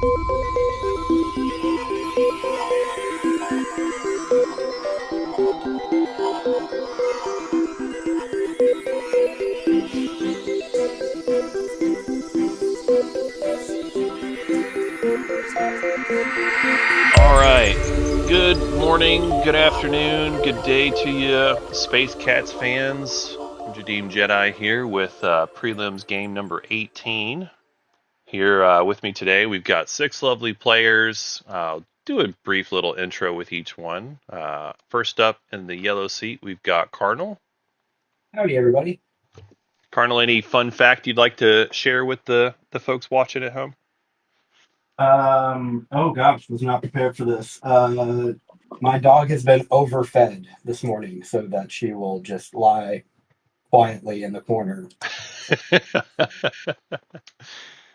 All right. Good morning, good afternoon, good day to you, Space Cats fans. I'm Jadiim Jedi here with Prelims game number 18. Here with me today, we've got 6 lovely players. I'll do a brief little intro with each one. First up in the yellow seat, we've got Cardinal. Howdy, everybody. Cardinal, any fun fact you'd like to share with the folks watching at home? Oh gosh, was not prepared for this. My dog has been overfed this morning so that she will just lie quietly in the corner.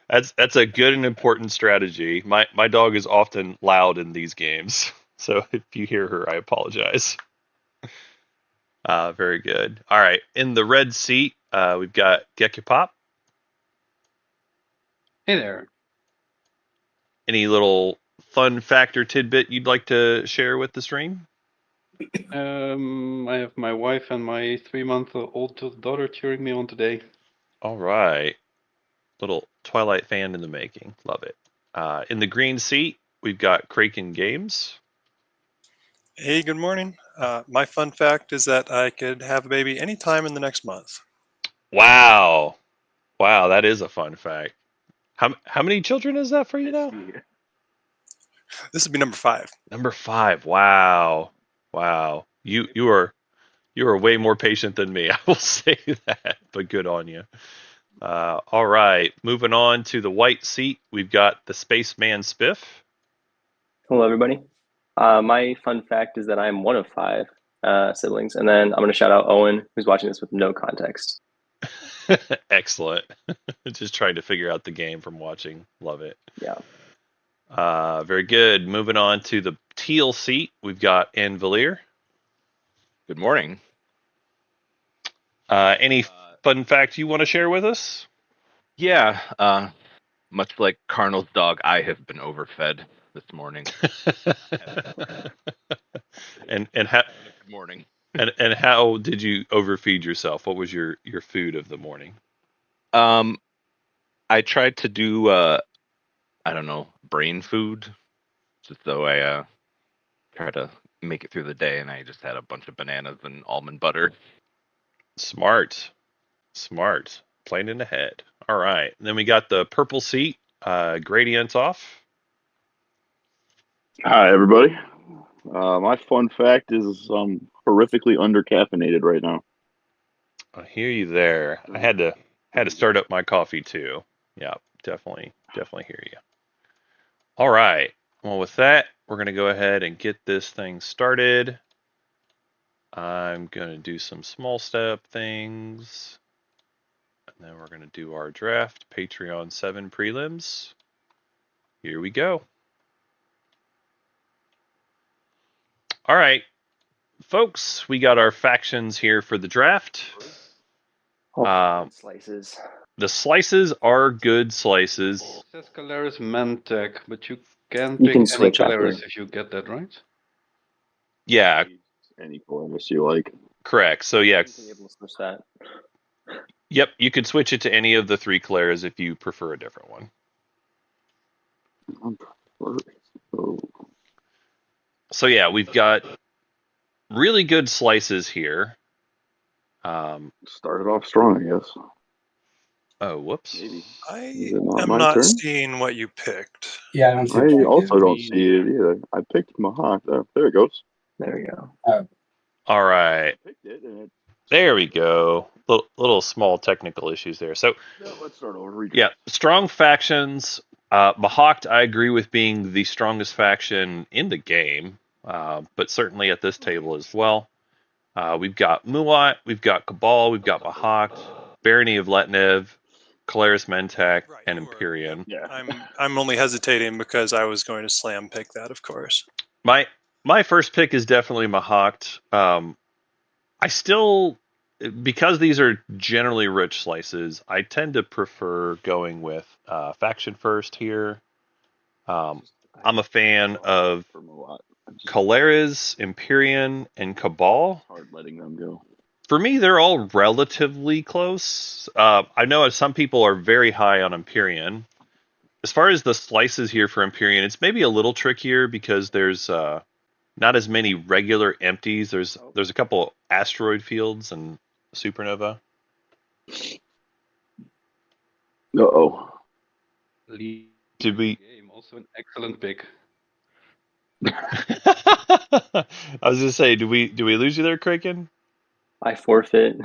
That's a good and important strategy. My dog is often loud in these games, so if you hear her, I apologize. Very good. All right, in the red seat, we've got Gekupop. Hey there. Any little fun fact or tidbit you'd like to share with the stream? I have my wife and my 3-month-old daughter cheering me on today. All right, little Twilight fan in the making. Love it. In the green seat, we've got Kraken Games. Hey, good morning. My fun fact is that I could have a baby anytime in the next month. Wow, that is a fun fact. How many children is that for you now? This would be number 5. Number 5. Wow. You are way more patient than me. I will say that, but good on you. All right, moving on to the white seat, we've got the Spaceman Spiff. Hello, everybody. My fun fact is that I'm one of 5 siblings, and then I'm going to shout out Owen, who's watching this with no context. Excellent. Just trying to figure out the game from watching. Love it. Yeah. Very good. Moving on to the teal seat, we've got Anvalier. Good morning. Any fun fact you want to share with us? Yeah, much like Cardinal's dog, I have been overfed this morning. and how? Good morning. And how did you overfeed yourself? What was your food of the morning? I tried to do I don't know, brain food, just so I try to make it through the day, and I just had a bunch of bananas and almond butter. Smart. Planning ahead. All right. And then we got the purple seat, Gradient off. Hi, everybody. My fun fact is I'm horrifically undercaffeinated right now. I hear you there. I had to start up my coffee too. Yeah, definitely hear you. All right. Well, with that, we're going to go ahead and get this thing started. I'm going to do some small step things. And then we're going to do our draft, Patreon 7 prelims. Here we go. All right, folks, we got our factions here for the draft. Slices. The slices are good slices. It says Calaris Mantech, but you can You pick can any switch Calaris after. if you get that right. Yeah, Any Columbus you like. correct. So yeah, You can be able to switch that. yep, you could switch it to any of the 3 Clairs if you prefer a different one. So yeah, we've got really good slices here. Started off strong, I guess. Oh, whoops. Maybe. I Is it not am my not turn? seeing what you picked. Yeah, I don't see I what also don't Me see it either. I picked Mahawk. There it goes. There we go. All right, I picked it, and there we go. Little small technical issues there. So let's start over. yeah, strong factions. Mahawk, I agree with being the strongest faction in the game, but certainly at this table as well. We've got Muat, we've got Cabal, we've got Mahawk, Barony of Letnev, Calaris Mentak, Right, and you were, Imperium. Yeah. I'm only hesitating because I was going to slam pick that, of course. My first pick is definitely Mahawk. I still, because these are generally rich slices, I tend to prefer going with faction first here. I'm a fan of For Muat. Caleres, Imperium, and Cabal. Hard letting them go. For me, they're all relatively close. I know some people are very high on Imperium. As far as the slices here for Imperium, it's maybe a little trickier because there's not as many regular empties. There's a couple asteroid fields and supernova. Uh-oh. Did we? Game, also an excellent pick. I was gonna say, do we lose you there, Kraken? I forfeit.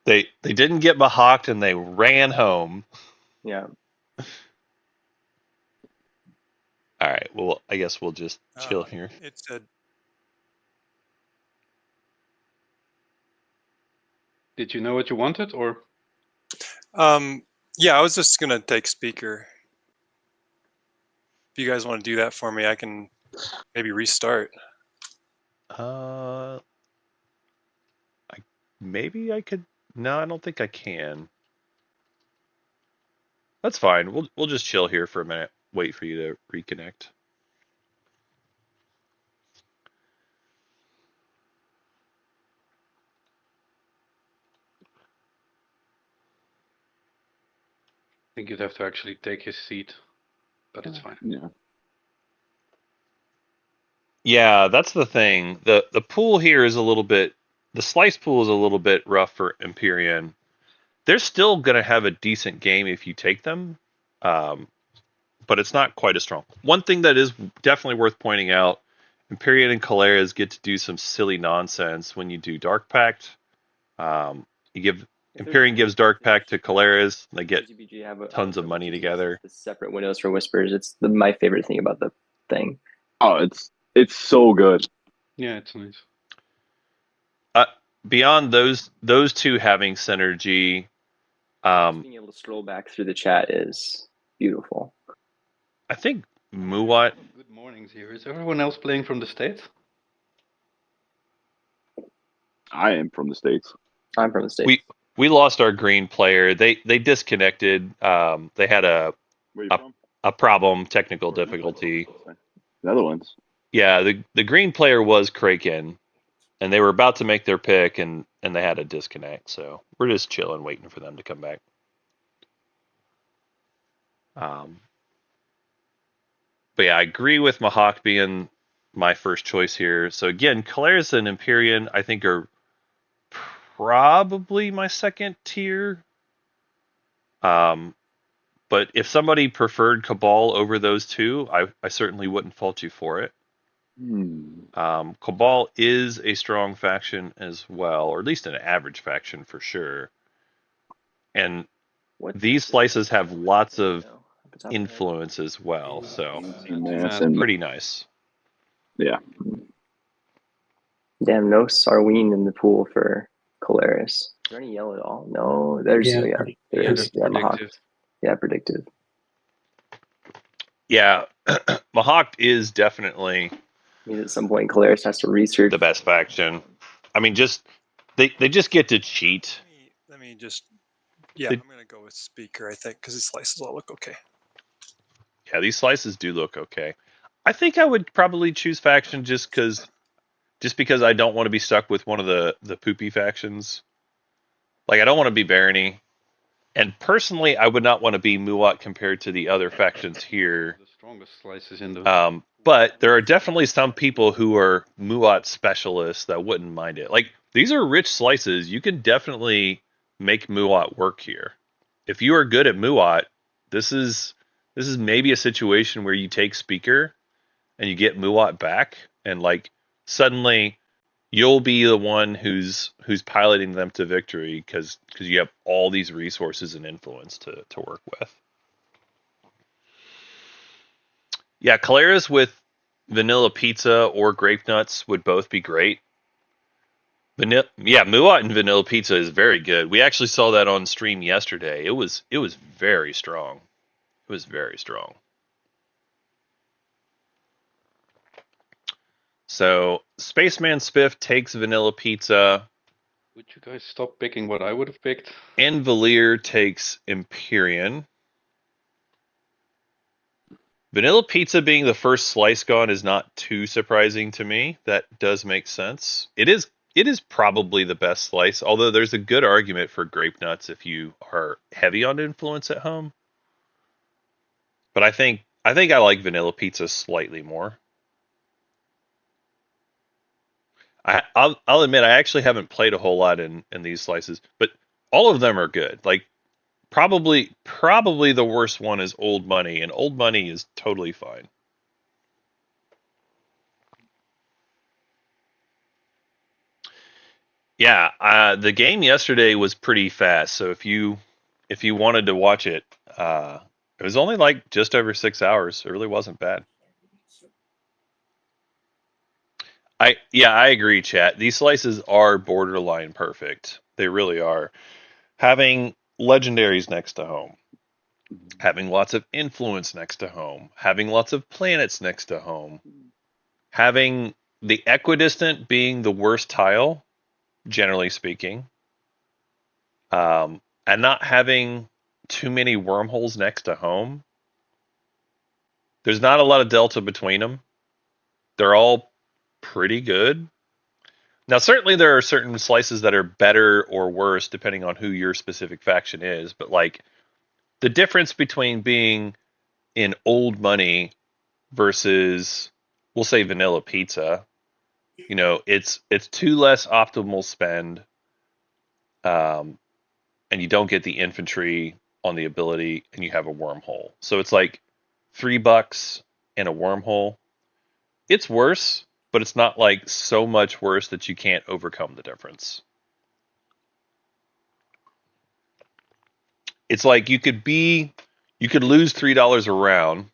They didn't get Mahawked and they ran home. Yeah. All right. Well, I guess we'll just chill here. It's a Did you know what you wanted, or? yeah, I was just gonna take speaker. If you guys want to do that for me, I can maybe restart. Maybe I could. No, I don't think I can. That's fine. We'll just chill here for a minute. Wait for you to reconnect. I think you'd have to actually take his seat, but it's fine. Yeah. Yeah, that's the thing. The pool here is a little bit. The slice pool is a little bit rough for Empyrean. They're still going to have a decent game if you take them, but it's not quite as strong. One thing that is definitely worth pointing out: Empyrean and Caleres get to do some silly nonsense when you do Dark Pact. Empyrean gives Dark Pact to Caleres. They get GBG have tons of money together. The separate windows for whispers. It's my favorite thing about the thing. Oh, it's so good. Yeah, it's nice. Beyond those two having synergy, being able to scroll back through the chat is beautiful. I think Muat. Good mornings here. Is everyone else playing from the States? I am from the States. I'm from the States. We lost our green player. They disconnected. They had Where you from? a problem, technical difficulty. Netherlands. Yeah, the green player was Kraken, and they were about to make their pick, and they had a disconnect. So we're just chilling, waiting for them to come back. But yeah, I agree with Mahawk being my first choice here. So again, Caleres and Empyrean, I think, are probably my second tier. But if somebody preferred Cabal over those two, I certainly wouldn't fault you for it. Cabal is a strong faction as well, or at least an average faction for sure. And these slices have lots of influence as well, so pretty nice. Yeah. Damn, no Sarween in the pool for Caleres. Is there any yellow at all? No, there's there is. Yeah, Mahawk. Yeah, predictive. Yeah, Mahawk is definitely. Means at some point Caleres has to research the best faction. I mean, they just get to cheat. Let me just. Yeah, I'm gonna go with speaker. I think because these slices all look okay. Yeah, these slices do look okay. I think I would probably choose faction just because I don't want to be stuck with one of the poopy factions. Like I don't want to be Barony. And personally, I would not want to be Muat compared to the other factions here. The strongest slices in the. But there are definitely some people who are Muat specialists that wouldn't mind it. Like these are rich slices. You can definitely make Muat work here. If you are good at Muat, this is maybe a situation where you take Speaker and you get Muat back, and like suddenly you'll be the one who's piloting them to victory because you have all these resources and influence to work with. Yeah, Caleres with vanilla pizza or grape nuts would both be great. Muat and vanilla pizza is very good. We actually saw that on stream yesterday. It was very strong. It was very strong. So Spaceman Spiff takes vanilla pizza. Would you guys stop picking what I would have picked? And Valier takes Empyrean. Vanilla pizza being the first slice gone is not too surprising to me. That does make sense. It is probably the best slice, although there's a good argument for grape nuts if you are heavy on influence at home. But I think I like vanilla pizza slightly more. I'll admit I actually haven't played a whole lot in these slices, but all of them are good. Like probably the worst one is Old Money, and Old Money is totally fine. Yeah, the game yesterday was pretty fast. So if you wanted to watch it, it was only like just over 6 hours. It really wasn't bad. I agree, chat. These slices are borderline perfect. They really are. Having legendaries next to home, having lots of influence next to home, having lots of planets next to home, having the equidistant being the worst tile, generally speaking, and not having too many wormholes next to home. There's not a lot of delta between them. They're all pretty good. Now, certainly there are certain slices that are better or worse depending on who your specific faction is, but like the difference between being in Old Money versus, we'll say, vanilla pizza, it's two less optimal spend, um, and you don't get the infantry on the ability, and you have a wormhole. So it's like $3 and a wormhole. It's worse, but it's not like so much worse that you can't overcome the difference. It's like you could lose $3 a round,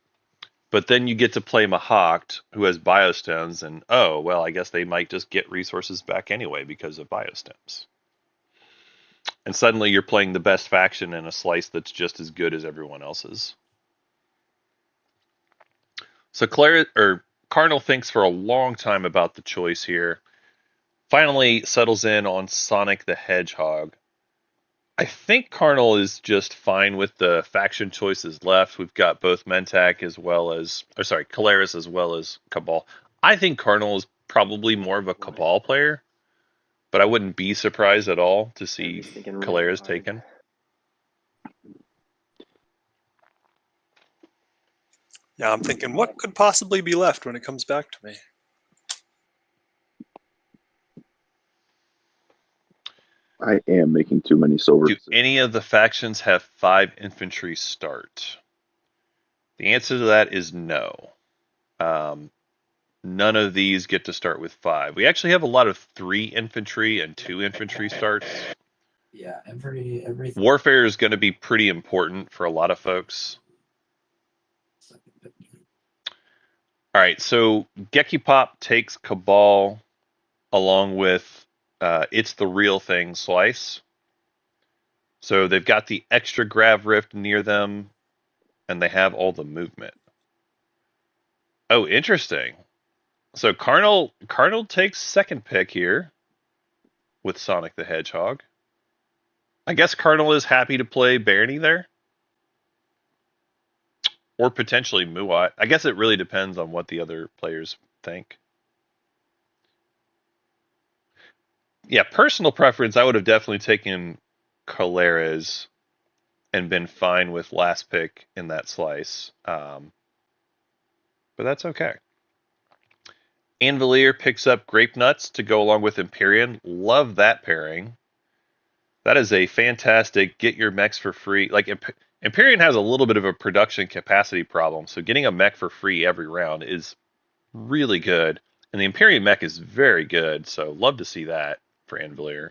but then you get to play Mahakt, who has biostems, and oh well, I guess they might just get resources back anyway because of biostems. And suddenly you're playing the best faction in a slice that's just as good as everyone else's. So Cardinal thinks for a long time about the choice here. Finally settles in on Sonic the Hedgehog. I think Cardinal is just fine with the faction choices left. We've got both Mentak Caleris as well as Cabal. I think Cardinal is probably more of a Cabal player, but I wouldn't be surprised at all to see Caleris taken. Yeah, I'm thinking, what could possibly be left when it comes back to me? I am making too many silver. Do any of the factions have 5 infantry start? The answer to that is no. None of these get to start with 5. We actually have a lot of 3 infantry and 2 infantry starts. Yeah, everything. Warfare is going to be pretty important for a lot of folks. All right, so Gekipop takes Cabal along with It's the Real Thing slice. So they've got the extra Grav Rift near them, and they have all the movement. Oh, interesting. So Cardinal takes second pick here with Sonic the Hedgehog. I guess Cardinal is happy to play Barony there. Or potentially Muat. I guess it really depends on what the other players think. Yeah, personal preference, I would have definitely taken Caleres and been fine with last pick in that slice. But that's okay. Anvilier picks up Grape Nuts to go along with Imperium. Love that pairing. That is a fantastic get your mechs for free. Like Imperium has a little bit of a production capacity problem, so getting a mech for free every round is really good. And the Imperium mech is very good, so love to see that for Anvilier.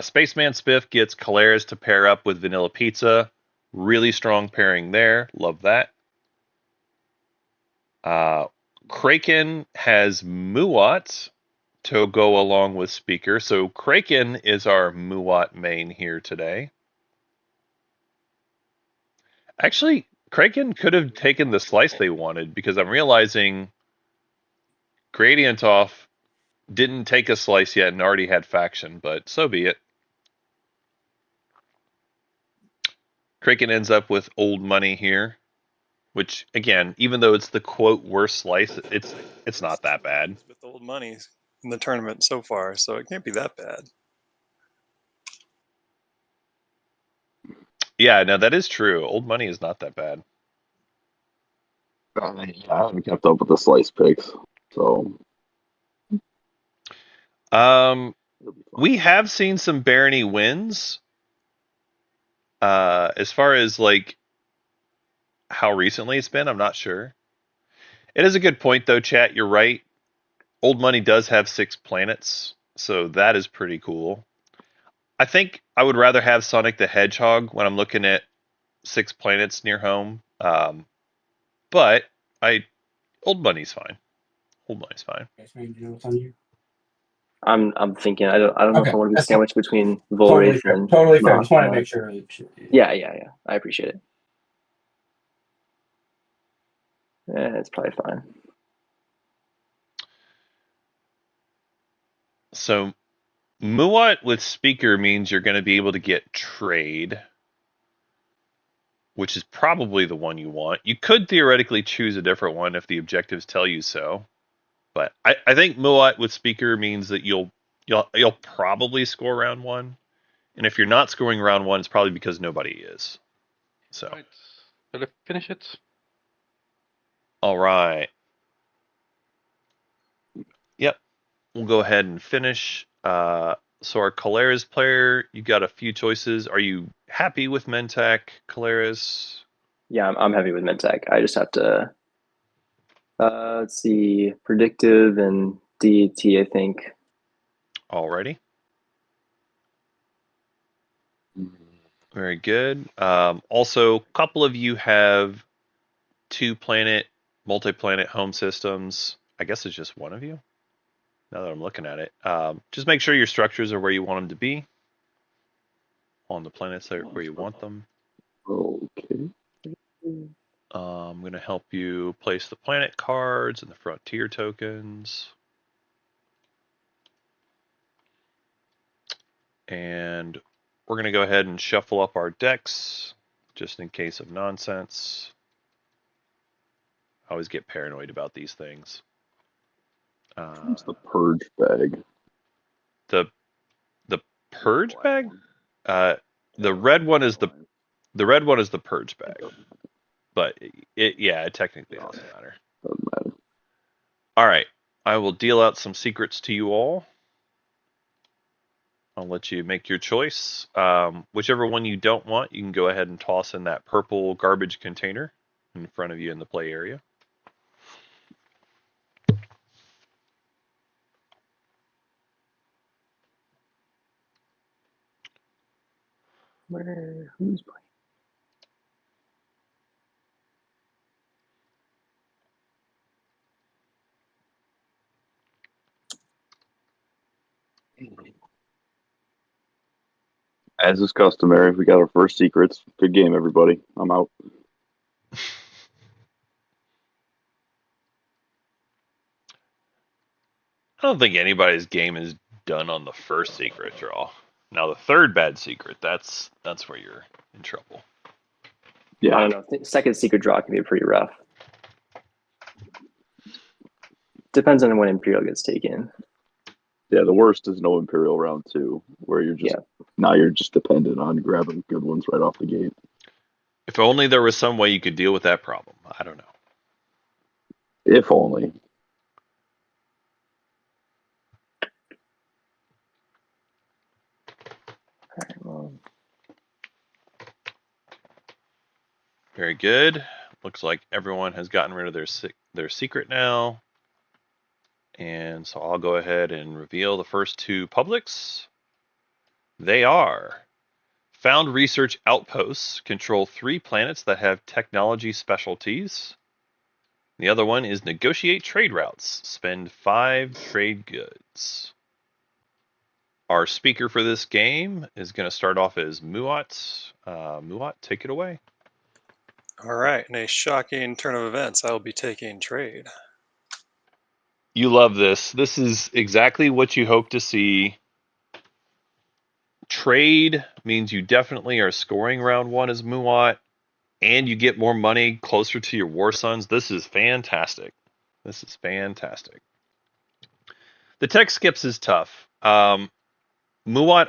Spaceman Spiff gets Caleres to pair up with Vanilla Pizza. Really strong pairing there. Love that. Kraken has Muat to go along with Speaker. So Kraken is our Muat main here today. Actually, Kraken could have taken the slice they wanted because I'm realizing Gradientov didn't take a slice yet and already had faction, but so be it. Kraken ends up with Old Money here. which again, even though it's the quote worst slice, it's not that bad. With old money in the tournament so far, so it can't be that bad. Yeah, no, that is true. Old money is not that bad. I haven't kept up with the slice picks, so We have seen some Barony wins. As far as like how recently it's been, I'm not sure. It is a good point though, chat. You're right. Old money does have 6 planets, so that is pretty cool. I think I would rather have Sonic the Hedgehog when I'm looking at 6 planets near home. But old money's fine. Old money's fine. Do you know what's on you? I'm thinking. I don't know if Okay, I want to be that's sandwiched between Totally Volwraith fair. and Totally fair. Just want to Mothra. make sure. Yeah. I appreciate it. Yeah, it's probably fine. So Muat with speaker means you're going to be able to get trade, which is probably the one you want. You could theoretically choose a different one if the objectives tell you so. But I think Muat with speaker means that you'll probably score round 1. And if you're not scoring round 1, it's probably because nobody is. So Right. Shall I finish it? all right. Yep. We'll go ahead and finish. So our Caleres player, you got a few choices. Are you happy with Mentak, Caleres? Yeah, I'm heavy with Medtech. I just have to let's see, predictive and DET, I think. Alrighty. Very good. Also, a couple of you have 2-planet, multi-planet home systems. I guess it's just one of you, now that I'm looking at it. Just make sure your structures are where you want them to be, on the planets where you want them. okay. I'm going to help you place the planet cards and the frontier tokens. And we're going to go ahead and shuffle up our decks, just in case of nonsense. I always get paranoid about these things. It's the purge bag. The purge bag? The red one is the purge bag. But it technically doesn't matter. Doesn't matter. All right. I will deal out some secrets to you all. I'll let you make your choice. Whichever one you don't want, you can go ahead and toss in that purple garbage container in front of you in the play area. Who's playing? As is customary, we got our first secrets. Good game, everybody. I'm out. I don't think anybody's game is done on the first secret draw. Now the third bad secret, that's where you're in trouble. Yeah. I don't know. Second secret draw can be pretty rough. Depends on when Imperial gets taken. Yeah, the worst is no Imperial round 2, where you're just now you're just dependent on grabbing good ones right off the gate. If only there was some way you could deal with that problem. I don't know. If only. Very good. Looks like everyone has gotten rid of their secret now. And so I'll go ahead and reveal the first 2 publics. They are: Found Research Outposts control 3 planets that have technology specialties. The other one is Negotiate Trade Routes. Spend 5 trade goods. Our speaker for this game is going to start off as Muat. Muat, take it away. All right, in a shocking turn of events, I will be taking trade. You love this. This is exactly what you hope to see. Trade means you definitely are scoring round 1 as Muat. and you get more money closer to your War Sons. This is fantastic. This is fantastic. The tech skips is tough. Muat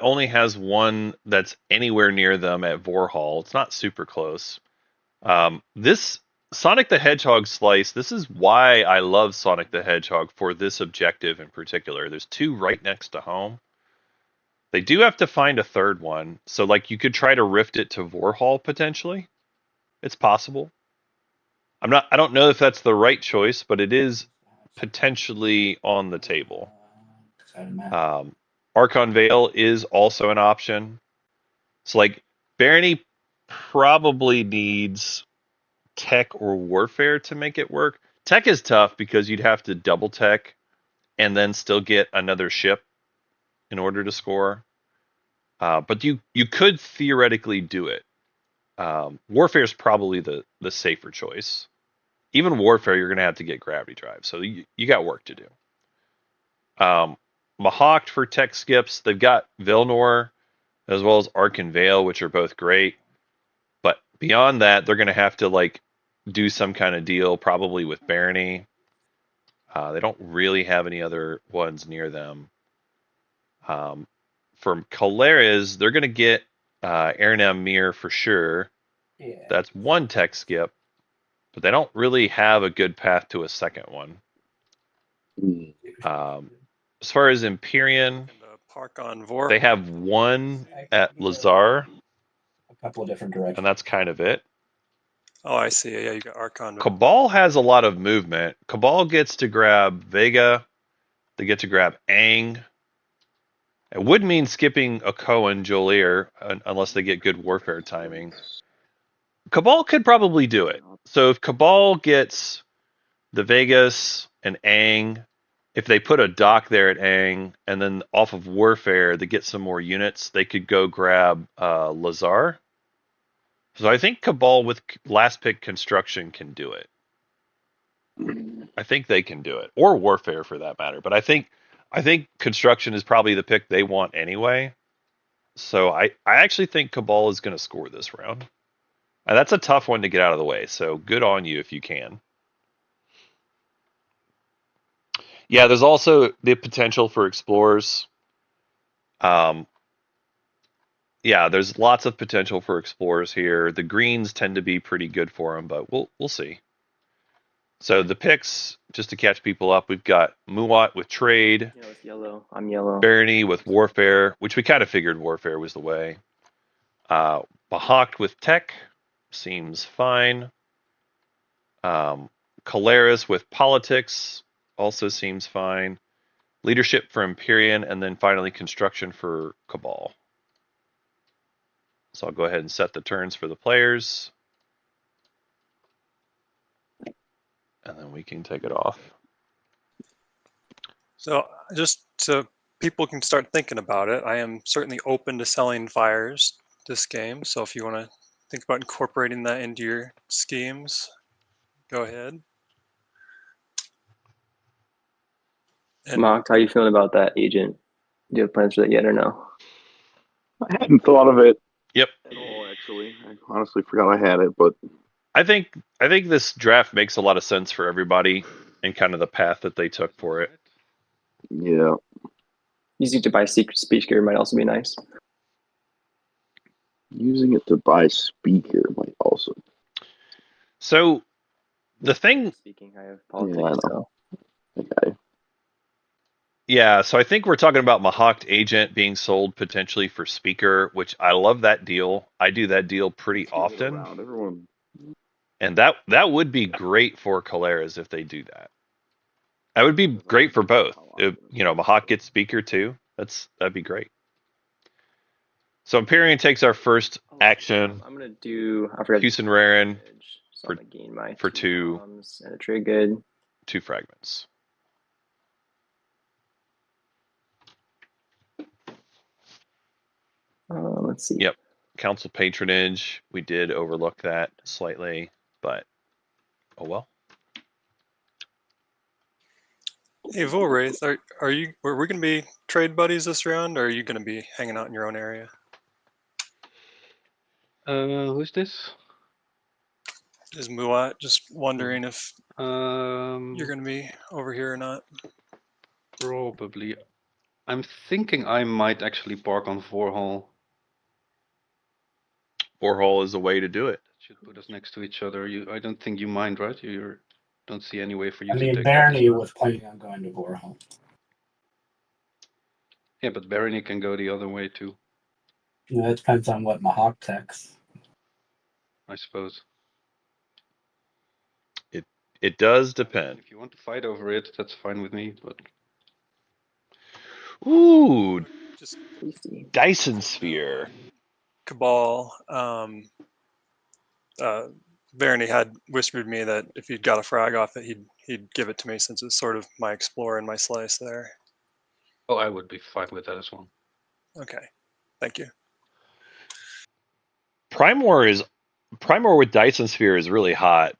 only has one that's anywhere near them at Vorhall. It's not super close. This Sonic the Hedgehog slice, this is why I love Sonic the Hedgehog for this objective in particular. There's 2 right next to home. They do have to find a third one. So like you could try to rift it to Vorhall potentially. It's possible. I don't know if that's the right choice, but it is potentially on the table. Archon Vale is also an option. So like Barony probably needs tech or warfare to make it work. Tech is tough because you'd have to double tech and then still get another ship in order to score. But you could theoretically do it. Warfare is probably the safer choice. Even warfare, you're going to have to get gravity drive. So you got work to do. Mahawk for tech skips. They've got Vilnor as well as Archon Vale, which are both great. But beyond that, they're going to have to like do some kind of deal, probably with Barony. They don't really have any other ones near them. From Caleres, they're going to get Ernem Mir for sure. Yeah. That's one tech skip, but they don't really have a good path to a second one. As far as Imperium, And park on Vor. they have one at Lazar, A couple of different directions. and that's kind of it. Oh, I see. Yeah, you got Archon. Cabal has a lot of movement. Cabal gets to grab Vega. They get to grab Aang. It would mean skipping a Cohen Jolier unless they get good warfare timing. Cabal could probably do it. So if Cabal gets the Vegas and Aang, if they put a dock there at Aang, and then off of warfare they get some more units, they could go grab Lazar. So I think Cabal with last pick construction can do it. I think they can do it, or warfare for that matter. But I think construction is probably the pick they want anyway. So I actually think Cabal is going to score this round. And that's a tough one to get out of the way. So good on you if you can. Yeah, there's also the potential for explorers. Yeah, there's lots of potential for explorers here. The greens tend to be pretty good for them, but we'll see. So the picks, just to catch people up, we've got Muat with trade. You know, it's yellow. I'm yellow. Barony with warfare, which we kind of figured warfare was the way. Bahawk with tech seems fine. Caleres with politics also seems fine. Leadership for Imperium, and then finally construction for Cabal. So I'll go ahead and set the turns for the players. And then we can take it off. So just so people can start thinking about it, I am certainly open to selling fires this game. So if you want to think about incorporating that into your schemes, go ahead. And Mark, how you feeling about that agent? Do you have plans for that yet or no? I hadn't thought of it Yep. at all, actually. I honestly forgot I had it, but I think this draft makes a lot of sense for everybody and kind of the path that they took for it. yeah. Using it to buy secret speaker might also be nice. Using it to buy speaker might also. So the thing, Speaking, I have politics. Yeah, I know. So. Okay. yeah, so I think we're talking about Mahawk agent being sold potentially for speaker, which I love that deal. I do that deal pretty often. Everyone. And that would be great for Caleres if they do that. That would be great for both. If, Mahawk gets speaker too. That'd be great. So Imperium takes our first action. I'm gonna do. I forgot. Houston Rarin So I'm gonna gain my for 2 bombs and a trade good. 2 fragments. Let's see. Yep. Council patronage. We did overlook that slightly, but oh well. hey, Volwraith, are we going to be trade buddies this round, or are you going to be hanging out in your own area? Who's this? Is Muat just wondering if Um, you're going to be over here or not? Probably. I'm thinking I might actually park on Voorhal. 4-hole is a way to do it. That should put us next to each other. I don't think you mind, right? You don't see any way for you I to mean, take Barney that. was planning on going to Vorhal. Yeah, but Barony can go the other way too, You know, it depends on what Mahawk texts. I suppose. It does depend. If you want to fight over it, that's fine with me. But Ooh, Just Tasty. Dyson Sphere. Cabal. Barony had whispered me that if you'd got a frag off it, he'd give it to me since it's sort of my explorer and my slice there. oh, I would be fine with that as well. Okay, thank you. Primor with Dyson Sphere is really hot.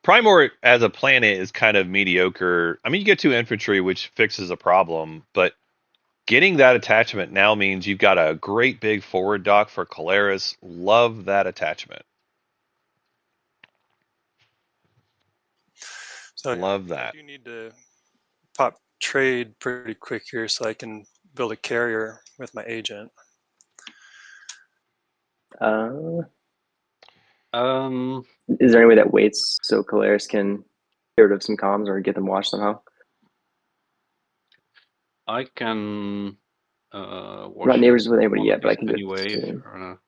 Primor as a planet is kind of mediocre. I mean, you get 2 infantry, which fixes a problem, but getting that attachment now means you've got a great big forward dock for Caleris. Love that attachment. So Love I that. do need to pop trade pretty quick here so I can build a carrier with my agent. Is there any way that waits so Caleris can get rid of some comms or get them washed somehow? I can. I'm not neighbors with anybody yet, but I can do it anyway if soon. you're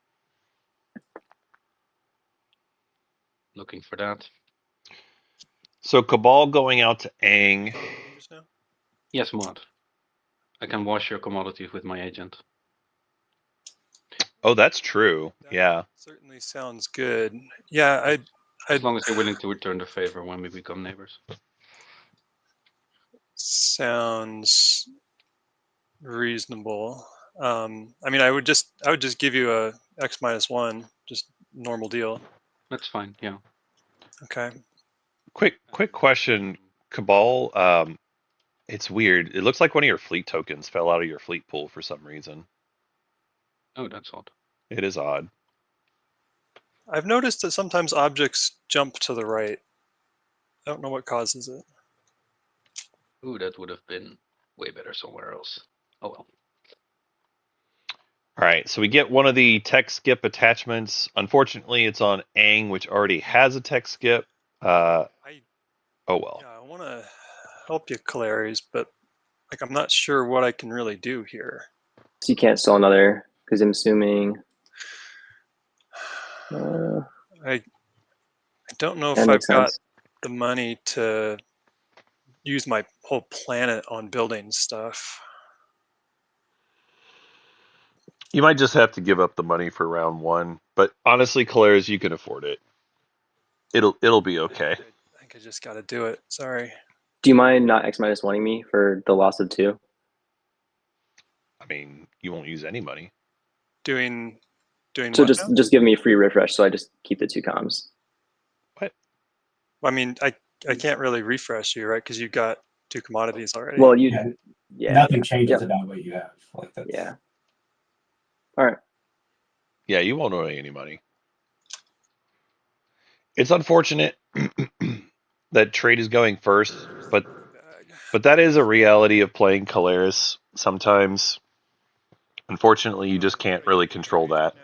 looking for that. So Cabal going out to Aang. Just now? Yes, Mod. I can wash your commodities with my agent. Oh, that's true. That Yeah. certainly sounds good. Yeah, As long as you're willing to return the favor when we become neighbors. sounds reasonable. I mean, I would just give you a X-1, just normal deal. That's fine. Yeah. Okay. Quick question, Cabal. It's weird. It looks like one of your fleet tokens fell out of your fleet pool for some reason. Oh, that's odd. It is odd. I've noticed that sometimes objects jump to the right. I don't know what causes it. Ooh, that would have been way better somewhere else. Oh well. All right, so we get one of the tech skip attachments. Unfortunately, it's on Aang, which already has a tech skip. Oh well. Yeah, I want to help you, Caleres, but like I'm not sure what I can really do here. So you can't sell another, because I'm assuming. I don't know if That I've makes got sense. the money to use my whole planet on building stuff. You might just have to give up the money for round 1, but honestly, Caleres, you can afford it. It'll be okay. I think I just got to do it. Sorry. Do you mind not X-1ing me for the loss of 2? I mean, you won't use any money. Doing So what now? just give me a free refresh, so I just keep the 2 comms. What? I mean, I can't really refresh you, right? Because you got 2 commodities already. Well, Nothing changes about what you have. Like that's, Yeah. All right. Yeah, you won't owe any money. It's unfortunate that trade is going first, but that is a reality of playing Caleris. Sometimes, unfortunately, you just can't really control that.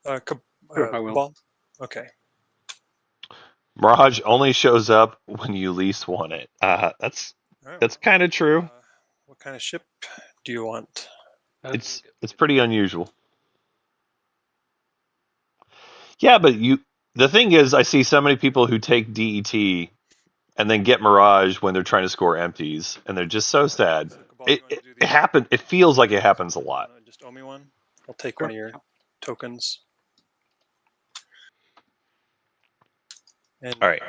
Sure, I will. Cabal? Okay. Mirage only shows up when you least want it. That's kind of true. What kind of ship do you want? It's pretty unusual. Yeah, but the thing is, I see so many people who take DET and then get Mirage when they're trying to score empties, and they're just so sad. It happens. It feels like it happens a lot. Just owe me one. I'll take one of your tokens. And all right.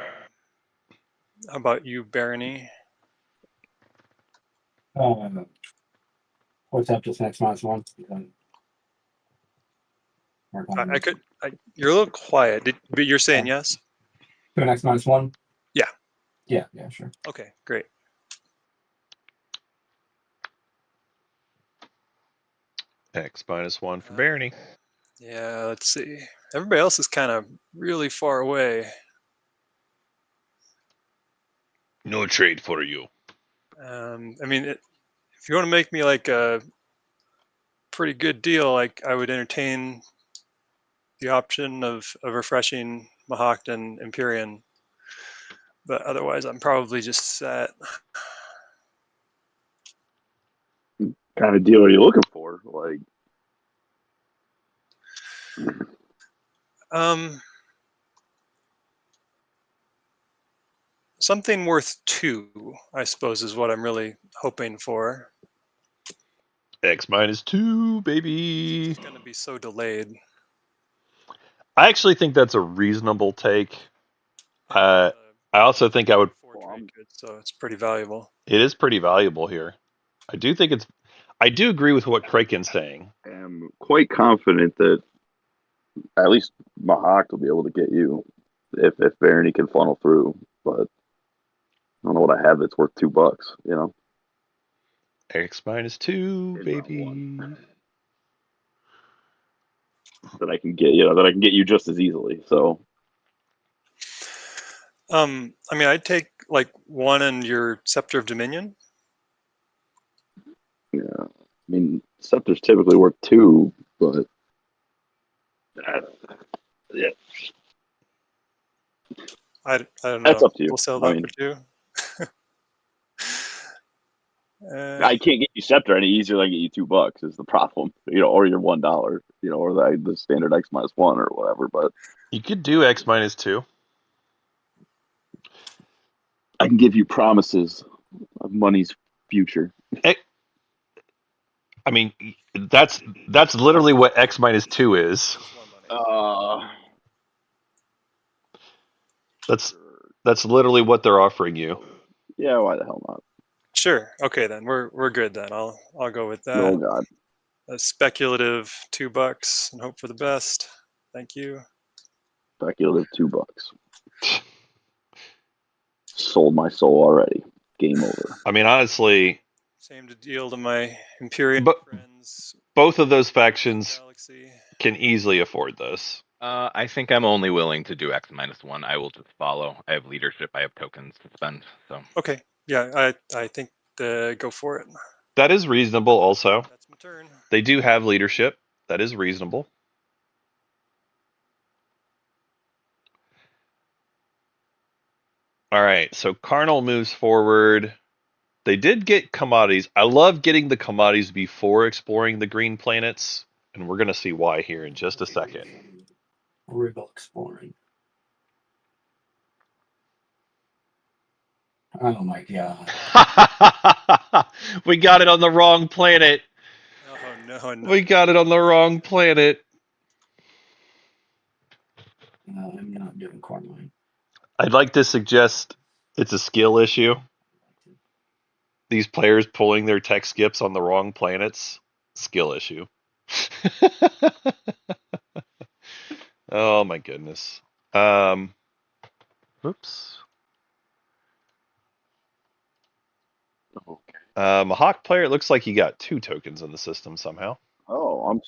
How about you, Barony? What's up this next -1? You're a little quiet. But you're saying yes? To next -1? Yeah. Yeah, sure. Okay, great. X -1 for Barony. Yeah, let's see. Everybody else is kind of really far away. No trade for you. I mean, if you want to make me like a pretty good deal, like I would entertain the option of refreshing Mahawk and Imperium. But otherwise, I'm probably just set. Kind of deal are you looking for? Like, Something worth 2, I suppose, is what I'm really hoping for. X-2, baby. It's going to be so delayed. I actually think that's a reasonable take. I also think I would. So it's pretty valuable. It is pretty valuable here. I do think it's. I do agree with what Kraken's saying. I am quite confident that at least Mahawk will be able to get you if Barony can funnel through. But I don't know what I have that's worth $2. You know, X-2, baby. That I can get you. That I can get you just as easily. So. I mean, I'd take like 1 in your Scepter of Dominion. Yeah, I mean, Scepter's typically worth 2, but yeah, I don't know. That's up to you. We'll sell I that mean, for 2. I can't get you Scepter any easier than I get you $2 is the problem. You know, or your $1. You know, or the standard X-1 or whatever. But You could do X-2. I can give you promises of money's future. I mean, that's literally what X-2 is. That's literally what they're offering you. Yeah, why the hell not? Sure. Okay, then we're good. Then I'll go with that. Oh God. A speculative $2 and hope for the best. Thank you. Speculative $2. Sold my soul already. Game over. I mean, honestly, same to deal to my Imperium friends. Both of those factions can easily afford this. I think I'm only willing to do X-1. I will just follow. I have leadership. I have tokens to spend. So okay, yeah, I think go for it. That is reasonable. Also, that's my turn. They do have leadership. That is reasonable. All right, so Carnal moves forward. They did get commodities. I love getting the commodities before exploring the green planets, and we're going to see why here in just a second. Rival exploring. Oh my God. We got it on the wrong planet. Oh, no. We got it on the wrong planet. No, I'm not doing Cornline. I'd like to suggest it's a skill issue. These players pulling their tech skips on the wrong planets, skill issue. Oh my goodness. Oops. Okay. Mahawk player, it looks like he got 2 tokens in the system somehow. Oh, I'm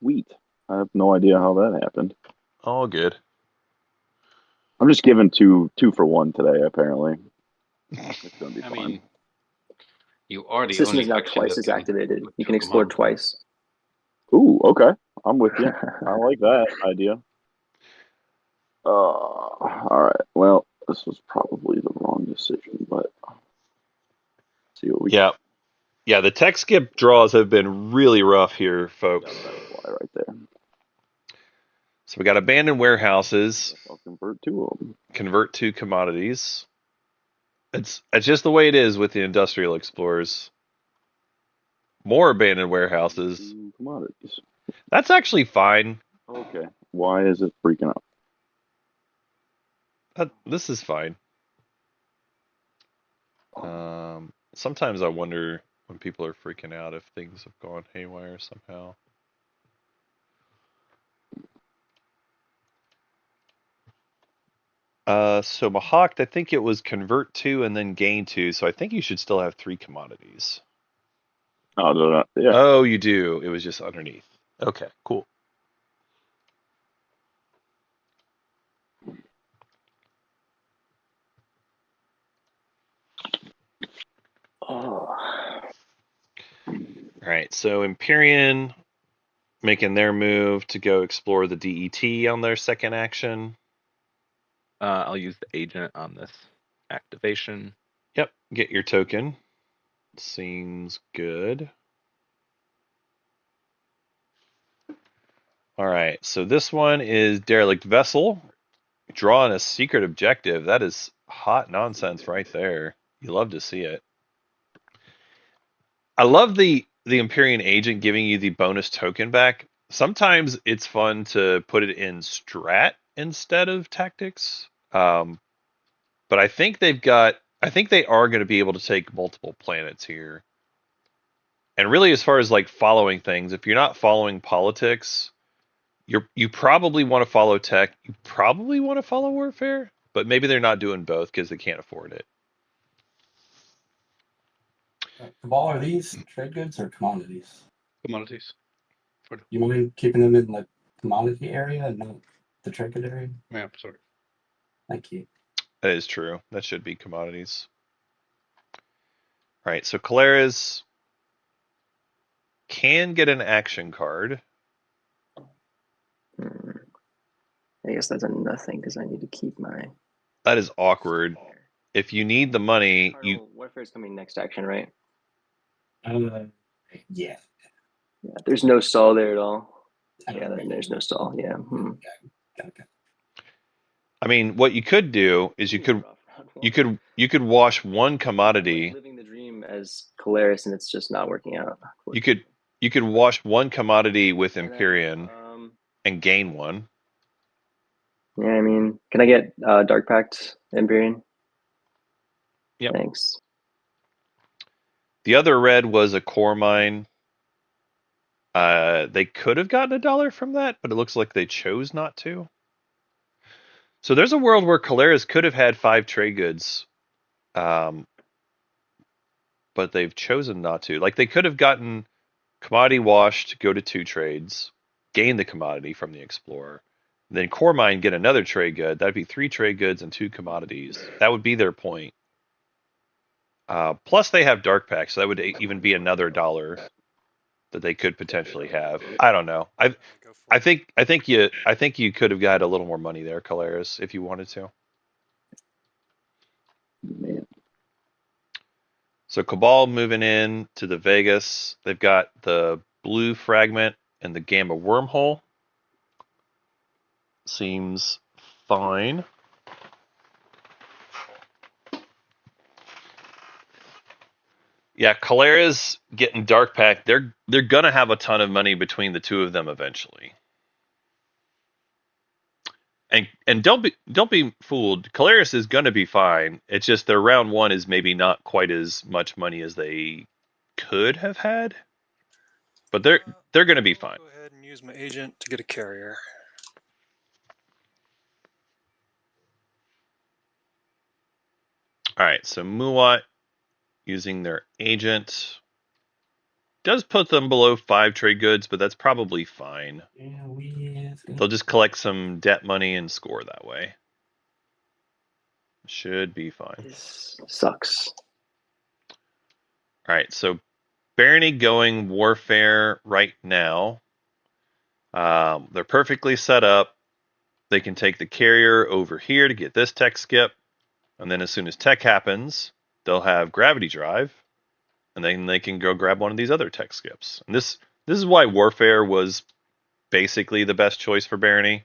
sweet. I have no idea how that happened. All good. I'm just giving two for 1 today, apparently. It's gonna be fun. Mean, you are the system only is now faction twice that as can activated. You can explore twice. Ooh, okay. I'm with you. I like that idea. All right. Well, this was probably the wrong decision, but see what we Yeah. Yeah, the tech skip draws have been really rough here, folks. right there. So we got abandoned warehouses. I'll convert 2 of them. Convert 2 commodities. It's just the way it is with the industrial explorers. More abandoned warehouses. Commodities. That's actually fine. Okay. Why is it freaking out? This is fine. Sometimes I wonder when people are freaking out if things have gone haywire somehow. So Mahawk, I think it was convert 2 and then gain 2. So I think you should still have 3 commodities. Oh, yeah. Oh, you do. It was just underneath. Okay, cool. All right, so Imperium making their move to go explore the DET on their second action. I'll use the agent on this activation. Yep, get your token. Seems good. All right, so this one is Derelict Vessel. Drawing a secret objective. That is hot nonsense right there. You love to see it. I love the Imperium agent giving you the bonus token back. Sometimes it's fun to put it in strat instead of tactics. But I think they are going to be able to take multiple planets here. And really, as far as like following things, if you're not following politics, you probably want to follow tech. You probably want to follow warfare, but maybe they're not doing both because they can't afford it. Cabal, are these trade goods or commodities? Commodities. You mind keeping them in the commodity area and not the trade good area? Yeah, sorry. Thank you. That is true. That should be commodities. All right, so Caleres can get an action card. I guess that's a nothing because I need to keep my. That is awkward. If you need the money, Warfare is coming next action, right? Yeah. Yeah. There's no stall there at all. Yeah, there's no stall. Yeah. Okay. I mean, what you could do is you could wash one commodity. Living the dream as Caleres, and it's just not working out. You could wash one commodity with Imperium and gain one. Yeah, I mean, can I get Dark Pact Imperium? Yep. Thanks. The other red was a core mine. They could have gotten $1 from that, but it looks like they chose not to. So there's a world where Caleres could have had 5 trade goods, but they've chosen not to. Like they could have gotten commodity washed, go to 2 trades, gain the commodity from the explorer, then core mine get another trade good. That'd be 3 trade goods and 2 commodities. That would be their point. Plus they have Dark Pack, so that would even be another $1 that they could potentially have. I don't know. I think you could have got a little more money there, Caleres, if you wanted to. Man. So Cabal moving in to the Vegas. They've got the blue fragment and the gamma wormhole. Seems fine. Yeah, Caleres getting Dark Pack. They're gonna have a ton of money between the two of them eventually. And don't be fooled. Caleres is gonna be fine. It's just their round 1 is maybe not quite as much money as they could have had. But they're gonna be fine. Go ahead and use my agent to get a carrier. All right, so Muat using their agent does put them below 5 trade goods, but that's probably fine. Yeah, They'll just collect some debt money and score that way. Should be fine. This sucks. All right, so Barony going warfare right now. They're perfectly set up. They can take the carrier over here to get this tech skip. And then as soon as tech happens, they'll have gravity drive. And then they can go grab one of these other tech skips. And this is why warfare was basically the best choice for Barony.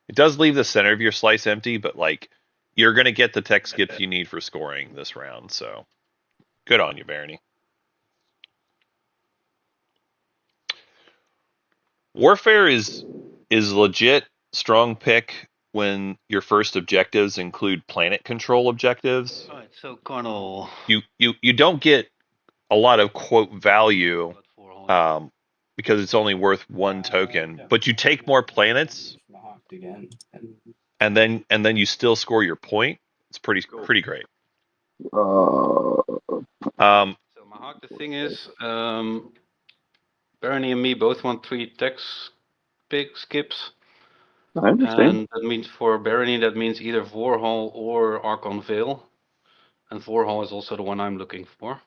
It does leave the center of your slice empty, but like you're going to get the tech skips you need for scoring this round. So good on you, Barony. Warfare is legit strong pick when your first objectives include planet control objectives. Alright, so Colonel. You don't get a lot of quote value because it's only worth 1 token, but you take more planets and then you still score your point. It's pretty great. So Mahak, the thing is, Barony and me both want 3 text big skips. I understand. And that means for Barony, that means either Vorhal or Archon Veil. And Vorhal is also the one I'm looking for.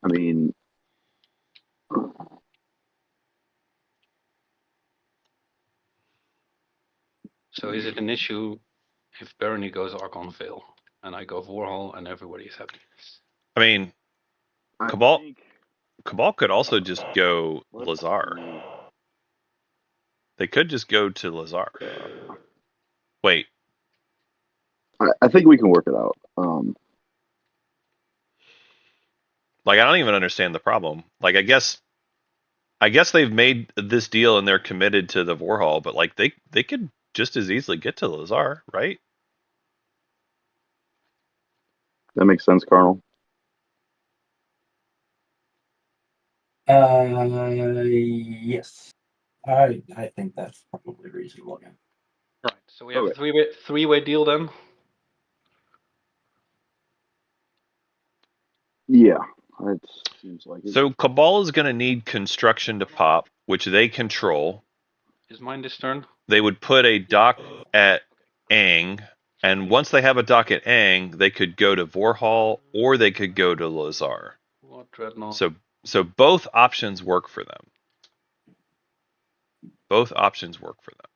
I mean, So is it an issue if Barony goes Archon Veil and I go Warhol and everybody's happy? I mean, I Cabal think Cabal could also just go let's Lazar. see. They could just go to Lazar. Wait, I think we can work it out. like I don't even understand the problem. Like I guess they've made this deal and they're committed to the Warhol, but like they could just as easily get to Lazar, right? That makes sense, Carnal. Yes. I think that's probably reasonable. Yeah. Right. So we have Okay. a three-way deal then. Yeah, it seems like it. So Cabal is going to need construction to pop, which they control. Is mine this turn? They would put a dock at Aang, and once they have a dock at Aang, they could go to Vorhal or they could go to Lazar. What Dreadnought? So both options work for them. Both options work for them.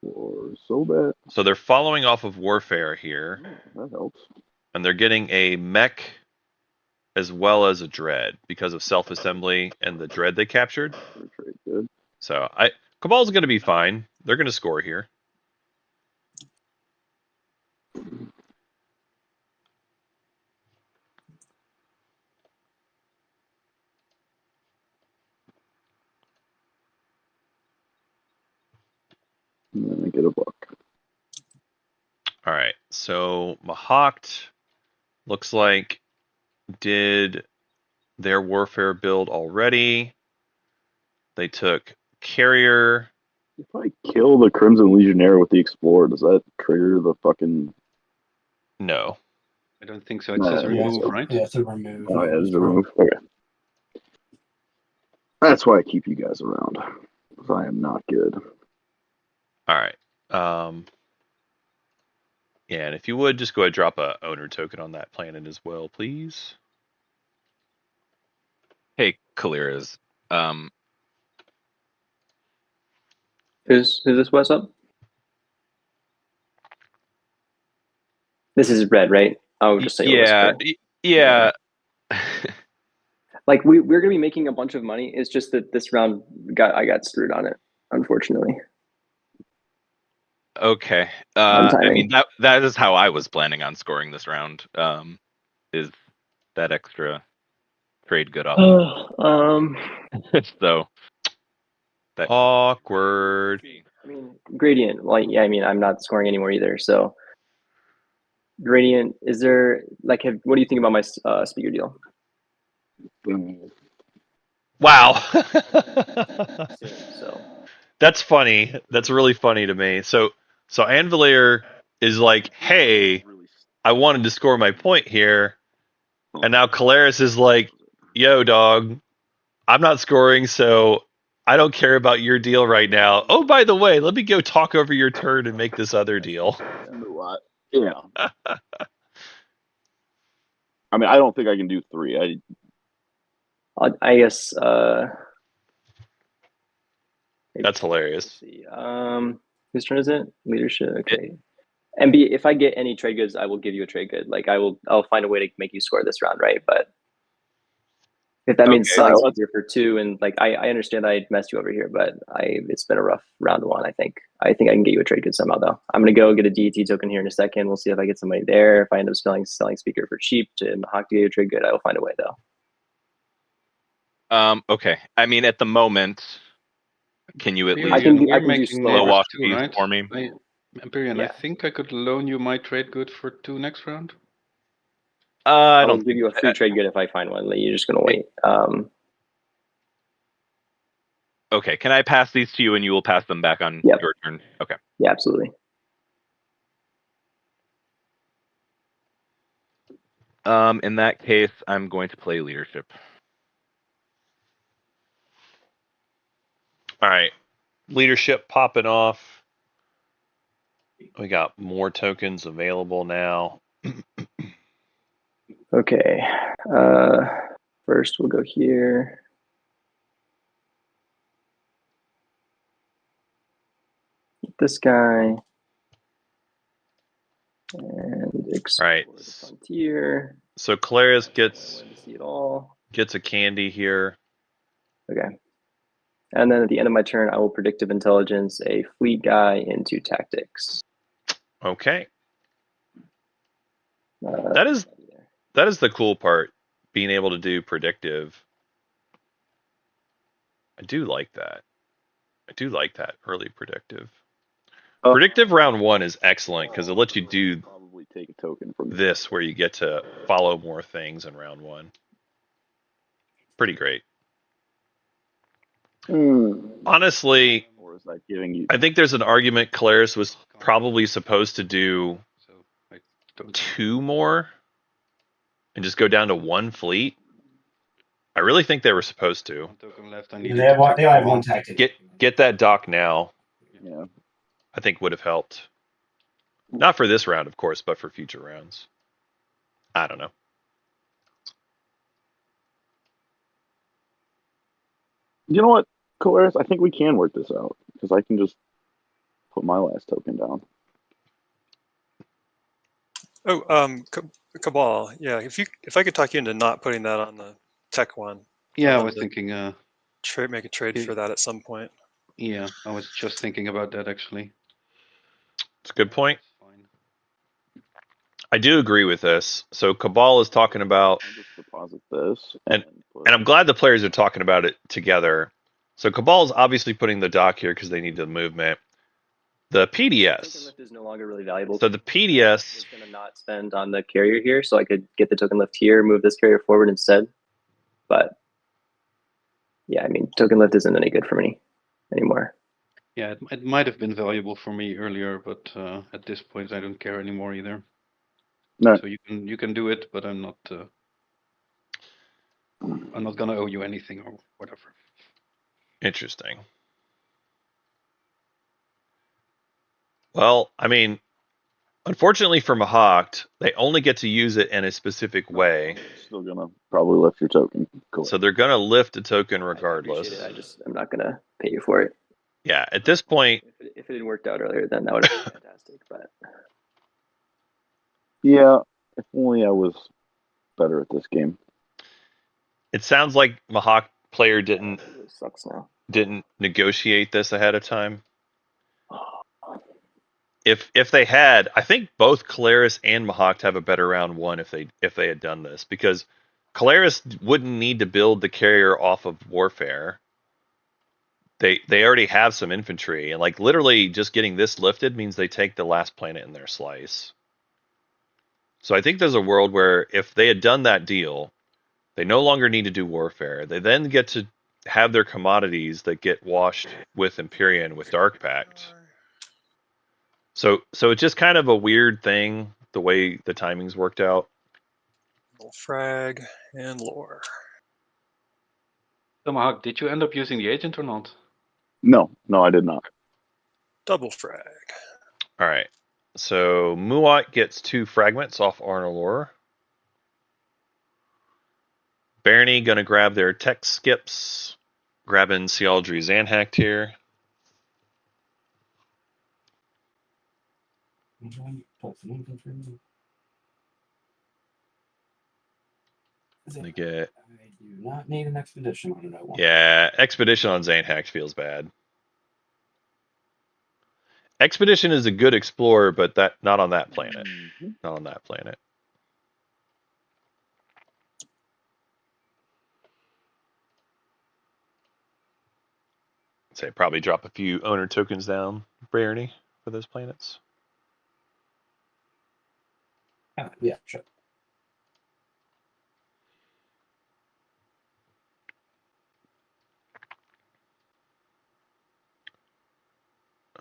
Or so bad. So they're following off of Warfare here, That helps. and they're getting a mech as well as a dread because of self-assembly and the dread they captured. Very good. So Cabal's going to be fine. They're going to score here. And then I get a buck. All right. So Mahact looks like did their warfare build already. They took carrier. If I kill the Crimson Legionnaire with the Explorer, does that trigger the fucking... No. I don't think so. It says remove, right? Yeah, it's a remove. Oh, yeah, it's a remove. Okay. That's why I keep you guys around. Because I am not good. All right. Yeah, and if you would, just go ahead and drop a owner token on that planet as well, please. Hey, Kaliras. Who's this? What's up? This is red, right? I'll just say yeah, yeah. Like we're gonna be making a bunch of money. It's just that this round I got screwed on it, unfortunately. Okay. On I timing. mean that is how I was planning on scoring this round. Is that extra trade good off? So that Awkward. I mean, Gradient. Like, yeah, I mean, I'm not scoring anymore either. So, Gradient, is there like, what do you think about my speaker deal? Wow. So That's funny. That's really funny to me. So Anvilier is like, hey, I wanted to score my point here. And now Kalaris is like, yo, dog, I'm not scoring, so I don't care about your deal right now. Oh, by the way, let me go talk over your turn and make this other deal. Yeah. I mean, I don't think I can do 3. I guess. That's hilarious. Let's see. Whose turn is it? Leadership. Okay. And if I get any trade goods, I will give you a trade good. Like I'll find a way to make you score this round, right? But if that means selling speaker for 2, and like I understand I messed you over here, but it's been a rough round 1. I think I can get you a trade good somehow though. I'm gonna go get a DET token here in a second. We'll see if I get somebody there. If I end up selling speaker for cheap to Mahak to get you a trade good, I will find a way though. Okay. I mean, at the moment, can you at least I can do slow off these right? for me? Imperium, Yeah. I think I could loan you my trade good for 2 next round. I I'll don't give you a free trade good if I find one. Like, you're just gonna wait. Okay. Can I pass these to you and you will pass them back on your turn? Okay. Yeah, absolutely. In that case, I'm going to play leadership. All right. Leadership popping off. We got more tokens available now. Okay. first we'll go here. This guy. And explore Right. the frontier. So Claris To gets see it all. a candy here. Okay. And then at the end of my turn, I will predictive intelligence a fleet guy into tactics. Okay. That is the cool part, being able to do predictive. I do like that. Early predictive. Predictive round 1 is excellent because it lets you do probably take a token from this where you get to follow more things in round 1. Pretty great. Honestly, or is that giving you? I think there's an argument Claris was probably supposed to do So I don't 2 more and just go down to 1 fleet. I really think they were supposed to. one token left. I They need have one tactic. Get that dock now. Yeah. I think would have helped. Not for this round, of course, but for future rounds. I don't know. You know what, Colaris? I think we can work this out because I can just put my last token down. Oh, Cabal. Yeah, if I could talk you into not putting that on the tech one. Yeah, I I'll was have to thinking. make a trade for that at some point. Yeah, I was just thinking about that actually. It's a good point. Fine. I do agree with this. So Cabal is talking about, I'll just deposit this, and I'm glad the players are talking about it together. So Cabal is obviously putting the dock here because they need the movement. The Token PDS. lift is no longer really valuable. So the I PDS, was going to not spend on the carrier here, so I could get the token lift here, move this carrier forward instead. But yeah, I mean, token lift isn't any good for me anymore. Yeah, it might have been valuable for me earlier, but at this point I don't care anymore either. No. So you can do it, but I'm not gonna owe you anything or whatever. interesting. Well, I mean, unfortunately for Mahakt, they only get to use it in a specific way. Still gonna probably lift your token. Cool. So they're gonna lift a token I regardless. appreciate it. I'm not going to pay you for it. Yeah, at this point, If it had worked out earlier, then that would have been fantastic. But Yeah, if only I was better at this game. it sounds like Mahawk player didn't it really sucks now. negotiate this ahead of time. If they had, I think both Calaris and Mahawk have a better round 1 if they had done this, because Calaris wouldn't need to build the carrier off of Warfare. They already have some infantry, and like literally just getting this lifted means they take the last planet in their slice. So I think there's a world where if they had done that deal, they no longer need to do Warfare. They then get to have their commodities that get washed with Imperium with Dark Pact. So it's just kind of a weird thing, the way the timings worked out. Frag and lore. Tomahawk, did you end up using the agent or not? No, I did not. Double frag. All right. So Muat gets 2 fragments off Arnalor. Barney gonna grab their tech skips, grabbing Cialdry Zanhact here. They get. I do not need an expedition on it. I want. Yeah, expedition on Zanhact feels bad. Expedition is a good explorer, but that not on that planet. Not on that planet. Say probably drop a few owner tokens down, Barney, for those planets. Yeah, sure.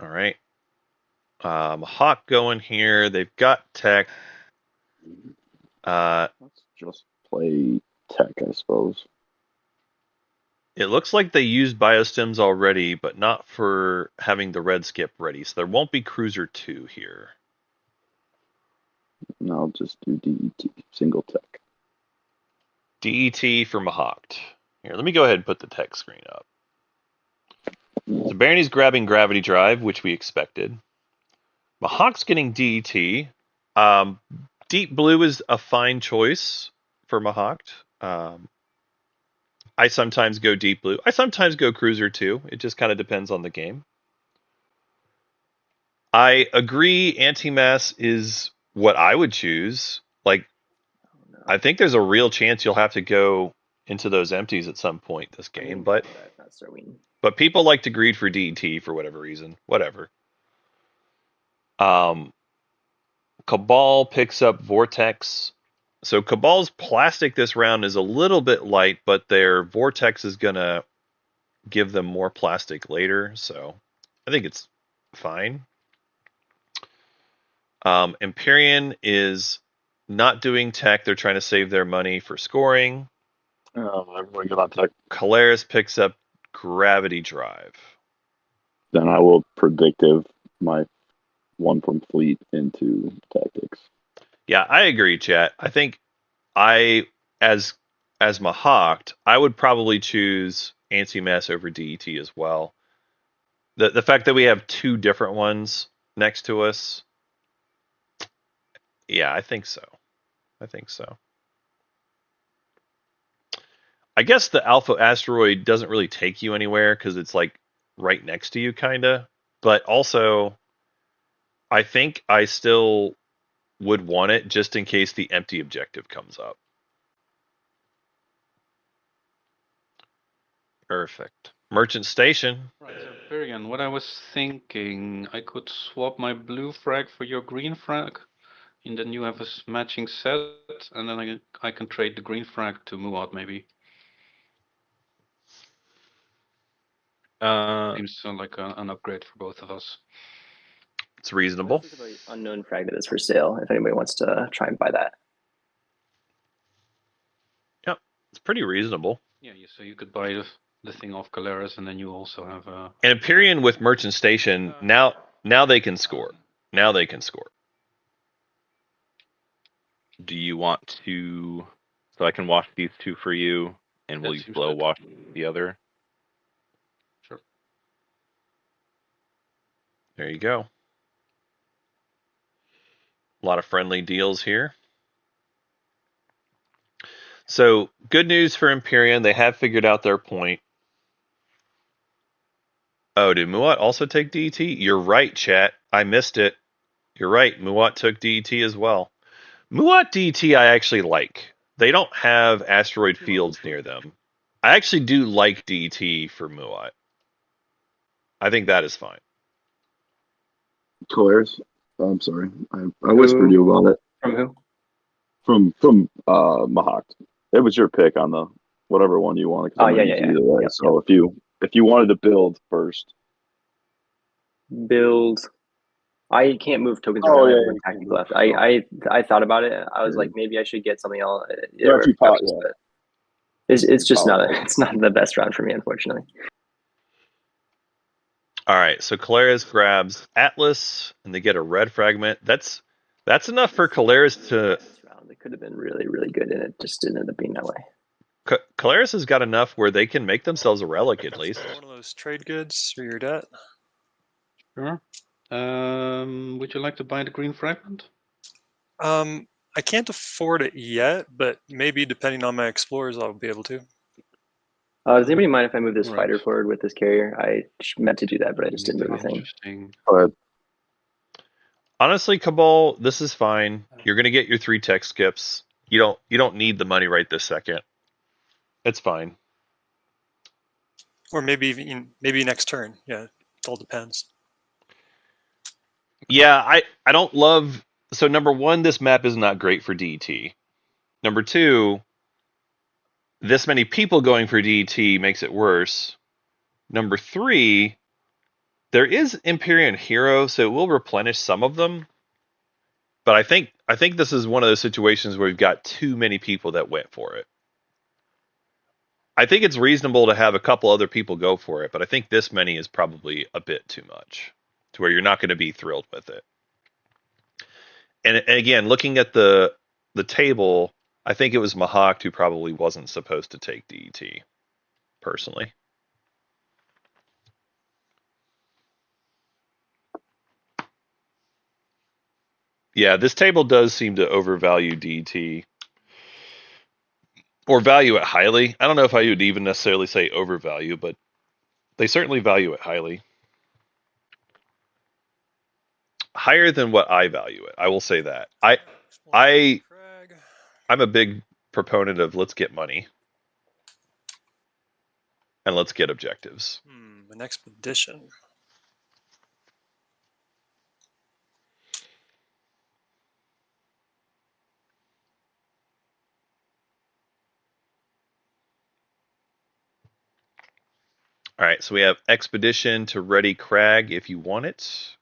All right. Hawk going here. They've got tech. Let's just play tech, I suppose. It looks like they used biostims already, but not for having the red skip ready. So there won't be Cruiser 2 here. And I'll just do DET, single tech. DET for Mahawked. Here, let me go ahead and put the text screen up. So Barony's grabbing Gravity Drive, which we expected. Mahawk's getting DET. Deep Blue is a fine choice for Mahawked. I sometimes go Deep Blue. I sometimes go Cruiser too. It just kind of depends on the game. I agree Anti-Mass is what I would choose. Like, I think there's a real chance you'll have to go into those empties at some point this game, but people like to greed for DET for whatever reason. Whatever. Cabal picks up Vortex. So Cabal's plastic this round is a little bit light, but their Vortex is going to give them more plastic later. So I think it's fine. Imperium is not doing tech. They're trying to save their money for scoring. Everyone get on tech. Caleres picks up Gravity Drive. Then I will predictive my one from Fleet into Tactics. Yeah, I agree, chat. I think as Mahawked, I would probably choose Anti-Mass over DET as well. The fact that we have two different ones next to us. Yeah, I think so. I guess the Alpha Asteroid doesn't really take you anywhere because it's like right next to you, kinda. But also, I think I still would want it just in case the empty objective comes up. Perfect. Merchant Station. Right, so Burian, what I was thinking, I could swap my blue frag for your green frag, and then you have a matching set, and then I can trade the green frag to Muad maybe. Seems like an upgrade for both of us. It's reasonable. Unknown frag that is for sale. If anybody wants to try and buy that. Yep, it's pretty reasonable. Yeah, so you could buy the thing off Caleres, and then you also have And Imperium with Merchant Station, now they can score. Now they can score. Do you want to... So I can wash these two for you, and will you slow wash the other? Sure. There you go. A lot of friendly deals here. So, good news for Imperium. They have figured out their point. Oh, did Muat also take DET? You're right, chat. I missed it. You're right. Muat took DET as well. Muat DET I actually like. They don't have asteroid fields near them. I actually do like DET for Muat. I think that is fine. Caleres? I'm sorry. I whispered you about it. From who? From Mahawk. It was your pick on the whatever one you wanted. Oh, yeah. Either way. Yep, so if you wanted to build first. Build. I can't move tokens around. Yeah, tactic left. I thought about it. I was like, maybe I should get something else. It's just it's not the best round for me, unfortunately. All right, so Caleres grabs Atlas, and they get a red fragment. That's enough for Caleres to. It could have been really, really good, and it just didn't end up being that way. Caleres has got enough where they can make themselves a relic at least. One of those trade goods for your debt. Sure. Would you like to buy the green fragment? I can't afford it yet, but maybe depending on my explorers, I'll be able to. Does anybody mind if I move this fighter forward with this carrier? I meant to do that, but I just didn't move the thing. Interesting. Go ahead. Honestly, Cabal, this is fine. You're gonna get your 3 tech skips. You don't need the money right this second. It's fine. Or maybe next turn. Yeah, it all depends. Yeah, I don't love. So number 1, this map is not great for DET. Number 2, this many people going for DET makes it worse. Number 3, there is Imperium Hero, so it will replenish some of them. But I think this is one of those situations where we've got too many people that went for it. I think it's reasonable to have a couple other people go for it, but I think this many is probably a bit too much to where you're not going to be thrilled with it. And again, looking at the table, I think it was Mahakt who probably wasn't supposed to take DET, personally. Yeah, this table does seem to overvalue DET. Or value it highly. I don't know if I would even necessarily say overvalue, but they certainly value it highly. Higher than what I value it. I will say that. I'm a big proponent of let's get money. And let's get objectives. An expedition. All right, so we have expedition to ready Crag if you want it.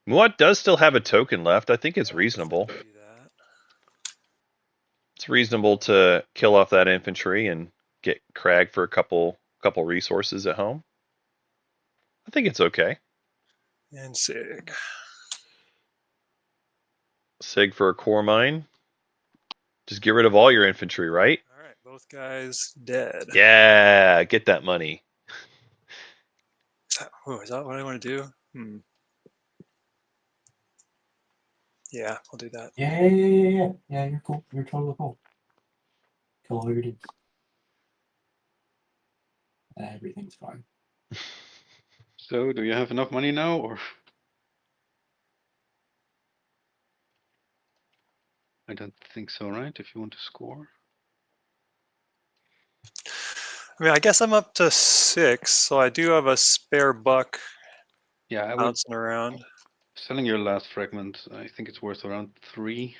Muat does still have a token left. I think it's reasonable. It's reasonable to kill off that infantry and get Crag for a couple resources at home. I think it's okay. And Sig. Sig for a core mine. Just get rid of all your infantry, right? All right, both guys dead. Yeah, get that money. Is that what I want to do? Yeah, I'll do that. Yeah, you're cool. You're totally cool. Kill all your dudes. Everything's fine. So, do you have enough money now, or? I don't think so, right? If you want to score. I mean, I guess I'm up to 6, so I do have a spare buck. Yeah, I would. Bouncing around. Selling your last fragment, I think it's worth around 3.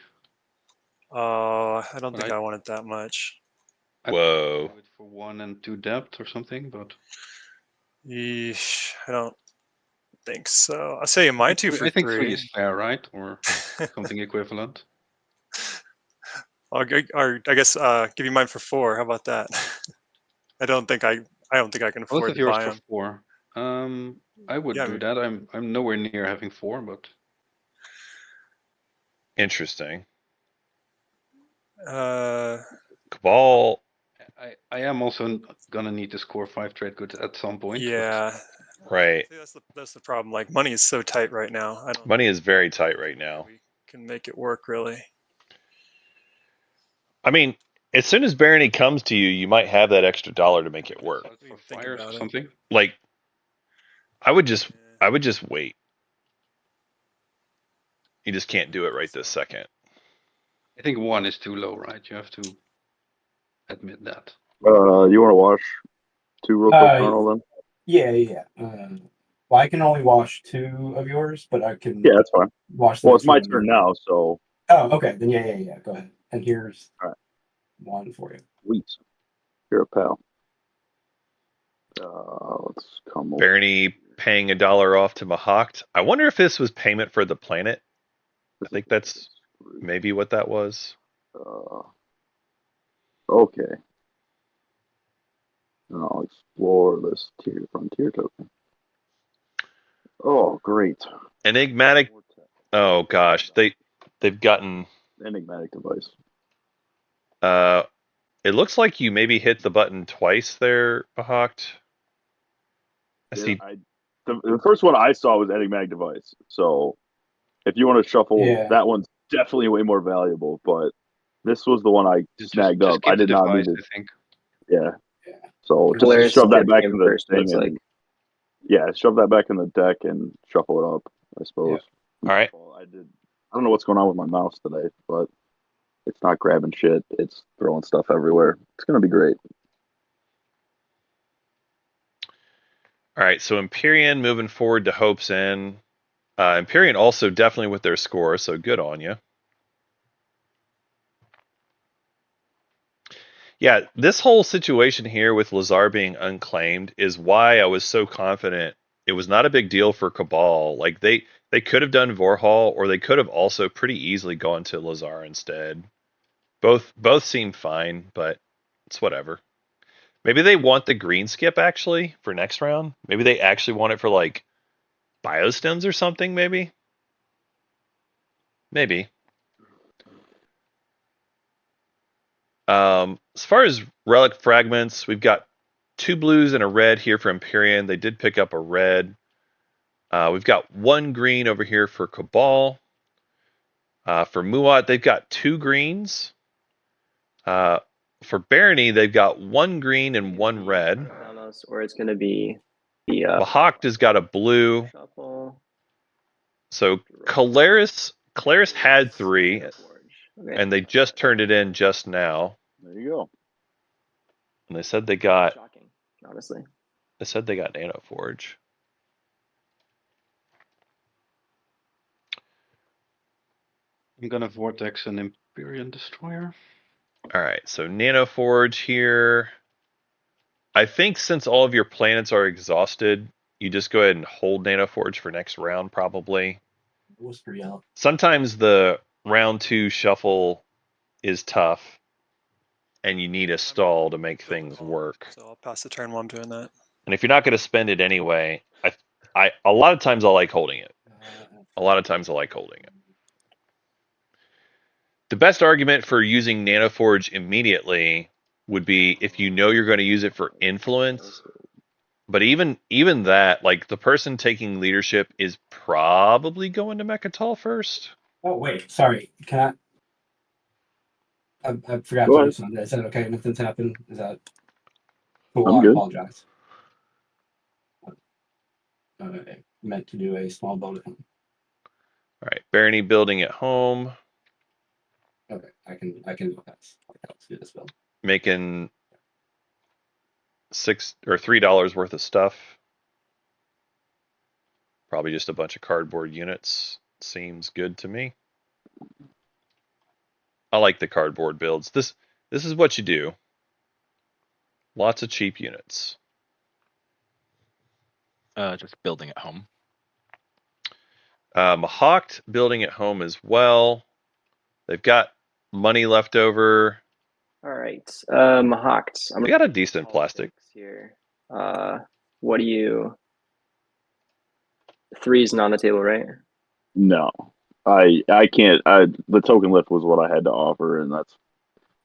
I don't think I want it that much. Whoa. Do it for 1 and 2 depth or something, but. Yeesh, I don't think so. I'll say my 2 for 3. I think 3 is fair, right? Or something equivalent. Or I guess give you mine for 4. How about that? I don't think I can afford Both of to yours buy for them. 4. I would do that. I'm nowhere near having 4, but. Interesting. Cabal. I am also gonna need to score 5 trade goods at some point. Yeah. Right. See, that's the problem. Like money is so tight right now. Money is very tight right now. We can make it work really. I mean, as soon as Barony comes to you, you might have that extra $1 to make it work. For fires or something. Like, I would just wait. You just can't do it right this second. I think 1 is too low, right? You have to admit that. You want to wash 2 real quick, Arnold, then? Yeah. Well, I can only wash 2 of yours, but I can. Yeah, that's fine. Wash. Well, it's my turn now, so. Oh, okay. Then yeah. Go ahead. And here's 1 for you. Sweet. You're a pal. Let's come over. Barony paying $1 off to Mahakt. I wonder if this was payment for the planet. I think that's maybe what that was. Okay. And I'll explore this frontier token. Oh, great. Enigmatic. Oh gosh, they've gotten enigmatic device. It looks like you maybe hit the button twice there, Mahakt. I see. The first one I saw was enigmatic device. So if you want to shuffle, that one's definitely way more valuable. But this was the one I snagged up. I did not need it. I think. Yeah. So just shove that back in the thing. Like. Yeah, shove that back in the deck and shuffle it up, I suppose. Yeah. All right. Well, I don't know what's going on with my mouse today, but it's not grabbing shit. It's throwing stuff everywhere. It's going to be great. All right, so Imperium moving forward to Hope's End. Imperium also definitely with their score, so good on you. Yeah, this whole situation here with Lazar being unclaimed is why I was so confident it was not a big deal for Cabal. Like they could have done Vorhal, or they could have also pretty easily gone to Lazar instead. Both seem fine, but it's whatever. Maybe they want the green skip actually for next round. Maybe they actually want it for like biostems or something. Maybe. As far as relic fragments, we've got 2 blues and a red here for Imperium. They did pick up a red. We've got 1 green over here for Cabal. For Muat, they've got 2 greens. For Barony, they've got 1 green and 1 red. Or it's going to be the Mahawk has got a blue. shuffle. So Caleris had 3, Okay. and they just turned it in just now. There you go. And they said they got Shocking, honestly. Nano Forge. I'm gonna vortex an Imperium destroyer. All right, so Nano Forge here. I think since all of your planets are exhausted, you just go ahead and hold Nano Forge for next round, probably. Whisper yell. Sometimes the round 2 shuffle is tough, and you need a stall to make things work. So I'll pass the turn while I'm doing that. And if you're not going to spend it anyway, a lot of times I like holding it. The best argument for using Nano Forge immediately would be if you know you're going to use it for influence. But even that, like the person taking leadership is probably going to Mechatol first. Oh wait, sorry. Can I forgot Go to do ahead. something. Is that okay? Nothing's happened. Is that cool? I'm I good. apologize. I meant to do a small bonus. All right, Barony building at home, Okay, I can do that. Let's do this build. making $3 worth of stuff. Probably just a bunch of cardboard units. Seems good to me. I like the cardboard builds. This is what you do. Lots of cheap units. Just building at home. Mahawked building at home as well. They've got money left over. All right. Hawks. They got a decent plastic. Here. What do you... 3's not on the table, right? No, I can't. The token lift was what I had to offer, and that's.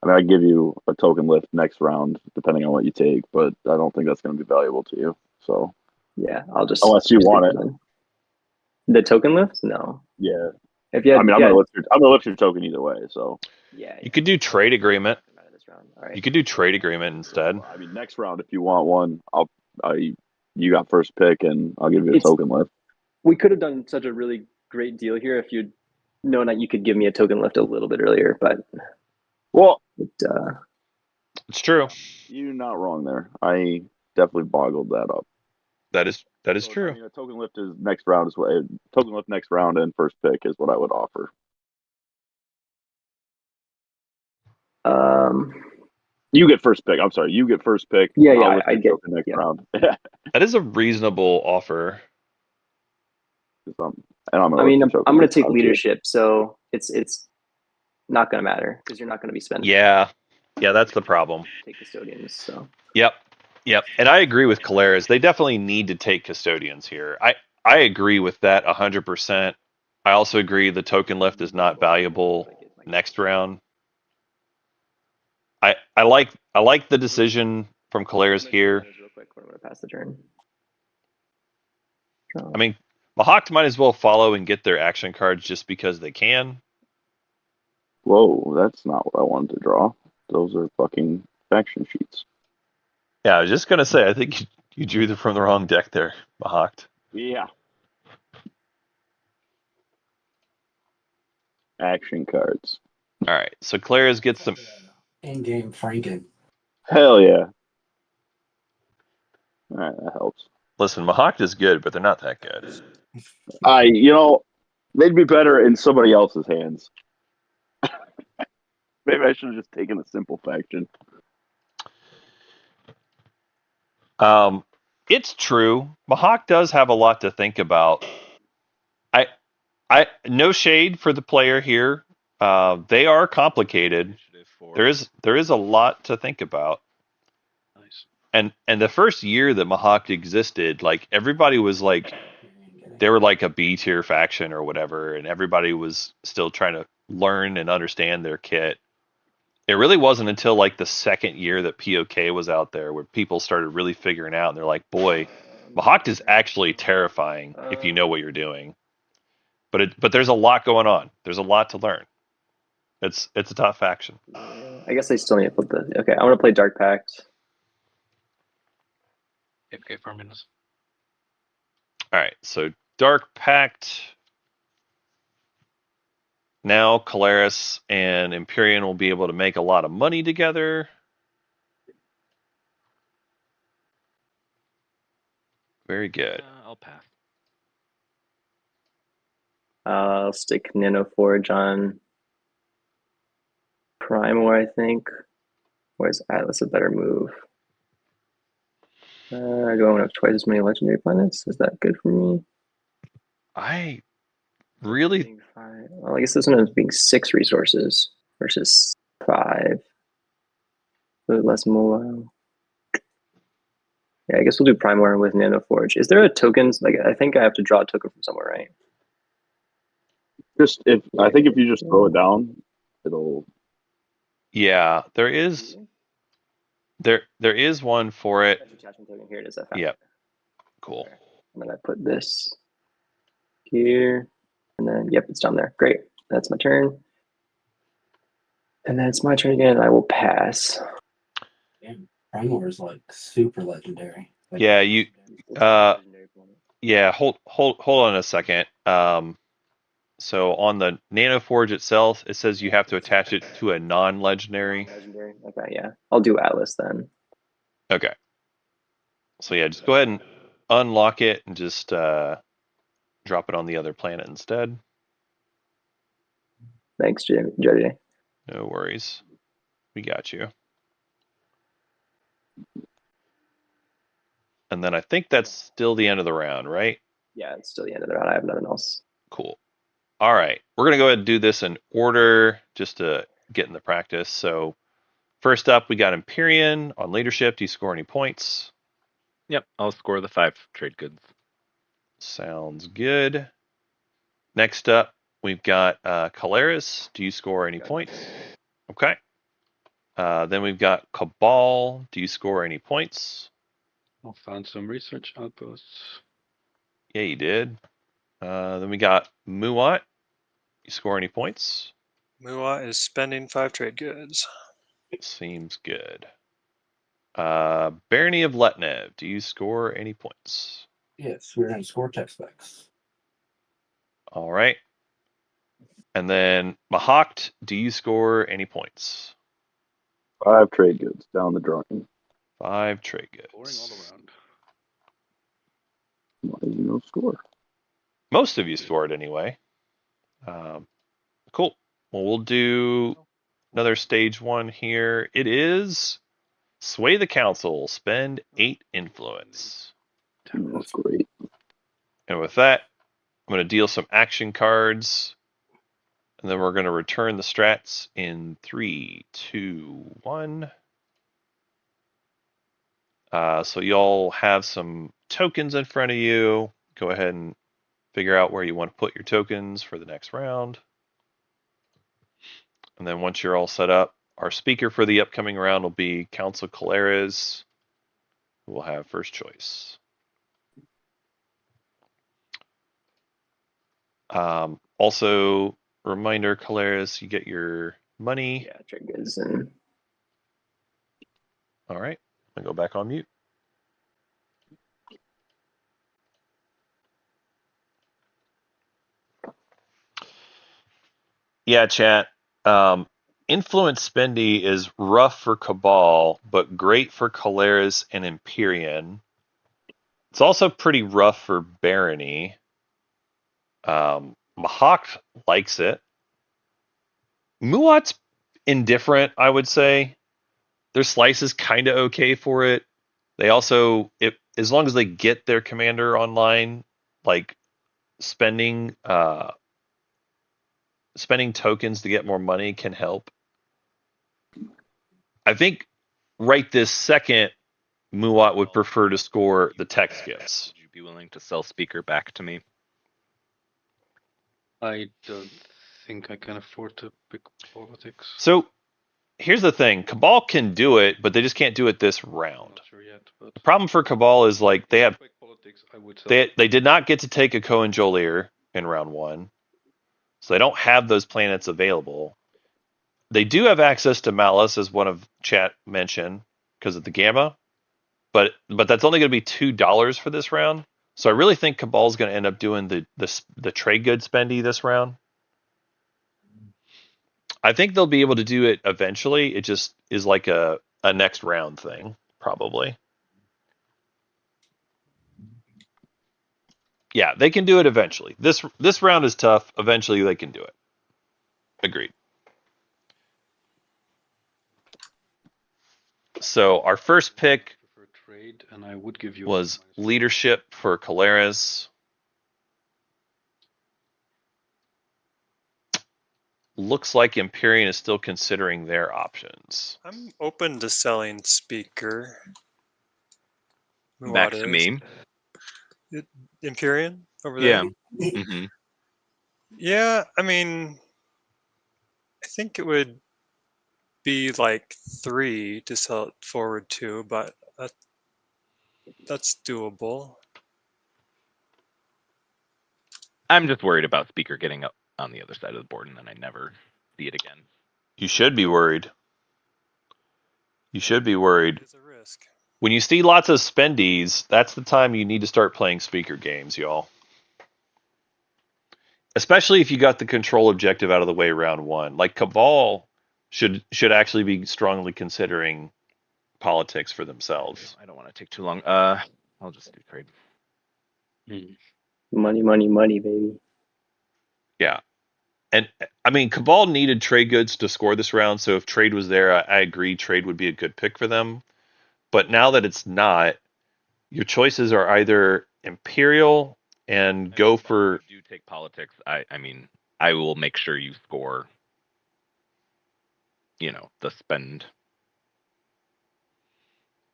I mean, I give you a token lift next round, depending on what you take, but I don't think that's going to be valuable to you. So Yeah, I'll just... unless you want it. The token lift? No. Yeah. If you had, I mean, I'm gonna lift your token either way. So yeah. You could do trade agreement. This round. All right. You could do trade agreement instead. I mean, next round if you want one, you got first pick, and I'll give you a token lift. We could have done such a really great deal here if you'd known that you could give me a token lift a little bit earlier, but Well, it's true. you're not wrong there. I definitely boggled that up. That is true. I mean, a token lift is next round is what token lift next round and first pick is what I would offer. You get first pick. I'm sorry, you get first pick. Yeah, I get next round. That is a reasonable offer. I'm going to take leadership, so it's not going to matter because you're not going to be spending. Yeah, that's the problem. Take custodians. So. Yep, and I agree with Caleris. They definitely need to take custodians here. I agree with that 100%. I also agree the token lift is not valuable next round. I like the decision from Caleris here. Real quick, we're going to pass the turn. I mean, Mahawk might as well follow and get their action cards just because they can. Whoa, that's not what I wanted to draw. Those are fucking faction sheets. Yeah, I was just gonna say, I think you drew them from the wrong deck there, Mahawk. Yeah. Action cards. All right, so Clara's gets some in-game Franken. Hell yeah. All right, that helps. Listen, Mahawk is good, but they're not that good. They'd be better in somebody else's hands. Maybe I should have just taken a simple faction. It's true. Mahawk does have a lot to think about. I no shade for the player here. They are complicated. There is a lot to think about. Nice. And the first year that Mahawk existed, like everybody was like they were like a B tier faction or whatever, and everybody was still trying to learn and understand their kit. It really wasn't until like the second year that POK was out there where people started really figuring out, and they're like, boy, Mahawk is actually terrifying if you know what you're doing. But there's a lot going on. There's a lot to learn. It's a tough faction. I guess I still need to put the. Okay, I want to play Dark Pact. Okay, 4 minutes. All right, so Dark Pact. Now Caleres and Imperium will be able to make a lot of money together. Very good. I'll pass. I'll stick Nano Forge on Primor, I think. Where's Atlas a better move? Do I want to have twice as many legendary planets? Is that good for me? I really. Well, I guess this one is being 6 resources versus 5. So less mobile. Yeah, I guess we'll do Primor with Nano Forge. Is there a token? Like, I think I have to draw a token from somewhere, right? I think if you just throw it down, it'll. Yeah, there is. There is one for it. Attachment token. Here it is. Yep. Cool. And then I put this here, and then yep, it's down there. Great. That's my turn. And then it's my turn again. I will pass. Damn, Primor is like super legendary. Like, Yeah, you. Yeah. Hold on a second. So on the Nano Forge itself, it says you have to attach it to a non-legendary. Legendary. Okay, yeah. I'll do Atlas then. Okay. So yeah, just go ahead and unlock it and just drop it on the other planet instead. Thanks, Jadiim. No worries. We got you. And then I think that's still the end of the round, right? Yeah, it's still the end of the round. I have nothing else. Cool. All right. We're going to go ahead and do this in order just to get in the practice. So first up, we got Imperium on leadership. Do you score any points? Yep, I'll score the 5 trade goods. Sounds good. Next up, we've got Caleres. Do you score any points? Okay. Then we've got Cabal. Do you score any points? I found some research outposts. Yeah, you did. Then we got Muat. You score any points? Muat is spending 5 trade goods. Seems good. Barony of Letnev. Do you score any points? Yes, we're going to score tech specs. All right. And then Mahawk. Do you score any points? 5 trade goods down the drawing. 5 trade goods. Scoring all around. Why did you no score? Most of you scored anyway. Cool. Well, we'll do another stage 1 here. It is Sway the Council. Spend 8 influence. That's great. And with that, I'm going to deal some action cards. And then we're going to return the strats in 3, 2, 1. So y'all have some tokens in front of you. Go ahead and figure out where you want to put your tokens for the next round. And then once you're all set up, our speaker for the upcoming round will be Council Caleres, who will have first choice. Also, reminder, Caleres, you get your money. Yeah, trade goods and. All right, I'm gonna go back on mute. Yeah, chat. Influence Spendy is rough for Cabal, but great for Caleres and Imperium. It's also pretty rough for Barony. Mahawk likes it. Muat's indifferent, I would say. Their slice is kind of okay for it. They also, as long as they get their commander online, like spending tokens to get more money can help. I think right this second, Muat would prefer to score the tech skills. Would you be willing to sell speaker back to me? I don't think I can afford to pick politics. So here's the thing: Cabal can do it, but they just can't do it this I'm round. not sure yet, but The problem for Cabal is like they have quick politics, I would say. they did not get to take a Cohen Jolier in round 1, so they don't have those planets available. They do have access to Malice, as one of chat mentioned, because of the Gamma, but that's only going to be $2 for this round. So I really think Cabal's going to end up doing the trade good spendy this round. I think they'll be able to do it eventually. It just is like a next round thing, probably. Yeah, they can do it eventually. This round is tough. Eventually, they can do it. Agreed. So our first pick For trade, and I would give you was leadership for Caleres. Looks like Imperium is still considering their options. I'm open to selling speaker. Back to me. Imperium over there. Yeah. Mm-hmm. Yeah, I mean, I think it would be like 3 to sell it forward to, but that's doable. I'm just worried about speaker getting up on the other side of the board, and then I never see it again. You should be worried. You should be worried. It's a risk. When you see lots of spendies, that's the time you need to start playing speaker games, y'all. Especially if you got the control objective out of the way round 1. Like Cabal should actually be strongly considering politics for themselves. I don't want to take too long. I'll just do trade. Money, money, money, baby. Yeah. And I mean, Cabal needed trade goods to score this round, so if trade was there, I agree trade would be a good pick for them. But now that it's not, your choices are either Imperial and go for. If you take politics, I mean, I will make sure you score, the spend.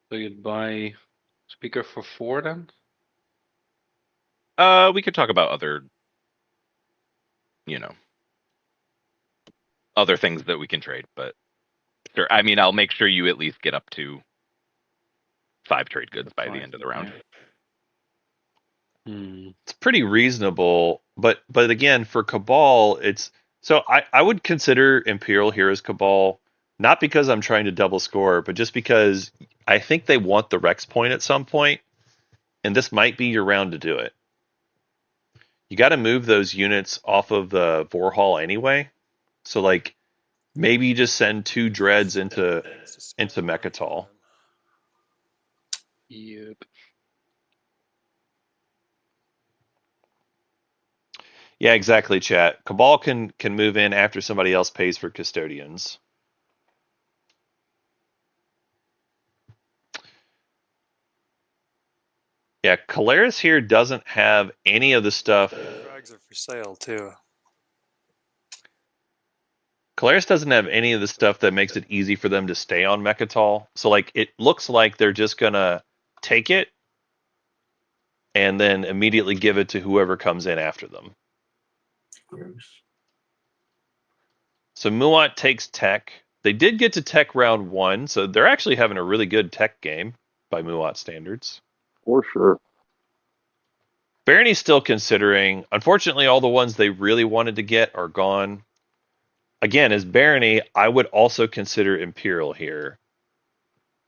So you'd buy speaker for 4 then? We could talk about other, other things that we can trade, but sure. I mean, I'll make sure you at least get up to 5 trade goods by the end of the round. It's pretty reasonable, but again, for Cabal, it's so I would consider Imperial here as Cabal, not because I'm trying to double score, but just because I think they want the Rex point at some point, and this might be your round to do it. You got to move those units off of the Vorhal anyway, so like maybe you just send 2 dreads into Mechatol. Yep. Yeah, exactly, chat. Cabal can move in after somebody else pays for custodians. Yeah, Caleres here doesn't have any of the stuff. Frags are for sale too. Caleres doesn't have any of the stuff that makes it easy for them to stay on Mechatol. So like it looks like they're just gonna take it and then immediately give it to whoever comes in after them. Gross. So Muat takes tech. They did get to tech round 1, so they're actually having a really good tech game by Muat standards. For sure. Barony's still considering. Unfortunately, all the ones they really wanted to get are gone. Again, as Barony, I would also consider Imperial here.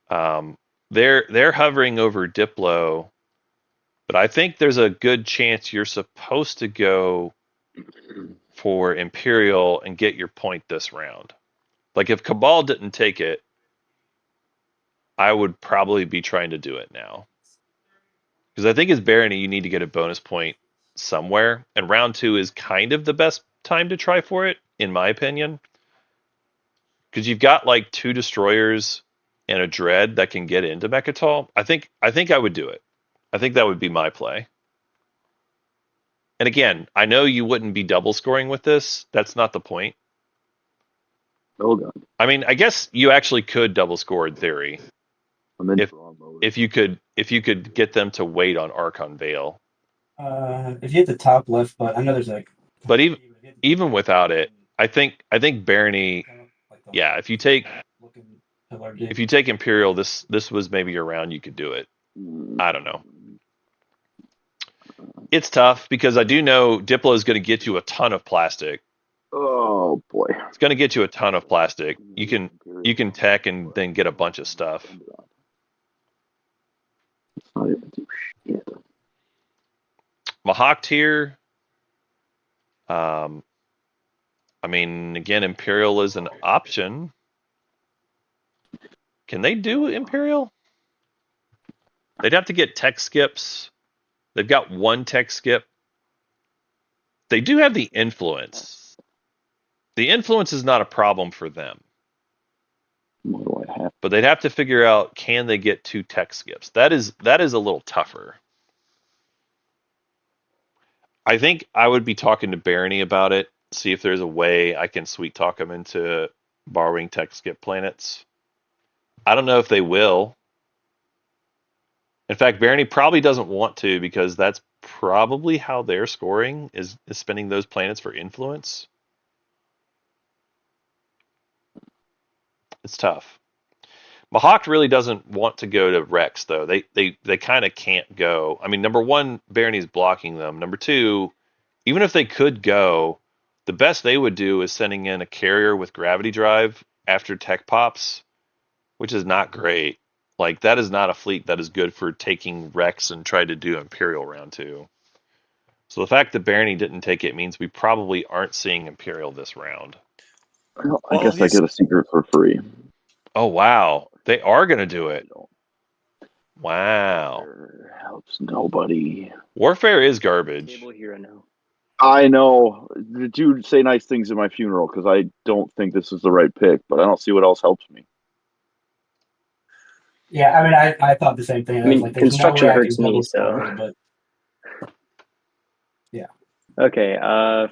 They're hovering over Diplo, but I think there's a good chance you're supposed to go for Imperial and get your point this round. Like if Cabal didn't take it, I would probably be trying to do it now. Because I think as Barony, you need to get a bonus point somewhere, and round 2 is kind of the best time to try for it, in my opinion. Because you've got like 2 destroyers and a dread that can get into Mechatol. I think I would do it. I think that would be my play. And again, I know you wouldn't be double scoring with this. That's not the point. Oh god. I mean, I guess you actually could double score in theory. I'm in If- draw mode. If you could get them to wait on Archon Veil. If you hit the top left button, I know there's like. But even without it, I think Barony, yeah, if you take looking pillar game. If you take Imperial, this was maybe a round you could do it. I don't know. It's tough because I do know Diplo is going to get you a ton of plastic. Oh boy. It's going to get you a ton of plastic. You can tech and then get a bunch of stuff. Mahawk tier. I mean, again, Imperial is an option. Can they do Imperial? They'd have to get tech skips. They've got one tech skip. They do have the influence. The influence is not a problem for them. What do I have? But they'd have to figure out, can they get 2 tech skips? That is a little tougher. I think I would be talking to Barony about it, see if there's a way I can sweet talk him into borrowing tech skip planets. I don't know if they will. In fact, Barony probably doesn't want to, because that's probably how they're scoring, is spending those planets for influence. It's tough. Mahawk really doesn't want to go to Rex, though. They kind of can't go. I mean, number one, Barony's blocking them. Number two, even if they could go, the best they would do is sending in a carrier with gravity drive after tech pops, which is not great. Like, that is not a fleet that is good for taking Rex and try to do Imperial round 2. So the fact that Barony didn't take it means we probably aren't seeing Imperial this round. Well, I guess I get a secret for free. Oh, wow. They are going to do it. Wow. Helps nobody. Warfare is garbage. Table hero now. I know. Dude, say nice things at my funeral, because I don't think this is the right pick, but I don't see what else helps me. Yeah, I mean, I thought the same thing. I mean, was like, there's construction no way hurts I can me, double so. score it, but yeah. Okay.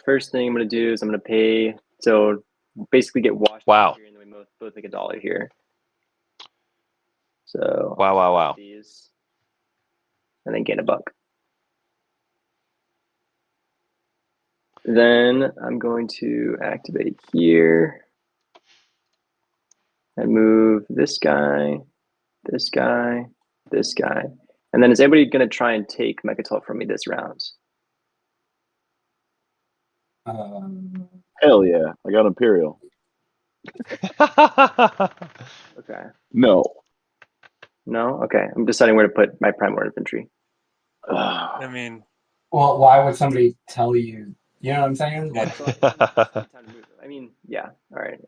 First thing I'm gonna do is I'm gonna pay. So basically, get washed. Wow. Here, and then we both make $1 here. So Wow. these, and then gain $1. Then I'm going to activate here and move this guy, this guy, this guy. And then is anybody going to try and take Mechatol from me this round? Hell yeah. I got Imperial. Okay. No. No? Okay. I'm deciding where to put my Primordial Infantry. I mean, Well, why would somebody tell you? You know what I'm saying? Like, I mean, yeah. All right.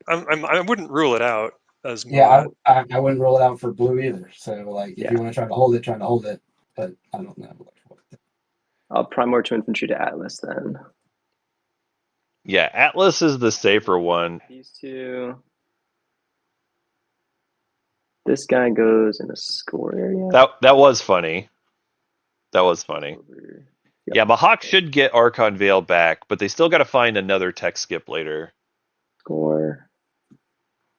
I wouldn't rule it out as more. yeah, I wouldn't rule it out for blue either. So, like, if Yeah. you want to try to hold it, try to hold it. But I don't know. I'll Primordial Infantry to Atlas then. Yeah, Atlas is the safer one. These two. This guy goes in the score area. That was funny. That was funny. Yep. Yeah, Mahawk should get Archon Veil back, but they still got to find another tech skip later. Score.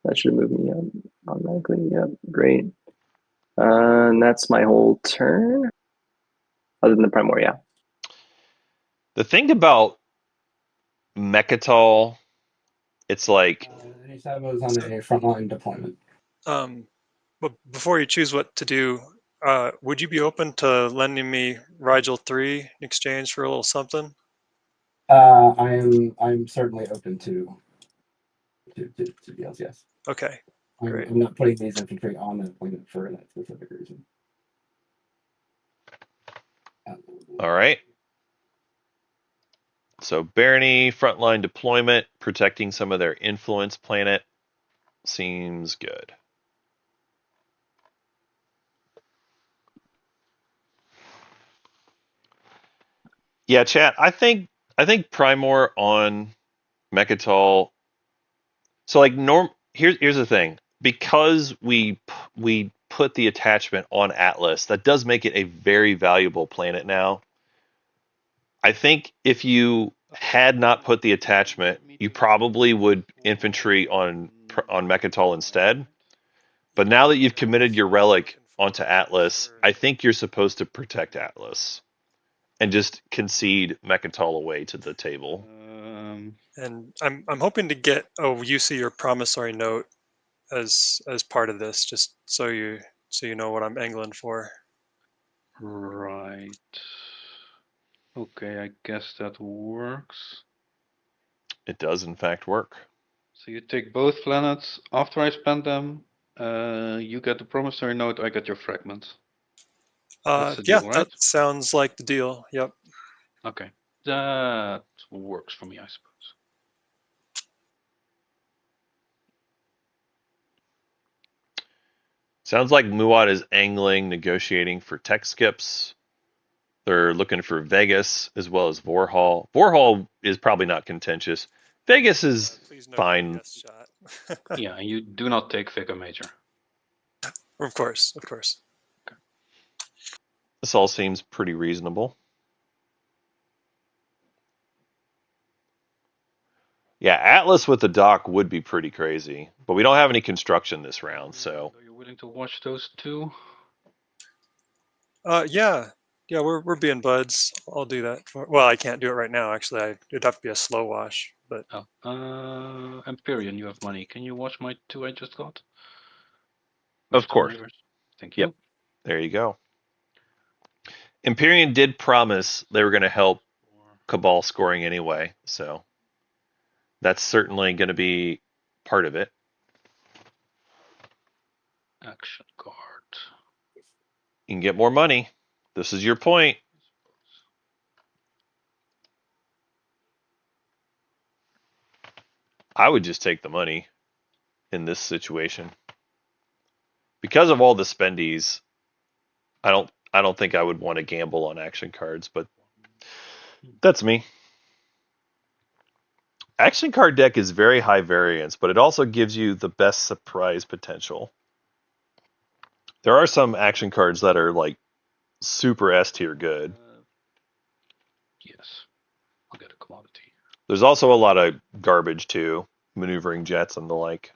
That should move me up automatically. Yep, great. And that's my whole turn. Other than the Primor, yeah. The thing about Mechatol, it's like Sabo's on a frontline deployment. But before you choose what to do, would you be open to lending me Rigel 3 in exchange for a little something? I'm certainly open to deals. Yes. Okay. Great. I'm not putting these infantry on the deployment for that specific reason. all right. So Barony, frontline deployment, protecting some of their influence planet seems good. Yeah, chat. I think Primor on Mechatol. So like here's the thing. Because we put the attachment on Atlas, that does make it a very valuable planet now. I think if you had not put the attachment, you probably would infantry on Mechatol instead. But now that you've committed your relic onto Atlas, I think you're supposed to protect Atlas and just concede Mechatol away to the table. And I'm hoping to get a use of your promissory note as part of this, just so you know what I'm angling for. Right. Okay, I guess that works. It does, in fact, work. So you take both planets. After I spend them, you get the promissory note, I get your fragment. That's the Yeah, deal, right? that sounds like the deal. Yep. Okay. That works for me, I suppose. Sounds like Muad is angling, negotiating for tech skips. They're looking for Vegas as well as Vorhal. Vorhal is probably not contentious. Vegas is Please no fine. DPS shot. Yeah, you do not take Vicar Major. Of course, of course. This all seems pretty reasonable. Yeah, Atlas with the dock would be pretty crazy, but we don't have any construction this round, so. Are you willing to watch those two? Yeah, we're being buds. I'll do that. Well, I can't do it right now. Actually, it'd have to be a slow wash. But Imperium, you have money. Can you watch my two I just got? Of course. Thank you. Yep. There you go. Imperium did promise they were going to help Cabal scoring anyway, so that's certainly going to be part of it. Action card. You can get more money. This is your point. I would just take the money in this situation. Because of all the spendies, I don't think I would want to gamble on action cards, but that's me. Action card deck is very high variance, but it also gives you the best surprise potential. There are some action cards that are like super S tier good. Yes. I'll get a commodity. There's also a lot of garbage too, maneuvering jets and the like.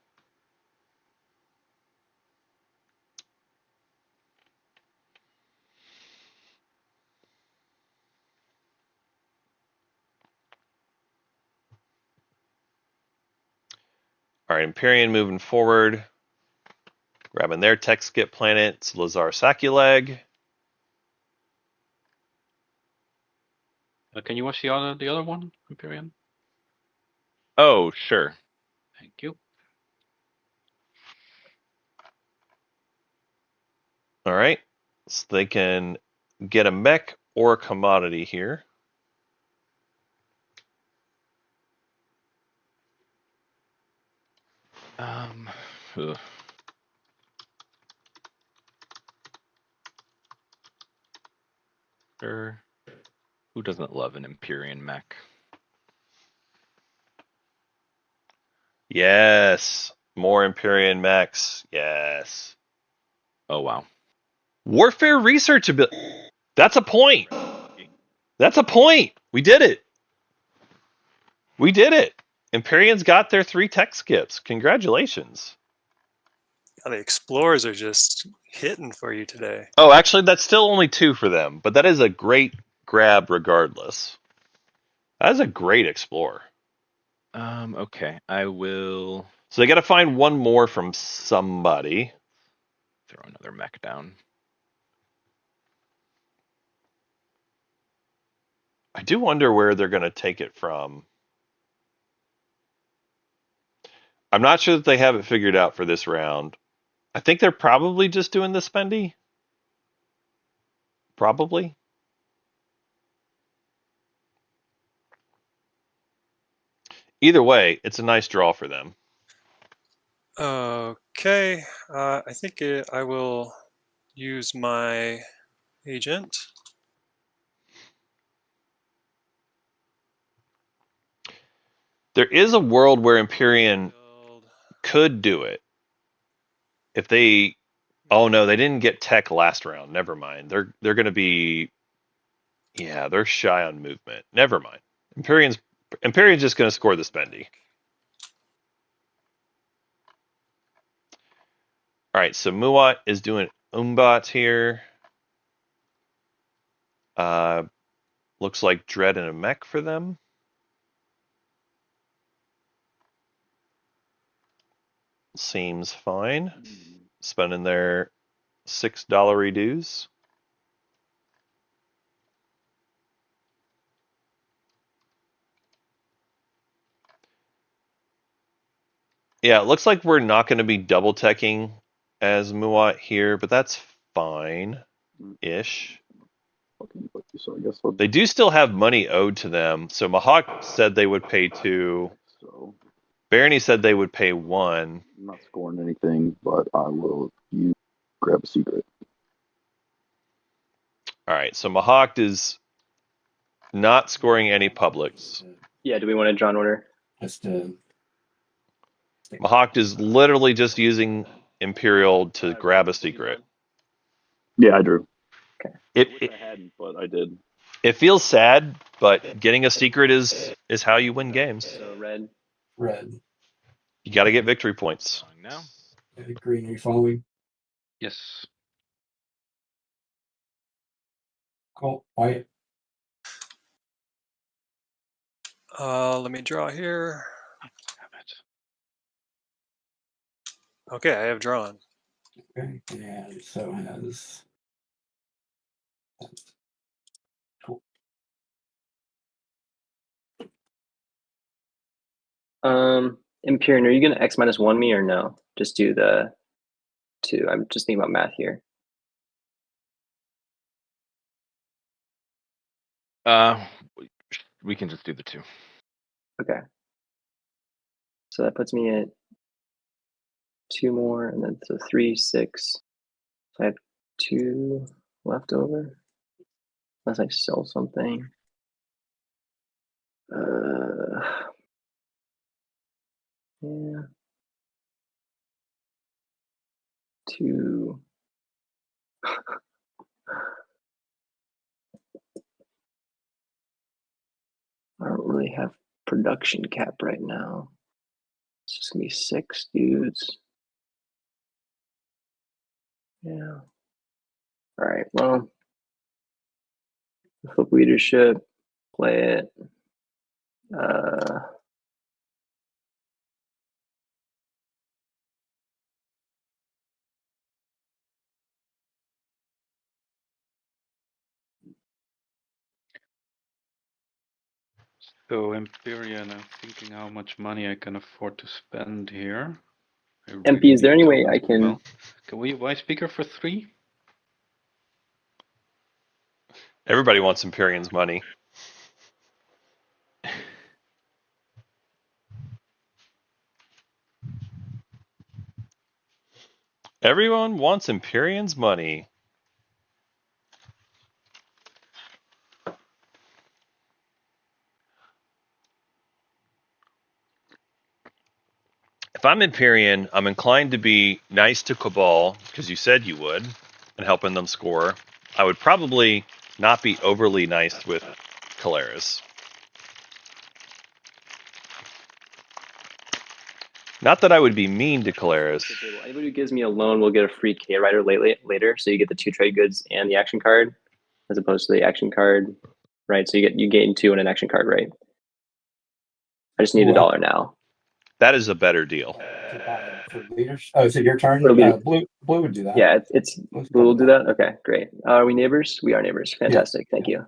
All right, Imperium moving forward. Grabbing their tech skip planets, Lazar Sakuleg. Can you watch the other one, Imperium? Oh, sure. Thank you. All right, so they can get a mech or a commodity here. Ugh. Sure. Who doesn't love an Imperium mech? Yes, more Imperium mechs. Yes. Oh, wow. Warfare research ability. That's a point. That's a point. We did it. We did it. Imperium's got their 3 tech skips. Congratulations. the explorers are just hitting for you today. Oh, actually, that's still only 2 for them, but that is a great grab regardless. That is a great explorer. Okay. I will So they got to find one more from somebody. throw another mech down. I do wonder where they're going to take it from. I'm not sure that they have it figured out for this round. I think they're probably just doing the spendy. Probably. Either way, it's a nice draw for them. Okay, I think I will use my agent. There is a world where Imperium could do it. If they, oh no, they didn't get tech last round. Never mind. They're going to be, yeah, they're shy on movement. Never mind. Imperium's just going to score the spendy. All right, so Muat is doing Umbat here. Looks like Dread and a mech for them. seems fine. Spending their $6 dues. Yeah, it looks like we're not going to be double teching as Muat here, but that's fine-ish. So I guess They do still have money owed to them. So Mahawk said they would pay 2. so Barony said they would pay 1. I'm not scoring anything, but I will grab a secret. All right, so Mahawk is not scoring any publics. Yeah, do we want to draw an order? Just Mahawk is literally just using Imperial to grab a secret. Yeah, I drew. Okay. I wish I hadn't, but I did. It feels sad, but getting a secret is how you win games. So red. You got to get victory points. Now. Green, are you following? Yes. Cool. White. Let me draw here. Damn it. Okay, I have drawn. Okay. And so has. Cool. Imperium, are you gonna X-1 me or no? Just do the 2. I'm just thinking about math here. We can just do the 2. Okay. So that puts me at 2 more, and then so 3, 6. So I have 2 left over. Unless I sell something. Yeah. 2. I don't really have production cap right now. It's just gonna be 6 dudes. Yeah. All right. Well, flip leadership. Play it. So Imperium, I'm thinking how much money I can afford to spend here. MP, is there any way I can? Well, can we buy speaker for 3? Everybody wants Imperium's money. Everyone wants Imperium's money. If I'm Imperium, I'm inclined to be nice to Cabal, because you said you would, and helping them score. I would probably not be overly nice with Caleres. Not that I would be mean to Caleres. Anybody who gives me a loan will get a free K Rider later. So you get the 2 trade goods and the action card, as opposed to the action card, right? So you gain 2 and an action card, right? I just need $1 now. That is a better deal. For leaders. Oh, is it your turn? Blue would do that. Yeah, it's Blue will do that. Okay, great. Are we neighbors? We are neighbors. Fantastic. Thank you.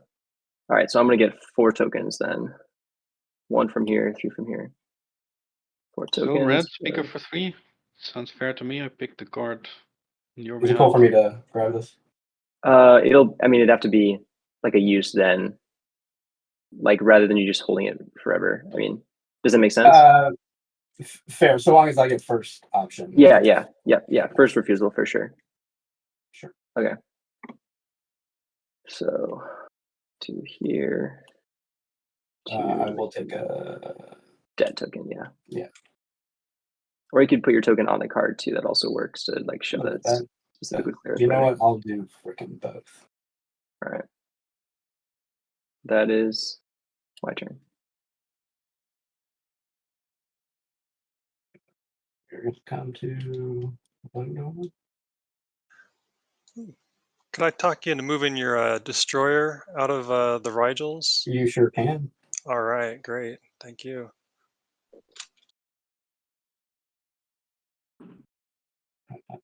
All right, so I'm gonna get 4 tokens then. 1 from here, 3 from here. 4 tokens. So red speaker for 3. Sounds fair to me. I picked the card. Is it cool for me to grab this? It'd have to be like a use then, like rather than you just holding it forever. I mean, does that make sense? Fair, so long as I get first option. Yeah. First refusal for sure. Sure. Okay. So 2 here. 2. I will take a dead token. Yeah. Or you could put your token on the card too. That also works to like show that it's specifically clear. You know what? I'll do freaking both. All right. That is my turn. Come to window. Could I talk you into moving your destroyer out of the Rigels? You sure can. All right, great. Thank you.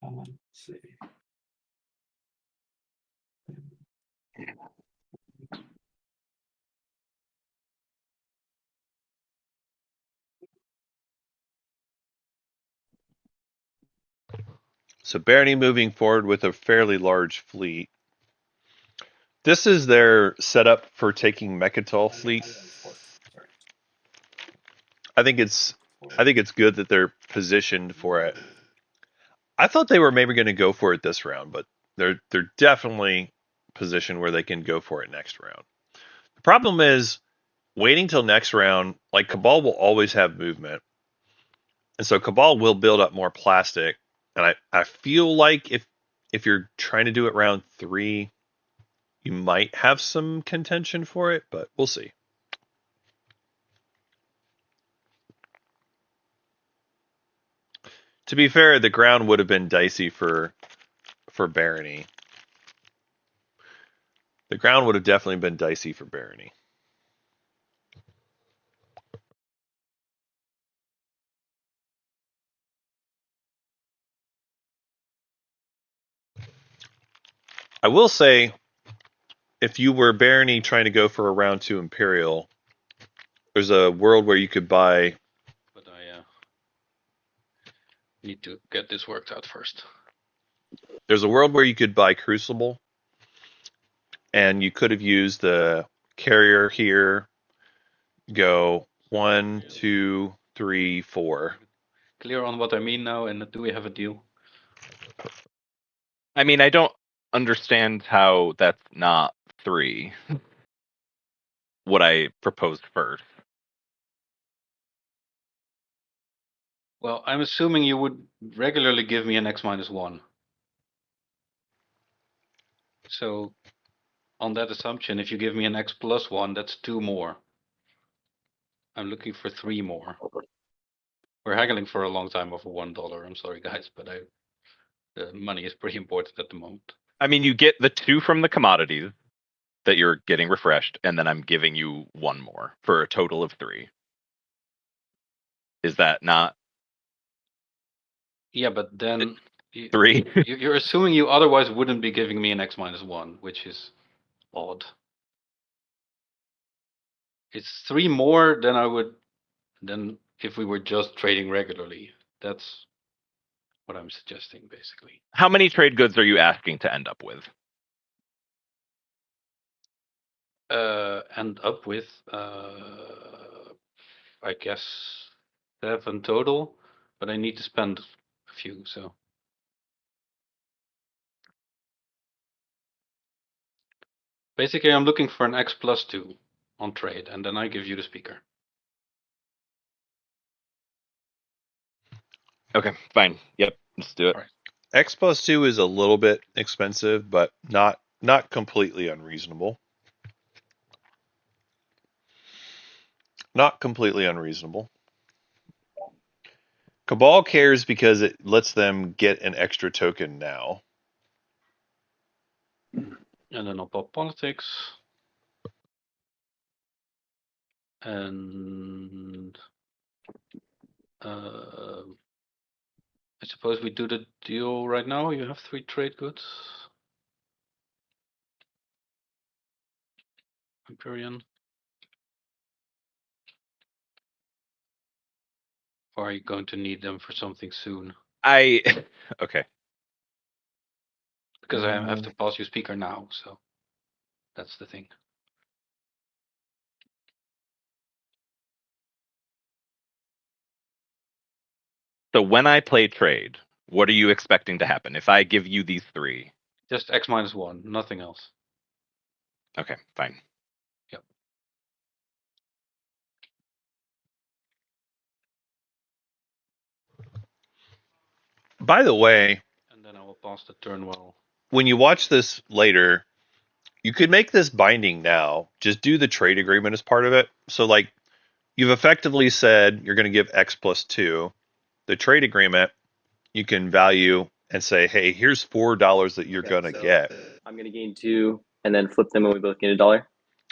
Let's see. So Barony moving forward with a fairly large fleet. This is their setup for taking Mechatol fleet. I think it's good that they're positioned for it. I thought they were maybe going to go for it this round, but they're definitely positioned where they can go for it next round. The problem is waiting till next round. Like Cabal will always have movement, and so Cabal will build up more plastic. And I feel like if you're trying to do it round 3, you might have some contention for it, but we'll see. To be fair, the ground would have been dicey for Barony. The ground would have definitely been dicey for Barony. I will say, if you were Barony trying to go for a round 2 Imperial, there's a world where you could buy. But I need to get this worked out first. There's a world where you could buy Crucible, and you could have used the carrier here. Go 1, 2, 3, 4. Clear on what I mean now, and do we have a deal? I mean, I don't understand how that's not 3. What I proposed first. Well, I'm assuming you would regularly give me an X-1. So, on that assumption, if you give me an X+1, that's 2 more. I'm looking for 3 more. We're haggling for a long time over $1. I'm sorry, guys, but the money is pretty important at the moment. I mean, you get the 2 from the commodities that you're getting refreshed, and then I'm giving you 1 more for a total of 3. Is that not? Yeah, but then 3. You're assuming you otherwise wouldn't be giving me an X-1, which is odd. It's 3 more than I would than if we were just trading regularly. That's what I'm suggesting, basically. How many trade goods are you asking to end up with? End up with, I guess, 7 total, but I need to spend a few, so. Basically, I'm looking for an X+2 on trade, and then I give you the speaker. Okay, fine. Yep, let's do it. All right. X+2 is a little bit expensive, but not completely unreasonable. Not completely unreasonable. Cabal cares because it lets them get an extra token now. And then I'll pop politics. And I suppose we do the deal right now. You have 3 trade goods. Imperium. Or are you going to need them for something soon? Okay. Because I have to pass you speaker now, so that's the thing. So when I play trade, what are you expecting to happen if I give you these 3? Just X-1, nothing else. Okay, fine. Yep. By the way, And then I will pass the turn well. when you watch this later, you could make this binding now. Just do the trade agreement as part of it. So, like, you've effectively said you're going to give X+2. The trade agreement, you can value and say, hey, here's $4 that you're going to get. I'm going to gain 2 and then flip them and we both gain $1.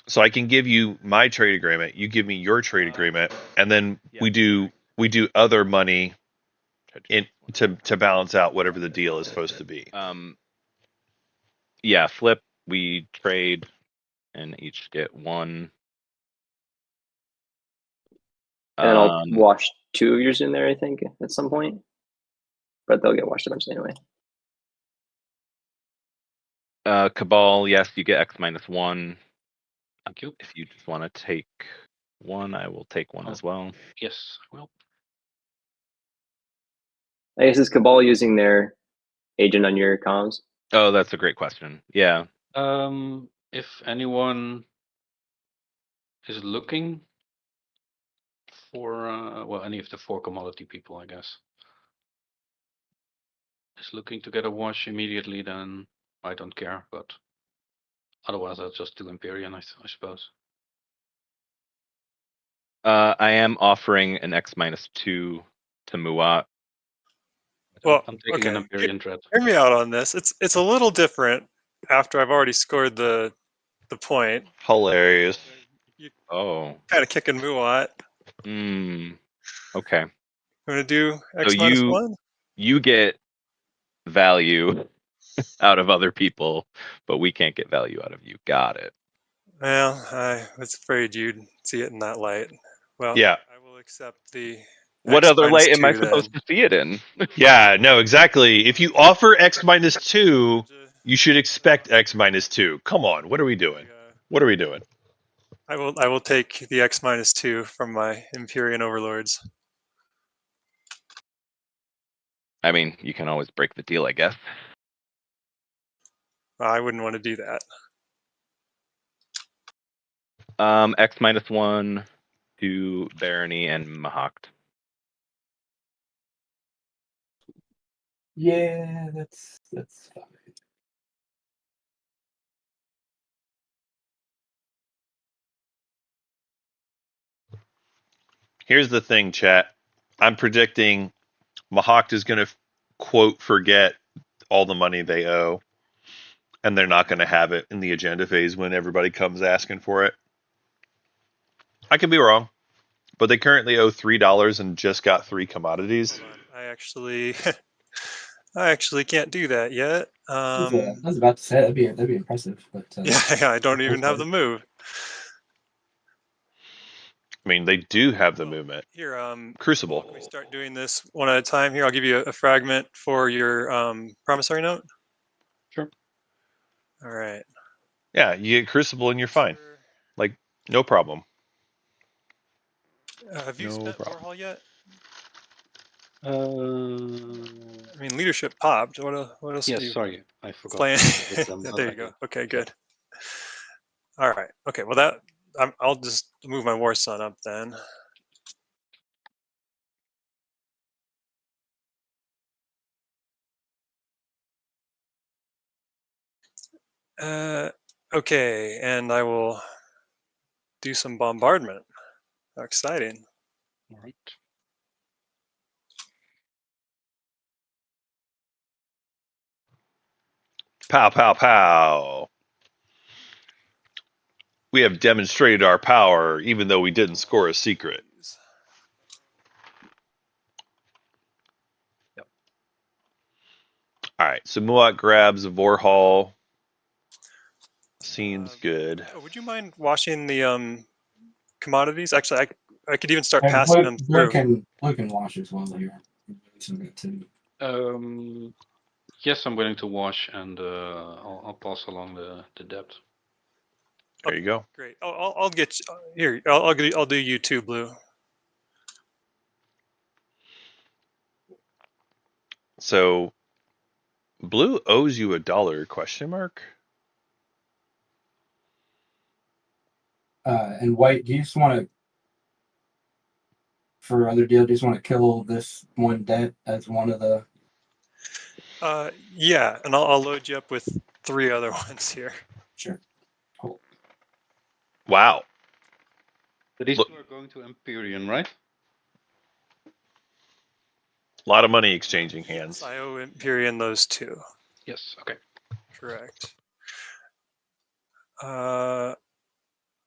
So I can give you my trade agreement. You give me your trade agreement. And then we do other money. to balance out whatever the deal is supposed to be. Yeah, flip. We trade and each get one. And then I'll wash 2 of yours in there, I think, at some point. But they'll get washed eventually anyway. Cabal, yes, you get X-1. Thank you. If you just want to take one, I will take one as well. Yes, well. I guess is Cabal using their agent on your comms? Oh, that's a great question. Yeah. If anyone is looking for, well, any of the 4 commodity people, I guess, is looking to get a wash immediately, then I don't care. But otherwise, I'll just do Imperium, I suppose. I am offering an X-2 to Muat. Well, I'm taking an Imperium dread. Hear me out on this. It's a little different after I've already scored the point. Hilarious. Oh. Kind of kicking Muat. Okay. You want to do So X-1? You get value out of other people, but we can't get value out of you. Got it. Well, I was afraid you'd see it in that light. Well, yeah. I will accept the. What other light am I X-2 supposed to see it in? Yeah, no, exactly. If you offer X-2, you should expect X-2. Come on, what are we doing? What are we doing? I will take the X-2 from my Imperium overlords. I mean, you can always break the deal, I guess. I wouldn't want to do that. X-1 to Barony and Mahakt. Yeah, that's fine. Here's the thing, chat. I'm predicting Mahakt is going to, quote, forget all the money they owe, and they're not going to have it in the agenda phase when everybody comes asking for it. I could be wrong, but they currently owe $3 and just got 3 commodities. I actually can't do that yet. I was about to say that'd be impressive, but yeah, I don't even have the move. I mean, they do have the movement. Here, Crucible. Can we start doing this one at a time? Here, I'll give you a fragment for your promissory note. Sure. All right. Yeah, you get Crucible and you're fine. Like, no problem. Have you spent Warhol yet? I mean, leadership popped. What else? Yes, are you sorry, I forgot. playing? There you go. Okay, good. All right. Okay. Well, I'll just move my War Sun up then. Okay, and I will do some bombardment. How exciting! All right. Pow, pow, pow. We have demonstrated our power, even though we didn't score a secret. Yep. All right, so Muat grabs a Vorhal. Seems good. Would you mind washing the commodities? Actually, I could even start passing them through. Blue can wash as well here. Yes, I'm willing to wash, and I'll pass along the debt. There you go. Great. I'll get here. I'll do you too, Blue. So, Blue owes you $1? Question mark. And White, do you just want to, for other deal, do you just want to kill this one debt as one of the? Yeah, and I'll load you up with 3 other ones here. Sure. Cool. Wow. But these 2 are going to Imperium, right? A lot of money exchanging hands. Yes, I owe Imperium those 2. Yes. Okay. Correct.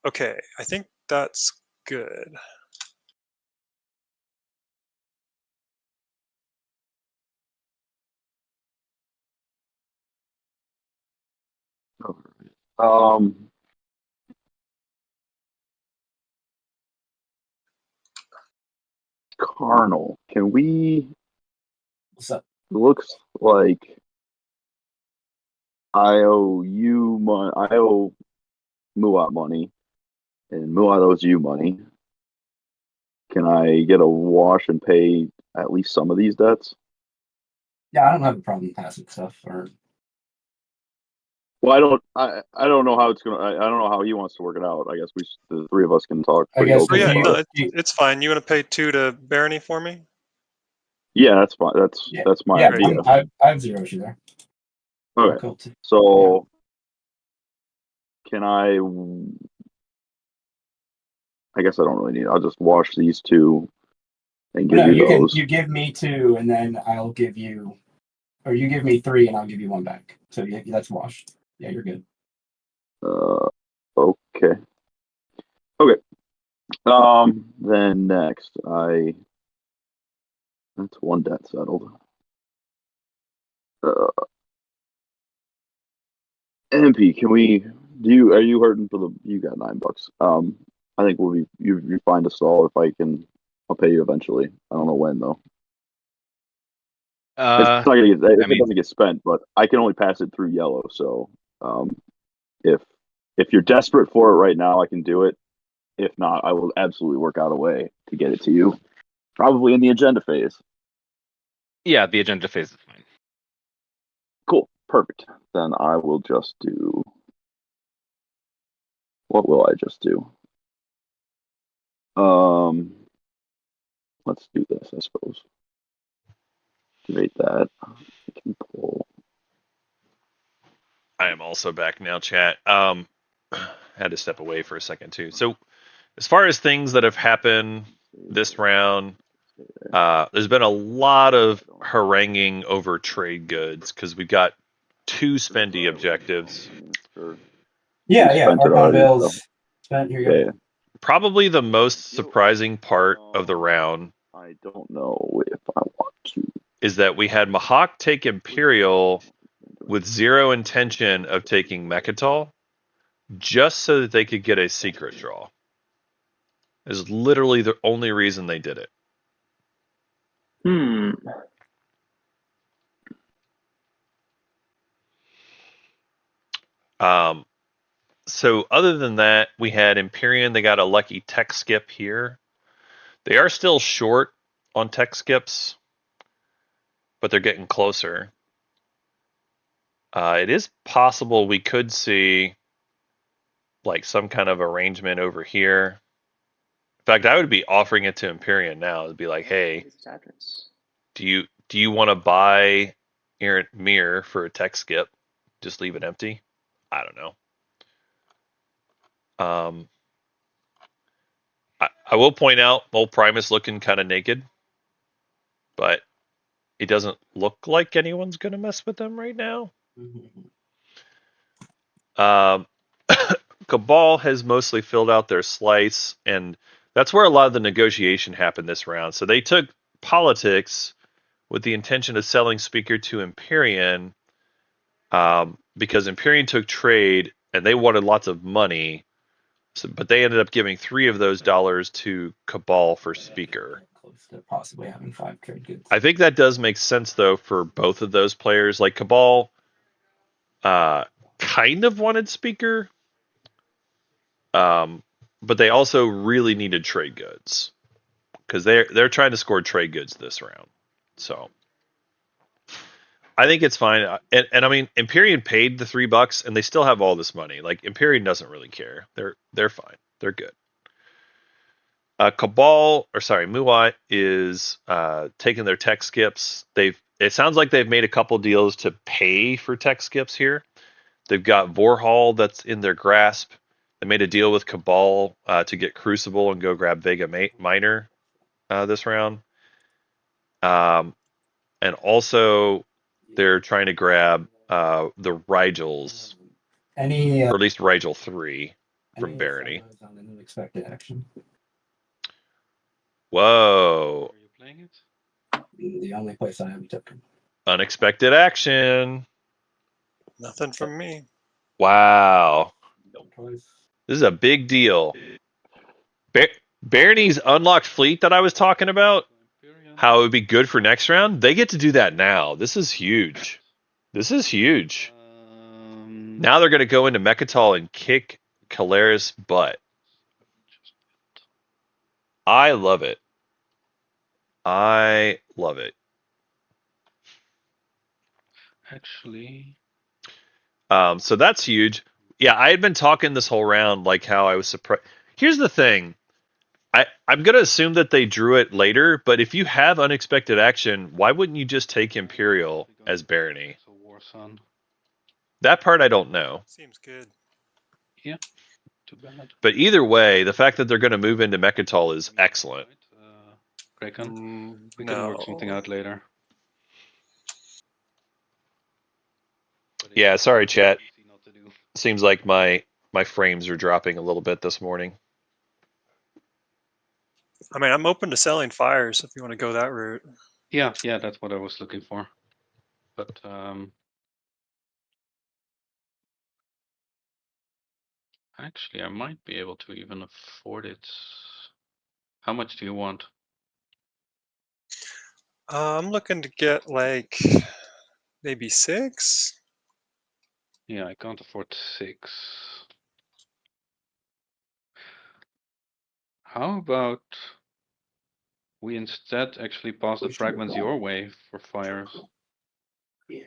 Okay, I think that's good. Carnal, can we? What's up? Looks like I owe you money. I owe Muat money, and Muat owes you money. Can I get a wash and pay at least some of these debts? Yeah, I don't have a problem passing stuff. Or Well, I don't know how it's gonna. I don't know how he wants to work it out. I guess the three of us can talk. I Pretty guess open Oh yeah, if about no, it. it's fine. You want to pay 2 to Barony for me? Yeah, that's fine. yeah, That's my yeah, idea. I have 0 issue there. Okay, Cool too. so can I? I guess I don't really need. I'll just wash these two and give No, you those. you give me 2, and then I'll give you, or you give me 3, and I'll give you 1 back. So yeah, that's washed. Yeah, you're good. Okay. Then next, that's 1 debt settled. MP, are you hurting for you got $9. I think you find a stall if I'll pay you eventually. I don't know when though. It's not gonna get, it doesn't get spent, but I can only pass it through yellow. So, if you're desperate for it right now, I can do it. If not, I will absolutely work out a way to get it to you. Probably in the agenda phase. Yeah, the agenda phase is fine. Cool. Perfect. Then I will just do. What will I just do? Let's do this, I suppose. Activate that. I can pull. I am also back now, chat. Had to step away for a second too. So, as far as things that have happened this round, there's been a lot of haranguing over trade goods because we've got 2 spendy objectives. Yeah, spent it Arcana already, Bills spent. Here you go. Okay. Probably the most surprising part of the round I don't know if I want to. is that we had Mahawk take Imperial with 0 intention of taking Mechatol, just so that they could get a secret draw. Is literally the only reason they did it. So other than that, we had Imperium. They got a lucky tech skip here. They are still short on tech skips, but they're getting closer. It is possible we could see like some kind of arrangement over here. In fact, I would be offering it to Imperium now. It'd be like, hey, do you want to buy Mirror for a tech skip? Just leave it empty? I don't know. I will point out old Primus looking kind of naked, but it doesn't look like anyone's going to mess with them right now. Cabal has mostly filled out their slice, and that's where a lot of the negotiation happened this round. So they took politics with the intention of selling Speaker to Imperium, because Imperium took trade and they wanted lots of money, but they ended up giving 3 of those dollars to Cabal for Speaker. Close to possibly having 5 trade goods. I think that does make sense though for both of those players. Like Cabal, kind of wanted Speaker, but they also really needed trade goods because they're trying to score trade goods this round. So I think it's fine. And I mean, Imperium paid the $3 and they still have all this money. Like Imperium doesn't really care. They're fine. They're good. Muat is taking their tech skips. It sounds like they've made a couple deals to pay for tech skips here. They've got Vorhal that's in their grasp. They made a deal with Cabal to get Crucible and go grab Vega Minor this round. And also they're trying to grab the Rigels, or at least Rigel 3 from Barony. On an unexpected action. Whoa. Are you playing it? The only place I have a token. Unexpected action. Nothing from me. Wow. Twice. This is a big deal. Barony's unlocked fleet that I was talking about, Imperium. how it would be good for next round, they get to do that now. This is huge. This is huge. Now they're going to go into Mechatol and kick Kalaris' butt. I love it. I love it. Actually, So that's huge. Yeah, I had been talking this whole round like how I was surprised. Here's the thing. I'm going to assume that they drew it later, but if you have unexpected action, why wouldn't you just take Imperial as Barony? so War Sun. That part I don't know. Seems good. Yeah, too bad. But either way, the fact that they're going to move into Mechatol is excellent. Kraken, we can No. work something out later. But Yeah, it's sorry, chat. easy not to do. Seems like my frames are dropping a little bit this morning. I mean, I'm open to selling fires if you want to go that route. Yeah, that's what I was looking for. But actually, I might be able to even afford it. How much do you want? I'm looking to get like maybe 6. Yeah, I can't afford 6. How about we instead actually pass the fragments your way for fires? Yeah.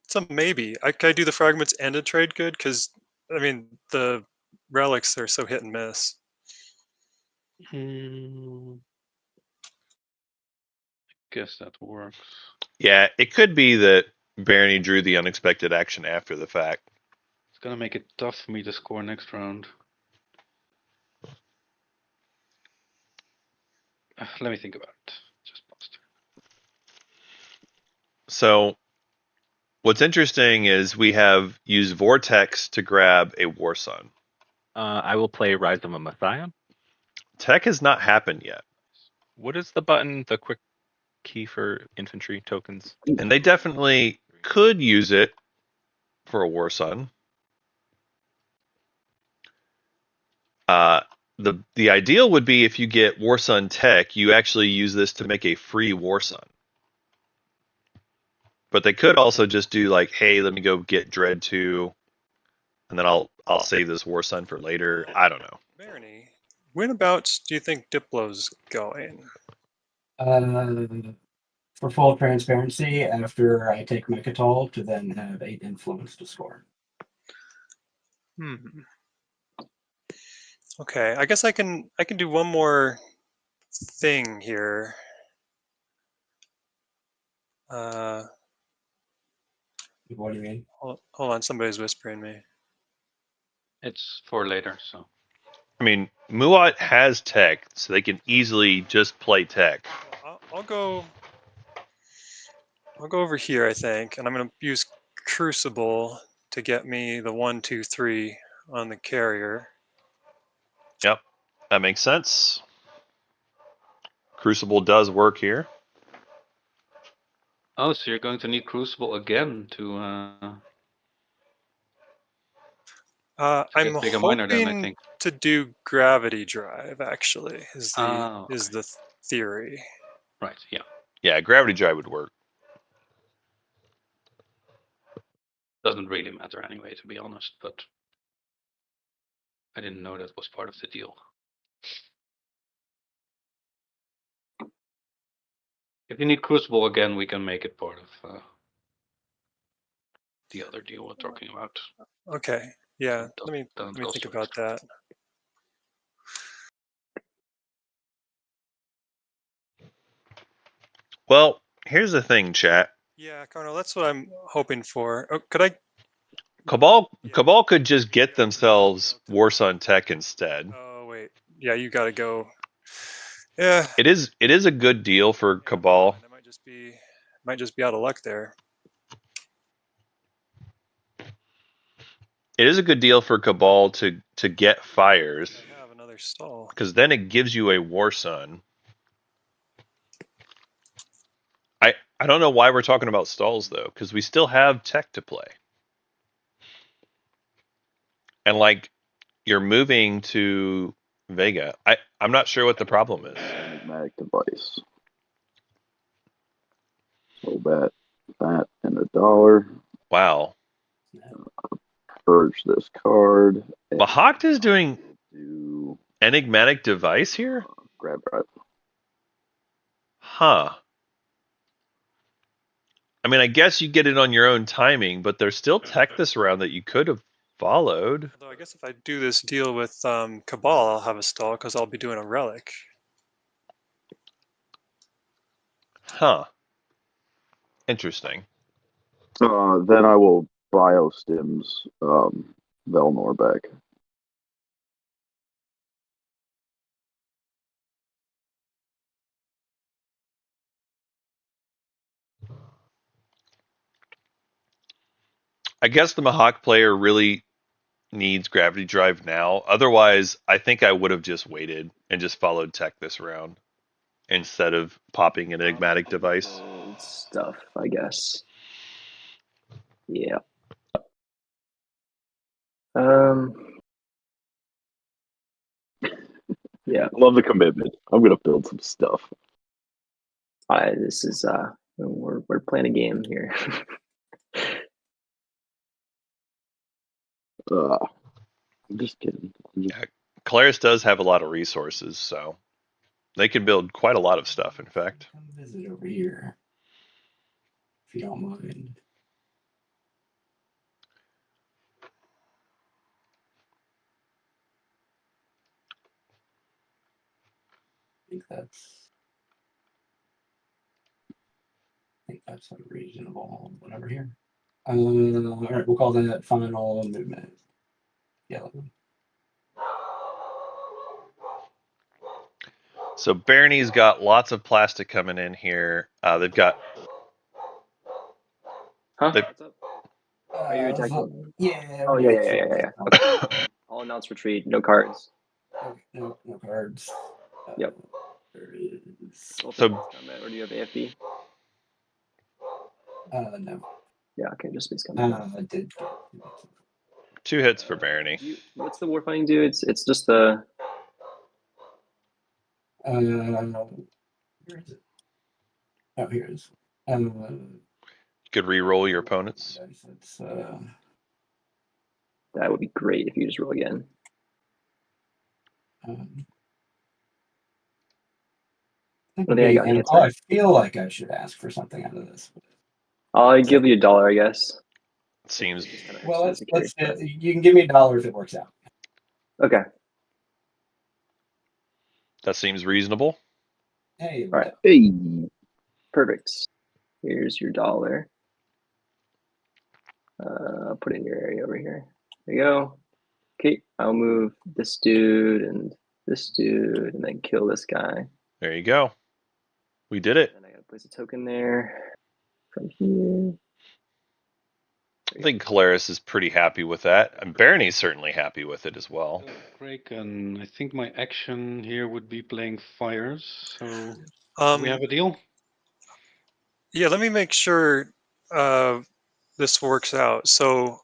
It's a maybe. Can I do the fragments and a trade good? Because I mean, the relics are so hit and miss. I guess that works. Yeah, it could be that Barony drew the unexpected action after the fact. It's gonna make it tough for me to score next round. Let me think about it. Just pause. So what's interesting is we have used Vortex to grab a War Sun. I will play Rise of a Messiah. Tech has not happened yet. What is the button, the quick key for infantry tokens? And they definitely could use it for a War Sun. The ideal would be if you get War Sun Tech, you actually use this to make a free War Sun. But they could also just do like, hey, let me go get Dread 2, and then I'll save this War Sun for later. I don't know. Barony, whenabouts do you think Diplo's going? For full transparency, after I take Mechatol to then have 8 influence to score. Okay, I guess I can do one more thing here. What do you mean? Hold on, somebody's whispering me. It's for later, so. I mean, Muat has Tech, so they can easily just play Tech. I'll go over here, I think, and I'm going to use Crucible to get me the 1, 2, 3 on the carrier. Yep, that makes sense. Crucible does work here. Oh, so you're going to need Crucible again to I'm get bigger miner then, I hoping think. to do Gravity Drive, actually, is the theory. Right, yeah. Yeah, Gravity Drive would work. Doesn't really matter anyway, to be honest, but I didn't know that was part of the deal. If you need Crucible again, we can make it part of the other deal we're talking about. Okay, yeah, let me Don't think cost about that. Well, here's the thing, chat. Yeah, Carnal, that's what I'm hoping for. Oh, could I? Cabal could just get themselves War Sun Tech instead. Oh wait, yeah, you got to go. Yeah, It is a good deal for Cabal. that might just be out of luck there. It is a good deal for Cabal to get fires. I have another stall. Because then it gives you a War Sun. I don't know why we're talking about stalls though, because we still have tech to play. And like, you're moving to Vega. I'm not sure what the problem is. Enigmatic device. So that and $1. Wow. Purge this card. Mahawk is doing Do enigmatic device here? grab drive. Huh. I mean, I guess you get it on your own timing, but there's still tech this round that you could have followed. Although I guess if I do this deal with Cabal, I'll have a stall because I'll be doing a relic. Huh. Interesting. Then I will biostims Velnor back. I guess the Mahawk player really needs gravity drive now. Otherwise, I think I would have just waited and just followed tech this round instead of popping an enigmatic device. Old stuff, I guess. Yeah. Yeah. Love the commitment. I'm gonna build some stuff. This is we're playing a game here. I'm just kidding. Yeah, Claris does have a lot of resources, so they can build quite a lot of stuff, in fact. Come visit over here, if you don't mind. I think that's a reasonable one over here. All right, we'll call that final movement. Yellow. So Barney's got lots of plastic coming in here. They've got. Huh? They- What's up? Are you attacking? Yeah. Oh yeah. Okay. I'll announce retreat. No cards. No cards. Yep. There is. So- Or do you have AFB? No. Yeah. Okay. Just space combat. I did. 2 hits for Barney. What's the warfighting do? It's just the. Where is it? Oh, here it is. You could re-roll your opponents. It's, That would be great if you just roll again. I feel like I should ask for something out of this. I'll give you $1, I guess. Seems. Well, let's you can give me $1 if it works out. Okay. That seems reasonable. Hey. All right. Hey. Perfect. Here's your $1. Put it in your area over here. There you go. Okay, I'll move this dude and then kill this guy. There you go. We did it. And I gotta place a token there from here. I think Claris is pretty happy with that. And Barney's certainly happy with it as well. Craig, and I think my action here would be playing fires. So do we have a deal? Yeah, let me make sure this works out. So,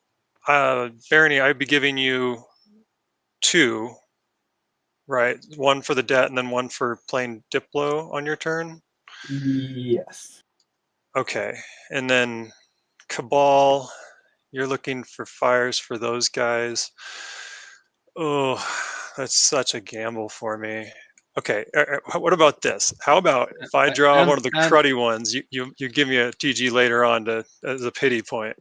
Barney, I'd be giving you 2, right? 1 for the debt and then 1 for playing Diplo on your turn? Yes. Okay. And then Cabal, you're looking for fires for those guys. Oh, that's such a gamble for me. Okay, what about this? How about if I draw one of the cruddy ones, you give me a TG later on as a pity point?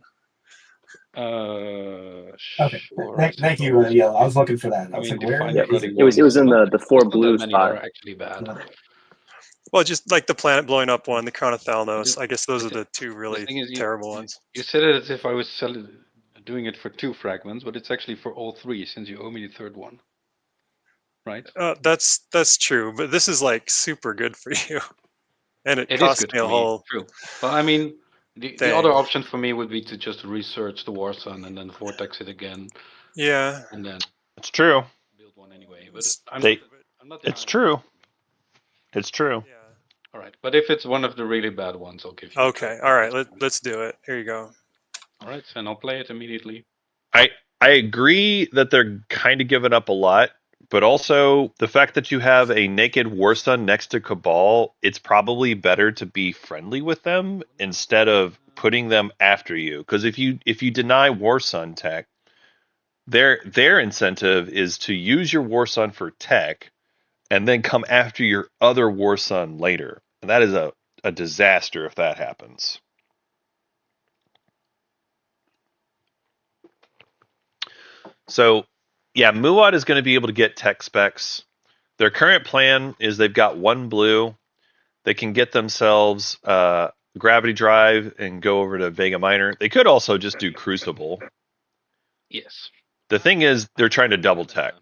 Okay. Sure, Thank you, Yellow. I was looking for that. I was like, where? It was in the 4 blue spot. That are actually bad. Well, just like the planet blowing up one, the Crown of Thalnos. I guess those are the 2 really terrible ones. You said it as if I was doing it for 2 fragments, but it's actually for all 3 since you owe me the 3rd one. Right? That's true, but this is like super good for you, and it is cost good me a whole. True. Well, I mean, the other option for me would be to just research the War Sun and then vortex it again. Yeah, and then it's true. Build one anyway, but it's true. It's true. Yeah. All right, but if it's one of the really bad ones, I'll give you. a Okay, trade. all right, let's do it. Here you go. All right, and I'll play it immediately. I agree that they're kind of giving up a lot, but also the fact that you have a naked War Sun next to Cabal, it's probably better to be friendly with them instead of putting them after you. Because if you deny War Sun tech, their incentive is to use your War Sun for tech and then come after your other War Sun later. And that is a disaster if that happens. So, yeah, Muad is going to be able to get tech specs. Their current plan is they've got 1 blue. They can get themselves Gravity Drive and go over to Vega Minor. They could also just do Crucible. Yes. The thing is, they're trying to double tech.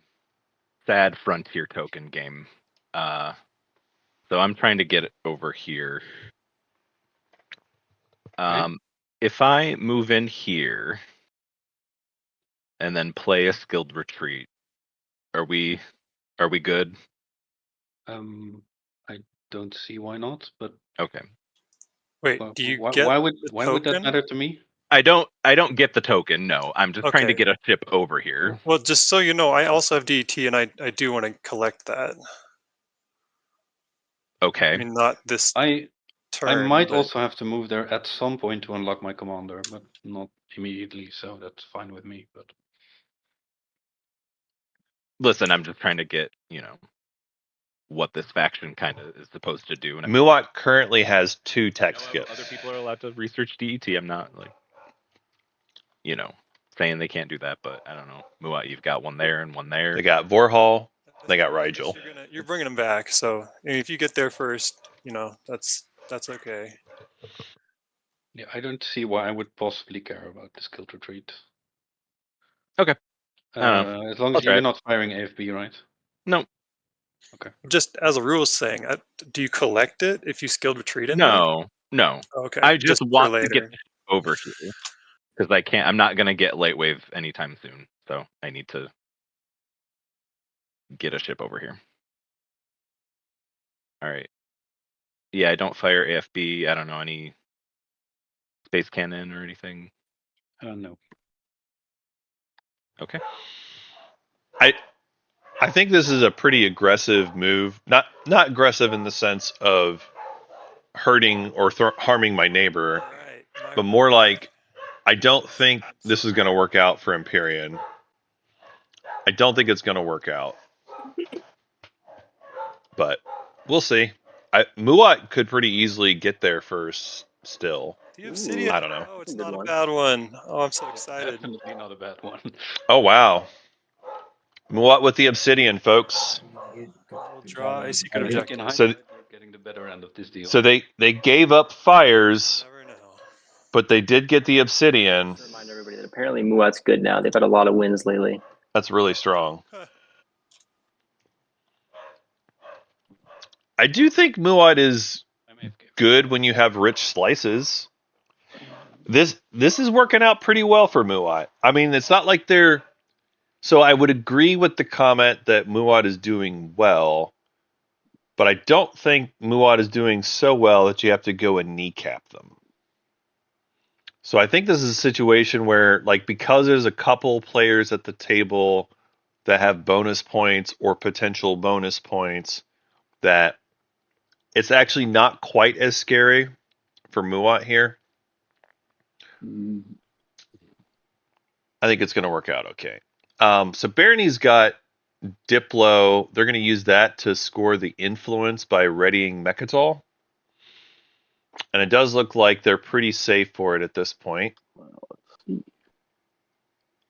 Sad frontier token game. So I'm trying to get it over here. If I move in here and then play a skilled retreat, are we good? I don't see why not, but Okay. Wait, why, do you why, get why would the why would that token? matter to me? I don't get the token. No, I'm just trying to Okay. get a ship over here. Well, just so you know, I also have DT, and I do want to collect that. Okay. I mean, not this I turn. might but- also have to move there at some point to unlock my commander, but not immediately, so that's fine with me. But Listen, I'm just trying to get, what this faction kind of is supposed to do. And Muat currently has 2 tech other skips. people are allowed to research DET. I'm not saying they can't do that, but I don't know. Muat, you've got one there and one there. They got Vorhal. They got Rigel. You're bringing them back, so if you get there first, that's okay. yeah, I don't see why I would possibly care about the skilled retreat. Okay. As long I'll as try you're it. not firing AFB, right? No. Okay. Just as a rules thing, do you collect it if you skilled retreat in there? No. Okay. I just for want to later. get over here because I'm not going to get late wave anytime soon. So I need to get a ship over here. All right. Yeah, I don't fire AFB. I don't know any space cannon or anything. No. Okay. I think this is a pretty aggressive move. Not aggressive in the sense of hurting or harming my neighbor, but more like I don't think this is going to work out for Imperium. I don't think it's going to work out. But we'll see. Muat could pretty easily get there first still. The Obsidian. I don't know. Oh, it's not a bad one. Oh, I'm so excited. Definitely not a bad one. Oh, wow. Muat with the Obsidian, folks. We'll draw a secret I think objective. in hindsight, So- we're getting the better end of this deal. So they gave up fires, Never know. but they did get the Obsidian. Just to remind everybody that apparently Muat's good now. They've had a lot of wins lately. That's really strong. I do think Muat is good when you have rich slices. This is working out pretty well for Muat. I mean, it's not like they're... So I would agree with the comment that Muat is doing well, but I don't think Muat is doing so well that you have to go and kneecap them. So I think this is a situation where, like, because there's a couple players at the table that have bonus points or potential bonus points, that it's actually not quite as scary for Muat here. I think it's going to work out okay. So Barony's got Diplo. They're going to use that to score the influence by readying Mechatol. And it does look like they're pretty safe for it at this point.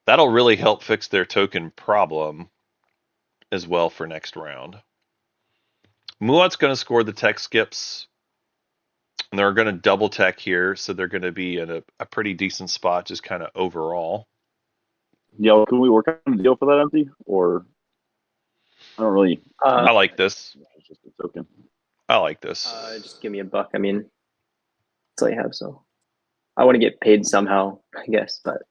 That'll really help fix their token problem as well for next round. Muat's going to score the tech skips. And they're going to double tech here, so they're going to be in a pretty decent spot just kind of overall. Yeah, can we work on a deal for that empty? Or I don't really. I like this. It's just a token. I like this. Just give me a buck. I mean, that's all you have. So I want to get paid somehow, I guess, but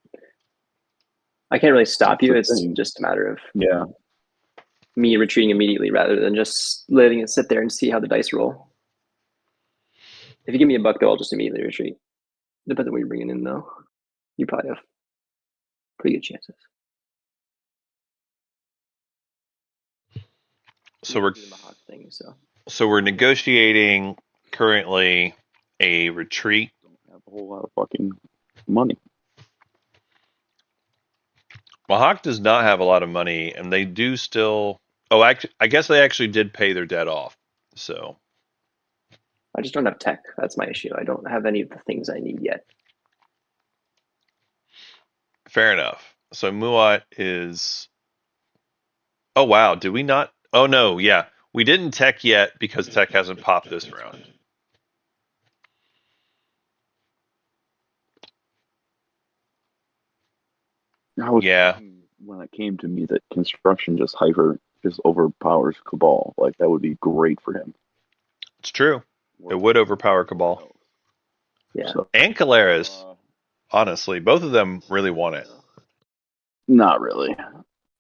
I can't really stop you. It's just a matter of me retreating immediately rather than just letting it sit there and see how the dice roll. If you give me $1 though, I'll just immediately retreat. Depends on what you're bringing in though. You probably have pretty good chances. So we're doing the hot thing, so we're negotiating currently a retreat. Don't have a whole lot of fucking money. Mahawk does not have a lot of money, and they do still. Oh, I guess they actually did pay their debt off. So I just don't have tech. That's my issue. I don't have any of the things I need yet. fair enough. So Muat is. Oh wow, did we not? Oh no, yeah, we didn't tech yet because tech hasn't popped this round. I was Yeah. thinking when it came to me that construction just overpowers Cabal. Like that would be great for him. It's true. It would overpower Cabal. Yeah. So, And Caleris, honestly, both of them really want it. not really.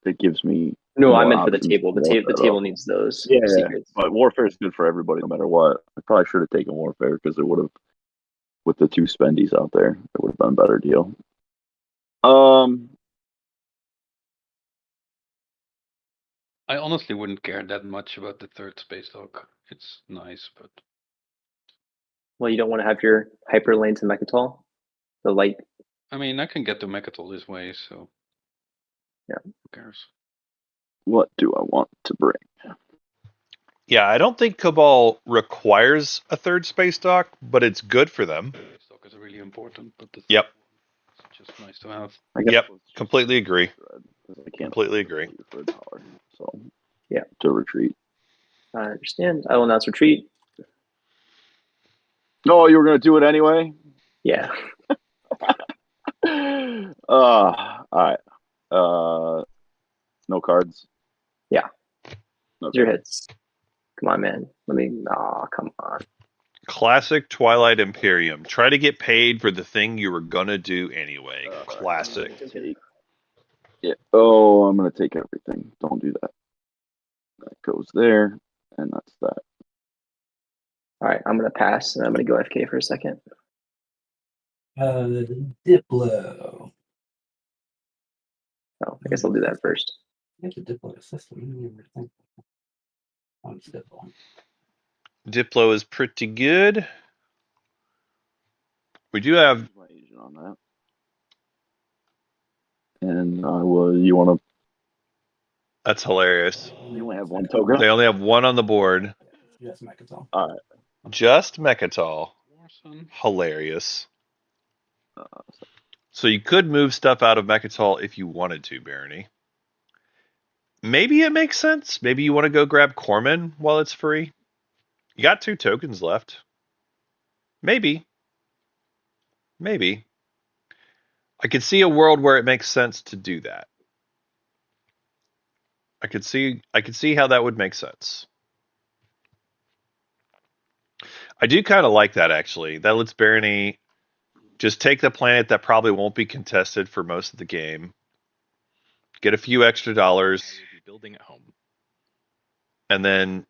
It gives me No, I more meant for the options table. to The warfare, table though. needs those Yeah, secrets. but warfare is good for everybody no matter what. I probably should have taken warfare because it would have, with the 2 spendies out there, it would have been a better deal. I honestly wouldn't care that much about the third space dog. It's nice, but Well, you don't want to have your hyper lane to Mechatol? The light. I mean, I can get to Mechatol this way, so Yeah. Who cares? What do I want to bring? Yeah, I don't think Cabal requires a third space dock, but it's good for them. Space dog is really important, but the Yep. it's just nice to have. I guess Yep, let's just completely agree. thread, 'cause I can't Completely afford agree. your third power, so Yeah. to retreat. I understand. I will announce retreat. No, you were gonna do it anyway. Yeah. All right. No cards. Yeah. No Your cards. hits. Come on, man. Come on. Classic Twilight Imperium. Try to get paid for the thing you were gonna do anyway. Classic. Yeah. Oh, I'm gonna take everything. Don't do that. That goes there, and that's that. All right, I'm gonna pass, and I'm gonna go FK for a second. Diplo. Oh, I guess I'll do that first. I think the Diplo system. I didn't even think on Diplo. Diplo is pretty good. We do have My agent on that. And I will. You want to? that's hilarious. You only have 1 token. They only have 1 on the board. Yes, Mechatol. All right. Just Mechatol. Warson. Hilarious. So you could move stuff out of Mechatol if you wanted to, Barony. Maybe it makes sense. Maybe you want to go grab Corman while it's free. You got 2 tokens left. Maybe. Maybe. I could see a world where it makes sense to do that. I could see how that would make sense. I do kind of like that, actually. That lets Barony just take the planet that probably won't be contested for most of the game, get a few extra dollars, Building at home. and then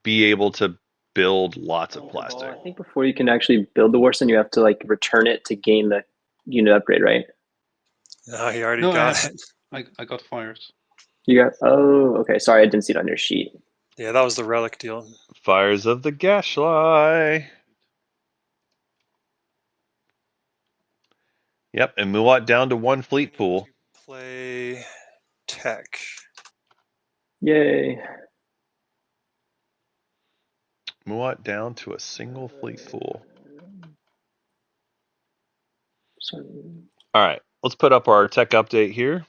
be able to build lots of plastic. Well, I think before you can actually build the Warson, you have to like return it to gain the unit upgrade, right? No, he already No, got it. I got fires. You got. Oh, okay. Sorry, I didn't see it on your sheet. Yeah, that was the relic deal. Fires of the Gashly. Yep, and Muat down to 1 fleet pool. Play tech. Yay! Muat down to a single fleet pool. Sorry. All right, let's put up our tech update here.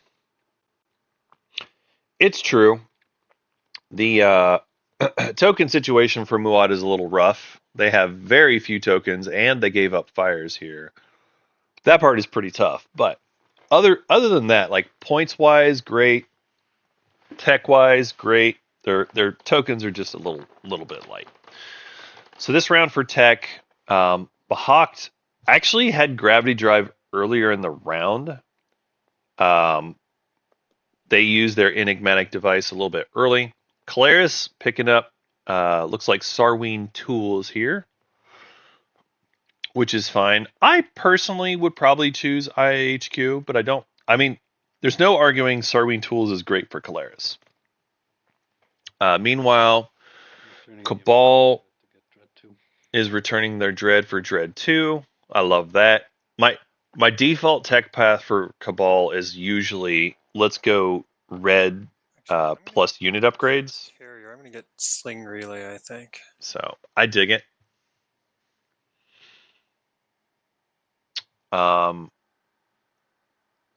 It's true. The token situation for Muat is a little rough. They have very few tokens, and they gave up fires here. That part is pretty tough. But other than that, like points wise, great. Tech wise, great. Their tokens are just a little bit light. So this round for tech, Bahakt actually had gravity drive earlier in the round. They used their enigmatic device a little bit early. Caleris picking up looks like Sarween tools here. which is fine. I personally would probably choose IAHQ, but I don't. I mean, there's no arguing Sarween Tools is great for Caleres. Meanwhile, Returning the Cabal ability to get Dread 2. is returning their Dread for Dread 2. I love that. My default tech path for Cabal is usually let's go red plus unit upgrades. Carrier. I'm gonna get Sling Relay, I think. So I dig it. The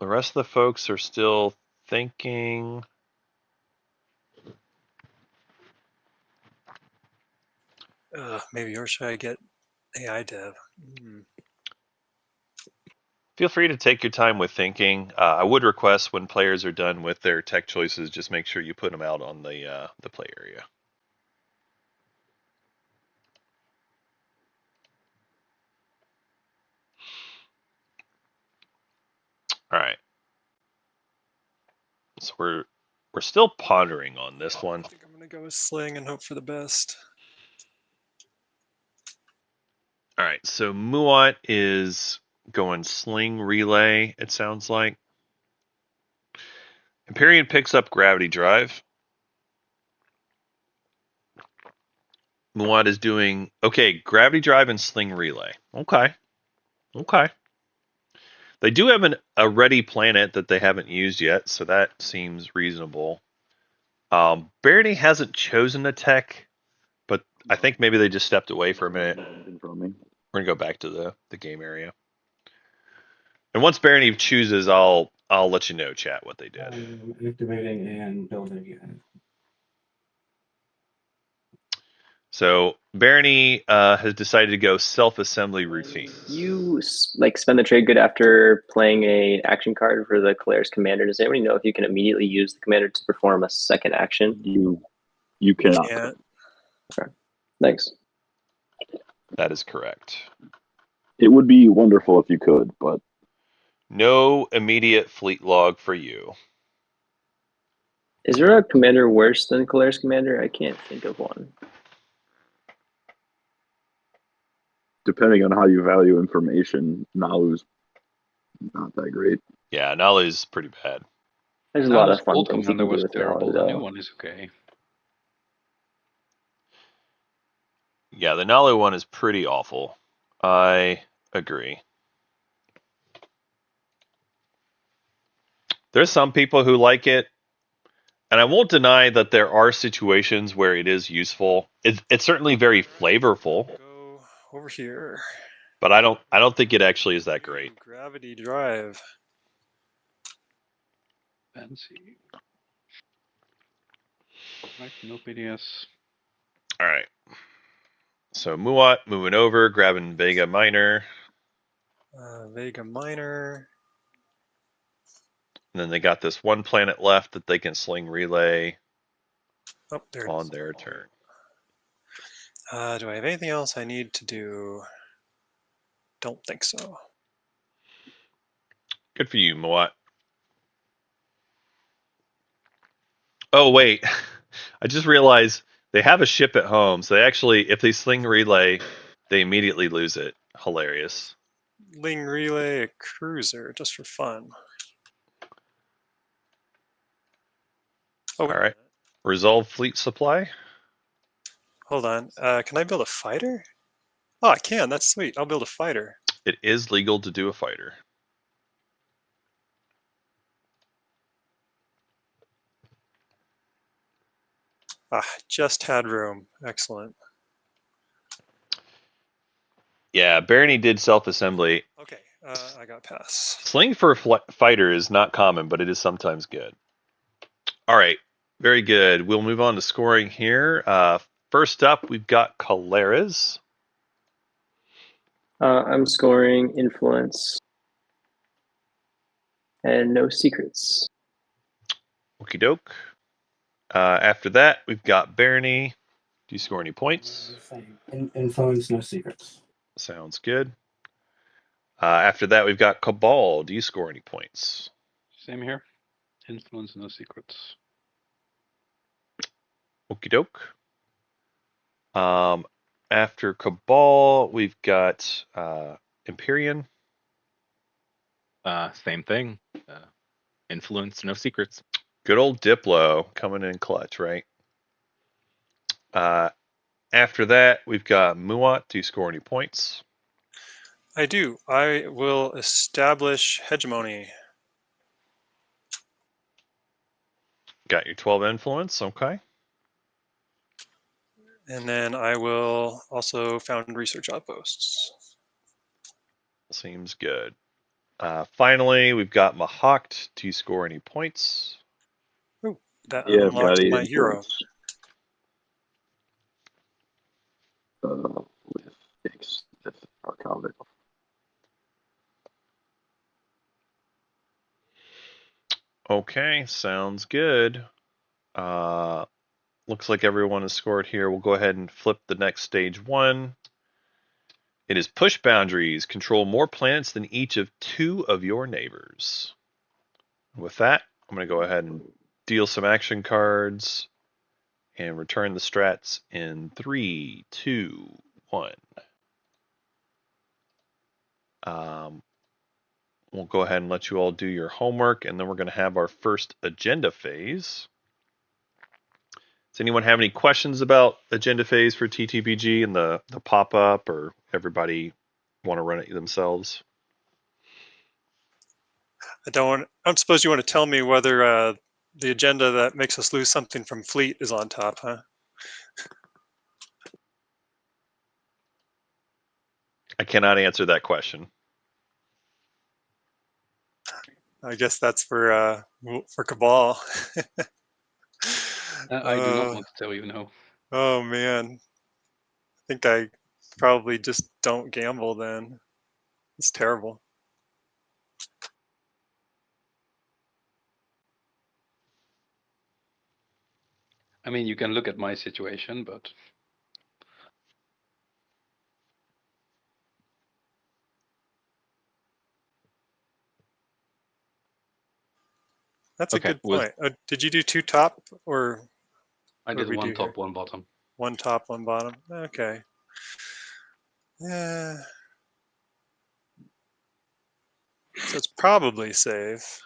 rest of the folks are still thinking. Maybe, or should I get AI Dev? Feel free to take your time with thinking. I would request when players are done with their tech choices, just make sure you put them out on the play area. All right. So we're still pondering on this one. I think I'm gonna go with Sling and hope for the best. All right. So Muat is going Sling Relay, it sounds like. Imperium picks up Gravity Drive. Muat is doing okay. Gravity Drive and Sling Relay. Okay. They do have a ready planet that they haven't used yet, so that seems reasonable. Barony hasn't chosen a tech, but I think maybe they just stepped away for a minute. From me. We're gonna go back to the game area. And once Barony chooses, I'll let you know, chat, what they did. Activating and building unit. So Barony has decided to go self-assembly routine. You like spend the trade good after playing a action card for the Caleres commander. Does anybody know if you can immediately use the commander to perform a second action? You cannot. Can't. Okay. Thanks. That is correct. It would be wonderful if you could, but No immediate fleet log for you. Is there a commander worse than Caleres commander? I can't think of one. depending on how you value information, Nalu's not that great. Yeah, Nalu's pretty bad. There's a lot Nalu's of fun old things you commander can do was with terrible. Nalu, The new though. one is okay. Yeah, the Nalu one is pretty awful. I agree. There's some people who like it, and I won't deny that there are situations where it is useful. It's certainly very flavorful, Go over here. but I don't think it actually is that great. Gravity Drive. Fancy. Right, no PDS. All right. So Muat moving over, grabbing Vega Minor, Vega Minor. and then they got this one planet left that they can sling relay Oh, there it on is. their turn. Do I have anything else I need to do? Don't think so. Good for you, Muat. Oh wait, I just realized they have a ship at home, so they actually, if they sling relay, they immediately lose it. Hilarious. Ling Relay, a cruiser, just for fun. Oh, wait All a right. minute. Resolve fleet supply. Hold on. Can I build a fighter? Oh, I can. That's sweet. I'll build a fighter. It is legal to do a fighter. Just had room. Excellent. Yeah, Barony did self-assembly. Okay, I got pass. Sling for a fighter is not common, but it is sometimes good. All right, very good. We'll move on to scoring here. First up, we've got Caleres. I'm scoring influence and no secrets. Okie doke. After that, we've got Barony. Do you score any points? Same. Influence, no secrets. Sounds good. After that, we've got Cabal. Do you score any points? Same here. Influence, no secrets. Okie doke. After Cabal, we've got Imperium. Same thing. Influence, no secrets. Good old Diplo coming in clutch, right? After that, we've got Muat. Do you score any points? I do. I will establish hegemony. Got your 12 influence, okay. And then I will also found research outposts. Seems good. Finally, we've got Mahakt. Do you score any points? Ooh, that Yeah, I've unlocks got 8 my hero. influence. With X, Archon. Okay, sounds good. Looks like everyone has scored here. We'll go ahead and flip the next stage 1. It is push boundaries. Control more planets than each of 2 of your neighbors. With that, I'm going to go ahead and deal some action cards and return the strats in 3, 2, 1. We'll go ahead and let you all do your homework, and then we're going to have our first agenda phase. Does anyone have any questions about agenda phase for TTBG and the pop-up, or everybody want to run it themselves? I don't suppose you want to tell me whether the agenda that makes us lose something from fleet is on top, huh? I cannot answer that question. I guess that's for Cabal. I do not want to tell you no. Oh man, I think I probably just don't gamble then. It's terrible. I mean, you can look at my situation, but That's a Okay, good point. Did you do 2 top, or I what did we one do top, here? one bottom. 1 top, 1 bottom. Okay. Yeah. So it's probably safe.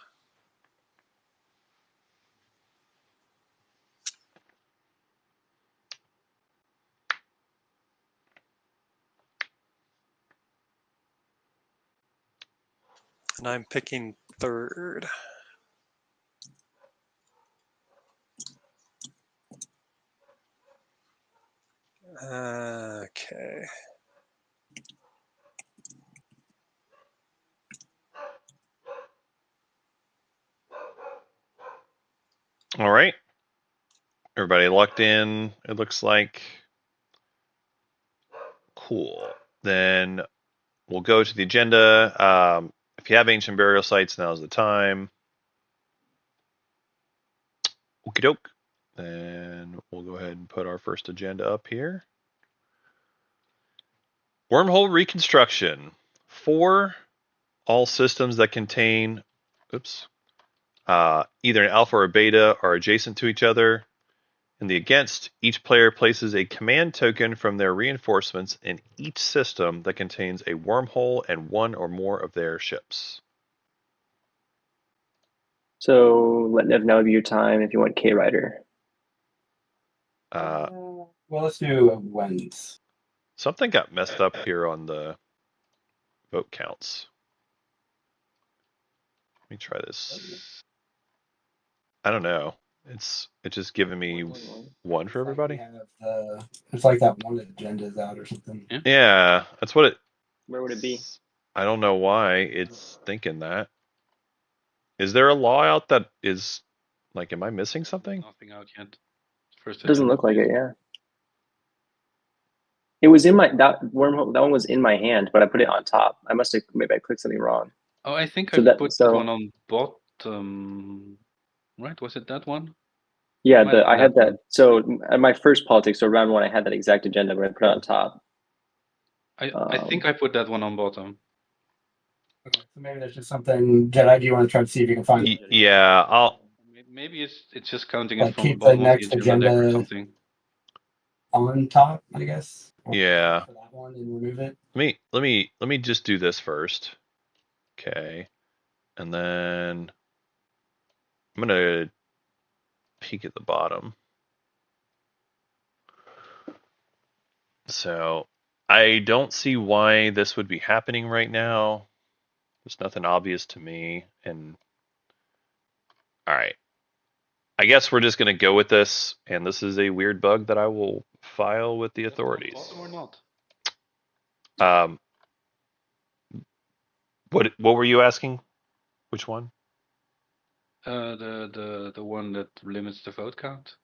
And I'm picking 3rd. Okay. All right. Everybody locked in, it looks like. Cool. Then we'll go to the agenda. If you have ancient burial sites, now's the time. Okie doke. Then we'll go ahead and put our first agenda up here. Wormhole reconstruction. 4 all systems that contain, either an alpha or a beta are adjacent to each other. In the against, each player places a command token from their reinforcements in each system that contains a wormhole and 1 or more of their ships. So let Nev know your time if you want K Rider. Well, let's do wins. Something got messed up here on the vote counts. Let me try this. I don't know. It's just giving me 1 for everybody. It's like that one agenda's out or something. Yeah, that's what it. Where would it be? I don't know why it's thinking that. Is there a law out that is like? Am I missing something? Nothing out yet. First It doesn't agenda look like phase. it, yeah. It was in my that wormhole. That one was in my hand, but I put it on top. I must have maybe I clicked something wrong. Oh, I think So I that- put so- that one on bottom. Right? Was it that one? Yeah, Might have I been had that that. So at my first politics, so round 1, I had that exact agenda, but I put it on top. I think I put that one on bottom. Okay, so maybe there's just something. Jedi, do you want to try to see if you can find it? Yeah, I'll. Maybe it's just counting Like it from the keep the bottom of the next agenda deck or agenda- something. On top, I guess. Yeah. For that one and remove it. Let me just do this first. Okay. And then I'm gonna peek at the bottom. So I don't see why this would be happening right now. There's nothing obvious to me. And all right. I guess we're just gonna go with this, and this is a weird bug that I will file with the authorities. Bottom or not? Um, what were you asking? Which one? The one that limits the vote count.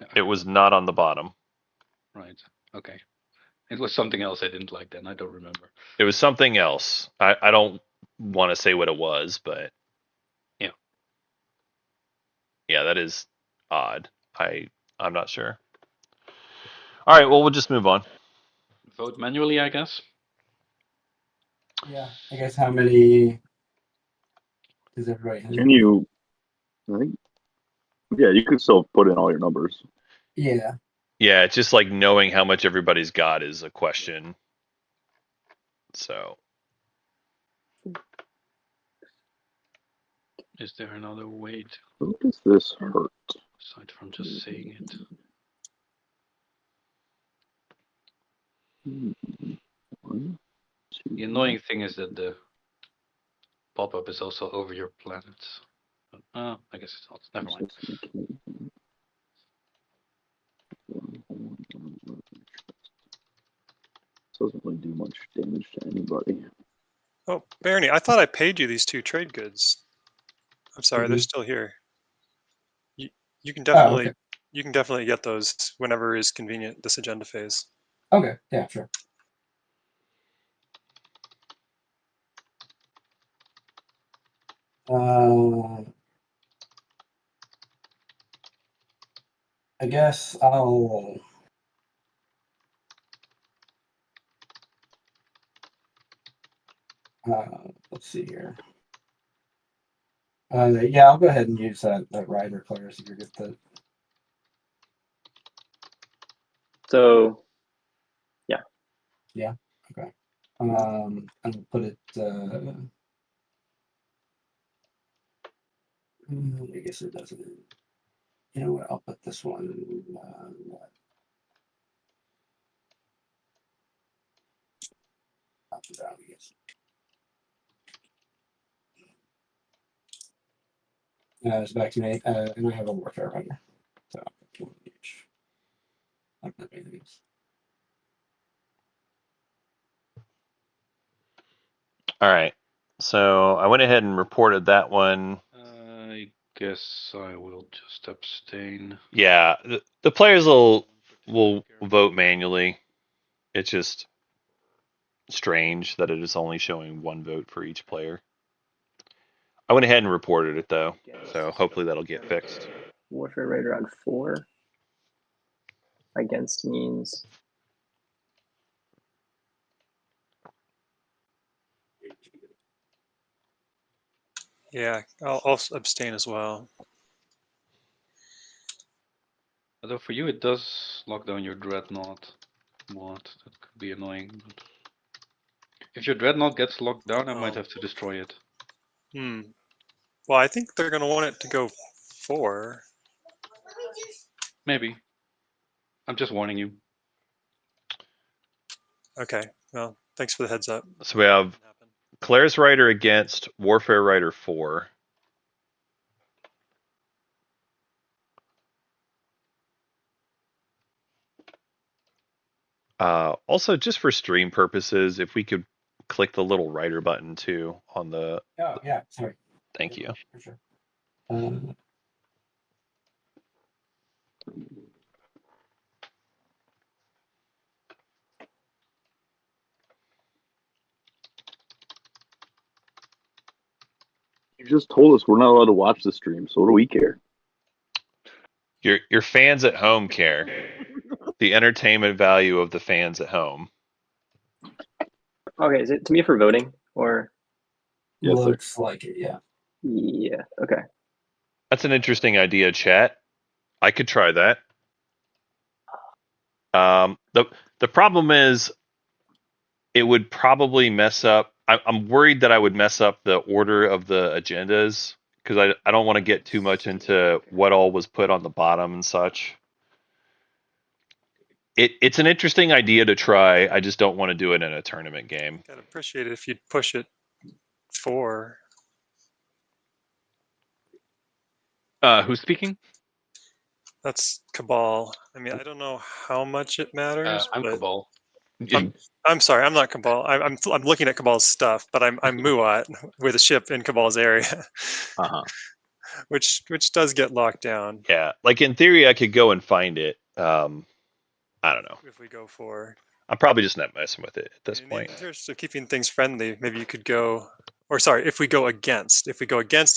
Yeah, It was not on the bottom. right. Okay. It was something else I didn't like then. I don't remember. It was something else. I don't want to say what it was, but Yeah. Yeah, that is odd. I'm not sure. All right, well we'll just move on. Vote manually, I guess. Yeah. I guess how many does everybody have? Can you? I think. Yeah, you can still put in all your numbers. Yeah. Yeah, it's just like knowing how much everybody's got is a question. So Is there another way to, Who does this hurt? aside from just saying it? One, two, The annoying thing is that the pop-up is also over your planet. I guess it's not. Never mind. Doesn't really do much damage to anybody. Oh, Barney, I thought I paid you these 2 trade goods. I'm sorry, they're Mhm. still here. You can Oh, definitely okay. you can definitely get those whenever is convenient this agenda phase. Okay. Yeah, sure. I guess I'll. Let's see here. Yeah, I'll go ahead and use that rider player so you get the. So, yeah. Yeah. Okay. I'll put it. I guess it doesn't. You know what? I'll put this one. Up and down, I guess. It's back to me, and I have a warfare runner. So one each. Not that many things. all right. So I went ahead and reported that one. I guess I will just abstain. Yeah, the players will vote manually. It's just strange that it is only showing one vote for each player. I went ahead and reported it though, so hopefully that'll get fixed. Warfare Raider on 4. Against means. Yeah, I'll abstain as well. Although for you it does lock down your dreadnought. What? That could be annoying. But if your dreadnought gets locked down, I might have to destroy it. Well, I think they're going to want it to go 4. Maybe. I'm just warning you. Okay. Well, thanks for the heads up. So we have Claire's Rider against Warfare Rider 4. Also, just for stream purposes, if we could click the little rider button too on the. Oh yeah, sorry. Thank you. For sure. You just told us we're not allowed to watch the stream, so what do we care? Your fans at home care. The entertainment value of the fans at home. Okay, is it to me for voting or? Yes, sir. Looks like it. Yeah. Yeah. Okay. That's an interesting idea, chat. I could try that. The The problem is, it would probably mess up. I'm worried that I would mess up the order of the agendas because I don't want to get too much into what all was put on the bottom and such. It's an interesting idea to try. I just don't want to do it in a tournament game. I'd appreciate it if you'd push it 4. Who's speaking? That's Cabal. I mean, I don't know how much it matters, I'm but Cabal. I'm sorry, I'm not Cabal. I'm looking at Cabal's stuff, but I'm Muat with a ship in Cabal's area, which does get locked down. Yeah, like in theory, I could go and find it. I don't know. If we go for, I'm probably just not messing with it at this point. In terms of keeping things friendly, maybe you could go, or sorry, if we go against, it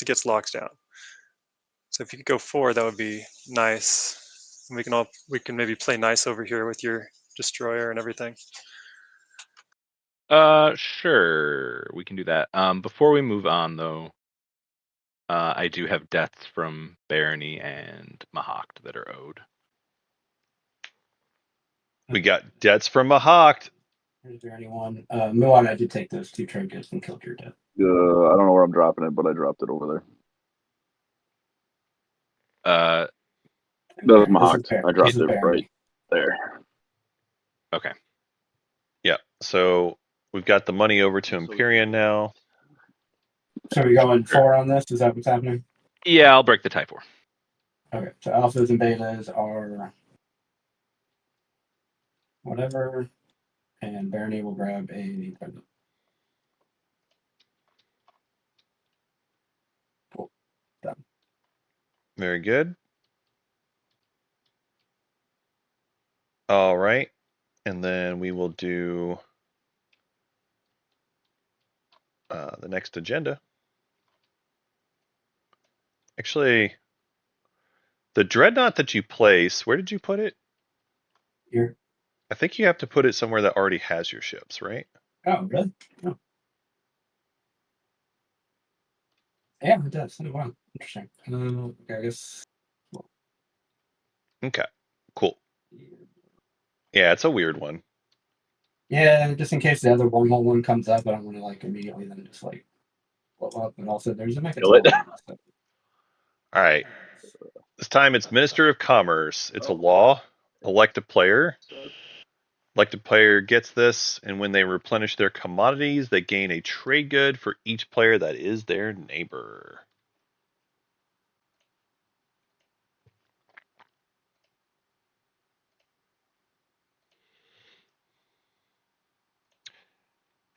gets locked down. So if you could go 4, that would be nice. And we can maybe play nice over here with your destroyer and everything. Sure, we can do that. Before we move on, though, I do have debts from Barony and Mahawk that are owed. We got debts from Mahawk. Is there anyone? Muon, I did take those 2 trade goods and killed your debt. I don't know where I'm dropping it, but I dropped it over there. That was Mahawk. I dropped it right there. Okay. Yeah. So we've got the money over to Imperium now. So we're going 4 on this? Is that what's happening? Yeah, I'll break the tie 4. Okay, so alphas and betas are whatever, and Barony will grab a credit. Cool. Done. Very good. All right. And then we will do the next agenda. Actually, the dreadnought that you place, where did you put it? Here. I think you have to put it somewhere that already has your ships, right? Oh, really? Oh. Yeah, it does. Oh, wow. Interesting. Okay, I guess. Okay, cool. Yeah, it's a weird one. Yeah, just in case the other wormhole one comes up, I don't want to like immediately then just like blow up, and also there's a mechanism. All right. This time it's Minister of Commerce. It's a law. Elect a player. Elected player gets this, and when they replenish their commodities, they gain a trade good for each player that is their neighbor.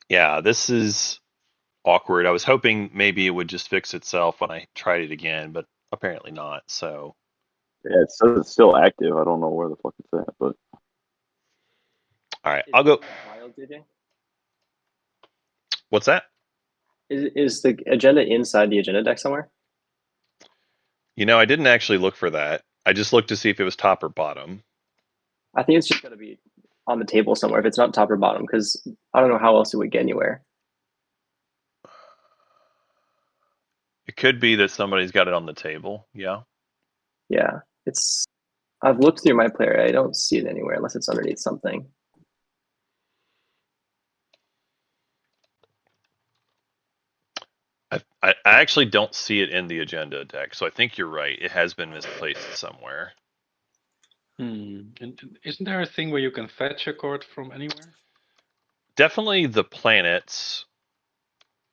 Yeah, this is awkward. I was hoping maybe it would just fix itself when I tried it again, but apparently not. So yeah, it's still active. I don't know where the fuck it's at, but all right, I'll go. Wild, DJ? What's that? Is the agenda inside the agenda deck somewhere? You know, I didn't actually look for that. I just looked to see if it was top or bottom. I think it's just gonna be on the table somewhere if it's not top or bottom, because I don't know how else it would get anywhere. It could be that somebody's got it on the table. Yeah. Yeah, it's. I've looked through my player. I don't see it anywhere unless it's underneath something. I actually don't see it in the agenda deck, so I think you're right. It has been misplaced somewhere. And isn't there a thing where you can fetch a card from anywhere? Definitely the planets.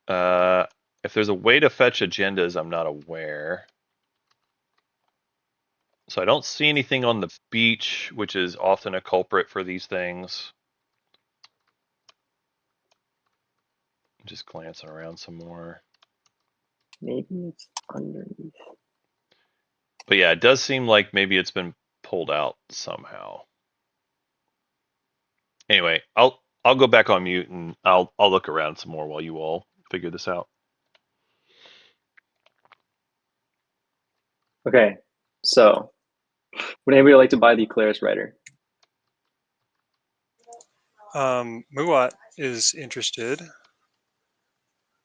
If there's a way to fetch agendas, I'm not aware. So I don't see anything on the beach, which is often a culprit for these things. I'm just glancing around some more. Maybe it's underneath. But yeah, it does seem like maybe it's been pulled out somehow. Anyway, I'll go back on mute and I'll look around some more while you all figure this out. Okay, so would anybody like to buy the Claris Rider? Muat is interested.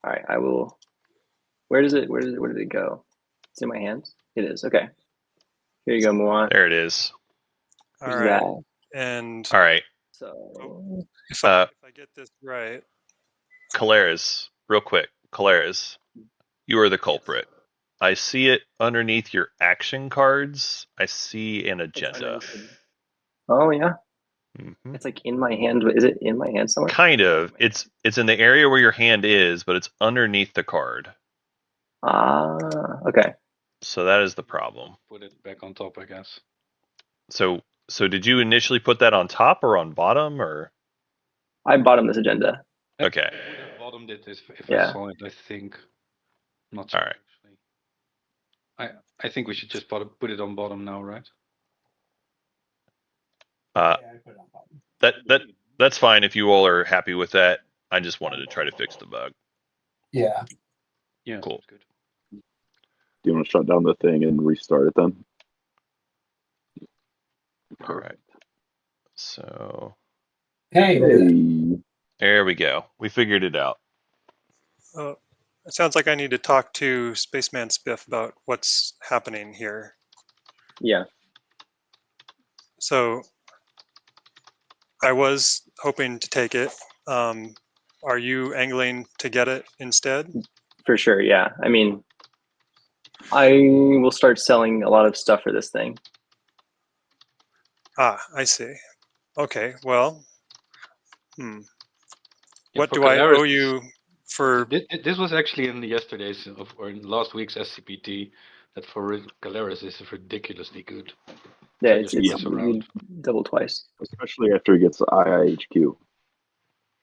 All right, I will. Where did it go? It's in my hands. It is. Okay. Here you go, Muat. There it is. All right. And all right. So If I get this right, Caleres, real quick. Caleres, you are the culprit. I see it underneath your action cards. I see an it's agenda. underneath oh yeah, Hmm it's like in my hand. Is it in my hand somewhere? Kind of. It's in the area where your hand is, but it's underneath the card. Ah, okay. So that is the problem. Put it back on top, I guess. So did you initially put that on top or on bottom or? I bottomed this agenda. Okay. I would have bottomed it if I Yeah. saw it, I think. Not All sure, right. actually. I think we should just put it on bottom now, right? Uh, Yeah, I put it on bottom. that's fine if you all are happy with that. I just wanted to try to fix the bug. Yeah. Yeah, Cool. sounds good. Do you want to shut down the thing and restart it then? All right. So Hey, Hey. there we go. We figured it out. it sounds like I need to talk to Spaceman Spiff about what's happening here. Yeah. So I was hoping to take it. Are you angling to get it instead? For sure, yeah. I mean, I will start selling a lot of stuff for this thing. Ah, I see. Okay, well, Yeah, what for do I Caleres, owe you for? This was actually in yesterday's or in last week's SCPT that for Caleres is ridiculously good. Yeah, I it's just mess around. you double twice. Especially after he gets the IIHQ.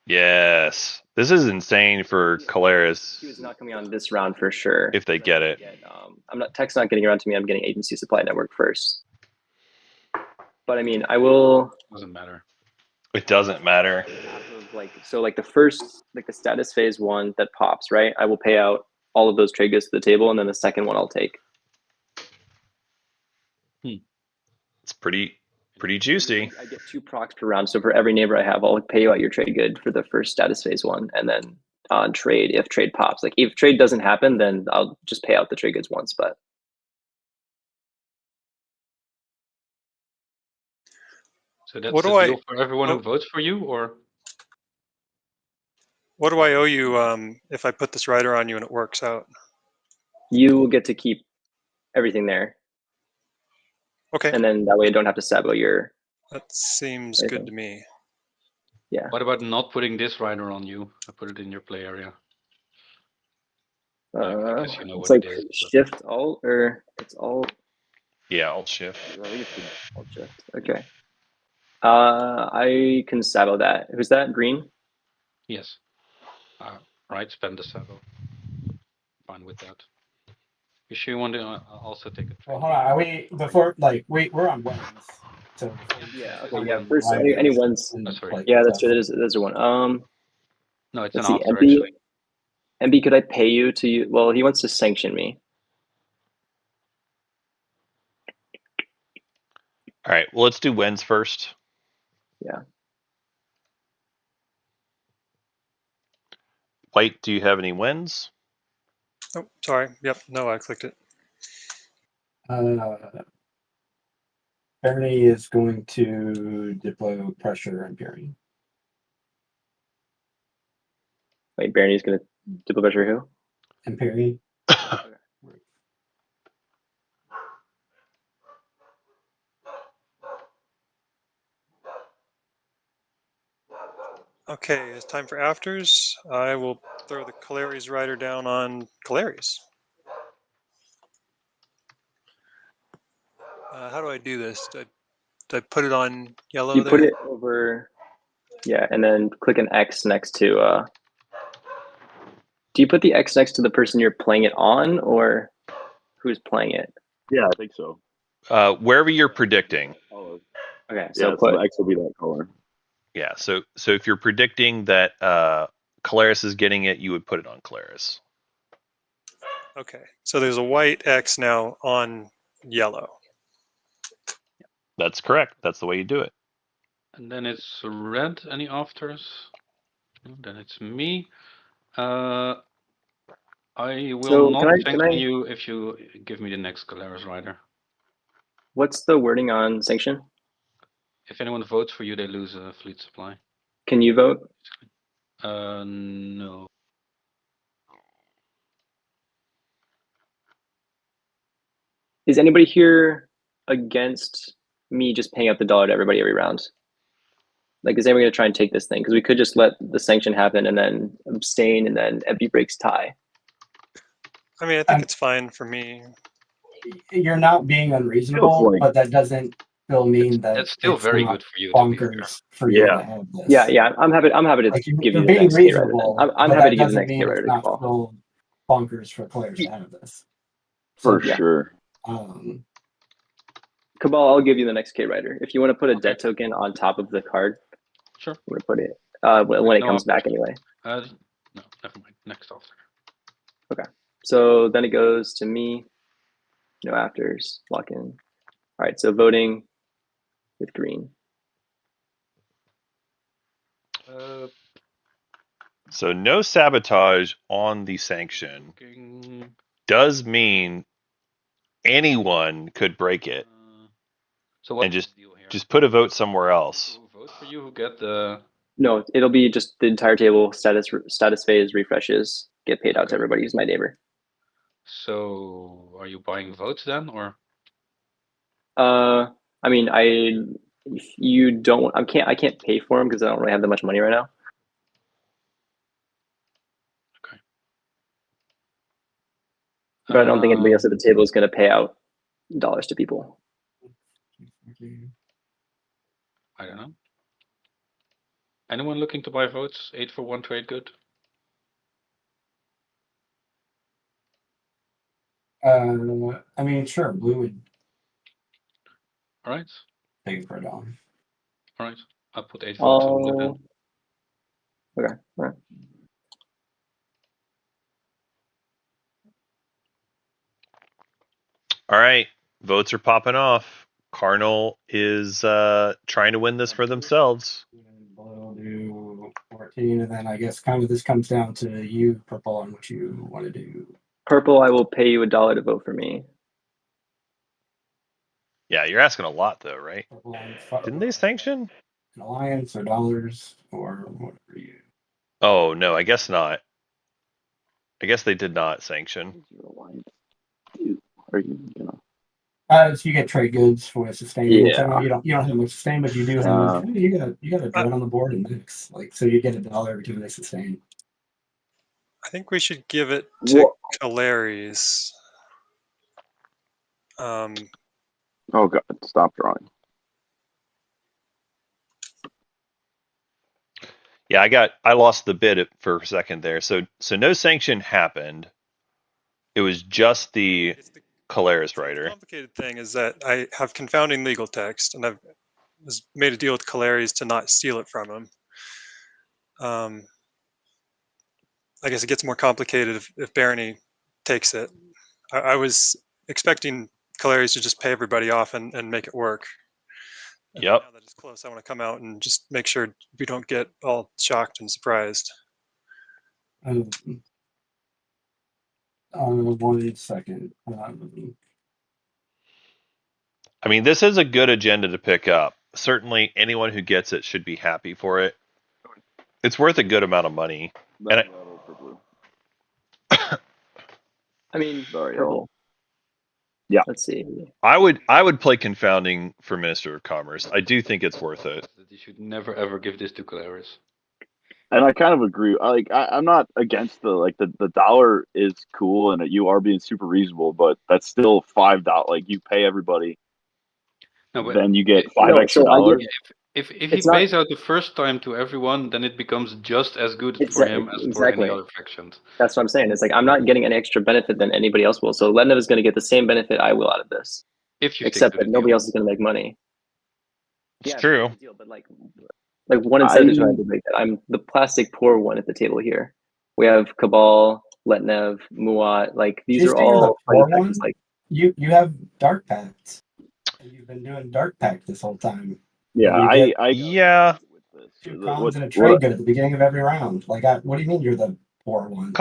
Yes. This is insane for Caleres. He was not coming on this round for sure. If they get it. I'm not Tech's not getting around to me. I'm getting Agency Supply Network first. But I mean, I will. Doesn't matter. It doesn't matter. Like the first, like the status phase one that pops, right? I will pay out all of those trade goods to the table, and then the second one I'll take. It's pretty juicy. I get 2 procs per round, so for every neighbor I have, I'll pay you out your trade good for the first status phase one, and then on trade, if trade pops, like if trade doesn't happen, then I'll just pay out the trade goods once. But So that's What the do I- deal for everyone who what- votes for you, or What do I owe you if I put this rider on you and it works out? you will get to keep everything there, Okay, and then that way I don't have to sabo your. that seems good to me. Yeah. what about not putting this rider on you? I put it in your play area. I guess you know It's what like it is. But shift alt or it's alt. Yeah, Alt Shift. I think it's alt shift. Okay. I can sabo that. Who's that? Green. yes. Right, spend the sabo. Fine with that. You sure you want to also take a trade? Well, hold on. Are we before like we're on wins? So Yeah. It's Okay. on Yeah. one. First, anyone's. Oh, sorry. Yeah, that's true. There's a one. No, it's Let's an see. after MB, actually. MB, could I pay you to you? Well, he wants to sanction me. All right. Well, let's do wins first. Yeah. White, do you have any wins? Oh, sorry. Yep. No, I clicked it. Bernie is going to deploy pressure Imperium. Wait, Barney's gonna diplo pressure who? Imperium. Okay, it's time for afters. I will throw the Caleres rider down on Caleres. How do I do this? Do I put it on yellow You there? put it over. Yeah, and then click an X next to. Do you put the X next to the person you're playing it on, or who's playing it? Yeah, I think so. Wherever you're predicting. Okay, so Yeah, put. so the X will be that color. Yeah. So if you're predicting that Caleres is getting it, you would put it on Caleres. Okay, so there's a white X now on yellow. That's correct. That's the way you do it. And then it's red. Any afters? No, then it's me. I will So, not can I- sanction you if you give me the next Caleres rider. What's the wording on sanction? If anyone votes for you, they lose a fleet supply. Can you vote? No. Is anybody here against me just paying out the dollar to everybody every round? Like, is anyone going to try and take this thing? Because we could just let the sanction happen and then abstain, and then empty breaks tie. I mean, I think it's fine for me. You're not being unreasonable, like- but that doesn't still mean that That's still it's very not good for you. To be fair. bonkers for you Yeah. to have this. Yeah. I'm happy to Like, give you're you the being next K rider. reasonable. I'm but happy that to give the doesn't next K mean rider it's to not Cabal. still bonkers for players to have this. For Yeah. sure. Cabal, I'll give you the next K rider. If you want to put a debt token on top of the card, Sure. I'm going to put it when it No, comes back anyway. No, never mind. Next after. So then it goes to me. No afters. Lock in. All right. So voting with green. So no sabotage on the sanction does mean anyone could break it. So what And just put a vote somewhere else. Vote for you who get the. No, it'll be just the entire table status phase refreshes get paid out to everybody who's my neighbor. So are you buying votes then, or? I mean, if you don't, I can't pay for them because I don't really have that much money right now. Okay. But I don't think anybody else at the table is going to pay out dollars to people. I don't know. Anyone looking to buy votes? 8 for 1 trade good. I mean, sure, blue would All right. take it for a dollar. All right. I'll put 8 votes on blue then. Okay. All right. All right, votes are popping off. Cardinal is trying to win this for themselves. Blue do 14, and then I guess kind of this comes down to you, purple, on what you want to do. Purple, I will pay you $1 to vote for me. Yeah, you're asking a lot though, right? Didn't they sanction? An alliance or dollars or whatever you. Oh no, I guess not. I guess they did not sanction. Dude, are you gonna? So you get trade goods for sustain. Yeah. I know you don't have much sustain, but you do have you got a dread on the board and mix. Like, so you get $1 every time they sustain. I think we should give it to Calaries. Oh god, stop drawing. Yeah, I lost the bid for a second there. So no sanction happened. It was just the Calaris rider. The complicated thing is that I have confounding legal text, and I've made a deal with Calaris to not steal it from him. I guess it gets more complicated if Barony takes it. I was expecting Calaris to just pay everybody off and make it work. And Yep. now that it's close, I want to come out and just make sure we don't get all shocked and surprised. 1 second. I mean, this is a good agenda to pick up. Certainly, anyone who gets it should be happy for it. It's worth a good amount of money. And I mean, Sorry, purple. Yeah. Let's see. I would play confounding for Minister of Commerce. I do think it's worth it. You should never ever give this to Calaris. And I kind of agree. I'm not against the dollar is cool and you are being super reasonable, but that's still $5. Like, you pay everybody, then you get $5 extra dollars. If he pays out the first time to everyone, then it becomes just as good for him as for any other factions. That's what I'm saying. It's like I'm not getting any extra benefit than anybody else will. So Lednev is going to get the same benefit I will out of this, except that nobody else is going to make money. It's true. But like one incentive is trying to make that. I'm the plastic poor one at the table here. We have Cabal, Letnev, Muat. Like, these are all like you have Dark Pact. You've been doing Dark Pact this whole time. Yeah, yeah. 2 cons and a trade good at the beginning of every round. Like, what do you mean you're the poor one?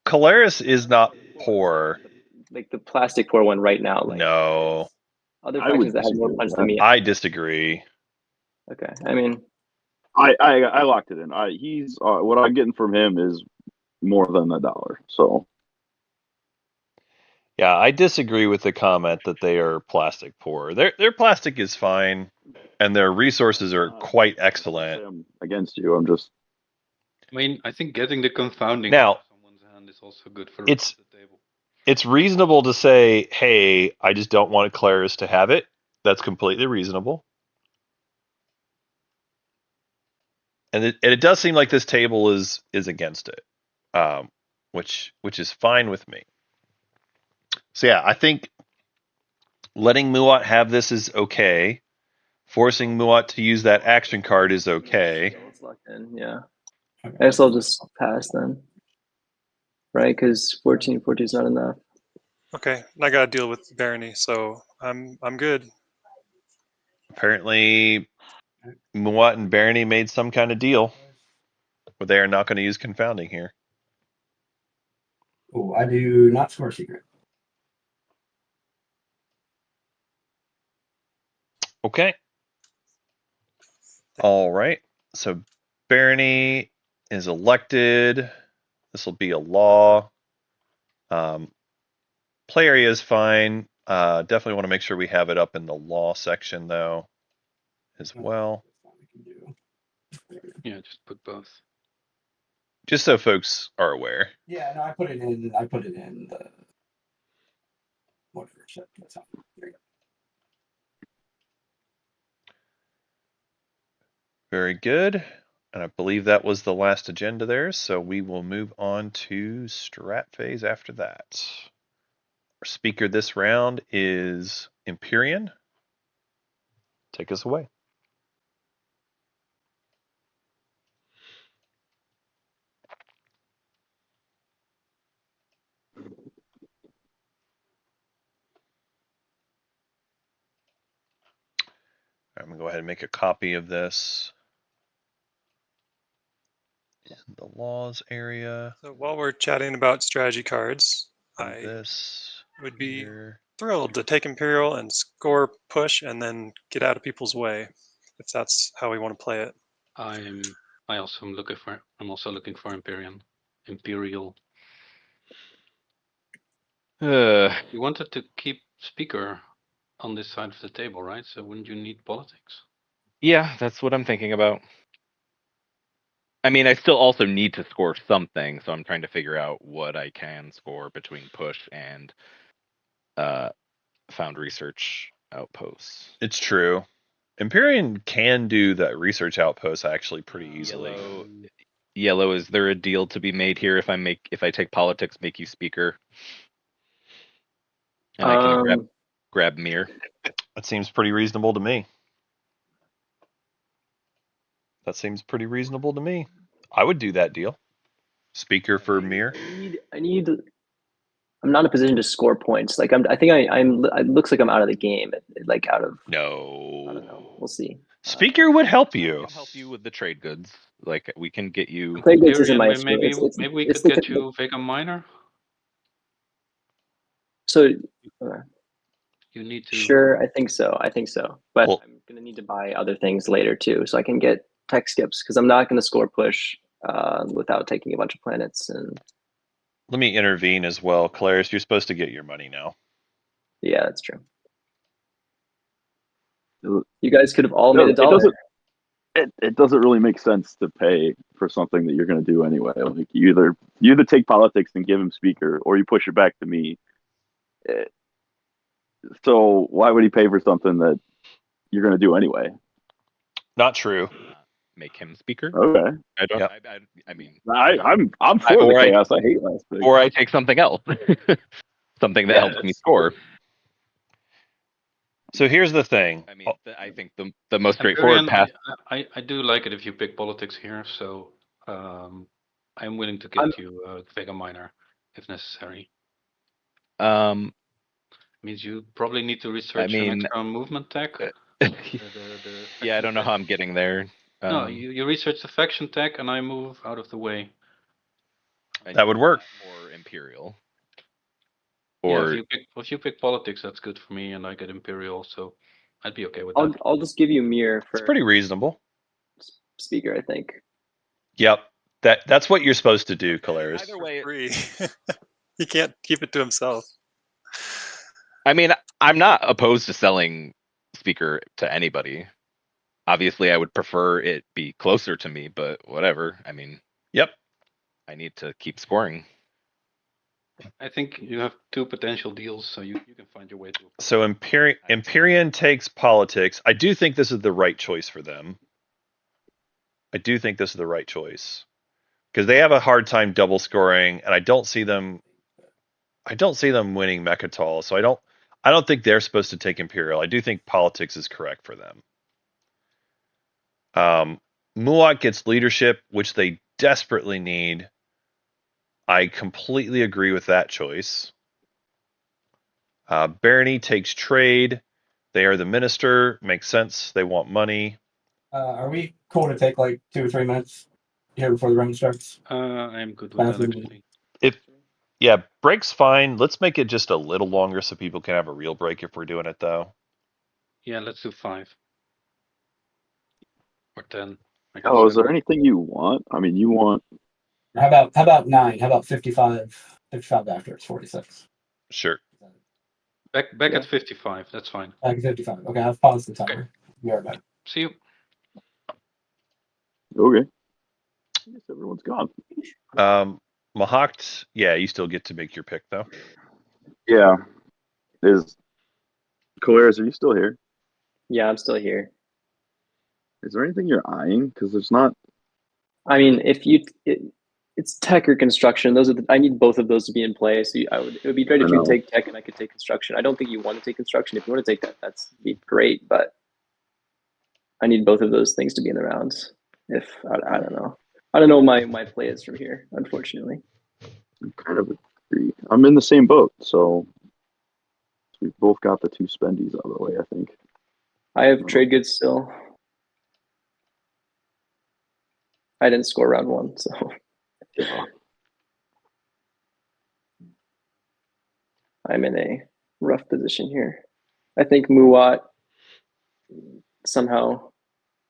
Calaris is not poor. Like the plastic poor one right now. Like, no. other factions that have more punch than me. I disagree. Okay. I mean, I locked it in. He's what I'm getting from him is more than $1. So Yeah, I disagree with the comment that they are plastic poor. Their plastic is fine, and their resources are quite excellent. I'm against you. I'm just. I mean, I think getting the confounding Now, out of someone's hand is also good for the rest of the table. It's reasonable to say, hey, I just don't want Claris to have it. That's completely reasonable. And it does seem like this table is against it, which is fine with me. So yeah, I think letting Muat have this is okay. Forcing Muat to use that action card is okay. it's locked in. Yeah. I guess I'll just pass then. Right? Because 14 is not enough. Okay, I got to deal with Barony, so I'm good. Apparently, Muat and Barony made some kind of deal, but they are not going to use confounding here. Oh, I do not score secret. Okay. All right. So Barony is elected. This will be a law. Play area is fine. Definitely want to make sure we have it up in the law section though, as well. Yeah, just put both. Just so folks are aware. Yeah, no, I put it in the whatever. So that's not, there you go. Very good. And I believe that was the last agenda there, so we will move on to strat phase after that. Our speaker this round is Imperium. Take us away. I'm going to go ahead and make a copy of this in the laws area. So while we're chatting about strategy cards, I This would be here. thrilled to take Imperial and score push and then get out of people's way, if that's how we want to play it. I'm also looking for Imperium. Imperial. You wanted to keep speaker on this side of the table, right? So wouldn't you need politics? Yeah, that's what I'm thinking about. I mean, I still also need to score something, so I'm trying to figure out what I can score between push and found research outposts. It's true. Imperium can do that research outpost actually pretty easily. Yellow, is there a deal to be made here if I take politics, make you speaker? And I can grab Mir. That seems pretty reasonable to me. That seems pretty reasonable to me. I would do that deal. Speaker for Mir. I'm not in a position to score points. Like I think it looks like I'm out of the game. Like out of. No. I don't know. We'll see. Speaker would help you. I can help you with the trade goods. Like we can get you. Trade goods isn't my maybe we could get you Vega Minor. So. You need to. Sure, I think so. But well, I'm gonna need to buy other things later too, so I can get tech skips because I'm not gonna score push without taking a bunch of planets. And let me intervene as well, Claris. You're supposed to get your money now. Yeah, that's true. You guys could have all made $1. It doesn't really make sense to pay for something that you're going to do anyway. Like you either take politics and give him speaker, or you push it back to me. So why would he pay for something that you're going to do anyway? Not true. Make him speaker. Okay. I don't. Yep. I mean, I'm for the chaos. I hate last pick. Or I take something else, something that helps me score. So here's the thing. I mean, I think the most straightforward path. I do like it if you pick politics here, so I'm willing to get you Vega Minor if necessary. Means you probably need to research an extra movement tech. Yeah, I don't know how I'm getting there. No, you research the faction tech, and I move out of the way. That would work. Or Imperial. Or yeah, if you pick politics, that's good for me, and I get Imperial. So I'd be okay with that. I'll just give you Mir It's for pretty reasonable. speaker, I think. Yep. That's what you're supposed to do, Calaris. Either way, Free. He can't keep it to himself. I mean, I'm not opposed to selling speaker to anybody. Obviously, I would prefer it be closer to me, but whatever. I mean, Yep. I need to keep scoring. I think you have 2 potential deals, so you can find your way to. So Imperium takes politics. I do think this is the right choice for them. I do think this is the right choice because they have a hard time double scoring, and I don't see them winning Mechatol. So I don't think they're supposed to take Imperial. I do think politics is correct for them. Muat gets leadership, which they desperately need. I completely agree with that choice. Barony takes trade. They are the minister. Makes sense. They want money. Are we cool to take like 2 or 3 minutes here before the round starts? I'm good with that, actually. Yeah, break's fine. Let's make it just a little longer so people can have a real break if we're doing it, though. Yeah, let's do 5. Or 10. Oh, is there anything you want? I mean, you want... How about 9? How about 55? 55 after it's 46. Sure. Back at 55. That's fine. Back at 55. Okay, I've paused the timer. We are back. See you. Okay. I guess everyone's gone. Mahakt, yeah, you still get to make your pick, though. Yeah. Calaris, are you still here? Yeah, I'm still here. Is there anything you're eyeing? Because there's not... I mean, it's tech or construction. Those are I need both of those to be in play. So it would be great if you could take tech and I could take construction. I don't think you want to take construction. If you want to take that, that's be great. But I need both of those things to be in the rounds. If I don't know, I don't know what my play is from here. Unfortunately, I kind of agree. I'm in the same boat, so we've both got the 2 spendies out of the way. I think I have trade goods still. I didn't score round 1, so. yeah. I'm in a rough position here. I think Muat somehow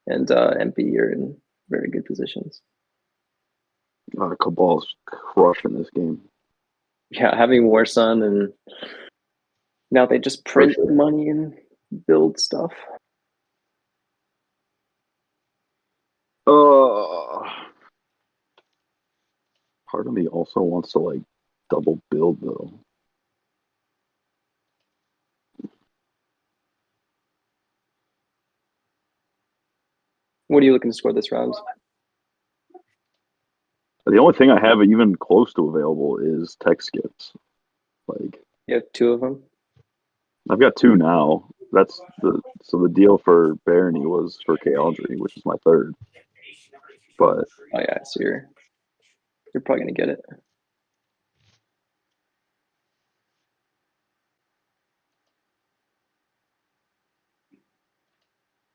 and MP are in very good positions. Cabal's crushing this game. Yeah, having War Sun and now they just print money and build stuff. Part of me also wants to like double build though. What are you looking to score this round? The only thing I have even close to available is tech skips. Like You have 2 of them. I've got 2 now. So the deal for Barony was for Kaeldry, which is my 3rd. But Oh yeah, so you're probably gonna get it.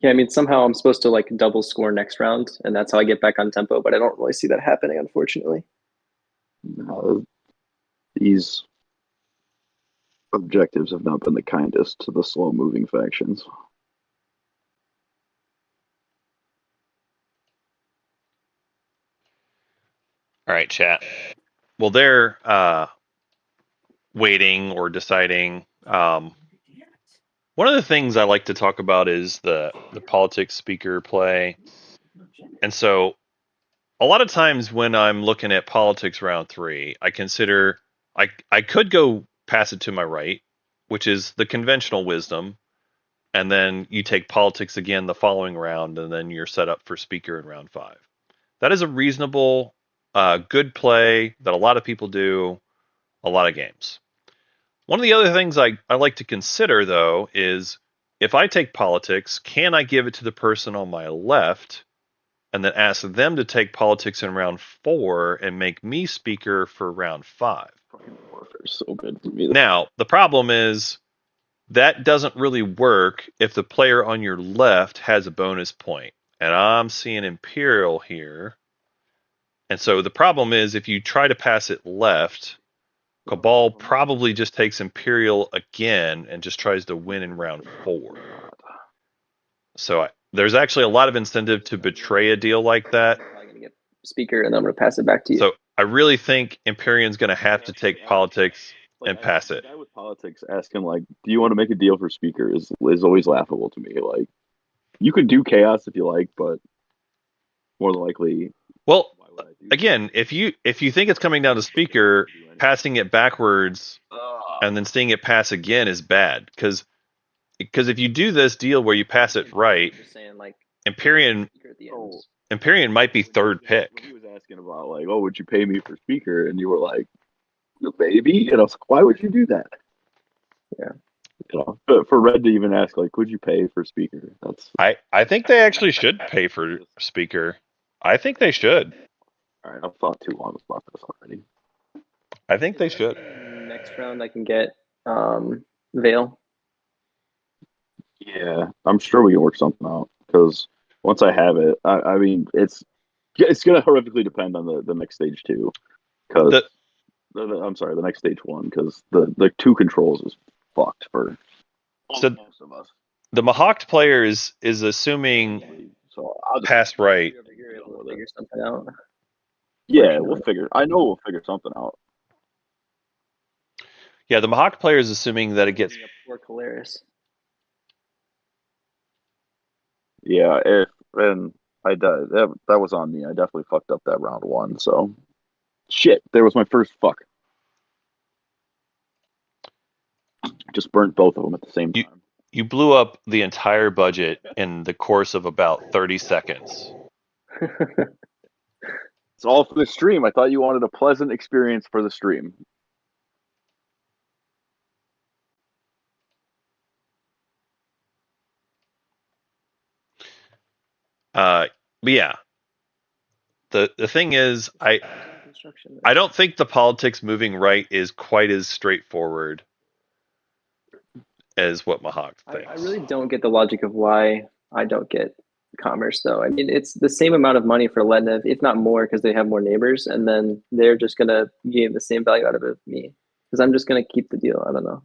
Yeah, I mean somehow I'm supposed to like double score next round, and that's how I get back on tempo. But I don't really see that happening, unfortunately. these objectives have not been the kindest to the slow-moving factions. All right, chat. Well, they're waiting or deciding. One of the things I like to talk about is the politics speaker play. And so a lot of times when I'm looking at politics round 3, I consider I could go pass it to my right, which is the conventional wisdom, and then you take politics again the following round, and then you're set up for speaker in round 5. That is a reasonable, good play that a lot of people do a lot of games. One of the other things I like to consider, though, is if I take politics, can I give it to the person on my left and then ask them to take politics in round 4 and make me speaker for round 5? Fucking warfare is so good for me. Now, the problem is that doesn't really work if the player on your left has a bonus point. And I'm seeing Imperial here. And so the problem is if you try to pass it left, Cabal probably just takes Imperial again and just tries to win in round 4. So there's actually a lot of incentive to betray a deal like that. I'm probably gonna get speaker, and I'm gonna pass it back to you. So I really think Imperium's going to have to take politics and pass it. The guy with politics asking like, "Do you want to make a deal for speaker?" is always laughable to me. Like, you could do chaos if you like, but more than likely, Well, why would I do again, if you think it's coming down to speaker, passing it backwards and then seeing it pass again is bad because if you do this deal where you pass it right, Just saying, like, Imperium speaker at the end. Imperium might be third pick. He was asking about like, "Oh, would you pay me for speaker?" And you were like, "Maybe." And I was like, "Why would you do that?" Yeah. You know, but for Red to even ask like, "Would you pay for speaker?" That's I think they actually should pay for speaker. I think they should. all right. I've thought too long about this already. I think they should. Next round, I can get Veil. Yeah, I'm sure we can work something out because once I have it, I mean, it's gonna horrifically depend on the next stage too. Because I'm sorry, the next stage one, because the two controls is fucked for So most of us. the Mahawked player is assuming So I'll just pass right. Over here, able to figure something out. yeah, we'll figure. I know we'll figure something out. Yeah, the Mahawked player is assuming that it gets. Poor Caleris. Yeah, and I that was on me. I definitely fucked up that round one. So shit, there was my first fuck. Just burnt both of them at the same time. You blew up the entire budget in the course of about 30 seconds. It's all for the stream. I thought you wanted a pleasant experience for the stream. But yeah, the thing is, I don't think the politics moving right is quite as straightforward as what Mahawk thinks. I really don't get the logic of why I don't get commerce, though. I mean, it's the same amount of money for Lednev, if not more, because they have more neighbors, and then they're just gonna gain the same value out of it with me, because I'm just gonna keep the deal. I don't know.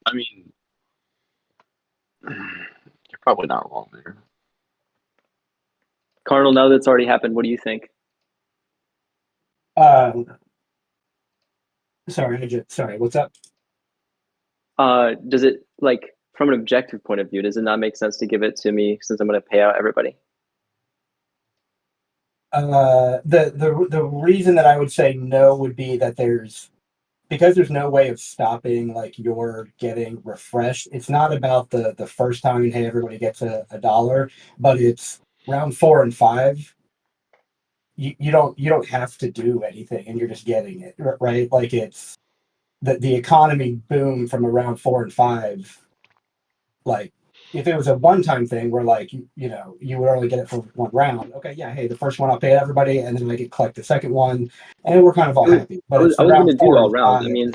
I mean, you're probably not wrong there. Cardinal, now that's already happened, what do you think? Sorry, what's up? Does it, like, from an objective point of view, does it not make sense to give it to me since I'm going to pay out everybody? The reason that I would say no would be that because there's no way of stopping like your getting refreshed. It's not about the first time, hey, everybody gets a $1, but it's round 4 and 5. You don't have to do anything, and you're just getting it, right? Like it's the economy boom from around 4 and 5. Like if it was a one-time thing where like you would only get it for one round. Okay, yeah, hey, the first one I'll pay everybody, and then I get collect the second one, and we're kind of all happy. But I was going to do all round. I mean,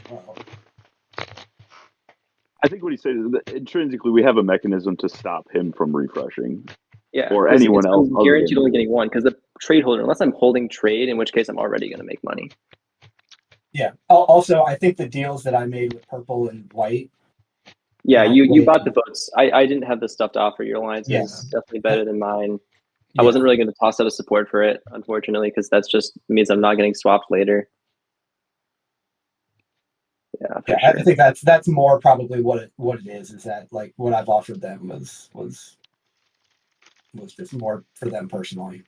I think what he said is that intrinsically we have a mechanism to stop him from refreshing. yeah, or anyone else. I'm guaranteed only getting one because the trade holder, unless I'm holding trade, in which case I'm already going to make money. Yeah. Also, I think the deals that I made with purple and white. Yeah, you bought the votes. I didn't have the stuff to offer. Your alliance Yeah. is definitely better than mine. Yeah. I wasn't really going to toss out a support for it, unfortunately, because that's just means I'm not getting swapped later. Yeah, for sure. I think that's more probably what it is that like what I've offered them was just more for them personally.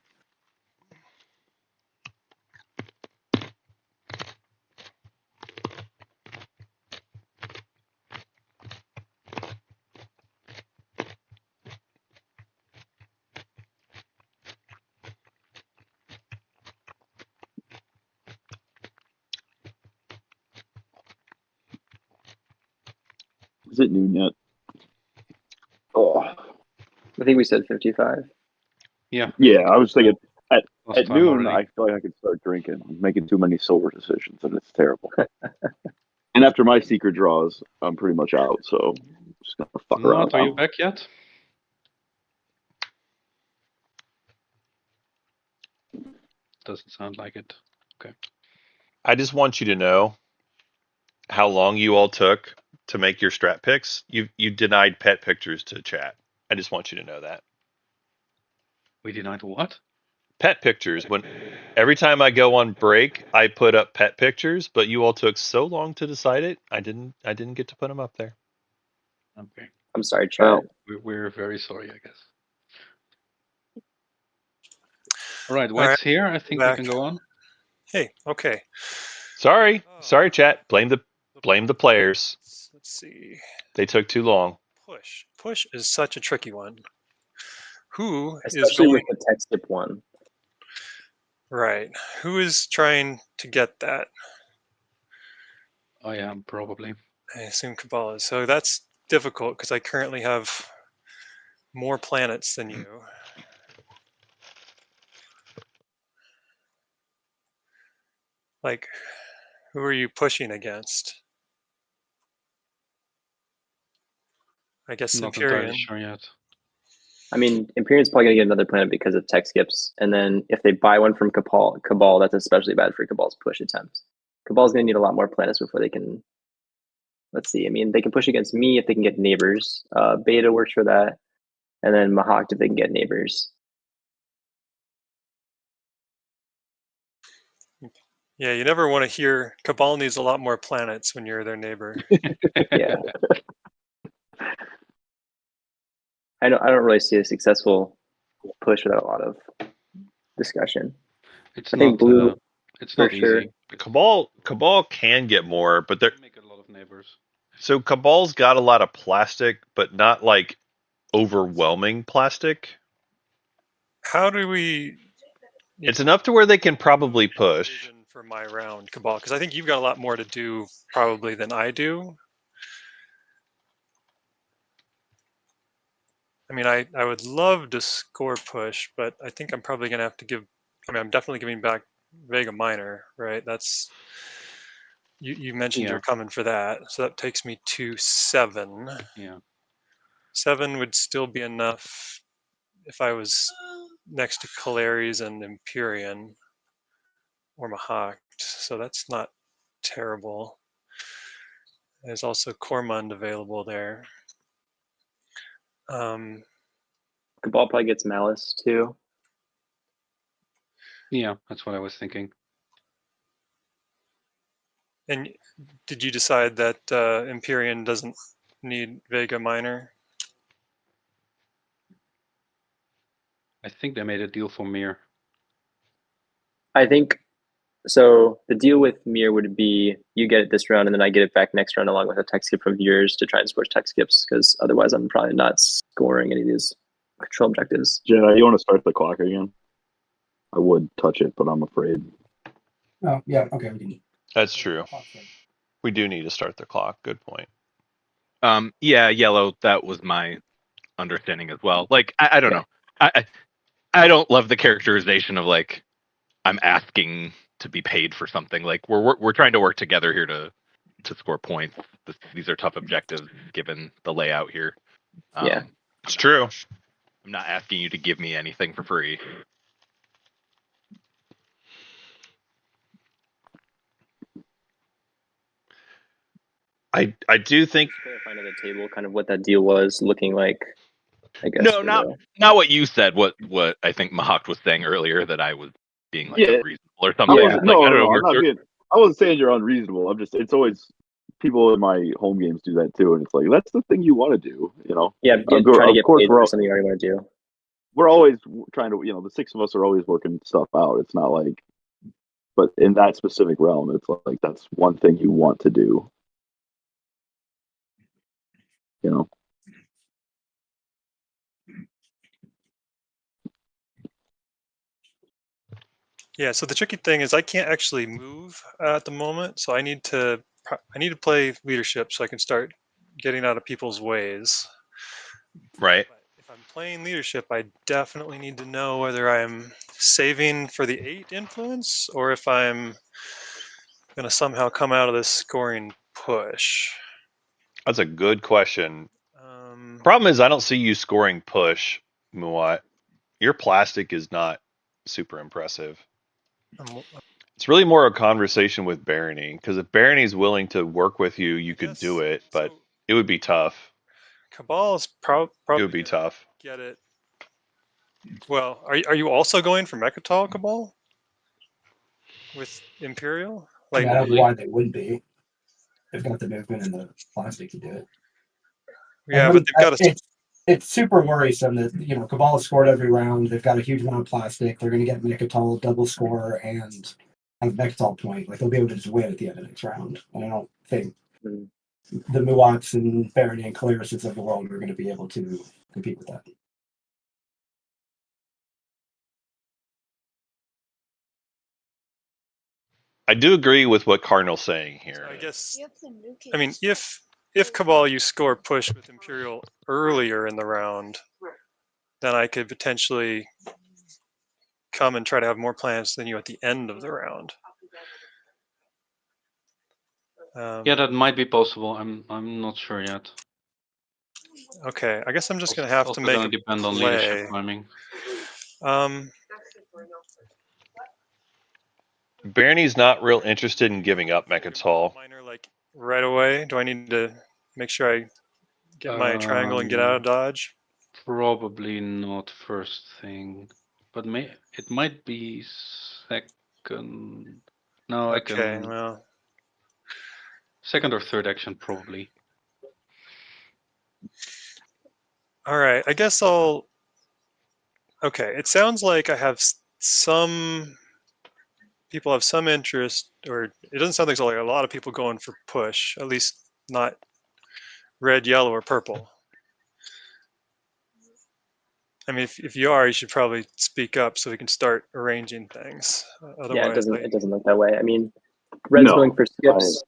Is it noon yet? Oh, I think we said 55. Yeah. yeah. I was thinking at Last time noon. already. I feel like I could start drinking. I'm making too many silver decisions, and it's terrible. And after my secret draws, I'm pretty much out. So I'm just gonna fuck around. Not, are you back yet? doesn't sound like it. I just want you to know how long you all took to make your strat picks. You denied pet pictures to chat. I just want you to know that. We denied what? Pet pictures. When every time I go on break, I put up pet pictures, but you all took so long to decide it. I didn't get to put them up there. Okay. I'm sorry, chat. Well, We're very sorry, I guess. All right, White's here. I think we back. can go on. Hey, okay. Sorry, chat. Blame the players. Let's see. They took too long. Push is such a tricky one. Who is Especially going with the tech skip one. right? Who is trying to get that? I am probably. I assume Cabal is. So that's difficult because I currently have more planets than you. Like, who are you pushing against? I guess I'm not Imperium. entirely sure yet. I mean, Imperium's probably gonna get another planet because of tech skips, and then if they buy one from Cabal, that's especially bad for Cabal's push attempts. Cabal's gonna need a lot more planets before they can. Let's see. I mean, they can push against me if they can get neighbors. Beta works for that, and then Mahawk if they can get neighbors. Yeah, you never want to hear Cabal needs a lot more planets when you're their neighbor. Yeah. I don't really see a successful push without a lot of discussion. It's I think not. blue It's for not sure. easy. Cabal can get more, but they're Make a lot of neighbors. so Cabal's got a lot of plastic, but not like overwhelming plastic. How do we? It's enough to where they can probably push. Vision for my round, Cabal, because I think you've got a lot more to do probably than I do. I mean, I would love to score push, but I think I'm probably going to have to give. I mean, I'm definitely giving back Vega Minor, right? That's you mentioned Yeah. you're coming for that, so that takes me to 7. Yeah. 7 would still be enough if I was next to Calaries and Imperium or Mahawk, so that's not terrible. There's also Cormund available there. Cabal probably gets Malice too. Yeah, that's what I was thinking. And did you decide that Imperium doesn't need Vega Minor? I think they made a deal for Mir. I think so. The deal with Mir would be you get it this round, and then I get it back next round along with a tech skip from yours to try and score tech skips, because otherwise I'm probably not scoring any of these control objectives. Jedi, you want to start the clock again? I would touch it, but I'm afraid. Oh, yeah. Okay, we can. That's true. We do need to start the clock. Good point. Yeah, yellow. That was my understanding as well. Like, I don't know. I don't love the characterization of like I'm asking to be paid for something. Like we're trying to work together here to score points. These are tough objectives given the layout here. Yeah. It's true. I'm not asking you to give me anything for free. I do think Clarifying at the table kind of what that deal was looking like. I guess. No, not what you said. What I think Mahawk was saying earlier, that I was being like unreasonable or something. Yeah. No, I don't know. I'm not being. I wasn't saying you're unreasonable. I'm just. It's always people in my home games do that too, and it's like that's the thing you want to do. You know. Yeah, trying to get paid for something you already want to do. We're always trying to. The 6 of us are always working stuff out. It's not like, but in that specific realm, it's like that's one thing you want to do. You know. Yeah, so the tricky thing is I can't actually move at the moment, so I need to play leadership so I can start getting out of people's ways. right. But if I'm playing leadership, I definitely need to know whether I'm saving for the 8 influence or if I'm going to somehow come out of this scoring push. That's a good question. Problem is I don't see you scoring push, Muat. Your plastic is not super impressive. It's really more a conversation with Barony, because if Barony's willing to work with you, you could do it, but it would be tough. Cabal's probably It would be tough. Get it. Well, are you also going for Mechatol Cabal with Imperial? I Like, mean, I don't know why they wouldn't be. They've got the movement and the plastic to do it. yeah, but they've got a It's super worrisome that Cabal has scored every round. They've got a huge amount of plastic. They're going to get Mechatol double score and a Mechatol point. Like they'll be able to just win at the end of the next round. And I don't think the Muats and Barony and Clarises of the world are going to be able to compete with that. I do agree with what Cardinal's saying here. I guess. I mean, if Cabal you score push with Imperial earlier in the round, then I could potentially come and try to have more plans than you at the end of the round. Yeah, that might be possible. I'm not sure yet. Okay, I guess I'm just gonna have to make it depend on leadership timing. Barony's not real interested in giving up Mechatol. Minor, like right away. Do I need to make sure I get my triangle and get out of dodge? Probably not first thing, but it might be second. No, I can. Okay, well, second or third action probably. All right, I guess I'll. Okay, it sounds like I have some people have some interest, or it doesn't sound like there's a lot of people going for push, at least not red, yellow, or purple. I mean, if you are, you should probably speak up so we can start arranging things. Otherwise, yeah, it doesn't look that way. I mean, red's going for skips,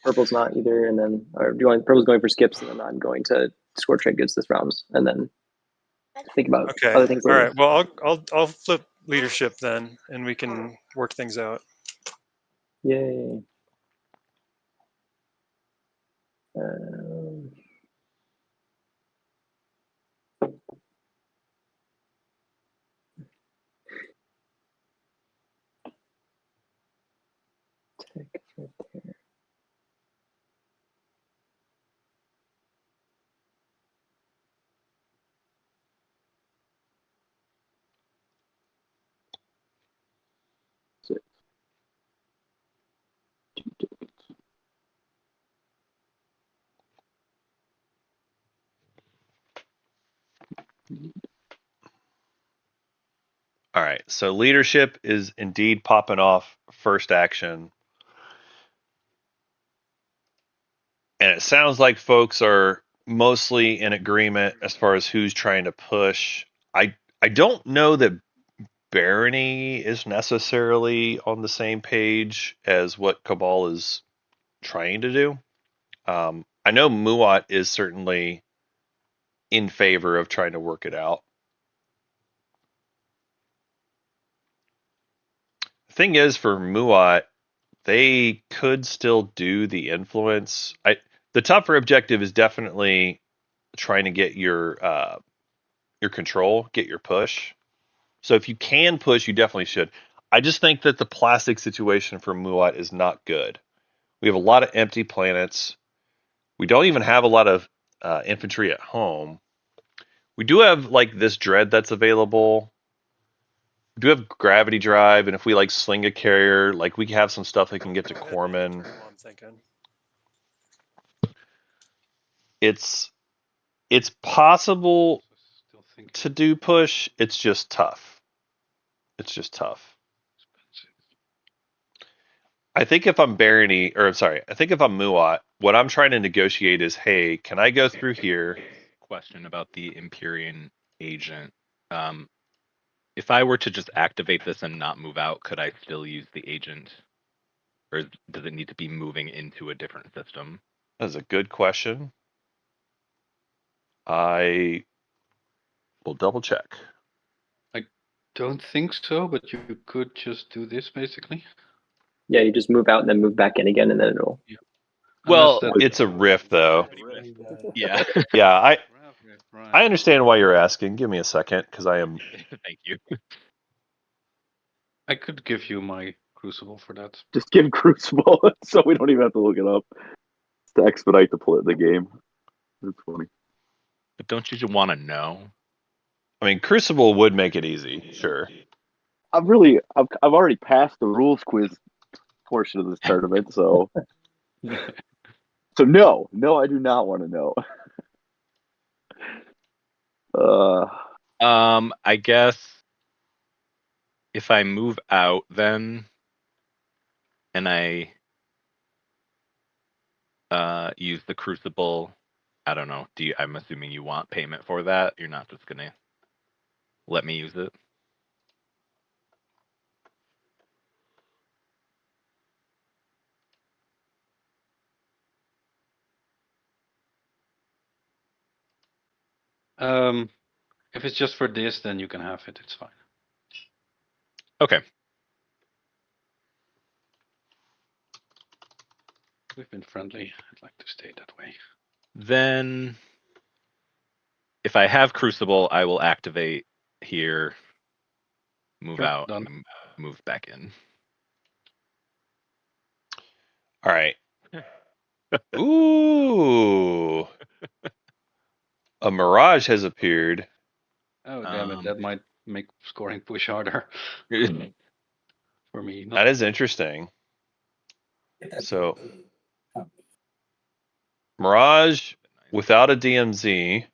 purple's not either, and then purple's going for skips, and then I'm going to score trade goods this round, and then think about other things later. All right. Well, I'll flip leadership then, and we can work things out. Yay. All right, so leadership is indeed popping off first action. And it sounds like folks are mostly in agreement as far as who's trying to push. I don't know that Barony is necessarily on the same page as what Cabal is trying to do. I know Muat is certainly in favor of trying to work it out. The thing is, for Muat, they could still do the influence. The tougher objective is definitely trying to get your control, get your push. So if you can push, you definitely should. I just think that the plastic situation for Muat is not good. We have a lot of empty planets. We don't even have a lot of infantry at home. We do have like this dread that's available. We do have gravity drive, and if we like sling a carrier, like we have some stuff that can get to Corman. I'm thinking. It's possible to do push. It's just tough. It's just tough. I think if I'm Barony, or I'm sorry, I think if I'm Muat, what I'm trying to negotiate is, hey, can I go through here? Question about the Imperium agent. If I were to just activate this and not move out, could I still use the agent? Or does it need to be moving into a different system? That's a good question. I will double check. I don't think so, but you could just do this basically. Yeah, you just move out and then move back in again, and then it'll. Yeah. Well, it's a riff, though. Yeah. Yeah, I understand why you're asking. Give me a second, because I am. Thank you. I could give you my Crucible for that. Just give Crucible so we don't even have to look it up. It's to expedite the game. It's funny. But don't you just want to know? I mean, Crucible would make it easy, sure. I've already passed the rules quiz portion of this tournament, so no, I do not want to know. I guess if I move out then and I use the Crucible, I don't know. I'm assuming you want payment for that. You're not just gonna let me use it. If it's just for this, then you can have it. It's fine. Okay. We've been friendly. I'd like to stay that way. Then if I have Crucible, I will activate here, move Sure, out, done. and move back in. All right. Ooh. A Mirage has appeared. Oh, damn it. That might make scoring push harder. For me. That is interesting. So, Mirage without a DMZ.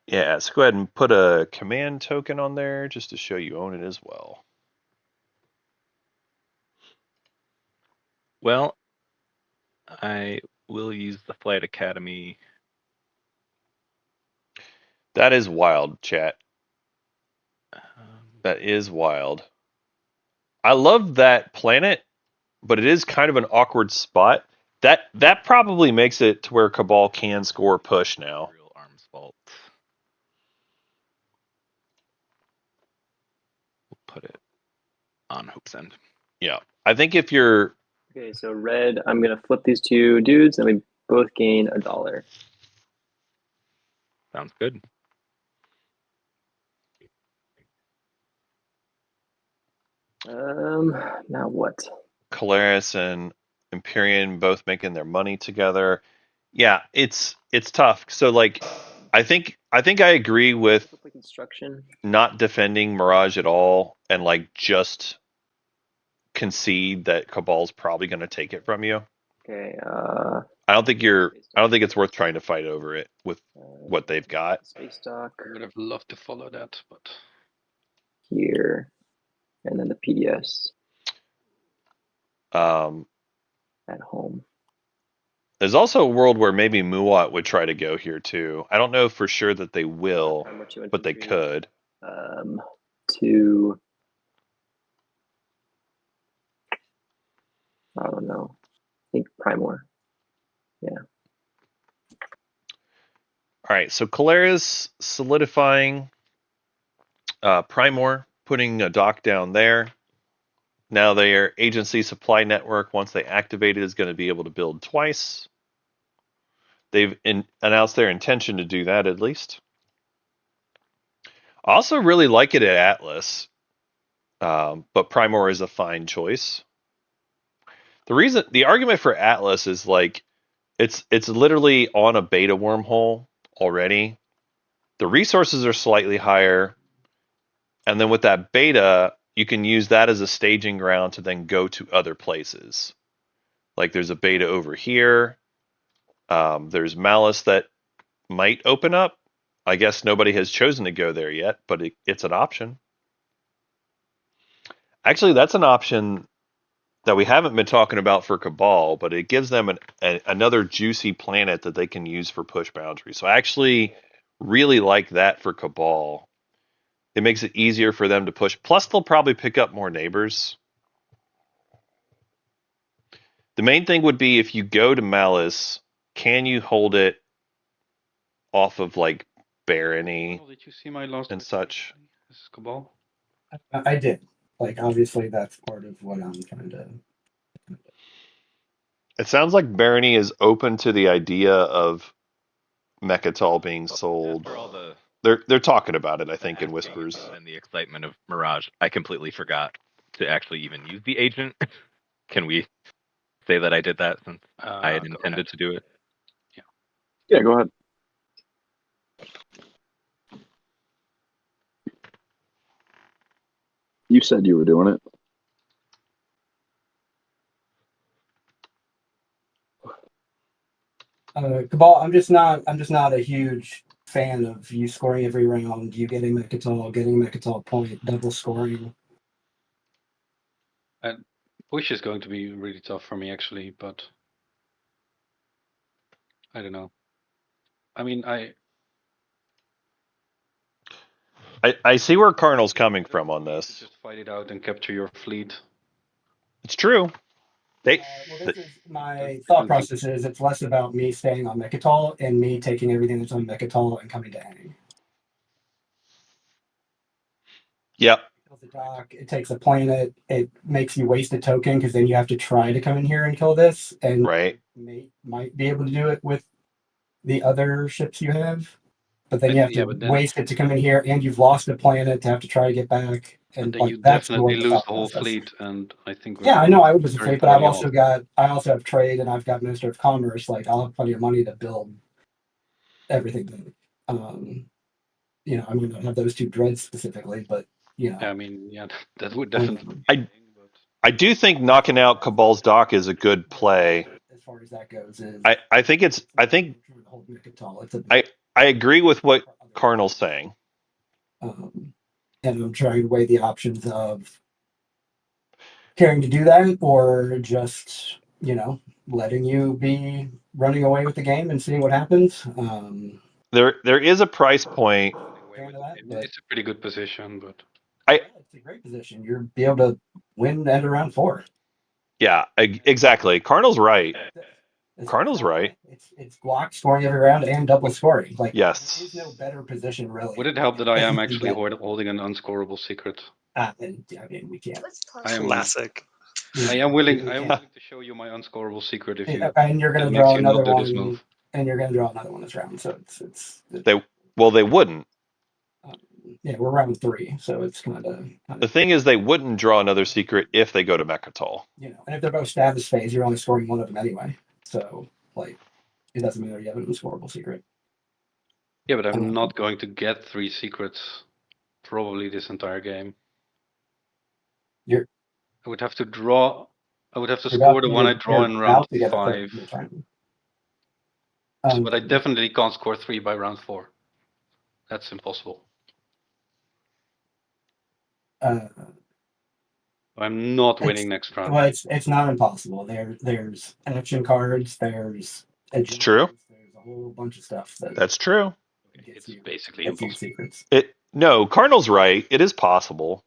Yeah, so go ahead and put a command token on there just to show you own it as well. Well, I will use the Flight Academy. That is wild, chat. That is wild. I love that planet, but it is kind of an awkward spot. That probably makes it to where Cabal can score push now. Real arms vault. We'll put it on Hope's End. Yeah. I think if you're... Okay, so red, I'm going to flip these two dudes, and we both gain $1. Sounds good. Now what? Colaris and Imperium both making their money together. Yeah, it's tough. So like I think I agree with Construction. not defending Mirage at all and like just concede that Cabal's probably going to take it from you. Okay. I don't think it's worth trying to fight over it with what they've got. Space dock. I would have loved to follow that, but here, and then the PDS at home. There's also a world where maybe Muat would try to go here too. I don't know for sure that they will, but they could. 2. I don't know. I think Primor. Yeah. All right, so Colaris solidifying Primor, putting a dock down there. Now their agency supply network, once they activate it, is going to be able to build twice. They've announced their intention to do that at least. I also really like it at Atlas, but Primor is a fine choice. The argument for Atlas is like it's literally on a beta wormhole already. The resources are slightly higher, and then with that beta, you can use that as a staging ground to then go to other places. Like there's a beta over here. There's Malice that might open up. I guess nobody has chosen to go there yet, but it's an option. Actually, that's an option that we haven't been talking about for Cabal, but it gives them another juicy planet that they can use for push boundaries. So I actually really like that for Cabal. It makes it easier for them to push. Plus, they'll probably pick up more neighbors. The main thing would be if you go to Malice, can you hold it off of like Barony did you see my last and such? This is Cabal. I did. Like, obviously, that's part of what I'm trying to. It sounds like Barony is open to the idea of Mechatol being sold. That's where all the they're talking about it, I think, in whispers. And the excitement of Mirage, I completely forgot to actually even use the agent. Can we say that I did that since I had Go intended ahead. to do it? Yeah, go ahead. You said you were doing it. Cabal, I'm just not a huge fan of you scoring every round, you getting Mechatol point, double scoring. And push is going to be really tough for me actually, but I don't know. I mean, I see where Cardinal's coming from on this. just fight it out and capture your fleet. It's true. They Well, this is my thought process. Is it's less about me staying on Mechatol and me taking everything that's on Mechatol and coming to Ang. Yep. The dock, it takes a planet, it makes you waste a token because then you have to try to come in here and kill this, and Right. might be able to do it with the other ships you have, but then you have to waste it to come in here, and you've lost a planet to have to try to get back, and then you that's definitely the lose thought the whole process. fleet, and I think Yeah, I know I would lose a very fleet, but I've poorly also off. I also have trade and I've got Minister of Commerce. Like I'll have plenty of money to build everything. You know, I might not have those two dreads specifically, but you know, I mean, yeah, that would definitely. I do think knocking out Cabal's dock is a good play. As far as that goes, is I think I agree with what Cardinal's saying. And I'm trying to weigh the options of caring to do that or just, you know, letting you be running away with the game and seeing what happens. There is a price point. It's a pretty good position, but it's a great position. You're be able to win at around 4. Yeah, exactly. Cardinal's right. Cardinal's right. It's block scoring every round and double scoring. Like yes, there's no better position really. Would it help that I am actually holding an unscorable secret? I mean, we can't. Classic. I am willing to show you my unscorable secret if you. And you're going to draw another one. And you're going to draw another one this round. So it's they wouldn't. Yeah, we're round 3, so it's kind of. The thing is, they wouldn't draw another secret if they go to Mechatol. You know, and if they're both status phase, you're only scoring one of them anyway. So, like, it doesn't matter. You have an unscorable secret. Yeah, but I'm not going to get 3 secrets probably this entire game. I would have to draw. I would have to score the one I draw in round 5. But I definitely can't score 3 by round 4. That's impossible. I'm not winning next round. Well, it's not impossible. There's action cards. It's true. There's a whole bunch of stuff. That's true. It's basically impossible. Secrets. No, Cardinal's right. It is possible.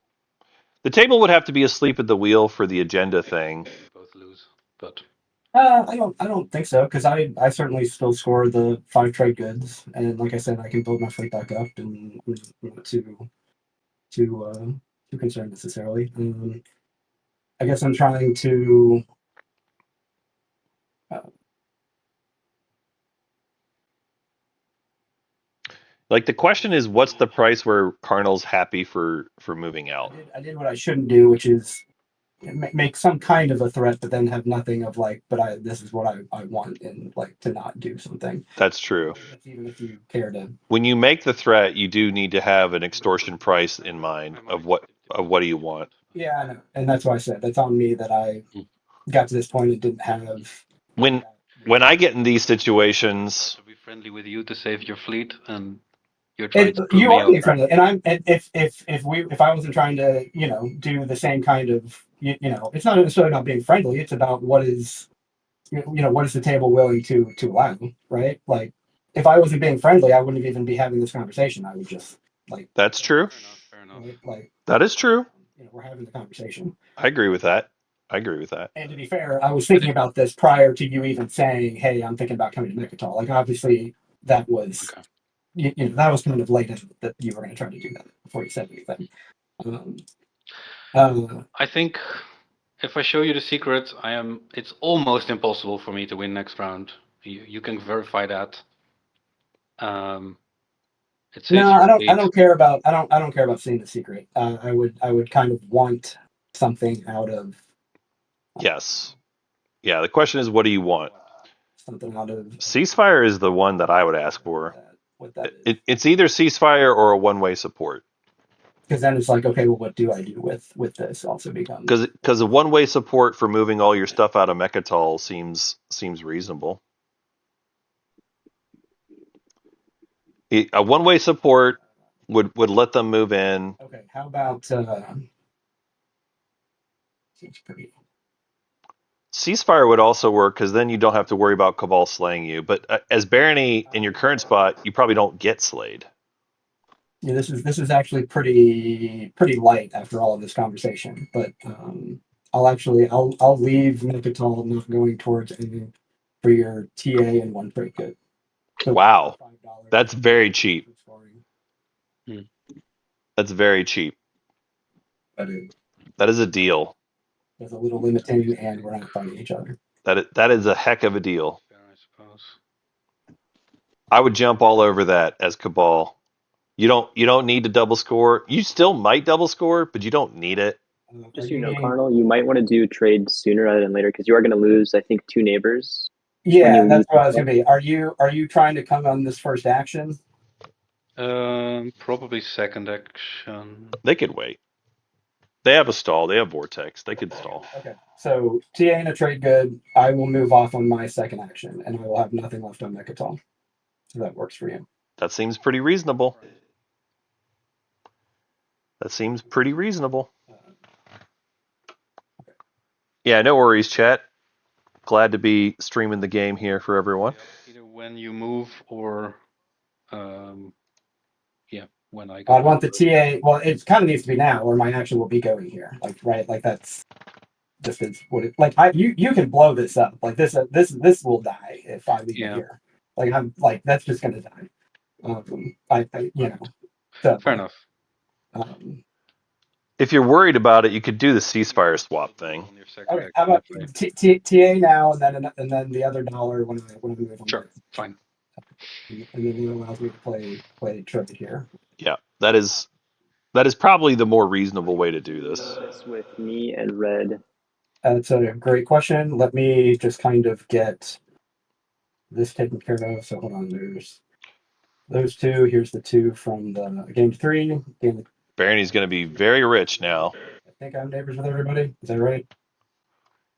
The table would have to be asleep at the wheel for the agenda thing. Both lose, but I don't think so because I certainly still score the 5 trade goods, and like I said, I can build my fleet back up, and not too concerned necessarily. I guess I'm trying to. Like the question is, what's the price where Cardinal's happy for moving out? I did what I shouldn't do, which is make some kind of a threat, but then have nothing of like, but this is what I want, and like to not do something. That's true. Even if you care to. When you make the threat, you do need to have an extortion price in mind of what do you want. Yeah, I know, and that's why I said that's on me that I got to this point and didn't have. When I get in these situations, to be friendly with you to save your fleet and. You are being friendly, and if I wasn't trying to, you know, do the same kind of, you know, it's not necessarily not being friendly. It's about what is, you know, what is the table willing to allow, right? Like, if I wasn't being friendly, I wouldn't even be having this conversation. I would just like. That's true. Fair enough. Right? Like that is true. You know, we're having the conversation. I agree with that. And to be fair, I was thinking about this prior to you even saying, "Hey, I'm thinking about coming to Mechatol." Like, obviously, that was. Okay. You know, that was kind of latent that you were going to try to do that before you said anything. I think if I show you the secret, it's almost impossible for me to win next round. You can verify that. It says No, you're I don't. I paid. don't care about. I don't care about seeing the secret. I would kind of want something out of. Yes. Yeah, the question is, what do you want? Something out of. Ceasefire is the one that I would ask for. What that is. It's either ceasefire or a one-way support. Because then it's like, okay, well, what do I do with this? Also becomes Because a one-way support for moving all your stuff out of Mechatol seems reasonable. A one-way support would let them move in. okay. How about? Seems pretty. Ceasefire would also work because then you don't have to worry about Cabal slaying you. But as Barony in your current spot, you probably don't get slayed. Yeah, this is actually pretty light after all of this conversation. But I'll leave Mechatol not going towards any for your TA and one trade good. So Wow, $5 that's very cheap. for scoring. That's very cheap. But That is a deal. there's a little limiting, and we're not fighting each other. That is a heck of a deal. Fair, I suppose. I would jump all over that as Cabal. You don't need to double score. You still might double score, but you don't need it. Just so you know, Cardinal, you might want to do trade sooner rather than later because you are going to lose, I think, 2 neighbors. Yeah, you that's use what I was gonna be. Are you trying to come on this first action? Probably second action. They could wait. They have a stall. They have Vortex. They could stall. Okay, so TA and a trade good. I will move off on my second action, and I will have nothing left on Mechatol. So that works for you. That seems pretty reasonable. That seems pretty reasonable. Yeah, no worries, chat. Glad to be streaming the game here for everyone. Either when you move or, when I I go. want the TA. Well, it kind of needs to be now, or my action will be going here. Like right, like that's just is what it. Like you can blow this up. Like this will die if I leave it here. Like I'm like that's just gonna die. I So Fair enough. If you're worried about it, you could do the ceasefire swap thing. On your second Okay, how about TA now, and then the other dollar when I move on. Sure, fine. And then it allows me to play trade here. Yeah, that is probably the more reasonable way to do this. This with me and Red. That's a great question. Let me just kind of get this taken care of. So hold on, there's those two. Here's the two from the game 3. Barony's going to be very rich now. I think I'm neighbors with everybody. Is that right?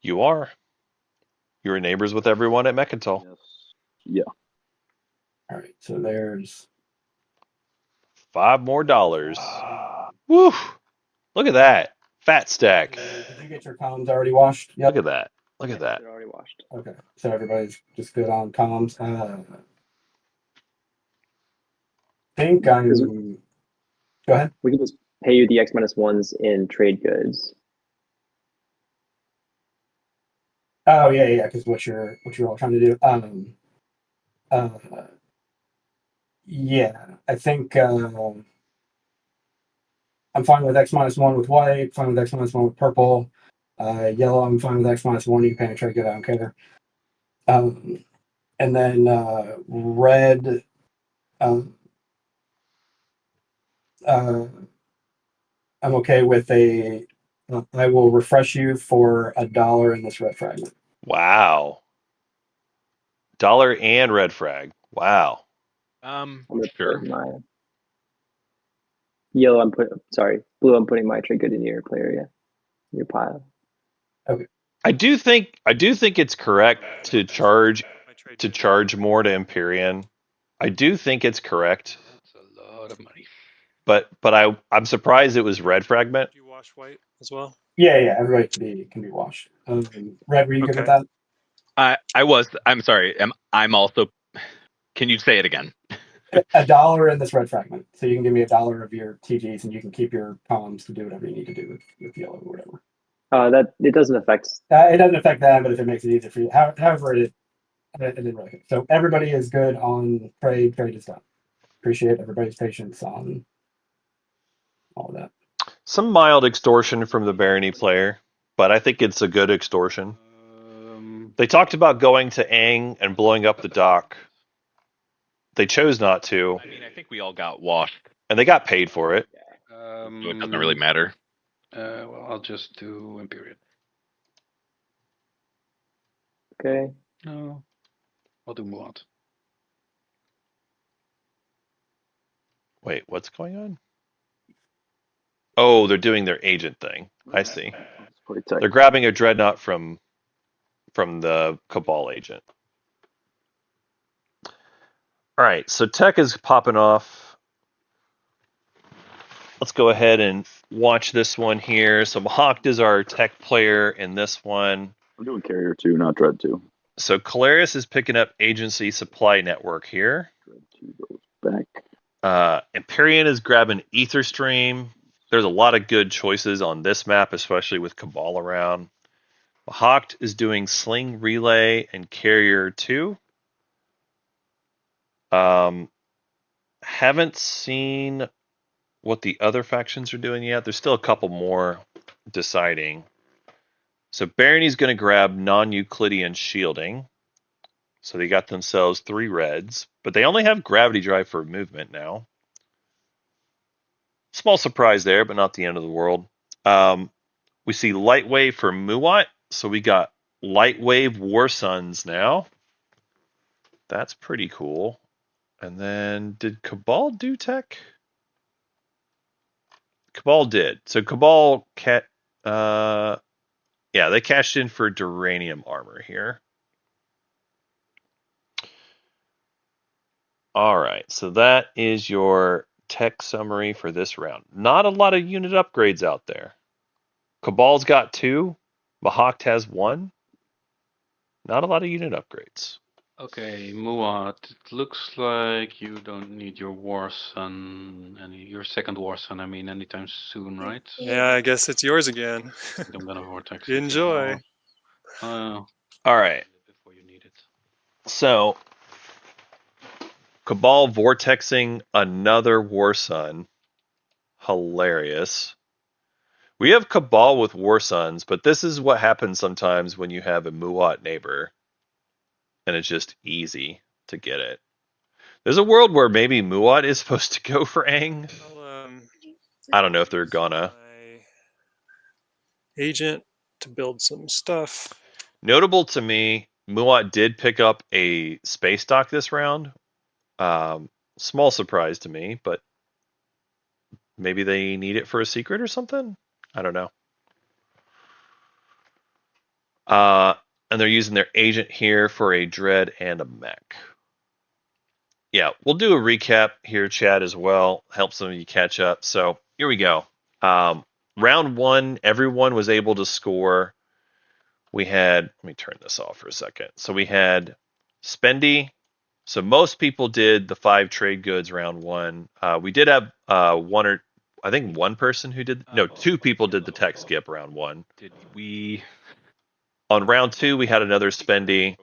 You are. You're neighbors with everyone at Mechatol. Yes. Yeah. All right. So there's $5 more. Woo! Look at that. Fat stack. Did you get your comms already washed? Yep. Look at that. Look at that. They're already washed. Okay. So everybody's just good on comms. Think I'm. Go ahead. We can just pay you the X-1s in trade goods. Oh yeah, because what you're all trying to do. Yeah, I think I'm fine with X-1 with white. Fine with X-1 with purple. Yellow, I'm fine with X-1. You can penetrate good. I don't care. And then red. I'm okay with a. I will refresh you for $1 in this red fragment. Wow. Dollar and red frag. Wow. I'm gonna Sure. put my yellow. Blue. I'm putting my trade good in your play area, your pile. I do think it's correct to charge more to Imperium. I do think it's correct, That's a lot of money. but I'm surprised it was red fragment. Do you wash white as well? Yeah. Everybody can be washed. Red, were you good with that? I was. I'm sorry. I'm also. Can you say it again? $1 in this red fragment. So you can give me $1 of your TGs, and you can keep your columns to do whatever you need to do with yellow or whatever. That it doesn't affect. It doesn't affect that, but if it makes it easier for you, however it didn't really. So everybody is good on trade. Trade is done. Appreciate everybody's patience on all of that. Some mild extortion from the Barony player, but I think it's a good extortion. They talked about going to Aang and blowing up the dock. they chose not to, I mean, I think we all got washed, and they got paid for it. so it doesn't really matter. Well, I'll just do Imperium. Okay. No, I'll do Muad. Wait, what's going on? Oh, they're doing their agent thing. I see. It's pretty tight. They're grabbing a dreadnought from the Cabal agent. All right, so tech is popping off. Let's go ahead and watch this one here. So Mahawk is our tech player in this one. I'm doing Carrier 2, not Dread 2. So Calarius is picking up Agency Supply Network here. Dread 2 goes back. Imperium is grabbing Ether Stream. There's a lot of good choices on this map, especially with Cabal around. Mahawk is doing Sling Relay and Carrier 2. Haven't seen what the other factions are doing yet. There's still a couple more deciding. So Barony's going to grab non-Euclidean shielding. So they got themselves 3 reds, but they only have gravity drive for movement now. Small surprise there, but not the end of the world. We see Light Wave for Muat, so we got Light Wave War Suns now. That's pretty cool. And then did Cabal do tech? Cabal did. So Cabal they cashed in for Duranium armor here. All right, so that is your tech summary for this round. Not a lot of unit upgrades out there. Cabal's got 2. Mahawk has 1. Not a lot of unit upgrades. Okay, Muad. It looks like you don't need your War Sun, your second War Sun. I mean, anytime soon, right? Yeah, I guess it's yours again. I'm gonna vortex. Enjoy. All right. Before you need it. So Cabal vortexing another War Sun. Hilarious. We have Cabal with War Suns, but this is what happens sometimes when you have a Muat neighbor. And it's just easy to get it. There's a world where maybe Muat is supposed to go for Aang. I don't know if they're gonna. Agent to build some stuff. Notable to me, Muat did pick up a space dock this round. Small surprise to me, but maybe they need it for a secret or something? I don't know. And they're using their agent here for a dread and a mech. Yeah, we'll do a recap here, chat, as well. Help some of you catch up. So here we go. Round 1, everyone was able to score. We had, let me turn this off for a second. So we had Spendy. So most people did the 5 trade goods round 1. We did have one person who did, 2 people did the tech skip round 1. Did we? On round 2, we had another Spendy.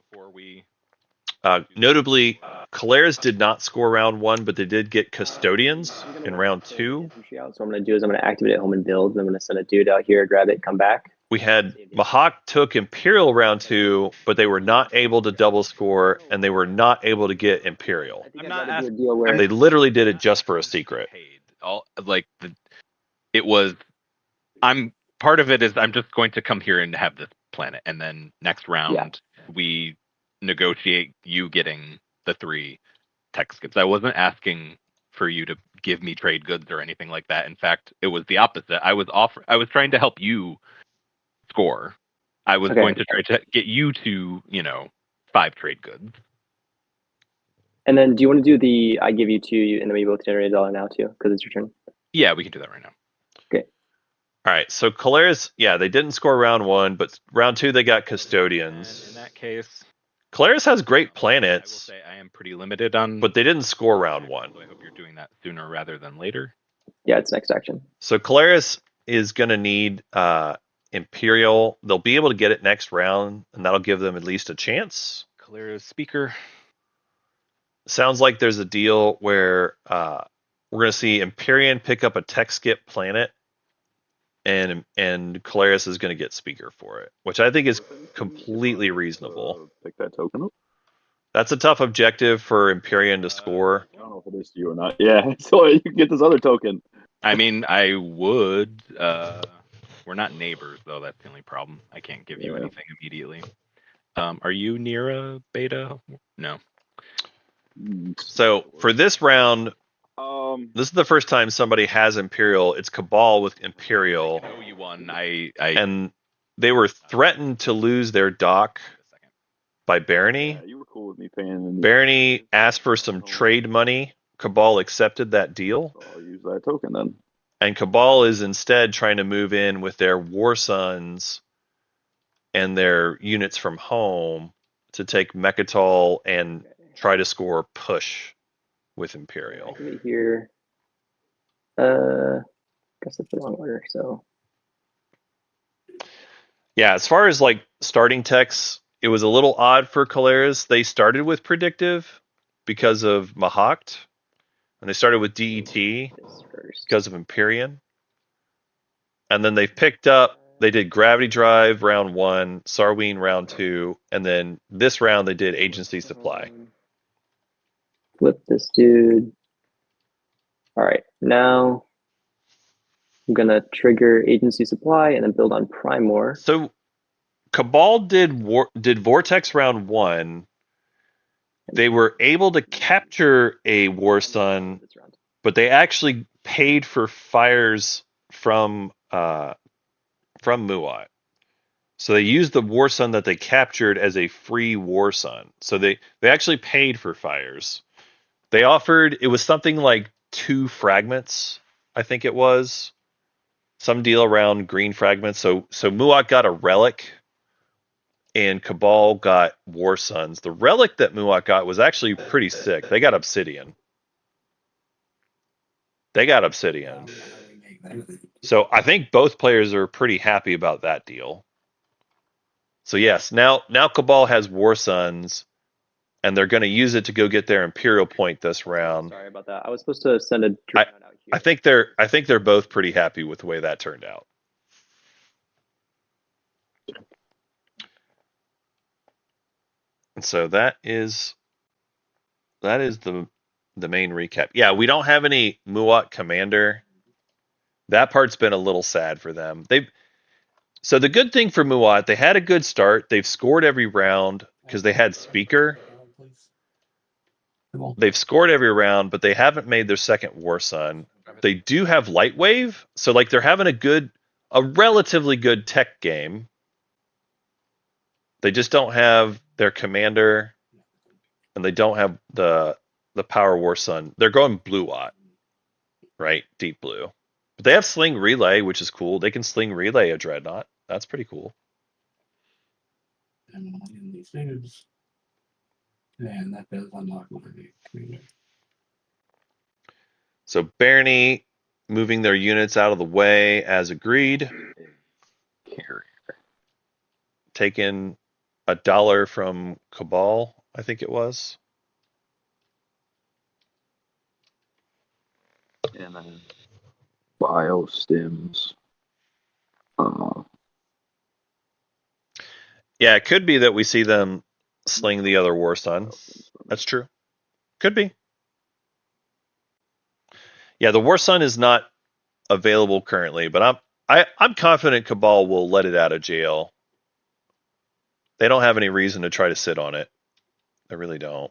Notably, Calaris did not score round 1, but they did get Custodians in round 2. So what I'm going to do is I'm going to activate it home and build. And I'm going to send a dude out here, grab it, come back. We had Mahawk took Imperial round 2, but they were not able to double score, and they were not able to get Imperial. I'm not asking. They literally did it just for a secret. I'm part of it is I'm just going to come here and have this planet, and then next round we negotiate you getting the 3 tech skips. I wasn't asking for you to give me trade goods or anything like that. In fact, it was the opposite. I was trying to help you score. I was going to try to get you to, 5 trade goods. And then do you want to do I give you 2, and then we both generate $1 now too, because it's your turn? Yeah, we can do that right now. Okay. All right, so Calaris, they didn't score round 1, but round 2 they got Custodians. And in that case, Calaris has great planets. I will say I am pretty limited on. But they didn't score round 1. So I hope you're doing that sooner rather than later. Yeah, it's next action. So Calaris is going to need Imperial. They'll be able to get it next round, and that'll give them at least a chance. Calaris speaker. Sounds like there's a deal where we're going to see Imperium pick up a tech skip planet, and Calaris is going to get speaker for it, which I think is completely reasonable. Pick that token up. That's a tough objective for Imperium to score. I don't know if it is to you or not. Yeah, so you can get this other token. I mean, I would. We're not neighbors, though. That's the only problem. I can't give you Yeah. anything immediately. Are you near a beta? No. So for this round, This this is the first time somebody has Imperial. It's Cabal with Imperial, I know you won. and they were threatened to lose their dock by Barony. Yeah, you were cool with me paying. Barony asked for some trade money. Cabal accepted that deal, So I'll use that token then. and Cabal is instead trying to move in with their War Sons and their units from home to take Mechatol and try to score push with Imperial. Give me here. Guess that's the wrong order. So Yeah, as far as like starting techs, it was a little odd for Caleras. They started with predictive because of Mahact, and they started with DET this first. because of Imperium. And then they've picked up, they did Gravity Drive round 1, Sarween round 2, and then this round they did Agency Supply. Flip this dude. All right, now I'm gonna trigger Agency Supply and then build on Primor. So Cabal did Vortex round 1. They were able to capture a War Sun, This round. but they actually paid for fires from Muat. So they used the War Sun that they captured as a free War Sun. So they actually paid for fires. They offered, it was something like 2 fragments, I think it was. Some deal around green fragments. So Muat got a relic and Cabal got War Suns. The relic that Muat got was actually pretty sick. They got Obsidian. So I think both players are pretty happy about that deal. So yes, now Cabal has War Suns, and they're going to use it to go get their Imperial point this round. Sorry about that. I was supposed to send a drone out here. I think they're both pretty happy with the way that turned out. And so that is the main recap. Yeah, we don't have any Muat commander. That part's been a little sad for them. So the good thing for Muat, they had a good start. They've scored every round because they had Speaker. They've scored every round, but they haven't made their second War Sun. They do have Light Wave, so like they're having a relatively good tech game. They just don't have their commander, and they don't have the Power War Sun. They're going Blue-Watt, right? Deep blue. But they have Sling Relay, which is cool. They can Sling Relay a Dreadnought. That's pretty cool. And these dudes. And that does unlock my commander. So Barony moving their units out of the way as agreed. Taking $1 from Cabal, I think it was. And then Biostims. Yeah, it could be that we see them sling the other War Sun. That's true. Could be. Yeah, the War Sun is not available currently, but I'm confident Cabal will let it out of jail. They don't have any reason to try to sit on it. They really don't.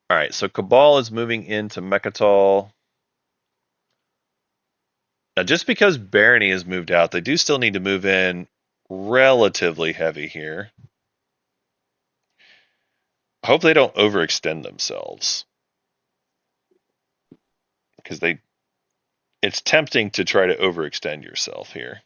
All right, so Cabal is moving into Mechatol. Now, just because Barony has moved out, they do still need to move in relatively heavy here. I hope they don't overextend themselves. Because it's tempting to try to overextend yourself here.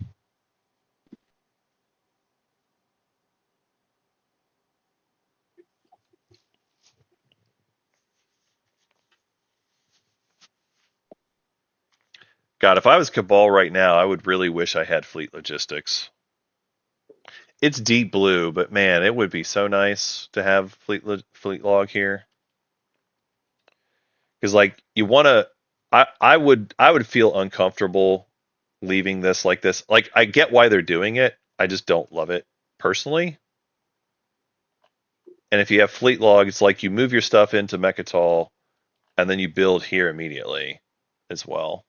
God, if I was Cabal right now, I would really wish I had fleet logistics. It's deep blue, but man, it would be so nice to have fleet log here. Because like you want to, I would feel uncomfortable leaving this like this. Like I get why they're doing it, I just don't love it. personally. And if you have fleet log, it's like you move your stuff into Mechatol, and then you build here immediately as well.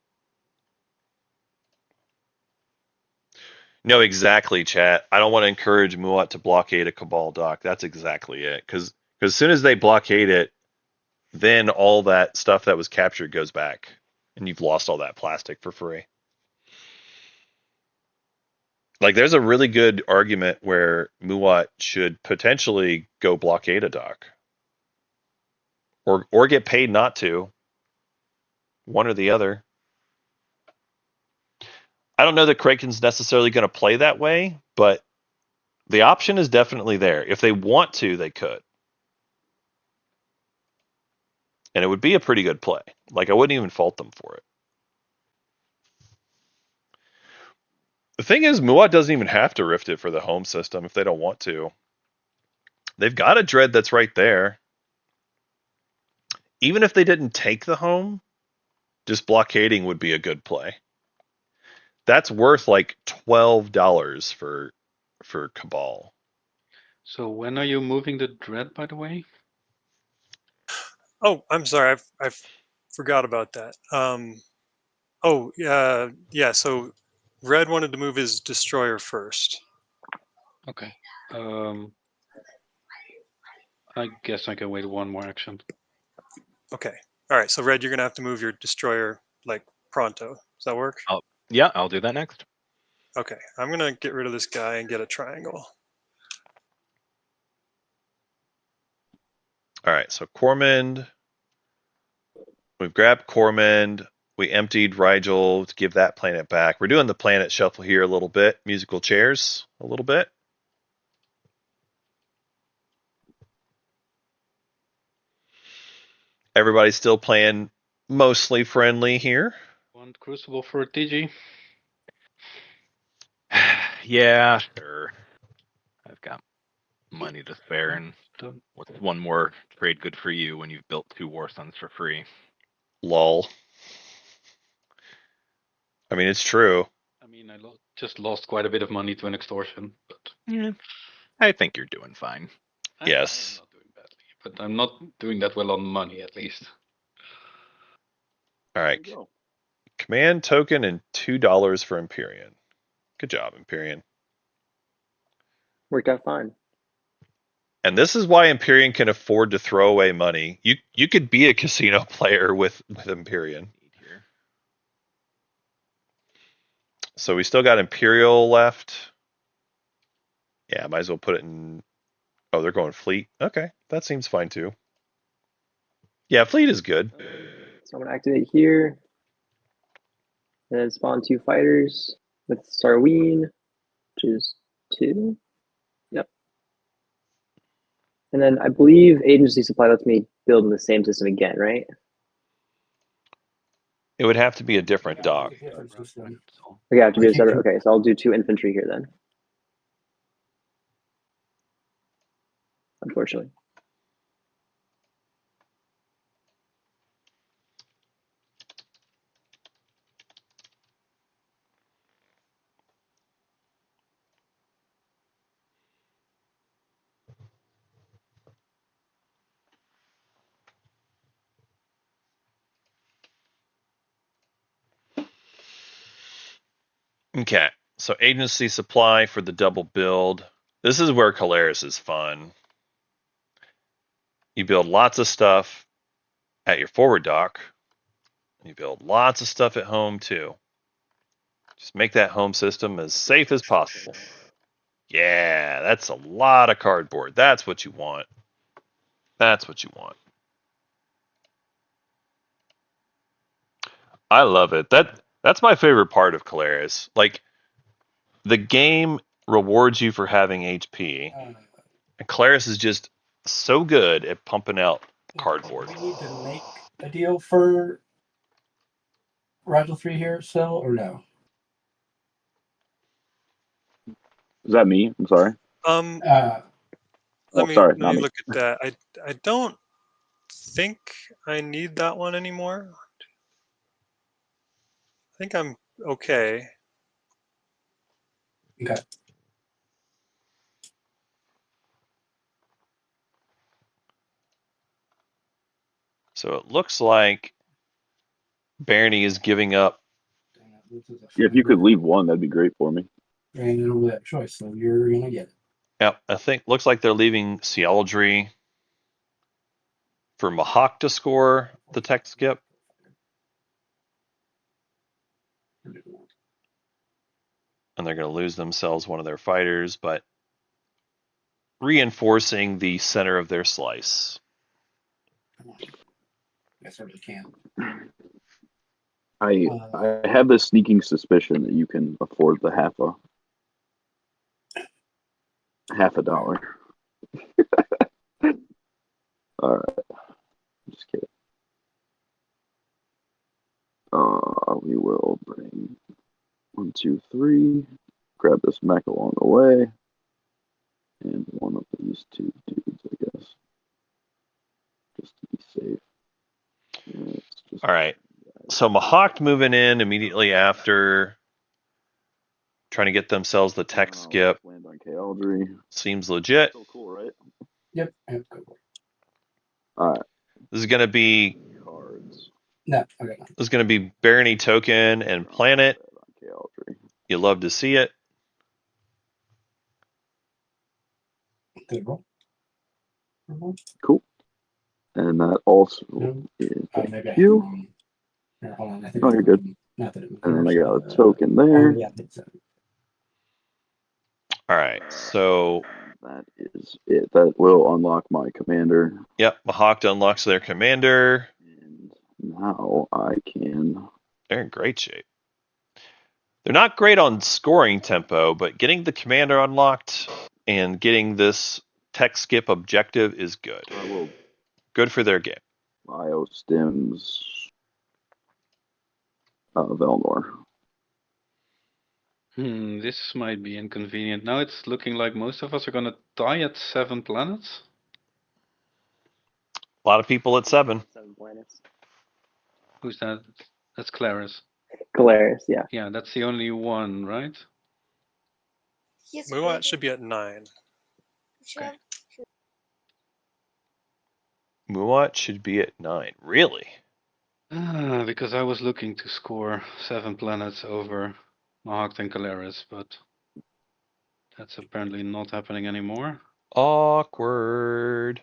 No, exactly, chat. I don't want to encourage Muat to blockade a Cabal dock. That's exactly it. Because as soon as they blockade it, then all that stuff that was captured goes back, and you've lost all that plastic for free. Like, there's a really good argument where Muat should potentially go blockade a dock, or get paid not to. One or the other. I don't know that Kraken's necessarily going to play that way, but the option is definitely there. If they want to, they could. And it would be a pretty good play. Like, I wouldn't even fault them for it. The thing is, Muat doesn't even have to rift it for the home system if they don't want to. They've got a dread that's right there. Even if they didn't take the home, just blockading would be a good play. That's worth like $12 for Cabal. So when are you moving the dread, by the way? Oh, I'm sorry. I forgot about that. Oh, yeah. So Red wanted to move his destroyer first. Okay. I guess I can wait one more action. Okay. All right. So Red, you're gonna have to move your destroyer like pronto. Does that work? Yeah, I'll do that next. Okay. I'm gonna get rid of this guy and get a triangle. All right, so Cormand. We've grabbed Cormand. We emptied Rigel to give that planet back. We're doing the planet shuffle here a little bit. Musical chairs a little bit. Everybody's still playing mostly friendly here. One Crucible for a TG. Yeah, sure. I've got money to spare, and what's one more trade good for you when you've built 2 War Suns for free? Lol. I mean, it's true. I mean, I just lost quite a bit of money to an extortion, but Yeah, I think you're doing fine. Yes. I'm not doing badly, but I'm not doing that well on money, at least. All right. Command token and $2 for Imperium. Good job, Imperium. Worked out fine. And this is why Imperium can afford to throw away money. You could be a casino player with Imperium. So we still got Imperial left. Yeah, might as well put it in. Oh, they're going fleet. Okay, that seems fine too. Yeah, fleet is good. So I'm gonna activate here. And then spawn 2 fighters with Sarween, which is 2. Yep. And then I believe Agency Supply lets me build in the same system again, right? It would have to be a different dock. Different system. Okay, I have to be a separate. Okay, so I'll do 2 infantry here then. Unfortunately. Okay, so Agency Supply for the double build. This is where Caleris is fun. You build lots of stuff at your forward dock. You build lots of stuff at home too. Just make that home system as safe as possible. Yeah, that's a lot of cardboard. That's what you want. That's what you want. I love it. That's my favorite part of Caleris. Like, the game rewards you for having HP, and Caleris is just so good at pumping out cardboard. Do we need to make a deal for Rigel 3 here still, or no? Is that me? I'm sorry. Let me not me. look at that. I don't think I need that one anymore. I think I'm okay. Okay. So it looks like Barney is giving up. Yeah, if you could leave one, that'd be great for me. And it'll that choice, so you're gonna get it. Yep, I think looks like they're leaving Theology for Mahawk to score the tech skip. And they're going to lose themselves one of their fighters, but reinforcing the center of their slice. I certainly can. I have this sneaking suspicion that you can afford the half a dollar. All right, just kidding. We will bring 1, 2, 3. Grab this mech along the way, and one of these two dudes, I guess, just to be safe. All right. So Mahawk moving in immediately after, trying to get themselves the tech skip. Land on Chaeldry. Seems legit. Still cool, right? Yep. All right. This is going to be Cards. No. Okay. This is going to be Barony Token and Planet. You love to see it. Good roll. Cool. And that also is you. Here, hold on. I think Oh, you're good. Not that it And then I got a matters, token there. yeah, I think so. All right. So that is it. That will unlock my commander. Yep. Mahawk unlocks their commander. And now I can. They're in great shape. They're not great on scoring tempo, but getting the commander unlocked and getting this tech skip objective is good. Good for their game. Bio Stims Velnor. This might be inconvenient. Now it's looking like most of us are gonna die at 7 planets. A lot of people at 7. 7 planets. Who's that? That's Claris. Claris, yeah. Yeah, that's the only one, right? Muat should be at 9. Okay. Muat should be at 9. Really? Because I was looking to score 7 planets over Mahawk and Claris, but that's apparently not happening anymore. Awkward.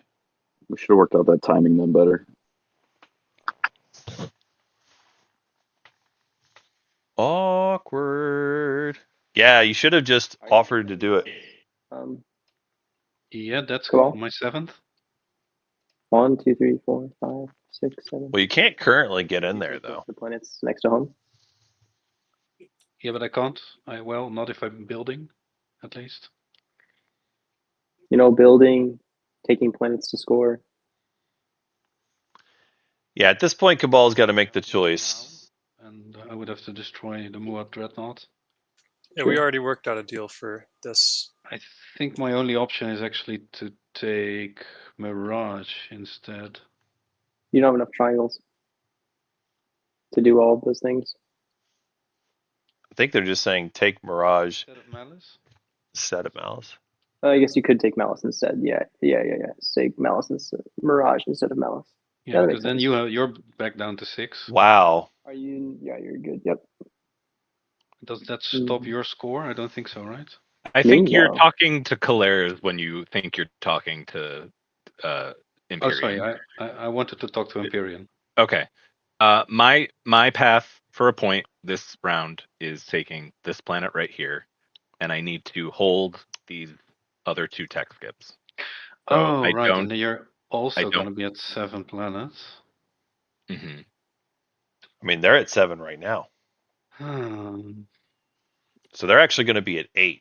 We should have worked out that timing then better. Awkward. Yeah, you should have just offered to do it. Yeah, that's Cool. my 7th. 1, 2, 3, 4, 5, 6, 7. Well, you can't currently get in there, though. The planets next to home. Yeah, but I can't. Well, not if I'm building, at least. You know, building, taking planets to score. Yeah, at this point, Cabal's got to make the choice. And I would have to destroy the Muat Dreadnought. Yeah, we already worked out a deal for this. I think my only option is actually to take Mirage instead. You don't have enough triangles to do all of those things. I think they're just saying take Mirage Instead of Malice? instead of Malice. I guess you could take Malice instead. Yeah. Take Malice instead, Mirage instead of Malice. Yeah, because then you're back down to 6. Wow. Are you? Yeah, you're good. Yep. Does that stop your score? I don't think so, right? I think you're talking to Claris when you think you're talking to Imperium. Oh, sorry. I wanted to talk to Imperium. Okay. My path for a point this round is taking this planet right here, and I need to hold these other 2 tech skips. So oh, right. And you're also going to be at 7 planets. Mm-hmm. I mean, they're at 7 right now. So they're actually going to be at 8.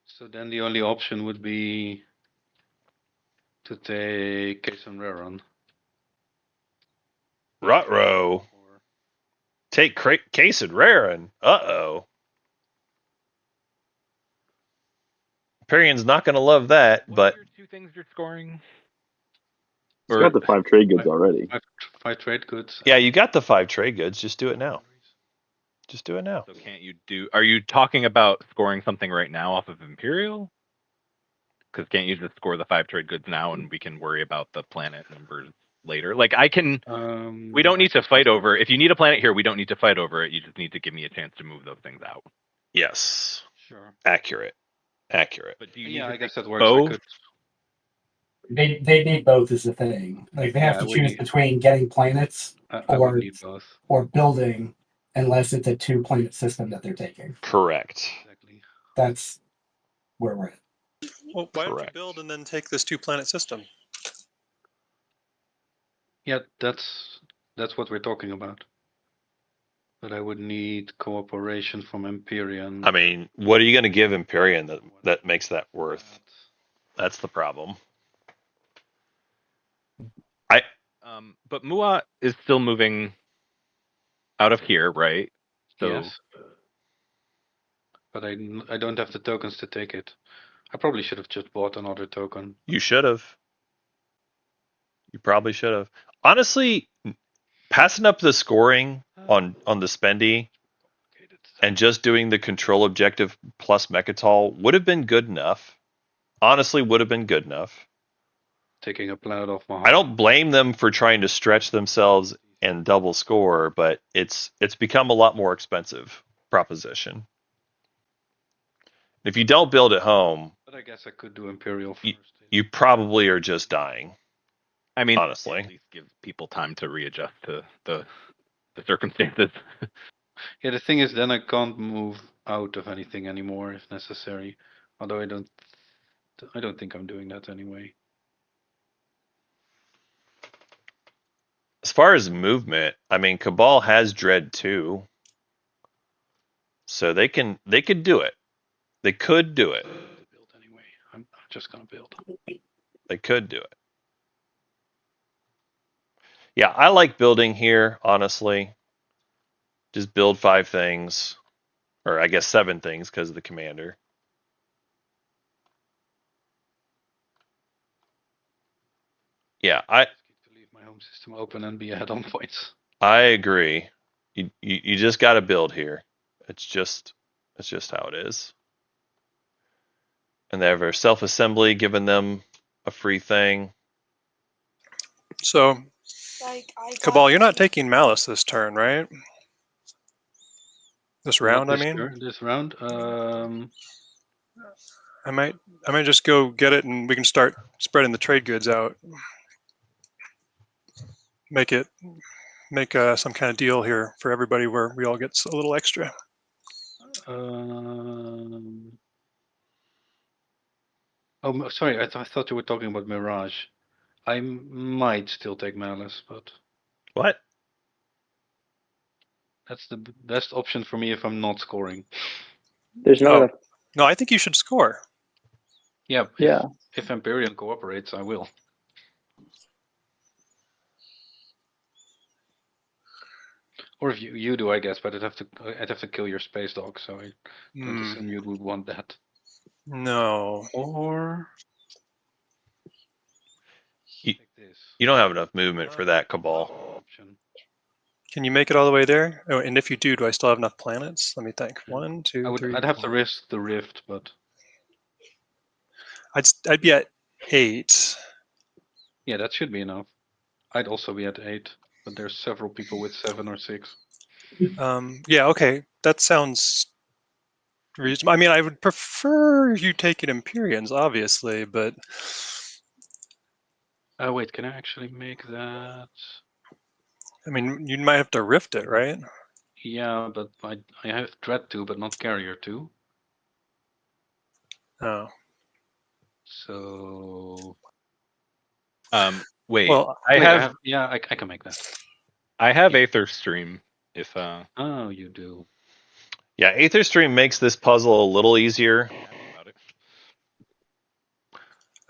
So then the only option would be to take Case and Raron. Ruh-roh. Take Case and Raron. Uh-oh. Imperium's not going to love that, but... What are your 2 things you're scoring? You got the 5 trade goods already. 5 trade goods. Yeah, you got the 5 trade goods. Just do it now. Just do it now. So can't you do... Are you talking about scoring something right now off of Imperial? Because can't you just score the 5 trade goods now and we can worry about the planet numbers later. Like I can. We don't need to fight over. If you need a planet here, we don't need to fight over it. You just need to give me a chance to move those things out. Yes. Sure. Accurate. But do you Yeah, need I to guess take that works. I both? could. They need both is the thing. Like they have Yeah, to we choose need- between getting planets I would need both. or building, unless it's a 2-planet system that they're taking. Correct. Exactly. That's where we're at. Well, why don't you Correct. build and then take this 2-planet system? Yeah, that's what we're talking about. But I would need cooperation from Imperium. I mean, what are you going to give Imperium that makes that worth? That's the problem. But Mua is still moving out of here, right? So Yes. But I don't have the tokens to take it. I probably should have just bought another token. You should have. You probably should have. Honestly, passing up the scoring on the spendy and just doing the control objective plus Mechatol would have been good enough. Honestly, would have been good enough. Taking a planet off my. I don't blame them for trying to stretch themselves and double score, but it's become a lot more expensive proposition. If you don't build at home, But I guess I could do Imperial first. you probably are just dying. I mean, honestly, at least give people time to readjust to the circumstances. Yeah, the thing is, then I can't move out of anything anymore if necessary. Although I don't think I'm doing that anyway. As far as movement, I mean, Cabal has Dread too, so they could do it. They could do it. Build anyway. I'm just gonna build. They could do it. Yeah, I like building here, honestly. Just build 5 things, or I guess 7 things because of the commander. Yeah, To leave my home system open and be ahead on points. I agree. You just got to build here. It's just how it is. And they have their self-assembly giving them a free thing. So, Cabal, you're not taking Malice this turn, right? This round, I mean. This round. I might just go get it, and we can start spreading the trade goods out. Make some kind of deal here for everybody where we all get a little extra. Oh, sorry. I thought you were talking about Mirage. I might still take Malice, but what? That's the best option for me if I'm not scoring. There's not enough. No, I think you should score. Yeah. Yeah. If Imperium cooperates, I will. Or if you do, I guess, but I'd have to kill your space dog, so I don't assume you would want that. No. Or you don't have enough movement for that, Cabal. Can you make it all the way there? Oh, and if you do I still have enough planets? Let me think. 1, 2, 3. I'd have to risk the rift, but I'd be at 8. Yeah, that should be enough. I'd also be at 8, but there's several people with 7 or 6. Yeah, okay. That sounds reasonable. I mean, I would prefer you taking Imperiums, obviously, but wait, can I actually make that? I mean, you might have to rift it, right? Yeah, but I have Dread 2, but not Carrier 2. Oh. So. Wait. Well, I can make that. I have Aether Stream. If Oh, you do. Yeah, Aether Stream makes this puzzle a little easier.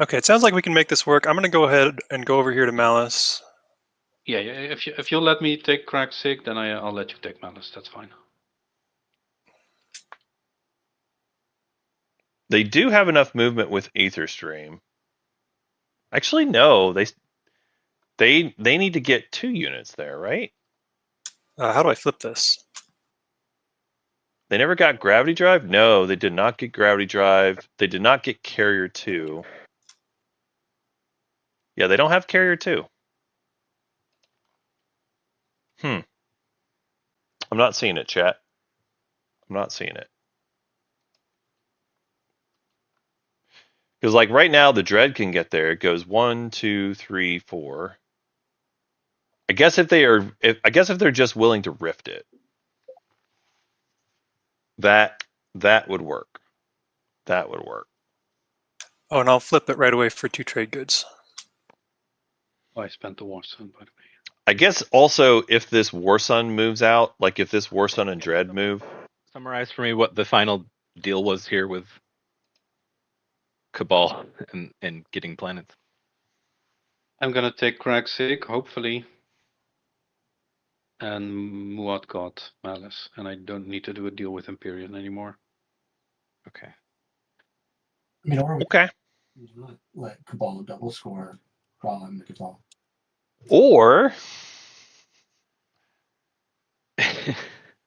Okay, it sounds like we can make this work. I'm going to go ahead and go over here to Malice. Yeah. If you'll let me take Crack Sig, then I'll let you take Malice. That's fine. They do have enough movement with Aether Stream. Actually, no. They need to get 2 units there, right? How do I flip this? They never got Gravity Drive? No, they did not get Gravity Drive. They did not get Carrier 2. Yeah, they don't have Carrier 2. I'm not seeing it, chat. I'm not seeing it. Because like right now, the Dread can get there. It goes 1, 2, 3, 4. I guess if they're just willing to rift it, that would work. That would work. Oh, and I'll flip it right away for 2 trade goods. Oh, I spent the war sun, by the way. I guess also if this War Sun moves out, like if this War Sun and Dread move. Summarize for me what the final deal was here with Cabal and getting planets. I'm gonna take Kragzik, hopefully. And Muad got Malice, and I don't need to do a deal with Imperium anymore. Okay. I mean, or we Okay. let Cabal double score on Cabal. Or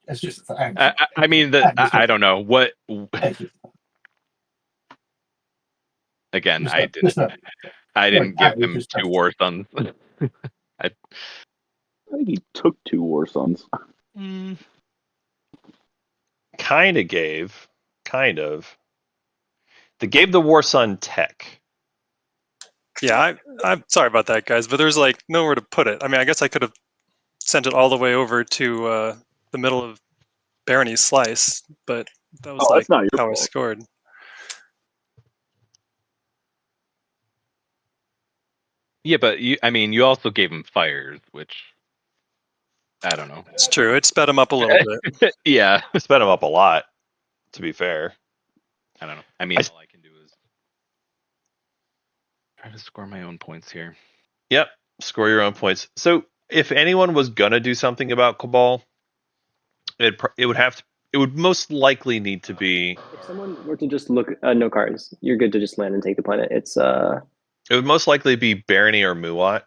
It's just. I mean, I don't know what. Again, I didn't give him 2 War Suns. I think he took 2 War Suns. kind of. They gave the War Sun tech. Yeah, I'm sorry about that, guys, but there's like nowhere to put it. I mean, I guess I could have sent it all the way over to the middle of Barony's slice, but that was like not your how I fault. scored. Yeah, but you also gave him fires, which I don't know. It's true. It sped him up a little bit. Yeah, Sped him up a lot, to be fair. I don't know. I mean, all I can do is try to score my own points here. Yep, score your own points. So if anyone was gonna do something about Cabal, it would most likely need to be. If someone were to just look no cards, you're good to just land and take the planet. It's It would most likely be Barony or Muat.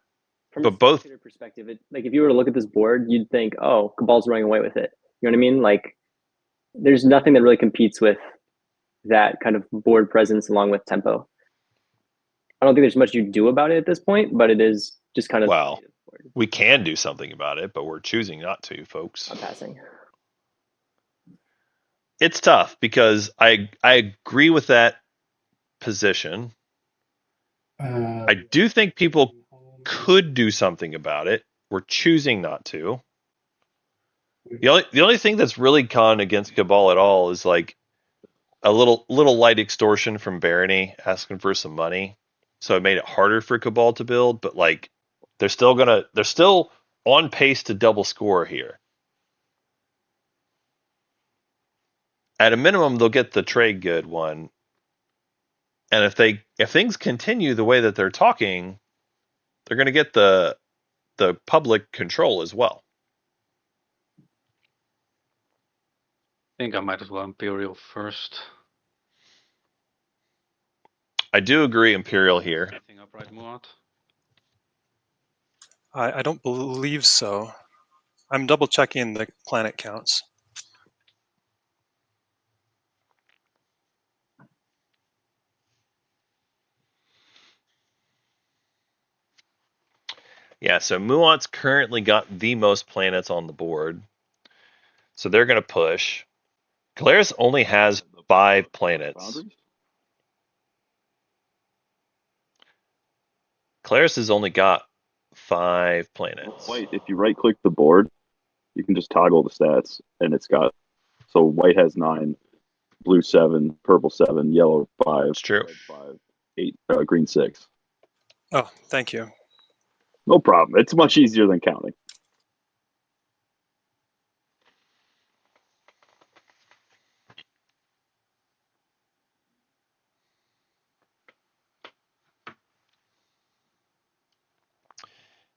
from But a both- spectator perspective, like if you were to look at this board, you'd think, oh, Cabal's running away with it. You know what I mean? Like there's nothing that really competes with that kind of board presence along with tempo. I don't think there's much you do about it at this point, but it is just kind of Well, we can do something about it, but we're choosing not to, folks. I'm passing. It's tough because I agree with that position. I do think people could do something about it. We're choosing not to. The only thing that's really gone against Cabal at all is like a little light extortion from Barony asking for some money. So it made it harder for Cabal to build, but like they're still on pace to double score here. At a minimum, they'll get the trade good one. And if things continue the way that they're talking, they're going to get the public control as well. I think I might as well Imperial first. I do agree, Imperial here. Anything upright, Muad? I don't believe so. I'm double checking the planet counts. Yeah, so Muat's currently got the most planets on the board. So they're going to push. Kalaris only has 5 planets. Kalaris has only got 5 planets. White, if you right click the board, you can just toggle the stats, and it's got. So white has 9, blue 7, purple 7, yellow 5, It's true. red 5, 8, green 6. Oh, thank you. No problem. It's much easier than counting.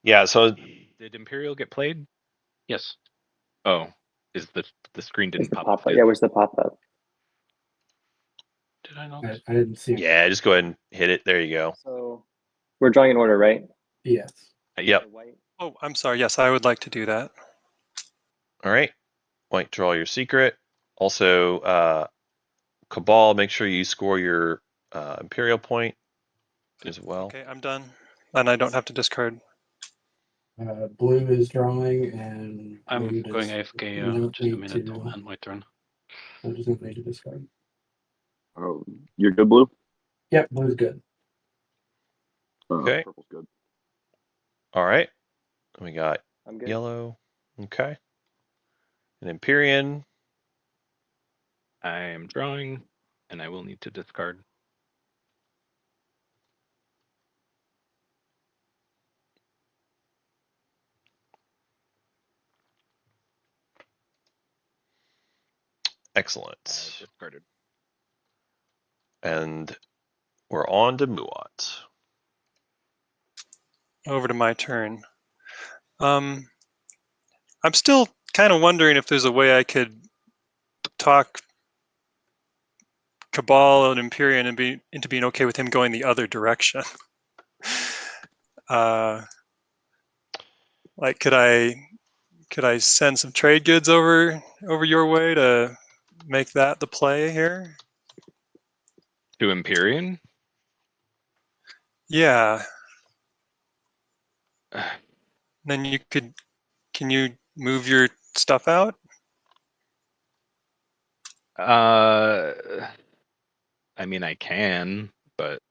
Yeah, so Did Imperial get played? Yes. Oh, is the screen Where's didn't the pop pop up? up? Yeah, where's the pop up? Did I not? I didn't see it. yeah, just go ahead and hit it. There you go. So we're drawing in order, right? Yes. Yep. So white. Oh, I'm sorry. Yes, I would like to do that. All right. White, draw your secret. Also, Cabal, make sure you score your Imperial point as well. Okay, I'm done. And I don't have to discard. Blue is drawing, and I'm blue going does AFK. not Just a need minute. to. I'll end my turn. I just not need to discard. Oh, you're good, Blue? Yep, blue's good. Okay. Purple's good. All right. We got I'm good. yellow. Okay. An Imperium. I am drawing, and I will need to discard. Excellent. Discarded. And we're on to Muat. Over to my turn. I'm still kind of wondering if there's a way I could talk Cabal and Imperium and into being okay with him going the other direction. Like, could I send some trade goods over your way to make that the play here? To Imperium? Yeah. Then can you move your stuff out? I mean, I can, but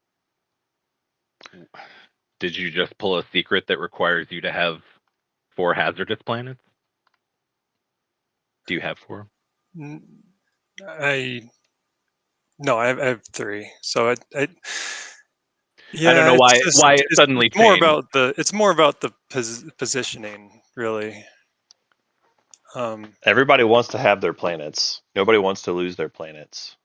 did you just pull a secret that requires you to have 4 hazardous planets? Do you have 4? I have 3. So yeah, I don't know why it suddenly it's more changed. about the positioning, really. Everybody wants to have their planets. Nobody wants to lose their planets.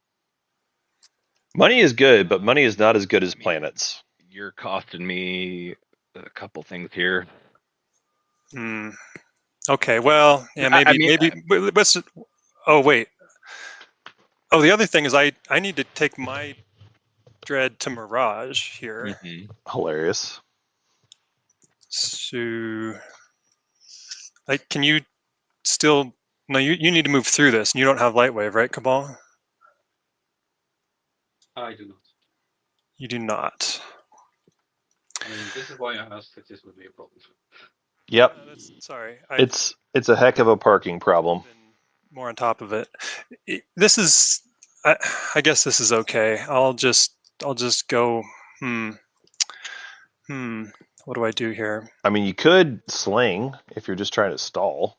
Money is good, but money is not as good as planets. You're costing me a couple things here. Okay, well, yeah, maybe. Oh, wait. Oh, the other thing is I need to take my Dread to Mirage here. Hilarious. So, can you still? No, you need to move through this, and you don't have Lightwave, right, Cabal? I do not. You do not. I mean, this is why I asked if this would be a problem. Yep. Sorry. It's a heck of a parking problem. More on top of it. This is. I guess this is okay. I'll just go. What do I do here? I mean, you could sling if you're just trying to stall.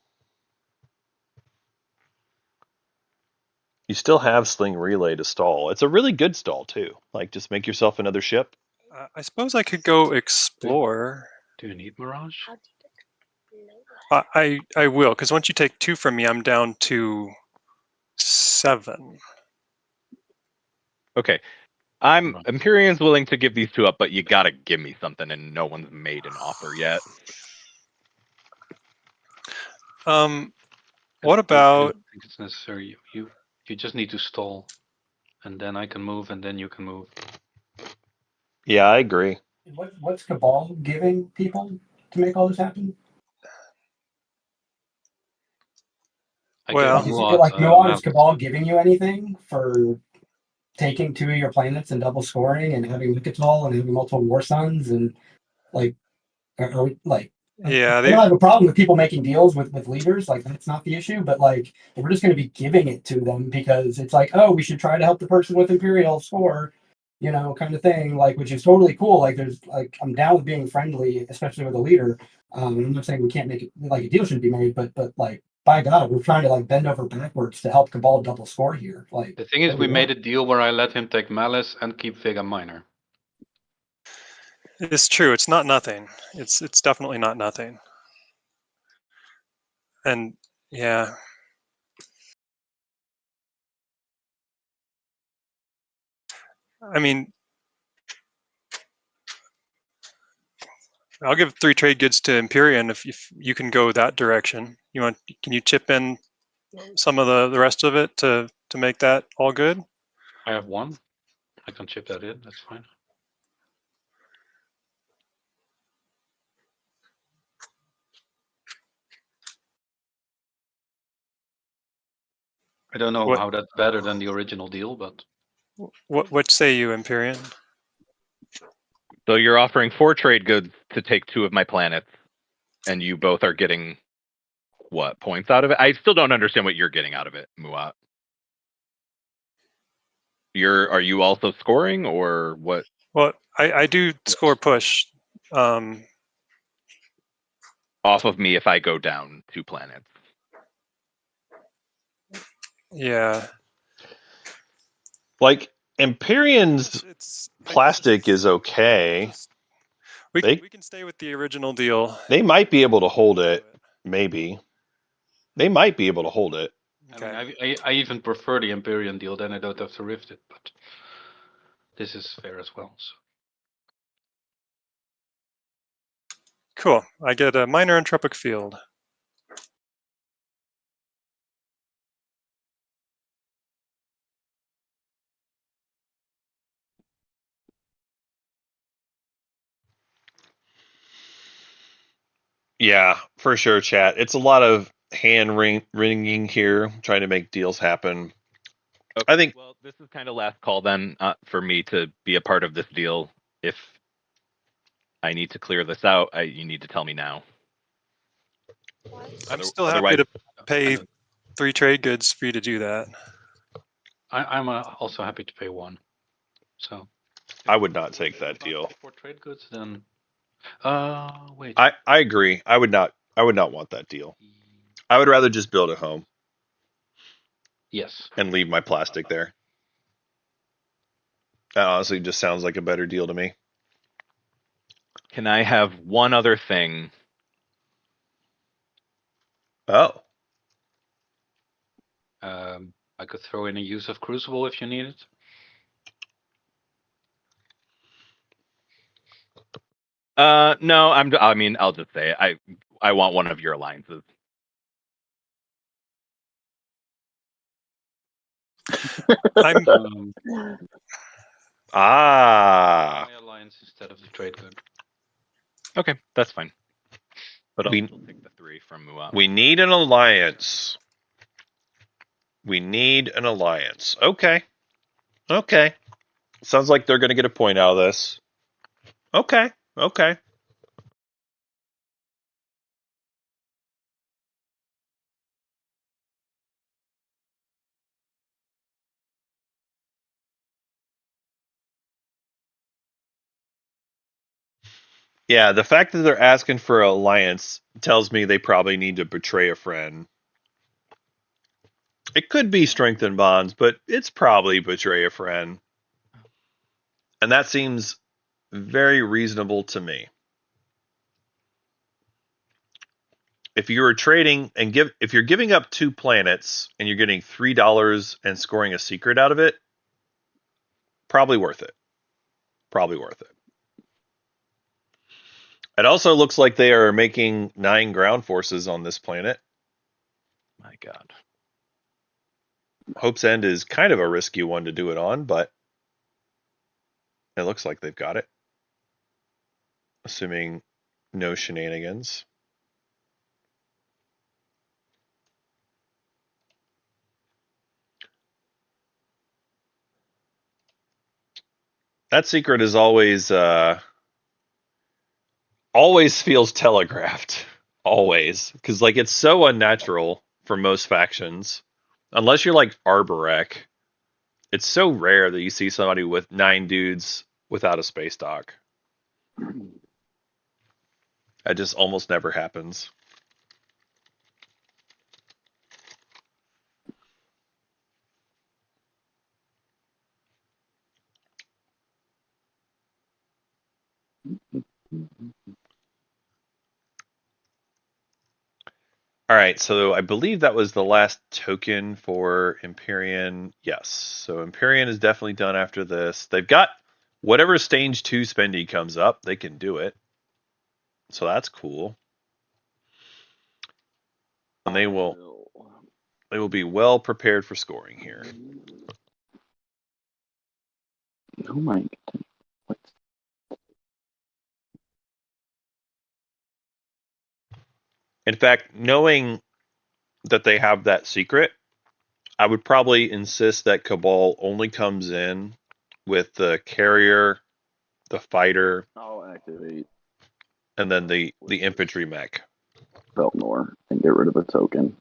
You still have sling relay to stall. It's a really good stall too. Like, just make yourself another ship. I suppose I could go explore. Do you need Mirage? I will, because once you take 2 from me, I'm down to 7. Okay. Imperium's willing to give these 2 up, but you gotta give me something, and no one's made an offer yet. What about? I don't think it's necessary. You just need to stall, and then I can move, and then you can move. Yeah, I agree. What's Cabal giving people to make all this happen? Well, is Cabal giving you anything for taking 2 of your planets and double scoring and having Lickatol and having multiple War Suns and like, yeah, I don't have a problem with people making deals with leaders. Like, that's not the issue. But like, we're just going to be giving it to them because it's like, oh, we should try to help the person with Imperial score, kind of thing. Like, which is totally cool. Like, I'm down with being friendly, especially with a leader. I'm not saying we can't make it like a deal should be made, but like, by God, we're trying to like bend over backwards to help Cabal double score here. Like, the thing is, we made a deal where I let him take Malice and keep Vega Minor. it's true. It's not nothing. It's definitely not nothing. And yeah. I mean, I'll give 3 trade goods to Imperium if you can go that direction. Can you chip in some of the rest of it to make that all good? I have 1. I can chip that in. That's fine. I don't know how that's better than the original deal, but what say you, Imperium? So you're offering 4 trade goods to take 2 of my planets. and you both are getting what points out of it? I still don't understand what you're getting out of it, Muat. Are you also scoring or what? Well, I do score push. Off of me if I go down 2 planets. Yeah. Like Imperium's It's plastic is okay. We They- we can stay with the original deal. They might be able to hold it. Maybe. They might be able to hold it. I mean, I even prefer the Imperium deal, then I don't have to rift it, but this is fair as well. So. Cool. I get a minor entropic field. Yeah, for sure, chat. It's a lot of hand wringing here, trying to make deals happen. Okay. I think. Well, this is kind of last call then for me to be a part of this deal. If I need to clear this out, you need to tell me now. I'm still happy to pay 3 trade goods for you to do that. I'm also happy to pay 1. So I would not take that deal. 4 trade goods, then. Wait. I agree. I would not want that deal. I would rather just build a home. Yes. And leave my plastic there. That honestly just sounds like a better deal to me. Can I have one other thing? Oh. I could throw in a use of Crucible if you need it. No, I'll just say it. I want one of your alliances. I'm my alliance instead of the trade good. Okay, that's fine. But I'll We- still take the 3 from Muat. We need an alliance. We need an alliance. Okay. Okay. Sounds like they're going to get a point out of this. Okay. Okay. Yeah, the fact that they're asking for an alliance tells me they probably need to betray a friend. It could be strengthen bonds, but it's probably betray a friend. And that seems very reasonable to me. If you were trading and if you're giving up 2 planets and you're getting $3 and scoring a secret out of it, probably worth it. Probably worth it. It also looks like they are making 9 ground forces on this planet. My God. Hope's End is kind of a risky one to do it on, but it looks like they've got it. Assuming no shenanigans. That secret is always feels telegraphed. Always. Because like it's so unnatural for most factions. Unless you're like Arborek. It's so rare that you see somebody with 9 dudes without a space dock. That just almost never happens. All right, so I believe that was the last token for Imperium. Yes, so Imperium is definitely done after this. They've got whatever stage 2 spendy comes up, they can do it. So that's cool. And they will be well prepared for scoring here. Oh my God. In fact, knowing that they have that secret, I would probably insist that Cabal only comes in with the carrier, the fighter, I'll activate. and then the infantry mech. Belnor and get rid of a token.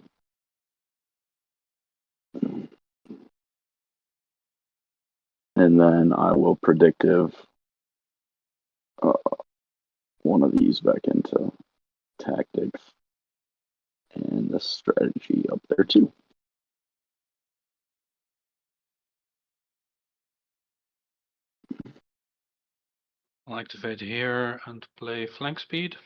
And then I will predictive one of these back into tactics and the strategy up there too. I'll activate here and play flank speed.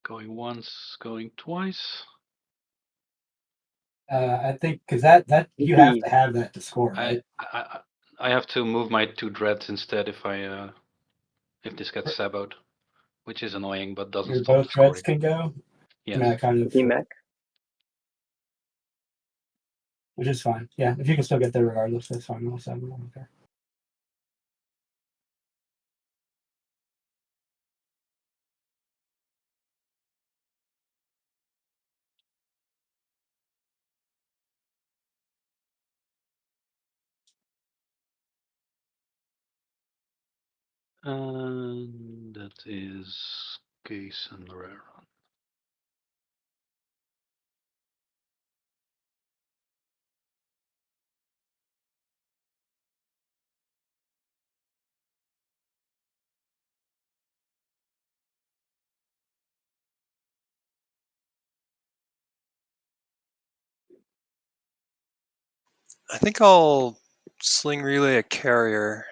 Going once, going twice. I think because that you have to have that to score, right? I have to move my 2 dreads instead if this gets saboed, which is annoying, but doesn't Your stop both the scoring. threads can go. Yes. Yeah, kind of. Mech. Which is fine. Yeah, if you can still get there regardless, that's fine. Also, okay. And that is case and rare. I think I'll sling relay a carrier.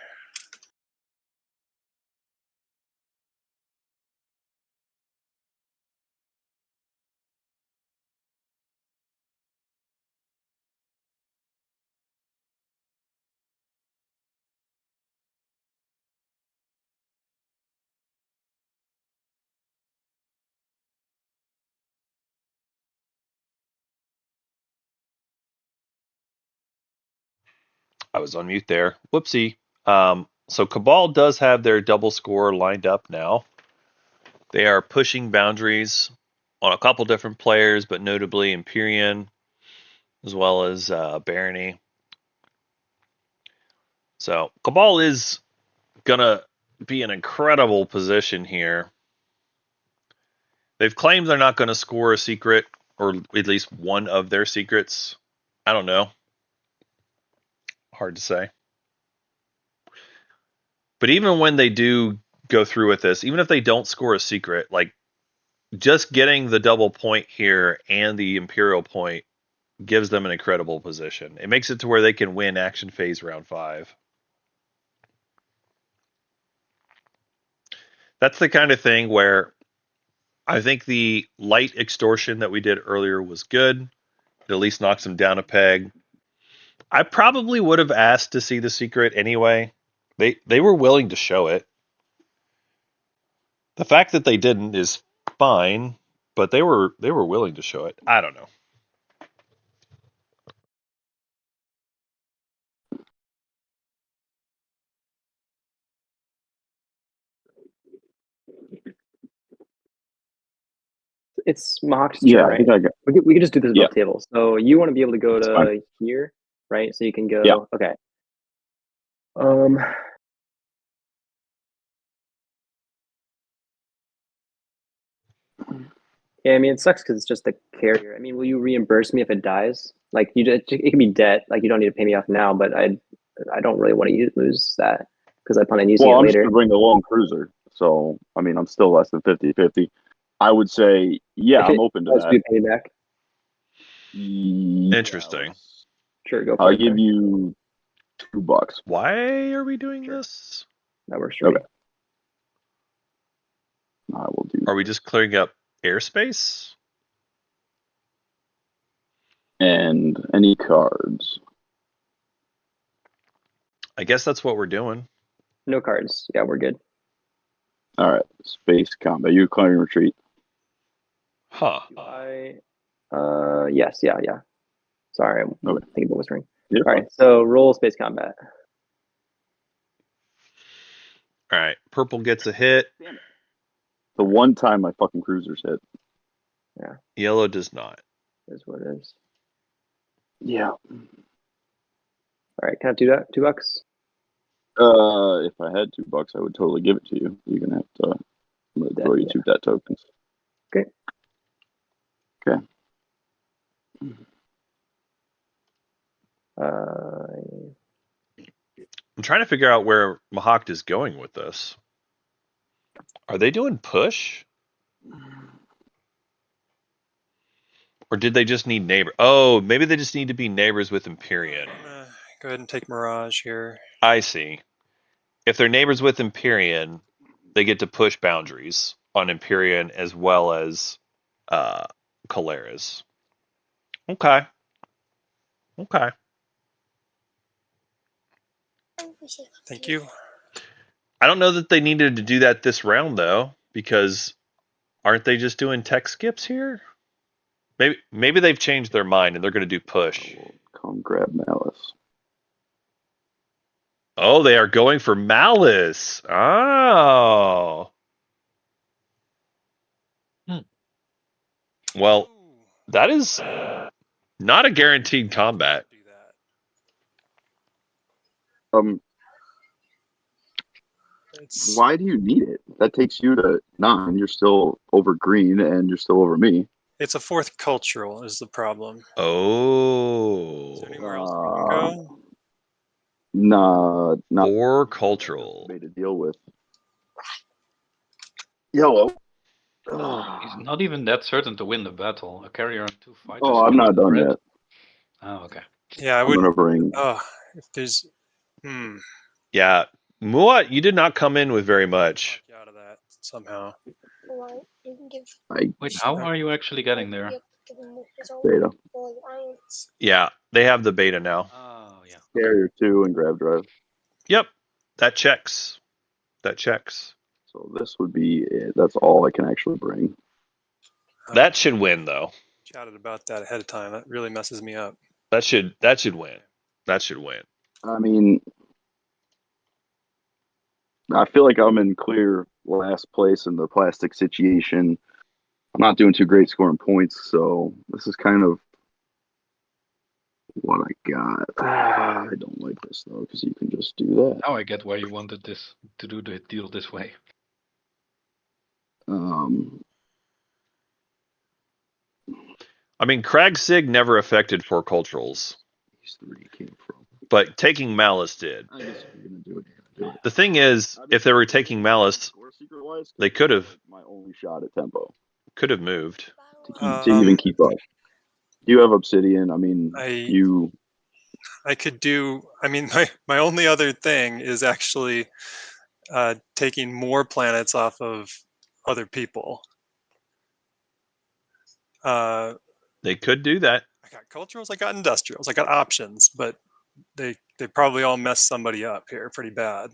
I was on mute there. Whoopsie. So Cabal does have their double score lined up now. They are pushing boundaries on a couple different players, but notably Imperium as well as Barony. So Cabal is gonna be an incredible position here. They've claimed they're not going to score a secret, or at least one of their secrets. I don't know. Hard to say. But even when they do go through with this, even if they don't score a secret, like just getting the double point here and the Imperial point gives them an incredible position. It makes it to where they can win action phase round 5. That's the kind of thing where I think the light extortion that we did earlier was good. It at least knocks them down a peg. I probably would have asked to see the secret anyway. They were willing to show it. The fact that they didn't is fine, but they were willing to show it. I don't know. It's Mahawk's Yeah, turn, I right? think I got. We could just do this Yeah. above table. So you want to be able to go That's to fine. here, right? So you can go. Yeah. Okay. Yeah, I mean it sucks because it's just a carrier. I mean, will you reimburse me if it dies? Like it can be debt. Like you don't need to pay me off now, but I don't really want to lose that because I plan on using Well, it I'm just later. going to bring the lone cruiser. So, I mean, I'm still less than 50-50. I would say, yeah, I'm open to that. Pay back. Yeah, Interesting. Sure, go for I'll it. give you $2. Why are we doing Sure. this? That works for me. I will do. Are we just clearing up airspace? And any cards. I guess that's what we're doing. No cards. Yeah, we're good. All right, space combat. You clearing retreat. Huh. Yes, yeah. Sorry, I'm Okay. thinking about whispering. Yeah, All right, so roll space combat. All right. Purple gets a hit. the one time my fucking cruisers hit. Yeah. Yellow does not. Is what it is. Yeah. All right, can I do that? $2? If I had $2, I would totally give it to you. You're gonna have to. I'm gonna throw you 2 debt tokens. Okay. Okay. I'm trying to figure out where Mahakt is going with this. Are they doing push? Or did they just need neighbor? Oh, maybe they just need to be neighbors with Imperium. I'm gonna go ahead and take Mirage here. I see. If they're neighbors with Imperium, they get to push boundaries on Imperium as well as Caleras. Okay. Okay. Thank you. I don't know that they needed to do that this round though, because aren't they just doing tech skips here? Maybe they've changed their mind and they're going to do push. Come grab Malice. Oh, they are going for Malice. Oh. Well, that is not a guaranteed combat. Do that. It's Why do you need it? That takes you to 9. You're still over green, and you're still over me. it's a 4th cultural is the problem. Oh. Is there anywhere else we can go? Nah, not 4 cultural. way to deal with. Yellow. He's not even that certain to win the battle. A carrier and 2 fighters. Oh, I'm not done yet. Oh, okay. Yeah, I I'm would. gonna bring. If there's. Yeah. Muat, you did not come in with very much. Talk you out of that somehow. Wait, how are you actually getting there? Beta. Yeah, they have the beta now. Oh, yeah. Carrier 2 and grab drive. Yep. That checks. That checks. So this would be it. That's all I can actually bring. That should win though. Chatted about that ahead of time. That really messes me up. That should win. That should win. I mean, I feel like I'm in clear last place in the plastic situation. I'm not doing too great scoring points, so this is kind of what I got. I don't like this though, because you can just do that. Now I get why you wanted this to do the deal this way. I mean, Crag Sig never affected 4 culturals. These 3 came from. But taking Malice did. I guess if you're gonna do it, do it. The thing is, if they were taking Malice, they could have. My only shot at tempo. Could have moved. To even keep up. You have Obsidian. I mean, I could do. I mean, my only other thing is actually taking more planets off of other people. They could do that. I got culturals, I got industrials, I got options, but they probably all mess somebody up here pretty bad.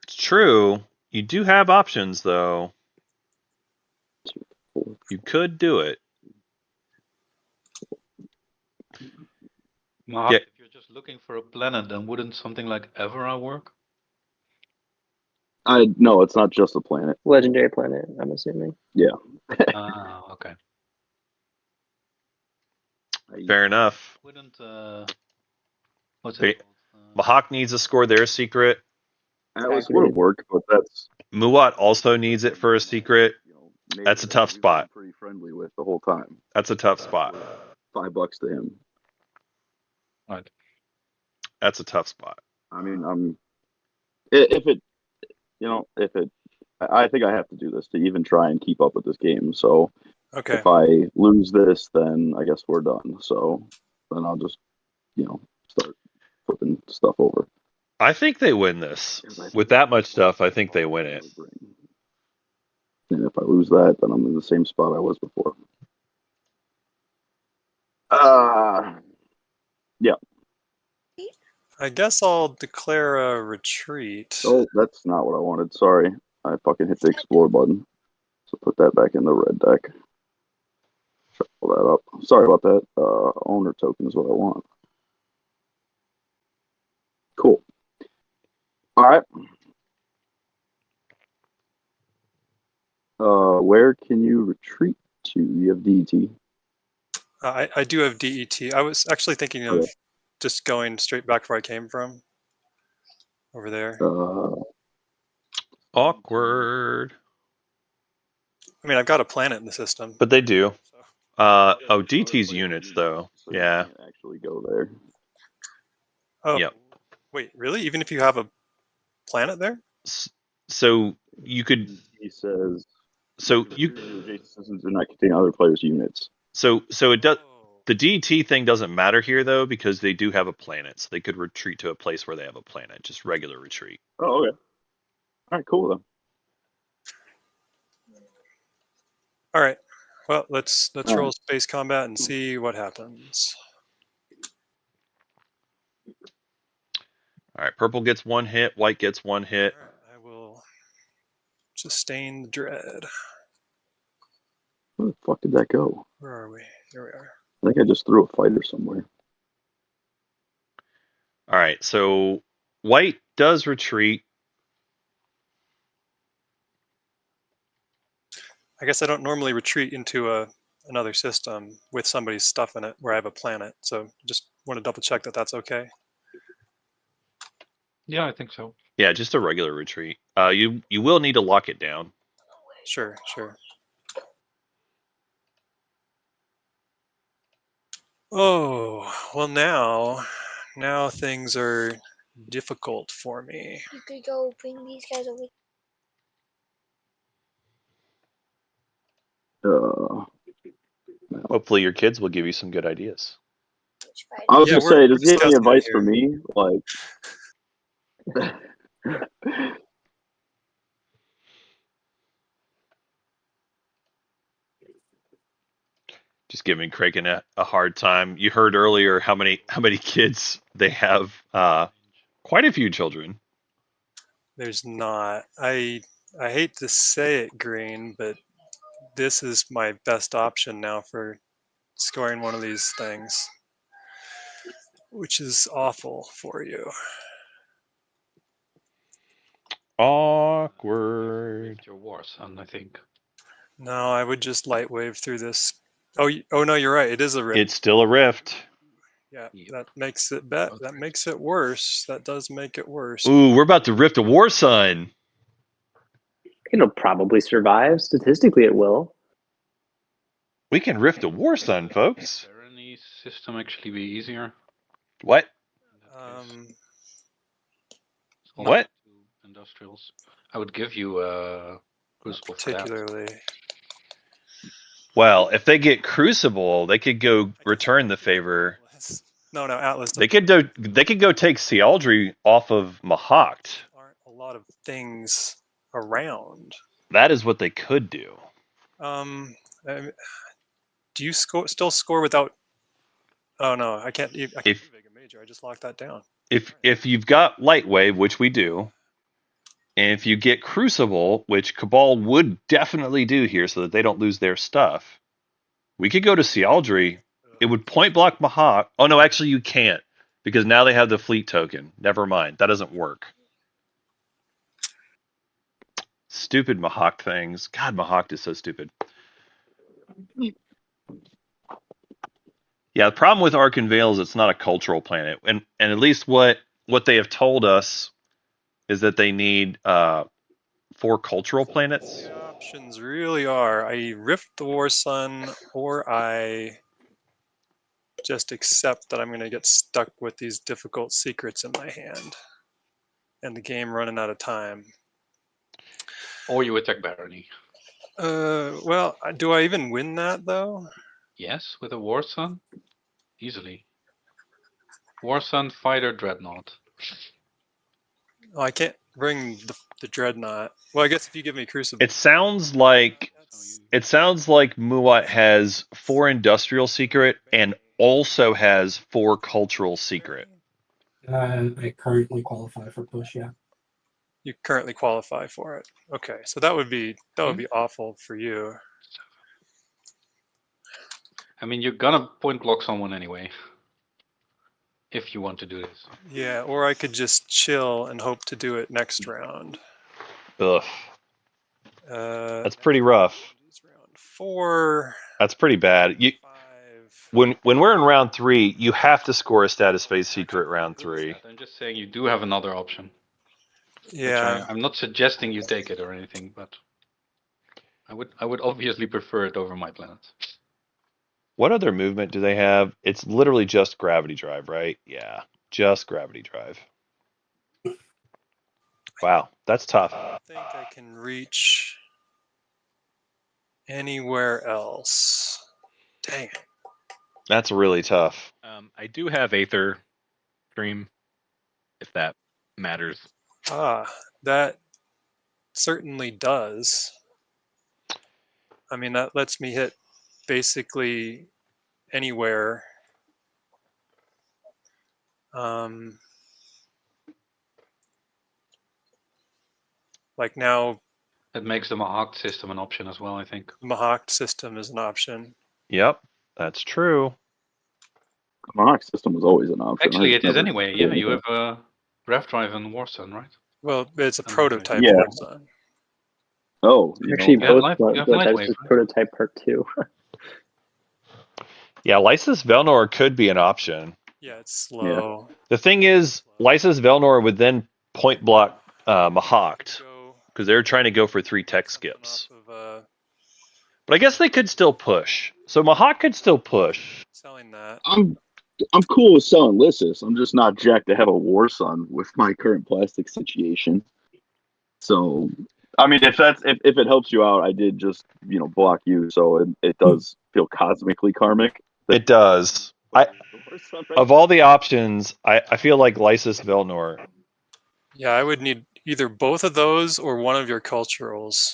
It's true. You do have options, though. You could do it. Mahak, Yeah. if you're just looking for a planet, then wouldn't something like Evera work? No, it's not just a planet. Legendary planet, I'm assuming. Yeah. Ah, okay. Fair enough. Wouldn't what's it called? Mahak needs a score there, secret. That would have worked, but that's Muat also needs it for a secret. That's a tough spot. Pretty friendly with the whole time. That's a tough spot. $5 to him. Right. That's a tough spot. I mean, if it, I think I have to do this to even try and keep up with this game. So okay. If I lose this, then I guess we're done. So then I'll just, start flipping stuff over. I think they win this. With that much stuff, I think they win it. And if I lose that, then I'm in the same spot I was before. Yeah. I guess I'll declare a retreat. Oh, that's not what I wanted. Sorry. I fucking hit the explore button. So put that back in the red deck. Shuffle that up. Sorry about that. Owner token is what I want. Cool. All right. Where can you retreat to? You have DT. I do have DET. I was actually thinking of just going straight back where I came from. Over there. Awkward. I mean, I've got a planet in the system. But they do. So. Oh, DT's units though. So Yeah. you can't actually go there. Oh. Yep. Wait, really? Even if you have a planet there? So you could. He says. So you. Adjacent systems do not contain other players' units. So it does. The DT thing doesn't matter here though because they do have a planet, so they could retreat to a place where they have a planet, just regular retreat. Oh, okay. All right, cool then. All right. Well, let's roll space combat and see what happens. All right, purple gets 1 hit, white gets 1 hit. All right, I will sustain the dread. Where the fuck did that go? Where are we? Here we are. I think I just threw a fighter somewhere. All right, so white does retreat. I guess I don't normally retreat into another system with somebody's stuff in it where I have a planet. So just want to double check that that's okay. Yeah, I think so. Yeah, just a regular retreat. You will need to lock it down. Sure. Oh, well now things are difficult for me. You could go bring these guys over. Hopefully your kids will give you some good ideas. I was Yeah, gonna say, does he have any discussing it advice here. for me? Like, Just giving Kraken a hard time. You heard earlier how many kids they have. Quite a few children. There's not. I hate to say it, Green, but this is my best option now for scoring one of these things, which is awful for you. Awkward. Your war son, I think. No, I would just light wave through this. Oh no, you're right. It is a rift. It's still a rift. Yeah, that makes it that makes it worse. That does make it worse. Ooh, we're about to rift a war sun. It'll probably survive. Statistically, it will. We can rift a war sun, folks. Would any system actually be easier? What? What? Industrials. I would give you Crucible particularly. Well, if they get Crucible, they could go return the favor. No, Atlas. They could go take Sealdry off of Mahacht. Aren't a lot of things around. That is what they could do. Do you still score without? Oh no, I can't. I can't do Vega Major. I just locked that down. If you've got Light Wave, which we do, and if you get Crucible, which Cabal would definitely do here, so that they don't lose their stuff, we could go to Sealdry. It would point block Mahacht. Oh no, actually you can't, because now they have the fleet token. Never mind, that doesn't work. Stupid Mahacht things. God, Mahacht is so stupid. Yeah, the problem with Arcan Vale is it's not a cultural planet, and at least what they have told us is that they need 4 cultural planets. The options really are: I rift the War Sun, or I just accept that I'm going to get stuck with these difficult secrets in my hand, and the game running out of time. Or you attack Barony. Well, do I even win that though? Yes, with a War Sun, easily. War Sun, Fighter, Dreadnought. Oh, I can't bring the Dreadnought. Well, I guess if you give me Crucible. It sounds like Muat has 4 industrial secret and also has 4 cultural secret. I currently qualify for push, yeah. You currently qualify for it. Okay, so that would be awful for you. I mean, you're gonna point block someone anyway. If you want to do this. Yeah, or I could just chill and hope to do it next round. Ugh. That's pretty rough. Round 4. That's pretty bad. when we're in round 3, you have to score a status phase secret round 3. I'm just saying you do have another option. Yeah. I'm not suggesting you take it or anything, but I would obviously prefer it over my planets. What other movement do they have? It's literally just gravity drive, right? Yeah, just gravity drive. Wow, that's tough. I think I can reach anywhere else. Dang it. That's really tough. I do have Aether Stream, if that matters. That certainly does. I mean, that lets me hit basically anywhere. Like now, It makes the Mahawk system an option as well, I think. the Mahawk system is an option. Yep, that's true. Monarch system was always an option. Actually, I it just is never anyway. did Yeah, anything. you have a Graph Drive and Warsun, right? Well, it's a And prototype Yeah. Warzone. Oh, you Actually, know, Yeah, both you have prototypes Lightwave, is right? prototype part 2. Yeah, Lysis Velnor could be an option. Yeah, it's slow. The thing is, Lysis Velnor would then point block Mahawked, Go because they're trying to go for 3 tech something skips. off of, But I guess they could still push. So Mahawk could still push. selling that. I'm cool with selling Lysis. I'm just not jacked to have a War Sun with my current plastic situation. So, I mean, if it helps you out, I did just block you, so it does feel cosmically karmic. It does. Of all the options, I feel like Lysis Velnor. Yeah, I would need either both of those or one of your culturals.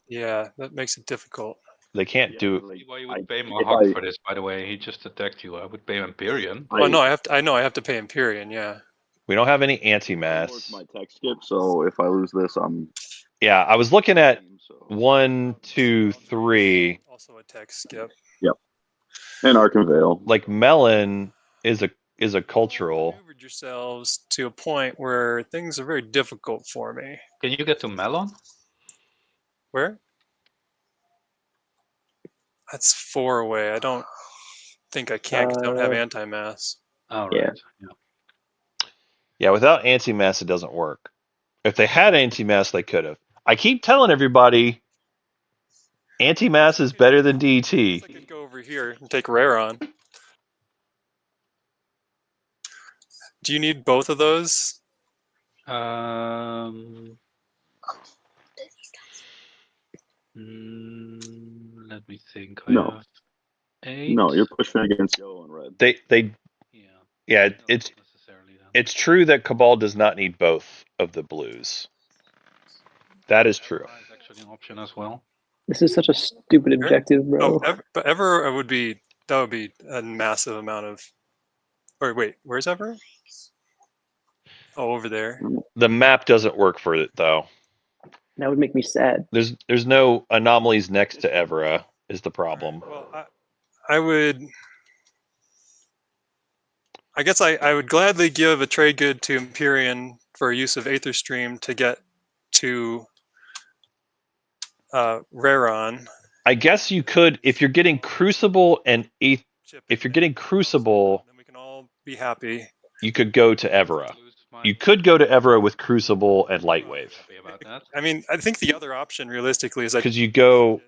Yeah, that makes it difficult. They can't do it. Why you would pay Mahawk for this, by the way? He just attacked you. I would pay Imperium. Oh no, I have to pay Imperium. Yeah. We don't have any I anti-mass. lost my tech skip, so if I lose this, I'm. Yeah, I was looking at 1, 2, 3. Also a tech skip. Yep. And Arkham Vale. Like Melon is a cultural. Maneuvered yourselves to a point where things are very difficult for me. Can you get to Melon? Where? That's 4 away. I don't think I can because I don't have anti-mass. Oh, right. Yeah. Yeah, without anti-mass, it doesn't work. If they had anti-mass, they could have. I keep telling everybody, anti-mass is better than DT. I could go over here and take Rare on. Do you need both of those? Let me think. No. I have 8. No, you're pushing against yellow and red. Yeah, No, it's not necessarily then. it's true that Cabal does not need both of the blues. That is true. Evra is actually an option as well. This is such a stupid objective, bro. But Ever would be a massive amount of. Or wait, where's Ever? Oh, over there. The map doesn't work for it though. That would make me sad. There's no anomalies next to Evra is the problem. Well, I guess I would gladly give a trade good to Imperium for use of Aether Stream to get to Raron. I guess you could if you're getting Crucible and if you're getting Crucible, then we can all be happy. you could go to Evra. You could go to Evra with Crucible and Lightwave. Happy about that. I mean, I think the other option realistically is Because you go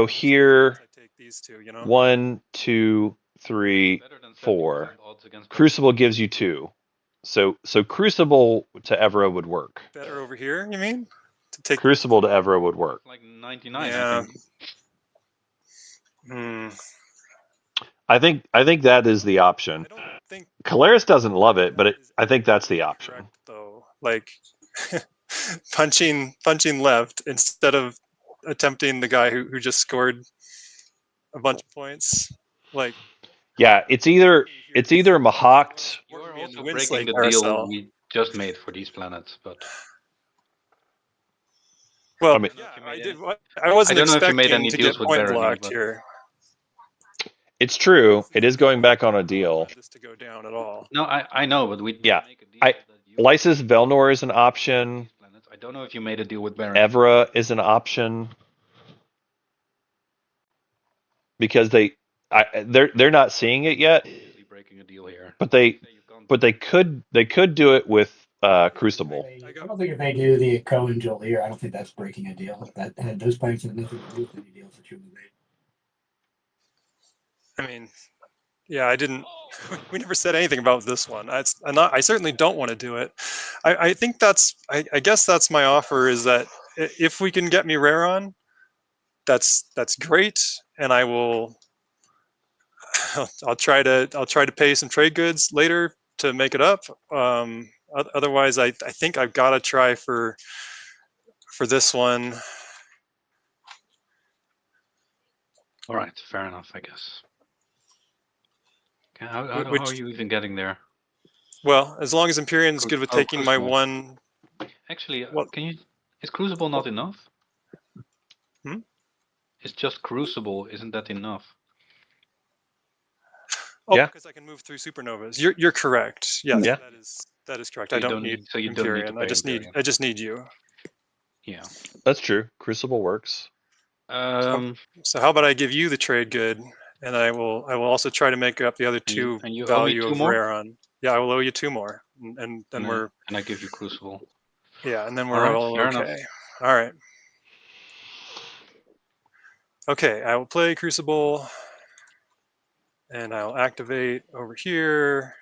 here, I take these two, 1, 2, 3, Better than 4. 70% odds against Crucible gives you 2. So Crucible to Evra would work. Better over here, you mean? To take Crucible to Evra would work. like 99. Yeah. I think. I think that is the option. I don't think Calaris doesn't love it, but I think that's the option. correct, though. Like punching left instead of attempting the guy who just scored a bunch of points. Like Yeah, it's either Mahawked. You are me in the also Wind breaking Slate the carousel. deal we just made for these planets, but well, I mean- I wasn't I don't know if you expecting made any to deals get with point Barony, blocked but- here. It's true. It is going back on a deal. This to go down at all. no, I know, but we Yeah, make a deal I- that you Lysis Velnor is an option. these planets. I don't know if you made a deal with Barony. Evra is an option. because they're not seeing it yet, Obviously breaking a deal here. but they Say you've gone- could do it with Crucible. I don't think if they do the co-angel here, I don't think that's breaking a deal. That those planks have nothing to do with any deals that you made. I mean, yeah, I didn't. We never said anything about this one. I certainly don't want to do it. I think that's. I guess that's my offer. Is that if we can get me rare on, that's great, and I will. I'll try to pay some trade goods later to make it up. Otherwise, I think I've got to try for this one. All right, fair enough, I guess. Okay, how are you even getting there? Well, as long as Imperium's good with taking my Crucible. one. Actually, What? can you? Is Crucible not enough? Hmm? It's just Crucible, isn't that enough? Oh, Yeah. because I can move through supernovas. You're correct. Yes, Yeah. that is correct. So I don't need so you Imperium. don't need to pay Imperium. I just need you. Yeah. That's true. Crucible works. So how about I give you the trade good, and I will also try to make up the other two and you owe me value 2 of more? rare on. Yeah, I will owe you 2 more, and then we're and I give you Crucible. yeah, and then All we're right, all fair okay. enough. All right. Okay, I will play Crucible, and I'll activate over here,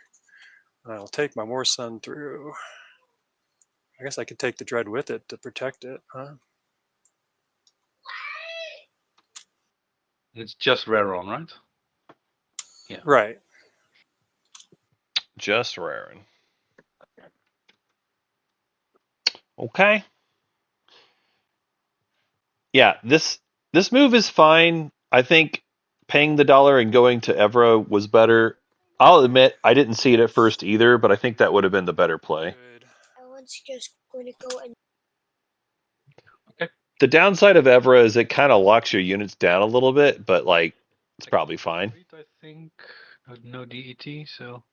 and I'll take my War Sun through. I guess I could take the Dread with it to protect it, huh? It's just rare on, right? Yeah. Right. Just raring. Okay. Yeah, this move is fine. I think paying the dollar and going to Evra was better. I'll admit I didn't see it at first either, but I think that would have been the better play. Good. I was just going to go and The downside of Evra is it kind of locks your units down a little bit, but like it's probably fine. I think no DET, so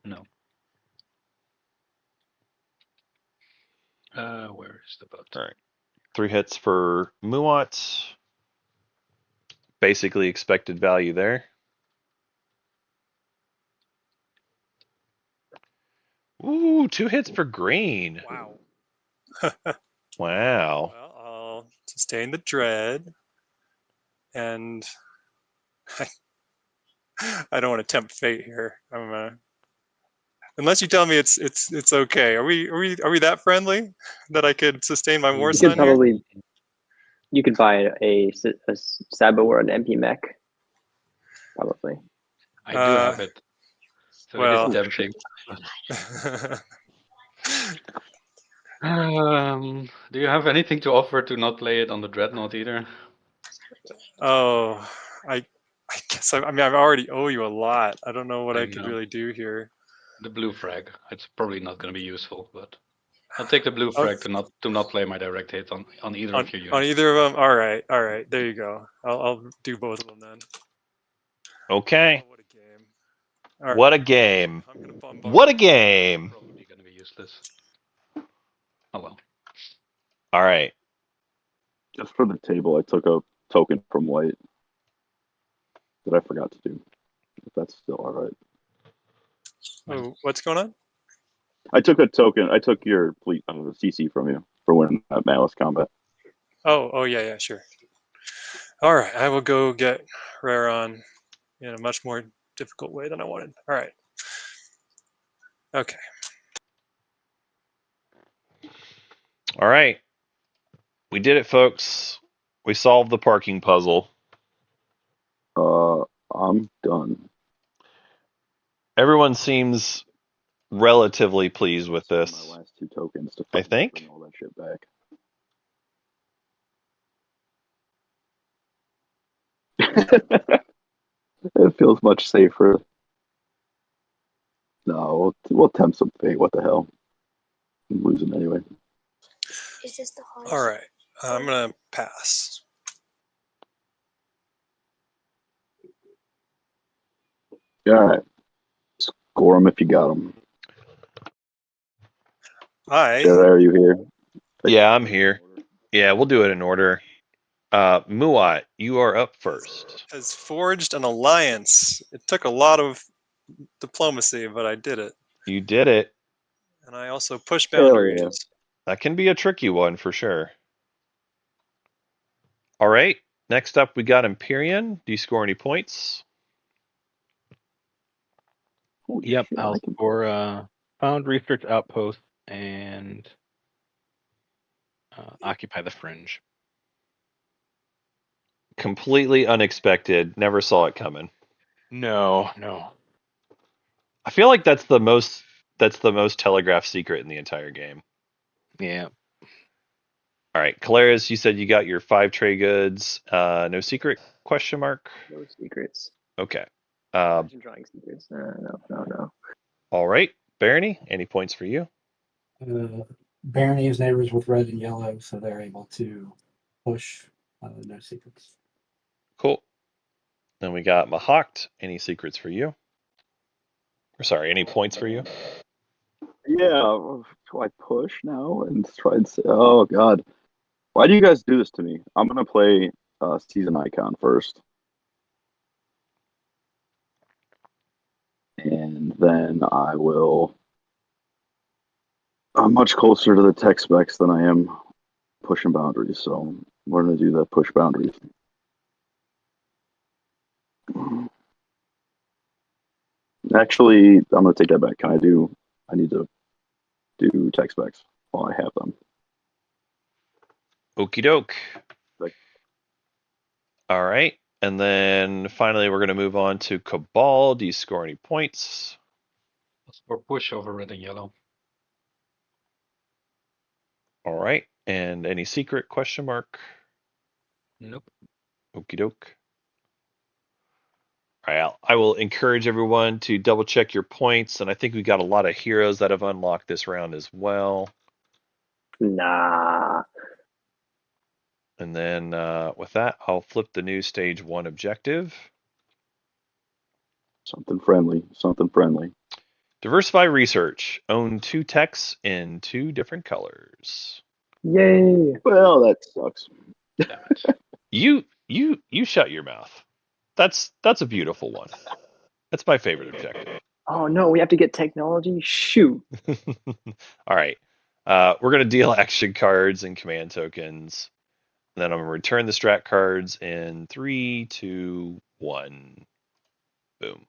no. Where is the boat? All right. 3 hits for Muat. Basically expected value there. Ooh, 2 hits for green. Wow. Wow. Well, I'll sustain the Dread, and I don't want to tempt fate here. Unless you tell me it's okay. Are we that friendly that I could sustain my War You Sun could here? probably you could buy a Sabo or an MP mech. Probably. I do have it. So well, it is tempting. Do you have anything to offer to not lay it on the Dreadnought either? Oh, I guess I mean I already owe you a lot. I don't know what I could really do here. The blue frag. It's probably not going to be useful, but I'll take the blue frag to not play my direct hit on either of your units. On either of them. All right. There you go. I'll do both of them then. Okay. Oh, what a game! Right. What a game. I'm gonna bombard. What a game. Probably going to be useless. Oh well. All right. Just for the table, I took a token from white that I forgot to do. If that's still all right. Oh, what's going on? I took a token. I took your fleet CC from you for winning Malice combat. Oh yeah, sure. All right, I will go get rare on in a much more difficult way than I wanted. All right. Okay. All right. We did it, folks. We solved the parking puzzle. I'm done. Everyone seems relatively pleased with this. My last 2 tokens to I think. bring all that shit back. It feels much safer. No, we'll tempt some fate. What the hell? I'm losing anyway. is this the hardest? All right. I'm gonna pass. All right. Score them if you got them. Hi. Are you here? Yeah, I'm here. Yeah, we'll do it in order. Muat, you are up first. Has forged an alliance. It took a lot of diplomacy, but I did it. You did it. And I also pushed Hell boundaries. yeah. That can be a tricky one for sure. All right. Next up, we got Imperium. Do you score any points? Holy Yep, shit, I'll I can- score found research outpost and occupy the fringe. Completely unexpected. Never saw it coming. No. I feel like that's the most telegraphed secret in the entire game. Yeah. All right, Caleras, you said you got your 5 trade goods. No secret? Question mark. No secrets. Okay. Imagine drawing secrets. No. All right, Barony. Any points for you? Barony is neighbors with red and yellow, so they're able to push no secrets. Cool. Then we got Mahakt. Any secrets for you? Or sorry, any points for you? Yeah, do I push now and try and say, oh god, why do you guys do this to me? I'm gonna play season icon first, and then I will. I'm much closer to the tech specs than I am pushing boundaries, so we're gonna do the push boundaries. Actually, I'm gonna take that back. I need to do tech specs while I have them. Okie doke. Like- All right. And then finally, we're going to move on to Cabal. Do you score any points? I'll score push over red and yellow. All right. And any secret? Question mark. Nope. Okie doke. All right. I will encourage everyone to double check your points. And I think we got a lot of heroes that have unlocked this round as well. Nah. And then with that, I'll flip the new stage 1 objective. Something friendly. Diversify research. Own 2 techs in 2 different colors. Yay. Well, that sucks. Damn it. You shut your mouth. That's a beautiful one. That's my favorite objective. Oh no, we have to get technology? Shoot. All right. We're going to deal action cards and command tokens. And then I'm going to return the strat cards in 3, 2, 1. Boom.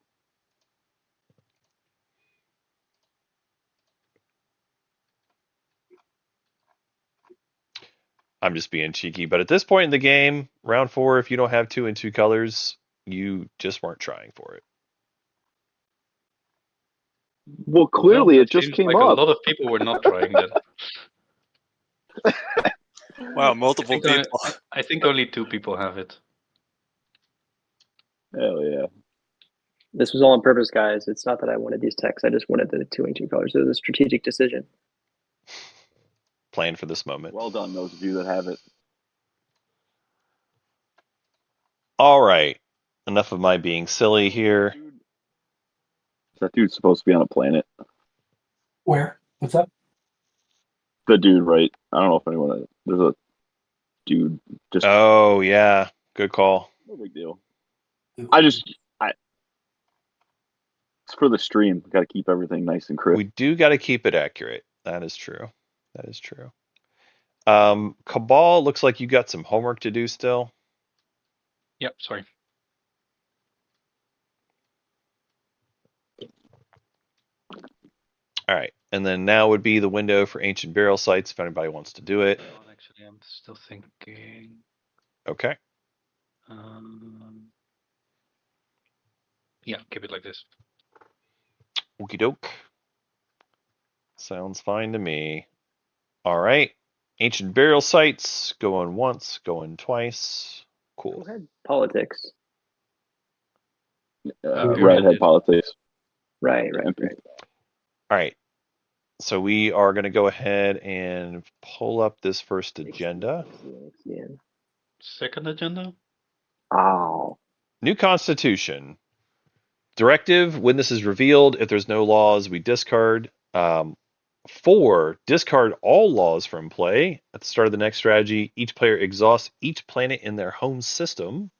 I'm just being cheeky, but at this point in the game, round 4, if you don't have 2 in 2 colors, you just weren't trying for it. Well, clearly Well, it just seems came like up. a lot of people were not trying that. Wow, multiple people. I think only 2 people have it. Hell yeah. This was all on purpose, guys. It's not that I wanted these techs. I just wanted the 2 and 2 colors. It was a strategic decision. Planned for this moment. Well done, those of you that have it. All right. Enough of my being silly here. That dude's supposed to be on a planet. Where? What's up? The dude, right? I don't know if anyone. There's a dude. Just Oh, yeah. Good call. no big deal. It's for the stream. Got to keep everything nice and crisp. We do got to keep it accurate. That is true. Cabal, looks like you got some homework to do still. Yep, sorry. All right. And then now would be the window for ancient burial sites if anybody wants to do it. Actually, I'm still thinking. Okay. Yeah, keep it like this. Okie doke. Sounds fine to me. All right. Ancient burial sites. Going once, going twice. Who Cool. had politics? Redhead politics. Right. All right. So we are going to go ahead and pull up this first agenda. Yeah. Second agenda? Oh. New Constitution. Directive, when this is revealed, if there's no laws, we discard. 4, discard all laws from play. At the start of the next strategy, each player exhausts each planet in their home system.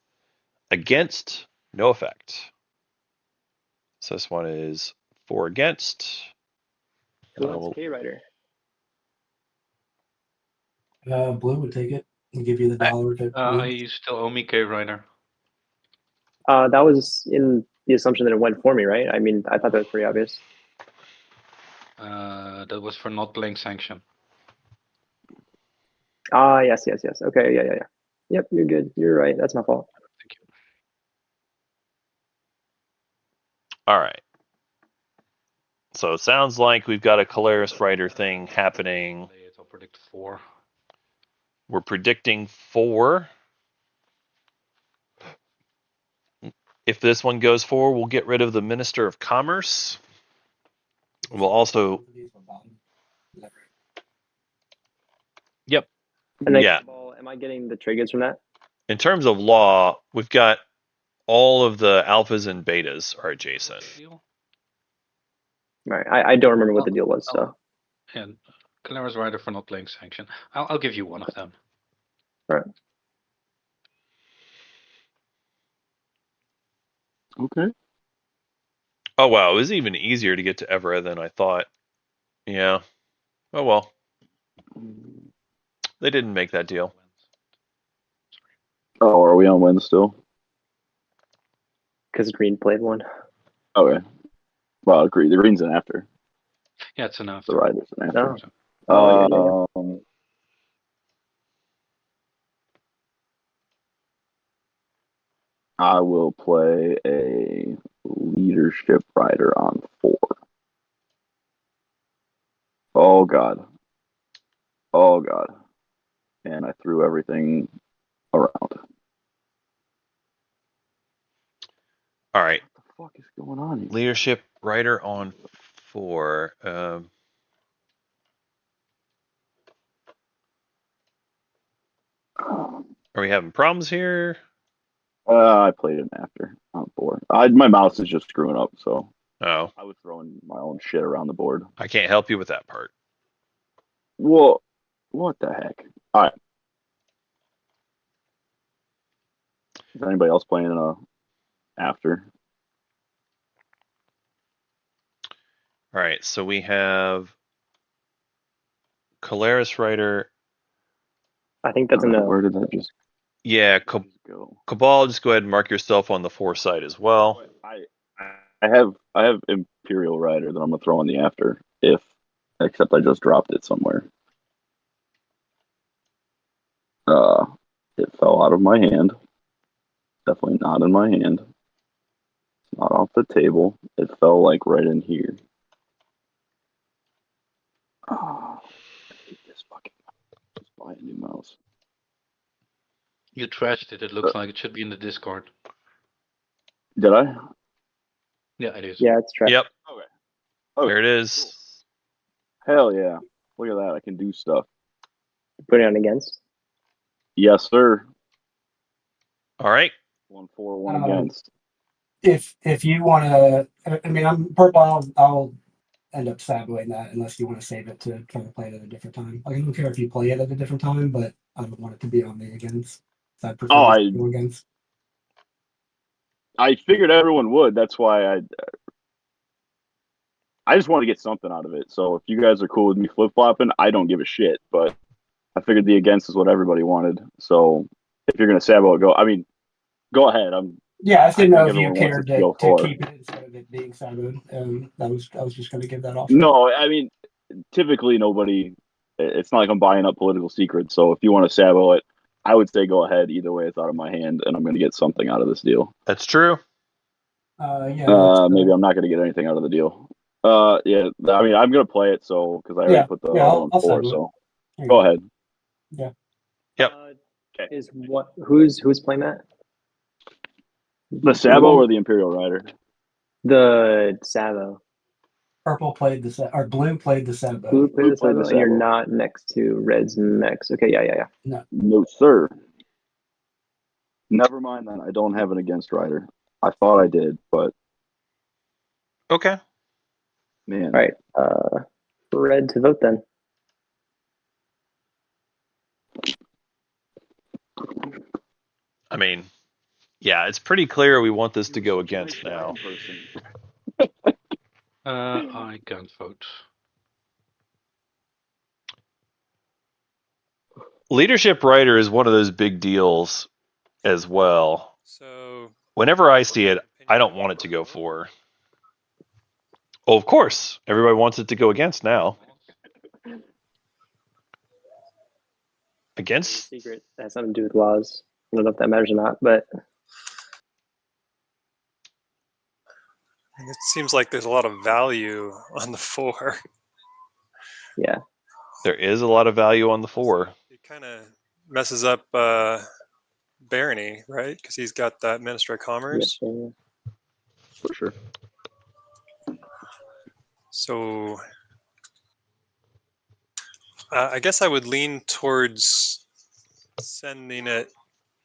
Against, no effect. So this one is 4 against. Who wants K Rider? Blue would take it and give you the $1. You still owe me K Rider. That was in the assumption that it went for me, right? I mean, I thought that was pretty obvious. That was for not playing Sanction. Yes. Okay, yeah. Yep, you're good. You're right. That's my fault. Thank you. All right. So it sounds like we've got a Caleris Rider thing happening. I'll predict 4. We're predicting 4. If this one goes 4, we'll get rid of the Minister of Commerce. We'll also... Yep. And then, yeah. am I getting the triggers from that? In terms of law, we've got all of the alphas and betas are adjacent. All right. I don't remember what the deal was, so. And Caleris Rider for not playing Sanction. I'll give you one of them. All right. Okay. Oh, wow. It was even easier to get to Evra than I thought. Yeah. Oh, well. They didn't make that deal. Oh, are we on win still? Because Green played one. Okay. Well, agree. The green's an after. Yeah, it's enough. The rider's an after. Oh. Yeah. I will play a leadership rider on 4. Oh god. And I threw everything around. All right. What the fuck is going on here? Leadership rider on 4. Are we having problems here? I played an after on 4. My mouse is just screwing up, so Oh. I was throwing my own shit around the board. I can't help you with that part. Well, what the heck? All right. Is anybody else playing a after? All right, so we have Caleris Rider. I think that's a no. Where did that just Yeah, go? Cabal, just go ahead and mark yourself on the 4 side as well. I have Imperial Rider that I'm gonna throw on the after except I just dropped it somewhere. It fell out of my hand. Definitely not in my hand. It's not off the table. It fell like right in here. Oh, I hate this fucking mouse. Let's buy a new mouse. You trashed it. It looks like it should be in the Discord. Did I? Yeah, it is. Yeah, it's trash. Yep. Okay. There it is. Hell yeah. Look at that. I can do stuff. Put it on against. Yes, sir. All right. 1 for 1 against. If you want to, I mean, I'm purple. I'll end up saboing that unless you want to save it to try to play it at a different time. Like, I don't care if you play it at a different time, but I don't want it to be on the against. So I prefer to go against. I figured everyone would. That's why I just want to get something out of it. So if you guys are cool with me flip flopping, I don't give a shit. But I figured the against is what everybody wanted. So if you're gonna sabo it, go ahead. Yeah, I didn't know if you cared to keep it instead of it being saboed. I was just gonna give that off. No, I mean, typically nobody. It's not like I'm buying up political secrets. So if you want to sabo it, I would say go ahead. Either way, it's out of my hand, and I'm going to get something out of this deal. That's true. Yeah. Maybe I'm not going to get anything out of the deal. Yeah. I mean, I'm going to play it because I already put the other one 4. So go ahead. Yeah. Yep. Okay. Who's playing that? The Sabo or the Imperial Rider? The Sabo. Purple played the Sabo, or blue played the Sabo. Blue played the Sabo, and you're not next to Red's mechs. Okay, yeah. No, sir. Never mind then. I don't have an against rider. I thought I did, but okay. Man. All right. red to vote then. I mean, yeah, it's pretty clear we want this to go against now. I can't vote. Leadership writer is one of those big deals as well. So Whenever I see it, I don't want it to go for. Oh, of course, everybody wants it to go against now. Against? Secret that has something to do with laws. I don't know if that matters or not, but it seems like there's a lot of value on the 4. yeah. There is a lot of value on the 4. It kind of messes up Barony, right? Because he's got that Minister of Commerce. Yeah. For sure. So I guess I would lean towards sending it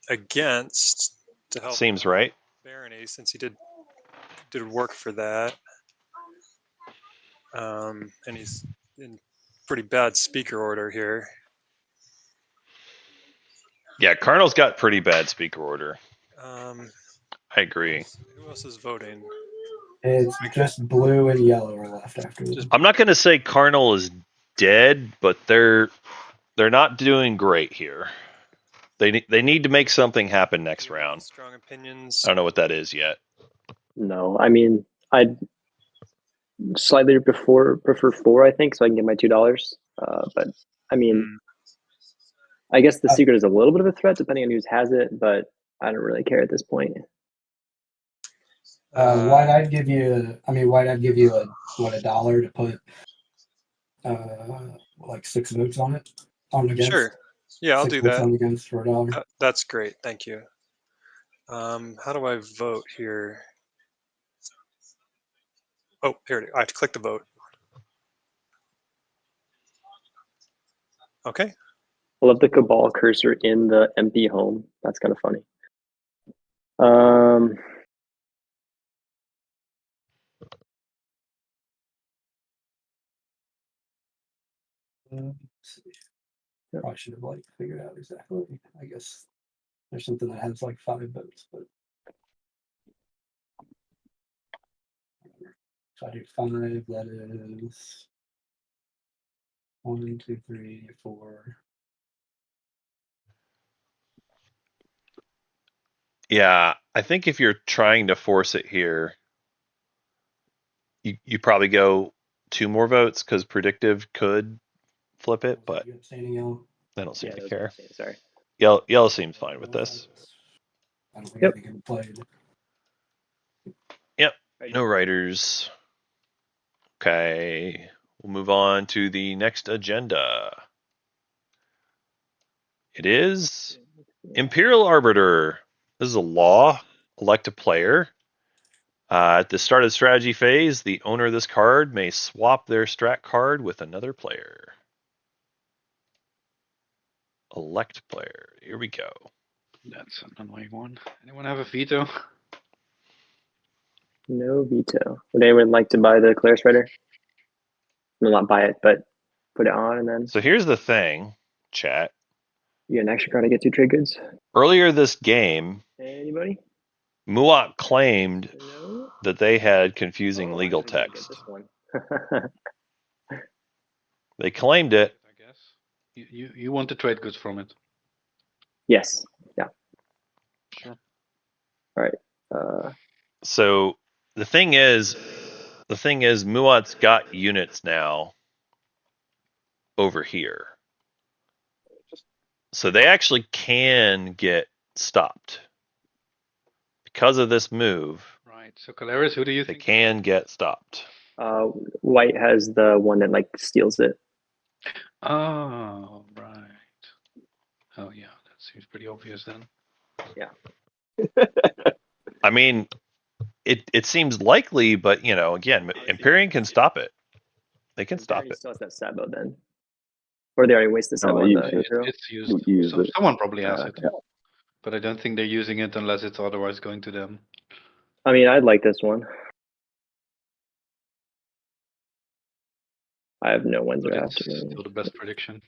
against to help Seems right. Barony, since he did work for that. And he's in pretty bad speaker order here. Yeah, Cardinal's got pretty bad speaker order. I agree. Who else is voting? It's just blue and yellow are left after this. I'm not going to say Cardinal is dead, but they're not doing great here. They need to make something happen next round. Strong opinions. I don't know what that is yet. No, I mean I'd slightly prefer 4, I think, so I can get my $2. But I mean, I guess the secret is a little bit of a threat depending on who has it, but I don't really care at this point. Why'd I give you $1 to put like 6 votes on it? On against? Sure. Yeah, I'll 6 do votes that. on against for $1. That's great. Thank you. How do I vote here? Oh, here it is. I have to click the vote. Okay. I love the Cabal cursor in the empty home. That's kind of funny. Let's see. I should have figured out exactly. I guess there's something that has 5 votes, but so I do 5. That is 1, 2, 3, 4. Yeah, I think if you're trying to force it here, you probably go 2 more votes because predictive could flip it, but they don't seem to care. Sorry. Yellow seems fine with this. I don't think I can play it. Yep. No writers. Okay. We'll move on to the next agenda. It is Imperial Arbiter. This is a law. Elect a player. At the start of the strategy phase, the owner of this card may swap their strat card with another player. Elect player. Here we go. That's an annoying one. Anyone have a veto? No veto. Would anyone like to buy the Claris Rider? Well, not buy it, but put it on and then. So here's the thing, chat. You get an extra card to get 2 trade goods. Earlier this game, Anybody? Muat claimed that they had confusing legal text. This one. They claimed it. I guess. You want the trade goods from it? Yes. Yeah. Sure. All right. So the thing is, Muat's got units now over here. So they actually can get stopped. Because of this move, right? So Claris, who do you think? They can get stopped. White has the one that steals it. Oh, right. Oh yeah, that seems pretty obvious then. Yeah. I mean, it seems likely, but again, Imperium can stop it. They can stop it. Still has that Sabo then, or they already wasted Sabo. It's used. Someone probably has it. Yeah. But I don't think they're using it unless it's otherwise going to them. I mean, I'd like this one. I have no Wednesday But it's afternoon. still the best prediction.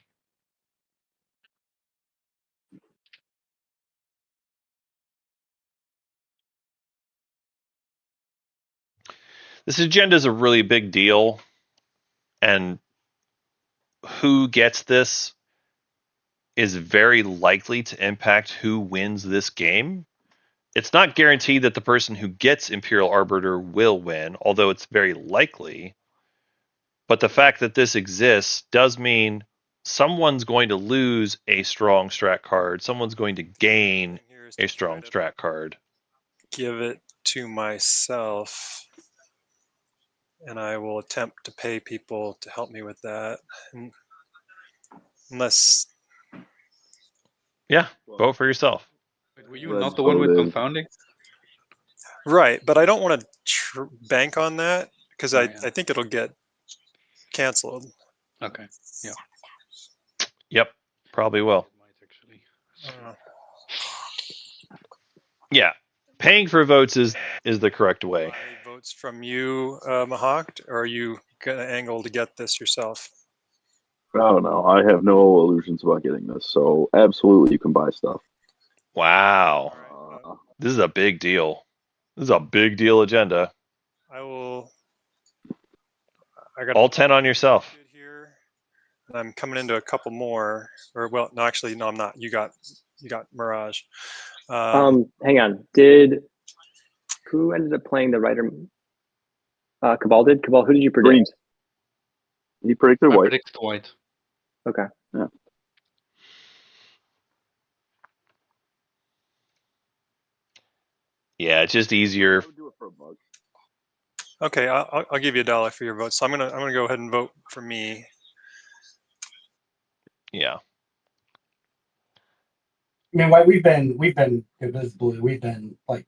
This agenda is a really big deal, and who gets this is very likely to impact who wins this game. It's not guaranteed that the person who gets Imperial Arbiter will win, although it's very likely. But the fact that this exists does mean someone's going to lose a strong strat card, someone's going to gain Here's a to try strong to strat card. give it to myself, and I will attempt to pay people to help me with that. Unless, Yeah, vote for yourself. Wait, were you Red not the one with voted. confounding? right, but I don't want to bank on that because Oh, I yeah. think it'll get canceled. Okay. Yeah. Yep, probably will. It might actually. Yeah, paying for votes is the correct way. Buy votes from you, Mahawk, or are you gonna angle to get this yourself? I don't know. I have no illusions about getting this, so absolutely you can buy stuff. Wow, All right, this is a big deal. This is a big deal agenda. I will. I got All 10 on yourself. good here, and I'm coming into a couple more. Or well, no, actually, no, I'm not. You got Mirage. Hang on. Who ended up playing the writer? Cabal did. Cabal, who did you predict? Green. He predicted I white. predict white. Okay. Yeah. Yeah, it's just easier. I would do it for $1. Okay, I'll give you $1 for your vote. So I'm gonna go ahead and vote for me. Yeah. I mean, why we've been this is blue. We've been like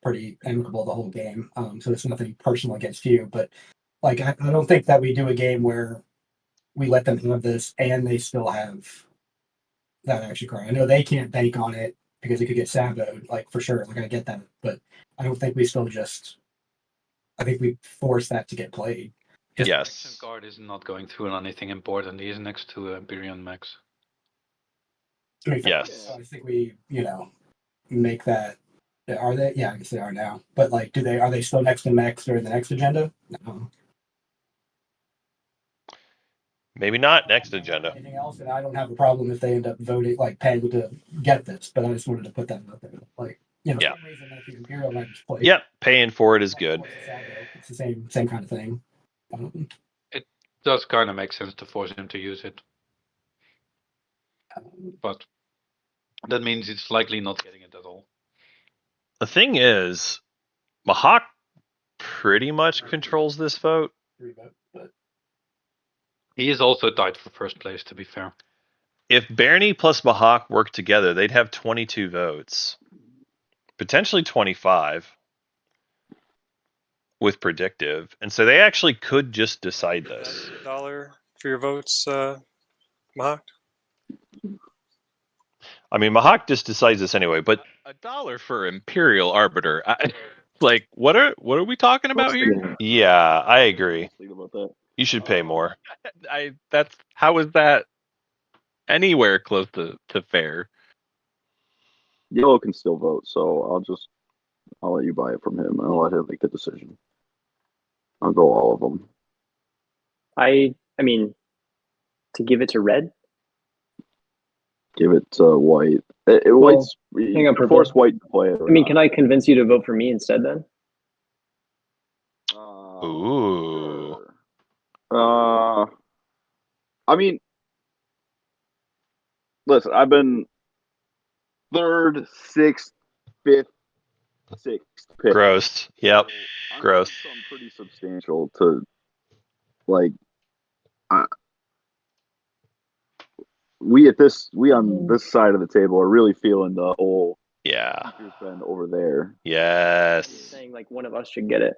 pretty amicable the whole game. So it's nothing personal against you, but like I don't think that we do a game where we let them have this and they still have that action card. I know they can't bank on it because it could get saboed, like for sure. Like I get that, but I don't think we still just. I think we force that to get played. His Yes. action card is not going through on anything important. He is next to Imperium Max. I mean, Yes. I think we, make that. Are they? Yeah, I guess they are now. But like, are they still next to Max during the next agenda? No. Maybe not next agenda. Anything else? And I don't have a problem if they end up voting, like paying to get this. But I just wanted to put that out there. Like, Yeah. same reason that the Imperial Max play. Yep, paying for it is good. It's the same kind of thing. It does kind of make sense to force him to use it, but that means it's likely not getting it at all. The thing is, Mahawk pretty much controls this vote. But He is also tied for first place, to be fair. If Bernie plus Mahawk worked together, they'd have 22 votes. Potentially 25 with predictive. And so they actually could just decide this. $1 for your votes, Mahawk. I mean, Mahawk just decides this anyway, but $1 for Imperial Arbiter. Like, what are we talking about here? yeah, I agree. Think about that. You should pay more. How is that anywhere close to fair? Yellow can still vote, so I'll let you buy it from him and I'll let him make the decision. I'll go all of them. I mean, to give it to red. Give it to white. White's hang on, force white to play it. I mean, can I convince you to vote for me instead then? Ooh. Sure. I mean, listen, I've been third, sixth, fifth, sixth pick. Gross. Yep. I'm Gross. something pretty substantial to like. We on this side of the table are really feeling the whole Yeah. been over there. Yes. You're saying like one of us should get it.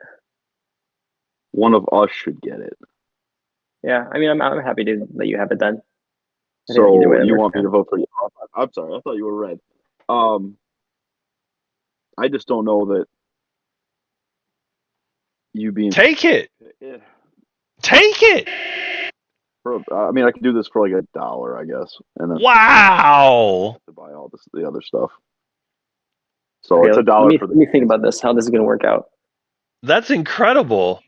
One of us should get it. Yeah, I mean, I'm happy to let you have it then. So you want me to vote for you? I'm sorry, I thought you were red. I just don't know that you being Take it. Yeah. Take it. I mean, I could do this for like $1, I guess, and then Wow. to buy all the other stuff. So Okay, it's $1 for let me think about this. How this is going to work out. That's incredible.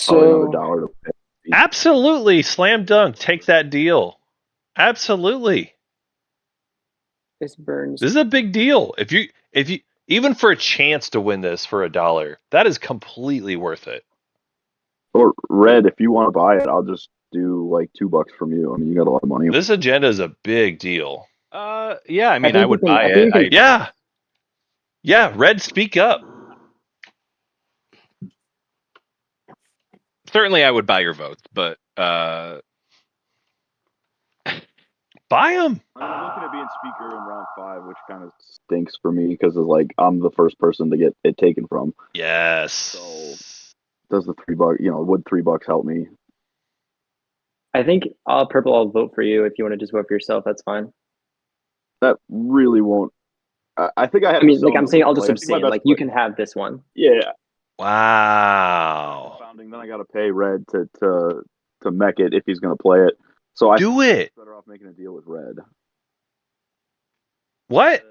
Probably another So dollar to pay. Absolutely. Slam dunk. Take that deal. Absolutely. this burns. This is a big deal. If you even for a chance to win this for $1, that is completely worth it. Or red, if you want to buy it, I'll just do like $2 from you. I mean, you got a lot of money. This agenda is a big deal. Yeah, I mean, think I would we can- buy I think it. we can- Yeah. Yeah, Red, speak up. Certainly, I would buy your votes, but Buy them. I'm looking at being speaker in round 5, which kind of stinks for me because it's like I'm the first person to get it taken from. Yes. So does the $3? Would $3 help me? I think purple. I'll vote for you if you want to just vote for yourself. That's fine. That really won't. I think I have. I mean, to like sell I'm the saying, I'll play. just I think my abstain. best Like you play- can have this one. Yeah. Wow. Founding. Then I got to pay red to mech it if he's going to play it. So I Do it. think I'm better off making a deal with red. What?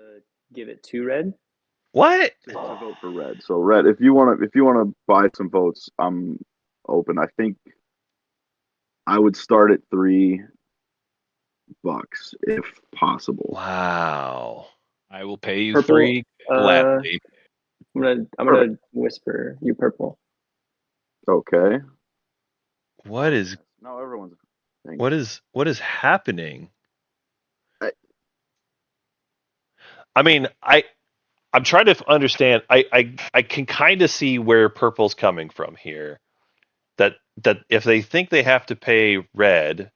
Give it to red. What? To vote for red. So red, if you want to buy some votes, I'm open. I think I would start at $3 if possible. Wow. I will pay you Purple, 3 gladly. I'm gonna whisper you purple. Okay. What is No, everyone's. what is happening? I mean, I'm trying to understand. I can kind of see where purple's coming from here. That if they think they have to pay red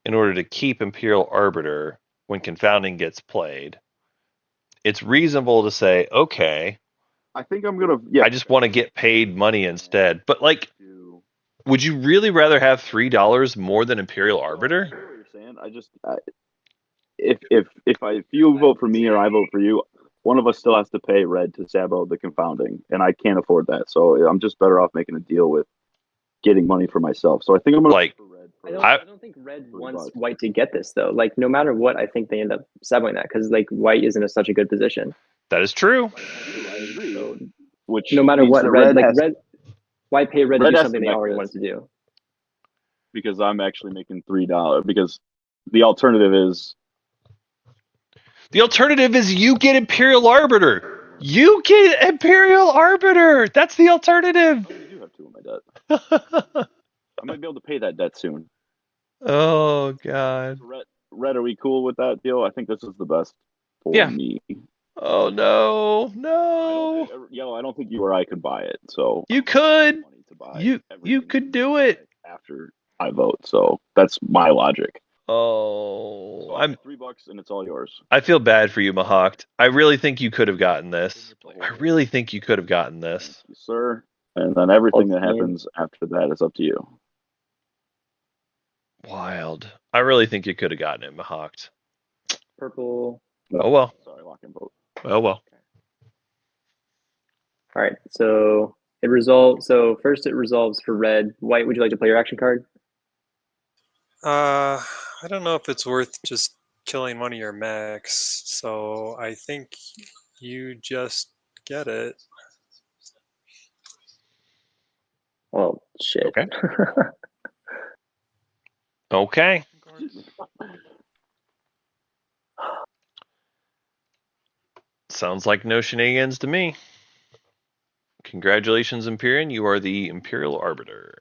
in order to keep Imperial Arbiter when confounding gets played, it's reasonable to say, okay, I think I'm gonna. Yeah. I just want to get paid money instead. But like, would you really rather have $3 more than Imperial Arbiter? I know what you're saying. I just if you vote for me or I vote for you, one of us still has to pay red to sabo the confounding, and I can't afford that. So I'm just better off making a deal with getting money for myself. So I think I'm gonna like. vote for red. I don't think red wants white to get this though. Like no matter what, I think they end up saboing that because like white isn't in such a good position. That is true. I agree. So, which no matter means what, that red, why pay red to Red do has something to they make already this. wanted to do? because I'm actually making $3 because the alternative is you get Imperial Arbiter. You get Imperial Arbiter. That's the alternative. oh, you do have 2 of my debt. I might be able to pay that debt soon. Oh God. Red, are we cool with that deal? I think this is the best for me. Oh no. Yellow, I don't think you or I could buy it. So You could. money to buy You could do it after I vote. So that's my logic. Oh, so I'm $3 and it's all yours. I feel bad for you, Mahawked. I really think you could have gotten this. I really think you could have gotten this. Thank you, sir. And then everything that happens after that is up to you. Wild. I really think you could have gotten it, Mahawked. Purple. No, oh well. Sorry, lock and vote. Oh well. All right. So it resolves. So first it resolves for red. White, would you like to play your action card? I don't know if it's worth just killing one of your mechs, so I think you just get it. Well, shit. Okay. Okay. Sounds like no shenanigans to me. Congratulations, Imperium. You are the Imperial Arbiter.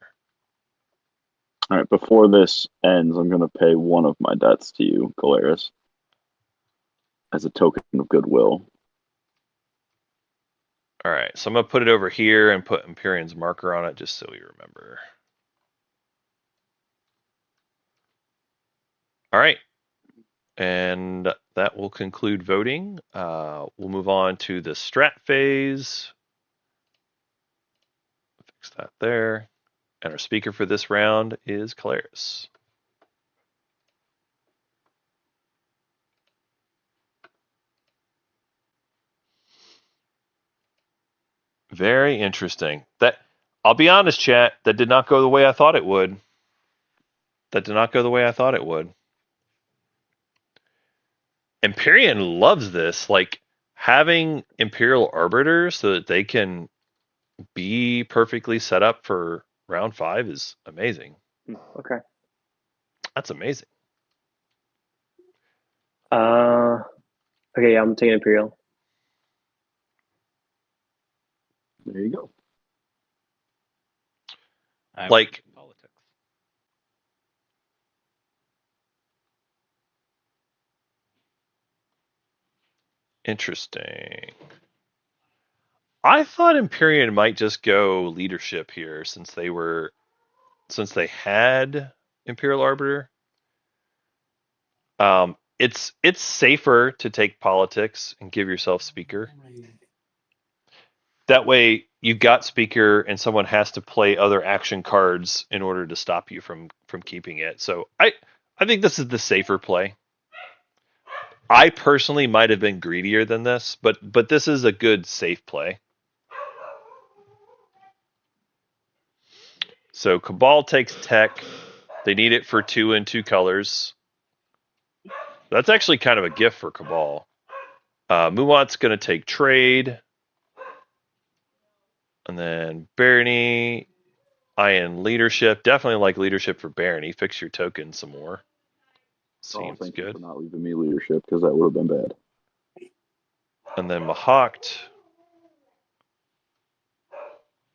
All right, before this ends, I'm going to pay one of my debts to you, Galeris, as a token of goodwill. All right, so I'm going to put it over here and put Imperium's marker on it just so we remember. All right, and that will conclude voting. We'll move on to the strat phase. Fix that there. And our speaker for this round is Claris. Very interesting. I'll be honest, chat, that did not go the way I thought it would. That did not go the way I thought it would. Imperium loves this, like having Imperial Arbiters so that they can be perfectly set up for round 5 is amazing. Okay. That's amazing. Okay, yeah, I'm taking Imperial. There you go. Like, politics. interesting. I thought Imperium might just go leadership here since they had Imperial Arbiter. It's safer to take politics and give yourself speaker. That way you got speaker and someone has to play other action cards in order to stop you from keeping it. So I think this is the safer play. I personally might have been greedier than this, but this is a good safe play. So Cabal takes tech. They need it for 2 and 2 colors. That's actually kind of a gift for Cabal. Muat's going to take trade. And then Barony, Ian leadership. Definitely like leadership for Barony. Fix your token some more. Seems thank you good. for not leaving me leadership because that would have been bad. And then Mahakt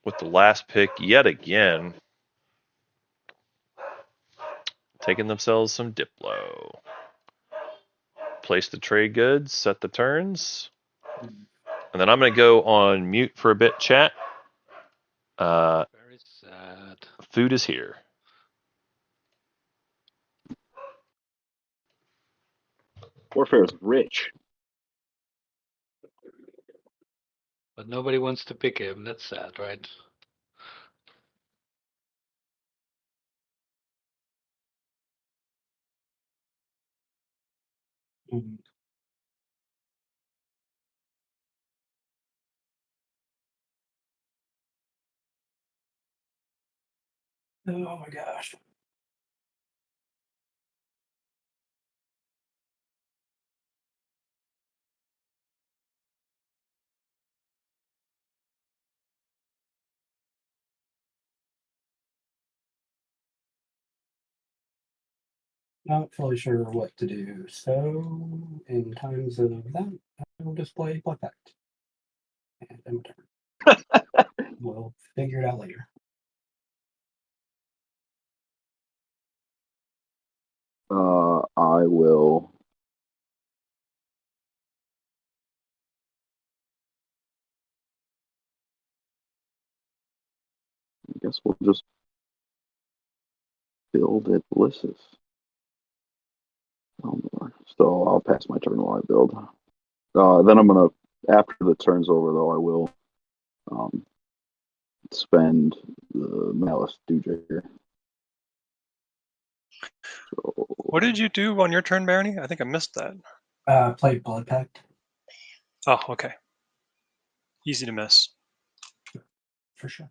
with the last pick yet again. Taking themselves some Diplo. Place the trade goods, set the turns. And then I'm going to go on mute for a bit, chat. Very sad. Food is here. Warfare is rich. But nobody wants to pick him. That's sad, right? Mhm. Oh my gosh. Not fully sure what to do. So, in times of that, I will display Black Pact. And end my turn. We'll figure it out later. I will. I guess we'll just build at Blisses. Oh, more. So I'll pass my turn while I build. Then I'm gonna, after the turn's over, though, I will spend the Malice Dewjigger. So, What did you do on your turn, Barony? I think I missed that. Play Blood Pact. Oh, okay. Easy to miss. For sure.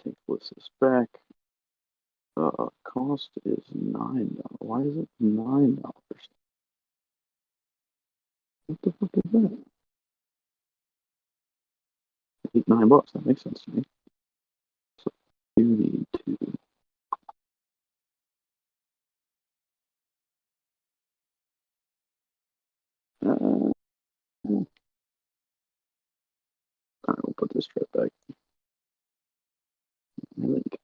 take Blisses back. Cost is $9. Why is it $9? What the fuck is that? $9. That makes sense to me. So you need to. I will put this straight back. Link.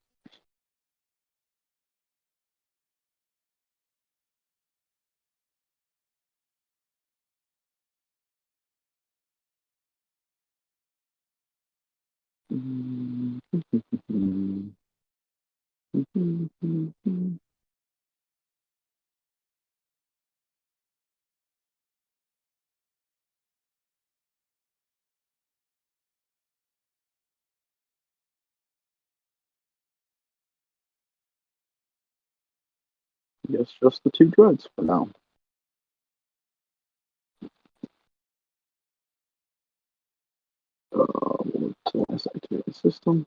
I guess just the 2 dreads for now. Let's activate the system.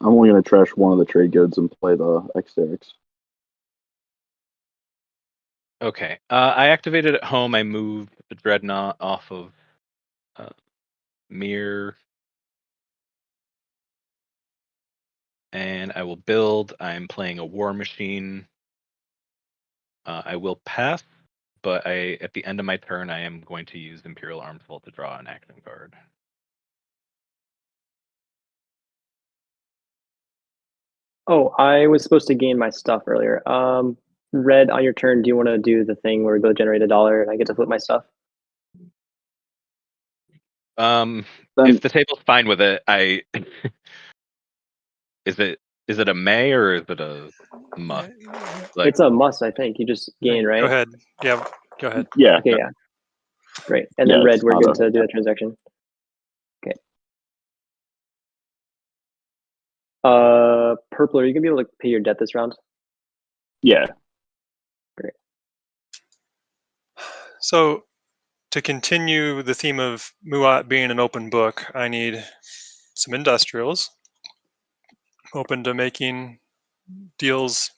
I'm only going to trash one of the trade goods and play the Xerix. Okay. I activated at home. I moved the Dreadnought off of Mirror. And I will build. I'm playing a War Machine. I will pass, but at the end of my turn, I am going to use Imperial Arms Vault to draw an action card. Oh, I was supposed to gain my stuff earlier. Red, on your turn, do you want to do the thing where we both generate $1 and I get to flip my stuff? If the table's fine with it, is it a may or is it a must? Like, it's a must, I think. You just gain, right? Go ahead. Yeah, go ahead. Yeah. Okay, yeah. Great. And Yeah, then Red, it's we're not good a- to do that transaction. Okay. Purple, are you gonna be able to pay your debt this round? Yeah. Great. So to continue the theme of Muat being an open book, I need some industrials. Open to making deals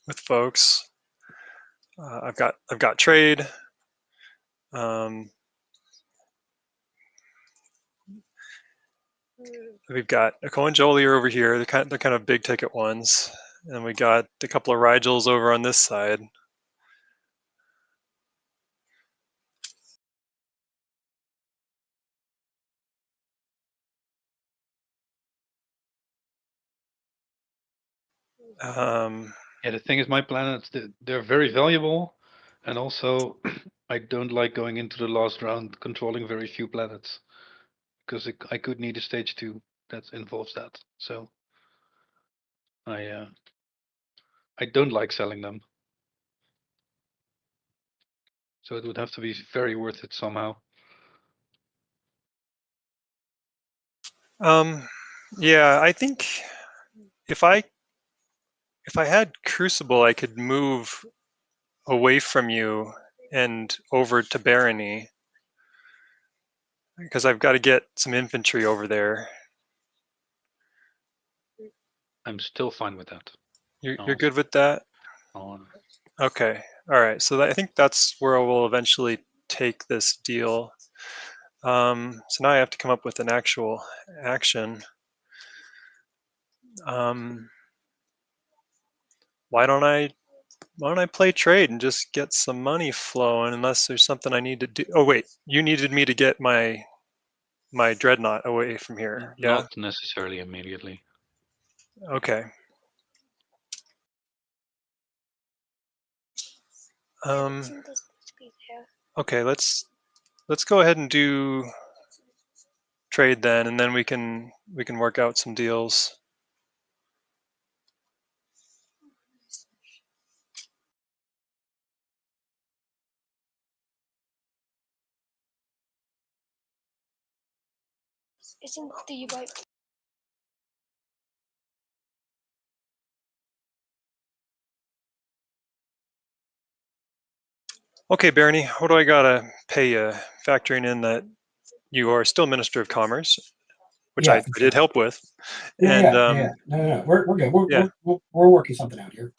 with folks. I've got trade. We've got a Coenjolier over here. They're kind of big ticket ones, and we got a couple of Rigels over on this side. Yeah, the thing is, my planets, they're very valuable, and also I don't like going into the last round controlling very few planets, because I could need a stage 2 that involves that. So I don't like selling them. So it would have to be very worth it somehow. Yeah, I think if I had Crucible, I could move away from you and over to Barony, because I've got to get some infantry over there. I'm still fine with that. You're good with that? Okay. All right. So I think that's where we'll eventually take this deal. So now I have to come up with an actual action. Why don't I play trade and just get some money flowing, unless there's something I need to do? Oh wait, you needed me to get my Dreadnought away from here. Yeah. Not necessarily immediately. Okay. Okay, let's go ahead and do trade then, and then we can work out some deals. Isn't the right? Okay, Barony, what do I gotta pay you, factoring in that you are still Minister of Commerce, which I did help with. And No, we're good. Yeah. We're working something out here.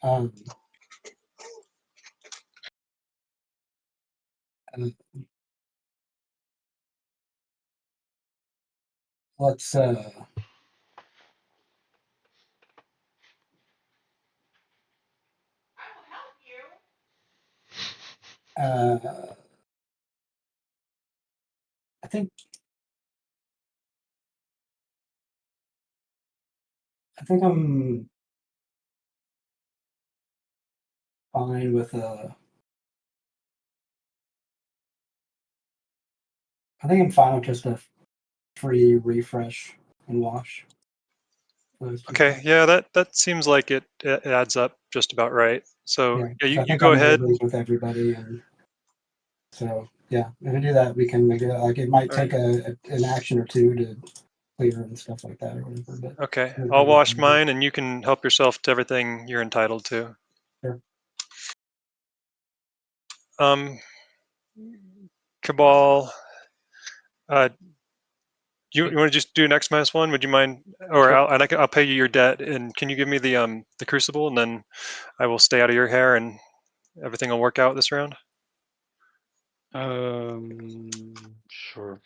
Let's I think I'm fine with I think I'm fine with just a free refresh and wash. Okay, yeah, that seems like it adds up just about right. So yeah, I you think go I'm ahead. with everybody, and so Yeah, if we do that, we can make it like it might take Alright. an action or two to clear and stuff like that or whatever. But Okay, I'll wash mine, and you can help yourself to everything you're entitled to. Sure. Cabal. You want to just do an X minus one? Would you mind? Or Sure. I'll pay you your debt, and can you give me the crucible, and then I will stay out of your hair, and everything will work out this round. Sure.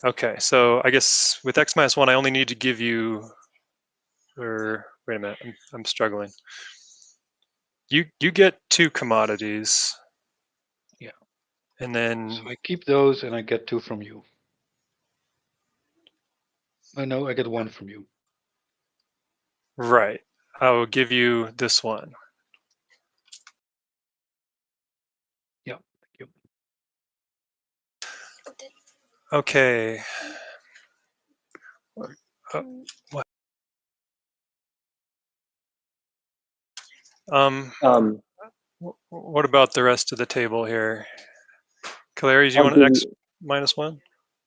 Okay, so I guess with X minus one, I only need to give you. Or wait a minute, I'm struggling. You get 2 commodities. Yeah. And then So I keep those, and I get 2 from you. No, I get 1 from you. right, I will give you this one. Yeah, thank you. Okay. What? What about the rest of the table here? Calaries, you I'll want an give X you. minus one?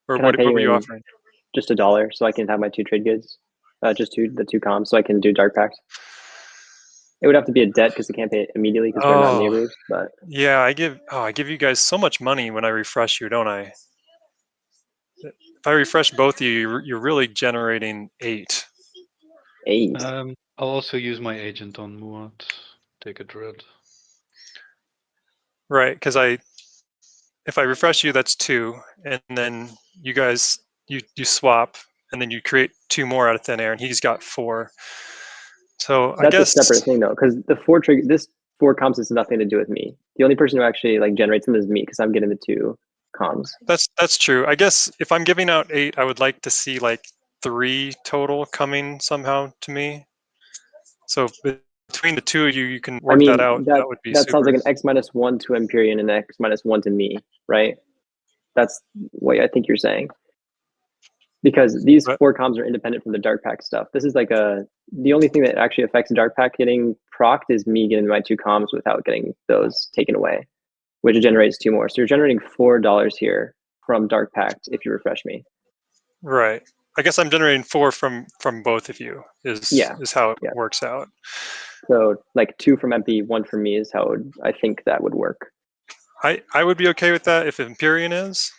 Or Can I what pay you were you in offering? just $1 so I can have my 2 trade goods? Just the 2 comms, so I can do dark packs. It would have to be a debt because I can't pay it immediately because we're not neighbors. But yeah, I give you guys so much money when I refresh you, don't I? If I refresh both of you, you're really generating 8. 8. I'll also use my agent on Muad. Take a dread. Right, because if I refresh you, that's 2, and then you guys you swap, and then you create 2 more out of thin air, and he's got 4. So I That's guess a separate thing though, because this 4 comms has nothing to do with me. The only person who actually like generates them is me because I'm getting the 2 comms. that's true. I guess if I'm giving out 8, I would like to see like 3 total coming somehow to me. So between the 2 of you, you can work that out. That would be that sounds super. like an X minus 1 to Imperium and X minus 1 to me, right? That's what I think you're saying. Because these 4 comms are independent from the dark pack stuff. This is like the only thing that actually affects dark pack getting procced is me getting my 2 comms without getting those taken away, which generates 2 more. So you're generating $4 here from dark pact if you refresh me. Right. I guess I'm generating 4 from both of you is how it works out. So like 2 from MP, 1 from me is how I think that would work. I would be okay with that if Imperium is.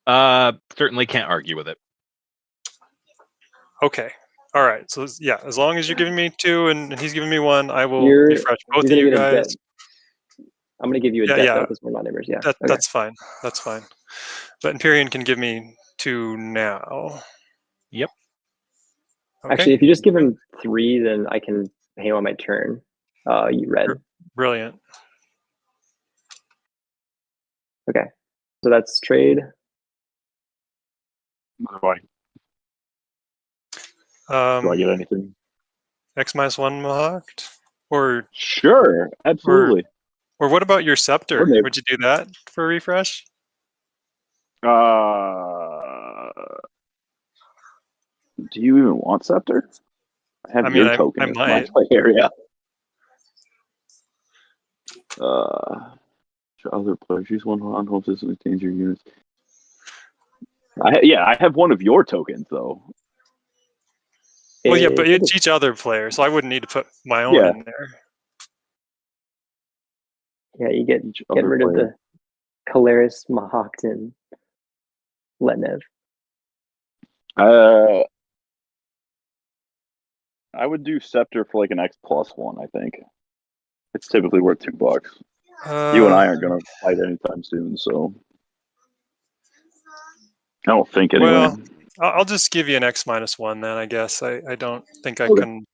Certainly can't argue with it. Okay. All right. So yeah, as long as you're giving me 2 and he's giving me 1, I will refresh both of you guys. I'm gonna give you a debt though because we're not neighbors. Yeah. That's fine. That's fine. But Imperium can give me 2 now. Yep. Okay. Actually, if you just give him 3, then I can pay him on my turn. You read. Brilliant. Okay. So that's trade. Do I get anything? X minus 1 Mohawked? Or sure, absolutely. Or what about your scepter? Would you do that for a refresh? Do you even want scepter? I have your token I in my might. play area. Other players use one on home system retains your units. I have one of your tokens though. Well, yeah, but it's each other player, so I wouldn't need to put my own in there. Yeah, you get rid of the Calaris, Mahawkton, Letnev. I would do scepter for like an X plus 1. I think it's typically worth $2. You and I aren't gonna fight anytime soon, so I don't think anyway. Well, I'll just give you an X minus 1 then. I guess I don't think I can.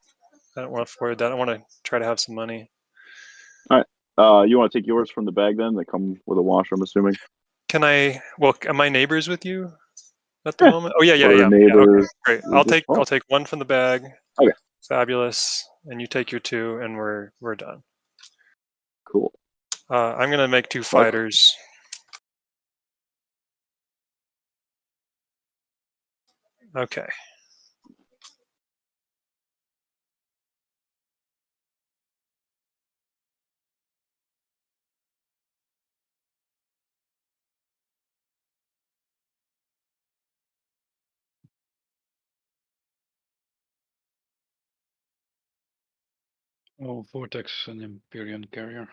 I don't want to afford that. I want to try to have some money. All right. You want to take yours from the bag then? They come with a wash, I'm assuming. Can I? Well, am I neighbors with you at the moment? Oh yeah. Neighbors. Okay, great. I'll take 1 from the bag. Okay. Fabulous. And you take your 2, and we're done. Cool. I'm gonna make 2 fighters. Okay. Oh, Vortex and Imperium carrier.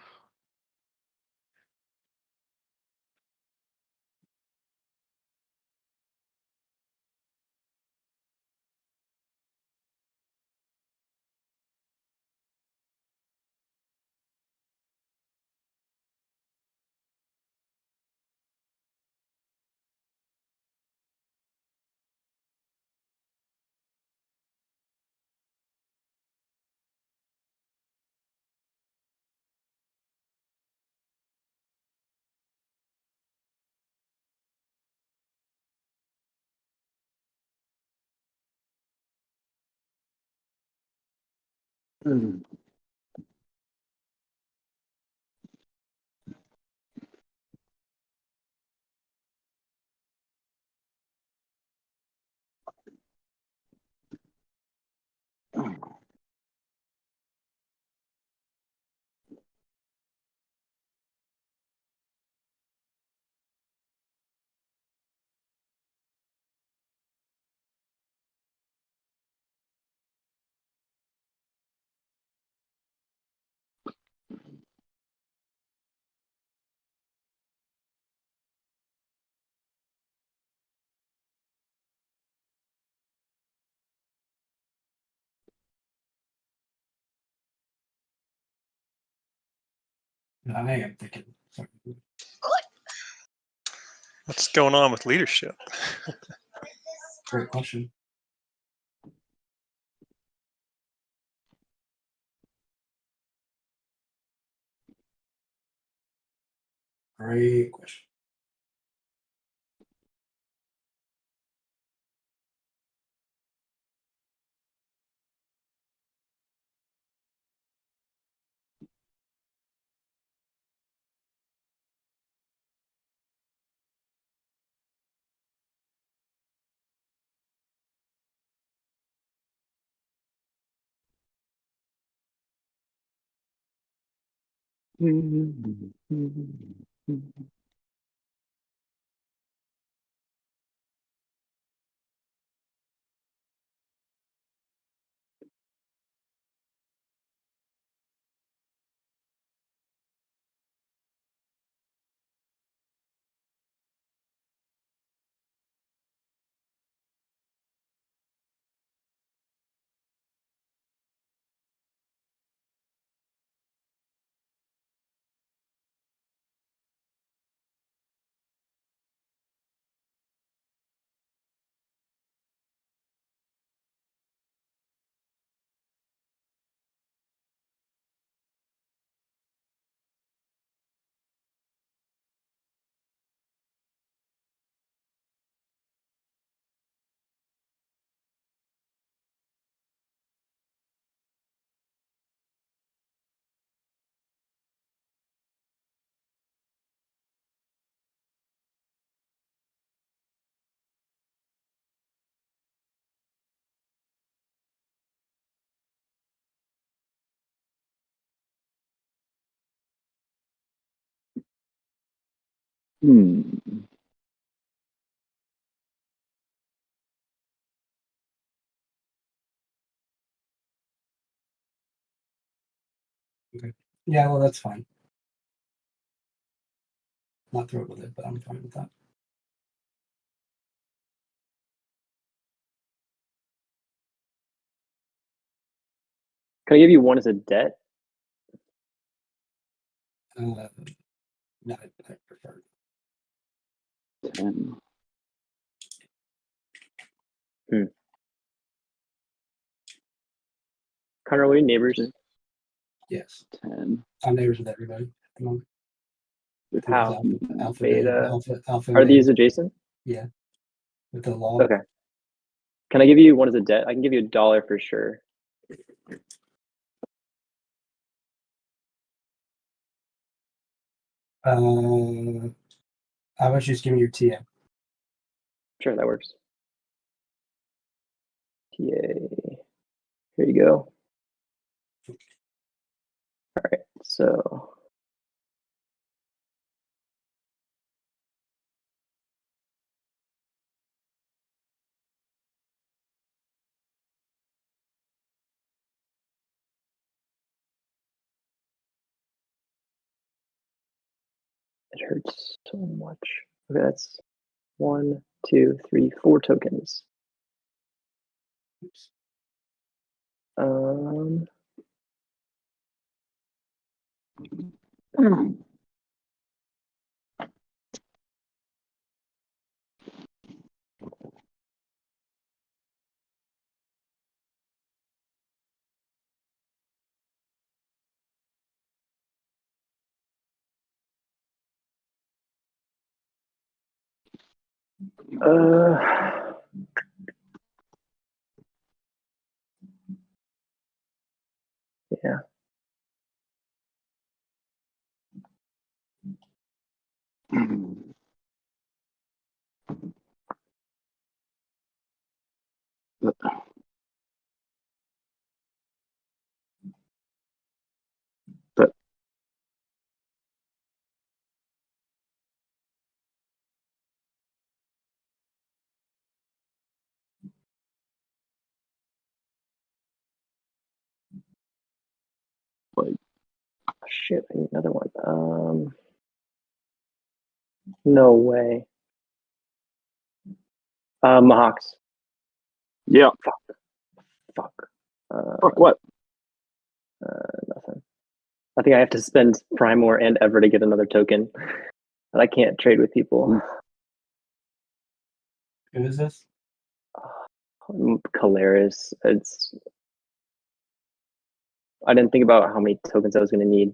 I am thinking. Sorry. What's going on with leadership? Great question. Great question. Okay. Yeah, well, that's fine. Not thrilled with it, but I'm fine with that. Can I give you one as a debt? No, I prefer. 10. Connor, are we neighbors? Yes. 10. I'm neighbors with everybody at the moment. How? Alpha, Beta. alpha Are these male. adjacent? Yeah. With the law. Okay. Can I give you one as a debt? I can give you $1 for sure. How about you just give me your TM? Sure, that works. TA. Here you go. All right, so It hurts so much. Okay, that's 1, 2, 3, 4 tokens. Yeah. That like Shit, I need another one. No way. Mahawks. yeah. Fuck. Fuck what? Nothing. I think I have to spend Primor and Ever to get another token. And I can't trade with people. Who is this? Caleris. I didn't think about how many tokens I was going to need.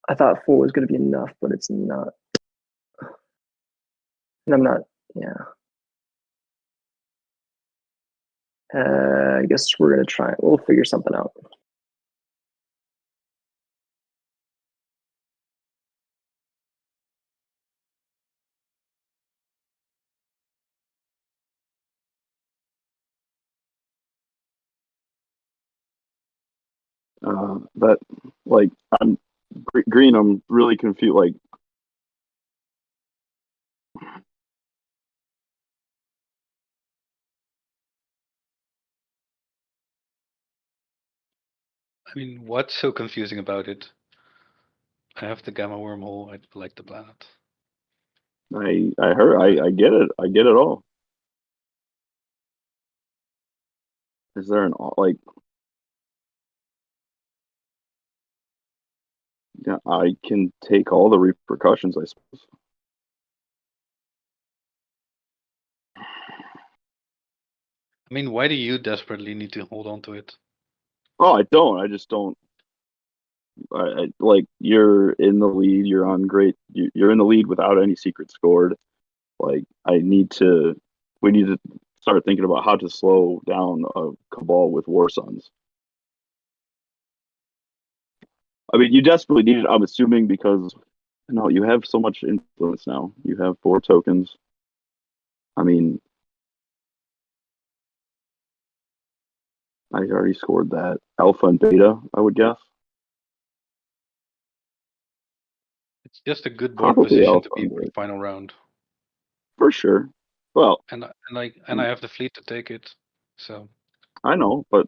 I thought 4 was going to be enough, but it's not. And I'm not, yeah. I guess we're going to try it. We'll figure something out. That, like, I'm green. I'm really confused. Like, I mean, what's so confusing about it? I have the gamma wormhole. I like the planet. I heard. I get it. I get it all. Is there an like? Yeah, I can take all the repercussions, I suppose. I mean, why do you desperately need to hold on to it? Oh, I don't. I just don't. Like, you're in the lead. You're on great. You're in the lead without any secret scored. Like, I need to. We need to start thinking about how to slow down a cabal with War Suns. I mean, you desperately need it. I'm assuming because you have so much influence now. You have 4 tokens. I mean, I already scored that alpha and beta, I would guess. It's just a good board Probably position alpha to be and for the beta. final round. For sure. Well, And I have the fleet to take it. So I know, but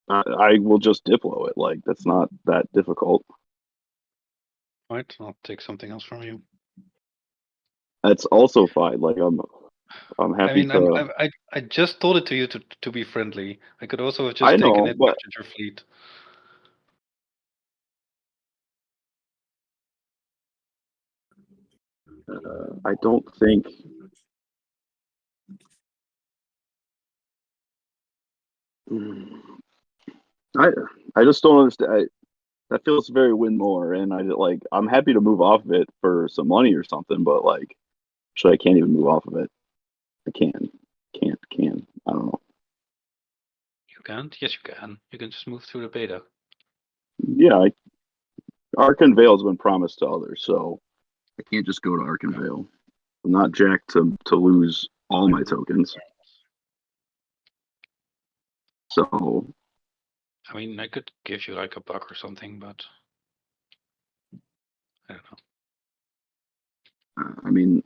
I will just Diplo it. Like, that's not that difficult. right, I'll take something else from you. That's also fine. Like, I'm happy I mean, to. I just told it to you to be friendly. I could also have I just taken know, it, but captured your fleet. I don't think. I just don't understand. That feels very win more, and I'm happy to move off of it for some money or something, but like, actually, I can't even move off of it. I can, I don't know. You can't? Yes, you can. You can just move through the beta. Yeah, Arcan Vale's been promised to others, so I can't just go to Arcan Vale. I'm not jacked to lose all my tokens. So I mean, I could give you like a buck or something, but I don't know. I mean,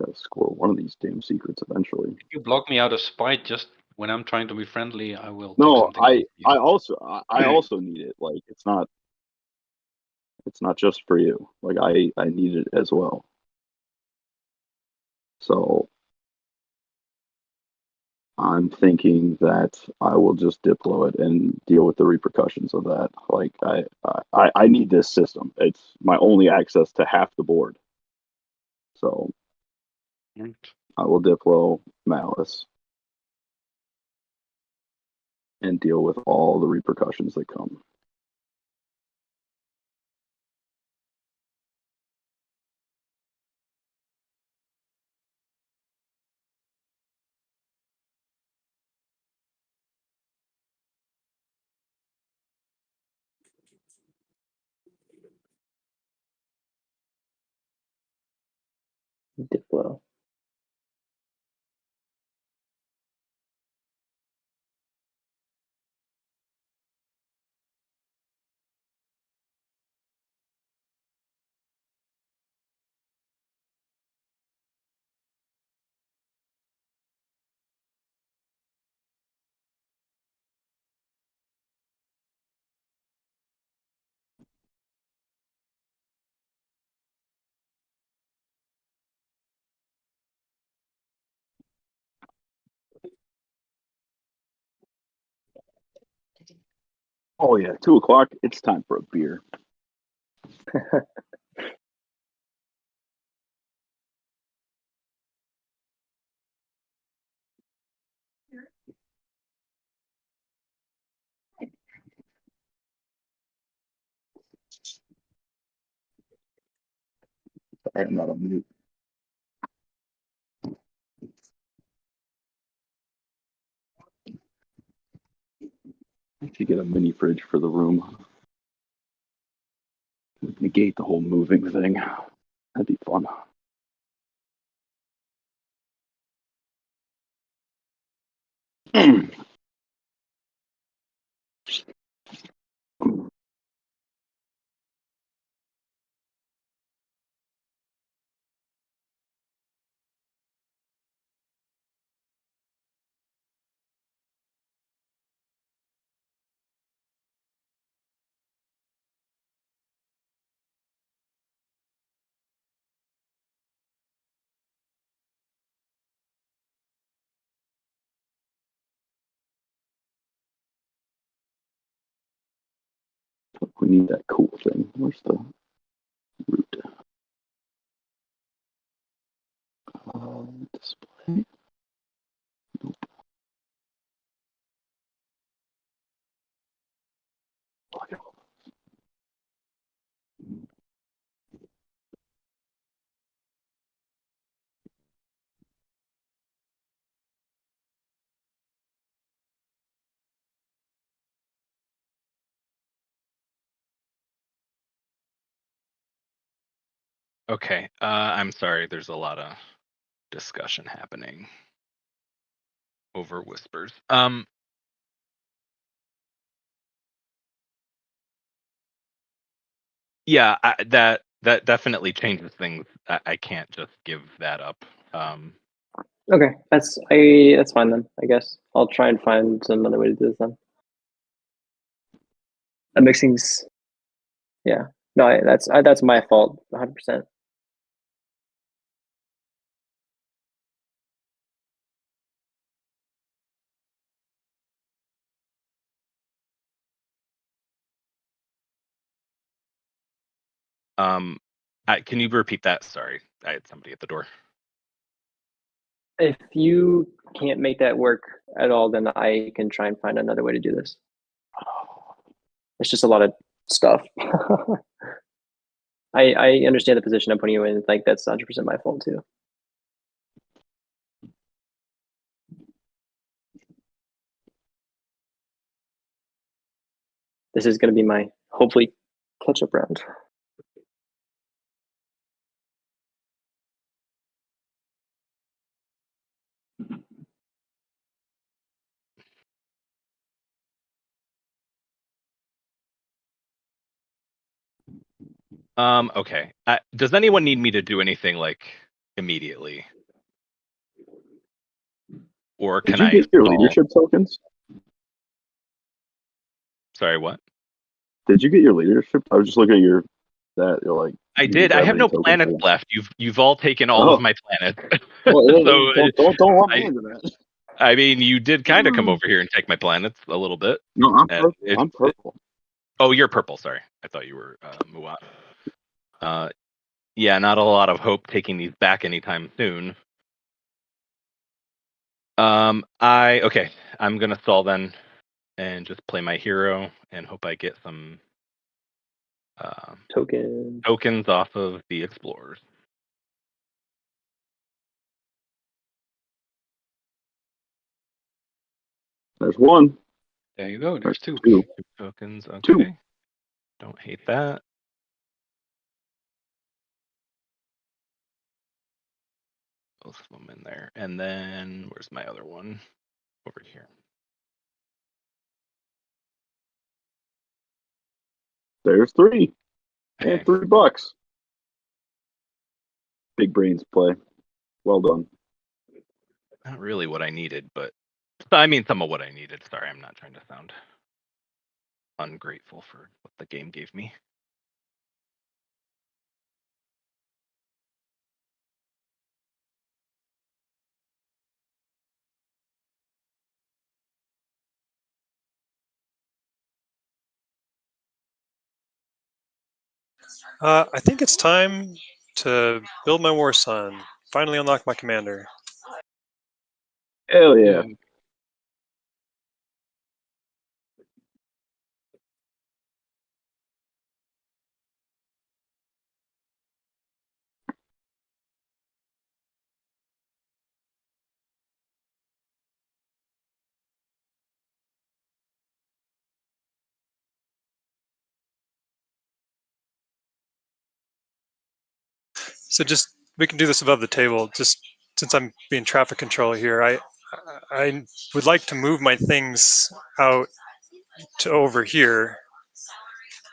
Gotta score one of these damn secrets eventually. If you block me out of spite just when I'm trying to be friendly, I will take No, something off you. I also need it. Like it's not just for you. Like I need it as well. So I'm thinking that I will just Diplo it and deal with the repercussions of that. Like I need this system. It's my only access to half the board. So Right. I will Diplo Malice and deal with all the repercussions that come. Diplo. Oh yeah, 2:00. It's time for a beer. I am not on mute. I should get a mini fridge for the room. Negate the whole moving thing. That'd be fun. We need that cool thing. Where's the root? Display. Nope. Look at all Okay. I'm sorry. There's a lot of discussion happening over whispers. Yeah, that definitely changes things. I can't just give that up. Okay, that's fine then. I guess I'll try and find another way to do this then. That makes things. Yeah. No, that's my fault. 100%. Can you repeat that? Sorry, I had somebody at the door. If you can't make that work at all, then I can try and find another way to do this. It's just a lot of stuff. I understand the position I'm putting you in. Like that's 100% my fault too. This is going to be my hopefully catch-up round. Okay. Does anyone need me to do anything like immediately. Or Did can you I get your stall? leadership tokens? Sorry, what? Did you get your leadership? I was just looking at your that. You're like, I you did. didn't I have have any no tokens planets for left. You've all taken all Oh. of my planets. Well, So don't run me I- into that. I mean, you did kind of come over here and take my planets a little bit. No, I'm And purple. I'm purple. Oh, you're purple. Sorry, I thought you were Muat. Yeah, not a lot of hope taking these back anytime soon. Okay. I'm gonna stall then, and just play my hero and hope I get some tokens off of the explorers. There's one. There you go. There's two. Two. 2 tokens. Okay. Two. Don't hate that. Both of them in there, and then where's my other one? Over here. There's three. Okay. And $3. Big brains play. Well done. Not really what I needed, but I mean some of what I needed. Sorry, I'm not trying to sound ungrateful for what the game gave me. I think it's time to build my War Sun. Finally unlock my commander. Hell yeah. So we can do this above the table. Just since I'm being traffic controller here, I would like to move my things out to over here,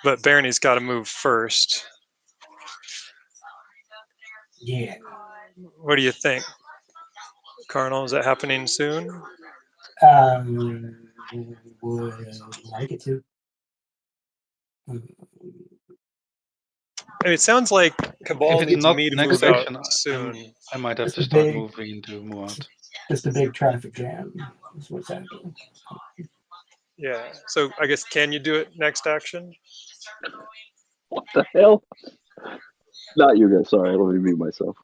but Barony's got to move first. Yeah. What do you think, Carnal? Is that happening soon? Would like it to. I mean, it sounds like Cabal If it's needs not me to next move out action, soon. I might have Just to a start big- moving into Muat. Just a big traffic jam is what's happening. Yeah. So I guess can you do it next action? What the hell? Not you guys. Sorry, let me mute myself.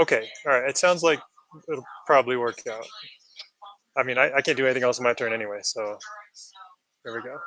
Okay. All right. It sounds like it'll probably work out. I mean, I can't do anything else on my turn anyway, so there we go.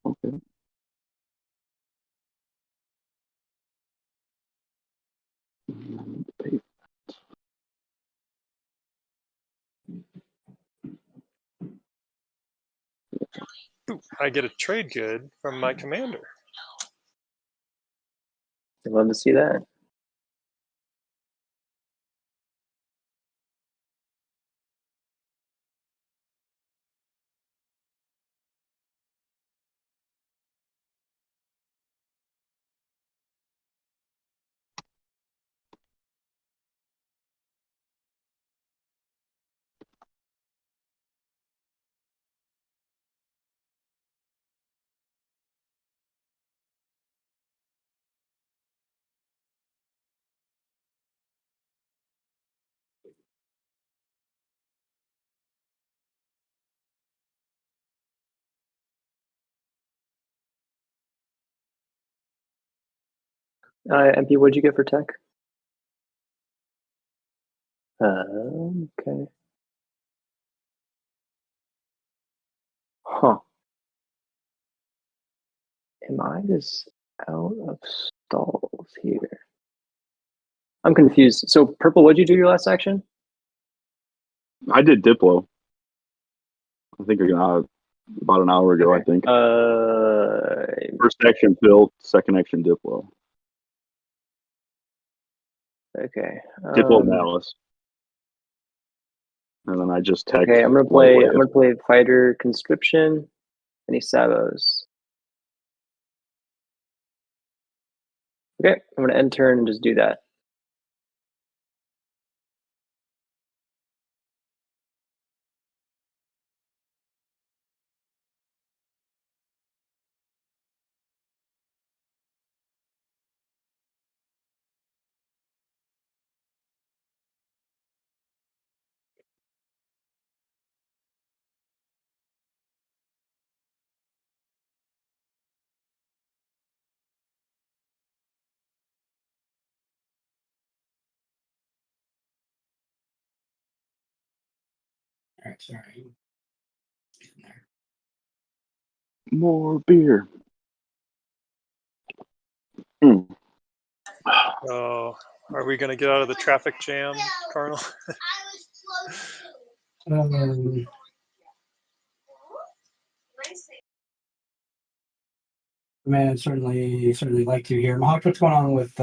Okay. Pay. Ooh, I get a trade good from my commander. I'd love to see that. MP, what'd you get for tech? Okay. Huh. Am I just out of stalls here? I'm confused. So, Purple, what'd you do your last action? I did Diplo. I think about an hour ago. Okay. I think. First action Pill, second action Diplo. Okay. Diplo Malice. And then I just tech. Okay, I'm gonna play Fighter Conscription. Any Savos? Okay, I'm gonna end turn and just do that. All right, sorry. More beer. Mm. Oh, are we going to get out of the traffic jam, Colonel? Man, certainly like to hear. Mahawk, what's going on with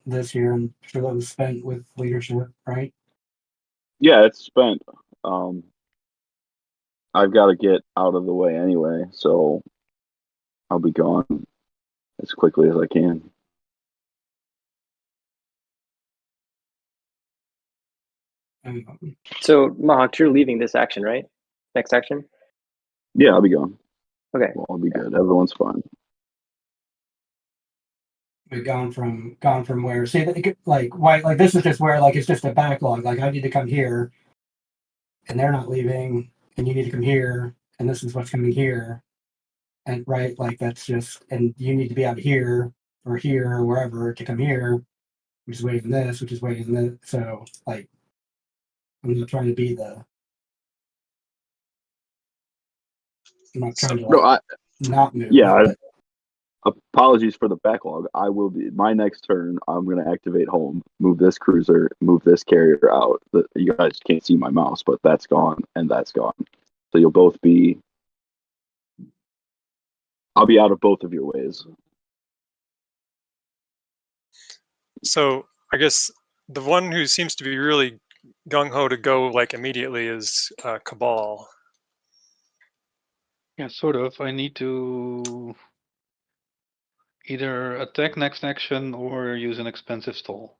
this year? I'm sure that was spent with leadership, right? Yeah, it's spent. I've got to get out of the way anyway, so I'll be gone as quickly as I can. So, Mahawk, you're leaving this action, right? Next action? Yeah, I'll be gone. Okay. Well, I'll be good. Everyone's fine. We've gone from where? See, like why? Like this is just where like it's just a backlog. Like I need to come here, and they're not leaving, and you need to come here, and this is what's coming here, and right, like that's just, and you need to be out here or wherever to come here, which is waiting this, which is waiting this. So like, I'm not trying to be the. I'm not trying to like not move. Yeah, But apologies for the backlog. I will be my next turn. I'm going to activate home, move this cruiser, move this carrier out. You guys can't see my mouse, but that's gone and that's gone. So you'll both be. I'll be out of both of your ways. So I guess the one who seems to be really gung-ho to go like immediately is Cabal. Yeah, sort of. I need to either attack next action or use an expensive stall.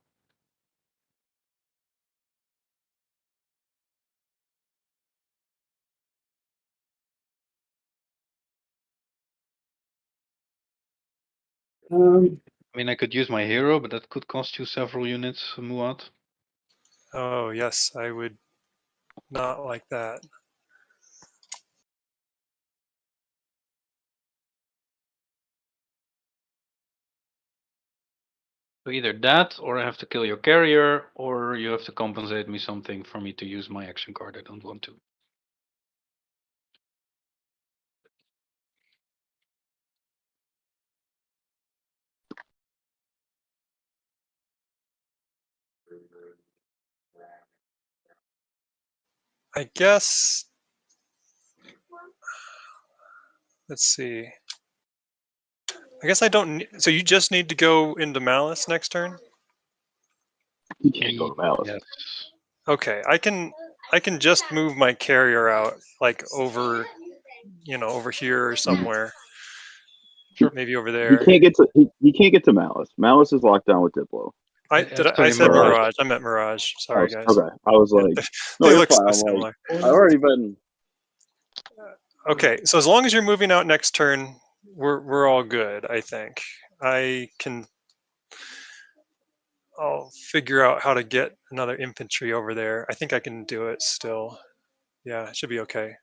I mean, I could use my hero, but that could cost you several units, Muad. Oh yes, I would not like that. So either that, or I have to kill your carrier, or you have to compensate me something for me to use my action card. I don't want to. I guess let's see. I guess I don't. So you just need to go into Malice next turn. You can't go to Malice. Yes. Okay, I can just move my carrier out, like over, over here or somewhere. Sure. Maybe over He there. can't get to he can't get to Malice. Malice is locked down with Diplo. I said Mirage. I meant Mirage. Sorry, guys. Okay, I was like, no, They you're look fine. so I'm similar. like, I've already been. Okay, so as long as you're moving out next turn, we're all good. I think I'll figure out how to get another infantry over there. I think I can do it still. Yeah, it should be okay.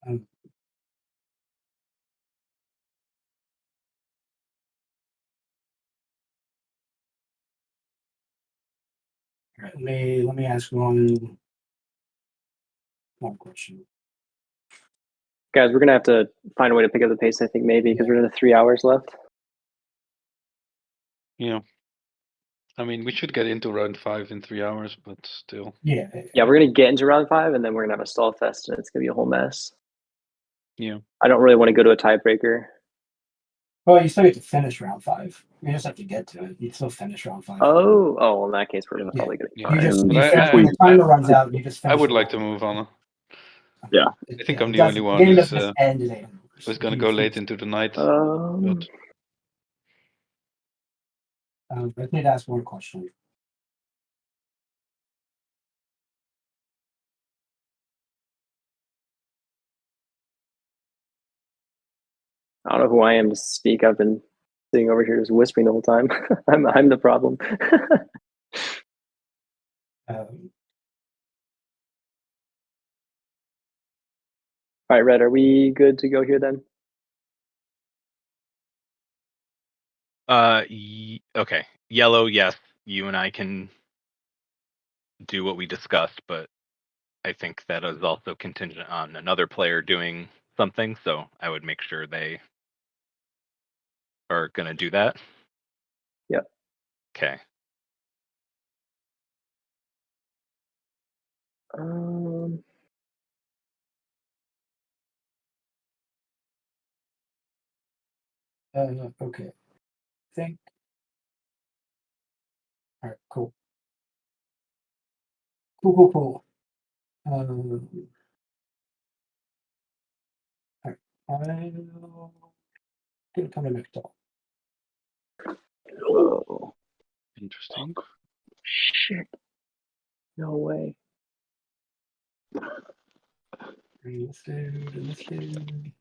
All right, let me ask one question. Guys, we're gonna have to find a way to pick up the pace. I think maybe because we're in the 3 hours left. Yeah. I mean, we should get into round 5 in 3 hours, but still. Yeah. Yeah, we're gonna get into round 5, and then we're gonna have a stall fest, and it's gonna be a whole mess. Yeah. I don't really want to go to a tiebreaker. Well, you still get to finish round 5. You just have to get to it. You still finish round 5. Oh, well, in that case, we're probably gonna be You fine. just But when the timer runs out, you just. I would finish like the to move on. Yeah. I think I'm the Doesn't- only the one game who's doesn't just end in 8 hours. going to go late into the night. I just need to ask one question. I don't know who I am to speak. I've been sitting over here just whispering the whole time. I'm the problem. All right, Red, are we good to go here then? Okay. Yellow, yes, you and I can do what we discussed, but I think that is also contingent on another player doing something, so I would make sure they are going to do that. Yep. Okay. Okay. Think. All right. Cool. Cool. All right. I'm gonna come to McDowell. Oh, interesting. Shit. No way. This dude.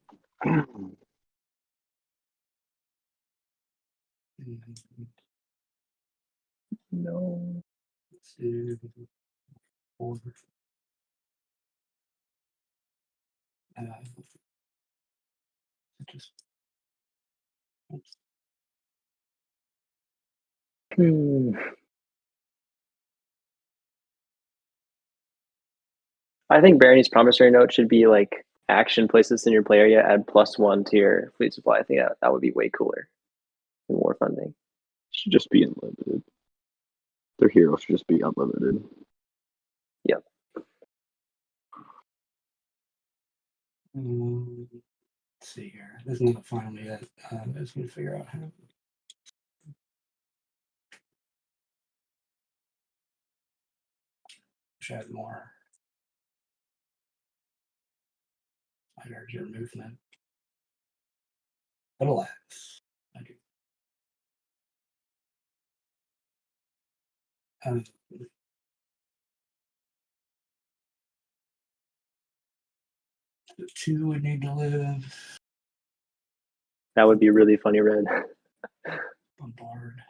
No. Let's do 4. Just. I think Barony's promissory note should be like action places in your play area, add +1 to your fleet supply. I think that would be way cooler and more funding. Should just be unlimited. Their hero should just be unlimited. Yep. Let's see here. This is not final yet. I'm just gonna figure out how. Should add more. I heard your movement. But alas, I do. The 2 would need to live. That would be really funny, Red. Bombard.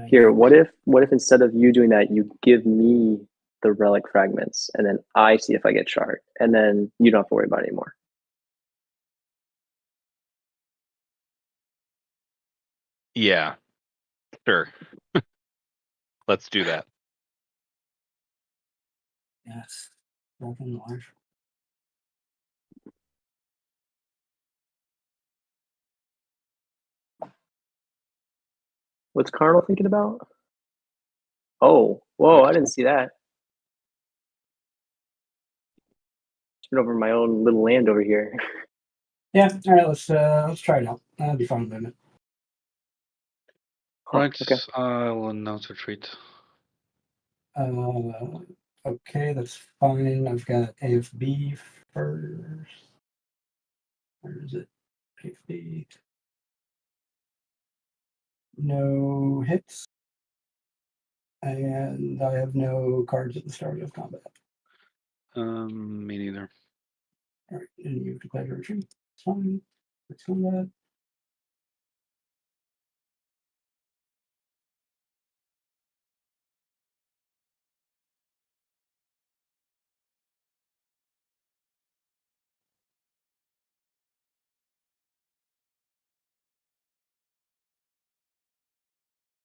Here, what if instead of you doing that, you give me the relic fragments, and then I see if I get shard, and then you don't have to worry about it anymore. Yeah. Sure. Let's do that. Yes. Broken large. What's Carnal thinking about? Oh, whoa! I didn't see that. Turn over my own little land over here. Yeah. All right. Let's try it out. That'll be fun, wouldn't it? Right, Okay. I'll announce retreat. Okay, that's fine. I've got AFB first. Where is it? AFB. No hits. And I have no cards at the start of combat. Me neither. All right, and you've declared a retreat. It's fine. Let's combat.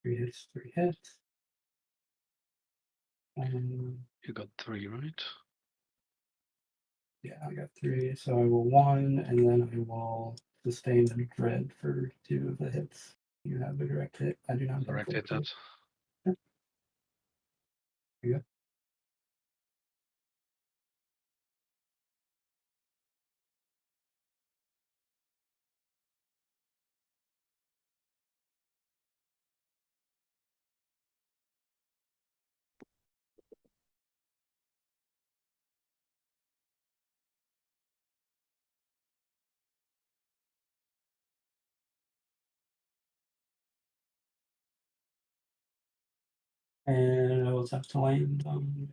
Three hits, three hits. You got 3, right? Yeah, I got 3, so I will 1, and then I will sustain the dread for 2 of the hits. You have a direct hit. I do not. Direct hit that. There you go. And I will have to land on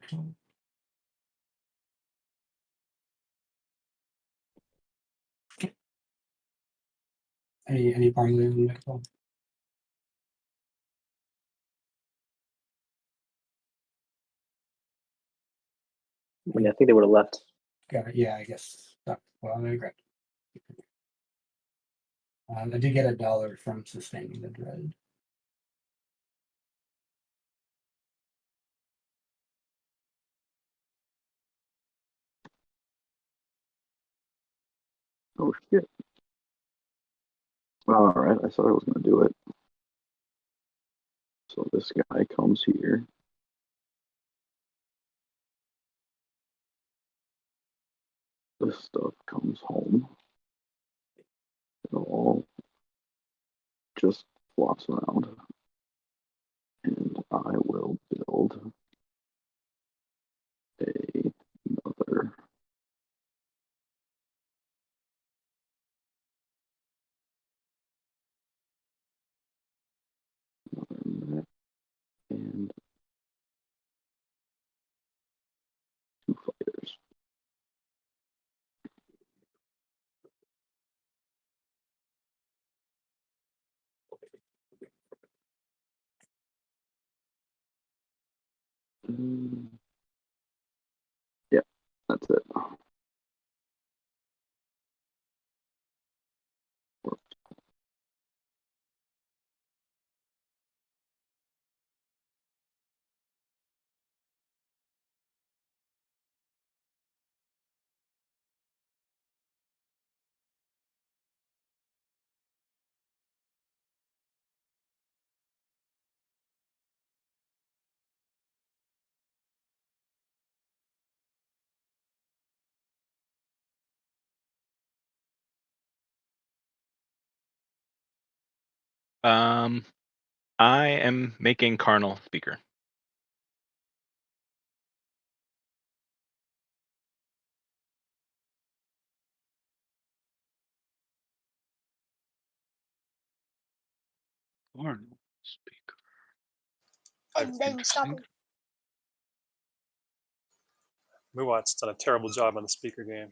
any party on next one. I mean, I think they would have left. Got it. Yeah, I guess. Well, I agree. I did get $1 from sustaining the dread. Oh shit. All right, I said I was going to do it. So this guy comes here. This stuff comes home. It all just flops around. And I will build another. Map and 2 fighters. Yeah, that's it. I am making Carnal speaker. Carnal speaker. And then stop him. Muwat's done a terrible job on the speaker game.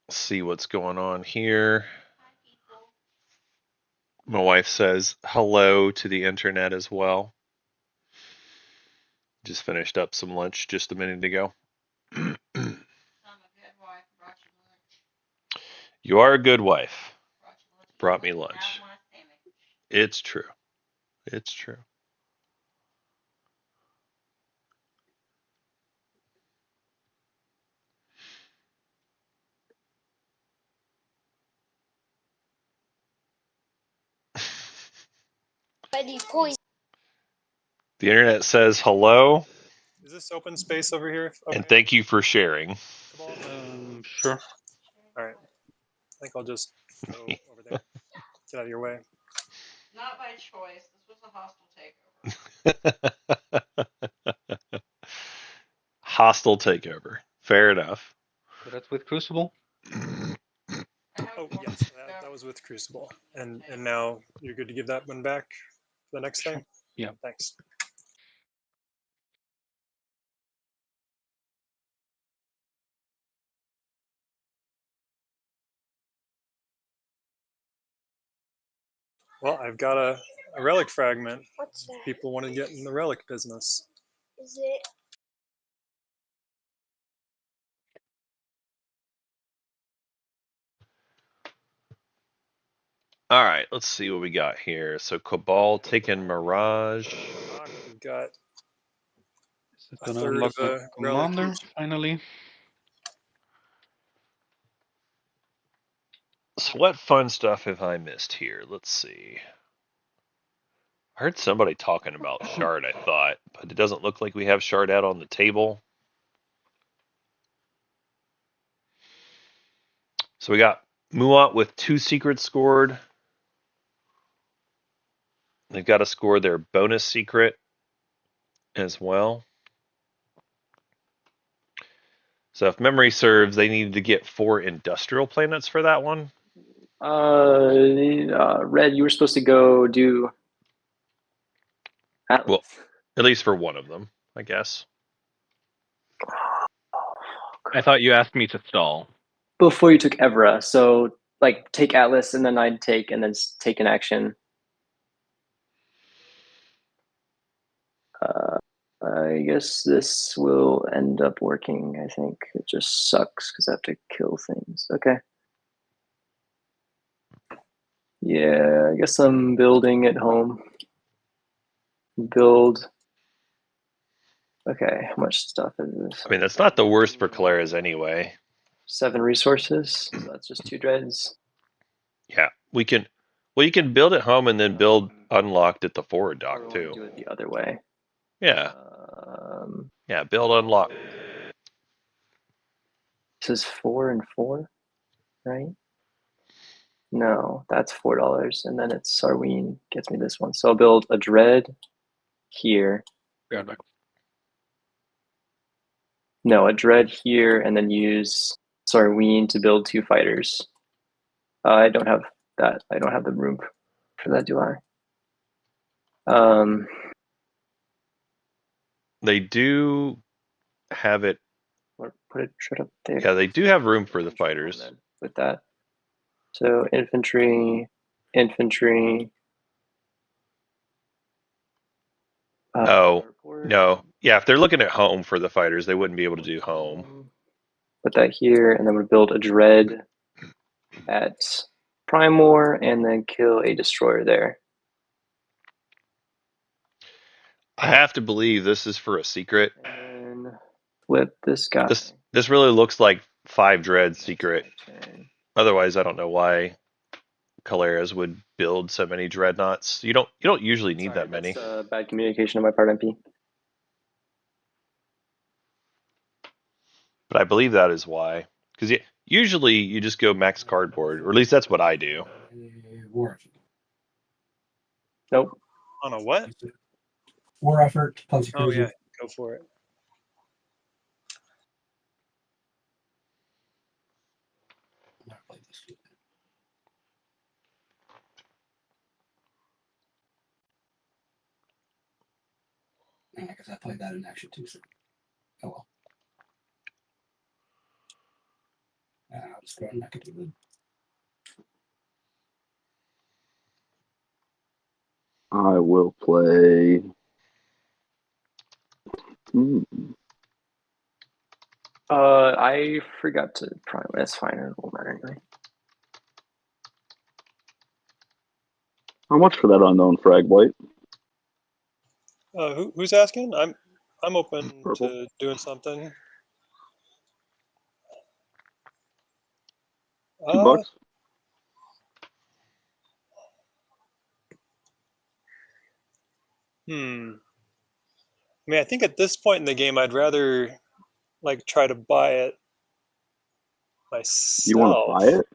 See what's going on here. My wife says hello to the internet as well. Just finished up some lunch just a minute ago. You are a good wife. Brought me lunch. It's true. It's true. The internet says hello. Is this open space over here? Okay. And thank you for sharing. Sure. All right. I think I'll just go over there. Get out of your way. Not by choice. This was a hostile takeover. Hostile takeover. Fair enough. So that's with Crucible? Oh, yes, that was with Crucible. And now you're good to give that one back for the next thing? Yeah. Thanks. Well, I've got a relic fragment. What's that? People want to get in the relic business. Is it? All right, let's see what we got here. So Cabal taking Mirage. We've got Is it a gonna third unlock of my a relic commander each. finally? So what fun stuff have I missed here? Let's see. I heard somebody talking about Shard, I thought, but it doesn't look like we have Shard out on the table. So we got Muat with 2 secrets scored. They've got to score their bonus secret as well. So if memory serves, they needed to get 4 industrial planets for that one. Red, you were supposed to go do Atlas. Well, at least for one of them, I guess. I thought you asked me to stall. Before you took Evra, so like take Atlas and then I'd take and then take an action. I guess this will end up working. I think it just sucks because I have to kill things. Okay. Yeah, I guess I'm building at home. Build. Okay, how much stuff is this? I mean, that's not the worst for Caleras anyway. 7 resources. So that's just 2 dreads. Yeah, we can. Well, you can build at home and then build unlocked at the forward dock Or too. do it the other way. Yeah. Yeah, build unlocked. This is 4 and 4, right? No, that's $4, and then it's Sarween gets me this one. So I'll build a dread here. Yeah, back. No, a dread here, and then use Sarween to build 2 fighters. I don't have that. I don't have the room for that, do I? They do have it. Put it straight up there. Yeah, they do have room for the fighters. With that. So infantry. Oh, no. Yeah, if they're looking at home for the fighters, they wouldn't be able to do home. Put that here, and then we'll build a dread at Primor, and then kill a destroyer there. I have to believe this is for a secret. And flip this guy. This really looks like 5 dread secret. Otherwise, I don't know why Caleras would build so many dreadnoughts. You don't usually need that many. That's bad communication on my part, MP. But I believe that is why. Because usually you just go max cardboard, or at least that's what I do. Nope. On a what? War effort, plus Oh yeah, go for it. Because I played that in action too. So. Oh well. I'll just throw it back into the I will play. I forgot to. Probably that's fine. It won't matter anyway. How much for that unknown frag white? Who's asking? I'm open Purple. to doing something. $2. I mean, I think at this point in the game, I'd rather like try to buy it myself. You want to buy it?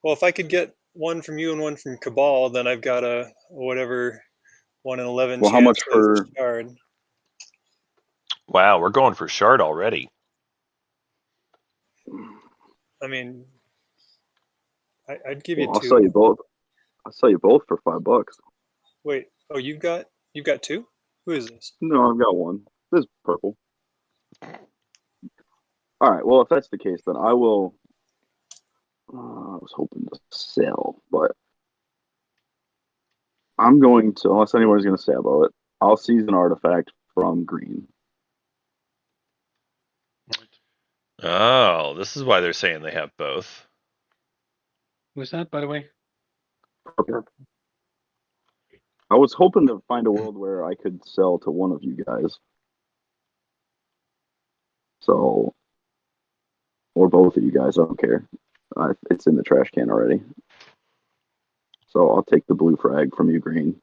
Well, if I could get one from you and one from Cabal, then I've got a whatever 1 in 11 Well, how chance much of for? shard. Wow, we're going for shard already. I mean, I'd give Well, you I'll 2. sell you both. I'll sell you both for $5. Wait, oh, you've got 2? Who is this? No, I've got one. This is purple. All right. Well, if that's the case, then I will. I was hoping to sell, but I'm going to, unless anyone's going to say about it, I'll seize an artifact from green. Oh, this is why they're saying they have both. Who's that, by the way? Purple. I was hoping to find a world where I could sell to one of you guys. So, or both of you guys, I don't care. It's in the trash can already. So I'll take the blue frag from you, green.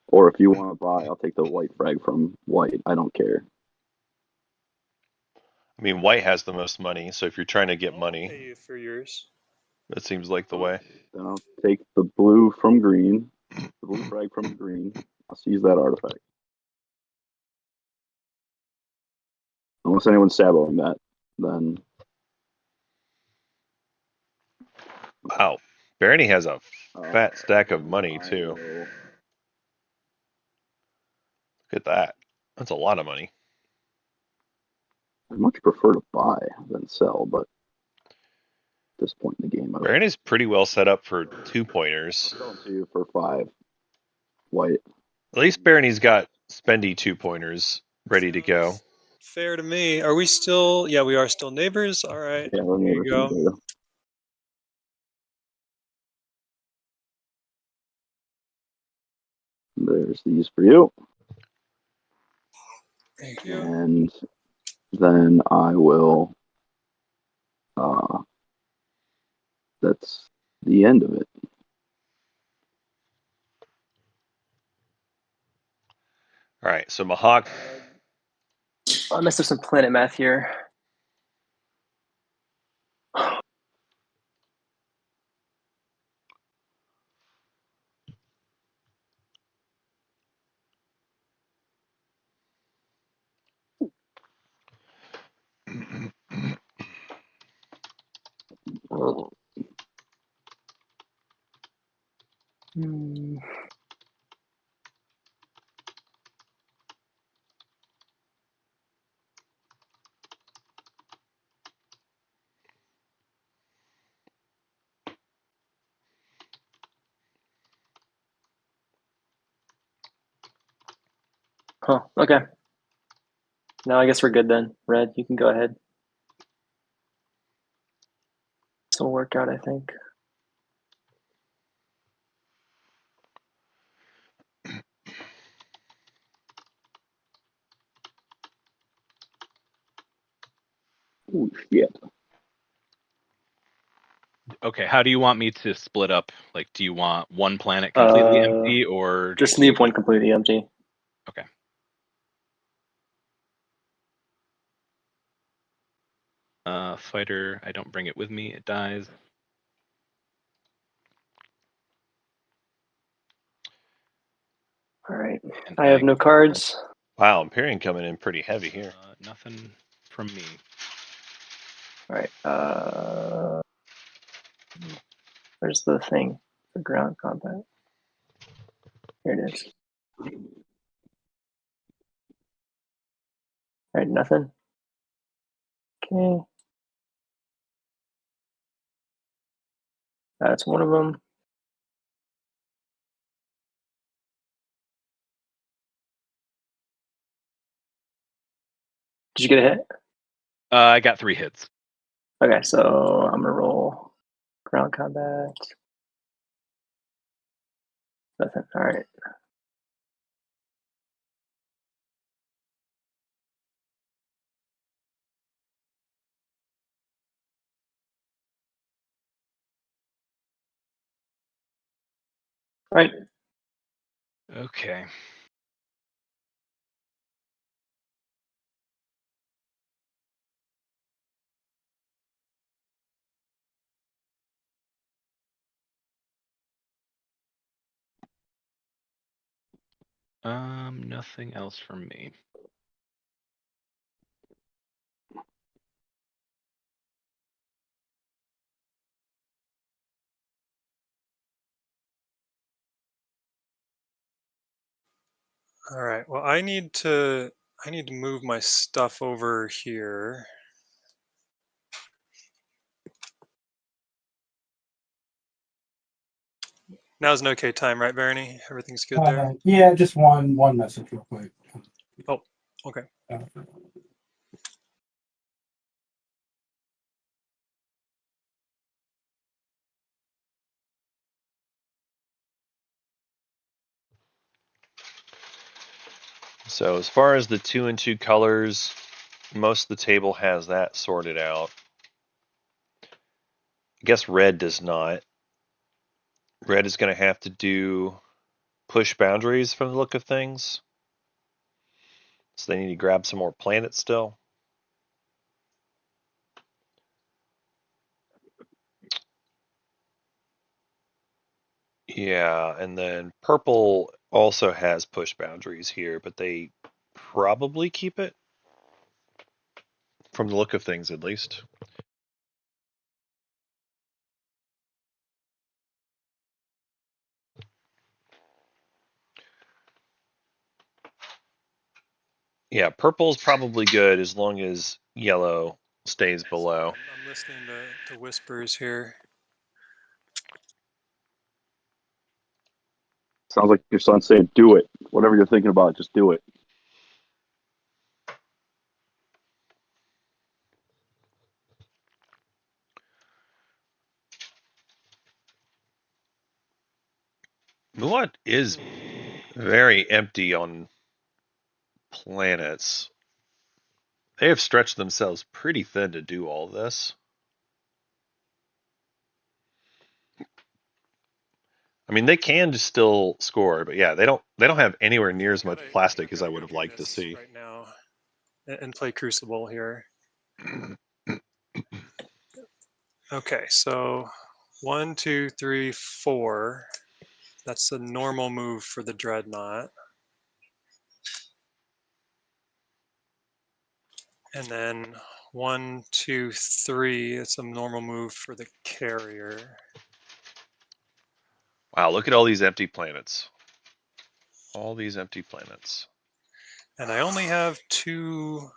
Or if you want to buy, I'll take the white frag from white. I don't care. I mean, white has the most money, so if you're trying to get I'll money, pay you for yours. that seems like the way. Then I'll take the blue from green, the blue frag from green. I'll seize that artifact. Unless anyone's saboing that, then Wow, Barony has a fat stack of money too. Look at that. That's a lot of money. I much prefer to buy than sell, but at this point in the game, Barony's pretty well set up for 2-pointers. I'll sell them to you for 5 white. At least Barony's got spendy 2-pointers ready to go. Fair to me. Are we still? Yeah, we are still neighbors. All right. Yeah, There you go. There's these for you. Thank you. And then I will. That's the end of it. All right, so Mahawk. I messed up some planet math here. Huh. Okay. Now I guess we're good then. Red, you can go ahead. This will work out, I think. Oh shit. Okay, how do you want me to split up? Like, do you want one planet completely empty, or just leave one completely empty? Okay. Fighter, I don't bring it with me; it dies. All right. I have no cards. Wow, Imperium coming in pretty heavy here. Nothing from me. All right. Where's the thing for ground combat? Here it is. All right, nothing. Okay. That's one of them. Did you get a hit? I got 3 hits. Okay, so I'm gonna roll ground combat. Nothing. All right. All right. Okay. Nothing else from me. All right. Well, I need to move my stuff over here. Now's an okay time, right, Barony? Everything's good there? Yeah, just one message real quick. Oh, okay. So as far as the 2 and 2 colors, most of the table has that sorted out. I guess red does not. Red is going to have to do push boundaries from the look of things. So they need to grab some more planets still. Yeah, and then purple also has push boundaries here, but they probably keep it. From the look of things, at least. Yeah, purple's probably good as long as yellow stays below. I'm listening to whispers here. Sounds like your son's saying, "Do it. Whatever you're thinking about, just do it." Muad is very empty on planets. They have stretched themselves pretty thin to do all this. I mean, they can just still score, but yeah, they don't have anywhere near as much plastic as I would have liked to see. Right now, and play Crucible here. Okay, so 1, 2, 3, 4. That's a normal move for the Dreadnought. And then 1, 2, 3. It's a normal move for the carrier. Wow, look at all these empty planets. All these empty planets. And I only have two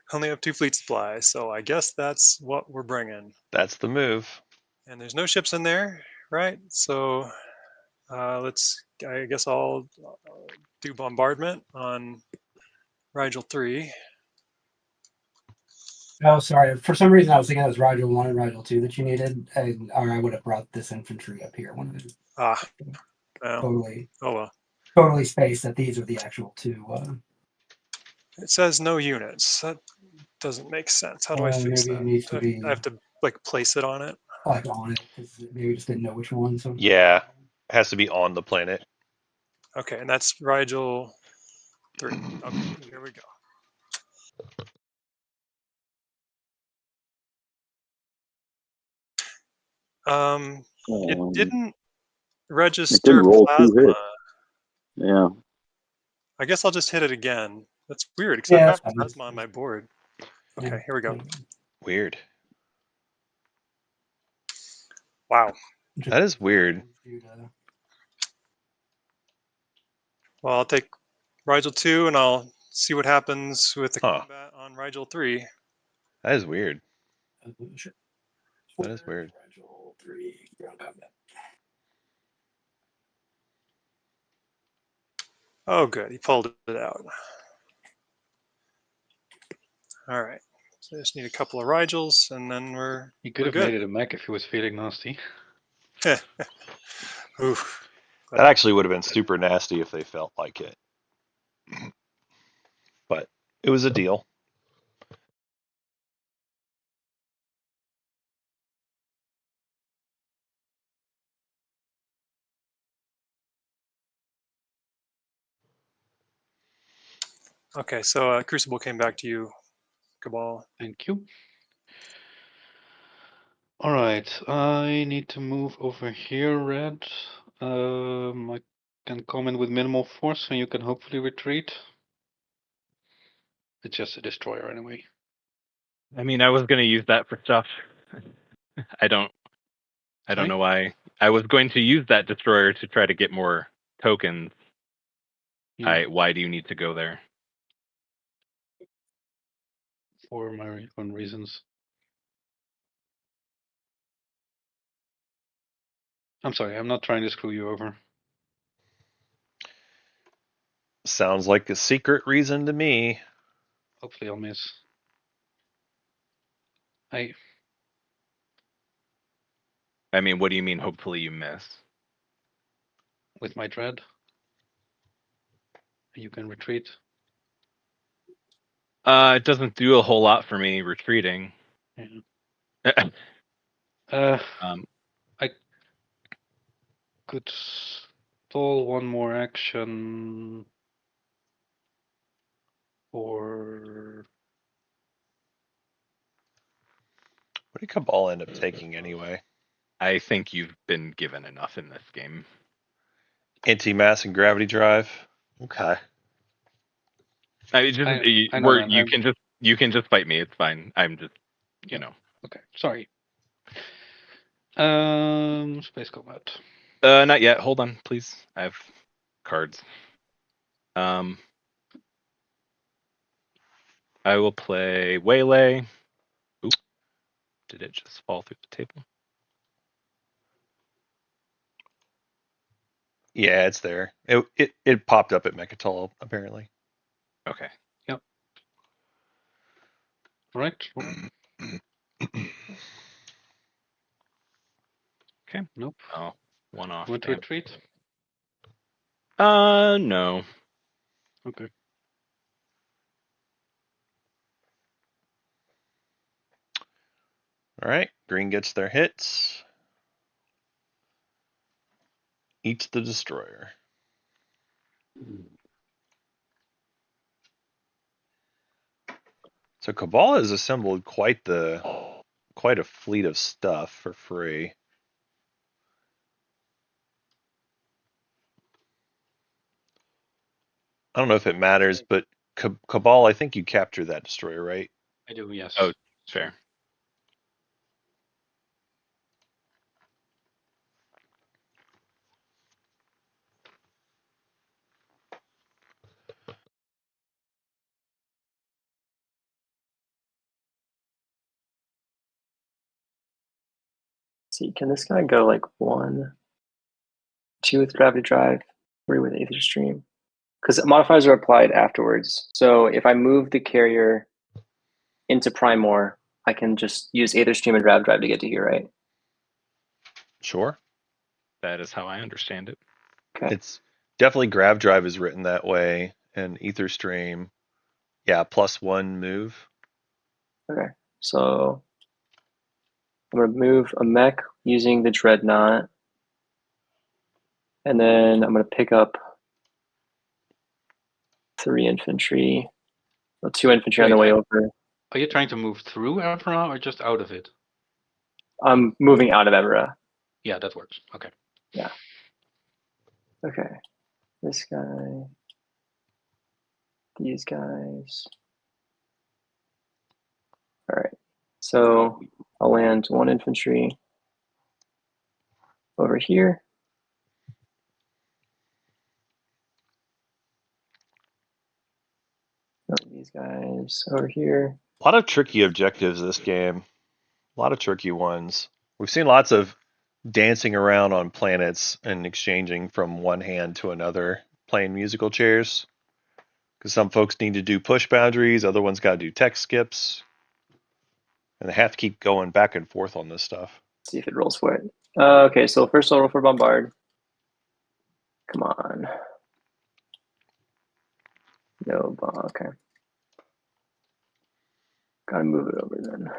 fleet supplies, so I guess that's what we're bringing. That's the move. And there's no ships in there, right? So I guess I'll do bombardment on Rigel 3. Oh, sorry. For some reason, I was thinking it was Rigel 1 and Rigel 2 that you needed, or I would have brought this infantry up here. One of them. Totally. Oh well. Totally spaced that these are the actual 2. It says no units. That doesn't make sense. How do I fix maybe that? it needs to be I have to like place it on it. like on it because maybe we just didn't know which one. So yeah, it has to be on the planet. Okay, and that's Rigel 3. Okay, here we go. It didn't register It didn't roll plasma. 2 hits. Yeah. I guess I'll just hit it again. That's weird because I have plasma on my board. Okay, here we go. Weird. Wow. That is weird. Well, I'll take Rigel 2 and I'll see what happens with the combat on Rigel 3. That is weird. That is weird. Rigel 3 ground combat. Oh, good. He pulled it out. All right. So I just need a couple of Rigels, and then we're He could we're have good. made it a mech if he was feeling nasty. Oof. That actually would have been super nasty if they felt like it. But it was a deal. Okay, so Crucible came back to you, Cabal. Thank you. All right, I need to move over here, Red. I can come in with minimal force, and you can hopefully retreat. It's just a destroyer anyway. I mean, I was gonna use that for stuff. I don't Sorry? know why. I was going to use that destroyer to try to get more tokens. Yeah, Why do you need to go there? for my own reasons. I'm sorry, I'm not trying to screw you over. Sounds like a secret reason to me. Hopefully I'll miss. I mean, what do you mean? Hopefully you miss. With my dread. You can retreat. It doesn't do a whole lot for me retreating. Yeah. Um, I could stall one more action for. What did Cabal end up taking anyway? I think you've been given enough in this game. Anti-mass and gravity drive. Okay. I just I know, man. you can just fight me. It's fine. I'm just Yeah. know. Okay, sorry. Space combat. Not yet. Hold on, please. I have cards. I will play Waylay. Oop. Did it just fall through the table? Yeah, it's there. It popped up at Mechatol, apparently. Okay. Yep. Right. Okay. Nope. Oh, one off. Want to Damn. retreat? No. Okay. All right. Green gets their hits. Eats the destroyer. So Cabal has assembled quite a fleet of stuff for free. I don't know if it matters, but Cabal, I think you capture that destroyer, right? I do, yes. Oh, fair. See, can this guy go like 1, 2 with gravity drive, 3 with Aether Stream? Because modifiers are applied afterwards. So if I move the carrier into Primor, I can just use Aether Stream and gravity drive to get to here, right? Sure. That is how I understand it. Okay. It's definitely Grav Drive is written that way, and Ether Stream, yeah, +1 move. Okay. So I'm gonna move a mech using the Dreadnought, and then I'm gonna pick up 3 infantry. Well, 2 infantry on the way over. Are you trying to move through Evra or just out of it? I'm moving out of Evra. Yeah, that works. Okay. Yeah. Okay. This guy. These guys. All right. So I'll land 1 infantry over here. These guys over here. A lot of tricky objectives this game. A lot of tricky ones. We've seen lots of dancing around on planets and exchanging from one hand to another, playing musical chairs. Because some folks need to do push boundaries, other ones got to do tech skips. And they have to keep going back and forth on this stuff. See if it rolls for it. Okay, so first I'll roll for Bombard. Come on. No bomb. Okay. Gotta move it over then.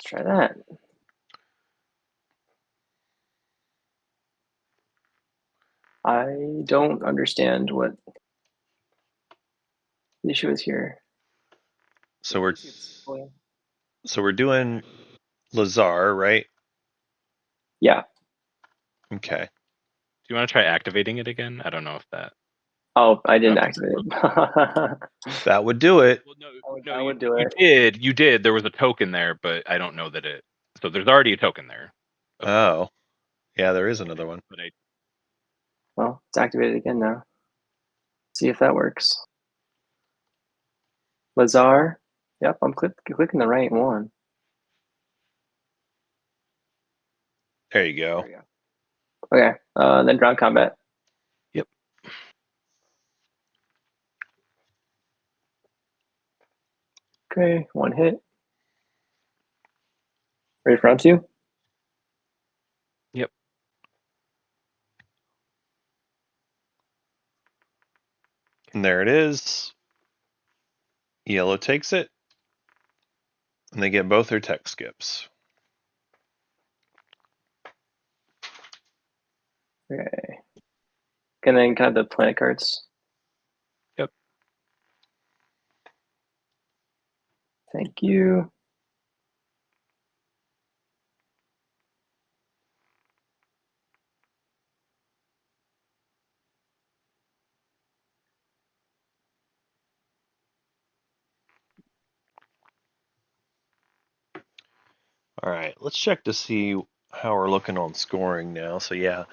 Let's try that. I don't understand what the issue is here. So we're doing Lazar, right? Yeah. Okay. Do you want to try activating it again? I don't know if that. Oh, I didn't activate it. That would do it. Well, I would do it. You did. There was a token there, but I don't know that it. So there's already a token there. Oh. Yeah, there is another one. But Well, it's activated again now. See if that works. Lazar. Yep, I'm clicking the right one. There you go. Okay, then ground combat. Yep. Okay, one hit. Ready for round two? Yep. And there it is. Yellow takes it. And they get both their tech skips. Okay. And then kind of the planet cards. Yep. Thank you. All right, let's check to see how we're looking on scoring now. So yeah,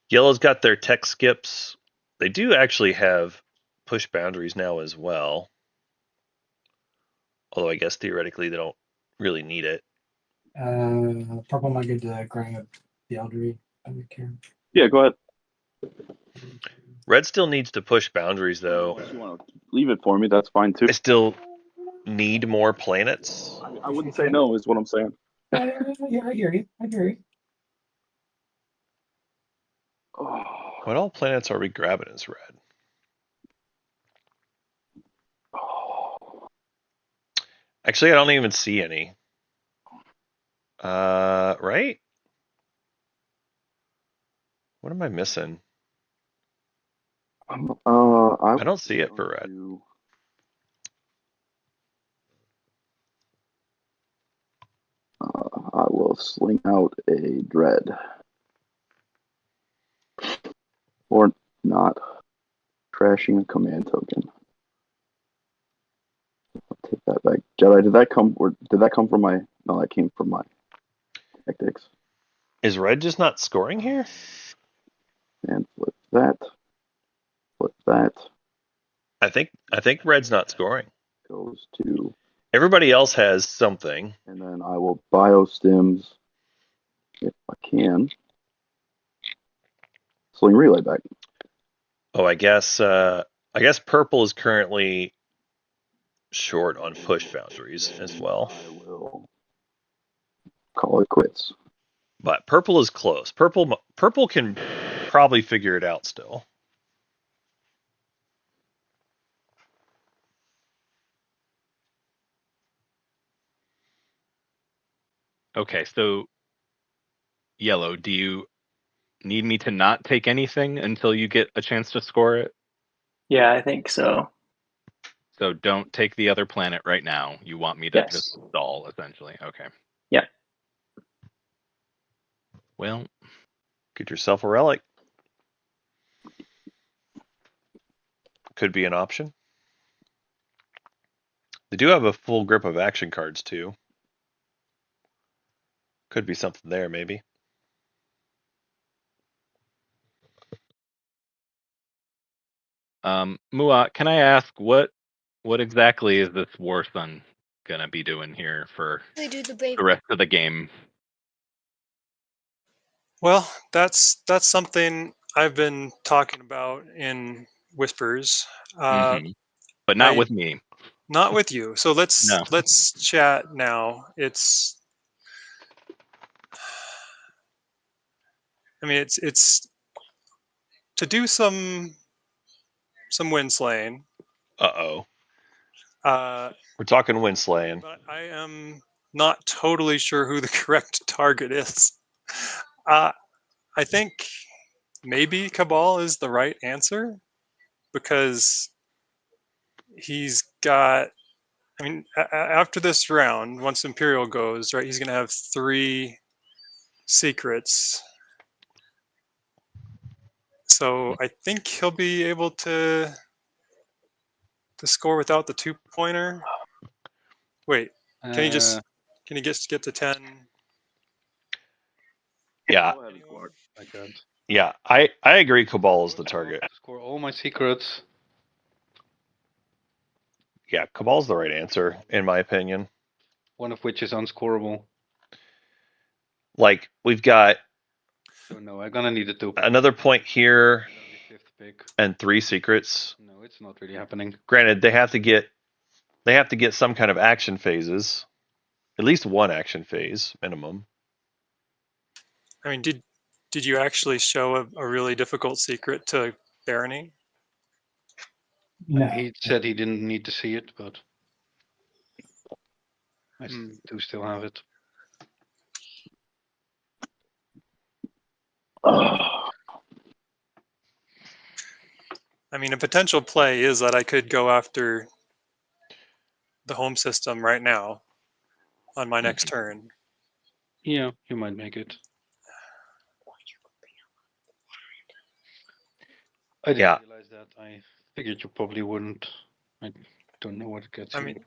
Yellow's got their tech skips. They do actually have push boundaries now as well. Although I guess theoretically they don't really need it. Purple might get the Grand the Eldery. I don't care. Yeah, go ahead. Red still needs to push boundaries though. If you want to leave it for me, that's fine too. I still need more planets. I wouldn't say no, is what I'm saying. Yeah, I hear you. I hear you. Oh. What all planets are we grabbing as red? Actually, I don't even see any. Right? What am I missing? I don't see it for red. I will sling out a dread. Or not. Crashing a command token. I'll take that back. Jedi, did that come from my... No, that came from my tactics. Is red just not scoring here? And flip that. Flip that. I think red's not scoring. Goes to... Everybody else has something. And then I will biostims, if I can. Sling relay back. Oh, I guess purple is currently short on push boundaries as well. I will call it quits. But purple is close. Purple can probably figure it out still. Okay, so Yellow, do you need me to not take anything until you get a chance to score it? Yeah, I think so. So don't take the other planet right now. You want me to just stall, essentially. Okay. Yeah. Well, get yourself a relic. Could be an option. They do have a full grip of action cards too. Could be something there, maybe. Mua, can I ask what exactly is this War Sun gonna be doing here for They do the brave. the rest of the game. Well, that's something I've been talking about in whispers. But not I- with me. Not with you. So No. let's chat now. It's to do some wind slaying. Uh-oh. Uh, We're talking wind slaying. but I am not totally sure who the correct target is. I think maybe Cabal is the right answer because he's got. I mean, after this round, once Imperial goes, right, he's going to have 3 secrets. So I think he'll be able to score without the 2-pointer. Wait, can he just get to 10? Yeah. I can't. Yeah, I agree Cabal is the target. Score all my secrets. Yeah, Cabal's the right answer, in my opinion. One of which is unscorable. Like, we've got So no, I'm gonna need a 2. another point here Fifth pick. and 3 secrets. No, it's not really happening. Granted, they have to get some kind of action phases. At least one action phase minimum. I mean, did you actually show a really difficult secret to Barony? No. He said he didn't need to see it, but I do still have it. I mean, a potential play is that I could go after the home system right now on my next turn. Yeah, you might make it. I didn't realize that. I figured you probably wouldn't. I don't know what it gets. I mean,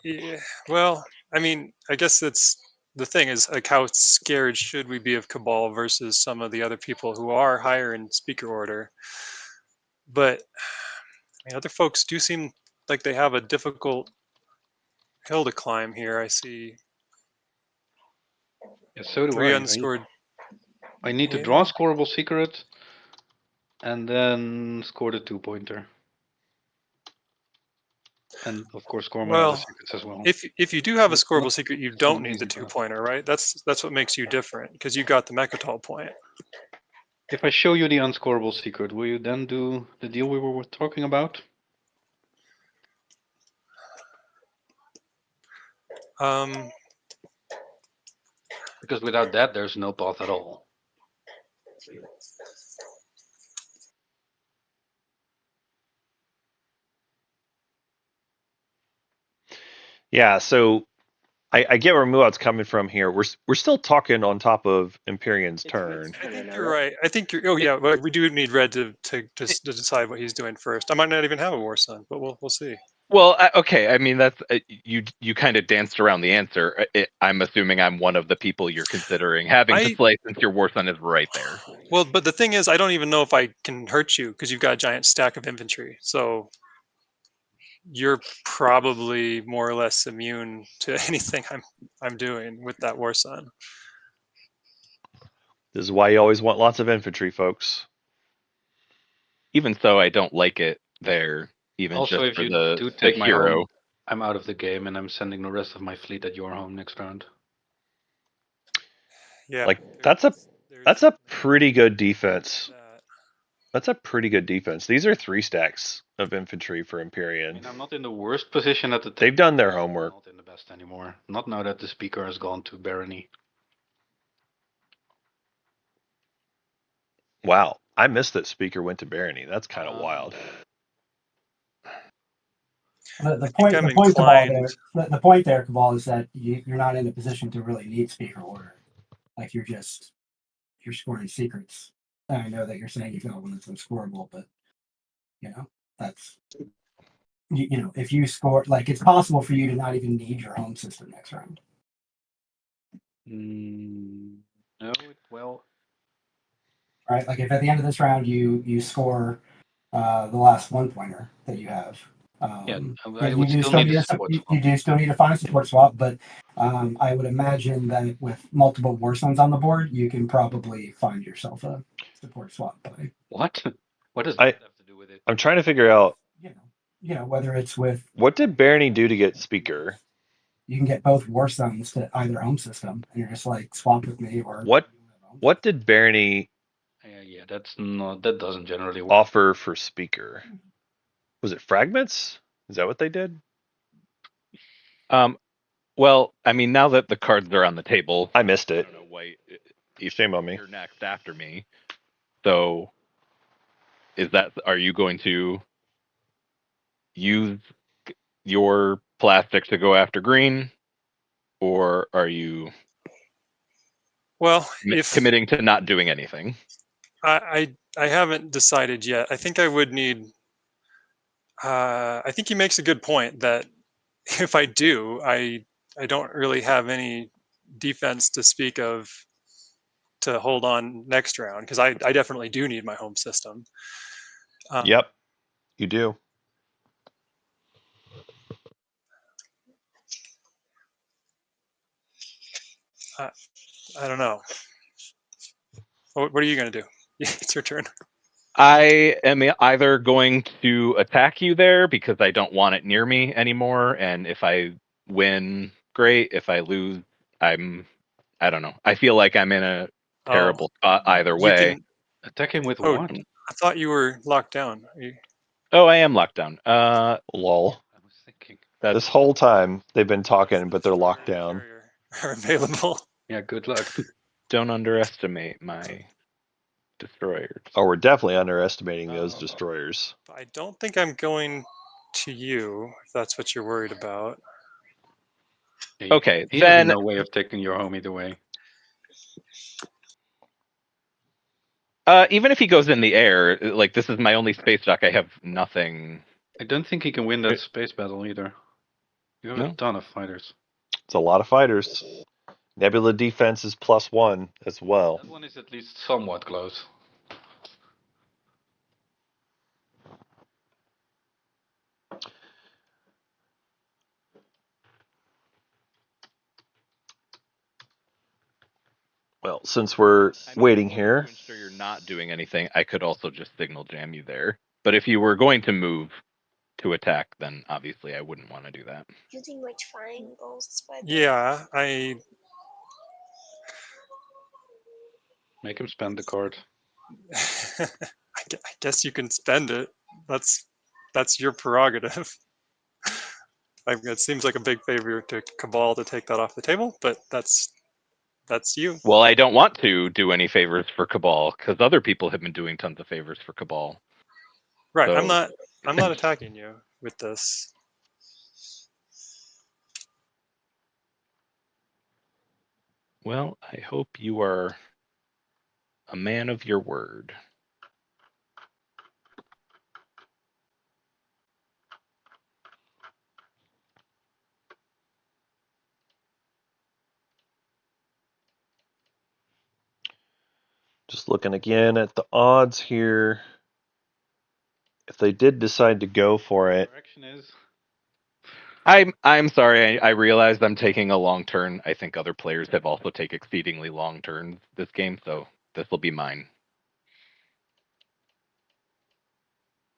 yeah. Well, I mean, I guess that's the thing is like how scared should we be of Cabal versus some of the other people who are higher in speaker order. But I mean, other folks do seem like they have a difficult hill to climb here. I see. Yeah, so do 3 I. unscored. I need to draw a scoreable secret and then score the 2-pointer. And of course score my other secrets as well. If you do have a scoreable secret, you don't need the 2-pointer, right? That's what makes you different because you got the Mechatol point. If I show you the unscoreable secret, will you then do the deal we were talking about? Because without that, there's no path at all. Yeah, so I get where Muat's coming from here. We're still talking on top of Imperium's turn. I think you're right. I think you're. Oh yeah, but we do need Red to decide what he's doing first. I might not even have a War Sun, but we'll see. Well, okay. I mean, that's you kind of danced around the answer. I'm assuming I'm one of the people you're considering having to slay since your War Sun is right there. Well, but the thing is, I don't even know if I can hurt you because you've got a giant stack of infantry. So you're probably more or less immune to anything I'm doing with that War Sun. This is why you always want lots of infantry, folks. Even so, I don't like it there. Even also, just if for you the do take my hero. home, I'm out of the game and I'm sending the rest of my fleet at your home next round. Yeah, like that's a pretty good defense. That's a pretty good defense. These are 3 stacks of infantry for Imperium. I mean, I'm not in the worst position at the They've done their homework. Not in the best anymore. Not now that the speaker has gone to Barony. Wow, I missed that speaker went to Barony. That's kind of wild. The point there, Cabal, is that you're not in a position to really need speaker order. Like you're scoring secrets. And I know that you're saying you got one that's unscorable, but that's if you score, like it's possible for you to not even need your home system next round. No, well, right. Like if at the end of this round you score the last 1-pointer that you have, I would still need a support swap. You do still need to find a support swap, but I would imagine that with multiple war sons on the board, you can probably find yourself a support swap play. What? What does I- that have to do with it? I'm trying to figure out You know, whether it's with what did Barney do to get speaker? you can get both war sons to either home system, and you're just like swap with me or What did Barney Yeah, that's not. That doesn't generally work. offer for speaker? Was it fragments? Is that what they did? Well, I mean, now that the cards are on the table, I missed I it. don't know why. Shame on me. You're next after me. So, are you going to use your plastic to go after green, or are you Well, committing to not doing anything? I haven't decided yet. I think I would need. I think he makes a good point that if I do, I don't really have any defense to speak of to hold on next round, because I definitely do need my home system. Yep, you do. I don't know. What are you going to do? It's your turn. I am either going to attack you there because I don't want it near me anymore, and if I win, great. If I lose, I don't know. I feel like I'm in a terrible spot either way. Attack him with what? I thought you were locked down. Oh, I am locked down. Lol. I was thinking. This whole time they've been talking, but they're locked down. Are available. Yeah, good luck. Don't underestimate my destroyers. Oh, we're definitely underestimating those destroyers. I don't think I'm going to you, if that's what you're worried about. Okay, He then has no way of taking your home either way. Even if he goes in the air, like this is my only space dock. I have nothing. I don't think he can win that space battle either. You have a ton of fighters. It's a lot of fighters. Nebula defense is +1 as well. That one is at least somewhat close. Well, since we're waiting here, To ensure you're not doing anything, I could also just signal jam you there. But if you were going to move to attack, then obviously I wouldn't want to do that. Using my triangles. Yeah, I Make him spend the card. I guess you can spend it. That's your prerogative. It seems like a big favor to Cabal to take that off the table, but that's you. Well, I don't want to do any favors for Cabal because other people have been doing tons of favors for Cabal. Right. So... I'm not attacking you with this. Well, I hope you are a man of your word. just looking again at the odds here. If they did decide to go for it, Direction is. I'm sorry. I realized I'm taking a long turn. I think other players have also taken exceedingly long turns this game, so this will be mine.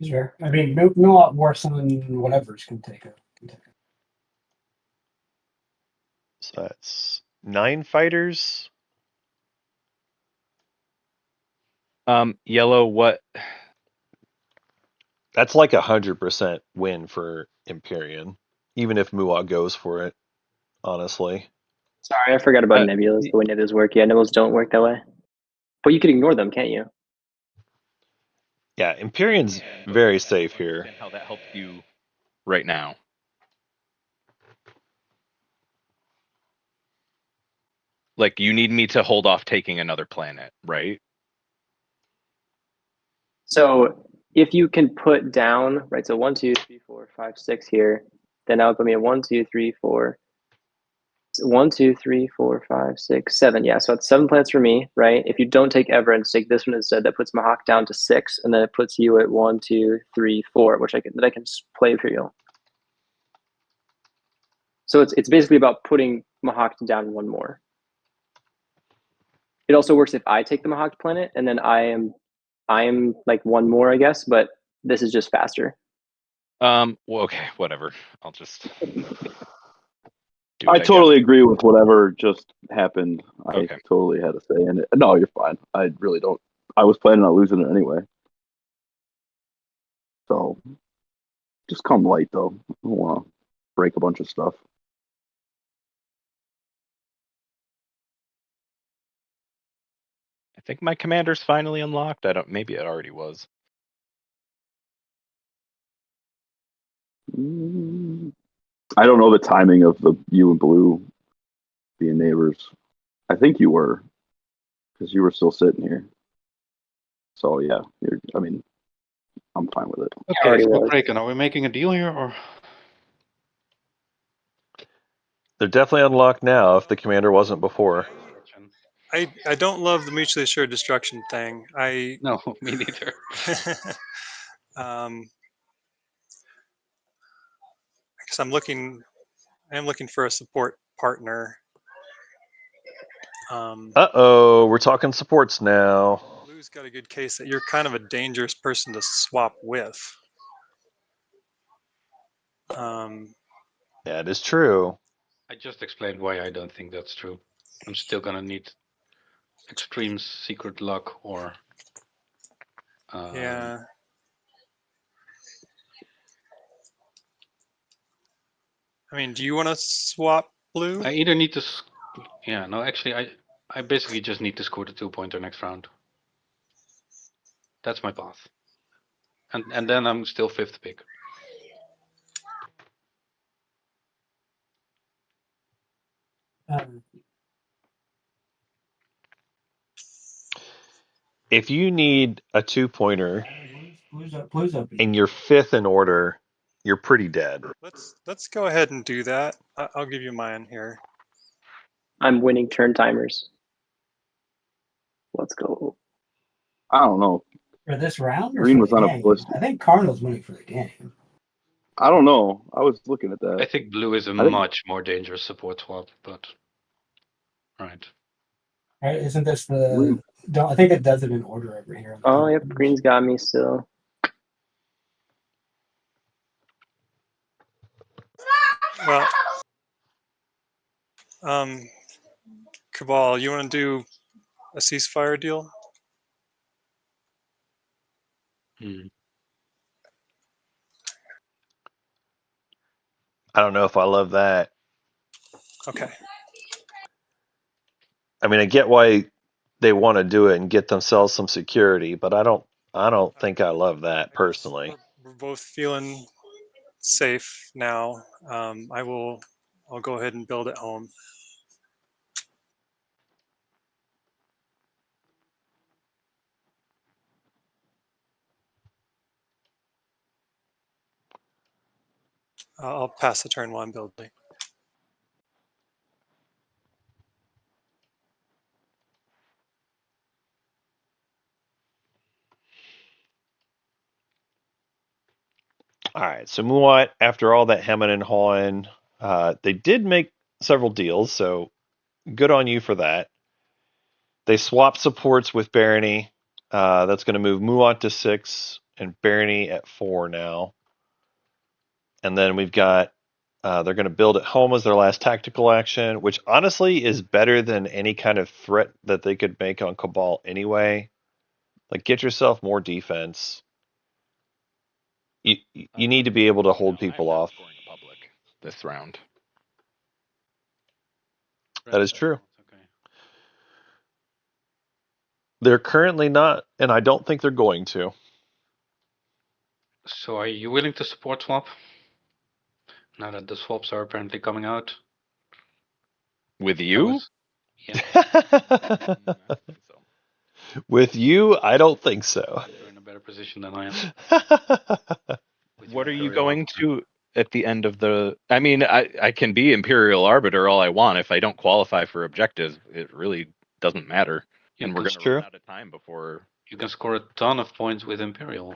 Sure. I mean, no war son, whatever's can take it. so that's 9 fighters. Yellow, what? That's like 100% win for Imperium, even if Muad goes for it. Honestly, Sorry, I forgot about nebulas. The way nebulas work. Yeah, nebulas don't work that way. But you can ignore them, can't you? yeah, Imperium's very safe here. How that helps you right now? Like, you need me to hold off taking another planet, right? So if you can put down, right, so 1, 2, 3, 4, 5, 6 here, then that would put me at 1, 2, 3, 4. 1, 2, 3, 4, 5, 6, 7. Yeah, so it's 7 plants for me, right? If you don't take Ever and take this one instead, that puts Mahawk down to 6, and then it puts you at 1, 2, 3, 4, which I can play for you. So it's basically about putting Mahawk down 1 more. It also works if I take the Mahawk planet, and then I am like 1 more, I guess, but this is just faster. Well, okay, whatever. I'll just. I totally agree with whatever just happened. I Okay. totally had a say in it. No, you're fine. I really don't. I was planning on losing it anyway. So just come light, though. I don't want to break a bunch of stuff. I think my commander's finally unlocked. Maybe it already was. I don't know the timing of you and Blue being neighbors. I think you were, because you were still sitting here. So yeah, I'm fine with it. Okay, so Kraken, are we making a deal here, or? They're definitely unlocked now if the commander wasn't before. I don't love the mutually assured destruction thing. No, me neither. Because I am looking for a support partner. Uh-oh, we're talking supports now. Blue's got a good case that you're kind of a dangerous person to swap with. That is true. I just explained why I don't think that's true. I'm still gonna need extreme secret luck or. Yeah. I mean, do you want to swap Blue? I either need to. Yeah, no, actually, I basically just need to score the 2-pointer next round. That's my path. And then I'm still 5th pick. If you need a 2-pointer Blue's up. and you're 5th in order, you're pretty dead. Let's go ahead and do that. I'll give you mine here. I'm winning turn timers. Let's go. I don't know. For this round, or Green for was the on a game? ballistic. I think Cardinals winning for the game. I don't know. I was looking at that. I think Blue is a much more dangerous support swap, but right. Right? Isn't this the? I think it does it in order over here. Oh, yep. Green's got me still. Well, Cabal, you want to do a ceasefire deal? I don't know if I love that. Okay. I mean, I get why they want to do it and get themselves some security, but I don't think I love that personally. We're both feeling safe now. I'll go ahead and build at home. I'll pass the turn while I'm building. All right, so Muat, after all that hemming and hawing, they did make several deals, so good on you for that. They swapped supports with Barony. That's going to move Muat to 6 and Barony at 4 now. And then we've got they're going to build at home as their last tactical action, which honestly is better than any kind of threat that they could make on Cabal anyway. Like, get yourself more defense. You need to be able to hold people off. Public this round. That is true. They're currently not, and I don't think they're going to. So are you willing to support swap? Now that the swaps are apparently coming out. With you? Yeah. With you, I don't think so. You're in a better position than I am. What are you going to? at the end of the. I mean, I can be Imperial Arbiter all I want. If I don't qualify for objectives, it really doesn't matter. You And we're can, going to run out of time before. you can score a ton of points with Imperial.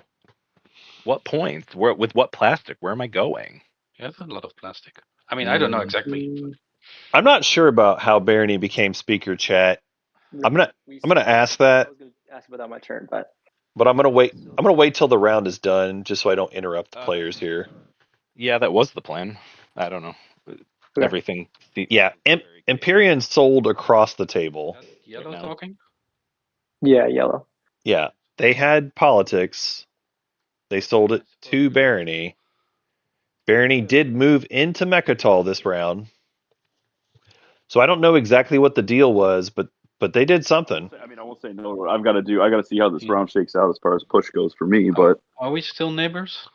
What points? Where with what plastic? Where am I going? You have a lot of plastic. I mean, I don't know exactly. But I'm not sure about how Barony became speaker chat. I'm gonna ask that. I was gonna ask about that on my turn, but I'm gonna wait. I'm gonna wait till the round is done, just so I don't interrupt the players here. Yeah, that was the plan. I don't know. Everything. Yeah, Imperium sold across the table. That's yellow now. talking. yeah, yellow. Yeah, they had politics. They sold it to Barony. Barony did move into Mechatol this round. So I don't know exactly what the deal was, but they did something. I mean, I won't say no. I got to see how this round shakes out as far as push goes for me, but Are we still neighbors?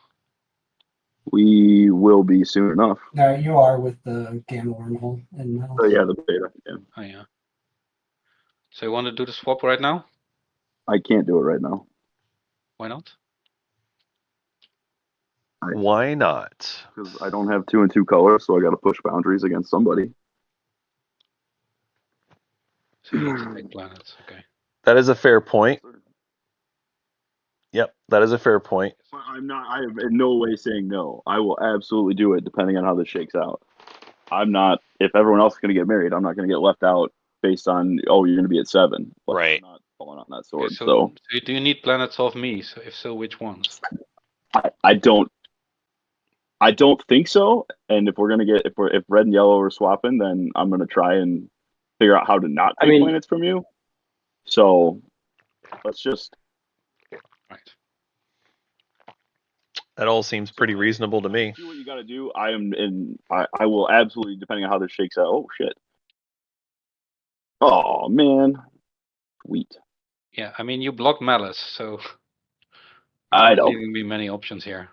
we will be soon enough. No, you are with the gamma wormhole and metal. So yeah, the beta. Yeah. Oh yeah. So you want to do the swap right now? I can't do it right now. Why not? Why not? Because I don't have 2 and 2 colors, so I got to push boundaries against somebody. So you want to take planets, okay. That is a fair point. Yep, that is a fair point. I'm not. I am in no way saying no. I will absolutely do it, depending on how this shakes out. I'm not. If everyone else is going to get married, I'm not going to get left out based on you're going to be at 7. But right. I'm not falling on that sword. Okay, so do you need planets off me? So if so, which ones? I don't think so. And if we're gonna get if red and yellow are swapping, then I'm gonna try and figure out how to not take planets from you. So let's just. Right. That all seems pretty reasonable to me. Do what you got to do. I will absolutely, depending on how this shakes out. Oh shit. Oh man. Sweet. Yeah, I mean you block Malice, so I know. Leaving me many options here.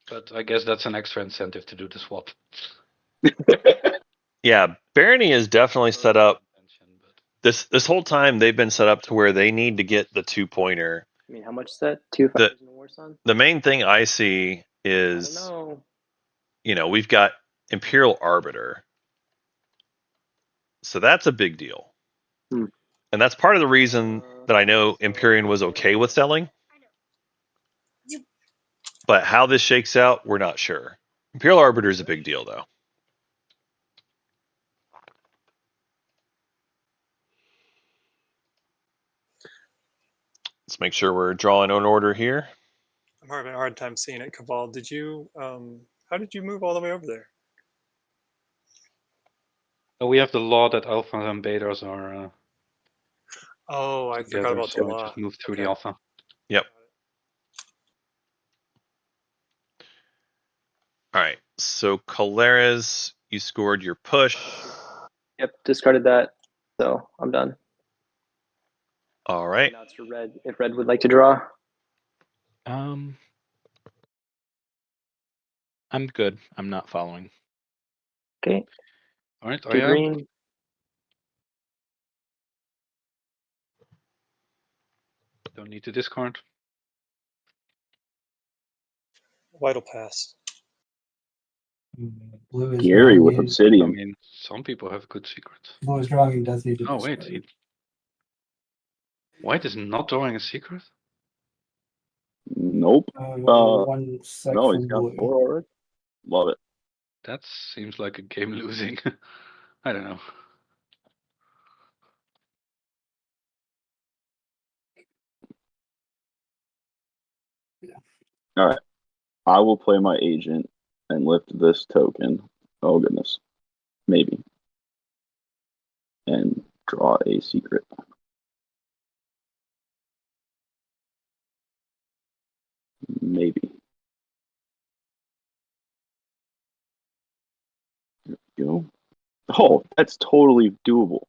But I guess that's an extra incentive to do the swap. Yeah, Barony is definitely set up. This whole time they've been set up to where they need to get the 2-pointer. I mean, how much is that? 2 fires in the War Sun? The main thing I see is, we've got Imperial Arbiter. So that's a big deal. And that's part of the reason that I know Imperium was okay with selling. But how this shakes out, we're not sure. Imperial Arbiter is a big deal, though. Let's make sure we're drawing in order here. I'm having a hard time seeing it. Cabal, did you? How did you move all the way over there? Oh, we have the law that alphas and betas are. Oh, I forgot about the law. Just move through the alpha. Yep. All right. So Caleres, you scored your push. Yep, discarded that. So I'm done. All right. Now it's for red. If red would like to draw. I'm good. I'm not following. Okay. All right. To green. Don't need to discard. Vital pass. Blue is Gary drawing with in. Obsidian. I mean, some people have good secrets. Blue is drawing in, does need to. Oh wait, white is not drawing a secret. Nope. 1 sec No, from he's got blue. 4 already. Love it. That seems like a game losing. I don't know. All right. I will play my agent and lift this token. Oh goodness. Maybe. And draw a secret. Maybe. There we go. Oh, that's totally doable.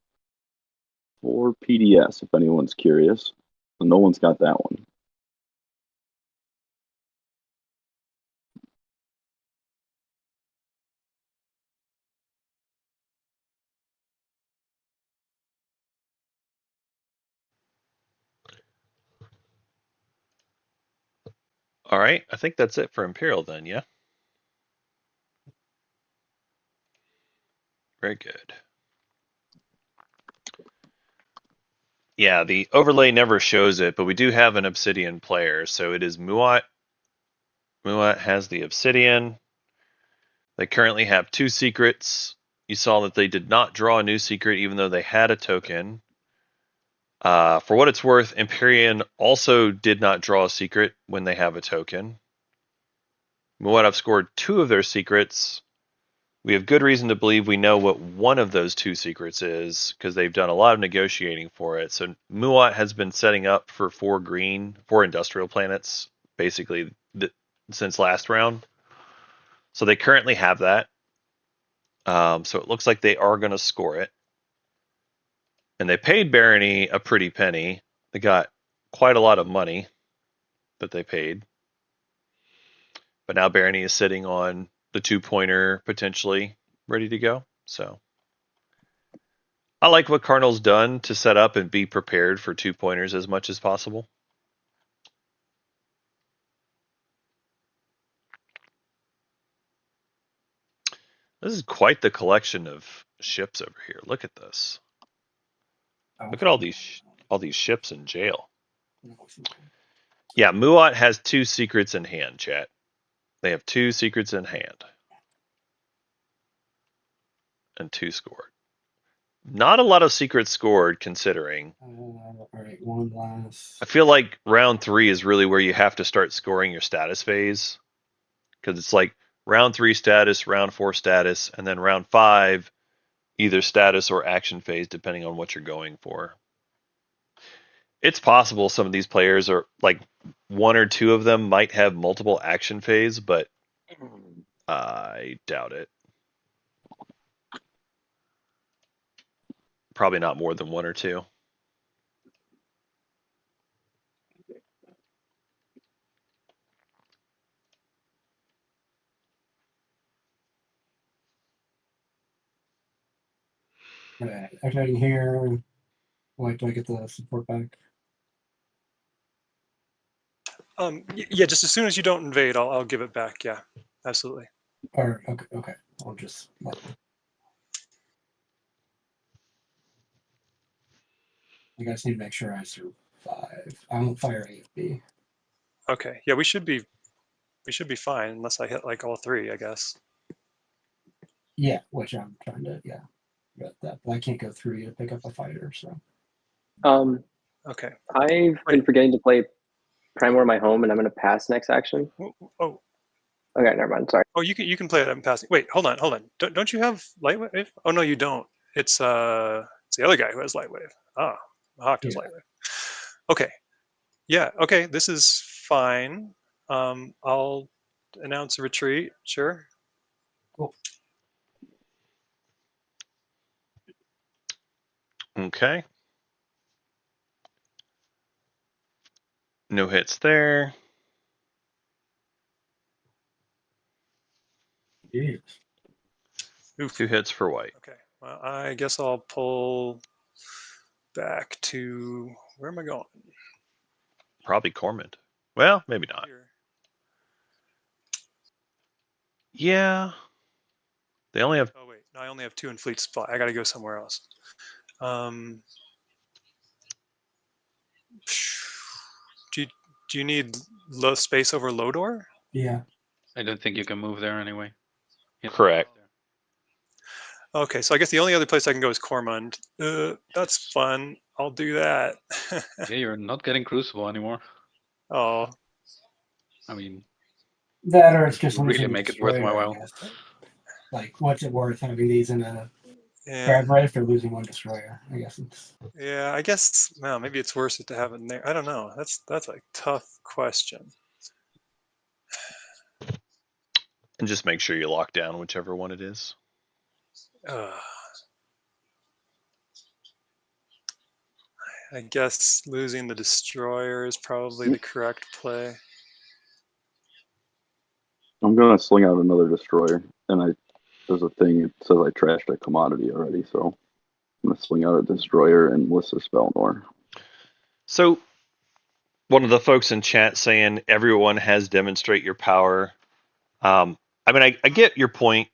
4 PDS, if anyone's curious. No one's got that one. All right, I think that's it for Imperial then, yeah? Very good. Yeah, the overlay never shows it, but we do have an Obsidian player, so it is Muat. Muat has the Obsidian. They currently have 2 secrets. You saw that they did not draw a new secret, even though they had a token. For what it's worth, Imperium also did not draw a secret when they have a token. Muat have scored 2 of their secrets. We have good reason to believe we know what one of those 2 secrets is, because they've done a lot of negotiating for it. So Muat has been setting up for 4 industrial planets, basically since last round. So they currently have that. So it looks like they are going to score it. And they paid Barony a pretty penny. They got quite a lot of money that they paid. But now Barony is sitting on the 2-pointer potentially ready to go. So I like what Cardinal's done to set up and be prepared for 2-pointers as much as possible. This is quite the collection of ships over here. Look at this. Look at all these ships in jail. Yeah, Muat has 2 secrets in hand, chat. They have 2 secrets in hand. And 2 scored. Not a lot of secrets scored, considering. All right, one last. I feel like round 3 is really where you have to start scoring your status phase. Because it's like round 3 status, round 4 status, and then round 5, either status or action phase, depending on what you're going for. It's possible some of these players are, like, 1 or 2 of them might have multiple action phase, but I doubt it. Probably not more than 1 or 2. Right, activating here. Why do I get the support back? Yeah, just as soon as you don't invade, I'll give it back. Yeah, absolutely. Or okay. I'll just let. You guys need to make sure I survive. I won't fire AFB. Okay. Yeah, we should be fine unless I hit like all 3, I guess. Yeah, which I'm trying to get that, but I can't go through you to pick up a fighter. So. Okay. I've been forgetting to play Prime War My Home, and I'm going to pass next action. Oh. Okay, never mind. Sorry. Oh, you can play it in passing. Wait, hold on. Don't you have Lightwave? Oh no, you don't. It's the other guy who has Lightwave. Ah, Hawk has Lightwave. Okay. Yeah. Okay. This is fine. I'll announce a retreat. Sure. Cool. Okay. No hits there. Yes. Oof. 2 hits for white. Okay. Well, I guess I'll pull back to, where am I going? Probably Cormand. Well, maybe not. Here. Yeah. They only have. Oh wait, no, I only have 2 in fleet supply. I got to go somewhere else. Do you need low space over Lodor? Yeah. I don't think you can move there anyway. Correct. Okay, so I guess the only other place I can go is Cormand. That's fun. I'll do that. Yeah, you're not getting Crucible anymore. Oh. I mean, that or it's just really make it worth my while. Like, what's it worth having these in a Yeah. Right for losing 1 destroyer? I guess it's. Yeah, I guess. Well, maybe it's worth it to have it in there. I don't know. That's a tough question. And just make sure you lock down whichever one it is. I guess losing the destroyer is probably the correct play. I'm gonna sling out another destroyer, and there's a thing that says I trashed a commodity already, so I'm gonna sling out a destroyer and list a Spellnor. So one of the folks in chat saying everyone has demonstrate your power. I mean, I get your point.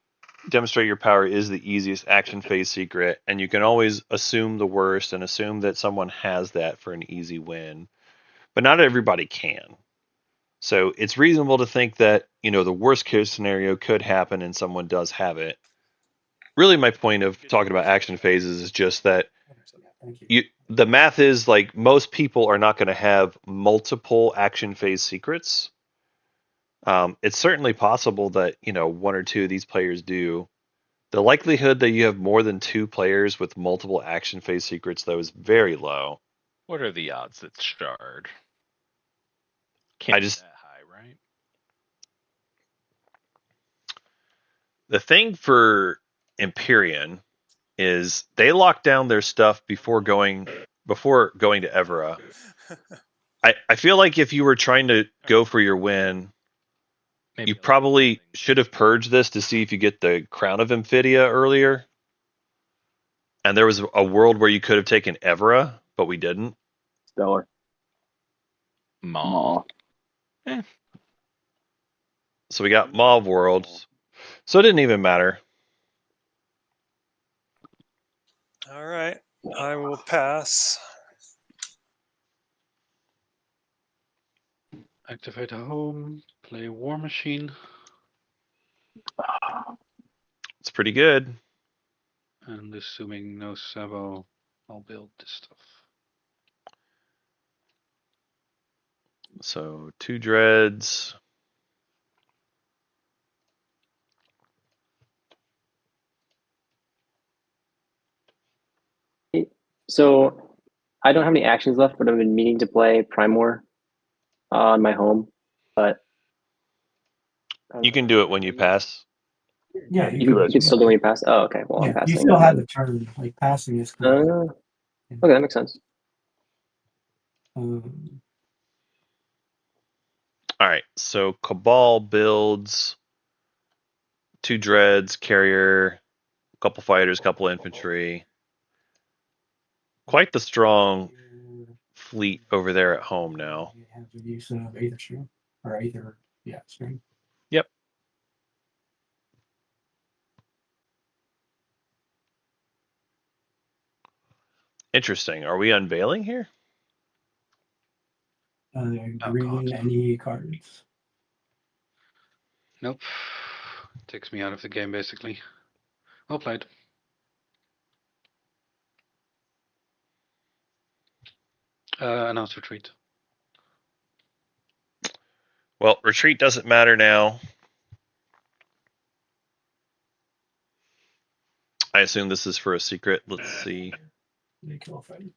Demonstrate your power is the easiest action phase secret, and you can always assume the worst and assume that someone has that for an easy win. But not everybody can. So it's reasonable to think that, the worst case scenario could happen and someone does have it. Really, my point of talking about action phases is just that the math is like most people are not going to have multiple action phase secrets. It's certainly possible that, one or two of these players do. The likelihood that you have more than 2 players with multiple action phase secrets, though, is very low. What are the odds it's Shard? I Can't be just- that high, right? The thing for Imperium is they lock down their stuff before going to Evera. I feel like if you were trying to go for your win, Maybe you a little probably thing. should have purged this to see if you get the Crown of Amphidia earlier. And there was a world where you could have taken Evera, but we didn't. Stellar. Maw. Maw. So we got Mauve Worlds. So it didn't even matter. All right, I will pass. Activate a home, play War Machine, It's pretty good. and assuming no Sabo, I'll build this stuff. So 2 dreads. So I don't have any actions left, but I've been meaning to play Primor on my home. But You can do it when you pass. Yeah, you can still do when you pass. Oh, okay. Well, I'm Yeah, passing. you still have the turn. Like passing is cool. Okay, that makes sense. All right. So Cabal builds 2 dreads, carrier, a couple fighters, couple infantry. Quite the strong fleet over there at home now. You have the use of Aether Stream or Aether, Stream. Yep. Interesting. Are we unveiling here? Green any cards. Nope. Takes me out of the game, basically. Well played. Announce retreat. Well, retreat doesn't matter now. I assume this is for a secret. Let's see. They kill a fight.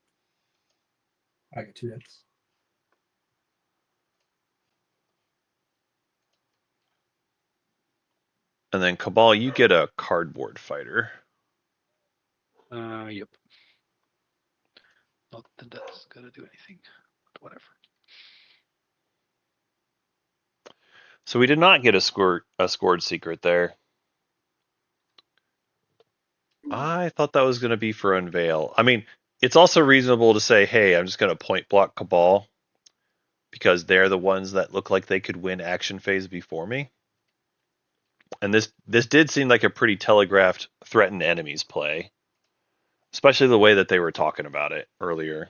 I get 2 hits. And then Cabal, you get a cardboard fighter. Yep. Not that that's gonna do anything, but whatever. So we did not get a scored secret there. I thought that was going to be for unveil. I mean, it's also reasonable to say, hey, I'm just going to point block Cabal because they're the ones that look like they could win action phase before me. And this did seem like a pretty telegraphed threatened enemies play, especially the way that they were talking about it earlier.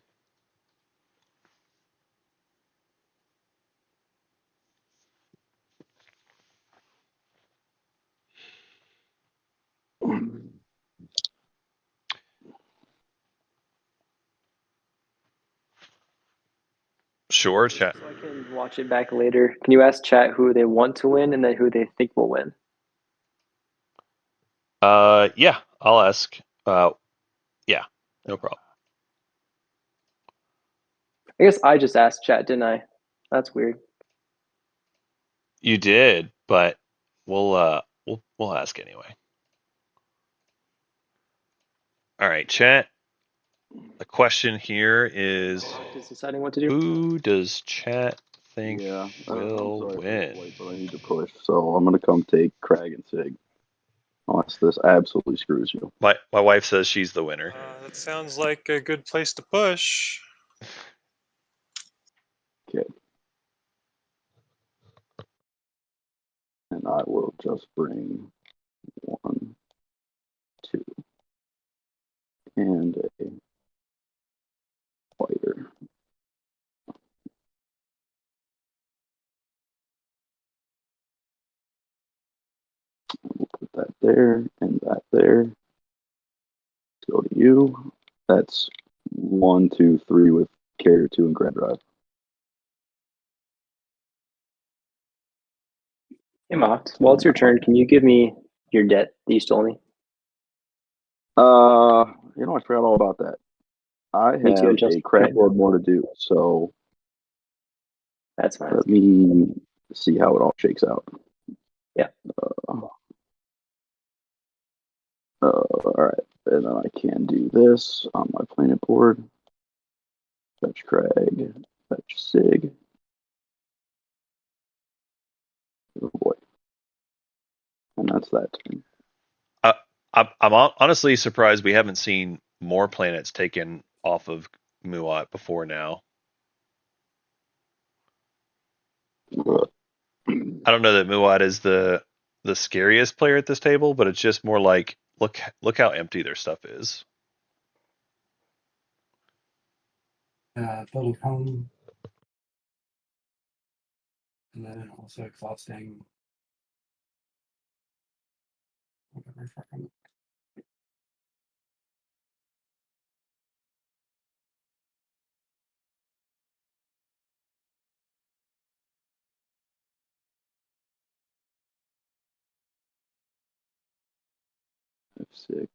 Sure, chat. So I can watch it back later. Can you ask chat who they want to win and then who they think will win? Yeah, I'll ask. Yeah, no problem. I guess I just asked chat, didn't I? That's weird. You did, but we'll ask anyway. All right, chat. The question here is, Just deciding what to do. who does chat think Yeah, will I'm sorry win? for the late, but I need to push, so I'm gonna come take Crag and Sig. Unless this absolutely screws you. My wife says she's the winner. That sounds like a good place to push. Okay. And I will just bring 1, 2, and a fighter. We'll put that there and that there. Let's go to you. That's 1, 2, 3 with carrier 2 and grand drive. Hey, Mox, while it's your turn, can you give me your debt that you stole me? You know, I forgot all about that. I Me too, have just- a crap load more to do, so That's fine. let me see how it all shakes out. Yeah. All right, and then I can do this on my planet board. Fetch Crag, fetch Sig. Oh boy. And that's that. I'm honestly surprised we haven't seen more planets taken off of Muat before now. I don't know that Muat is the scariest player at this table, but it's just more like look how empty their stuff is. Building home. And then also exhausting. Whatever fucking. F6.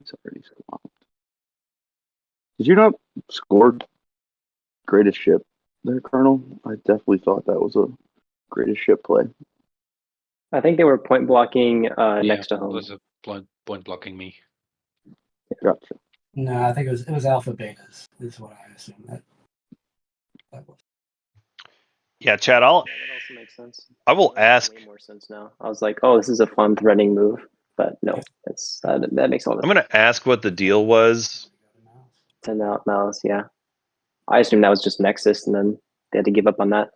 It's already swapped. Did you not score greatest ship there, Colonel? I definitely thought that was a greatest ship play. I think they were point blocking next to it home. was a point blocking me. Gotcha. No, I think it was alpha betas, is what I assume that was. Yeah, Chad, That also makes sense. I will That makes ask. way more sense now. I was like, oh, this is a fun threading move, but no, it's that makes all the I'm going to ask what the deal was. send out mouse. Yeah, I assume that was just Nexus, and then they had to give up on that.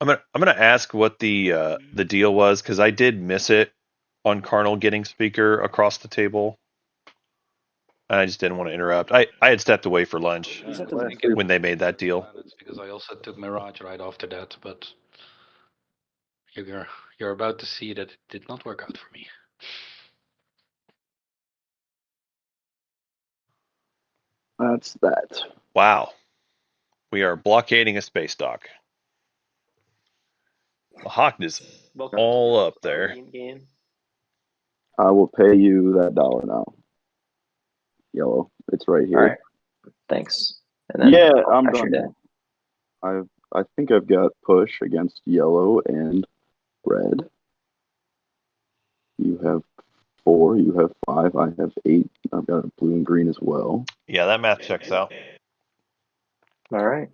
I'm gonna ask what the deal was because I did miss it on Carnal getting speaker across the table. I just didn't want to interrupt. I had stepped away for lunch when they made that deal. Because I also took Mirage right after that, but you're about to see that it did not work out for me. That's that. Wow, we are blockading a space dock. The Hawk is all up there. I will pay you that $1 now. Yellow. It's right here. All right. Thanks. And then Yeah, I'll I'm crash your done. day. I think I've got push against yellow and red. You have 4. You have 5. I have 8. I've got a blue and green as well. Yeah, that math checks out. All right.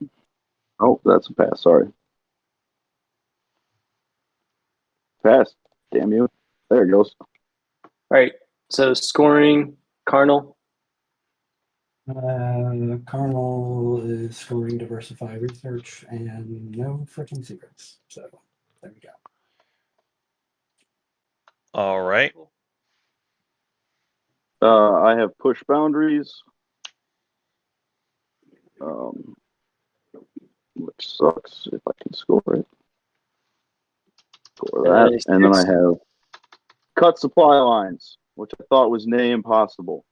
Oh, that's a pass. Sorry. Pass. Damn you. There it goes. All right. So scoring, Carnal. Carnal is scoring diversify research and no freaking secrets. So there we go. All right. I have push boundaries. Which sucks if I can score it. Score that. And then I have cut supply lines, which I thought was near impossible.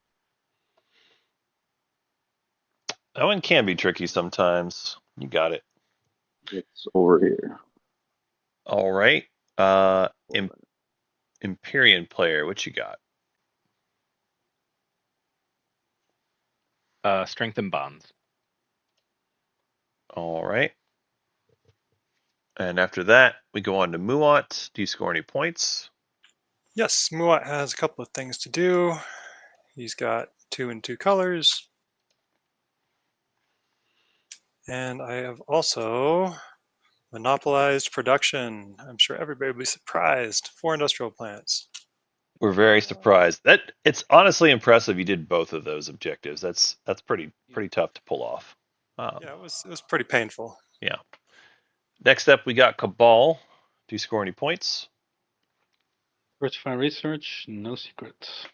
That one can be tricky sometimes. You got it. It's over here. All right. Imperium player, what you got? Strength and bonds. All right. And after that, we go on to Muat. Do you score any points? Yes, Muat has a couple of things to do. He's got 2 and 2 colors. And I have also monopolized production. I'm sure everybody will be surprised. 4 industrial plants. We're very surprised. That it's honestly impressive you did both of those objectives. That's pretty tough to pull off. Yeah, it was pretty painful. Yeah. Next up, we got Cabal. Do you score any points? Diversify research, no secrets.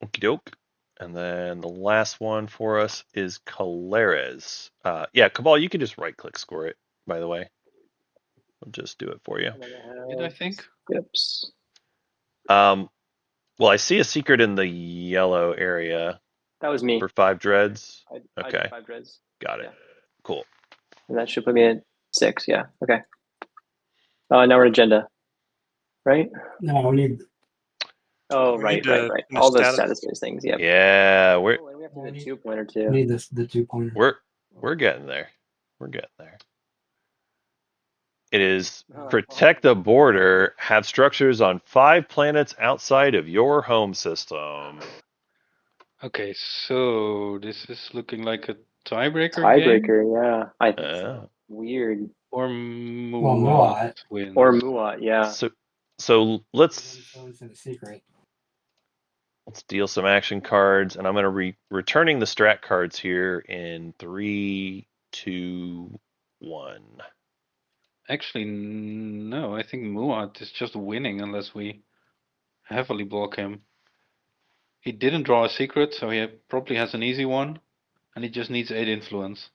Okie doke. And then the last one for us is Caleres. Yeah, Cabal, you can just right click score it, by the way. I'll just do it for you. Did I think? Skips. Well, I see a secret in the yellow area That was me. for 5 dreads. I Okay. did 5 dreads. Got it. Yeah. Cool. And that should put me at 6. Yeah. Okay. Now we're agenda, right? No, we need. Oh, We right. need to finish All those status. status-based things. Yep. Yeah, Oh, and we have to do the 2-pointer We too. need the 2-pointer. we're getting there. We're getting there. It is protect the border, have structures on 5 planets outside of your home system. Okay, so this is looking like a tiebreaker game? Tiebreaker, yeah. I think so. Weird. Or Well, Muat Muat. wins. Or Muat, yeah. So let's It's in a secret. let's deal some action cards, and I'm going to returning the strat cards here in 3, 2, 1. Actually, no. I think Muat is just winning unless we heavily block him. He didn't draw a secret, so he probably has an easy one, and he just needs 8 influence.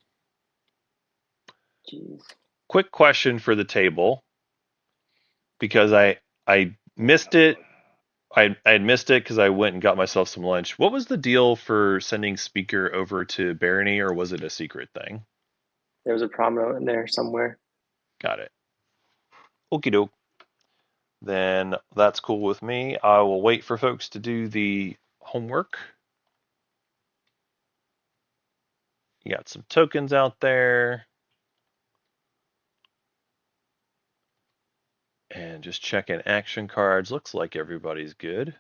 Jeez. Quick question for the table, because I missed it. I had missed it because I went and got myself some lunch. What was the deal for sending Speaker over to Barony, or was it a secret thing? There was a promo in there somewhere. Got it. Okie doke. Then that's cool with me. I will wait for folks to do the homework. You got some tokens out there. And just checking action cards. Looks like everybody's good.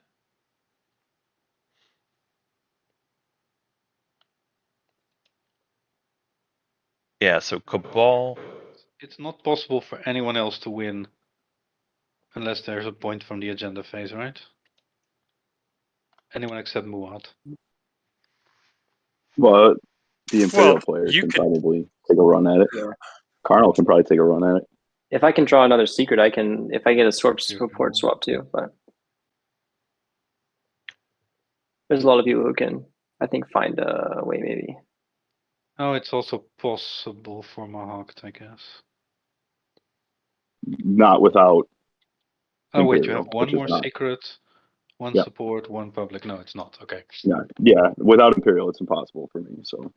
Yeah, so Cabal. It's not possible for anyone else to win unless there's a point from the agenda phase, right? Anyone except Muat. Well, the Imperial Well, players you can could- probably take a run at it. Yeah. Carnal can probably take a run at it. If I can draw another secret, I can. If I get a support swap too, but there's a lot of people who can, I think, find a way maybe. Oh, it's also possible for Mahawk, I guess. Not without. Oh wait, you Imperial, have one which is more not. secret, one Yeah. support, one public. No, it's not. Okay. Yeah. Without Imperial, it's impossible for me. So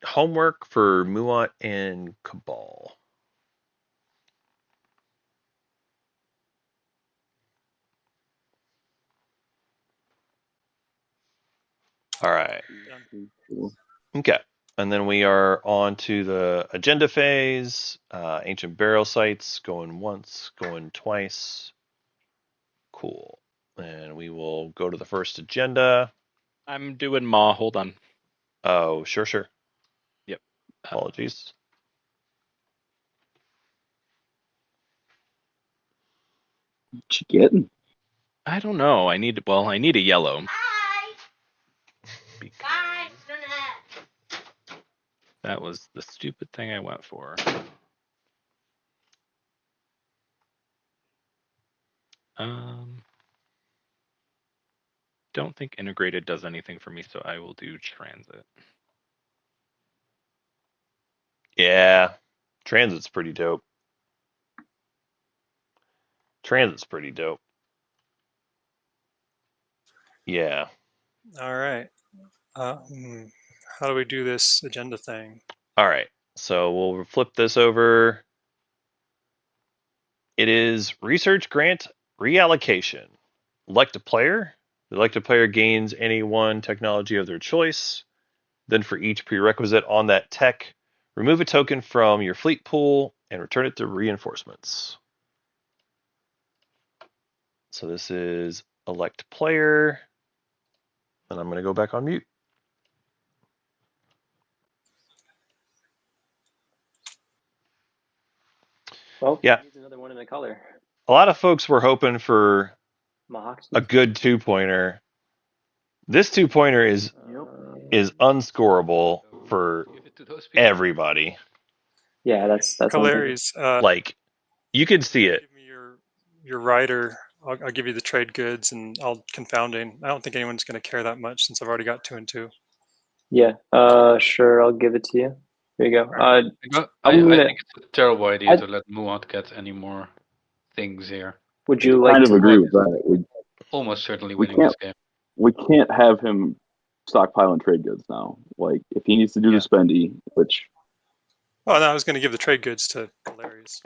Homework for Muat and Cabal. All right. Okay. And then we are on to the agenda phase. Ancient burial sites, going once, going twice. Cool. And we will go to the first agenda. I'm doing Ma. Hold on. Oh, sure. Yep. Apologies. what you getting? I don't know. I need a yellow. Bye. That was the stupid thing I went for. Don't think integrated does anything for me, so I will do transit. Yeah. Transit's pretty dope. Yeah. All right. How do we do this agenda thing? All right. So we'll flip this over. It is research grant reallocation. Elect a player. The elected player gains any one technology of their choice. Then for each prerequisite on that tech, remove a token from your fleet pool and return it to reinforcements. So this is elect player. And I'm going to go back on mute. Well, Yeah. here's another one in a color. a lot of folks were hoping for Mohawks. a good 2-pointer. This 2-pointer is unscorable for Give it to those people. everybody. Yeah, that's one thing. Hilarious. Like, you can see it. Give me your rider. I'll give you the trade goods, and I'll confounding. I don't think anyone's going to care that much since I've already got 2 and 2. Yeah. Sure. I'll give it to you. There you go. I I'm gonna. think it's a terrible idea I- to let Muad get any more things here. Would you I like kind of to? agree with that. Almost certainly We winning this game. We can't have him stockpiling trade goods now. Like, if he needs to do the spendy, which Oh, no, I was going to give the trade goods to Hilarious.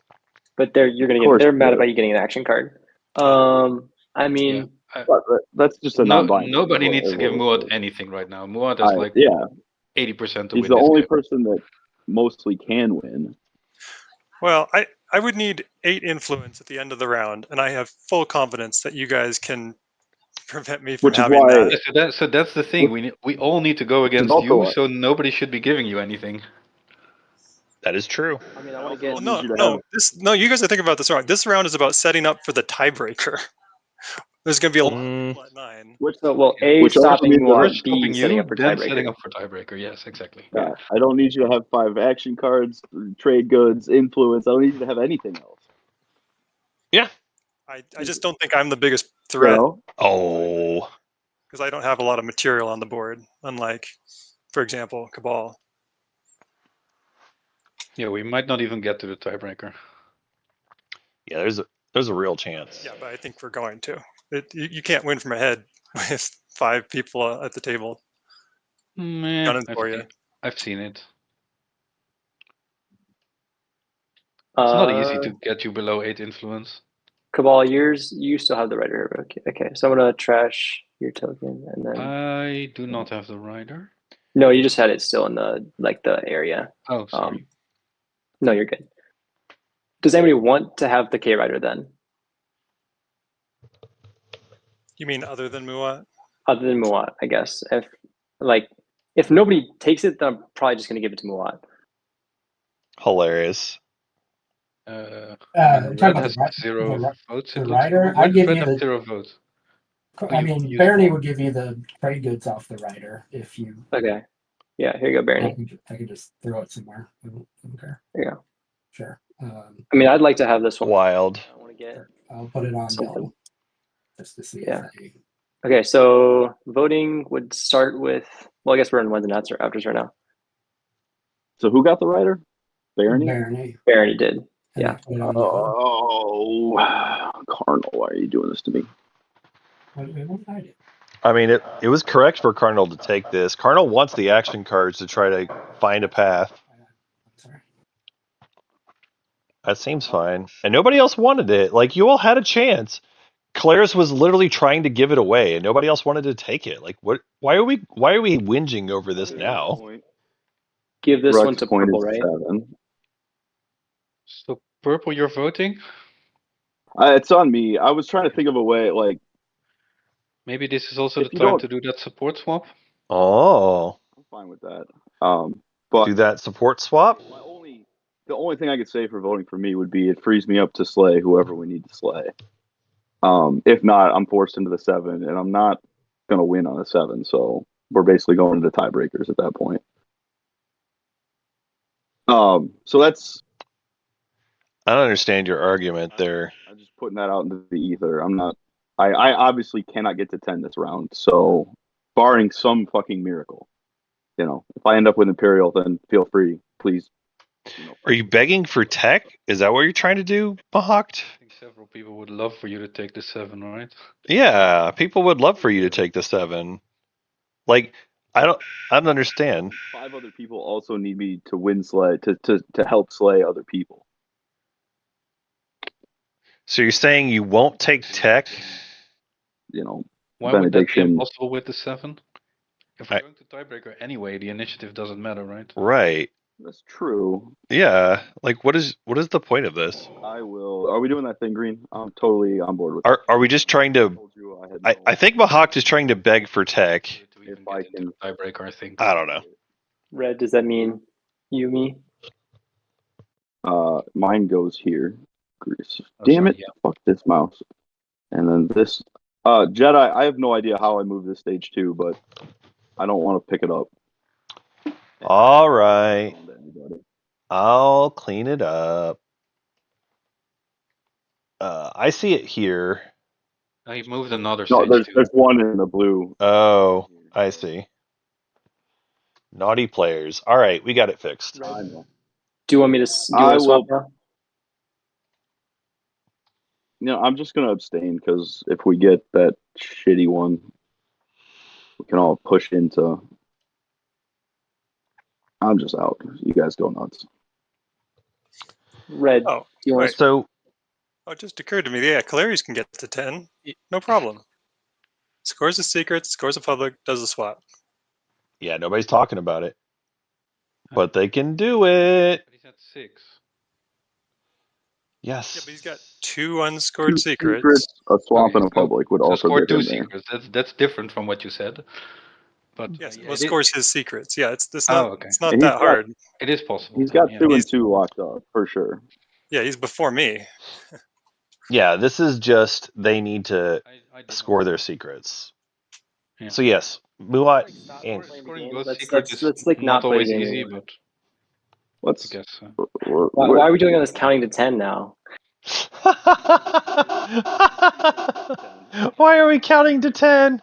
But you're gonna Of get. course They're you mad would. about you getting an action card. I mean, that's just a non-binary. Nobody needs to give Muad anything right now. Muad is like yeah, 80% to he's win the this only game. person that mostly can win. Well, I would need 8 influence at the end of the round, and I have full confidence that you guys can prevent me from Which is having why- that. So that's the thing. We all need to go against also you, why- so nobody should be giving you anything. That is true. I mean, I want to get. Well, no, you guys are thinking about this wrong. This round is about setting up for the tiebreaker. There's going to be a lot of people at 9. Which A, which also stopping means that Muad, First B, stopping setting you, up for then tiebreaker. setting up for tiebreaker. Yes, exactly. Yeah, I don't need you to have 5 action cards, trade goods, influence. I don't need you to have anything else. Yeah. I just don't think I'm the biggest threat Oh. because I don't have a lot of material on the board, unlike, for example, Cabal. Yeah, we might not even get to the tiebreaker. Yeah, there's a real chance. Yeah, but I think we're going to. You can't win from ahead with 5 people at the table gunning for you. I've seen it. It's not easy to get you below 8 influence. Cabal, you still have the rider. Okay, so I'm gonna trash your token, and then I do not have the rider. no, you just had it still in the area. Oh, sorry. No, you're good. Does anybody want to have the K rider then? You mean other than Muat? Other than Muat, I guess. If nobody takes it, then I'm probably just gonna give it to Muat. Hilarious. Red talking has about 0 the votes. the it looks rider, like. I'd give Red you has the- 0 votes. I you mean, use Barney one. would give you the trade goods off the rider if you. Okay. Yeah, here you go, Barney. I can just throw it somewhere. I don't care. There you go. Sure. I mean, I'd like to have this one. Wild. I want to get. I'll put it on Something. yellow just to see. Yeah. If they... Okay, so voting would start with. Well, I guess we're in wins and afters right now. So who got the rider? Barney? Barney did. And Yeah. I put it on yellow. Oh, Cardinal, why are you doing this to me? What did I do? I mean, it was correct for Cardinal to take this. Cardinal wants the action cards to try to find a path. Sorry. That seems fine. And nobody else wanted it. Like, you all had a chance. Claris was literally trying to give it away, and nobody else wanted to take it. Like, what? Why are we whinging over this now? Give this Ruck's one to point purple, is right? 7. So purple, you're voting? It's on me. I was trying to think of a way, like, Maybe this is also If the you time don't- to do that support swap. Oh, I'm fine with that. But do that support swap? the only thing I could say for voting for me would be it frees me up to slay whoever we need to slay. If not, I'm forced into the 7, and I'm not gonna win on a 7. So we're basically going to tiebreakers at that point. So that's. I don't understand your argument there. I'm just putting that out into the ether. I'm not. I obviously cannot get to 10 this round. So, barring some fucking miracle, if I end up with Imperial, then feel free, please. Are you begging for tech? Is that what you're trying to do, Mahawked? I think several people would love for you to take the 7, right? Yeah, people would love for you to take the 7. Like, I don't understand. 5 other people also need me to win slay to help slay other people. So you're saying you won't take tech? Why would that be benediction. impossible with the 7? If we're going to tiebreaker anyway, the initiative doesn't matter, right? Right. That's true. Yeah. Like, what is the point of this? I will. Are we doing that thing, Green? I'm totally on board with. Are we just trying to? I think Mahawk is trying to beg for tech. To even get into the tiebreaker, I think. I don't know. Red, does that mean you, me? Mine goes here. Grease. Oh, Damn sorry, it! Fuck this mouse. And then this. Jedi. I have no idea how I moved this stage 2, but I don't want to pick it up. All right. I'll clean it up. I see it here. I moved another No, stage too. there's one in the blue. Oh, I see. Naughty players. All right, we got it fixed. I know. Do you want me to? Do you want to swap now? I'm just gonna abstain because if we get that shitty one, we can all push into. I'm just out. You guys go nuts. Red. Oh, do you want wait. So, Oh, it just occurred to me. Yeah, Calarius can get to 10. No problem. Scores the secret, scores the public, does the swap. yeah, nobody's talking about it, but they can do it. But he's at 6. Yes. Yeah, but he's got 2 unscored secrets. A swamp Okay, in a public would so also score get 2 in there. secrets. That's different from what you said. But Yes, yeah, well, it is- scores his secrets. Yeah, it's Oh, not okay. it's not And that hard. It is possible. He's then, got yeah. 2 and 2 locked up for sure. Yeah, he's before me. Yeah, this is just they need to I did score not. their secrets. Yeah. So yes, Muat and Scoring both Let's- secrets let's- is let's, like, not not play always the game easy, anymore. but I Let's. guess. Why are we doing all this counting to 10 now? Why are we counting to 10?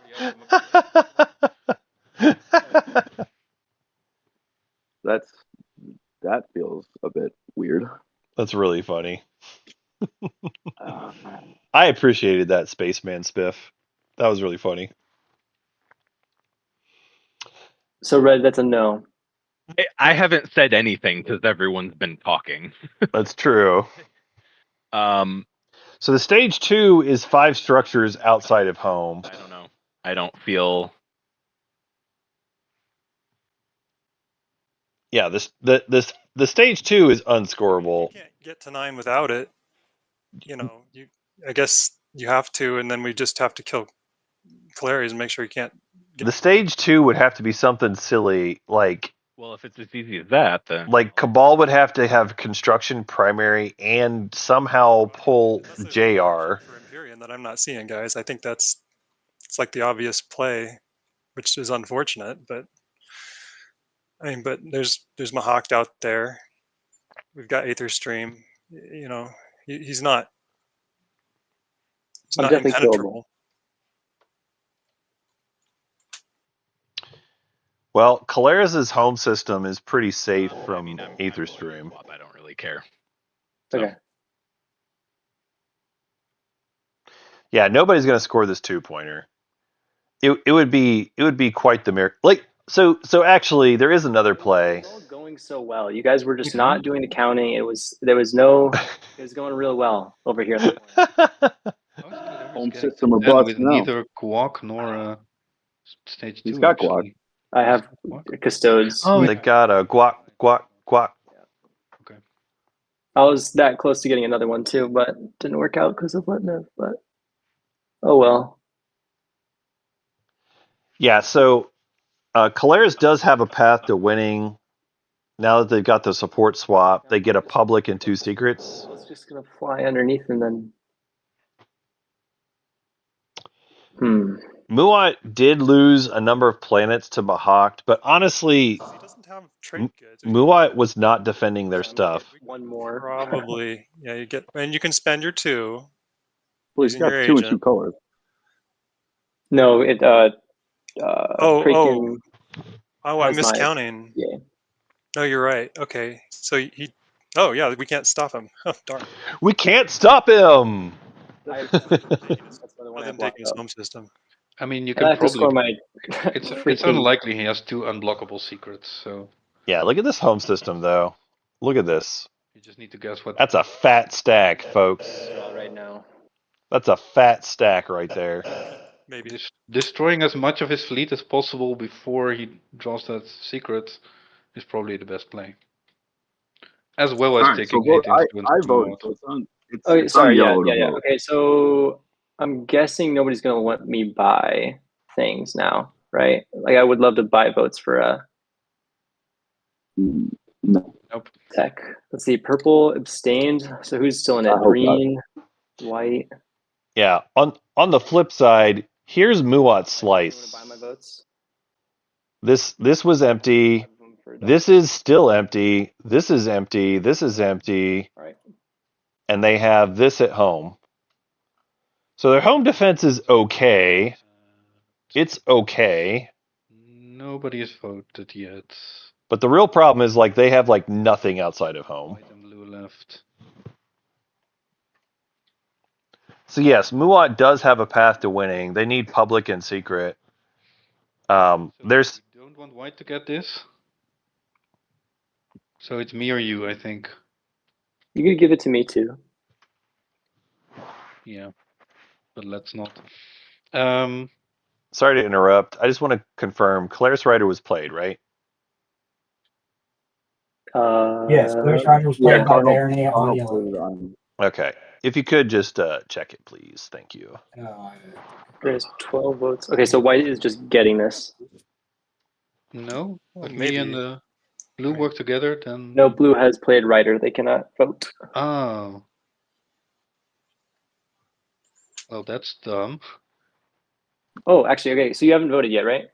That feels a bit weird. That's really funny. I appreciated that Spaceman spiff. That was really funny. So Red, that's a no. I haven't said anything because everyone's been talking. That's true. Um, So the stage 2 is 5 structures outside of home. I don't know. I don't feel. Yeah, the stage 2 is unscorable. You can't get to 9 without it. I guess you have to, and then we just have to kill Calarius and make sure you can't. The stage 2 would have to be something silly like. Well, if it's as easy as that, then Like Cabal would have to have construction primary and somehow pull Unless there's JR. another option for Imperium that I'm not seeing, guys. I think it's like the obvious play, which is unfortunate. But but there's Mahawked out there. We've got Aetherstream. He's not. He's I'm not definitely impenetrable. Well, Calaris' home system is pretty safe from Aetherstream. I don't really care. Okay. Yeah, nobody's going to score this 2-pointer. It would be quite the miracle. Like so actually there is another play. It was all going so well. You guys were just not doing the counting. It was going real well over here. Home system of And bust with now. neither Guac nor stage 2. He's got actually. I have custodes. Oh, They got a guac. Okay. I was that close to getting another one too, but didn't work out because of Letnev. But oh well. Yeah, so Calaris does have a path to winning. Now that they've got the support swap, they get a public and 2 secrets. I was just gonna fly underneath and then. Muat did lose a number of planets to Mahawked, but honestly, He doesn't have trade goods. Muat was not defending their stuff. One more. Probably. Yeah, you can spend your 2. Well, he's using got your 2 and agent. 2 colors. No, it freaking. Oh, I'm That's my- miscounting. Yeah. No, you're right. Okay, so he. Oh yeah, we can't stop him. Oh darn. We can't stop him. That's the one I Other than blocked taking his up. home system. I mean, you And I can have to score probably. my. It's freaking- unlikely he has 2 unblockable secrets, so Yeah, look at this home system, though. Look at this. you just need to guess what. That's a fat stack, folks. right now. That's a fat stack right there. Maybe. Destroying as much of his fleet as possible before he draws that secret is probably the best play. As well as All right, taking so vote, 8 I influence to voted. out. So it's Okay, it's on sorry. Yeah. yellow to vote. Okay, so I'm guessing nobody's gonna let me buy things now, right? Like I would love to buy votes for No. Nope. Tech. Let's see. Purple abstained. So who's still in I it? hope not. Green, white. Yeah. On the flip side, here's Muat's You want to slice. buy my votes? This was empty. 5 of them for $1. This is still empty. This is empty. This is empty. All right. And they have this at home. So their home defense is okay. It's okay. Nobody has voted yet. But the real problem is like they have like nothing outside of home. White and blue left. So yes, Muat does have a path to winning. They need public and secret. So There's we don't want white to get this. So it's me or you, I think. You could give it to me too. Yeah. But let's not. sorry to interrupt. I just want to confirm Claris Rider was played, right? Yes, Clear Strider was played by Cardinal- Barony on Cardinal yellow. put it on. Okay. If you could just check it, please. Thank you. There's 12 votes. Okay, so white is just getting this. No? Well, If me maybe. and the blue work together, then. No, blue has played Rider. They cannot vote. Oh. Well, that's dumb. Oh, actually, okay. So you haven't voted yet, right?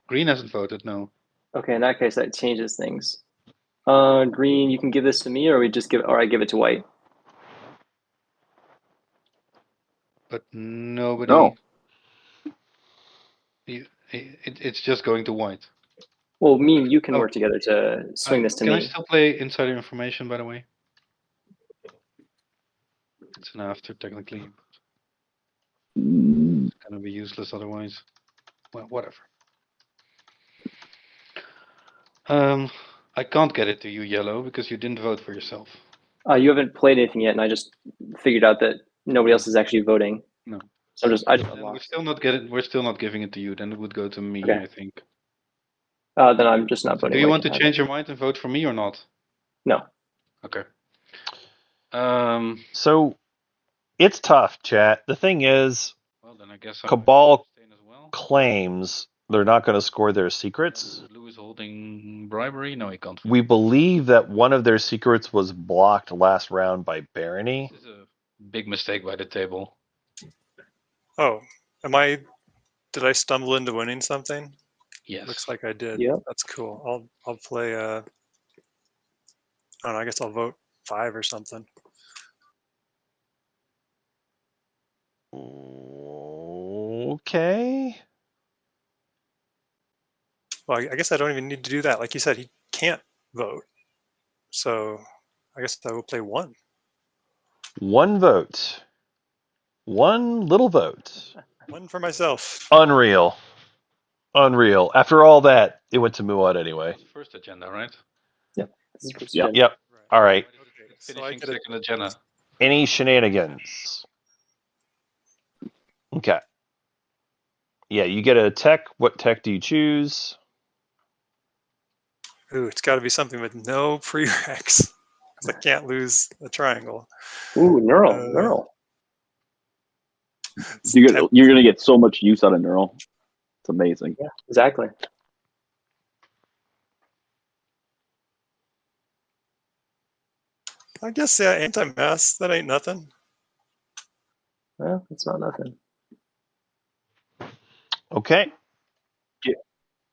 Green hasn't voted, no. Okay, in that case, that changes things. Green, you can give this to me, or I give it to white. But nobody. No. It's just going to white. Well, me and you can Oh. work together to swing this to Can me. I still play insider information, by the way? It's an after, technically. Mm, It's gonna be useless otherwise. Well, whatever. I can't get it to you, yellow, because you didn't vote for yourself. You haven't played anything yet, and I just figured out that nobody else is actually voting. No. So I just Then we're unlocked. still not getting. We're still not giving it to you. Then it would go to me, Okay. I think. Then I'm just not So voting. do you white want to have change it. your mind and vote for me or not? No. Okay. So it's tough, chat. The thing is, Well, then I guess Cabal abstain as well. claims they're not going to score their secrets. Blue is holding bribery. No, he can't. We believe that one of their secrets was blocked last round by Barony. This is a big mistake by the table. Oh, did I stumble into winning something? Yes. Looks like I did. Yep. That's cool. I'll play I don't know, I guess I'll vote 5 or something. Okay. Well, I guess I don't even need to do that. Like you said, he can't vote. So I guess I will play 1. One vote. One little vote. 1 for myself. Unreal. Unreal. After all that, it went to Muad anyway. First agenda, right? This is first Yep. gen. Yep. All right. Okay, so I Finishing get it. second agenda. Any shenanigans? Okay. Yeah, you get a tech. What tech do you choose? Ooh, it's got to be something with no prereqs. Because I can't lose a triangle. Ooh, neural. you're gonna get so much use out of neural. It's amazing. Yeah, exactly. I guess, yeah, anti-mass, that ain't nothing. Well, it's not nothing. Okay.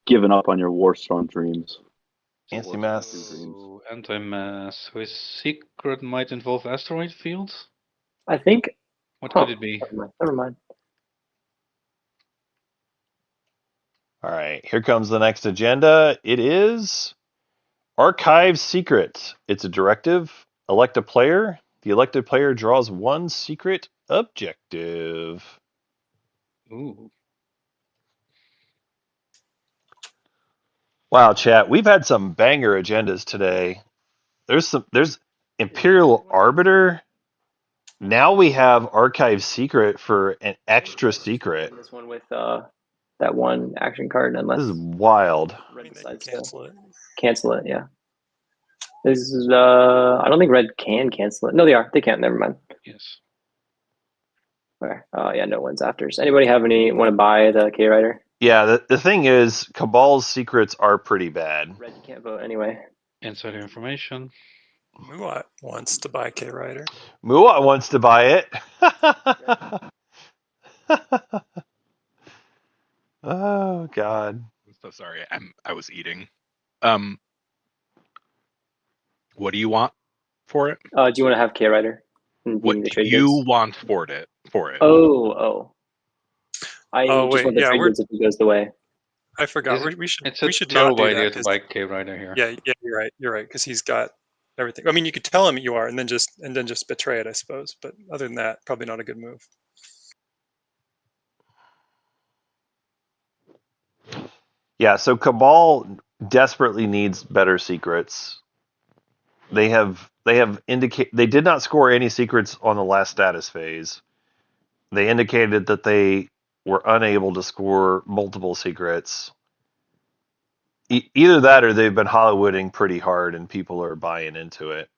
Giving up on your Warstorm dreams. Anti-mass. So, anti-mass. His secret might involve asteroid fields? I think. What Huh. could it be? Never mind. All right. Here comes the next agenda. It is Archive Secret. It's a directive. Elect a player. The elected player draws one secret objective. Ooh. Wow, chat. We've had some banger agendas today. There's Imperial Arbiter. Now we have Archive Secret for an extra secret. This one with that one action card, unless This is wild. I red mean, they decides to cancel it. cancel it. Yeah. This is I don't think red can cancel it. No, they are. They can't. Never mind. Yes. Okay. Yeah, no one's after. Does anybody want to buy the K Rider? Yeah, the thing is, Cabal's secrets are pretty bad. Red can't vote anyway. Insider information. Muat wants to buy K Rider. Muat wants to buy it. Oh God. I'm so sorry. I was eating. What do you want for it? Do you want to have K Rider? What do you want for it? Oh. I Oh, just wait, want the yeah, trade goods if he goes the way. I forgot. Is- We should It's a we should not terrible do that. idea to 'Cause- buy K Rider here. Yeah, you're right. You're right because he's got everything. I mean, you could tell him you are, and then just betray it, I suppose. But other than that, probably not a good move. Yeah, so Cabal desperately needs better secrets. They did not score any secrets on the last status phase. They indicated that they were unable to score multiple secrets. Either that or they've been Hollywooding pretty hard and people are buying into it.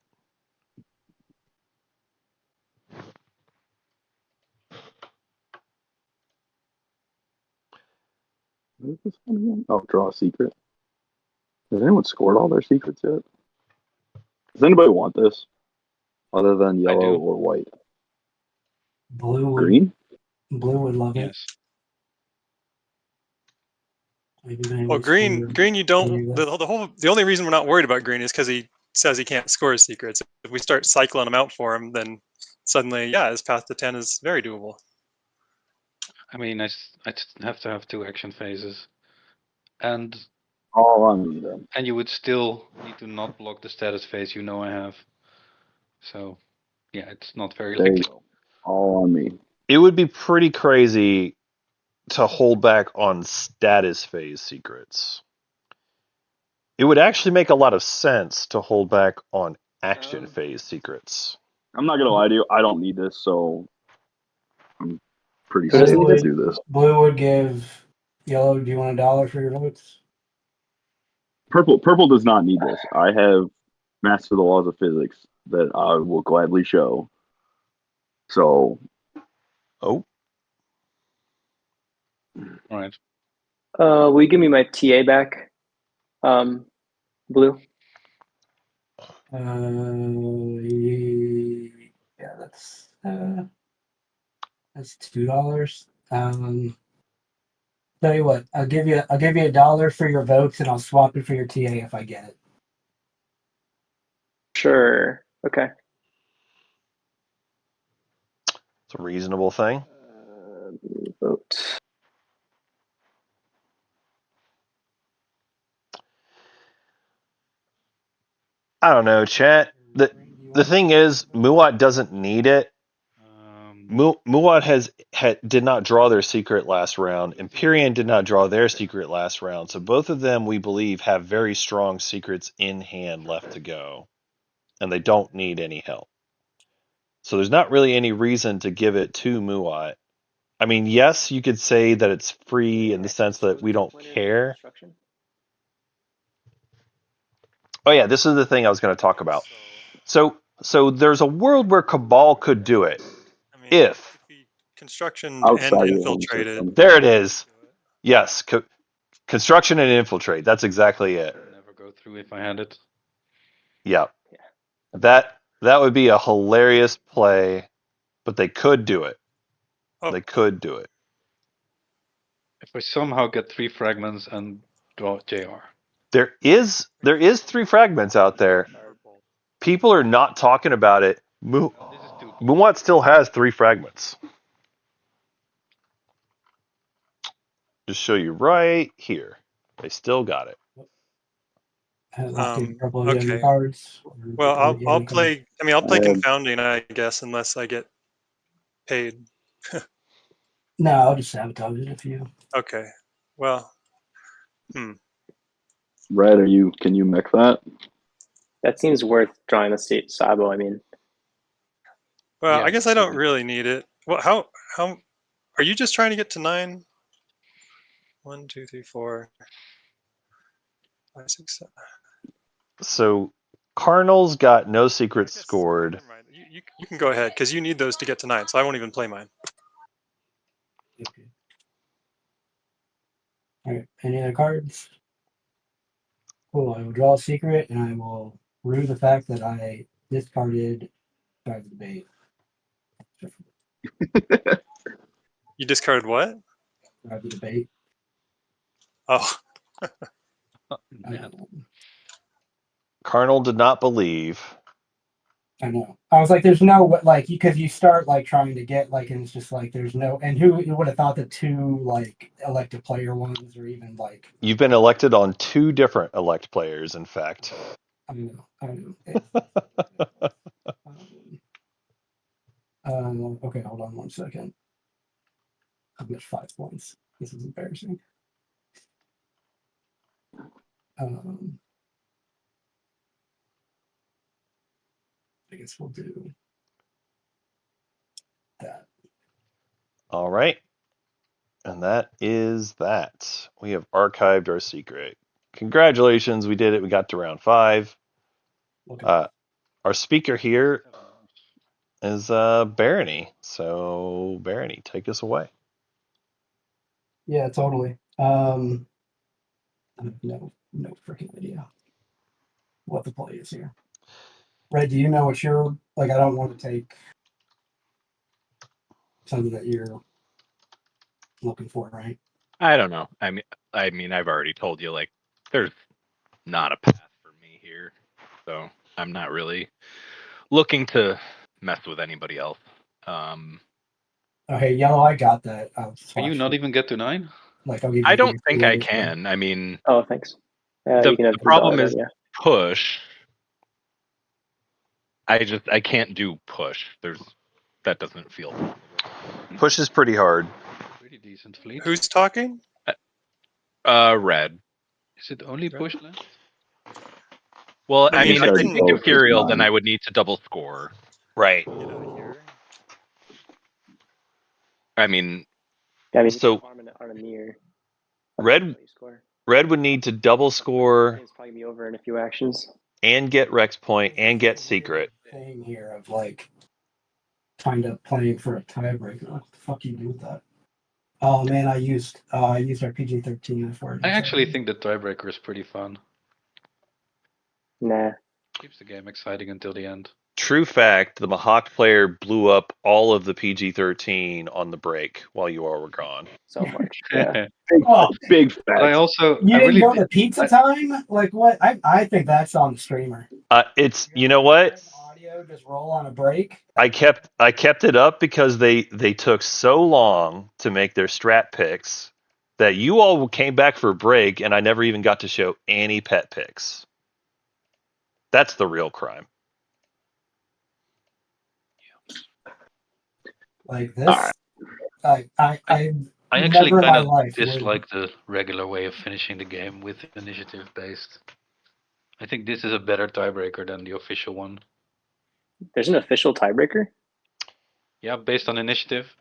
What is this one again? Oh, draw a secret. Has anyone scored all their secrets yet? Does anybody want this? Other than yellow or white? Blue would, Green? Blue would love it. Yes. Well, green, you don't. The only reason we're not worried about green is because he says he can't score his secrets. If we start cycling them out for him, then suddenly, yeah, his path to 10 is very doable. I mean, I just have to have 2 action phases, and all on me then. And you would still need to not block the status phase. You know I have. So, yeah, it's not very There you likely. go. All on me. It would be pretty crazy to hold back on status phase secrets. It would actually make a lot of sense to hold back on action phase secrets. I'm not gonna lie to you. I don't need this, so I'm pretty Who doesn't safe need to this? do this. Blue would give yellow. Do you want $1 for your votes? Purple does not need this. I have mastered the laws of physics that I will gladly show. So, oh, All right. Will you give me my TA back? Blue. Yeah, that's $2. Tell you what, I'll give you $1 for your votes, and I'll swap it for your TA if I get it. Sure. Okay. it's a reasonable thing. Vote. I don't know, chat. The thing is, Muat doesn't need it. Muat did not draw their secret last round. Imperium did not draw their secret last round. So both of them, we believe, have very strong secrets in hand left to go, and they don't need any help. So there's not really any reason to give it to Muat. I mean, yes, you could say that it's free in the sense that we don't care. Oh yeah, this is the thing I was going to talk about. So there's a world where Cabal could do it. I mean, if construction outside and of the infiltrated. There it is. Yes, construction and infiltrate. That's exactly it. Never go through if I had it. Yeah. That would be a hilarious play, but they could do it. Oh. They could do it. If I somehow get 3 fragments and draw JR. There is 3 fragments out there. People are not talking about it. Muat still has 3 fragments. Just show you right here. They still got it. Okay. Cards. Well, I'll play. I mean, I'll play confounding, I guess, unless I get paid. No, I'll just sabotage it if you. Okay. Well. Red, can you mech that? That seems worth drawing a Sabo. I mean. Well, Yeah, I guess I don't really need it. Well, how are you just trying to get to 9? 1, 2, 3, 4, 5, 6, 7. So Cardinals got no secrets scored. Never mind. You can go ahead because you need those to get to 9, so I won't even play mine. Okay. All right. Any other cards? Cool. I will draw a secret, and I will rue the fact that I discarded Drive the Debate. You discarded what? Drive the Debate. Oh, Carnal did not believe. I know. I was like, there's no like because you start like trying to get like, and it's just like there's no. And who would have thought the two like elected player ones or even like. You've been elected on 2 different elect players, in fact. I know. Okay, hold on 1 second. I've got 5 points. This is embarrassing. I guess we'll do that. All right. And that is that. We have archived our secret. Congratulations, we did it. We got to round 5. Our speaker here is Barony. So Barony, take us away. Yeah, totally. I have no freaking idea what the play is here. Red, do you know what you're like? I don't want to take something that you're looking for, right? I don't know. I mean, I've already told you, like, there's not a path for me here, so I'm not really looking to mess with anybody else. Okay, yellow, I got that. Can you not even get to 9? Like, I'll give you. I don't think I can. I mean, Oh, thanks. the problem is push. I can't do push. That doesn't feel. Push is pretty hard. Pretty decent fleet. who's talking? Red. Is it only push left? Well, No, I you mean, said if I both take is Imperial, then nine. I would need to double score. Right. I mean, So on a mirror. Red would need to double score It's probably be over in a few actions. and get Rex point and get secret. Thing here of like kind of playing for a tiebreaker. What the fuck you do with that? Oh man, I used our PG-13 for it. I actually think the tiebreaker is pretty fun. Nah. Keeps the game exciting until the end. True fact, the Mahawk player blew up all of the PG-13 on the break while you all were gone. So much. Yeah. Big fact. But I also You I didn't really go to pizza time? Like what? I think that's on the streamer. It's you know what? Audio just roll on a break. I kept it up because they took so long to make their strat picks that you all came back for a break and I never even got to show any pet picks. That's the real crime. Like this. I actually never in kind my of life dislike the regular way of finishing the game with initiative based. I think this is a better tiebreaker than the official one. There's an official tiebreaker? Yeah, based on initiative.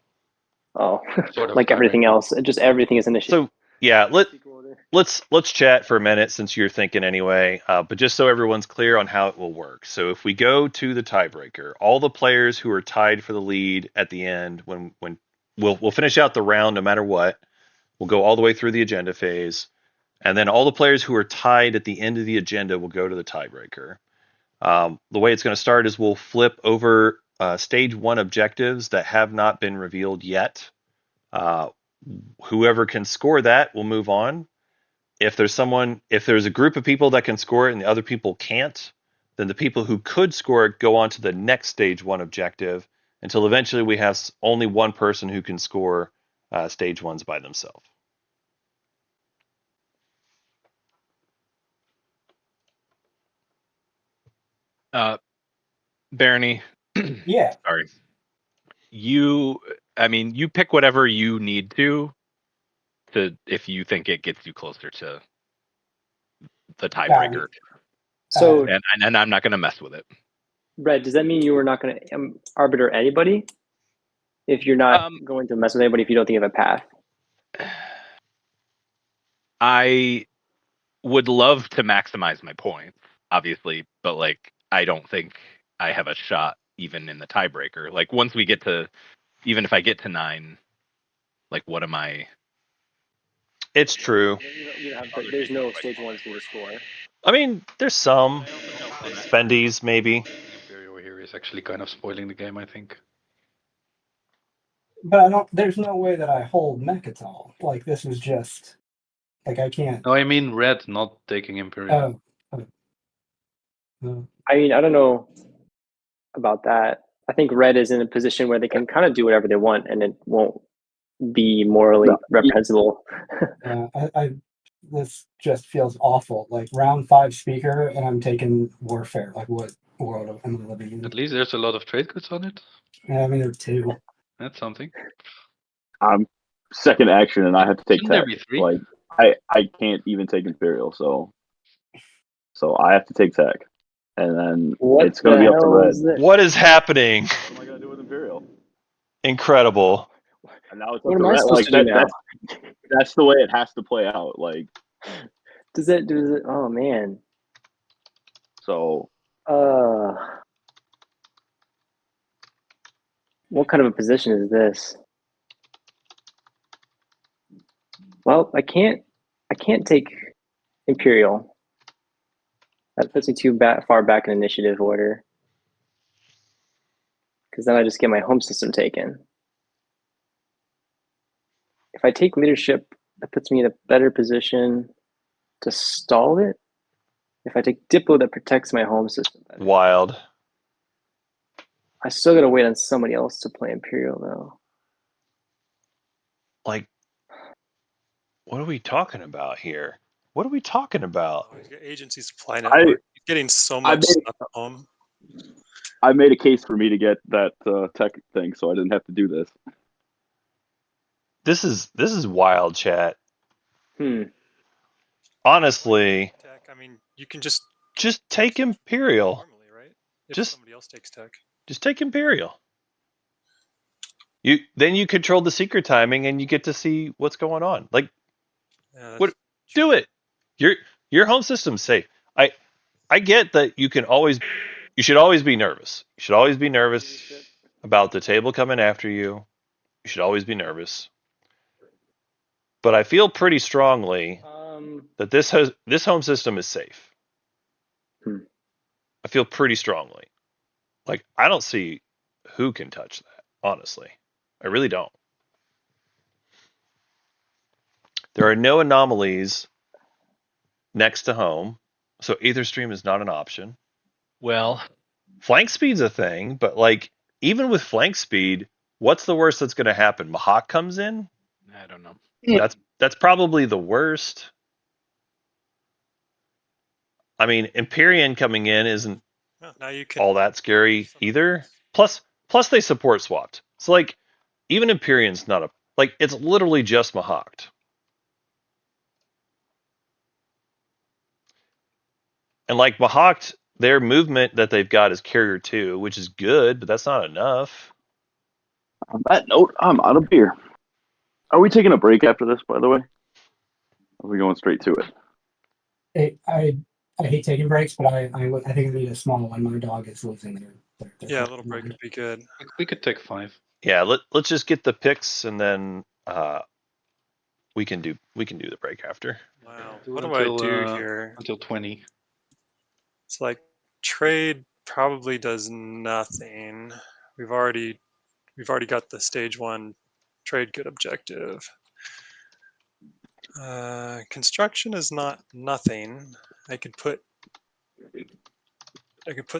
Oh, Sort of like everything else. Just everything is initiative. So yeah, let's chat for a minute since you're thinking anyway. But just so everyone's clear on how it will work. So if we go to the tiebreaker, all the players who are tied for the lead at the end, when we'll finish out the round no matter what. We'll go all the way through the agenda phase, and then all the players who are tied at the end of the agenda will go to the tiebreaker. The way it's going to start is we'll flip over stage 1 objectives that have not been revealed yet. Whoever can score that will move on. If there's a group of people that can score it and the other people can't, then the people who could score it go on to the next stage 1 objective until eventually we have only one person who can score stage 1s by themselves. Barony. Yeah. Sorry. You pick whatever you need to if you think it gets you closer to the tiebreaker. So, and I'm not going to mess with it. Red, does that mean you are not going to arbiter anybody? If you're not going to mess with anybody, if you don't think of a path? I would love to maximize my points, obviously, but like I don't think I have a shot even in the tiebreaker. Like once we get to, even if I get to 9, like what am I? It's true. There's no stage 1 to score. I mean, there's some spendies maybe. Imperial here is actually kind of spoiling the game, I think. But I don't. There's no way that I hold Mechatol. Like this is just like I can't. No, I mean red, not taking Imperial. I mean, I don't know about that. I think red is in a position where they can kind of do whatever they want, and it won't be morally reprehensible. This just feels awful. Like round 5 speaker, and I'm taking warfare. Like what world am I living in? At least there's a lot of trade goods on it. Yeah, I mean there are 2. That's something. I'm second action, and I have to take Shouldn't there tech. be 3? Like I can't even take Imperial, so I have to take tech, and then it's going to be up to red. What is happening? What am I going to do with Imperial? Incredible. And now it's up What to am I red. supposed to do now? That's the way it has to play out. Like, Does it? Oh man. so. What kind of a position is this? Well, I can't take Imperial. That puts me too far back in initiative order. Because then I just get my home system taken. If I take leadership, that puts me in a better position to stall it. If I take Diplo, that protects my home system better. Wild. I still gotta wait on somebody else to play Imperial though. Like, what are we talking about here? What are we talking about? Oh, he's got agency supply network. He's getting so much stuff at home. I made a case for me to get that tech thing, so I didn't have to do this. This is wild, chat. Honestly, tech, I mean, you can just take Imperial. Normally, right? If somebody else takes tech. Just take Imperial. Then you control the secret timing and you get to see what's going on. Like, do it. Your home system's safe. I get that you should always be nervous. You should always be nervous about the table coming after you. You should always be nervous. But I feel pretty strongly that this home system is safe. I feel pretty strongly. Like, I don't see who can touch that, honestly. I really don't. There are no anomalies next to home, so Aetherstream is not an option. Well, flank speed's a thing, but like even with flank speed, what's the worst that's going to happen? Mahawk comes in? I don't know. That's probably the worst. I mean, Imperium coming in isn't all that scary either. Plus they support swapped. So like even Imperium's not it's literally just Mahawked. And like Mahawked, their movement that they've got is Carrier 2, which is good, but that's not enough. On that note, I'm out of beer. Are we taking a break after this, by the way? Or are we going straight to it? I hate taking breaks, but I think I need a small one. My dog is losing their Yeah, a little break would be good. We could take 5. Yeah, let's just get the picks and then we can do the break after. Wow. What do I do here? Until 20. It's like trade probably does nothing. We've already got the stage 1 trade good objective. Construction is not nothing. I could put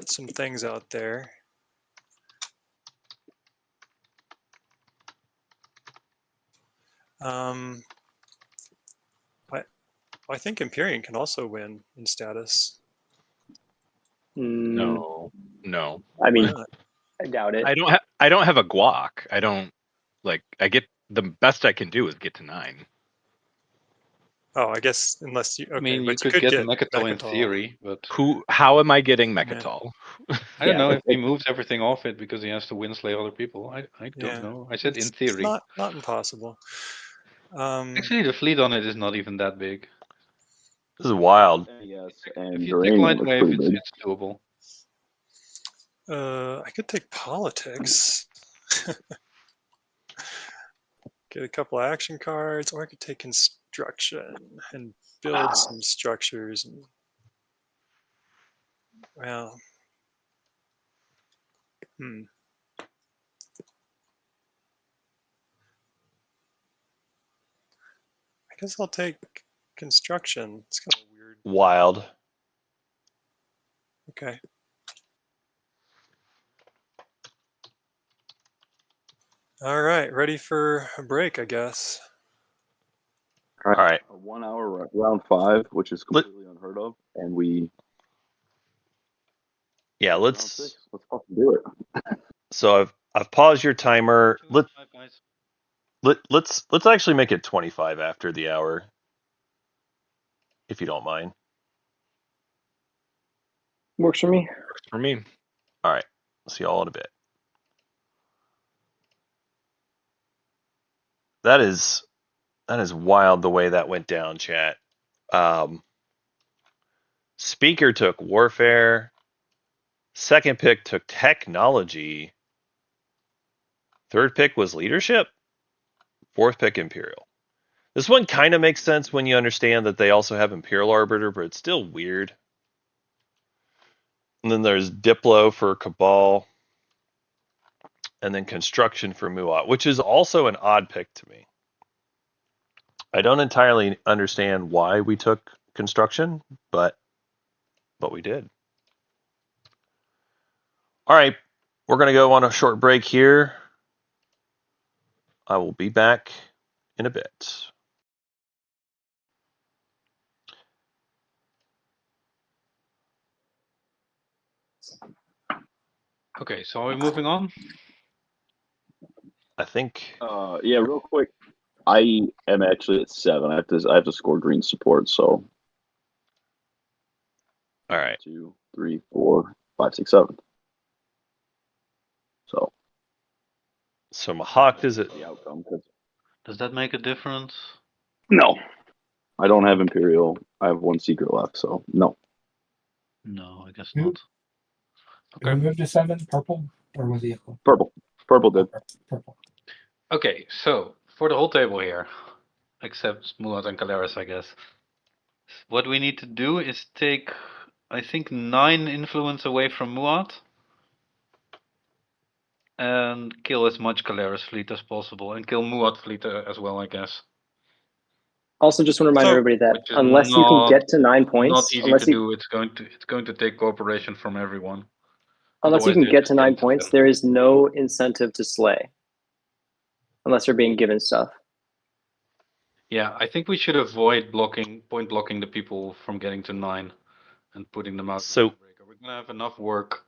some things out there. I think Imperium can also win in status. No. I mean, I doubt it. I don't have a guac. I get the best I can do is get to 9. Oh, I guess unless you. Okay, I mean, but you could get Mechatol in theory, but how am I getting Mechatol? I don't know if he moves everything off it because he has to winslay other people. I don't know. I said in theory. It's not impossible. Actually, the fleet on it is not even that big. This is wild. Yes, and if you take light wave, it's doable. I could take politics. Get a couple action cards, or I could take construction and build some structures. Well, I guess I'll take construction. It's kind of weird. Wild. Okay. All right, ready for a break, I guess. All right. A 1 hour round 5, which is completely unheard of, and we. Yeah, round let's 6. Let's fucking do it. So I've paused your timer. 2 and 5, guys. Let's actually make it 25 after the hour, if you don't mind. Works for me. Works for me. All right. See y'all in a bit. That is wild the way that went down, chat. Speaker took warfare. Second pick took technology. Third pick was leadership. Fourth pick Imperial. This one kind of makes sense when you understand that they also have Imperial Arbiter, but it's still weird. And then there's Diplo for Cabal. And then Construction for Muat, which is also an odd pick to me. I don't entirely understand why we took Construction, but we did. All right, we're going to go on a short break here. I will be back in a bit. Okay, so are we moving on? I think. Yeah, real quick. I am actually at 7. I have to score green support. So. All right. 2, 3, 4, 5, 6, 7. So Mahawk is it? The outcome. Does that make a difference? No, I don't have Imperial. I have 1 secret left, so no. No, I guess Who? not. Did we move to 7? Purple? Or was it yellow? Purple. Purple did. Purple. Okay, so for the whole table here, except Muat and Kalaris, I guess. What we need to do is take, I think, 9 influence away from Muat. And kill as much Kalaris fleet as possible, and kill Muat fleet as well, I guess. Also, just want to remind everybody that Which is unless you can get to 9 points, not easy to do. It's going to take cooperation from everyone. Unless you Otherwise, can get to 9 against points, them. there is no incentive to slay. Unless you're being given stuff. Yeah, I think we should avoid point blocking the people from getting to 9 and putting them out. So we're gonna have enough work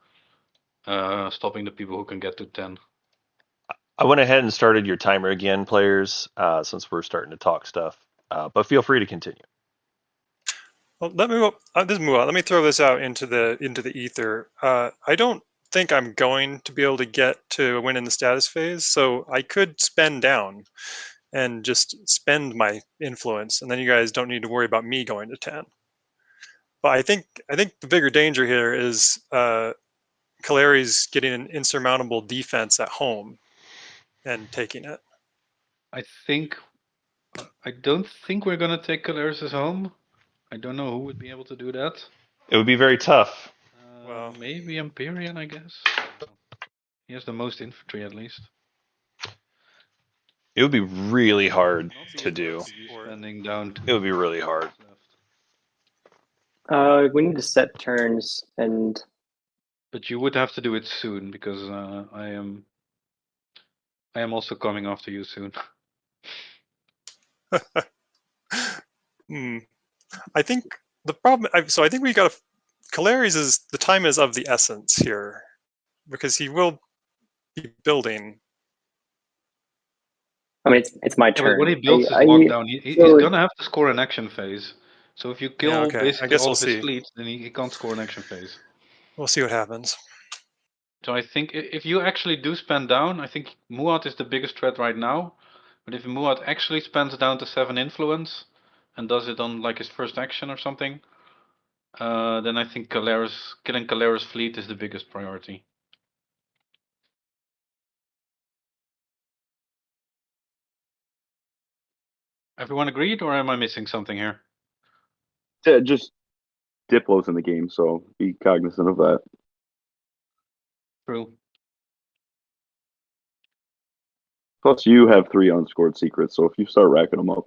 stopping the people who can get to 10. I went ahead and started your timer again, players, since we're starting to talk stuff. But feel free to continue. Well, this is Muat. Let me throw this out into the ether. I don't think I'm going to be able to get to a win in the status phase, so I could spend down and just spend my influence, and then you guys don't need to worry about me going to 10. But I think the bigger danger here is Kalari's getting an insurmountable defense at home and taking it. I don't think we're gonna take Kalaris home. I don't know who would be able to do that. It would be very tough. Well, maybe Imperium, I guess. He has the most infantry, at least. It would be really hard to do. Spending down. It would be really hard. We need to set turns and. But you would have to do it soon because I am also coming after you soon. I think the problem. So I think we got Kalari's is the time is of the essence here, because he will be building. I mean, it's my turn. When he builds his lockdown, he's gonna have to score an action phase. So if you kill basically all of his fleet, then he can't score an action phase. We'll see what happens. So I think if you actually do spend down, I think Muat is the biggest threat right now. But if Muat actually spends down to 7 influence and does it on like his first action or something, then I think killing Kalaris fleet is the biggest priority. Everyone agreed, or am I missing something here? Yeah, just Diplo's in the game, so be cognizant of that. True. Plus, you have 3 unscored secrets, so if you start racking them up.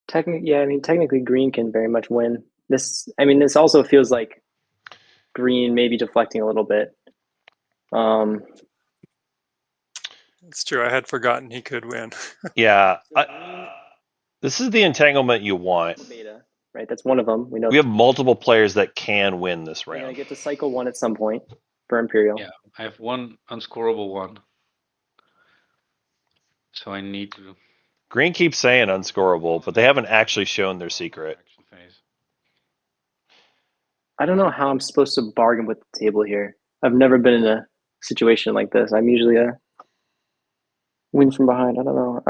Technically, green can very much win. This also feels like green maybe deflecting a little bit. It's true. I had forgotten he could win. Yeah. This is the entanglement you want. Beta, right? That's one of them. We know We have multiple players that can win this we're gonna round. get to cycle 1 at some point for Imperial. Yeah, I have one unscorable one. So I need to. Green keeps saying unscorable, but they haven't actually shown their secret. Action phase. I don't know how I'm supposed to bargain with the table here. I've never been in a situation like this. I'm usually a win from behind. I don't know.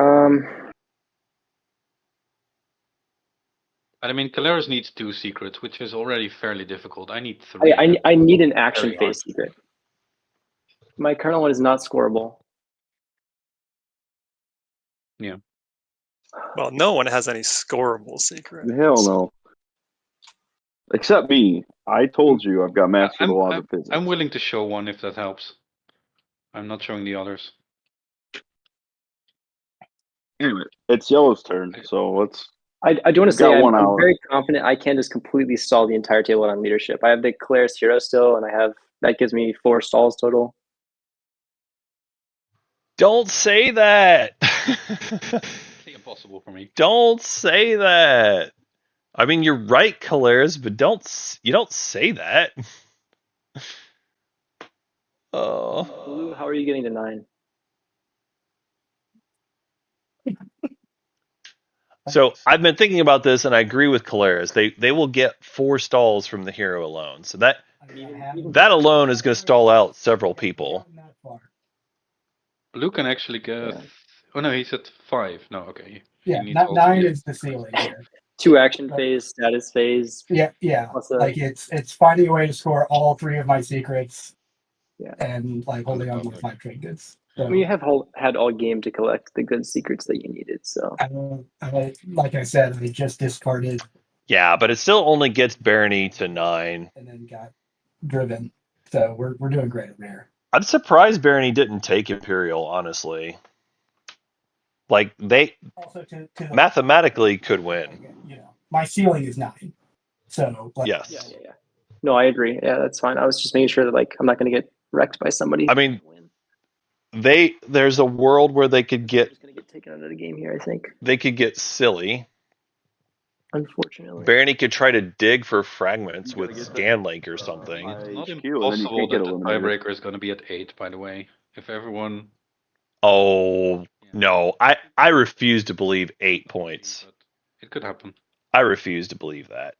But I mean, Caleres needs 2 secrets, which is already fairly difficult. I need 3. I need an action Very hard. phase secret. My current one is not scoreable. Yeah. Well, no one has any scoreable secret. Hell no. Except me. I told you I've got mastered the laws of physics. I'm willing to show one if that helps. I'm not showing the others. Anyway, it's Yellow's turn, so let's. I do want to say got I'm 1 hour. very confident I can just completely stall the entire table on leadership. I have the Caleres hero still, and that gives me 4 stalls total. Don't say that. It's impossible for me. Don't say that. I mean, you're right, Caleres, but you don't say that. Oh. Blue, how are you getting to 9? So I've been thinking about this, and I agree with Caleres. They will get 4 stalls from the hero alone. So that alone is going to stall out several people. Blue can actually get. Yeah. Oh no, he's at 5. No, okay. Yeah, He needs all 9 3. is the ceiling here. 2 action phase, status phase. Yeah. Plus a, Like it's finding a way to score all 3 of my secrets. Yeah. And like holding on to my trade goods. So, you have had all game to collect the good secrets that you needed. So like I said, I just discarded. Yeah, but it still only gets Barony to 9. And then got driven. So we're doing great over here. I'm surprised Barony didn't take Imperial, honestly. Like, they also to mathematically could win. You know, my ceiling is 9. So like, yes. Yeah. No, I agree. Yeah, that's fine. I was just making sure that like I'm not going to get wrecked by somebody. I mean, there's a world where they could get. I'm just going to get taken out of the game here, I think. They could get silly. Unfortunately. Barony could try to dig for fragments with Scanlink or something. It's not HQ, and then you impossible can't get that the eliminated. tiebreaker is going to be at 8, by the way. If everyone. Oh, no. I refuse to believe 8 points. It could happen. I refuse to believe that.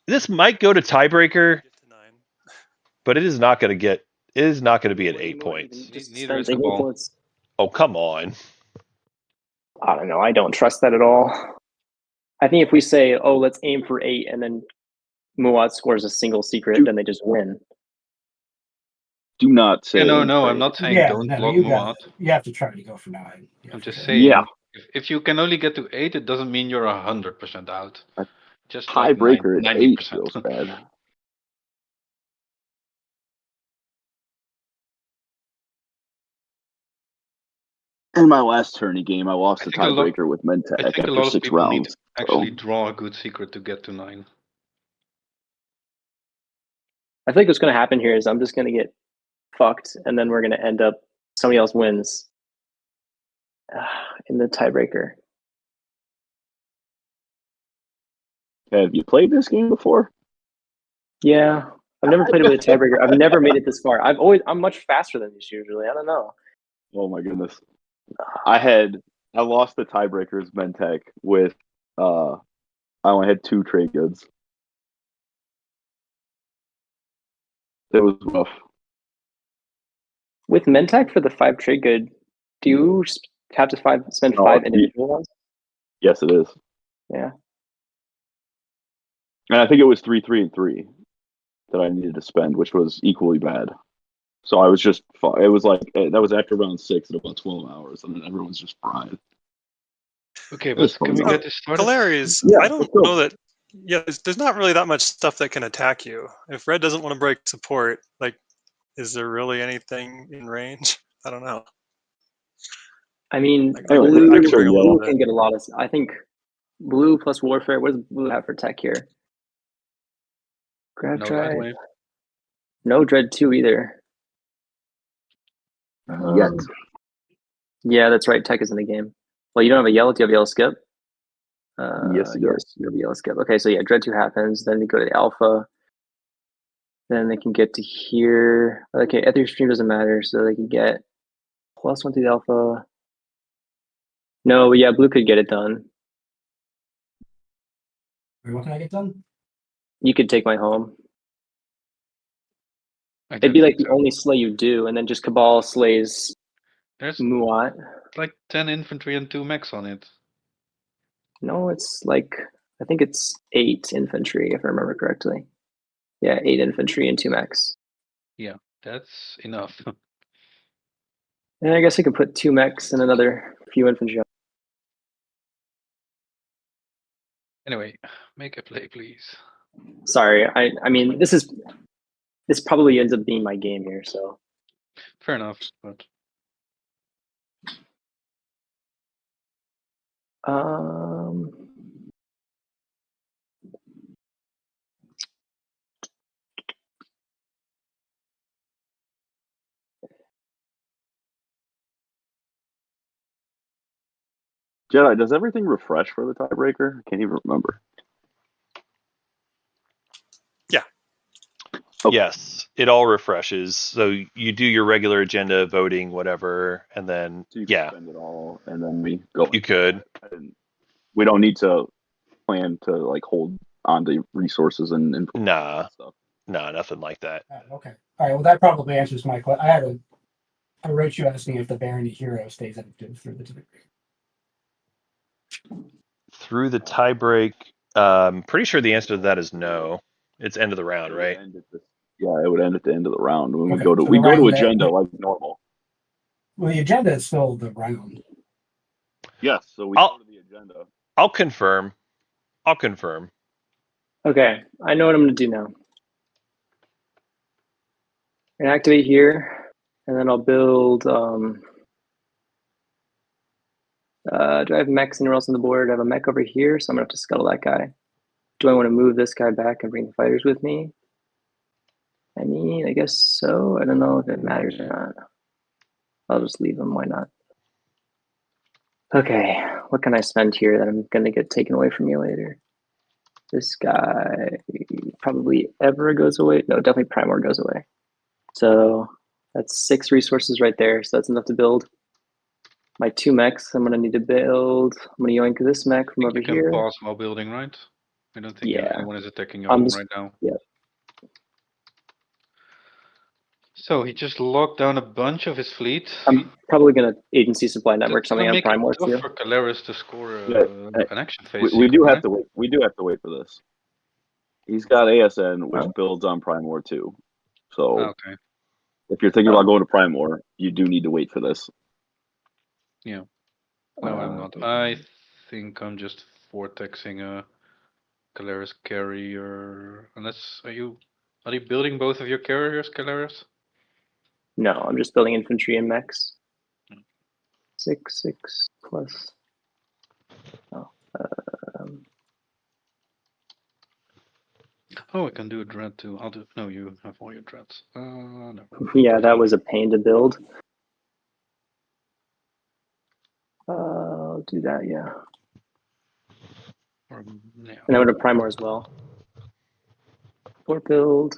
This might go to tiebreaker, but it is not going to get. It is not going to be at 8 points. Neither is the ball. Oh, come on. I don't know. I don't trust that at all. I think if we say, oh, let's aim for 8, and then Muad scores a single secret, then they just win. Do not say. Yeah, no, I'm not saying don't block Muad. You have to try to go for 9. I'm just saying, if you can only get to 8, it doesn't mean you're 100% out. Just tiebreaker like at 8 feels bad. In my last tourney game, I lost the tiebreaker with Mentec after 6 rounds. Need to actually draw a good secret to get to 9. I think what's going to happen here is I'm just going to get fucked, and then we're going to end up somebody else wins in the tiebreaker. Have you played this game before? Yeah, I've never played it with a tiebreaker. I've never made it this far. I'm much faster than this usually. I don't know. Oh my goodness. I lost the tiebreakers Mentec with I only had 2 trade goods. It was rough. With Mentec for the 5 trade good, do you have to spend 5 individual ones? Yes, it is. Yeah. And I think it was 3, 3, and 3 that I needed to spend, which was equally bad. So I was just, it was like, that was after round 6 at about 12 hours, and then everyone's just fried. Okay, That's but can we fun. get this started? Galari's, Yeah, I don't let's go. know that. Yeah, there's not really that much stuff that can attack you. If red doesn't want to break support, like, is there really anything in range? I don't know. I mean, Like, Anyway, blue, I can bring a little blue bit. can get a lot of. I think blue plus warfare. What does blue have for tech here? Grab No drive. Lightwave. No dread 2 either. Yet. Yeah, that's right. Tech is in the game. Well, you don't have a yellow. Do you have yellow skip? Yes, he does. Yes, you have yellow skip. Okay, so yeah, dread 2 happens. Then they go to the alpha. Then they can get to here. Okay, Ether Stream doesn't matter, so they can get +1 to the alpha. No, but yeah, blue could get it done. Wait, what can I get done? You could take my home. I It'd don't be like think the so. only slay you do, and then just Cabal slays There's Muat. like 10 infantry and 2 mechs on it. No, it's like, I think it's 8 infantry, if I remember correctly. Yeah, 8 infantry and 2 mechs. Yeah, that's enough. And I guess I could put 2 mechs and another few infantry on. Anyway, make a play, please. Sorry, I mean, this probably ends up being my game here, so. Fair enough, but Jedi, does everything refresh for the tiebreaker? I can't even remember. Yeah. Okay. Yes, it all refreshes. So you do your regular agenda, voting, whatever, and then So you can spend it all, and then we go. You could. And we don't need to plan to like hold on to resources and Nah, stuff. nah, nothing like that. Okay. All right. Well, that probably answers my question. I wrote you asking if the Barony Hero stays active through the tiebreak. Through the tiebreak, pretty sure the answer to that is no. It's end of the round, right? Yeah, it would end at the end of the round when we Okay, go to so the go to round agenda end- like normal. Well, the agenda is still the round. Yes, so we I'll- go to the agenda. I'll confirm. I'll confirm. Okay, I know what I'm gonna do now. I'm gonna activate here, and then I'll build, do I have mechs anywhere else on the board? I have a mech over here, so I'm gonna have to scuttle that guy. Do I want to move this guy back and bring the fighters with me? I mean, I guess so. I don't know if it matters or not. I'll just leave him, why not? Okay, what can I spend here that I'm gonna get taken away from me later? This guy probably ever goes away. No, definitely Primor goes away. So that's 6 resources right there. So that's enough to build my 2 mechs. I'm gonna need to build. I'm gonna yoink this mech from over you can here. pause while building, right? I don't think Yeah. anyone is attacking your I'm home just- right now. Yeah. So he just locked down a bunch of his fleet. I'm probably gonna agency supply network That's something gonna on make it Primor tough too. for Caleris to score Yeah, an action phase. We do sequence, have to wait. We do have to wait for this. He's got ASN, which Oh. builds on Primor too. So Okay. if you're thinking about going to Primor, you do need to wait for this. Yeah. No, I'm not. I think I'm just vortexing a Caleris carrier. Unless are you building both of your carriers, Caleris? No, I'm just building infantry and mechs. 6 plus. Oh, Oh, I can do a dread too. I'll do. No, you have all your dreads. No. yeah, that was a pain to build. I'll do that, yeah. Or, yeah. And I'm going to Primor as well. For build.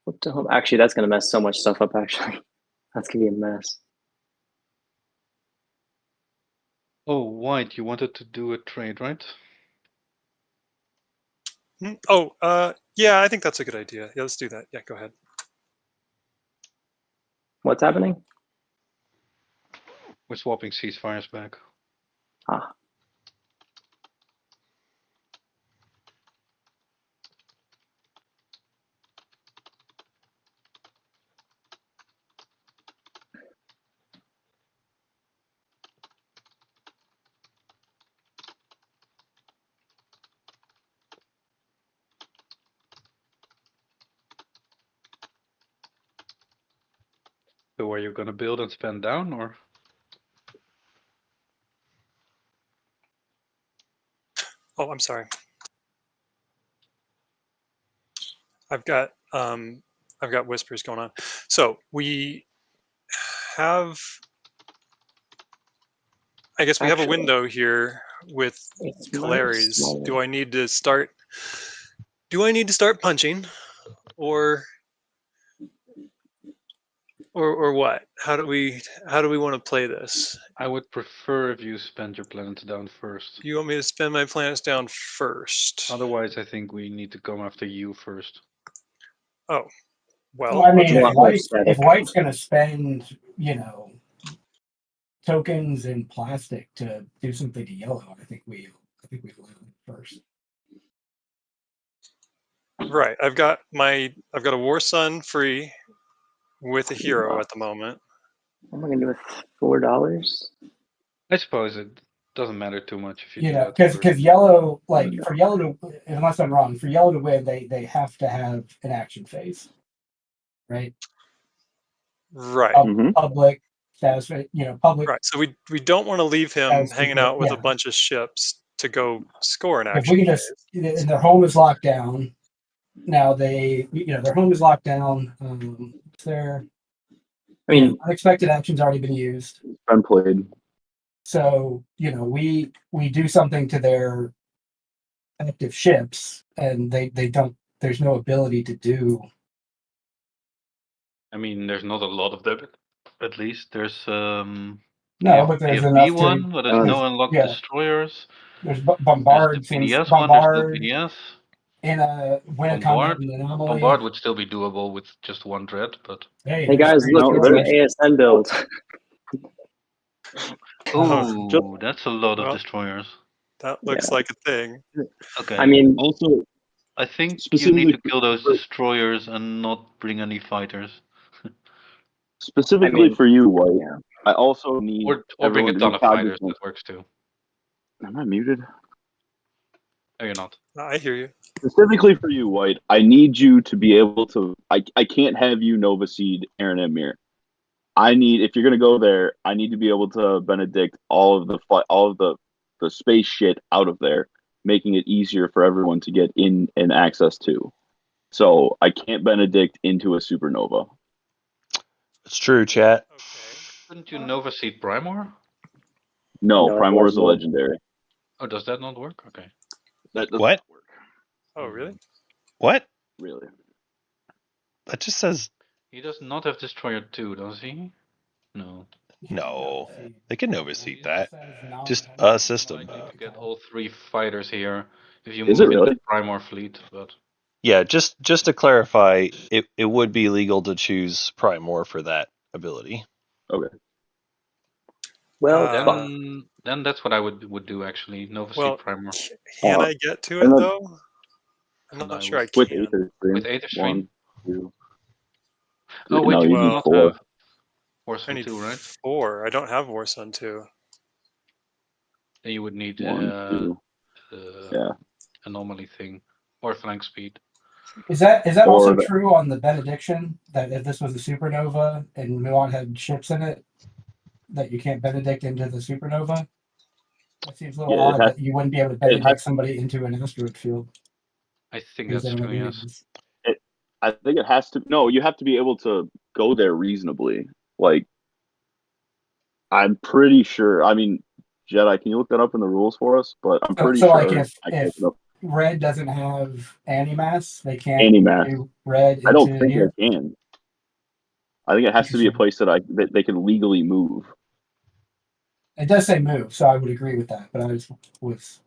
What the hell? Actually, that's going to mess so much stuff up, actually. That's going to be a mess. Oh, White, you wanted to do a trade, right? Yeah, I think that's a good idea. Yeah, let's do that. Yeah, go ahead. What's happening? We're swapping ceasefires back. Ah. So are you gonna build and spend down, or? Oh, I'm sorry. I've got whispers going on. So we have, I guess we have a Actually, window here with it's Calaries. smaller. Do I need to start punching, or what? How do we want to play this? I would prefer if you spend your planets down first. You want me to spend my planets down first? Otherwise, I think we need to come after you first. Oh, well. Well, I mean, Lot more static. if White's going to spend, tokens and plastic to do something to yellow, I think we allow it first. Right. I've got a War Sun free with a hero at the moment. What am I gonna do with $4? I suppose it doesn't matter too much if you do that Because first. yellow, for yellow to, unless I'm wrong, for yellow to win, they have to have an action phase, right? Right. Public status, public. Right. So we don't want to leave him As hanging people- out with yeah. a bunch of ships to go score an If action. we can just, and their home is locked down. Now their home is locked down. I mean, unexpected action's already been used. It's been played. So, we do something to their active ships and they don't, there's no ability to do. I mean, there's not a lot of them. At least there's No, but there's PFB enough one, to, but there's no unlocked yeah. destroyers. There's There's Bombard, the PDS one, there's no PDS. in a win a combat and anomaly. Bombard would still be doable with just one dread, but hey guys, look, it's an ASN build. oh, that's a lot of destroyers. That looks like a thing. Okay. I mean, also, I think you specifically need to kill those destroyers and not bring any fighters. Specifically for you, White, I also need or bring a everyone to ton be of fighters. cognizant- That works too. Am I muted? No, you're not. I hear you. Specifically for you, White, I need you to be able to. I can't have you Nova Seed Aaron and Mir. I need, if you're gonna go there, I need to be able to Benedict all of the space shit out of there, making it easier for everyone to get in and access to. So I can't Benedict into a supernova. It's true, chat. Couldn't you Nova Seed Primor? No, No, Primor is a no. legendary. Oh, does that not work? Okay. That doesn't What? work. Oh, really? What? Really? That just says He does not have Destroyer 2, does he? No. no. They can Nova Seed that. Just a system. You need to get all 3 fighters here if you Is move it into really? the Primor fleet, but Yeah, just to clarify, it would be legal to choose Primor for that ability. Okay. Well, then that's what I would do actually. Nova Well, Seed Primor. Can I get to it and then- though? I'm And not I sure I With can. Aether Stream. With Aether Stream? 1, 2. Oh wait, No, you you do need not 4. have Force I need 2, right? 4. I don't have War Sun 2. Then you would need 1, 2. Yeah. anomaly thing or flank speed. Is that Or also the- true on the Benediction, that if this was a supernova and Muon had ships in it, that you can't Benedict into the supernova? That seems a little Yeah, it odd has- that you wouldn't be able to it Benedict has- somebody into an asteroid field. I think Is that's that what true, it yes. is? I think it has to. No, you have to be able to go there reasonably. Like, I'm pretty sure. I mean, Jedi, can you look that up in the rules for us? But I'm pretty So, sure. like, if I can look it up. Red doesn't have Animass, they can't Animass. do Red I don't into think here? they can. I think it has to be a place that they can legally move. It does say move, so I would agree with that, but I was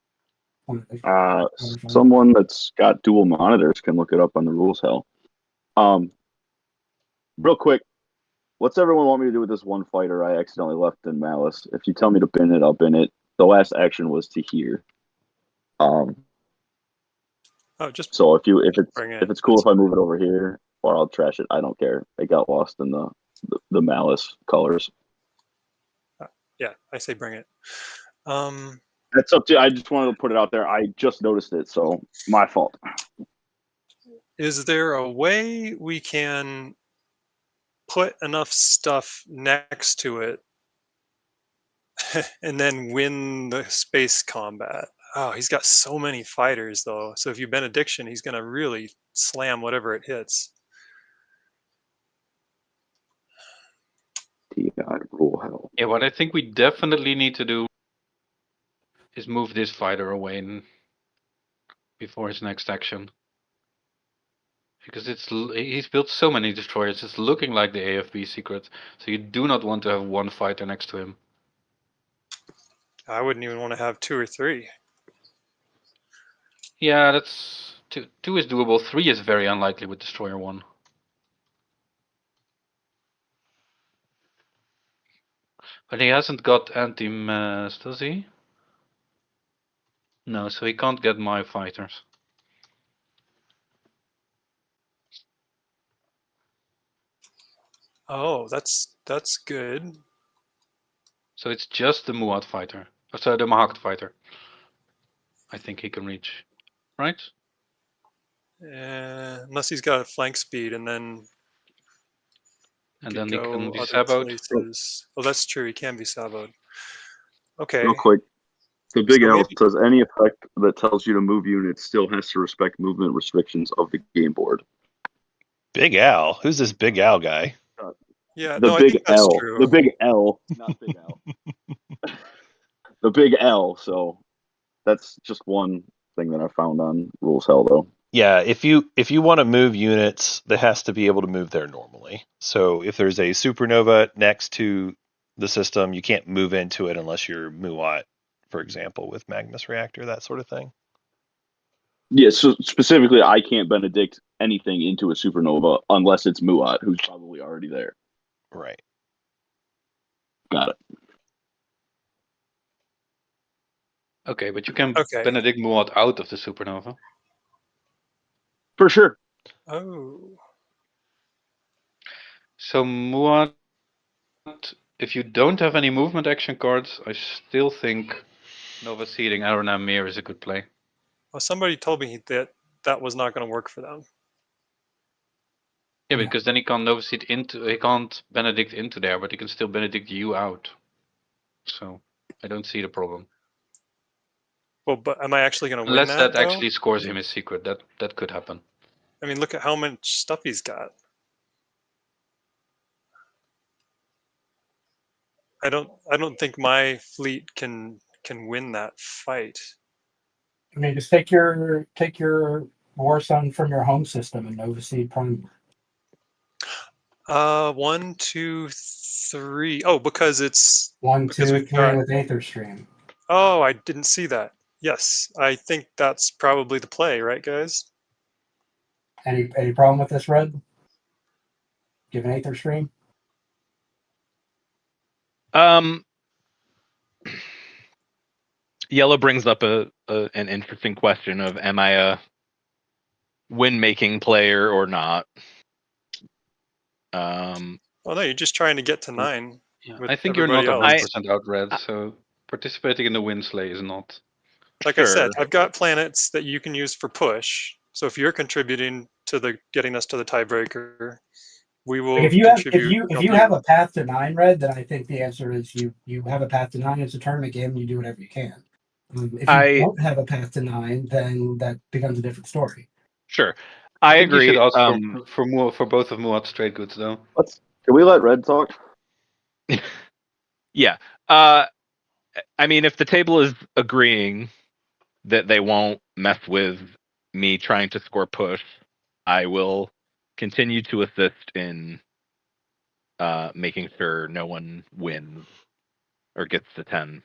Someone that's got dual monitors can look it up on the rules. Hell, real quick, what's everyone want me to do with this one fighter I accidentally left in Malice? If you tell me to bin it, I'll bin it. The last action was to here. Just So if bring it. it's cool if I move it over here, or I'll trash it, I don't care. It got lost in the Malice colors. Yeah, I say bring it. That's up to. I just wanted to put it out there. I just noticed it, so my fault. Is there a way we can put enough stuff next to it and then win the space combat. Oh, he's got so many fighters though. So if you Benediction, he's gonna really slam whatever it hits. TI rule hell. Yeah, what I think we definitely need to do is move this fighter away before his next action. Because he's built so many destroyers, it's looking like the AFB secret. So you do not want to have one fighter next to him. I wouldn't even want to have 2 or 3. Yeah, that's two is doable. 3 is very unlikely with destroyer 1. But he hasn't got anti-mass, does he? No, so he can't get my fighters. Oh, that's good. So it's just the Muad fighter. Oh, sorry, the Mahakt fighter. I think he can reach, right? Unless he's got a flank speed, and then And could then he go can be other saboed. places. Oh, that's true. He can be saboed. Okay. Real quick, the big So L maybe- says any effect that tells you to move units still has to respect movement restrictions of the game board. Big Al. Who's this Big Al guy? Yeah, The no, I big think that's L. true. The big L, not big L. The big L. So that's just one thing that I found on Rules Hell, though. Yeah, if you want to move units, that has to be able to move there normally. So if there's a supernova next to the system, you can't move into it unless you're Muat, for example, with Magnus Reactor, that sort of thing. Yeah, so specifically, I can't Benedict anything into a supernova unless it's Muat, who's probably already there. Right. Got it. Okay, but you can Okay. Benedict Muad out of the supernova. For sure. Oh. So Muad, if you don't have any movement action cards, I still think Nova Seeding Arona Mir is a good play. Well, somebody told me that was not going to work for them. Yeah, Yeah. because then he can't Nova Seed into, he can't Benedict into there, but he can still Benedict you out. So I don't see the problem. Well, but am I actually going to win Unless that, that actually scores him his secret, that could happen. I mean, look at how much stuff he's got. I don't think my fleet can win that fight. I mean, just take your War Sun from your home system and Nova Seed Prime. 1, 2, 3. Oh, because it's 1, because 2, we've 3 got- with Aether Stream. Oh, I didn't see that. Yes, I think that's probably the play, right, guys? Any problem with this, Red? Give an Aether Stream? Yellow brings up an interesting question of, am I a win-making player or not? Well, no, you're just trying to get to 9. Yeah, with I think you're not everybody else. 100% out red, so participating in the win slay is not. Like I said, I've got planets that you can use for push. So if you're contributing to the getting us to the tiebreaker, we will If you contribute. have a path to 9, Red, then I think the answer is you have a path to 9. It's a tournament game. And you do whatever you can. If you don't have a path to 9, then that becomes a different story. Sure, I think agree. You should ask for both of Muad's trade goods, though. Can we let Red talk? Yeah. I mean, if the table is agreeing that they won't mess with me trying to score push, I will continue to assist in making sure no one wins or gets to 10.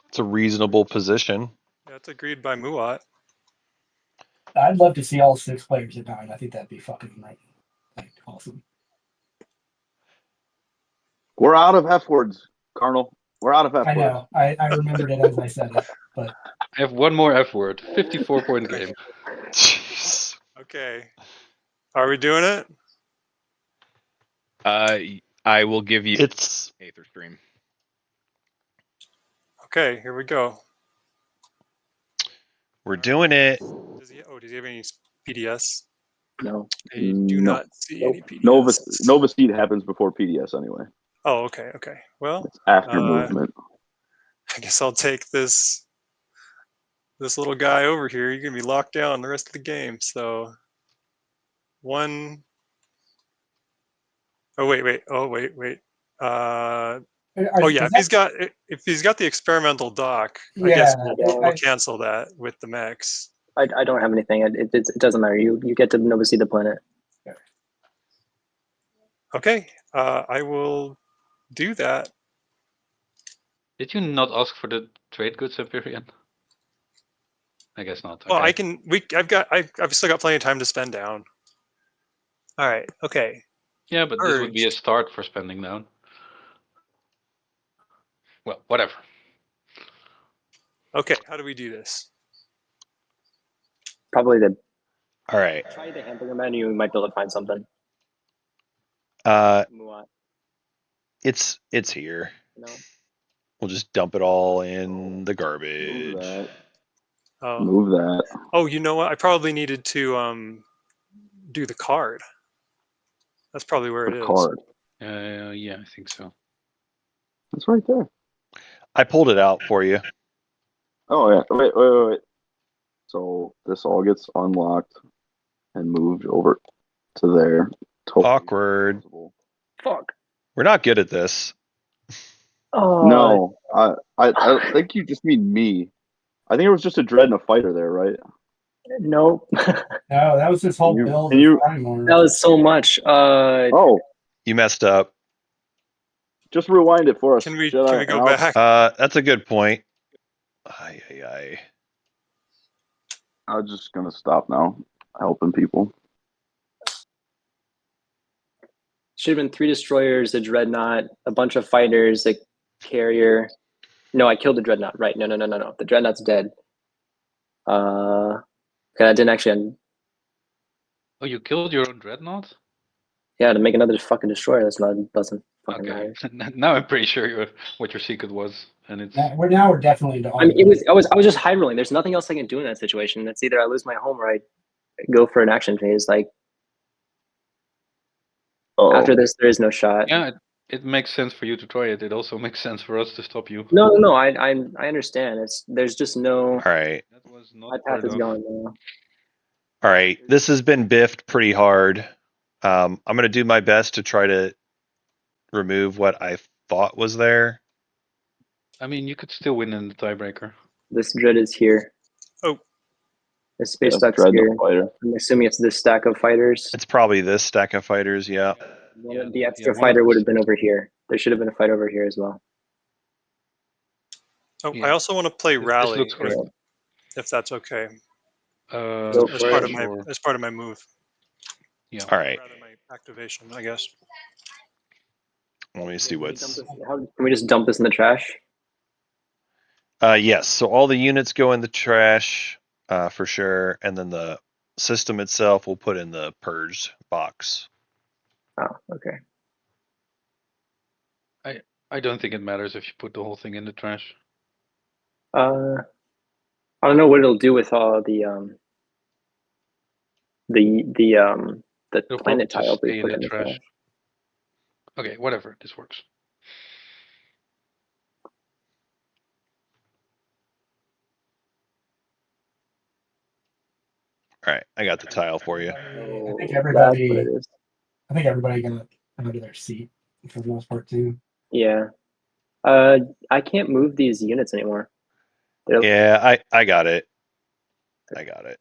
It's a reasonable position. Yeah, it's agreed by Muat. I'd love to see all 6 players at 9. I think that'd be fucking like awesome. We're out of F words, Colonel. We're out of F words. I know. I remembered it as I said it, but I have one more F word. 54-point game. Jeez. Okay. Are we doing it? I will give you It's Aether Stream. Okay, here we go. we're doing it. Does he have any PDS? No. I do No. not see any PDS. Nova Seed happens before PDS anyway. Oh, okay, okay. Well, It's after movement. I guess I'll take this little guy over here. You're gonna be locked down the rest of the game. So one. Oh wait. Oh wait. Oh yeah. If he's got the experimental dock, I guess we'll cancel that with the mechs. I don't have anything. It doesn't matter. You get to Nova Seed the planet. Okay. I will do that. Did you not ask for the trade goods, Imperium? I guess not. Okay. Well, I can. I've still got plenty of time to spend down. All right. Okay. Yeah, but this would be a start for spending down. Well, whatever. Okay. How do we do this? Probably the. All right. Try the hamburger menu. You might be able to find something. It's here. No. We'll just dump it all in the garbage. Move that. Oh, you know what? I probably needed to do the card. That's probably where it is. Card. Yeah, I think so. It's right there. I pulled it out for you. Oh yeah. Wait. So this all gets unlocked and moved over to there. Totally Awkward. possible. Fuck. We're not good at this. Oh No, I think you just mean me. I think it was just a dread and a fighter there, right? Nope. No, that was this whole build. That was so much. Oh, you messed up. Just rewind it for us. Can we go back? That's a good point. Aye. I'm just gonna stop now. Helping people. Should have been 3 destroyers, a dreadnought, a bunch of fighters, a carrier. No, I killed the dreadnought. Right? No. The dreadnought's dead. I didn't actually. Oh, you killed your own dreadnought? Yeah, to make another fucking destroyer. Doesn't fucking Okay. matter. Now I'm pretty sure what your secret was, and it's. We're definitely into. I mean, I was just high rolling. There's nothing else I can do in that situation. It's either I lose my home or I go for an action phase. Like after this, there is no shot. Yeah, it makes sense for you to try it. It also makes sense for us to stop you. No. I understand. There's just no. All right. That was not My path is gone now. All right. This has been biffed pretty hard. I'm going to do my best to try to remove what I thought was there. I mean, you could still win in the tiebreaker. This dread is here. Oh. The space stack's here. I'm assuming it's this stack of fighters. It's probably this stack of fighters, yeah. The extra fighter would have been over here. There should have been a fight over here as well. Oh, I also want to play Rally, looks great. if that's okay. As part of my move. Yeah. All right. Rather my activation, I guess. Let me see what's. Can we just dump this in the trash? Yes. So all the units go in the trash for sure, and then the system itself will put in the purged box. Oh, okay. I don't think it matters if you put the whole thing in the trash. I don't know what it'll do with all the It'll planet probably tile just we stay put in the trash. trash. Okay, whatever. This works. All right, I got the tile for you. I think everybody got out of their seat for the most part too. Yeah. I can't move these units anymore. Yeah, I got it. I got it.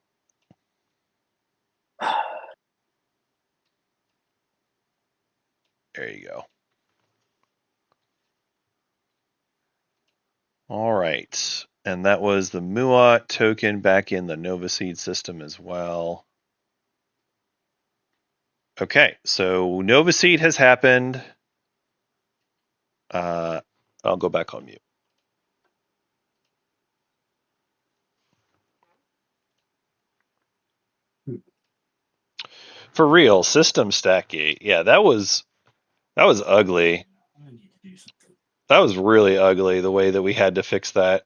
There you go. All right. And that was the Muat token back in the Nova Seed system as well. Okay, so Nova Seed has happened. I'll go back on mute. For real, system stack gate. Yeah, that was ugly. That was really ugly, the way that we had to fix that.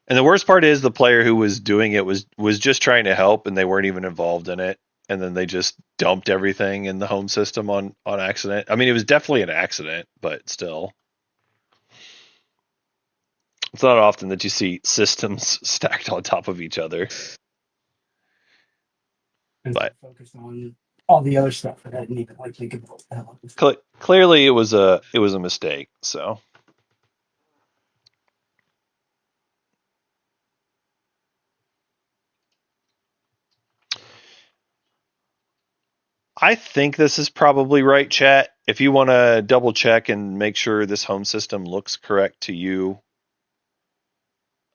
And the worst part is the player who was doing it was just trying to help, and they weren't even involved in it. And then they just dumped everything in the home system on accident. I mean, it was definitely an accident, but still. It's not often that you see systems stacked on top of each other. And But focused on all the other stuff that I didn't even like think about. The hell it was. clearly, it was a mistake. So. I think this is probably right, chat. If you want to double check and make sure this home system looks correct to you,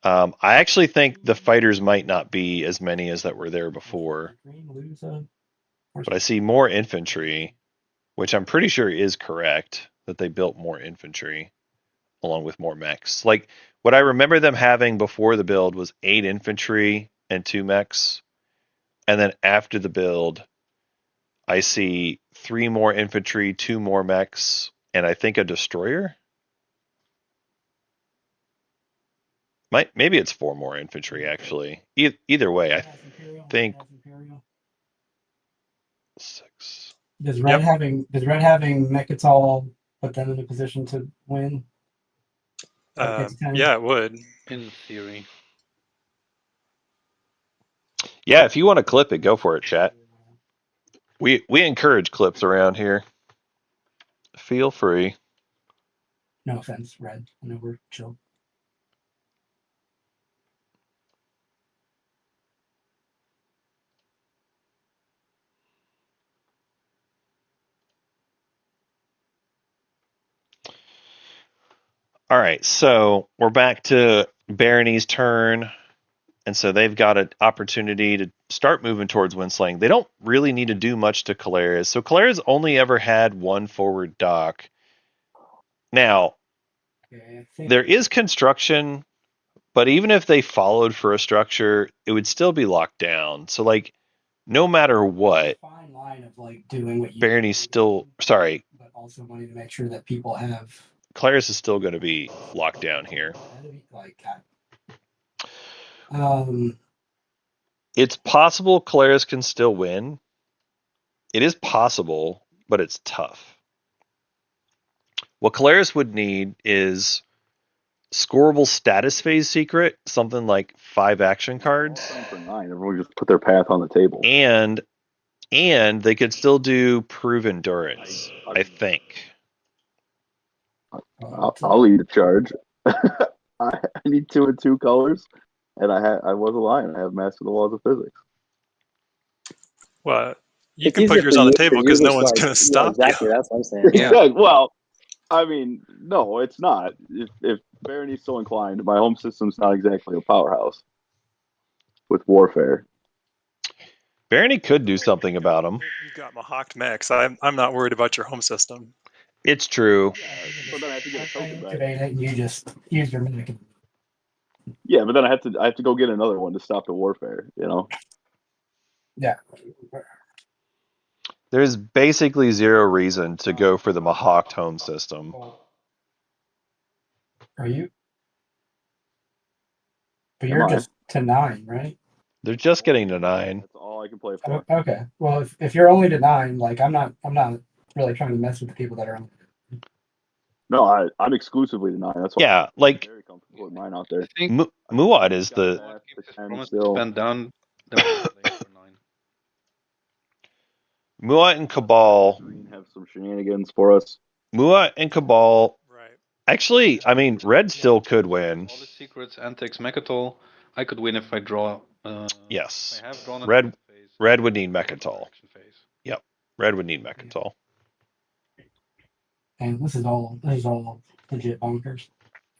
I actually think the fighters might not be as many as that were there before. But I see more infantry, which I'm pretty sure is correct, that they built more infantry along with more mechs. Like, what I remember them having before the build was 8 infantry and 2 mechs. And then after the build, I see 3 more infantry, 2 more mechs, and I think a destroyer. Maybe it's 4 more infantry actually. Either way, I think 6. Does Red having Mechatol put them in a position to win? Yeah, it would. In theory. Yeah, if you want to clip it, go for it, chat. We encourage clips around here. Feel free. No offense, Red. I know we're chill. All right, so we're back to Barony's turn. And so they've got an opportunity to start moving towards Windslaying. They don't really need to do much to Calera's. So Calera's only ever had 1 forward dock. Now, there is construction, but even if they followed for a structure, it would still be locked down. So, like, no matter what, Fine line of like doing what you Barony's still, sorry, but also wanting to make sure that people have Calera's is still going to be locked down here. like It's possible Calera's can still win. It is possible, but it's tough. What Calera's would need is scoreable status phase secret, something like 5 action cards. For 9, everyone just put their path on the table. And they could still do prove endurance, I think. I'll lead the charge. I need 2 and 2 colors, and I was a lion. I have mastered the laws of physics. Well, you can put yours on the table because no one's going to stop exactly, you. that's what I'm saying. Yeah. Well, I mean, no, it's not. If Barony's so inclined, my home system's not exactly a powerhouse with warfare. Barony could do something about them. You've got Mahawked mechs. I'm not worried about your home system. It's true. But then I have to get a token back. activate it and you just use your mech. Yeah, but then I have to go get another one to stop the warfare. You know. Yeah. There's basically 0 reason to go for the Mahawked home system. Are you? But you're just to 9, right? They're just getting to 9. That's all I can play for. Okay. Well, if you're only to 9, like I'm not really trying to mess with the people that are on. No, I'm exclusively to 9. That's why. Yeah, like I'm very comfortable with mine out there. I think Muad is the promise to spend down. Muad and Cabal. Have some shenanigans for us. Muad and Cabal. Right. Actually, I mean, Red still could win. All the secrets, antics, Mechatol. I could win if I draw. Yes. I have drawn Red would need Mechatol. Yep. Red would need Mechatol. And this is all legit bonkers.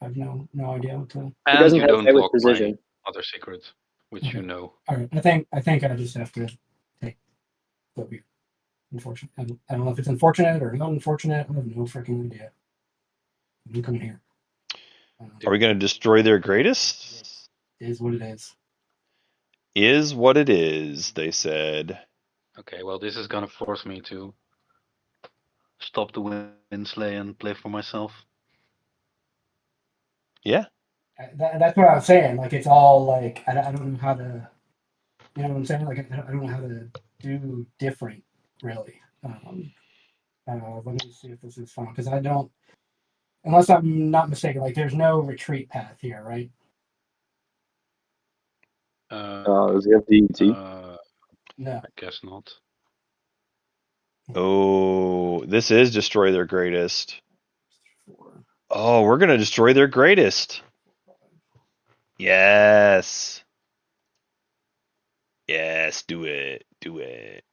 I have no idea what to. And you don't play with block precision. my other secrets, which you know. All right, I think I just have to take what we. Unfortunate. I don't know if it's unfortunate or not unfortunate. I have no freaking idea. I'm coming here. Are we going to destroy their greatest? Is what it is. Is what it is, they said. Okay, well, this is gonna force me to stop the Winslay and play for myself. Yeah. That's what I'm saying. Like it's all like I don't know how to, you know what I'm saying? Like I don't know how to do different really. Let me see if this is fun because I don't, unless I'm not mistaken. Like there's no retreat path here, right? Does he have DET? No. I guess not. Oh, this is destroy their greatest. 4, Oh, we're gonna destroy their greatest. 5. Yes. Yes, do it. Do it.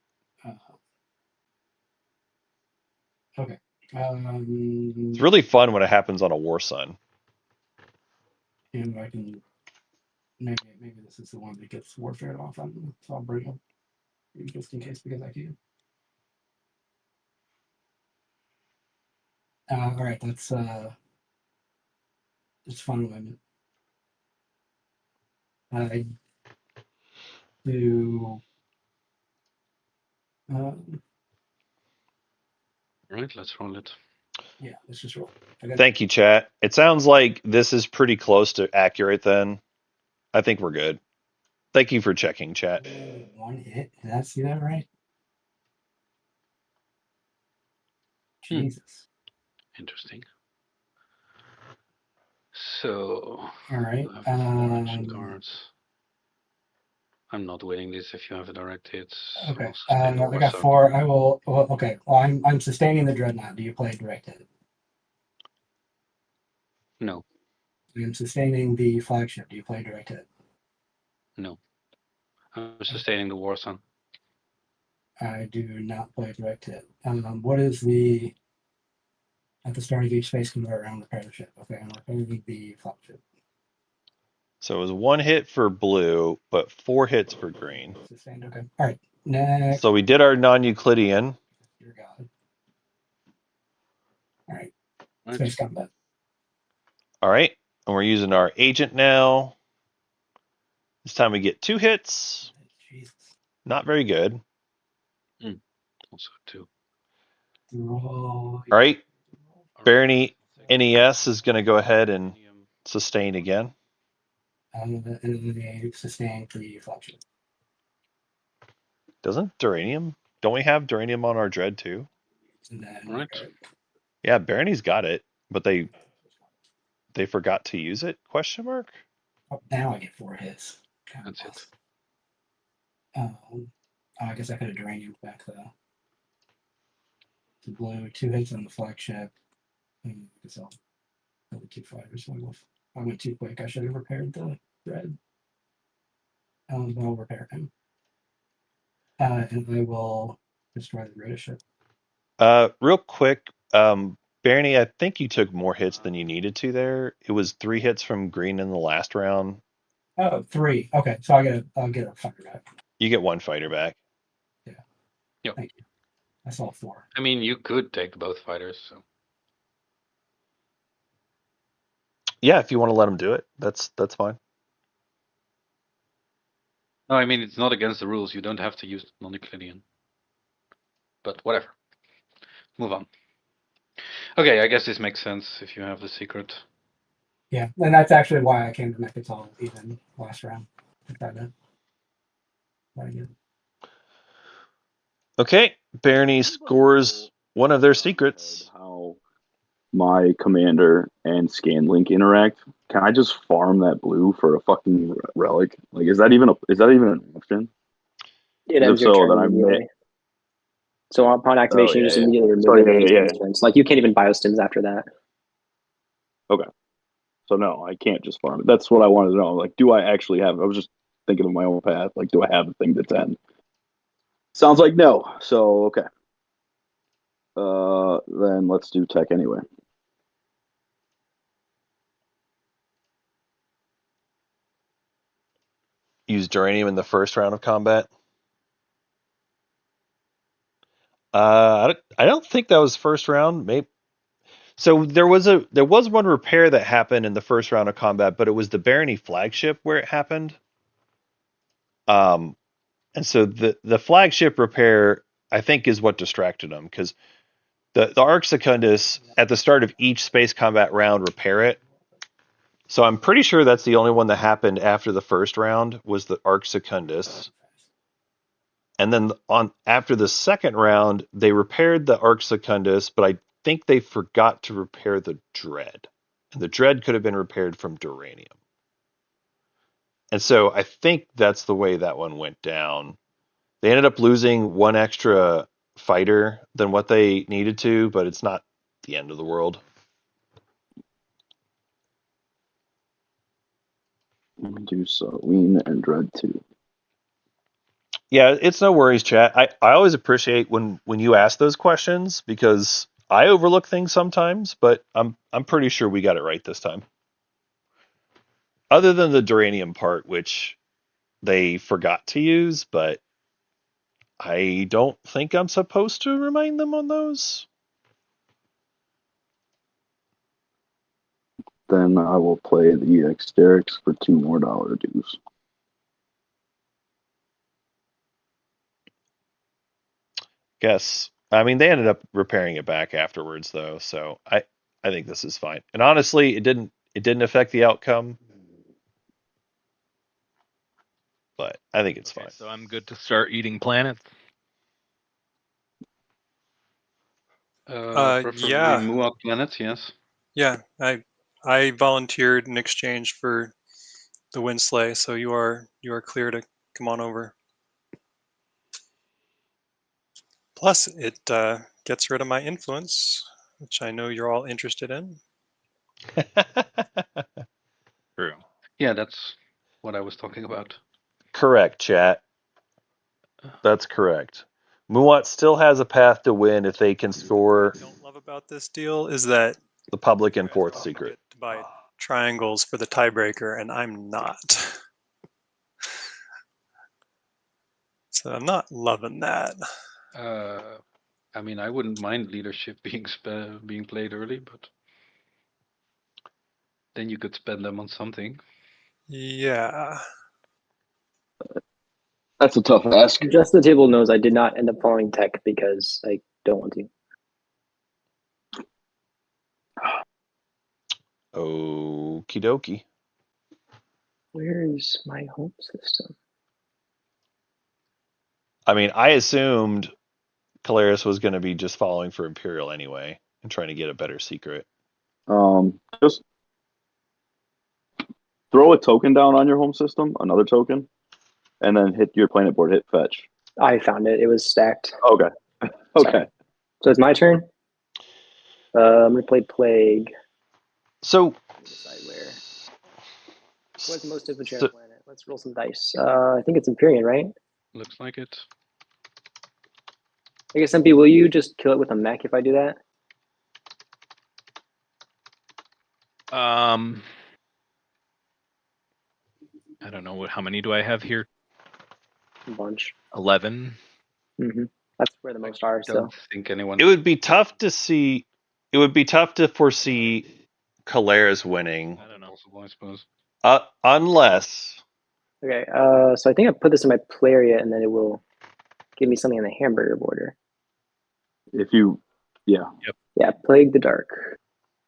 Okay. It's really fun when it happens on a War Sun. And I can maybe this is the one that gets warfare off on, so I'll bring it just in case because I can. All right, that's it's fun limit. I do. Right, let's roll it. Yeah, let's just roll. Okay. Thank you, chat. It sounds like this is pretty close to accurate then. I think we're good. Thank you for checking, chat. 1 hit. Did I see that right? Jesus. Interesting. So, All right. I have 4 action cards. I'm not winning this if you have a direct hit. Okay. I'll I sustain the got Warsun. 4. I will. Well, okay. Well, I'm sustaining the dreadnought. Do you play direct hit? No, I'm sustaining the flagship. Do you play direct hit? no. I'm sustaining the Warsun. I do not play direct hit. What is the at the start of each space convert around the repair ship? Okay, I'm repairing the flagship. So it was 1 hit for blue, but 4 hits for green. Sustained. Okay. All right. Next. So we did our non-Euclidean. Dear God. All right. Right. Space combat. All right. And we're using our agent now. This time we get 2 hits. Jesus. Not very good. Also 2. Roll. All right. Barony NES is going to go ahead and sustain again. And they sustain the flagship. Doesn't Duranium? Don't we have Duranium on our Dread too? And then Right. Yeah, Barony's got it, but they forgot to use it? Question mark. Oh, now I get 4 hits. That's it. I guess I could have Duranium back though. The blue, 2 hits on the flagship. I guess I'll the 2 fighters. I went too quick. I should have repaired the thread. But I'll repair him. And I will destroy the British ship. Real quick, Barony, I think you took more hits than you needed to there. It was 3 hits from green in the last round. Oh, 3. Okay, so I'll get a fighter back. You get 1 fighter back. Yeah. Yep. Thank you. I saw 4. I mean, you could take both fighters. So. Yeah, if you want to let them do it, that's fine. No, I mean, it's not against the rules. You don't have to use non-Euclidean. But whatever. Move on. Okay, I guess this makes sense if you have the secret. Yeah, and that's actually why I came to Mechatol even last round. Okay, Barony scores one of their secrets. How my commander and Scanlink interact? Can I just farm that blue for a fucking relic? Like, is that even an option? It If ends your so, turn then I immediately. may. So upon activation, Oh, you just yeah. immediately remove Sorry, it. yeah. Turns. Like you can't even biostims after that. Okay. So no, I can't just farm it. That's what I wanted to know. Like, do I actually have? I was just thinking of my own path. Like, do I have a thing that's end? Sounds like no. So okay. Then let's do tech anyway. Use Duranium in the first round of combat. I don't think that was first round. Maybe. So there was one repair that happened in the first round of combat, but it was the Barony flagship where it happened. And so the flagship repair, I think, is what distracted them because the Arc Secundus at the start of each space combat round repair it. So I'm pretty sure that's the only one that happened after the first round was the Arc Secundus. And then after the second round, they repaired the Arc Secundus, but I think they forgot to repair the Dread. And the Dread could have been repaired from Duranium. And so I think that's the way that one went down. They ended up losing one extra fighter than what they needed to, but it's not the end of the world. Do Lean and Dread 2. Yeah, it's no worries, chat. I always appreciate when you ask those questions because I overlook things sometimes, but I'm pretty sure we got it right this time. Other than the Duranium part, which they forgot to use, but I don't think I'm supposed to remind them on those. Then I will play the Exterics for $2 more dues. Guess. I mean, they ended up repairing it back afterwards, though, so I think this is fine. And honestly, it didn't affect the outcome, but I think it's fine. So I'm good to start eating planets. Preferably yeah. Muak planets, yes. Yeah, I volunteered in exchange for the Windslay, so you are clear to come on over. Plus, it gets rid of my influence, which I know you're all interested in. True. Yeah, that's what I was talking about. Correct, chat. That's correct. Muat still has a path to win if they can score What I don't love about this deal is that the public and you guys fourth all secret. get to buy triangles for the tiebreaker, and I'm not. So I'm not loving that. I mean, I wouldn't mind leadership being played early, but then you could spend them on something. Yeah. That's a tough ask. Just the table knows I did not end up following tech because I don't want to. Okie dokie. Where's my home system? I mean, I assumed Caleris was going to be just following for Imperial anyway and trying to get a better secret. Just throw a token down on your home system, another token, and then hit your planet board, hit fetch. I found it. It was stacked. Okay. Okay. Sorry. So it's my turn. I'm gonna play Plague. So Decide where. What's the most infantry so- on the planet? Let's roll some dice. I think it's Imperium, right? Looks like it. I guess MP, will you just kill it with a mech if I do that? I don't know how many do I have here? A bunch. 11. Mm-hmm. That's where the most are. Don't So think anyone. it would be tough to see. It would be tough to foresee Caleris winning. I don't know. Possible, I suppose. Unless. okay. So I think I put this in my play area, and then it will give me something on the hamburger border. If you, yeah. Yeah, Plague the Dark.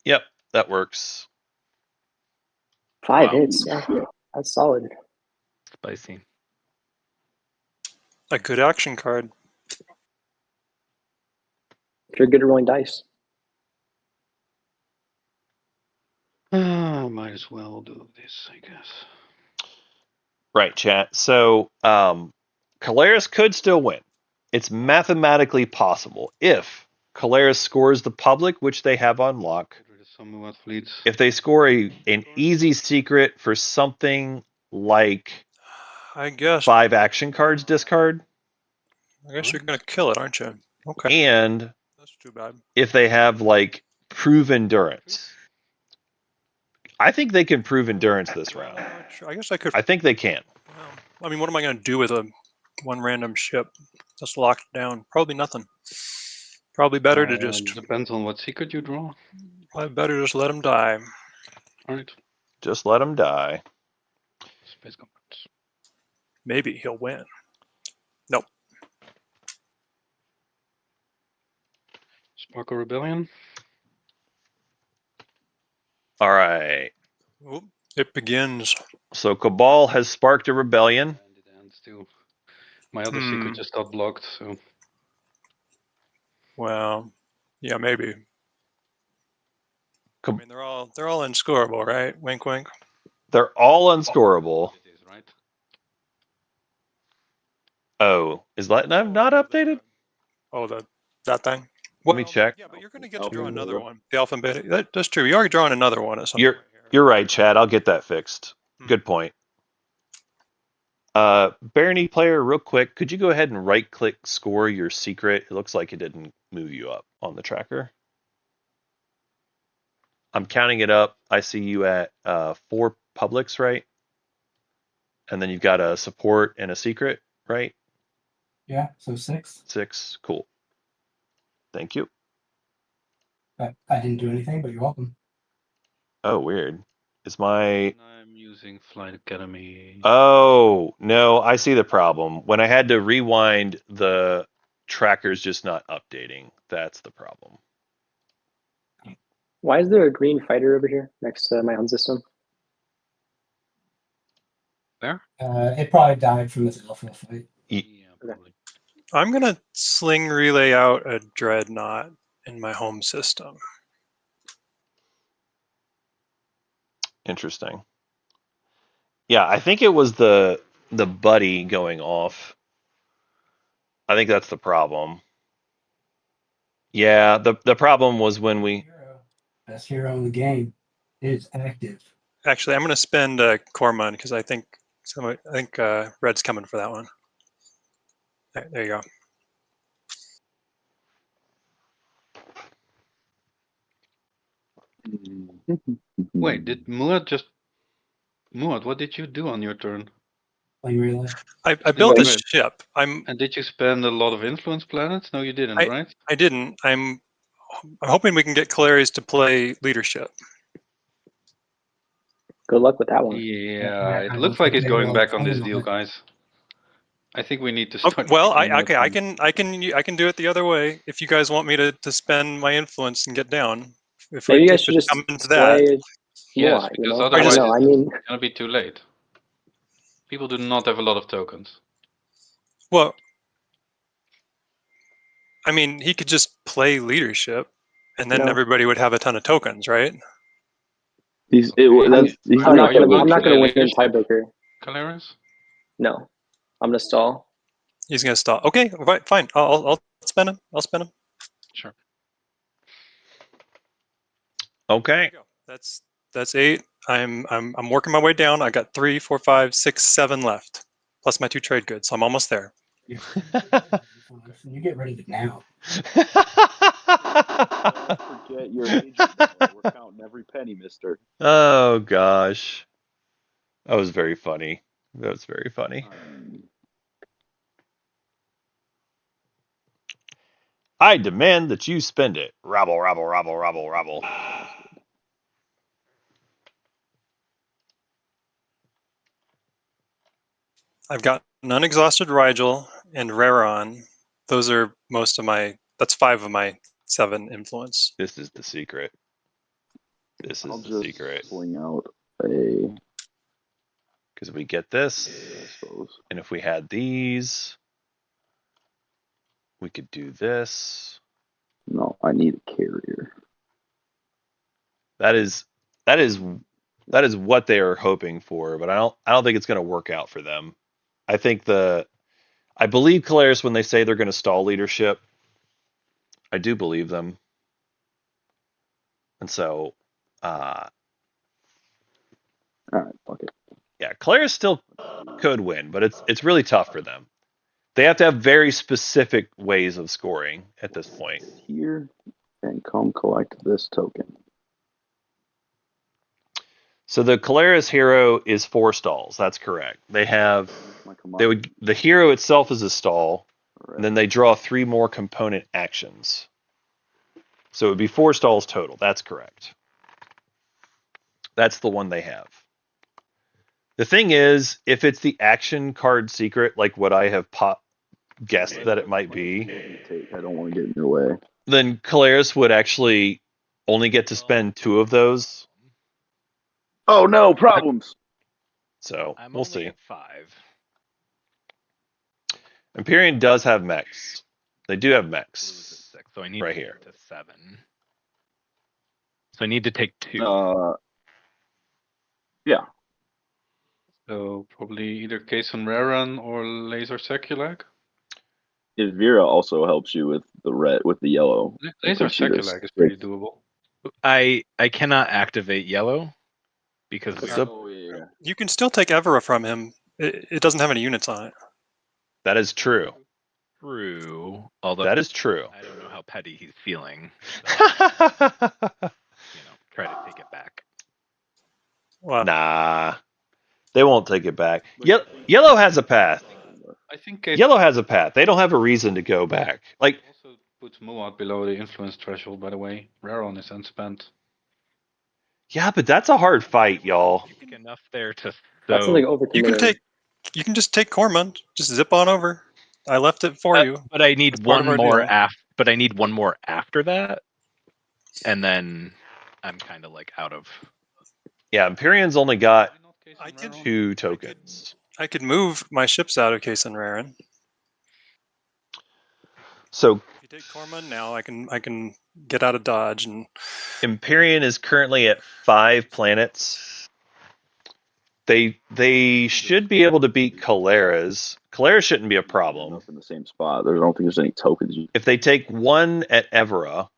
Yep, that works. 5 Wow. hits. Yeah, that's solid. Spicy. A good action card. If you're good at rolling dice. Might as well do this, I guess. Right, chat. So, Caleris could still win. It's mathematically possible if Caleris scores the public, which they have on lock. Get rid of some Muat fleets. If they score an easy secret for something like I guess 5 action cards discard, you're gonna kill it, aren't you? Okay. and That's too bad. if they have like prove endurance, I think they can prove endurance this round. I guess I could. I think they can. I mean, what am I gonna do with one random ship that's locked down? Probably nothing. Probably better to just. Depends on what secret you draw. Probably better just let him die. All right. Just let them die. Space Combat. Maybe he'll win. Nope. Sparkle Rebellion. All right. Oop, it begins. So Cabal has sparked a rebellion. And it ends too. My other secret just got blocked, so Well, yeah, maybe. I Com- mean, they're all unscorable, right? Wink, wink. They're all unscorable. it is, right? Oh, is that not updated? Oh, that thing. Let me check. Yeah, but you're going to get to Alpha draw and another beta. one. The alpha and beta. That's true. You already drawn another one at some You're point here. you're right, Chad. I'll get that fixed. Good point. Barony player, real quick, could you go ahead and right-click score your secret? It looks like it didn't move you up on the tracker. I'm counting it up. I see you at 4 publics, right? And then you've got a support and a secret, right? Yeah, so 6. 6. Cool. Thank you. I didn't do anything, but you're welcome. Oh, weird. Is my... I'm using Flight Academy. Oh, no, I see the problem. When I had to rewind, the tracker's just not updating. That's the problem. Why is there a green fighter over here next to my own system? There? It probably died from this alpha fight. Yeah, probably. I'm going to sling relay out a dreadnought in my home system. Interesting. Yeah, I think it was the buddy going off. I think that's the problem. Yeah, the problem was when we... Best hero in the game is active. Actually, I'm going to spend Cormon because I think Red's coming for that one. There you go. Wait, did Muad just... Muad, what did you do on your turn? Playing relay. I built a Wait. ship. And did you spend a lot of influence planets? No, you didn't, right? I didn't. I'm hoping we can get Calares to play leadership. Good luck with that one. Yeah, it I looks don't like think he's they going will back on this plan deal, it. guys. I think we need to Okay, start. well, picking I up can do it the other way if you guys want me to spend my influence and get down. If Maybe you guys if should it's just coming to that, play Yes, more, because I otherwise don't know. I mean, it's gonna be too late. People do not have a lot of tokens. well, I mean, he could just play leadership, and then No. everybody would have a ton of tokens, right? He's Okay. I'm not you gonna play win leadership, tiebreaker. Calares? No, I'm gonna stall. He's gonna stall. Okay, right, fine. I'll spend him. I'll spend him. Sure. Okay. That's 8. I'm working my way down. I got 3, 4, 5, 6, 7 left, plus my 2 trade goods. So I'm almost there. You get rid of it now. Forget your agent. We're counting every penny, mister. Oh, gosh. That was very funny. That was very funny. I demand that you spend it. Rabble, rabble, rabble, rabble, rabble. I've got an unexhausted Rigel and Raron. Those are most of my. That's 5 of my 7 influence. This is the secret. This is I'll the just secret. swing out a... Because we get this, I suppose. and if we had these, we could do this. No, I need a carrier. That is what they are hoping for, but I don't think it's going to work out for them. I believe Calares when they say they're going to stall leadership. I do believe them. And so All right, fuck it. yeah, Calares still could win, but it's really tough for them. They have to have very specific ways of scoring at this point. Here and come collect this token. So the Calares hero is 4 stalls. That's correct. The hero itself is a stall, and then they draw 3 more component actions. So it would be 4 stalls total. That's correct. That's the one they have. The thing is, if it's the action card secret, like what I have guessed that it might be, I don't want to get in your way. Then Calares would actually only get to spend 2 of those. Oh no, problems. So I'm we'll only see. at 5. Imperium does have mechs. They do have Blue's mechs. at 6, so I need Right to here. get to 7. So I need to take 2. Yeah. So probably either Kason Raran or Laser Seculag. If Vera also helps you with the red, with the yellow. Laser puts you to Seculag is pretty doable. I cannot activate yellow because we So- are Oh yeah. You can still take Evera from him. It doesn't have any units on it. That is true. true. Although That is true. I don't know how petty he's feeling. So, try to take it back. Wow. Nah, they won't take it back. Yellow has a path. I think Kason Yellow has a path. They don't have a reason to go back. Like, also puts Muad below the influence threshold, by the way. Raron is unspent. yeah, but that's a hard fight, y'all. Enough there to That's so like overcommitted. You can just take Corman. Just zip on over. I left it for you. but I need That's part of one our more deal. but I need one more after that. And then I'm kind of like out of Yeah, Imperium's only got Why not Kason I could- Raron? 2 tokens. I could move my ships out of Kason Raran. So If you take Corman now, I can get out of Dodge and Imperium is currently at 5 planets. They should be able to beat Calera's. Calera shouldn't be a problem. Up in the same spot. I don't think there's any tokens. If they take 1 at Evera,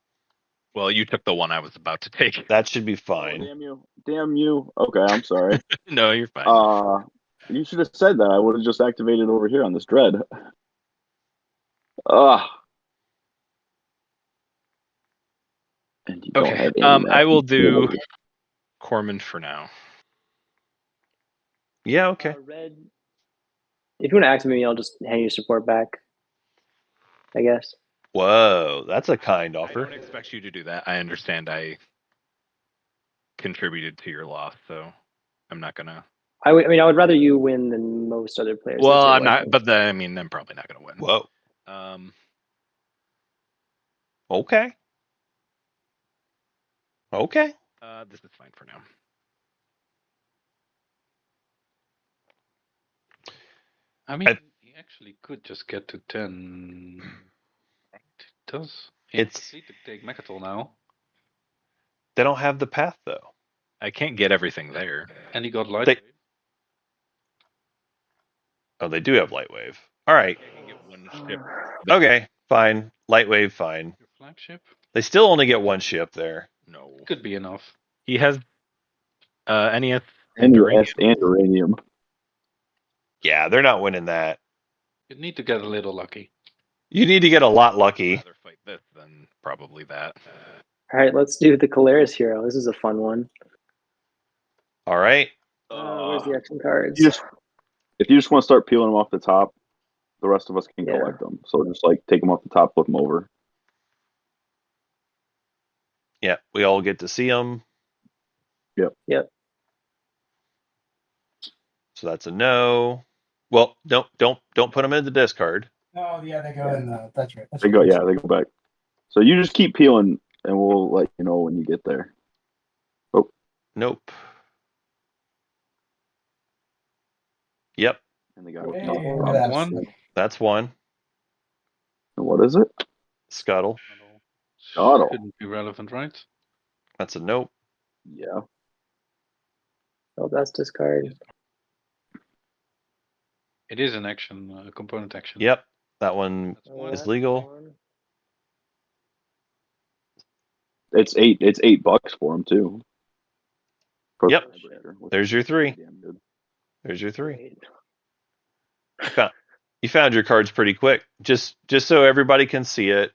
well, you took the one I was about to take. that should be Oh, fine. damn you! Damn you! Okay, I'm sorry. No, you're fine. You should have said that. I would have just activated over here on this dread. Ah. And you don't Okay. have any I will matches. do Corman for now. Yeah, okay. Red. If you want to activate me, I'll just hand you support back. I guess. Whoa, that's a kind I offer. don't expect you to do that. I understand I contributed to your loss, so I'm not gonna. I mean, I would rather you win than most other players. Well, That's I'm it, not. like, But I'm probably not gonna win. Whoa. Um, Okay. Okay. this is fine for now. I mean, I- he actually could just get to 10. Right? It does. It's- Need to take Mechatol now. They don't have the path though. I can't get everything there. And he got light. They- Oh, they do have Lightwave. All right. I can get one ship. Okay, fine. Lightwave, fine. Your flagship? They still only get 1 ship there. No. Could be enough. He has NES And uranium. and uranium. Yeah, they're not winning that. You need to get a little lucky. You need to get a lot lucky. I'd rather fight this than probably that. all right, let's do the Caleris hero. This is a fun one. All right. Where's the action cards? If you just want to start peeling them off the top, the rest of us can Yeah. collect them. So just like take them off the top, flip them over. Yeah, we all get to see them. Yep. So that's a no. Well, don't put them in the discard. Oh yeah, they go in the. That's right. That's They go, yeah, they go back. So you just keep peeling, and we'll let you know when you get there. Nope. Yep, And they got Hey, and that's- One. that's 1. what is it? Scuttle. Scuttle. Shouldn't be relevant, right? That's a nope. Yeah. Oh, that's discard. It is an action, a component action. Yep, that one That's one. is legal. One. It's $8 for them too. For the Yep. tiebreaker, which There's your is 3. damn good. There's your 3. Great. You found your cards pretty quick. Just so everybody can see it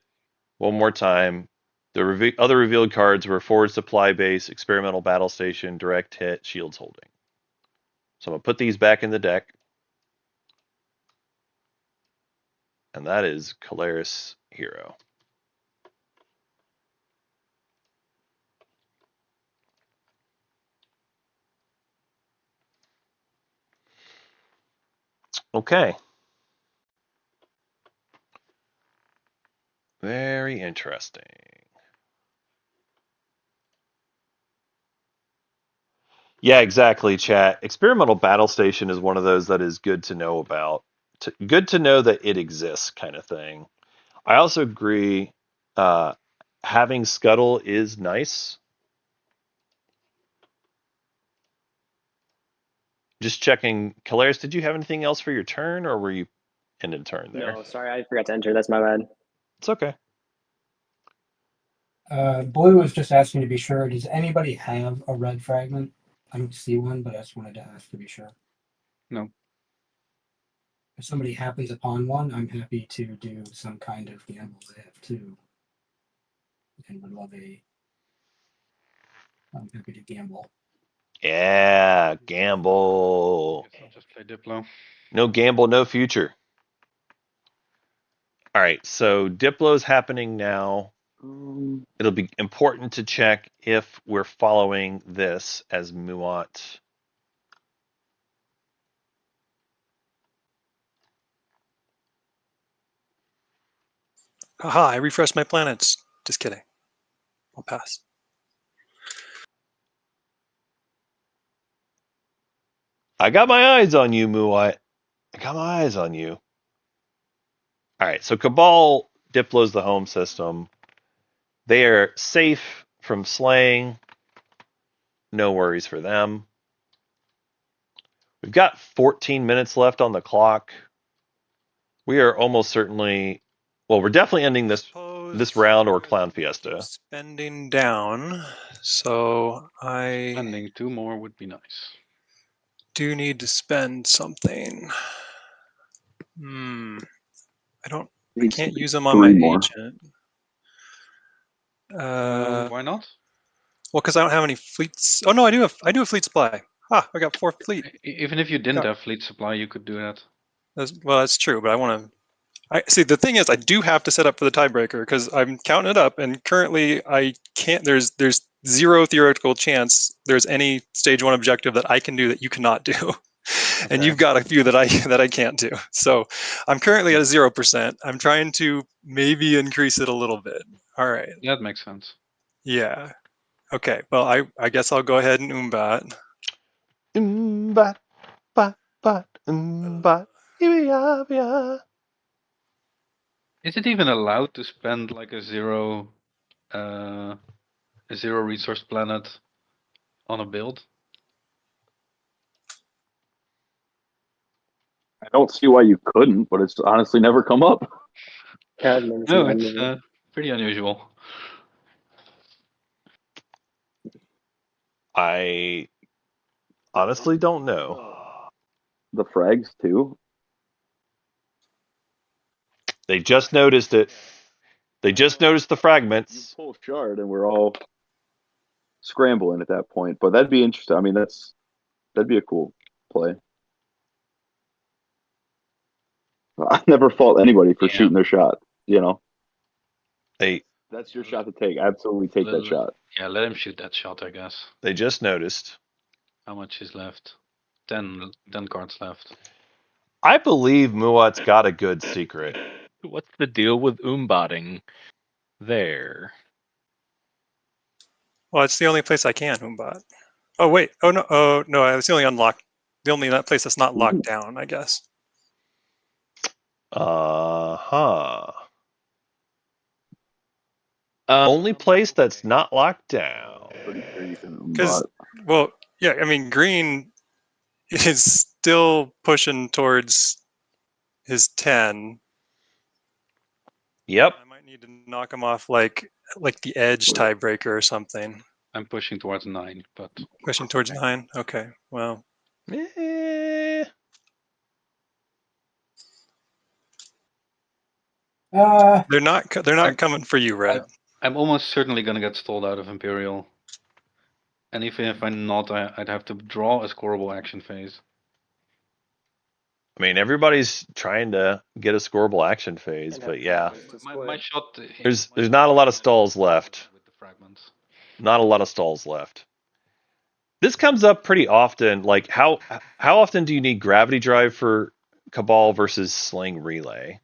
one more time. The other revealed cards were Forward Supply Base, Experimental Battle Station, Direct Hit, Shields Holding. So I'm going to put these back in the deck. And that is Caleris Hero. Okay. Very interesting. Yeah, exactly, chat. Experimental battle station is one of those that is good to know about. Good to know that it exists, kind of thing. I also agree. Uh, having scuttle is nice. Just checking. Kalaris, did you have anything else for your turn, or were you ended turn there? No, sorry, I forgot to enter. That's my bad. It's okay. Blue is just asking to be sure. Does anybody have a red fragment? I don't see one, but I just wanted to ask to be sure. No. If somebody happens upon one, I'm happy to do some kind of gamble. I have two, and would love a. I'm happy to gamble. Yeah, gamble. Guess I'll just play Diplo. No gamble, no future. All right, so Diplo's happening now. It'll be important to check if we're following this as Muat. Haha, I refreshed my planets. Just kidding. I'll pass. I got my eyes on you, Muat. I got my eyes on you. All right, so Cabal Diplo's the home system. They are safe from slaying. No worries for them. We've got 14 minutes left on the clock. We are almost certainly, well, we're definitely ending this round or Clown Fiesta. Spending down, so I Spending 2 more would be nice. do need to spend something. I can't use them on my 3 more. agent. Why not? Well, because I don't have any fleets. Oh no, I do have fleet supply. Ah, I got 4 fleet. Even if you didn't Yeah. have fleet supply, you could do that. That's true, but I want to. I see. The thing is, I do have to set up for the tiebreaker because I'm counting it up, and currently I can't. There's zero theoretical chance there's any stage 1 objective that I can do that you cannot do, and you've got a few that I can't do. So I'm currently at a 0%. I'm trying to maybe increase it a little bit. All right. Yeah, that makes sense. Yeah. Okay. Well, I guess I'll go ahead and umbat. Umbat, bat, bat, umbat, yeah. Is it even allowed to spend like a zero resource planet on a build? I don't see why you couldn't, but it's honestly never come up. No, it's pretty unusual. I honestly don't know. The frags too. They just noticed it. They just noticed the You fragments. pull shard, and we're all scrambling at that point. But that'd be interesting. I mean, that'd be a cool play. I never fault anybody for shooting their shot. You know, that's your shot to take. Absolutely take that shot. Yeah, let him shoot that shot, I guess. They just noticed. How much is left? 10 cards left. I believe Muat's got a good secret. What's the deal with umbotting there? Well, it's the only place I can umbat. Oh wait. Oh no. Oh no. It's the only unlocked. The only place that's not locked down, I guess. Uh-huh. Only place that's not locked down. Because, well, yeah, I mean, green is still pushing towards his 10. Yep. I might need to knock him off like the edge tiebreaker or something. I'm pushing towards 9, but pushing towards 9. Okay, well. They're not coming for you, Red. I'm almost certainly gonna get stalled out of Imperial. And even if I'm not, I'd have to draw a scoreable action phase. I mean, everybody's trying to get a scoreable action phase, but yeah. My shot. There's not a lot of stalls left. With the fragments. Not a lot of stalls left. This comes up pretty often. Like, how often do you need gravity drive for Cabal versus Sling Relay?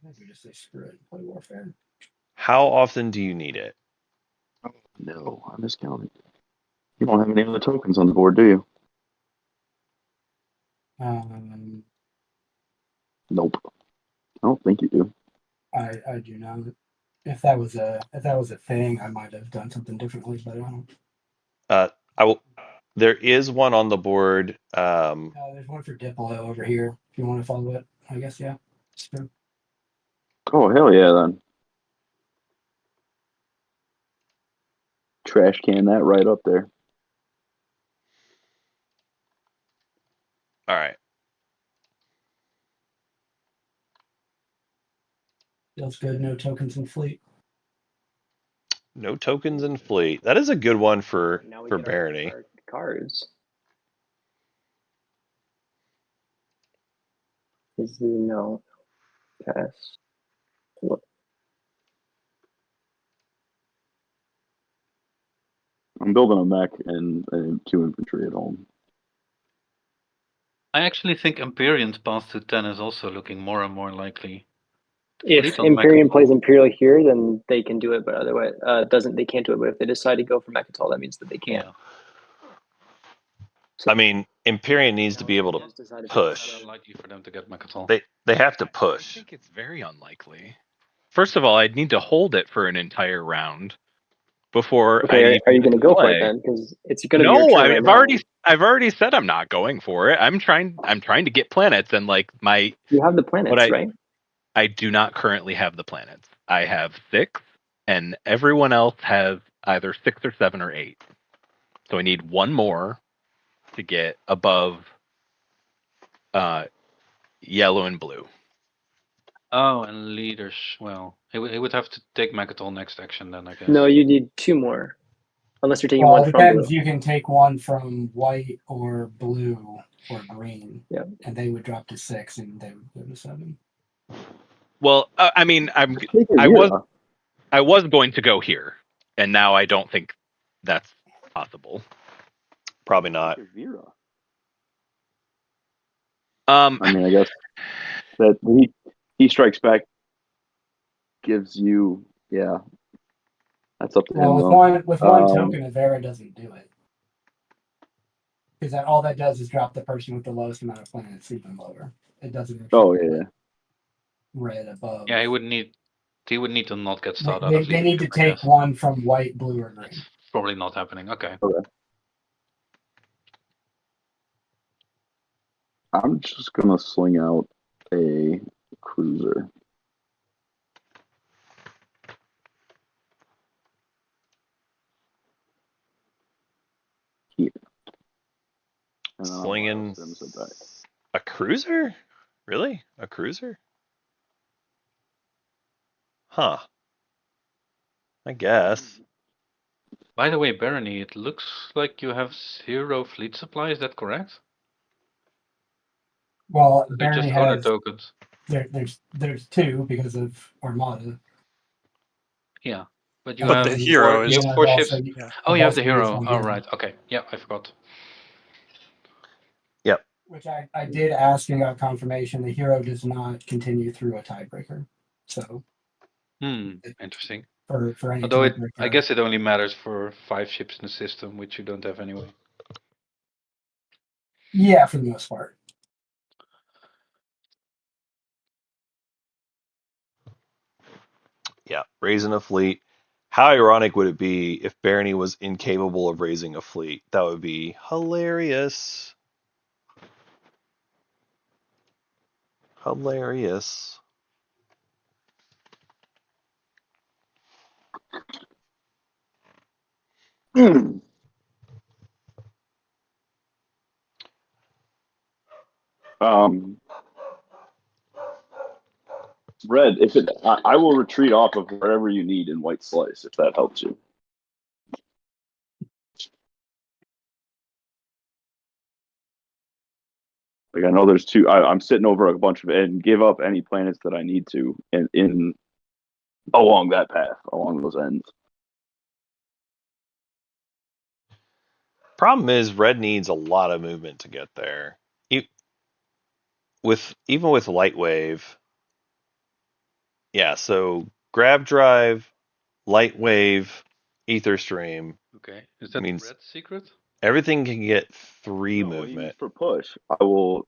How often do you need it? No, I'm discounting. You don't have any other tokens on the board, do you? Nope. I don't think you do. I do not. If that was a thing, I might have done something differently, but I don't. I will. There is one on the board. There's one for Diplo over here. If you want to follow it, I guess yeah. It's true. Oh hell yeah, then. Trash can that right up there. All right. Feels good. No tokens in fleet. No tokens in fleet. That is a good one for Now we for get Barony. our cards. Is no pass. What? I'm building a mech and 2 infantry at home. I actually think Imperium's path to 10 is also looking more and more likely. If Fleet on Imperium Mechatol. plays Imperial here, then they can do it, but otherwise, they can't do it. But if they decide to go for Mechatol, that means that they can't. Yeah. So I mean, Imperium needs to be able to just decided to push. It's unlikely for them to get Mechatol. They have to I push. think it's very unlikely. First of all, I'd need to hold it for an entire round before okay, are you going to go for it play. then? Because it's going to be your No, turn right now. I've already said I'm not going for it. I'm trying to get planets and like my. You have the planets, right? I do not currently have the planets. I have 6, and everyone else has either 6 or 7 or 8. So I need one more to get above yellow and blue. Oh, and leaders. Well, he would have to take Mechatol next action then, I guess. No, you need 2 more. Unless you're taking Well, one it from depends. blue. You can take one from white or blue or green. Yep. And they would drop to 6 and they would go to 7. Well, I mean, I was going to go here, and now I don't think that's possible. Probably not. I mean, I guess that he strikes back gives you, yeah. That's up to him. With one token, Avera doesn't do it. Because all that does is drop the person with the lowest amount of planets even lower. It doesn't. Oh yeah. Red above. Yeah, he would need to not get started. They need to take one from white, blue, or green. That's probably not happening. Okay. I'm just gonna sling out a cruiser. Here. Slinging a cruiser? Really? A cruiser? Huh. I guess. By the way, Barony, it looks like you have 0 fleet supply. Is that correct? Well, They're Barony just owner has tokens. There's 2 because of Armada. Yeah, but you But have the hero is 4 ships. yeah. Oh, you have the also used hero. one Oh, hero. right. Okay. Yeah, I forgot. Yep. Which I did ask and got confirmation. The hero does not continue through a tiebreaker. So. Interesting. For any Although tiebreaker. I guess it only matters for 5 ships in the system, which you don't have anyway. Yeah, for the most part. Yeah, raising a fleet. How ironic would it be if Barony was incapable of raising a fleet? That would be hilarious. Hilarious. Red, I will retreat off of wherever you need in white slice if that helps you. Like I know there's 2. I'm sitting over a bunch of and give up any planets that I need to in along that path, along those ends. Problem is, red needs a lot of movement to get there. Even with light wave. Yeah, so grab drive, light wave, ether stream. Okay, is that means red secret? everything can get 3 movement. For push, I will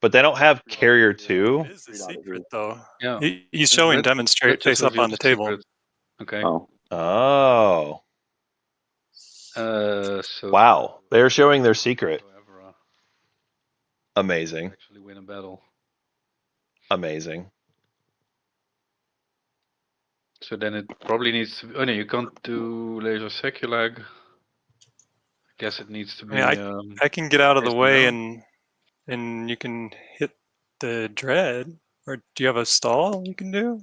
but they don't have carrier It 2. is a secret, though. Yeah. He's showing Red demonstrate just face up on revealed the table. secret. Okay. Oh, Oh, So wow! They're showing their secret. Evra Amazing, actually win a battle. amazing. So then it probably needs to. Oh no, you can't do laser seculag. I guess it needs to be. I mean, I can get out of the based on way Baron. and you can hit the dread. Or do you have a stall you can do?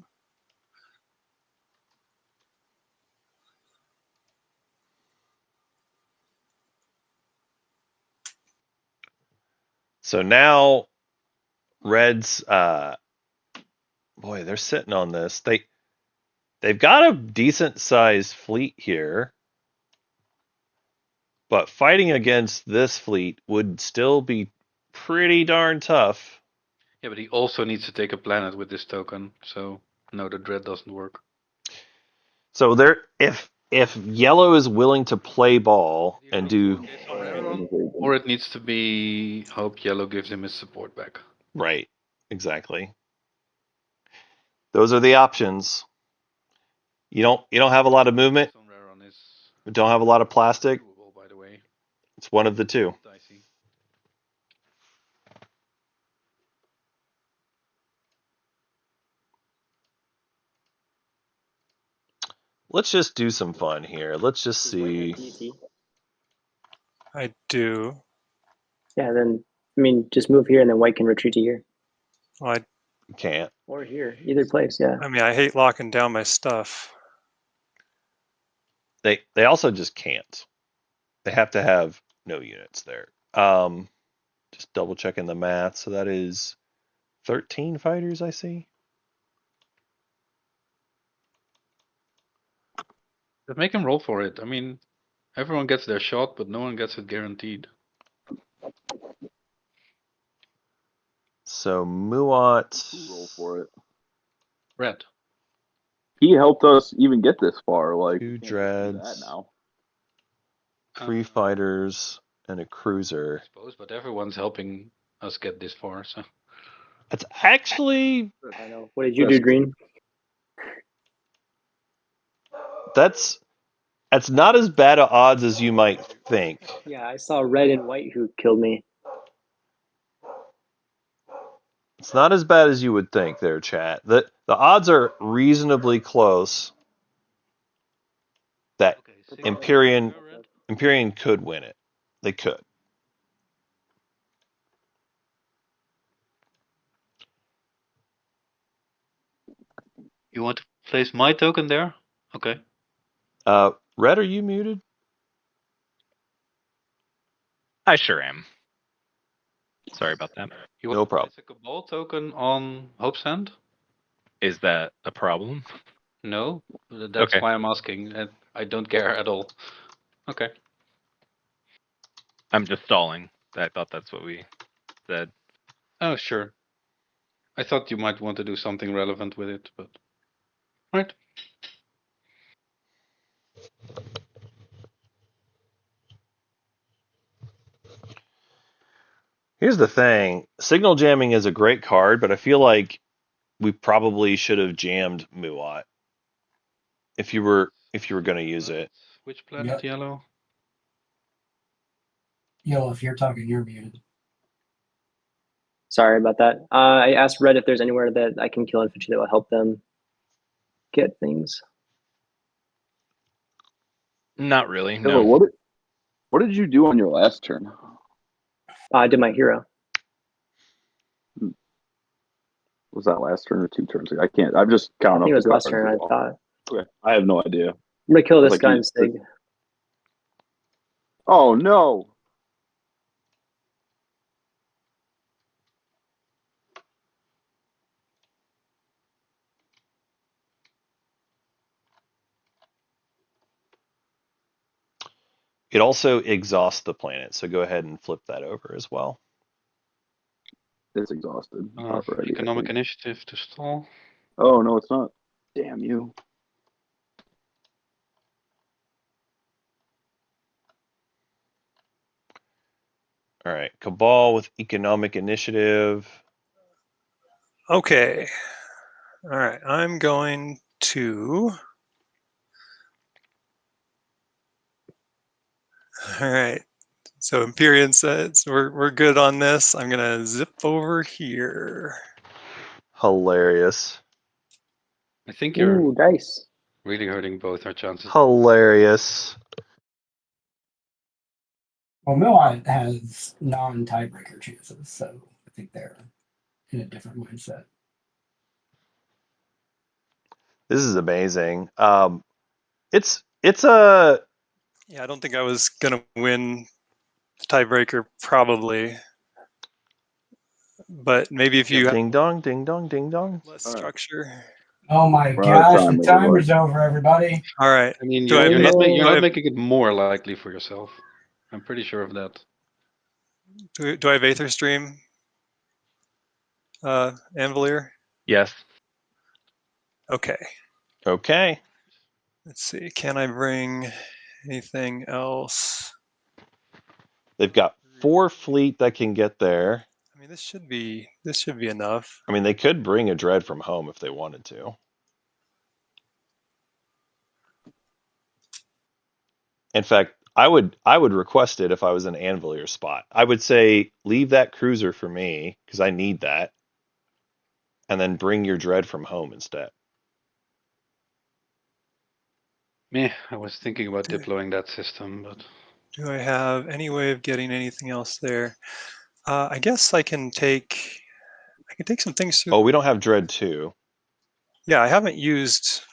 So now, Reds, boy, they're sitting on this. They've got a decent sized fleet here, but fighting against this fleet would still be pretty darn tough. Yeah, but he also needs to take a planet with this token. So no, the dread doesn't work. So if yellow is willing to play ball and do Or it needs to be hope yellow gives him his support back. right, exactly. Those are the options. You don't have a lot of movement. Sombrero is Don't have a lot of plastic. doable, by the way. It's one of the two. Dicey. Let's just do some fun here. Let's just Does white see. have DT? I do. Yeah, then I mean, just move here and then white can retreat to here Well, Can't. or here, either place. Yeah. I mean, I hate locking down my stuff. They also just can't. They have to have no units there. Just double checking the math. So that is 13 fighters I see. Just make him roll for it. I mean, everyone gets their shot, but no one gets it guaranteed. So Muat. roll for it. Red. He helped us even get this far. Like, Two we can't just do dreads. that now. 3 fighters and a cruiser. I suppose, but everyone's helping us get this far, so. That's actually I know. What did you do, Green? that's not as bad of odds as you might think. Yeah, I saw red and white who killed me. It's not as bad as you would think there, chat. The odds are reasonably close that Imperium could win it. They could. You want to place my token there? Okay. Red, are you muted? I sure am. Sorry about that. You No want to problem. place a Cabal token on Hope's Hand? Is that a problem? No, that's Okay. why I'm asking. I don't care at all. Okay. I'm just stalling. I thought that's what we said. Oh, sure. I thought you might want to do something relevant with it, but. Right. Here's the thing. Signal jamming is a great card, but I feel like we probably should have jammed Muat if you were going to use it. Which planet, Yep. yellow? Yo, if you're talking, you're muted. Sorry about that. I asked red if there's anywhere that I can kill infantry that will help them get things. Not really. Yeah, No. but what did you do on your last turn? I did my hero. Was that last turn or 2 turns ago? I can't. I'm just I counting think it up was the last cards turn. as I well. thought Okay. I have no idea. I'm gonna kill this Like guy you- in Sig. Oh no! It also exhausts the planet, so go ahead and flip that over as well. It's exhausted already. I Economic think. initiative to stall. Oh no, it's not. Damn you! All right, Cabal with economic initiative. Okay. All right, I'm going to. All right. So Imperium says we're good on this. I'm gonna zip over here. Hilarious. I think you're Ooh, dice. really hurting both our chances. Hilarious. Well, Milan has non-tiebreaker chances, so I think they're in a different mindset. This is amazing. It's a Yeah, I don't think I was gonna win the tiebreaker probably, but maybe if you have ding dong, ding dong, ding dong. less structure. Oh my We're out of gosh, time, the everybody. timer's over, everybody. All right. I mean, Do I you're have not anything- you're do I not have- making it more likely for yourself. I'm pretty sure of that. Do I have Aether Stream, Anvilier? Yes. Okay. Okay. Let's see. Can I bring anything else? They've got 4 fleet that can get there. I mean, this should be enough. I mean, they could bring a dread from home if they wanted to. In fact, I would request it if I was in Anvilier's spot. I would say leave that cruiser for me because I need that, and then bring your dread from home instead. Meh, I was thinking about Do- deploying that system, but Do I have any way of getting anything else there? I guess I can take some things through. Oh, we don't have dread 2. Yeah, I haven't used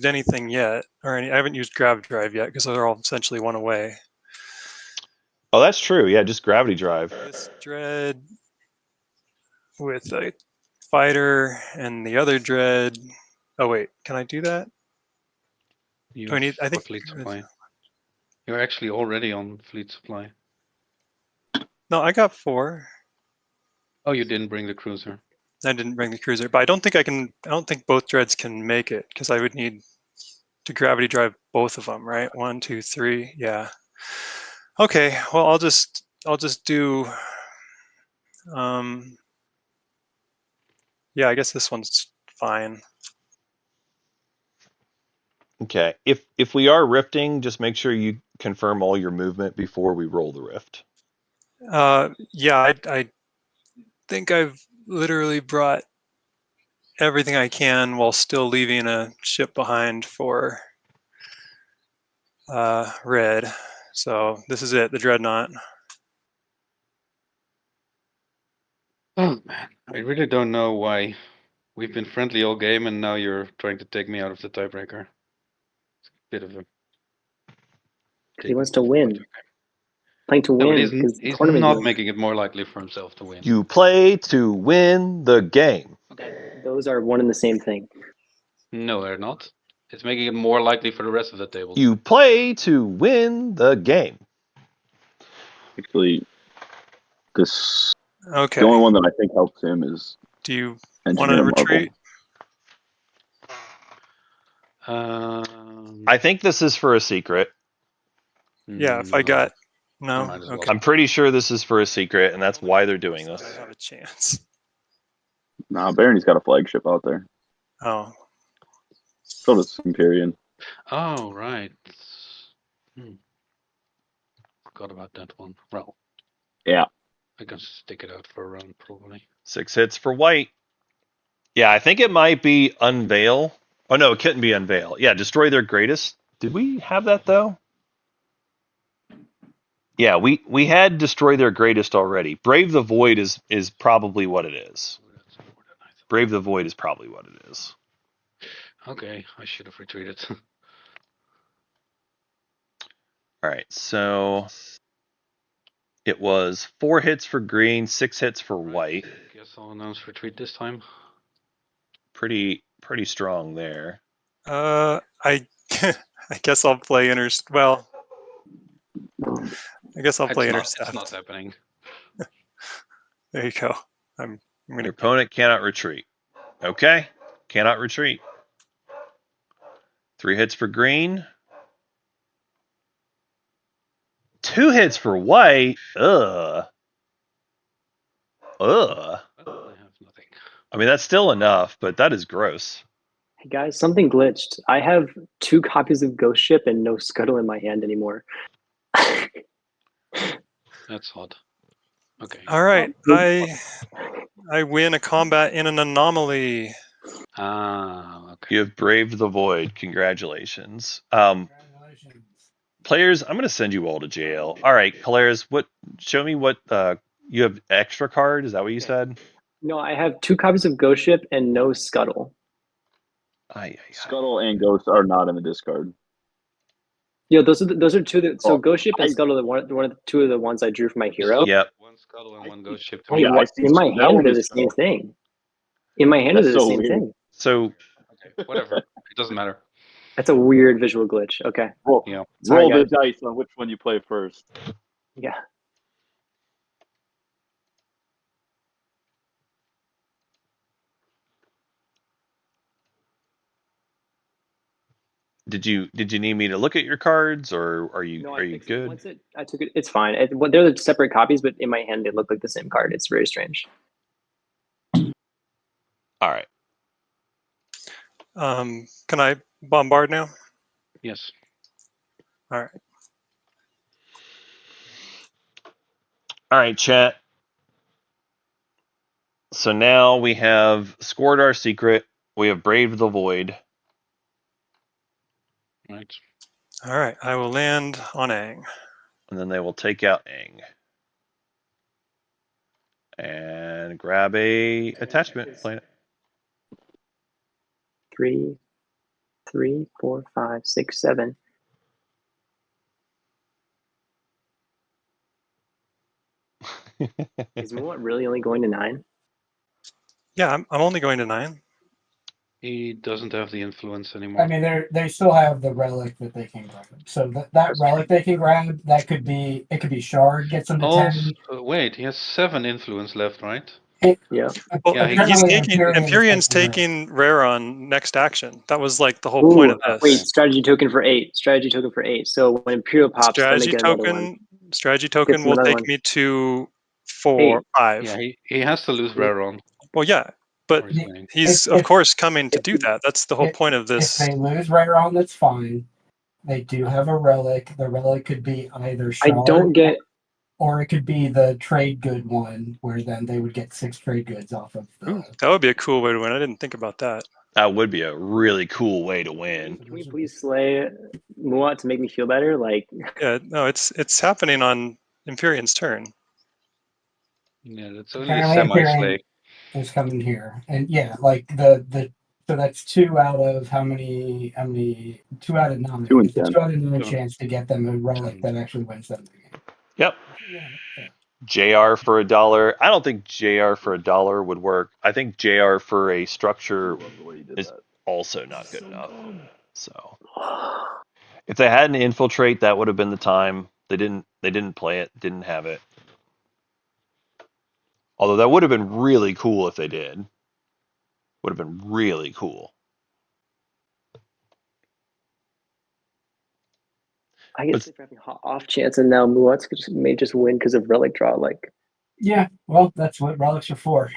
anything yet, I haven't used Grav Drive yet because they're all essentially one away. Oh, that's true. Yeah, just gravity drive. This dread with a fighter and the other dread. Oh wait, can I do that? you Do I need? I have think fleet supply. You're actually already on fleet supply. no, I got 4. Oh, you didn't bring the cruiser. I didn't bring the cruiser, but I don't think I can. I don't think both dreads can make it because I would need to gravity drive both of them, right? 1, 2, 3. Yeah. Okay. Well, I'll just do. Yeah, I guess this one's fine. Okay. If we are rifting, just make sure you confirm all your movement before we roll the rift. Yeah, I think I've literally brought everything I can while still leaving a ship behind for red. So this is it, the dreadnought. Oh man, I really don't know why we've been friendly all game and now you're trying to take me out of the tiebreaker. It's a bit of a. He wants to win. Playing to No, but win. he's, 'cause he's tournament not games, making it more likely for himself to win. You play to win the game. those are one and the same thing. No, they're not. It's making it more likely for the rest of the table. You play to win the game. Actually, this Okay. the only one that I think helps him is Do you want to Engineer Marvel. retreat? Um, I think this is for a secret. Yeah, if I got no. Might as well. Okay. I'm pretty sure this is for a secret, and that's why they're doing So this. I have a chance. Nah, Barony's got a flagship out there. Oh, So does Imperium. Oh, right. Forgot about that one. Well, Yeah. I can stick it out for a round probably. 6 hits for white. Yeah, I think it might be unveil. Oh no, it couldn't be unveil. Yeah, destroy their greatest. Did we have that though? Yeah, we had destroy their greatest already. Brave the Void is probably what it is. Brave the Void is probably what it is. Okay, I should have retreated. All right, so it was 4 hits for green, 6 hits for white. Guess I'll announce retreat this time. Pretty strong there. I I guess I'll play Well, I guess I'll play intercept. It's not happening. There you go. I'm gonna. Your opponent cannot retreat. Okay, cannot retreat. 3 hits for green. 2 hits for white. Ugh. I have nothing. I mean, that's still enough, but that is gross. Hey guys, something glitched. I have 2 copies of Ghost Ship and no Scuttle in my hand anymore. That's odd. Okay. All right, I win a combat in an anomaly. Ah, okay. You have braved the void. Congratulations. Congratulations. Players, I'm going to send you all to jail. All right, Polaris, show me what you have extra card. Is that what you said? No, I have 2 copies of Ghost Ship and no Scuttle. Scuttle and Ghost are not in the discard. Yeah, those are 2 that. So Oh, Ghost Ship and Scuttle are one of the 2 of the ones I drew for my hero. Yep. 1 Scuttle and 1 Ghost Ship. Wait, Yeah, I what? see In my that hand, one they're is the same Scuttle. thing. In my hand, That's they're the so same weird. thing. So Okay, whatever. It doesn't matter. That's a weird visual glitch. Okay. Roll, Yeah. Sorry, roll the guys. dice on which one you play first. Yeah. did you need me to look at your cards, or are you No, are I you fixed it. good? Once I took it. It's fine. They're separate copies, but in my hand, they look like the same card. It's very strange. All right. Can I bombard now? Yes. All right. All right, chat. So now we have scored our secret. We have braved the void. Right. All right. I will land on Aang. And then they will take out Aang. And grab a attachment planet. 3, 4, 5, 6, 7. Is Muat really only going to 9? Yeah, I'm only going to 9. He doesn't have the influence anymore. I mean, they still have the relic that they can grab. So that relic they can grab, it could be Shard, gets them to 10. Wait, he has 7 influence left, right? Yeah. Well, Yeah, he's Apparently taking Empyrean's Rare. taking rare on next action. That was like the whole point of this. Wait, strategy token for 8. Strategy token for 8. So when Imperial pops, then they Strategy get another one. token will another take one. me to 4, 5. Yeah, he has to lose rare on. Well, yeah, but Or he's winning. he's of course coming to do that. That's the whole point of If this. they lose Rayron, that's fine. They do have a relic. The relic could be either Shard, I don't get. or it could be the trade good one, where then they would get 6 trade goods off of the. Ooh, that would be a cool way to win. I didn't think about that. That would be a really cool way to win. Can we please slay Muat to make me feel better? Like, Yeah, no, it's happening on Empyrean's turn. Yeah, that's only a Apparently semi-slay. is coming here, and yeah, like the so that's 2 out of how many 2 out of 9. 2 and It's a 10. 2 out of 9 Sure. chance to get them a relic that actually wins them the game. Yep. Yeah, fair. JR for $1. I don't think JR for $1 would work. I think JR for a structure is also not good enough. So if they had an infiltrate, that would have been the time. They didn't play it, didn't have it. Although that would have been really cool if they did. Would have been really cool. I get sick for having off chance, and now Muat may just win because of relic draw. Like, Yeah, well, that's what relics are for.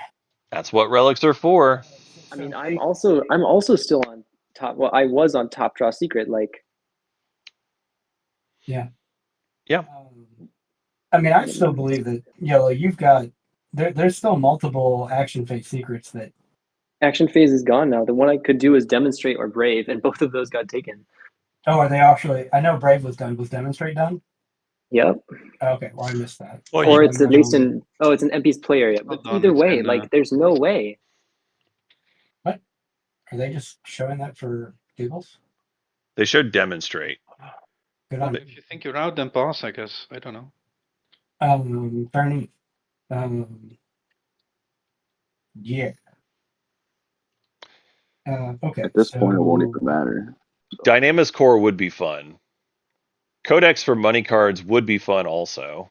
That's what relics are for. I mean, I'm also still on top. Well, I was on top draw secret. Like, Yeah. Yeah. I mean, I still believe that Yellow. You've got there's still multiple action phase secrets that. action phase is gone now. The one I could do is demonstrate or brave, and both of those got taken. Oh, are they actually? I know Brave was done. Was Demonstrate done? Yep. Okay, well I missed that. Well, Or it's at least in. Oh, it's an MP's play area. But Hold on, either it's way, in, like, there's no way. Are they just showing that for giggles? They showed demonstrate. Good on If you think you're out, then pass, I guess. I don't know. fair enough. Yeah. Okay. At this point, it won't so- even matter. Dynamis Core would be fun. Codex for money cards would be fun also.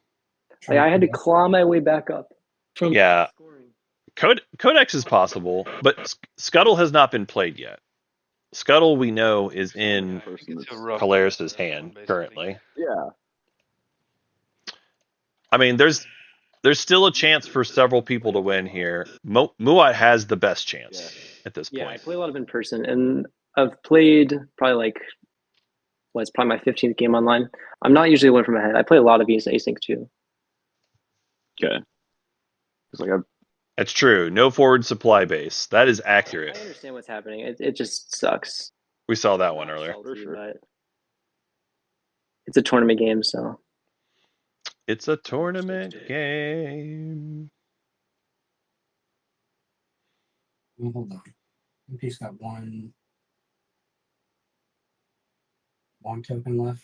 Like, I had to claw my way back up. From Yeah. scoring. Codex is possible, but Scuttle has not been played yet. Scuttle, we know, is in It's a rough Polaris's one, hand basically. currently. Yeah. I mean, there's still a chance for several people to win here. Muat has the best chance at this Yeah, I point. play a lot of in person, and I've played probably like it's probably my 15th game online. I'm not usually one from ahead. I play a lot of async too. Okay. It's like That's true. No forward supply base. That is I accurate. understand what's happening. It just sucks. We saw that one earlier. Salty, For sure. but it's a tournament game, so It's a tournament game. Hold on. He's got one token left.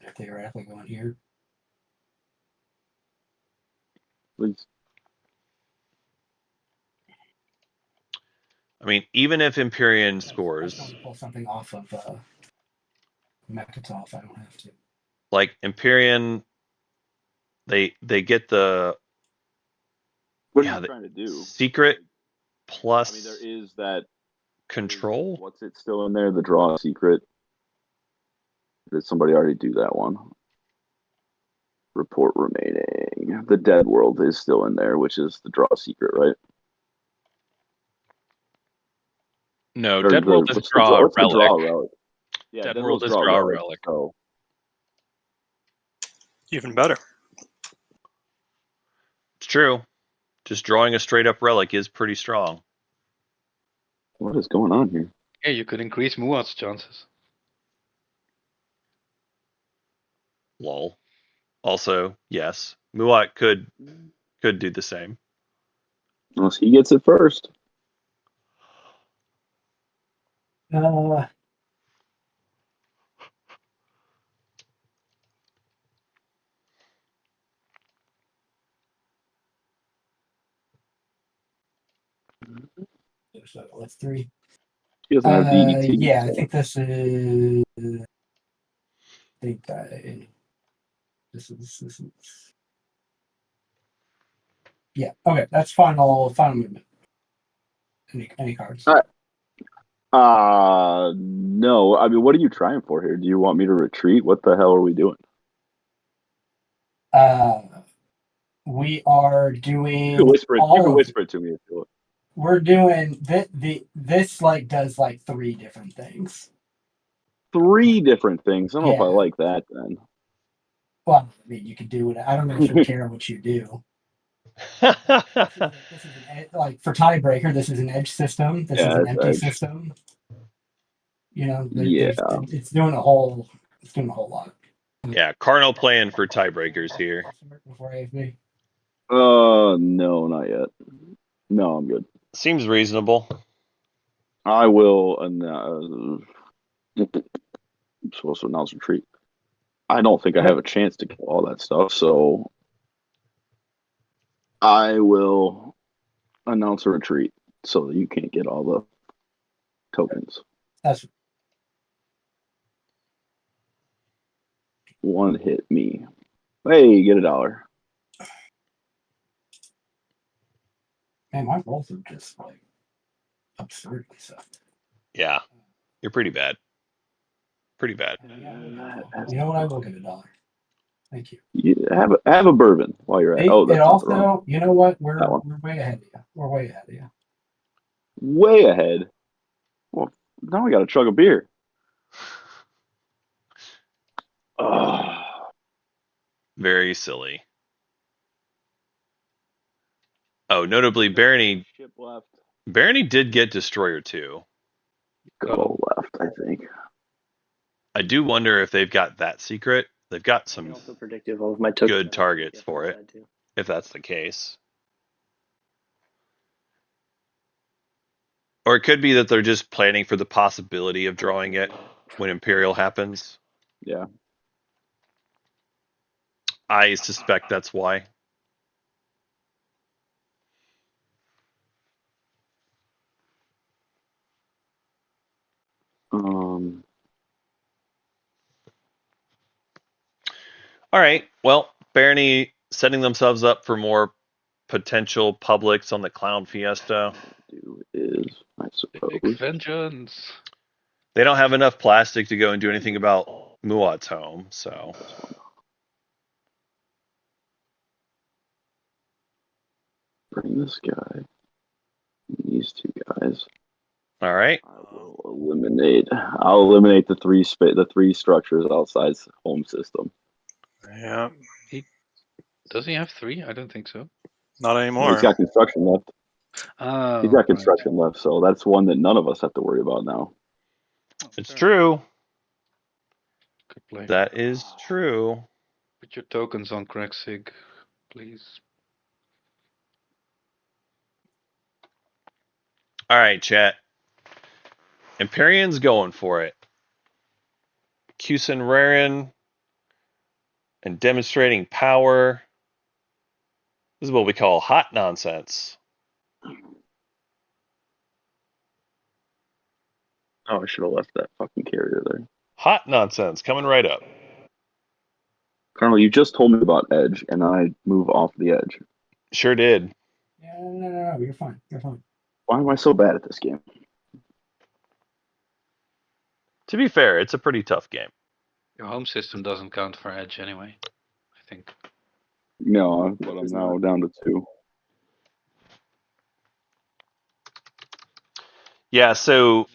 They're theoretically going here. please. I mean, even if Imperium I just scores, want to pull something off of Mekatov. I don't have to. like Imperium, they get the What are you trying to do? secret plus I mean, there is that control. What's it still in there? The draw secret. Did somebody already do that one? Report remaining. The dead world is still in there, which is the draw secret, right? No, Or Dead World is what's draw a what's the draw relic. relic? Yeah, Dead Dead World World's is draw a relic. So Even better. It's true. Just drawing a straight up relic is pretty strong. what is going on here? Yeah, you could increase Muat's chances. Lol. Also, yes, Muat could do the same. Unless he gets it first. So let's 3. He doesn't have DET. Yeah, so. I think this is. This is. Yeah. Okay, that's final movement. Any cards? All right. No. I mean, what are you trying for here? Do you want me to retreat? What the hell are we doing? We are doing. You can whisper it. You can whisper it to me if you want. We're doing this like does like 3 different things. 3 different things. I don't know if I like that then. Well, I mean, you could do it. I don't know if you care what you do. This is like for tiebreaker. This is an edge system. This is an empty edge. system. You know, Yeah. it's doing a whole. It's doing a whole lot. Yeah, Cardinal playing for tiebreakers here. Before AFB. No, not yet. No, I'm good. Seems reasonable. I will. I'm supposed to announce retreat. I don't think I have a chance to kill all that stuff, so I will announce a retreat so that you can't get all the tokens. That's one hit me. Hey, get $1. Man, my rolls are just like absurdly so. Yeah, you're pretty bad. Pretty bad. You know what? I will get $1. Thank you. You have a bourbon while you're at. Oh, that's it also. You know what? We're way ahead of you. We're way ahead of you. Way ahead. Well, now we got to chug a beer. Very silly. Oh, notably, Barony did get Destroyer 2. Go left, I think. I do wonder if they've got that secret. They've got some also predictive of my good targets for it, if that's the case. Or it could be that they're just planning for the possibility of drawing it when Imperial happens. Yeah. I suspect that's why. All right. Well, Barony setting themselves up for more potential publics on the Clown Fiesta. I suppose. Big vengeance. They don't have enough plastic to go and do anything about Muat's home, so. bring this guy. These two guys. All right. I'll eliminate the three structures outside home system. Yeah, Does he have 3? I don't think so. not No, anymore. he's got construction left. Oh, He's got construction left, so that's one that none of us have to worry about now. It's true. Good play. That is true. Put your tokens on Craig, please. All right, chat. Imperium's going for it. Cusin Rarin and demonstrating power. This is what we call hot nonsense. Oh, I should have left that fucking carrier there. Hot nonsense coming right up. Colonel, you just told me about edge, and I move off the edge. Sure did. Yeah, no, you're fine. You're fine. Why am I so bad at this game? To be fair, it's a pretty tough game. Your home system doesn't count for edge anyway, I think. No, but I'm now down to 2. Yeah, so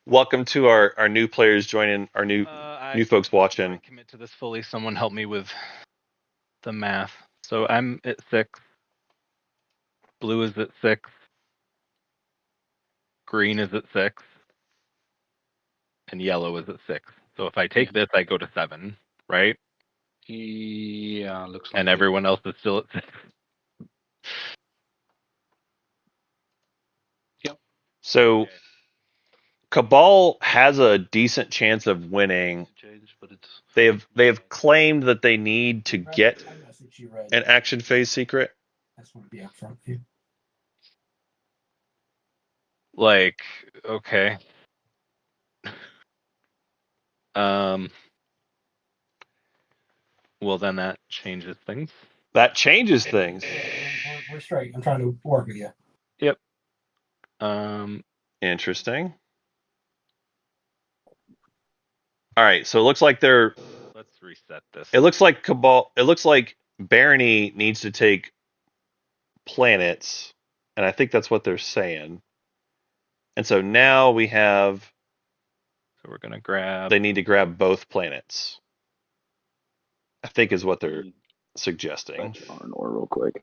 welcome to our new players joining, our new folks watching. I commit to this fully. Someone help me with the math. So I'm at 6. Blue is at 6. Green is at 6. And yellow is at 6. So if I take this, I go to 7, right? Yeah, looks like And it. everyone else is still at 6. So Cabal has a decent chance of winning. Change, but it's They have claimed that they need to get I messaged you, right? an action phase secret. I just want to be upfront with you. Like, okay. Well, then that changes things. That changes things. We're straight. I'm trying to work with you. Yep. Interesting. All right, so it looks like they're. Let's reset this. It looks like Cabal. It looks like Barony needs to take planets, and I think that's what they're saying. And so now we have. So we're gonna grab. They need to grab both planets. I think is what they're suggesting. Fetch Arnor real quick.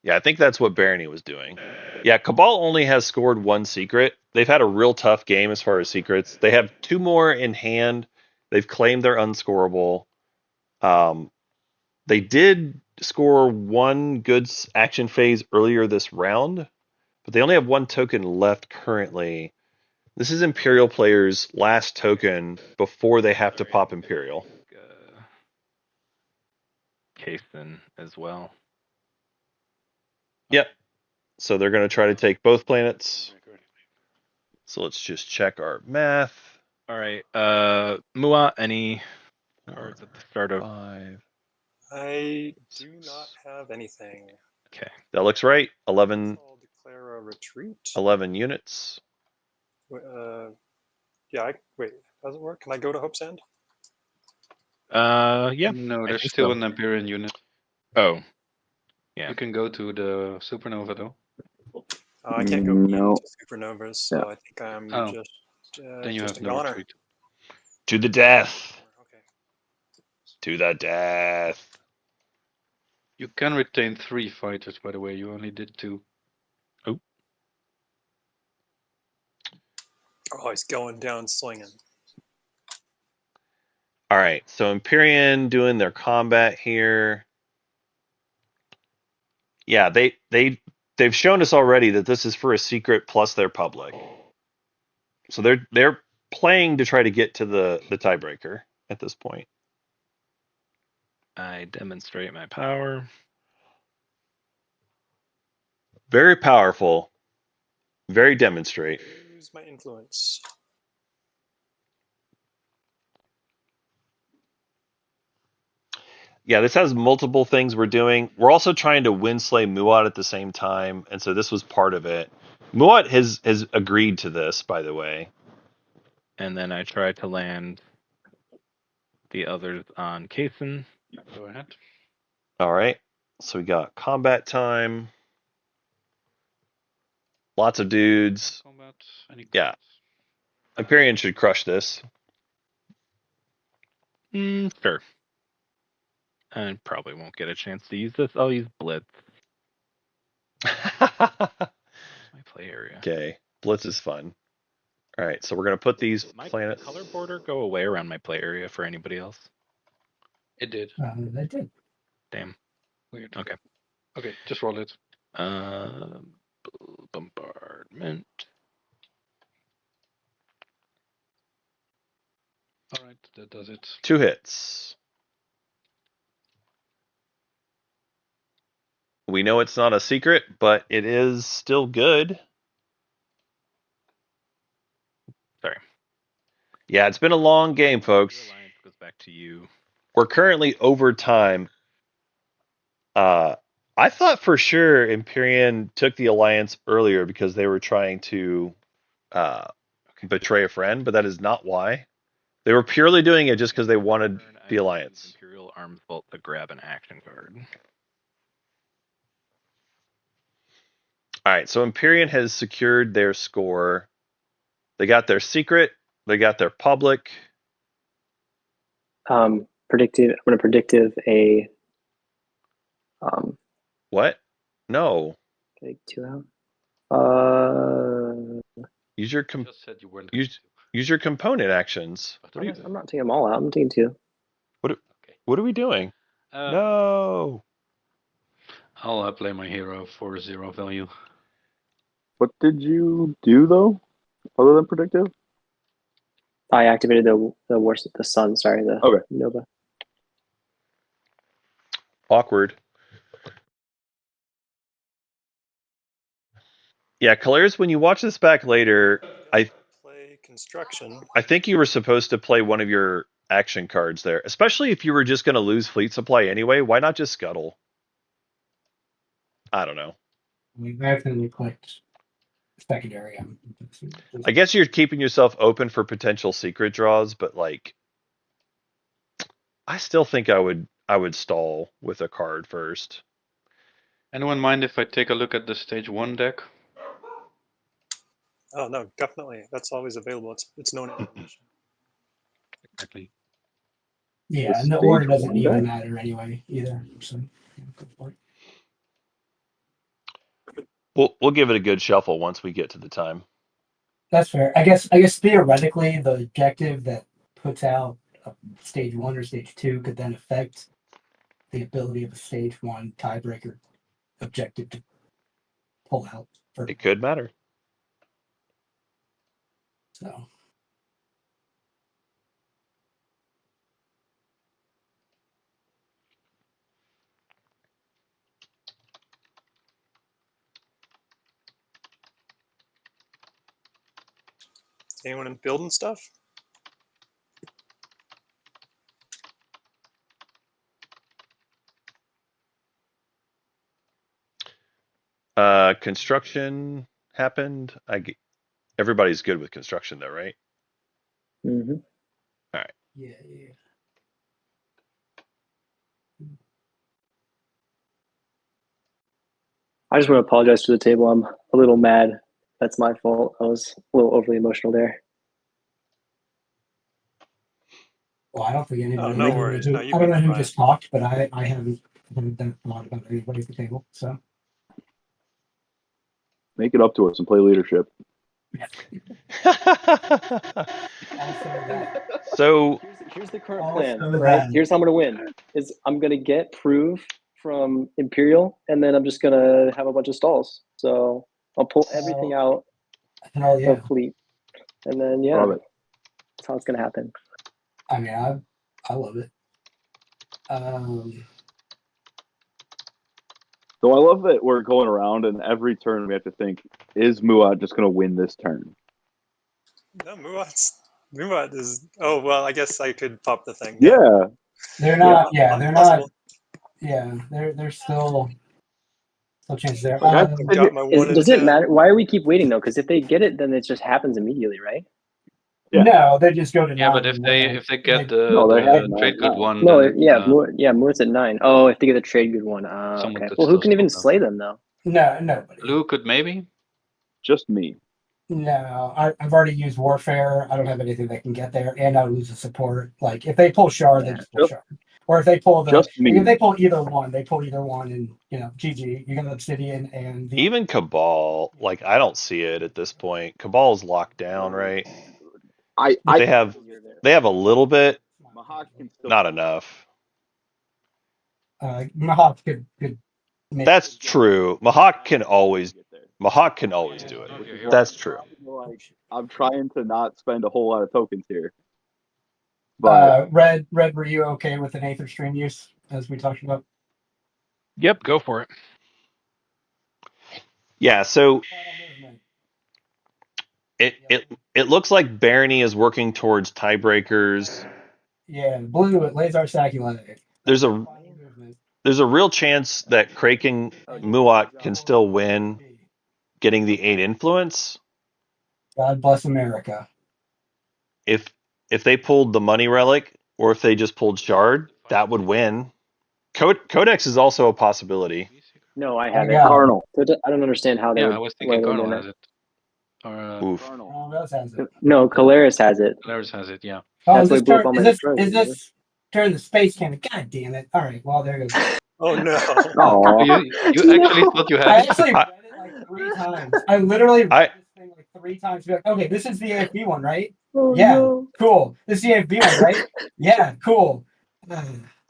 Yeah, I think that's what Barony was doing. Yeah, Cabal only has scored 1 secret. They've had a real tough game as far as secrets. They have 2 more in hand. They've claimed they're unscorable. They did score 1 good action phase earlier this round, but they only have 1 token left currently. This is Imperial players' last token before they have to pop Imperial. Cason as well. Yep. So they're going to try to take both planets. So let's just check our math. All right. Mua, any cards at the start of 5. I do not have anything. Okay. That looks right. 11, I'll declare a retreat. 11 units. Yeah, wait, does it work? Can I go to Hope's End? Yeah. No, I there's think still so. an Imperium unit. Oh. Yeah. You can go to the Supernova though. I can't go No. into Supernovas, so Yeah. I think I'm Oh. just Then you just have a no goner. retreat. To the death. Okay. To the death. You can retain 3 fighters, by the way. You only did 2. Oh, he's going down slinging. All right. So Imperium doing their combat here. Yeah, they've shown us already that this is for a secret plus they're public. So they're playing to try to get to the tiebreaker at this point. I demonstrate my power. Very powerful. Very demonstrate. Use my influence. Yeah, this has multiple things we're doing. We're also trying to win-slay Muat at the same time, and so this was part of it. Muat has agreed to this, by the way. And then I try to land the others on Kaysen. Go ahead. All right. So we got combat time. Lots of dudes. Combat. Any Yeah. cards? Imperium should crush this. Sure. I probably won't get a chance to use this. I'll use Blitz. My play area. Okay. Blitz is fun. All right. So we're going to put these Did my planets. color border go away around my play area for anybody else? It did. That did. Damn. Weird. Okay. Okay, just roll it. Bombardment. All right, that does it. 2 hits. We know it's not a secret, but it is still good. Sorry. Yeah, it's been a long game, folks. The alliance goes back to you. We're currently over time. I thought for sure Imperium took the alliance earlier because they were trying to betray a friend, but that is not why. They were purely doing it just because they wanted the alliance. Imperial Arms Vault to grab an action card. All right, so Imperium has secured their score. They got their secret. They got their public. Predictive. I'm going to predictive a. What? No. Take 2 out. Use your You just said you weren't. use your component actions. I'm not taking them all out. I'm taking 2. What are we doing? No. I'll play my hero for 0 value. What did you do though, other than predictive? I activated the sun. Sorry, the Okay. Nova. Awkward. Yeah, Kalaris, when you watch this back later, Play construction. I think you were supposed to play one of your action cards there, especially if you were just going to lose fleet supply anyway. Why not just scuttle? I don't know. We accidentally clicked secondary. I guess you're keeping yourself open for potential secret draws, but like, I still think I would stall with a card first. Anyone mind if I take a look at the stage 1 deck? Oh no, definitely. That's always available. It's known information. Exactly. Yeah, The and the order stage doesn't one even deck? matter anyway either. So yeah, go for it. We'll give it a good shuffle once we get to the time. That's fair. I guess theoretically the objective that puts out a stage 1 or stage 2 could then affect the ability of a stage 1 tiebreaker objective to pull out. It could matter. So Anyone in building stuff? Construction happened. Everybody's good with construction though, right? Mm-hmm. All right. yeah. I just want to apologize to the table. I'm a little mad. That's my fault. I was a little overly emotional there. Well, I don't think anybody. no worries. No, I you've don't been know who fine. just talked, but I haven't done a lot about anybody at the table. So Make it up to us and play leadership. So here's the current Also plan, that. right? Here's how I'm gonna win. Is I'm gonna get proof from Imperial, and then I'm just gonna have a bunch of stalls. So I'll pull everything out Hell yeah. of fleet, and then yeah, Love it. that's how it's gonna happen. I mean, I love it. So I love that we're going around and every turn we have to think, is Muad just going to win this turn? No, Muad is. Oh well, I guess I could pop the thing. Yeah. They're not. Yeah, they're not. Possible. Yeah, there's still chances there. I've got my one Does in it 10. matter? Why do we keep waiting though? Because if they get it, then it just happens immediately, right? Yeah. No, they just go to Yeah, 9. but if and they win. if they get No, they have the trade good 9. one, No, then yeah, Moor's at 9. Oh, if they get a trade good one. someone Okay. could Well, who still can even swap them. slay them though? No, nobody. Lou could maybe. Just me. No, I've already used Warfare. I don't have anything that can get there, and I lose the support. Like if they pull Shard, they Yeah. just pull Shard. Or if they pull Just me. if they pull either one, they pull either one, and GG. You got Obsidian and the Even Cabal, like I don't see it at this point. Cabal's locked down, right? They have a little bit, Mahawk can still not enough. Mahawk could make That's true. Mahawk can always do it. That's true. I'm trying to not spend a whole lot of tokens here. But Red, were you okay with an Aether stream use as we talked about? Yep, go for it. Yeah, so it looks like Barony is working towards tiebreakers. Yeah, blue at Lazar Saculag. There's a real chance that Kraken Muat can still win, getting the 8 influence. God bless America. If they pulled the money relic, or if they just pulled Shard, that would win. Codex is also a possibility. No, I have it. Yeah. Cardinal. So I don't understand how they Yeah, would. I was why thinking they're Cardinal doing has that. it. Or Oof. Who else has it? No, Caleris has it. Polaris has it. Yeah. Oh, That's is why this, he blew up turn, all my is this destroyers, is this turn the space cannon? God damn it! All right, well there goes. Oh no. Oh, You actually thought you I had it? actually read it like 3 times. I literally read this thing like 3 times. Be like, okay, this is the AFB one, right? Oh, Yeah, no. cool. This is the AFB one, right? Yeah, cool.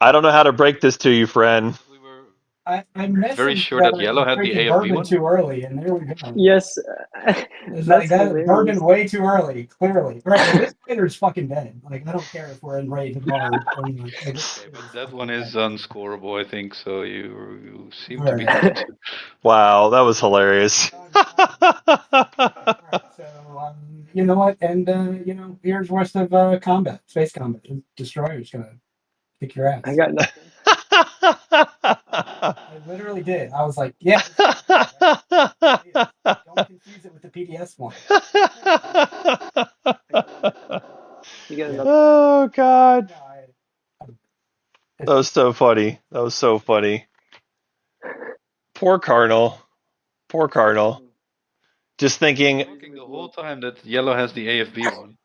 I don't know how to break this to you, friend. I messaged Very sure that yellow had the freaking AFB bourbon one? too early, and there we go. Yes. It's That's like that hilarious. bourbon way too early, clearly. Right, well, this fighter is fucking dead. Like I don't care if we're in raid tomorrow or not. Like, this Okay, fighter but is that fucking one is dead. unscorable, I think. So you seem All to be. right. Wow, that was hilarious. Alright, so you know what? And here's rest of combat, space combat. The destroyer's gonna kick your ass. I got nothing. I literally did. I was like, yeah. Don't confuse it with the PDS one. You got nothing. Oh God, No, that was so funny. That was so funny. Poor Cardinal. Poor Cardinal. Just thinking, Talking the whole time that yellow has the AFB one.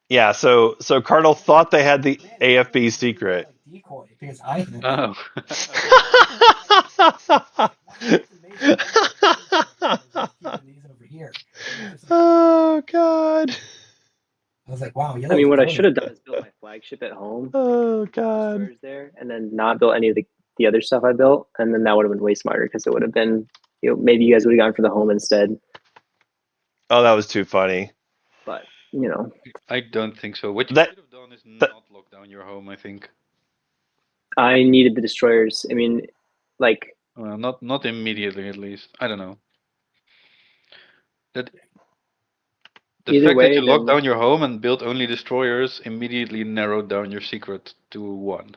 yeah. So Cardinal thought they had the AFB secret. like decoy because I had Oh. these over here. Oh God. I was like, wow. I mean, what I should have done is built my flagship at home. Oh God. Destroyers there, and then not built any of the other stuff I built, and then that would have been way smarter because it would have been, maybe you guys would have gone for the home instead. Oh, that was too funny. But I don't think so. What you That- should have done is not lock down your home, I think. I needed the destroyers. I mean, like, Well, not immediately, at least. I don't know. The Either fact way, that you locked then- down your home and built only destroyers immediately narrowed down your secret to 1.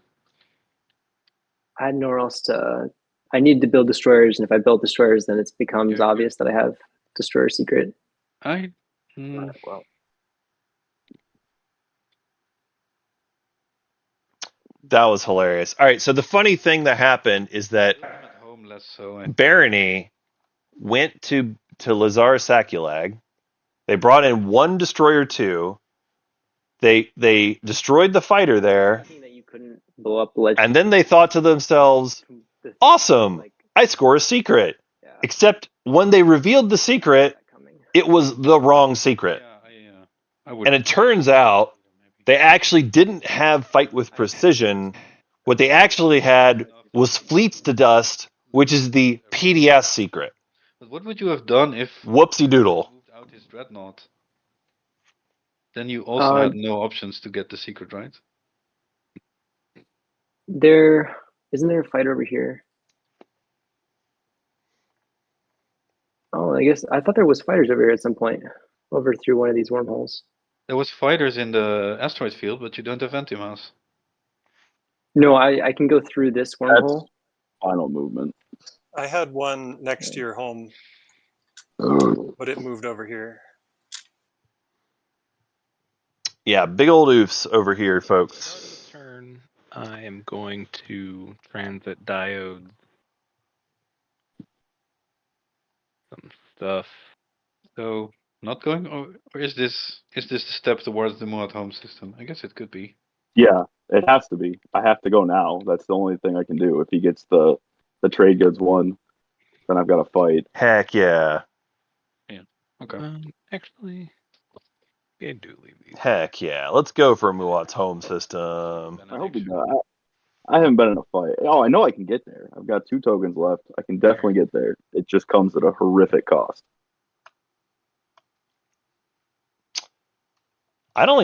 I had nowhere else to. I needed to build destroyers, and if I build destroyers, then it becomes Yeah. obvious that I have destroyer secret. Well, That was hilarious. All right, so the funny thing that happened is that at home less so. Barony went to Lazar Saculag. They brought in 1 destroyer 2. They destroyed the fighter there, That you couldn't blow up the legend. and then they thought to themselves, "Awesome! I score a secret." Yeah. Except when they revealed the secret, it was the wrong secret. Yeah, I would. And it turns out they actually didn't have Fight with Precision. What they actually had was Fleets to Dust, which is the PDS secret. But what would you have done if Whoopsie doodle. moved out his dreadnought? Then you also had no options to get the secret, right? Isn't there a fighter over here? Oh, I guess I thought there was fighters over here at some point, over through one of these wormholes. There was fighters in the asteroid field, but you don't have anti-mass. No, I can go through this wormhole. Final movement. I had one next to your home. but it moved over here. Yeah, big old oofs over here, folks. Turn. I am going to transit diodes. Some stuff. So not going, or is this the step towards the Muad home system? I guess it could be. Yeah, it has to be. I have to go now. That's the only thing I can do. If he gets the trade goods one, then I've got to fight. Heck yeah. Okay. Actually, I do leave these. Heck yeah. Let's go for Muat's home system. I hope he does. I haven't been in a fight. Oh, I know I can get there. I've got 2 tokens left. I can definitely get there. It just comes at a horrific cost. I don't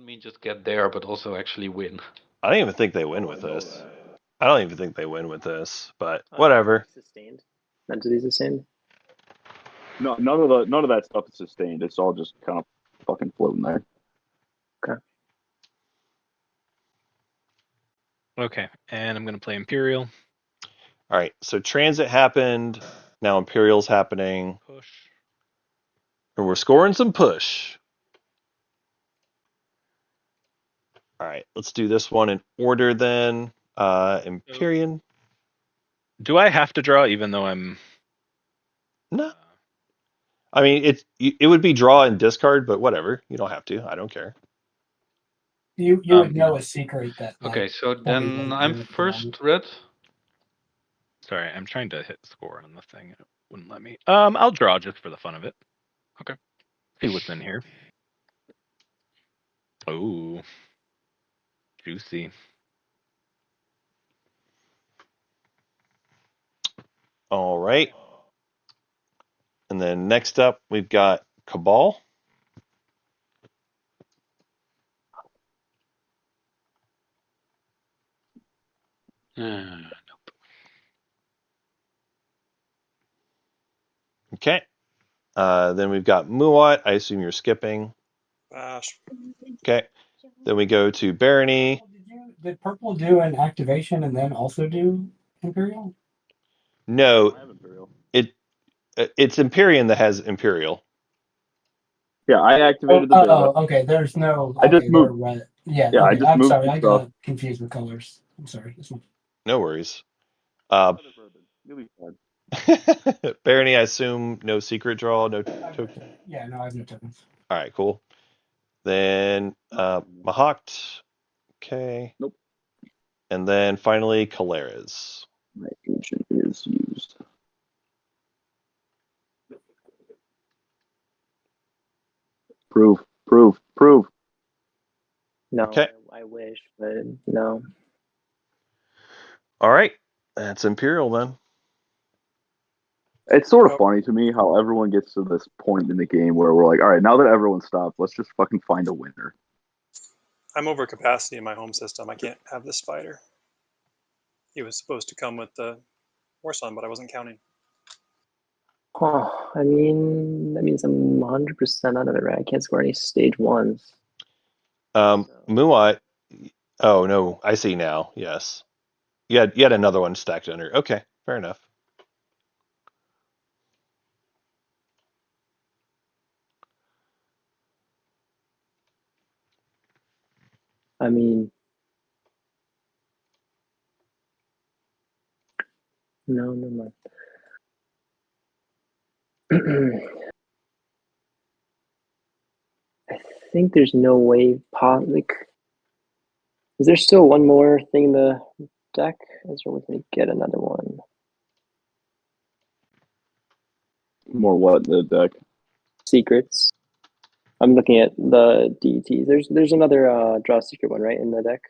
mean just get there, but also actually win. I don't even think they win with this. I don't even think they win with this, but whatever. Sustained. Meant to be sustained. No, none of that stuff is sustained. It's all just kind of fucking floating there. Okay, and I'm going to play Imperial. All right, so transit happened. Now Imperial's happening. Push. And we're scoring some push. All right, let's do this one in order then. Imperium. Do I have to draw even though I'm... No. I mean, it would be draw and discard, but whatever. You don't have to. I don't care. You would know a secret that. Okay, so then I'm first red. Sorry, I'm trying to hit score on the thing. It wouldn't let me. I'll draw just for the fun of it. Okay. See what's in here. Oh, juicy. All right. And then next up, we've got Cabal. Nope. Okay. Then we've got Muat. I assume you're skipping. Bash. Okay. Then we go to Barony. Did purple do an activation and then also do Imperial? No, it's Imperium that has Imperial. Yeah, I activated the beta. Okay. There's no. I just moved. Red. Yeah. Yeah, Okay. I just I'm moved sorry. some I stuff. got confused with colors. I'm sorry. No worries. You'll be fine. Barony, I assume no secret draw, no token. Yeah. No, I have no tokens. All right, cool. Then Mahakt. Okay. Nope. And then finally Caleras. My agent is used. Proof. No, Okay. I wish, but no. All right. That's Imperial then. It's sort of funny to me how everyone gets to this point in the game where we're like, all right, now that everyone stopped, let's just fucking find a winner. I'm over capacity in my home system. I can't have this fighter. He was supposed to come with the Warsun, but I wasn't counting. Oh, I mean, that means I'm 100% out of it, right? I can't score any stage 1s. Muat. Oh no, I see now. Yes. You had another one stacked under. Okay, fair enough. I mean, no, never mind. I think there's no way, like, is there still one more thing in the deck? Is there way to get another one? More what in the deck? Secrets. I'm looking at the DETs. There's another draw secret one, right, in the deck?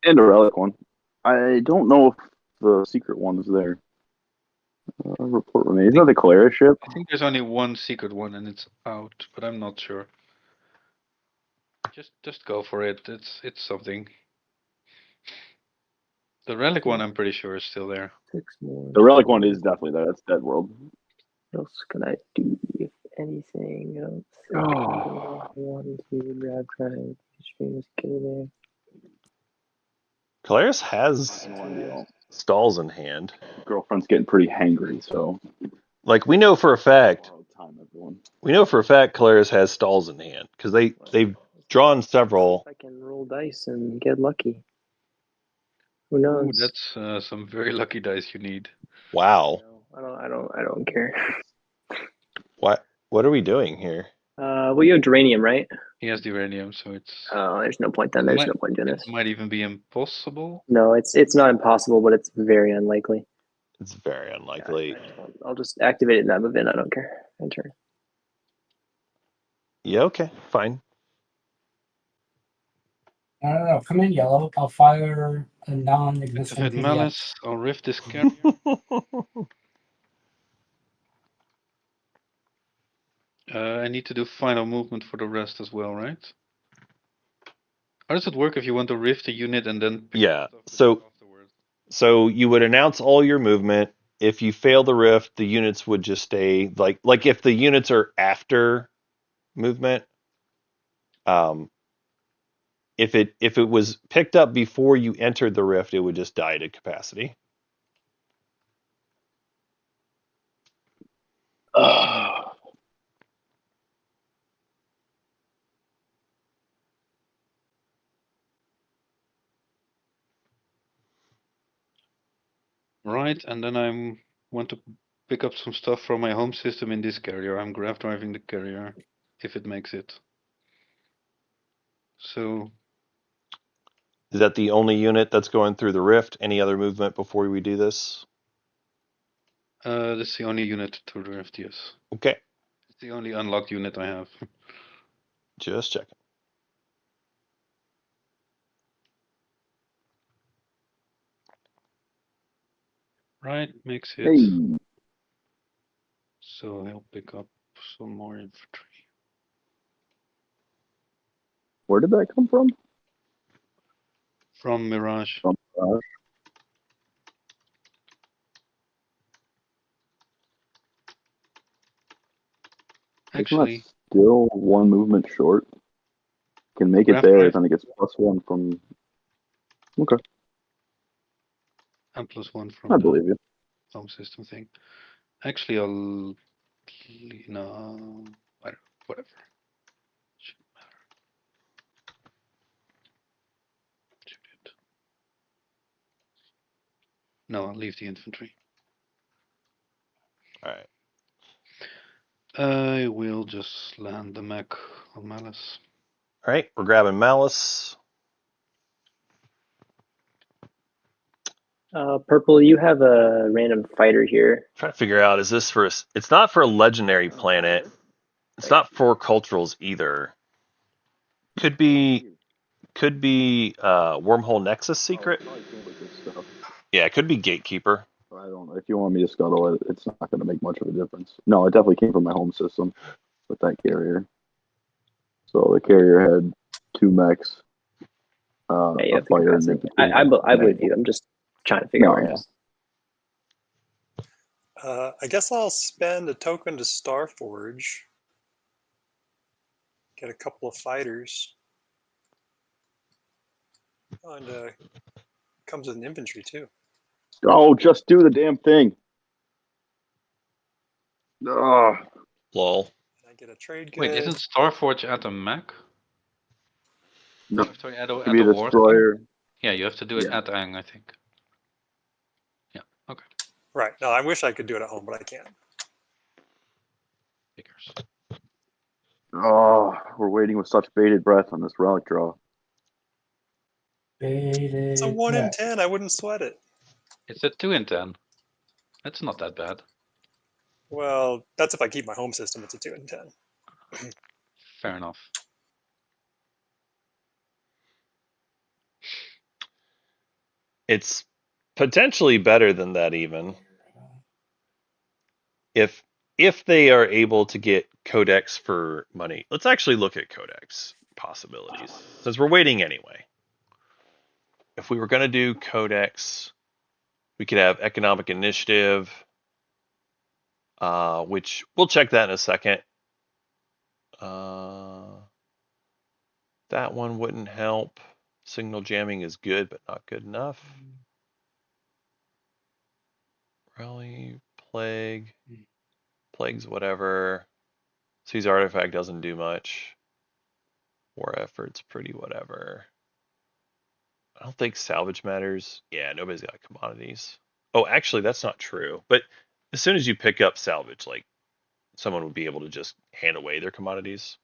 And a relic one. I don't know if the secret one is there. Report remains. Is that the Clara ship? I think there's only one secret one and it's out, but I'm not sure. Just go for it. It's something. The relic one, I'm pretty sure, is still there. 6 more. The relic one is definitely there. That's Dead World. What else can I do? If anything else? Oh. 1, 2, grab, try, streams, get in there. Caleras has stalls in hand. Girlfriend's getting pretty hangry, so. Like, we know for a fact one. We know for a fact Calaris has stalls in hand because they've drawn several. I can roll dice and get lucky. Who Ooh, knows? that's some very lucky dice you need. Wow. No, I don't care. What are we doing here? Well, you have Jadiim, right? He has the uranium, so it's. Oh, there's no point then. There's no point doing this. It might even be impossible. No, it's not impossible, but it's very unlikely. It's very unlikely. I'll just activate it and then move in. I don't care. Enter. Yeah, okay, fine. No. Come in, yellow. I'll fire a non-existent Activate PDF. malice. I'll rift this carrier. I need to do final movement for the rest as well, right? How does it work if you want to rift a unit and then pick Yeah, up stuff afterwards? so you would announce all your movement. If you fail the rift, the units would just stay like if the units are after movement. If it was picked up before you entered the rift, it would just die to capacity. Right, and then I want to pick up some stuff from my home system in this carrier. I'm graph driving the carrier, if it makes it. So. Is that the only unit that's going through the rift? Any other movement before we do this? That's the only unit to the rift, yes. Okay. It's the only unlocked unit I have. Just checking. Right, makes it. Hey. So I'll pick up some more infantry. Where did that come from? From Mirage. From Mirage. Actually, still one movement short. Can make it Graph there, drive? then it gets +1 from. Okay, and +1 from I the believe you. home system thing. Actually, I'll. No, whatever. Shouldn't matter. Shoot it. No, I'll leave the infantry. All right. I will just land the mech on Malice. All right, we're grabbing Malice. Purple, you have a random fighter here. Trying to figure out, is this for it's not for a legendary planet. It's not for culturals either. Could be Wormhole Nexus secret. Yeah, it could be Gatekeeper. I don't know. If you want me to scuttle it, it's not going to make much of a difference. No, it definitely came from my home system with that carrier. So the carrier had 2 mechs, a fighter, and I believe you. I'm just trying to figure out where it is. I guess I'll spend a token to Starforge. Get a couple of fighters. Oh, and comes with an infantry too. Oh, just do the damn thing. Ugh. Lol. And I get a trade good. Wait, isn't Starforge at a mech? No, You have to add it could be a destroyer. Yeah, you have to do it at Ang, I think. Yeah, okay. Right. No, I wish I could do it at home, but I can't. Figures. Oh, we're waiting with such bated breath on this relic draw. It's a 1 in 10. I wouldn't sweat it. It's a 2 in 10. That's not that bad. Well, that's if I keep my home system. It's a 2 in 10. Fair enough. It's potentially better than that even. If they are able to get codex for money. Let's actually look at codex possibilities since we're waiting anyway. If we were going to do codex, we could have economic initiative, which we'll check that in a second. That one wouldn't help. Signal jamming is good, but not good enough. Rally, plagues, whatever. Seize artifact doesn't do much. War effort's pretty whatever. I don't think salvage matters. Yeah, nobody's got commodities. Oh, actually, that's not true. But as soon as you pick up salvage, like someone would be able to just hand away their commodities.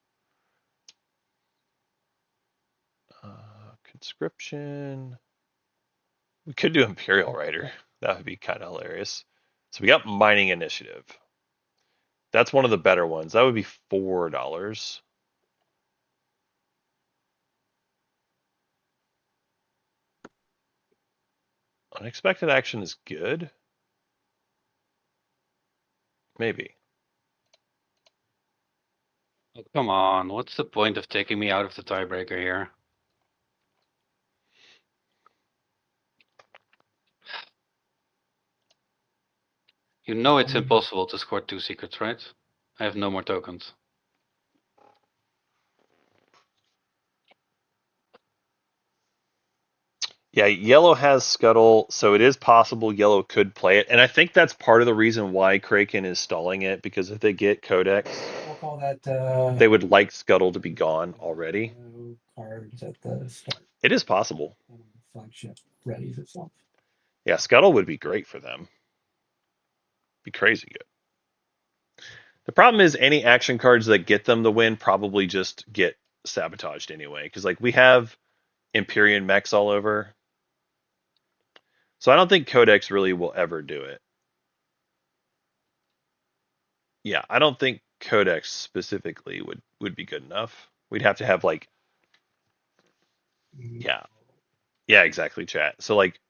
Conscription. We could do Imperial Writer. That would be kind of hilarious. So we got Mining Initiative. That's one of the better ones. That would be $4. Unexpected action is good. Maybe. Oh, come on, what's the point of taking me out of the tiebreaker here? You know it's impossible to score 2 secrets, right? I have no more tokens. Yeah, yellow has Scuttle, so it is possible yellow could play it. And I think that's part of the reason why Kraken is stalling it, because if they get Codex, We'll call that they would like Scuttle to be gone already. no cards at the start. It is possible. Flagship readies itself. Yeah, Scuttle would be great for them. Be crazy good. The problem is any action cards that get them the win probably just get sabotaged anyway. Because like we have Imperium mechs all over. So I don't think Codex really will ever do it. Yeah, I don't think Codex specifically would be good enough. We'd have to have like, yeah, exactly, chat. So like,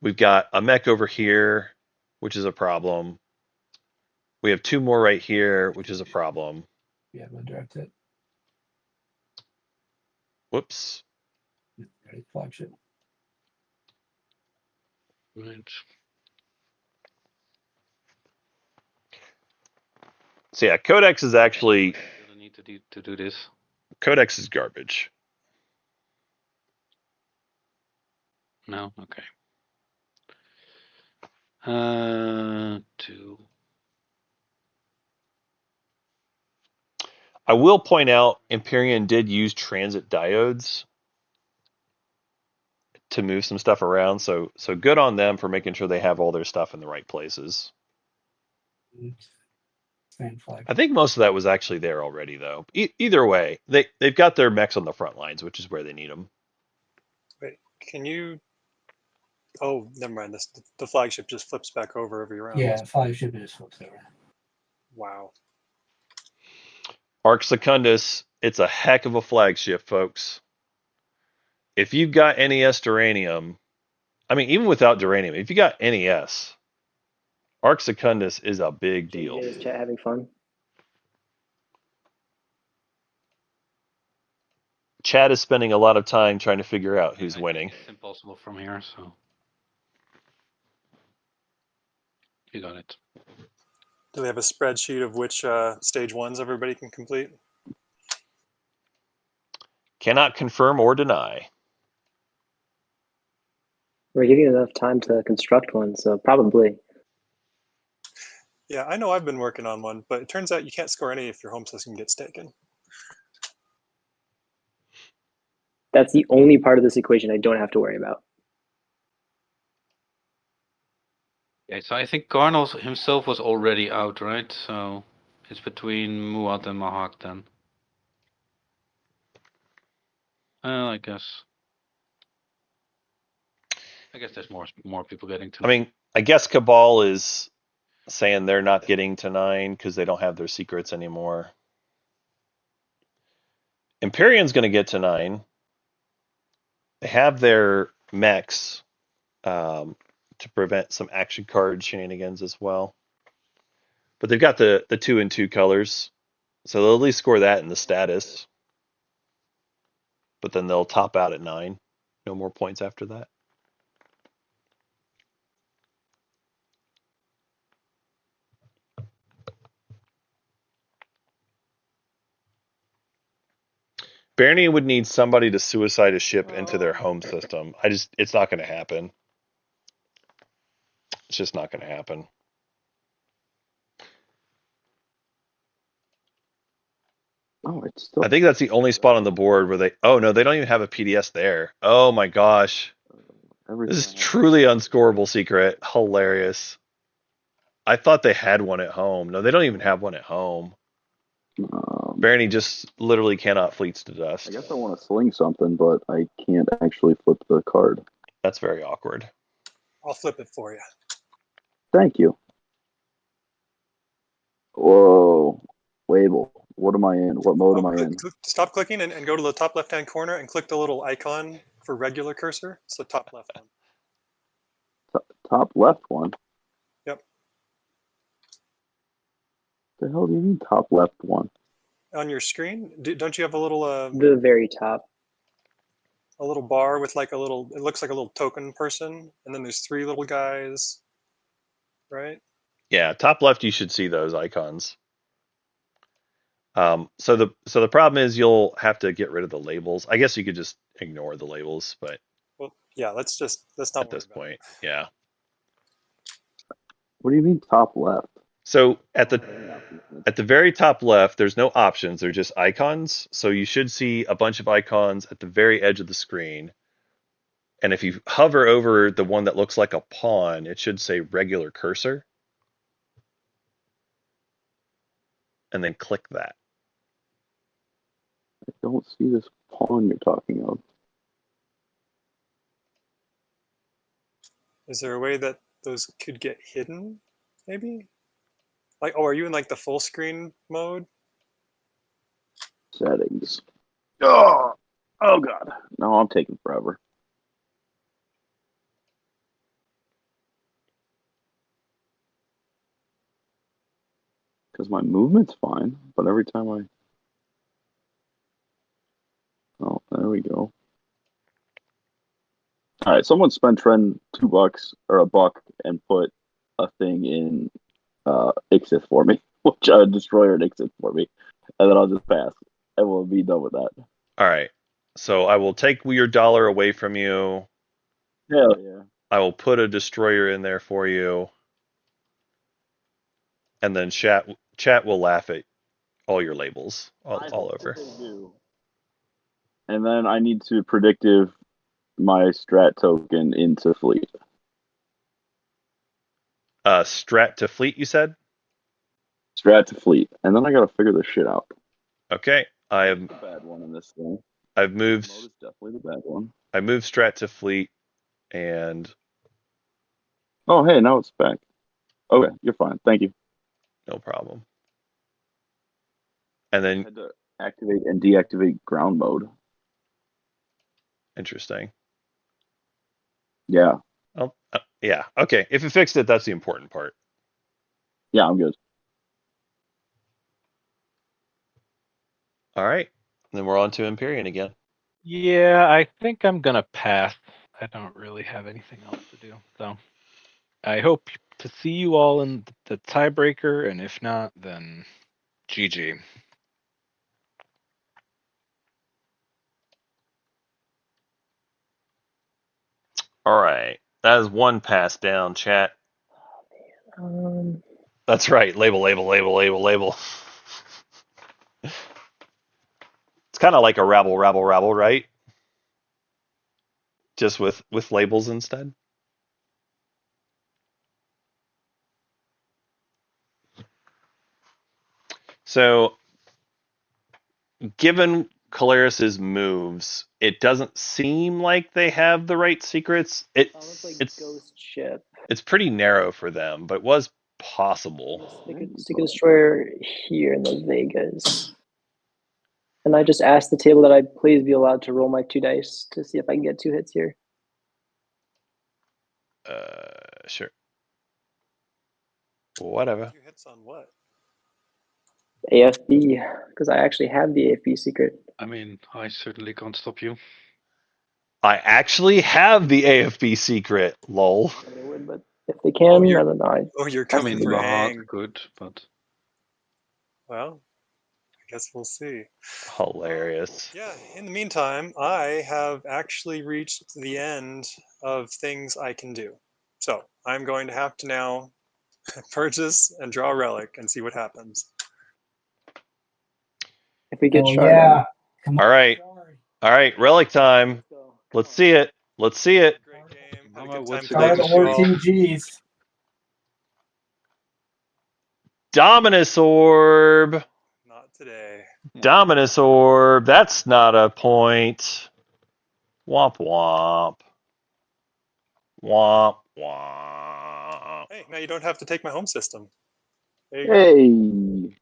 we've got a mech over here, which is a problem. We have 2 more right here, which is a problem. Yeah, we'll direct it. Whoops. Ready flagship. Right. So yeah, Codex is actually I need to do this. Codex is garbage. No, okay. 2. I will point out Imperium did use transit diodes to move some stuff around, so good on them for making sure they have all their stuff in the right places. Stand flag. I think most of that was actually there already, though. Either way, they've got their mechs on the front lines, which is where they need them. Wait, can you? Oh, never mind. The flagship just flips back over every round. Yeah, flagship is flips over. Wow. Arc Secundus, it's a heck of a flagship, folks. If you've got NES Duranium, I mean, even without Duranium, if you got NES, Arc Secundus is a big deal. JJ, is chat having fun? Chad is spending a lot of time trying to figure out who's winning. It's impossible from here, so you got it. Do they have a spreadsheet of which stage 1s everybody can complete? Cannot confirm or deny. We're giving you enough time to construct one, so probably. Yeah, I know I've been working on one, but it turns out you can't score any if your home system gets taken. That's the only part of this equation I don't have to worry about. Okay, so I think Karnal himself was already out, right? So it's between Muad and Mahak then. Well, I guess there's more people getting to. I mean, I guess Cabal is saying they're not getting to 9 because they don't have their secrets anymore. Imperium's going to get to 9. They have their mechs to prevent some action card shenanigans as well. But they've got the 2 and 2 colors, so they'll at least score that in the status. But then they'll top out at 9. No more points after that. Barney would need somebody to suicide a ship into their home system. It's not going to happen. It's just not going to happen. Oh, it's still. I think that's the only spot on the board where they. Oh no, they don't even have a PDS there. Oh my gosh, this is truly unscorable secret. Hilarious. I thought they had one at home. No, they don't even have one at home. Barony just literally cannot fleets to dust. I guess I want to sling something, but I can't actually flip the card. That's very awkward. I'll flip it for you. Thank you. Whoa. Label. What am I in? What mode am I in? Stop clicking and go to the top left-hand corner and click the little icon for regular cursor. It's the top left one. Top left one? Yep. The hell do you mean top left one? On your screen, don't you have a little The very top. a little bar with like a little? It looks like a little token person, and then there's 3 little guys, right? Yeah, top left you should see those icons. So the problem is you'll have to get rid of the labels. I guess you could just ignore the labels, but Well, yeah, let's not at this point, yeah. What do you mean top left? So at the very top left, there's no options. They're just icons. So you should see a bunch of icons at the very edge of the screen. And if you hover over the one that looks like a pawn, it should say regular cursor. And then click that. I don't see this pawn you're talking of. Is there a way that those could get hidden? Maybe. Like, oh, are you in like the full screen mode? Settings. Oh God. No, I'm taking forever. Because my movement's fine, but every time I... Oh, there we go. All right, someone spend Trend $2 or $1 and put a thing in Ixith for me, which a destroyer in Ixith for me, and then I'll just pass, and we'll be done with that. All right. So I will take your dollar away from you. Hell yeah. I will put a destroyer in there for you. And then chat will laugh at all your labels all over. And then I need to predictive my strat token into fleet. Strat to fleet, you said? Strat to fleet. And then I gotta figure this shit out. Okay. I have the bad one in this thing. I've moved Mode is definitely the bad one. I moved strat to fleet and Oh hey, now it's back. Okay, you're fine. Thank you. no problem. And I then had to activate and deactivate ground mode. interesting. Yeah. Oh, yeah. Okay. If it fixed it, that's the important part. Yeah, I'm good. All right. Then we're on to Imperium again. Yeah, I think I'm gonna pass. I don't really have anything else to do. So I hope to see you all in the tiebreaker, and if not, then GG. All right. That is one pass down, chat. That's right. Label. It's kind of like a rabble, right? Just with labels instead. So, given Caleris's moves, it doesn't seem like they have the right secrets. It's Ghost Ship. It's pretty narrow for them, but it was possible. Stick a destroyer here in those Vegas. And I just asked the table that I please be allowed to roll my 2 dice to see if I can get 2 hits here. Sure. Whatever. 2 hits on what? AFB, because I actually have the AFB secret. I mean, I certainly can't stop you. I actually have the AFB secret, lol. They would, but if they can, I don't know. You're I coming mean, for Rahat hang. could, but Well, I guess we'll see. Hilarious. Yeah, in the meantime, I have actually reached the end of things I can do. So I'm going to have to now purchase and draw a relic and see what happens. If we get Oh shard, yeah. Come on. All right. Shard. All right, relic time. Let's see it. Let's see it. Great game. Had a Mama, good what's time the Shard playing biggest or with you all. Team Gs. Dominus Orb. Not today. Dominus Orb. That's not a point. Womp womp. Womp womp. Hey, now you don't have to take my home system. There you go. Hey,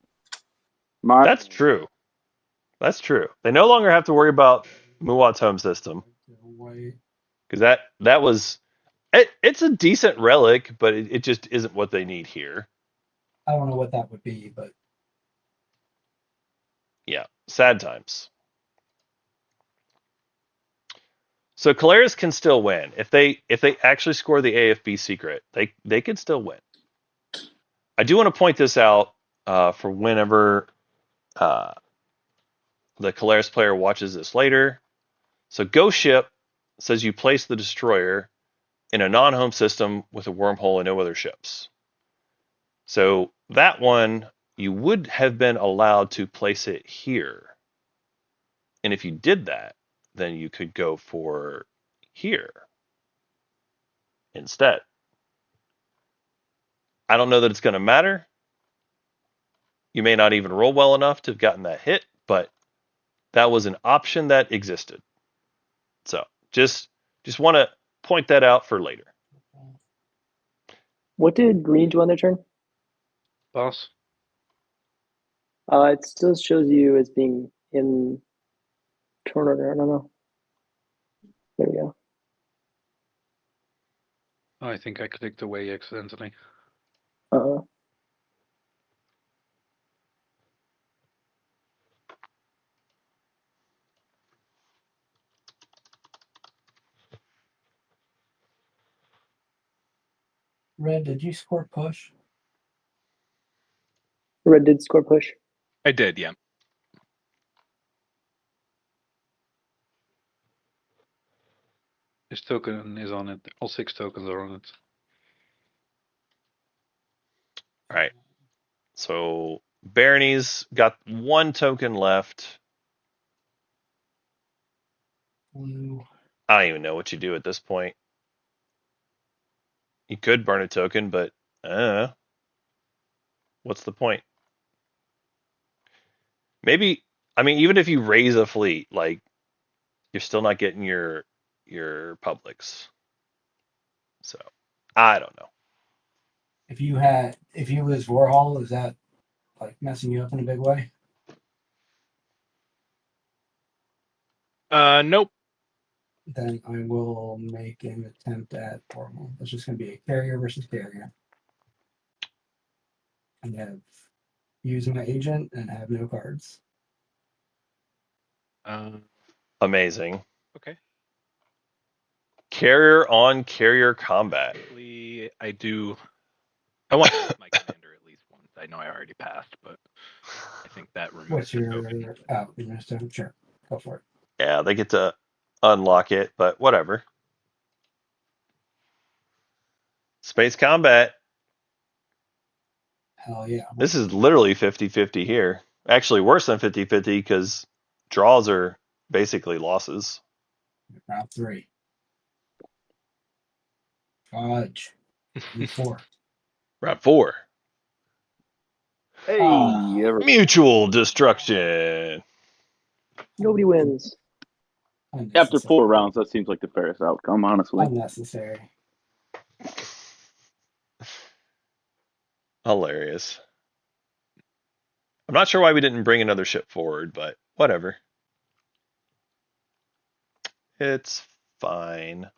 my That's true. That's true. They no longer have to worry about Muat's home system because that was it's a decent relic, but it just isn't what they need here. I don't know what that would be, but Yeah, sad times. So Caleres can still win if they actually score the AFB secret. They can still win. I do want to point this out for whenever the Caleres player watches this later. So Ghost Ship says you place the destroyer in a non-home system with a wormhole and no other ships. So that one, you would have been allowed to place it here. And if you did that, then you could go for here instead. I don't know that it's going to matter. You may not even roll well enough to have gotten that hit, but that was an option that existed. So just want to point that out for later. what did green do on their turn? Pass. It still shows you as being in turn order. I don't know. There we go. I think I clicked away accidentally. Red, did you score push? Red did score push. I did, yeah. His token is on it. All 6 tokens are on it. All right. So Barony's got 1 token left. Blue. I don't even know what you do at this point. You could burn a token, but what's the point? Maybe, I mean, even if you raise a fleet, like you're still not getting your publics. So I don't know. If you lose Warhol, is that like messing you up in a big way? Nope. Then I will make an attempt at Warhol. It's just going to be a carrier versus carrier. And have use my agent and have no cards. Amazing. Okay. Carrier on carrier combat. I do. I want to hit my commander at least once. I know I already passed, but I think that removes What's the your token. Sure, go for it. Yeah, they get to unlock it, but whatever. Space combat. Hell yeah. This is literally 50-50 here. Actually worse than 50-50 because draws are basically losses. Round 3. Fudge. 4. Round 4. hey, Mutual destruction. Nobody wins. after 4 rounds, that seems like the fairest outcome, honestly. Unnecessary. Hilarious. I'm not sure why we didn't bring another ship forward, but whatever. It's fine.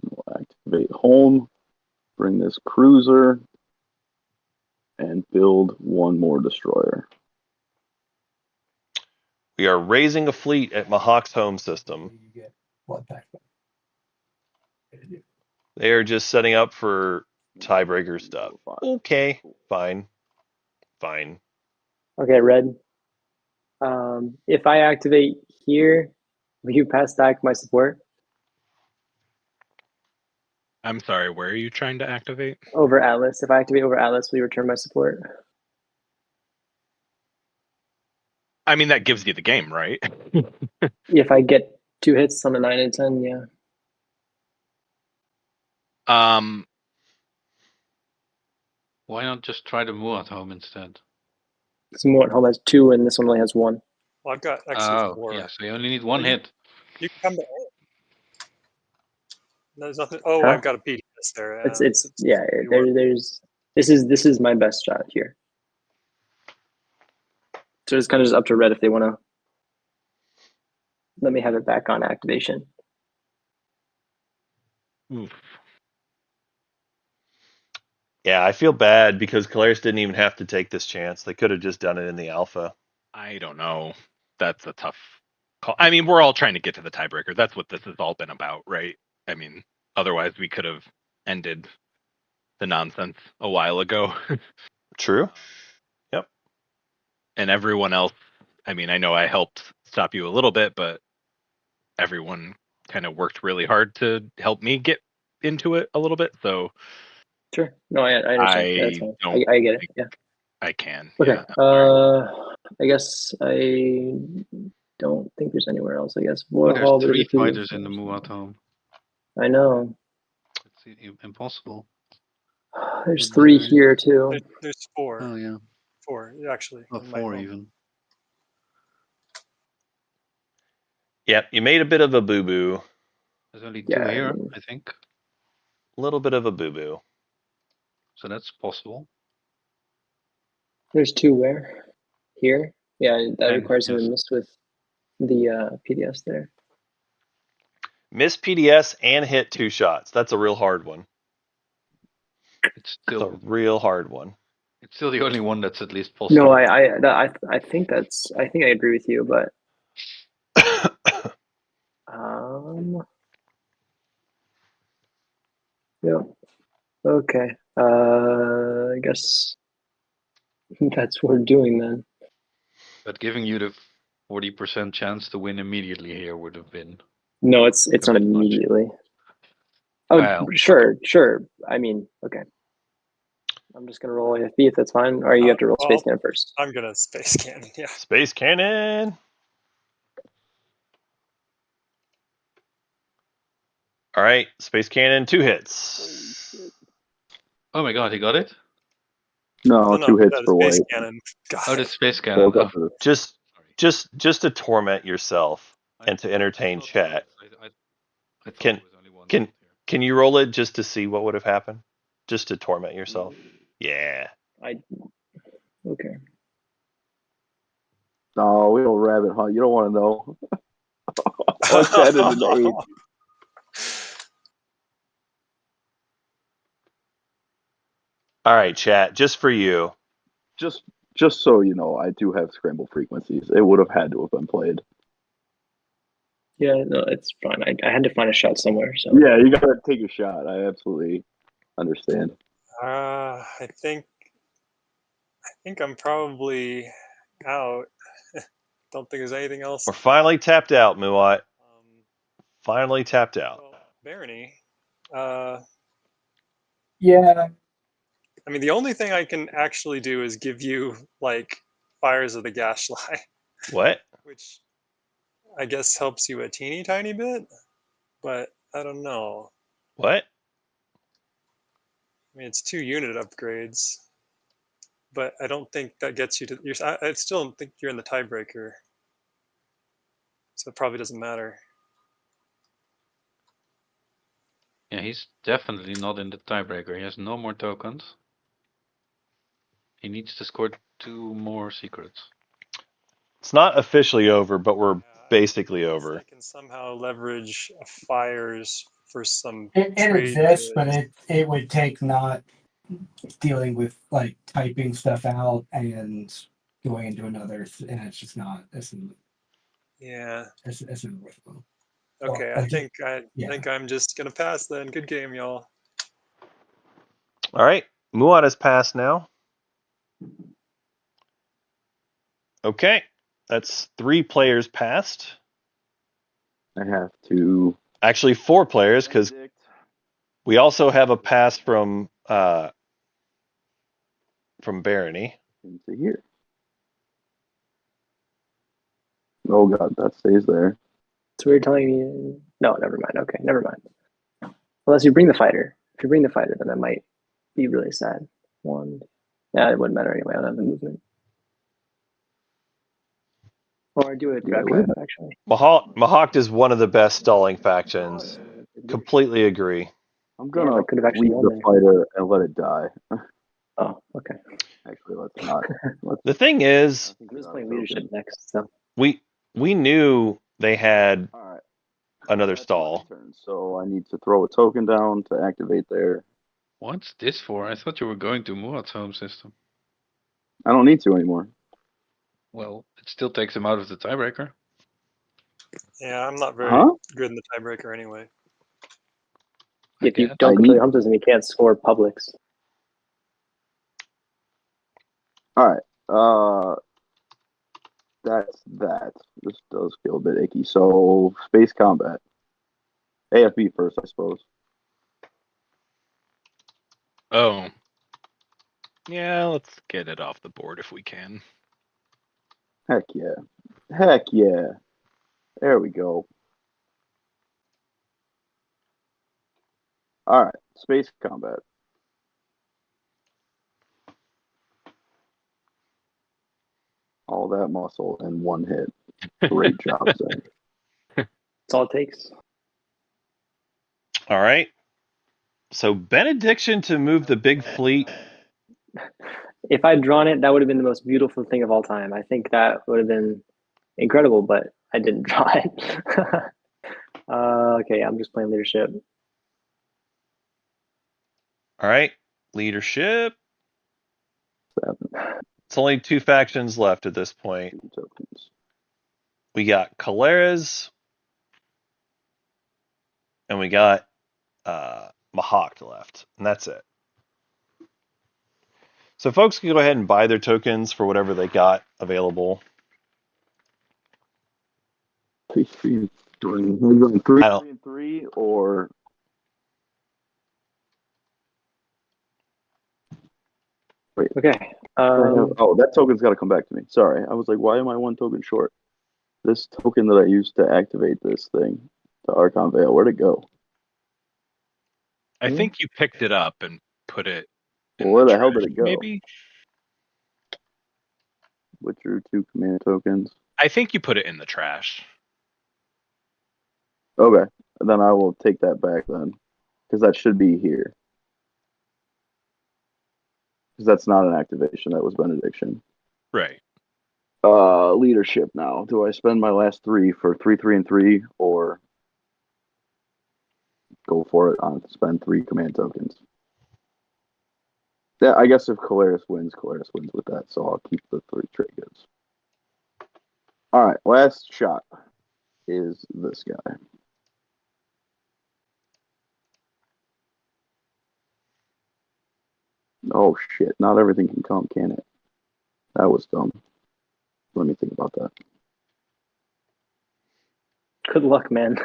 We'll activate home, bring this cruiser, and build 1 more destroyer. We are raising a fleet at Mahawk's home system. You get blood pack. They are just setting up for tiebreaker stuff. Okay, fine. Fine. Okay, red. If I activate here, will you pass back my support? I'm sorry, where are you trying to activate? Over Atlas. If I activate over Atlas, will you return my support? I mean, that gives you the game, right? If I get 2 hits on a 9 and 10, yeah. Why not just try the Mu at home instead? This one at home has 2, and this one only has 1. Well, I've got actually Oh, 4. yeah, so you only need one Well, hit. You can come to. There's nothing. Oh, Huh? I've got a PDS there. It's yeah. There's this is my best shot here. So it's kind of just up to red if they want to let me have it back on activation. Oof. Yeah, I feel bad because Kalaris didn't even have to take this chance. They could have just done it in the alpha. I don't know. That's a tough call. I mean, we're all trying to get to the tiebreaker. That's what this has all been about, right? I mean, otherwise we could have ended the nonsense a while ago. True. Yep. And everyone else, I mean, I know I helped stop you a little bit, but everyone kind of worked really hard to help me get into it a little bit. So Sure. No, I understand. That's fine. I get it. Yeah. I can. Okay. Yeah. I guess I don't think there's anywhere else. I guess Oh, Water Hall. there's Bit of 3 a fighters in the Mu at home. I know. It's impossible. There's 3 here too. There's 4. Oh yeah. 4 actually. Oh, in my 4 phone. even. Yep, you made a bit of a boo-boo. There's only 2 Yeah, here, I think. A little bit of a boo-boo. So that's possible. There's 2 where? Here? Yeah, that And, requires him yes. to miss with the PDS there. Miss PDS and hit 2 shots. That's a real hard one. It's That's a still real hard one. it's still the only one that's at least possible. No, I think I agree with you, but yeah. Okay. I guess that's what we're doing then. But giving you the 40% chance to win immediately here would have been. No, it's a not bit much. immediately. Oh, Well, sure. I mean, okay. I'm just gonna roll AFB if that's fine, or you have to roll Space Cannon first. I'm gonna Space Cannon. Yeah. Space Cannon. All right, Space Cannon, 2 hits. Oh my god, he got it? No, 2 hits for Space white. Cannon. Got Oh, it. the Space Cannon. Both up Oh, for the- Just to torment yourself and to entertain chat. I thought there was only one. Can you roll it just to see what would have happened? Just to torment yourself? Yeah. Okay. No, we don't rabbit hunt. You don't want to know. What's that in the 8? All right, chat, just for you. Just so you know, I do have scramble frequencies. It would have had to have been played. Yeah, no, it's fine. I had to find a shot somewhere. So Yeah, you gotta take a shot. I absolutely understand. I think I'm probably out. Don't think there's anything else. We're finally tapped out, Muat. Finally tapped out. Well, Barony. Yeah. I mean, the only thing I can actually do is give you like Fires of the Gashly, What? which I guess helps you a teeny tiny bit, but I don't know. What? I mean, it's 2 unit upgrades, but I don't think that gets you to. I still don't think you're in the tiebreaker, so it probably doesn't matter. Yeah, he's definitely not in the tiebreaker. He has no more tokens. He needs to score 2 more secrets. It's not officially over, but we're basically over. I can somehow leverage Fires for some. It trade exists, but goods. it would take not dealing with like typing stuff out and going into another, and it's just not. Yeah. It's not worthwhile. Okay, Well, I think I'm just gonna pass then. Good game, y'all. All right, Muat has passed now. Okay, that's 3 players passed. I have to. Actually, 4 players, because we also have a pass from Barony. Into here. Oh god, that stays there. So you're telling me no, never mind. Okay, never mind. Unless you bring the fighter. If you bring the fighter, then that might be really sad. One. Yeah, it wouldn't matter anyway. I don't have the movement. Or I do a grab drive, actually. Mahawk is one of the best stalling factions. Completely agree. I'm gonna Damn, I could have actually leave won the there. fighter and let it die. Oh, okay. Actually, let's not. The thing is, I'm just playing leadership next, so. we knew they had All right. another That's my stall. turn, so I need to throw a token down to activate there. What's this for? I thought you were going to Muad's home system. I don't need to anymore. Well, it still takes him out of the tiebreaker. Yeah, I'm not very good in the tiebreaker anyway. If you guess. don't complete hump system, you can't score publics. All right. That's that. This does feel a bit icky. So space combat. AFB first, I suppose. Oh. Yeah, let's get it off the board if we can. Heck yeah. Heck yeah. There we go. All right. Space combat. All that muscle in one hit. Great job, Zach. That's all it takes. All right. So benediction to move the big fleet. If I'd drawn it, that would have been the most beautiful thing of all time. I think that would have been incredible, but I didn't draw it. Okay, I'm just playing leadership. All right. Leadership. 7 It's only 2 factions left at this point. tokens. We got Caleras and we got Mahawk left, and that's it. So folks can go ahead and buy their tokens for whatever they got available. Three, three, I don't- and 3, or wait. Okay. Oh, that token's got to come back to me. Sorry, I was like, why am I 1 token short? This token that I used to activate this thing, the Archon Veil, where'd it go? I think you picked it up and put it. Well, where the hell did it go? Maybe. Withdrew 2 command tokens. I think you put it in the trash. Okay, then I will take that back then, because that should be here. Because that's not an activation, that was benediction. Right. Leadership now. Do I spend my last 3 for 3, 3, and 3, or go for it on spend 3 command tokens? Yeah, I guess if Caleras wins with that, so I'll keep the 3 trade goods. All right, last shot is this guy. Oh shit, not everything can come, can it? That was dumb. Let me think about that. Good luck, man.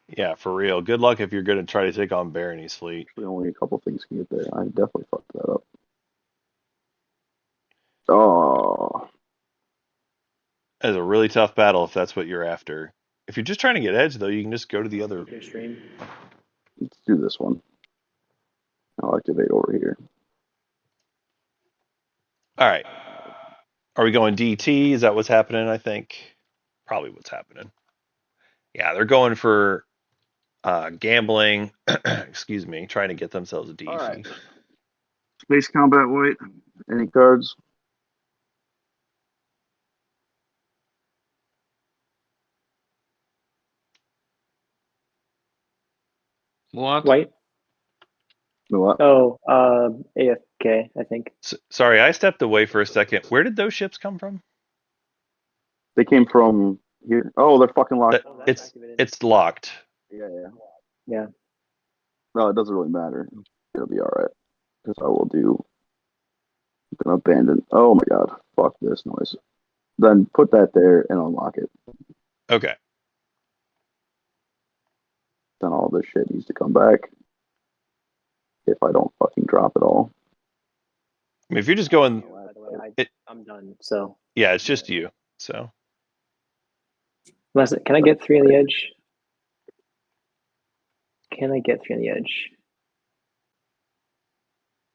Yeah, for real. Good luck if you're going to try to take on Barony's fleet. Actually, only a couple things can get there. I definitely fucked that up. Oh. It's a really tough battle if that's what you're after. If you're just trying to get edge, though, you can just go to the other. Let's do this one. I'll activate over here. All right. Are we going DT? Is that what's happening, I think? Probably what's happening. Yeah, they're going for gambling. Excuse me, trying to get themselves a DC. All right. Space Combat White. Any cards? What? White? What? Oh, AFK, I think. Sorry, I stepped away for a second. Where did those ships come from? They came from here. Oh, they're fucking locked. It's locked. Yeah. No, it doesn't really matter. It'll be all right. Because I will do. I'm gonna abandon. Oh my god! Fuck this noise. Then put that there and unlock it. Okay. Then all this shit needs to come back. If I don't fucking drop it all. I mean, if you're just going, By the way, I'm done. So yeah, it's just you. So Can I get 3 on the edge? Can I get 3 on the edge?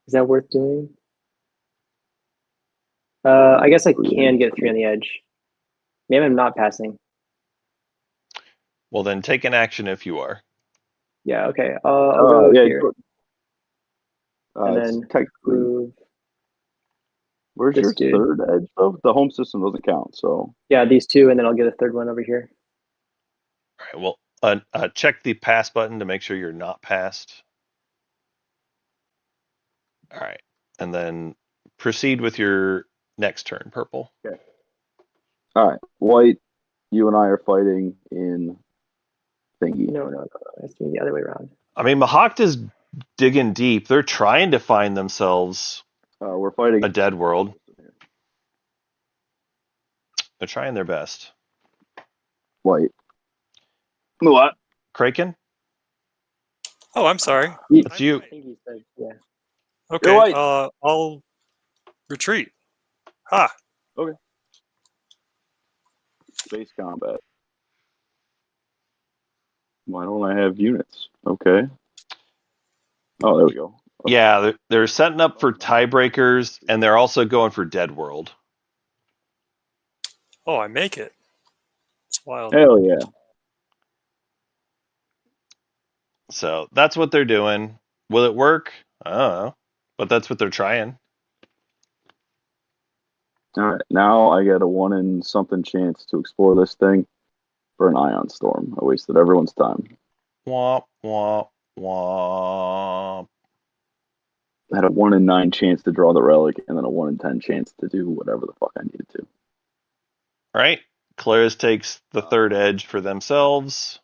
Is that worth doing? I guess I can get 3 on the edge. Maybe I'm not passing. Well, then take an action if you are. Yeah, okay. I'll go here. And it's then technically, move. where's this your dude. third edge though? The home system doesn't count, so Yeah, these 2, and then I'll get a third one over here. All right. Well, check the pass button to make sure you're not passed. All right, and then proceed with your next turn, purple. okay. All right, white. You and I are fighting in thingy. No. It's the other way around. I mean, Mahakt is digging deep. They're trying to find themselves We're fighting a dead world. They're trying their best. White. What? Kraken, Oh, I'm sorry. it's you. I think he said, yeah. Okay, white. I'll retreat. Ha! Okay. Space combat. Why don't I have units? Okay. Oh, there we go. Okay. Yeah, they're setting up for tiebreakers, and they're also going for dead world. Oh, I make it. It's wild. Hell yeah. So that's what they're doing. Will it work? I don't know, but that's what they're trying. All right, now I get a 1 in something chance to explore this thing for an ion storm. I wasted everyone's time. Womp womp womp. I had a 1 in 9 chance to draw the relic, and then a 1 in 10 chance to do whatever the fuck I needed to. All right, Claris takes the third edge for themselves.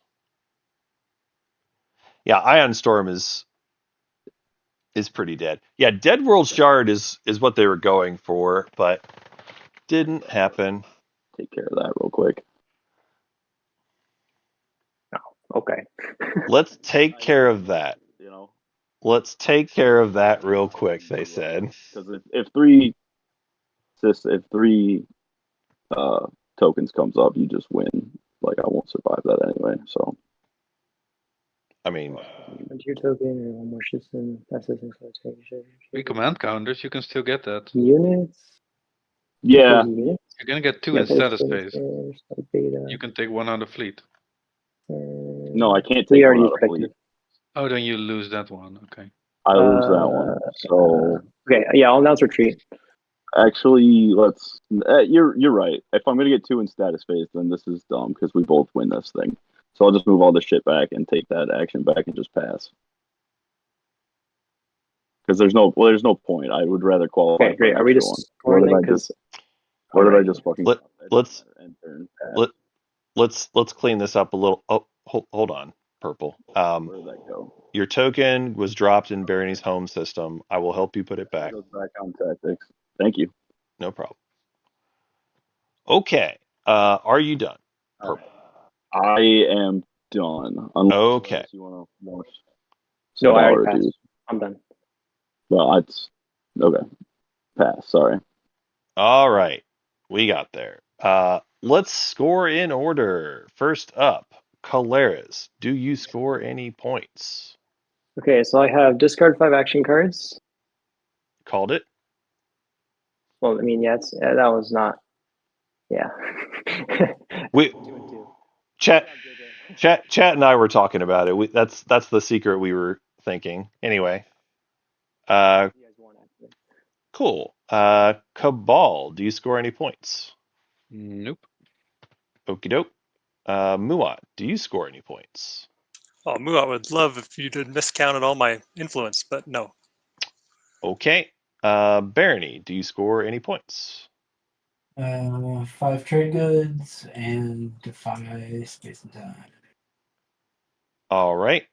Yeah, Ion Storm is pretty dead. Yeah, Dead World Shard is what they were going for, but didn't happen. Take care of that real quick. Okay. Let's take care of that. You know, Let's take care of that real quick, they said. because if three tokens comes up, you just win. Like, I won't survive that anyway. So I mean, Onto your token or one more system. That's the 3 command counters, you can still get that. Units. yeah, Units. You're gonna get 2 Yeah, in status phase. Beta. You can take 1 out of fleet. no, I can't We take already one out of expected. fleet. Oh, then you lose that one. Okay. I lose that one. So Okay, yeah, I'll announce retreat. actually, let's. You're right. If I'm gonna get 2 in status phase, then this is dumb because we both win this thing. So I'll just move all this shit back and take that action back and just pass. Because there's no point. I would rather qualify. Okay, great. For Are we extra just one. scoring it? Or did I just fucking? let's enter let's clean this up a little. Oh, hold on, purple. Where did that go? Your token was dropped in Barony's home system. I will help you put it back. It goes back on tactics. Thank you. No problem. Okay. Are you done? Purple. I am done. Okay. You want to more? No, I already smaller passed. dudes. I'm done. Well, it's okay. Pass. Sorry. All right. We got there. Let's score in order. First up, Caleras. Do you score any points? Okay, so I have discard 5 action cards. Called it. Well, I mean, yeah, that was not. Yeah. We 2 and 2. chat and I were talking about it. That's the secret we were thinking. Anyway. You guys won, actually. Cool. Cabal, do you score any points? Nope. Okie doke. Muat, do you score any points? Oh, Muat would love if you did miscounted all my influence, but no. Okay. Barony, do you score any points? 5 trade goods and defy space and time. All right.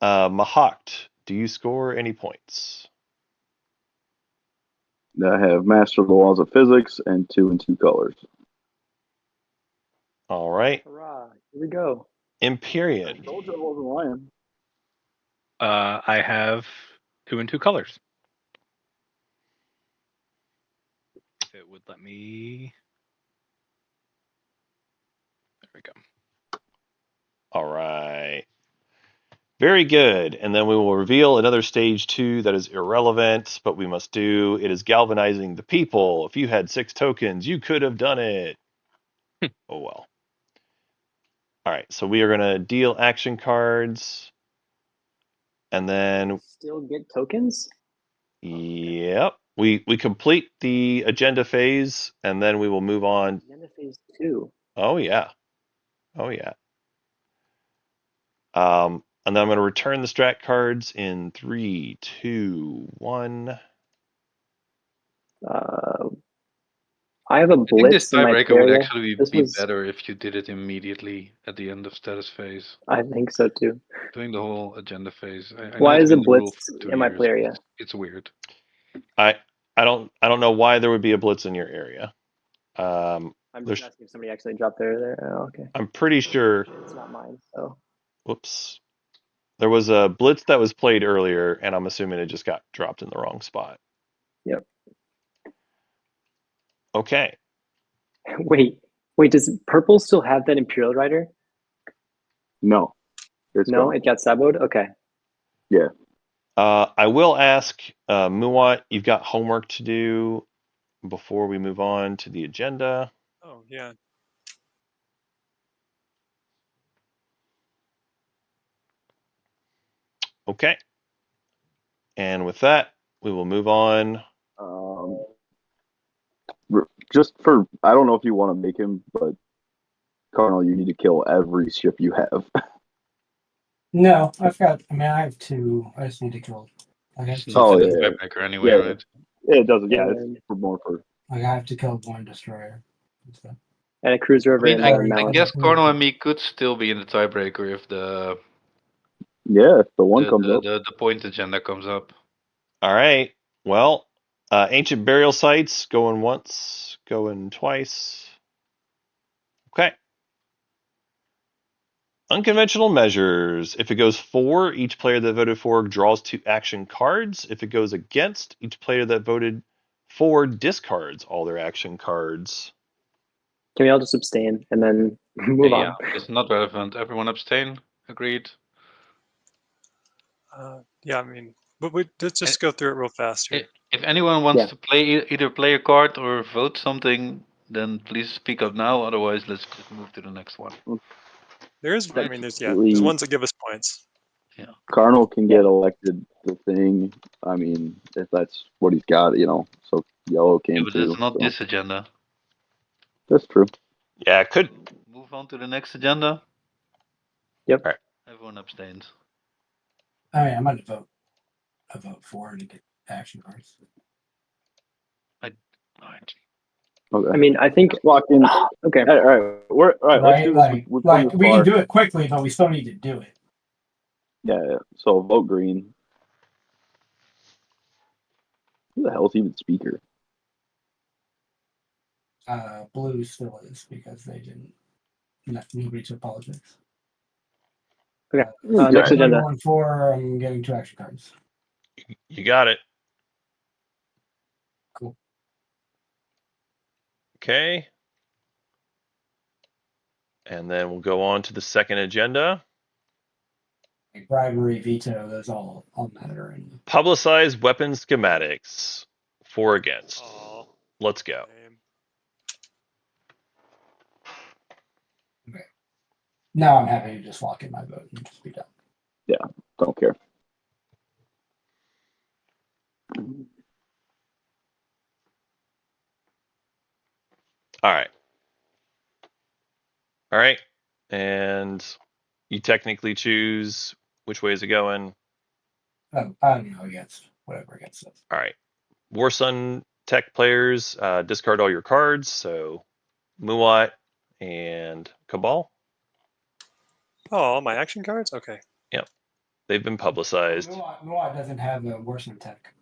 Mahakt, do you score any points? I have master of the laws of physics and 2 and 2 colors. All right. Hurrah! Here we go. Imperium. I told you I wasn't lying. I have 2 and 2 colors. If it would let me. There we go. All right. Very good. And then we will reveal another stage 2 that is irrelevant, but we must do. It is galvanizing the people. If you had 6 tokens, you could have done it. Oh, well. All right. So we are going to deal action cards. And then, Still get tokens? yep, we complete the agenda phase, and then we will move on. Agenda phase 2. Oh, yeah. Oh, yeah. And then I'm going to return the strat cards in 3, 2, 1. I have a I think this blitz in my tiebreaker would area. actually This be was, better if you did it immediately at the end of status phase. I think so too. Doing the whole agenda phase. I know Why it's is a been the rule blitz for 2 in my years. play area? It's weird. I don't know why there would be a blitz in your area. I'm There's- just asking if somebody actually dropped there. Oh, okay. I'm pretty sure. It's not mine, so. Whoops. There was a blitz that was played earlier, and I'm assuming it just got dropped in the wrong spot. Yep. Okay. Wait, does purple still have that Imperial Rider? No. It's No, gone. it got saboed? Okay. I will ask Muwat, you've got homework to do before we move on to the agenda. Oh, yeah. Okay. And with that, we will move on. Just for, I don't know if you want to make him, but Cardinal, you need to kill every ship you have. No, I have 2. I just need to kill. It's Like, not Oh, in the yeah. tiebreaker anyway, Yeah. right? It doesn't. Yeah, it's for more for. I have to kill 1 destroyer. So. And a cruiser I over mean, in I Malin. guess Cornel and me could still be in the tiebreaker if the Yeah, if the one comes up. the point agenda comes up. All right. Well, ancient burial sites going once, going twice. Okay. Unconventional measures. If it goes for, each player that voted for draws 2 action cards. If it goes against, each player that voted for discards all their action cards. Can we all just abstain and then move Yeah, on? it's not relevant. Everyone abstain. Agreed. Yeah, I mean, but let's just go through it real fast here. If anyone wants Yeah. to play either play a card or vote something, then please speak up now. Otherwise, let's just move to the next one. There is, I Right. mean, there's ones that give us points. Cardinal can get elected the thing. I mean, if that's what he's got, So yellow Yeah, came but too. it's not so. this agenda. That's true. Yeah, it could. Move on to the next agenda. Yep. All right. Everyone abstains. All right, I'm going to vote. I vote for to get action cards. Alright. Okay. I mean, I think. Lock in. Okay. All right. Let's Right? do this. Like, with we bar. can do it quickly, but we still need to do it. Yeah. So vote green. Who the hell is even speaker? Blue still is because they didn't. Nobody took politics. Okay. Next agenda. 1-4. I'm getting 2 action cards. You got it. Cool. Okay. And then we'll go on to the second agenda. Like bribery, veto, those all matter. And Publicize weapon schematics. For against. Oh, Let's go. now I'm happy to just lock in my vote and just be done. Yeah. Don't care. All right. All right. And you technically choose which way is it going. I don't know against whatever against us. All right. Warsun Tech players, discard all your cards. So Muwat and Cabal. Oh, all my action cards? Okay. They've been publicized. Muad doesn't have a Warson Tech.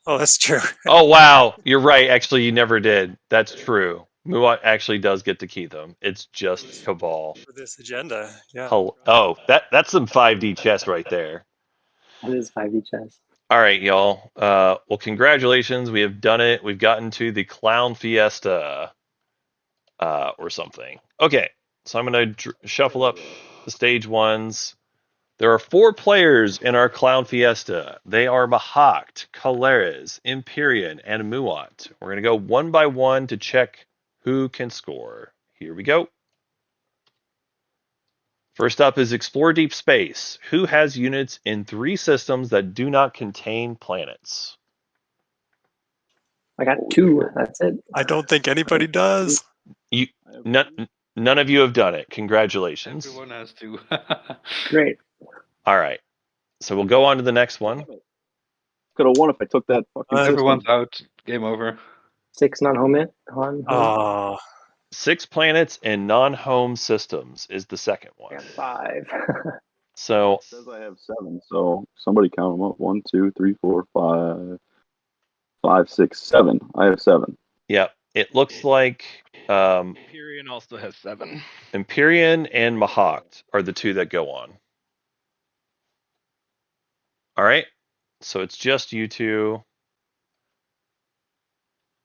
Oh, that's true. Oh, wow. You're right. Actually, you never did. That's true. Muwat actually does get to keep them. It's just Cabal. For this agenda, yeah. Oh, that's some 5D chess right there. That is 5D chess. All right, y'all. Well, congratulations. We have done it. We've gotten to the Clown Fiesta or something. Okay, so I'm going to shuffle up the stage ones. There are 4 players in our Clown Fiesta. They are Mahakt, Kaleres, Imperium, and Muat. We're going to go one by one to check who can score. Here we go. First up is Explore Deep Space. Who has units in 3 systems that do not contain planets? I got 2. That's it. I don't think anybody does. None of you have done it. Congratulations. Everyone has to. Great. All right. So we'll go on to the next one. Could have won if I took that fucking. Everyone's out. Game over. 6 non-home. Oh, 6 planets in non-home systems is the second I one. got 5. So It says I have 7, so somebody count them up. 1, 2, 3, 4, 5, 5, 6, 7. I have 7. yeah, it looks like Imperium also has 7. Imperium and Mahakt are the 2 that go on. All right. So it's just you 2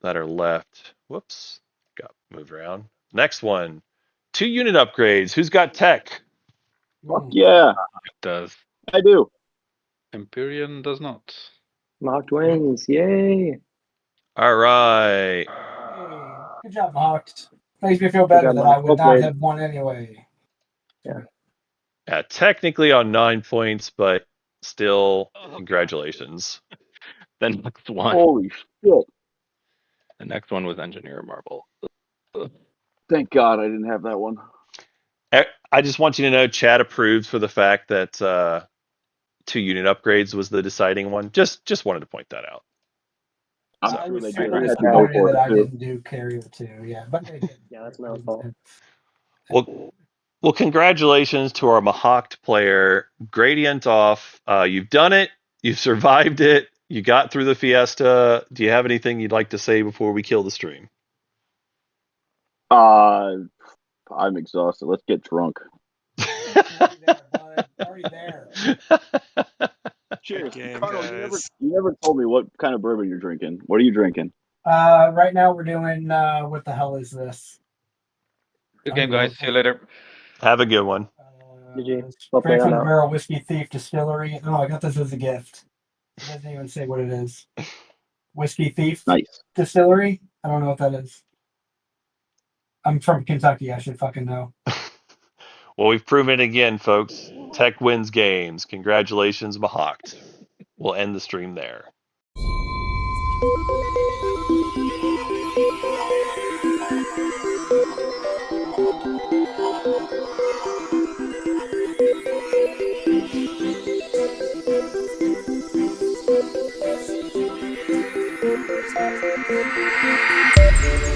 that are left. Whoops. Got moved around. Next one. 2 unit upgrades. Who's got tech? Fuck yeah, It does. I do. Imperium does not. Mocked wins. Yay. All right. Hey, good job, Hawks. Makes me feel better job, that I Hawks. would Well not played. have won anyway. Yeah, technically on 9 points, but still, congratulations. The next one. Holy shit. The next one was Engineer Marble. Thank God I didn't have that one. I just want you to know Chad approves for the fact that 2 unit upgrades was the deciding one. Just wanted to point that out. I'm I sure was they did. super I had to go disappointed for that it I too. didn't do carrier 2. Yeah, but Yeah, that's my own fault. Well, congratulations to our Mahakt player. Gradient off. You've done it. You've survived it. You got through the Fiesta. Do you have anything you'd like to say before we kill the stream? I'm exhausted. Let's get drunk. Already there, bud. Already there. Cheers. game, Carlos, guys. you never told me what kind of bourbon you're drinking. What are you drinking? Right now we're doing what the hell is this? Good game, guys. See you later. Have a good one. GG. Well played, Straight from I'm the out. Barrel Whiskey Thief Distillery. Oh, I got this as a gift. It doesn't even say what it is. Whiskey Thief Nice. Distillery? I don't know what that is. I'm from Kentucky. I should fucking know. Well, we've proven it again, folks. Tech wins games. Congratulations, Mahakt. We'll end the stream there. Thank you.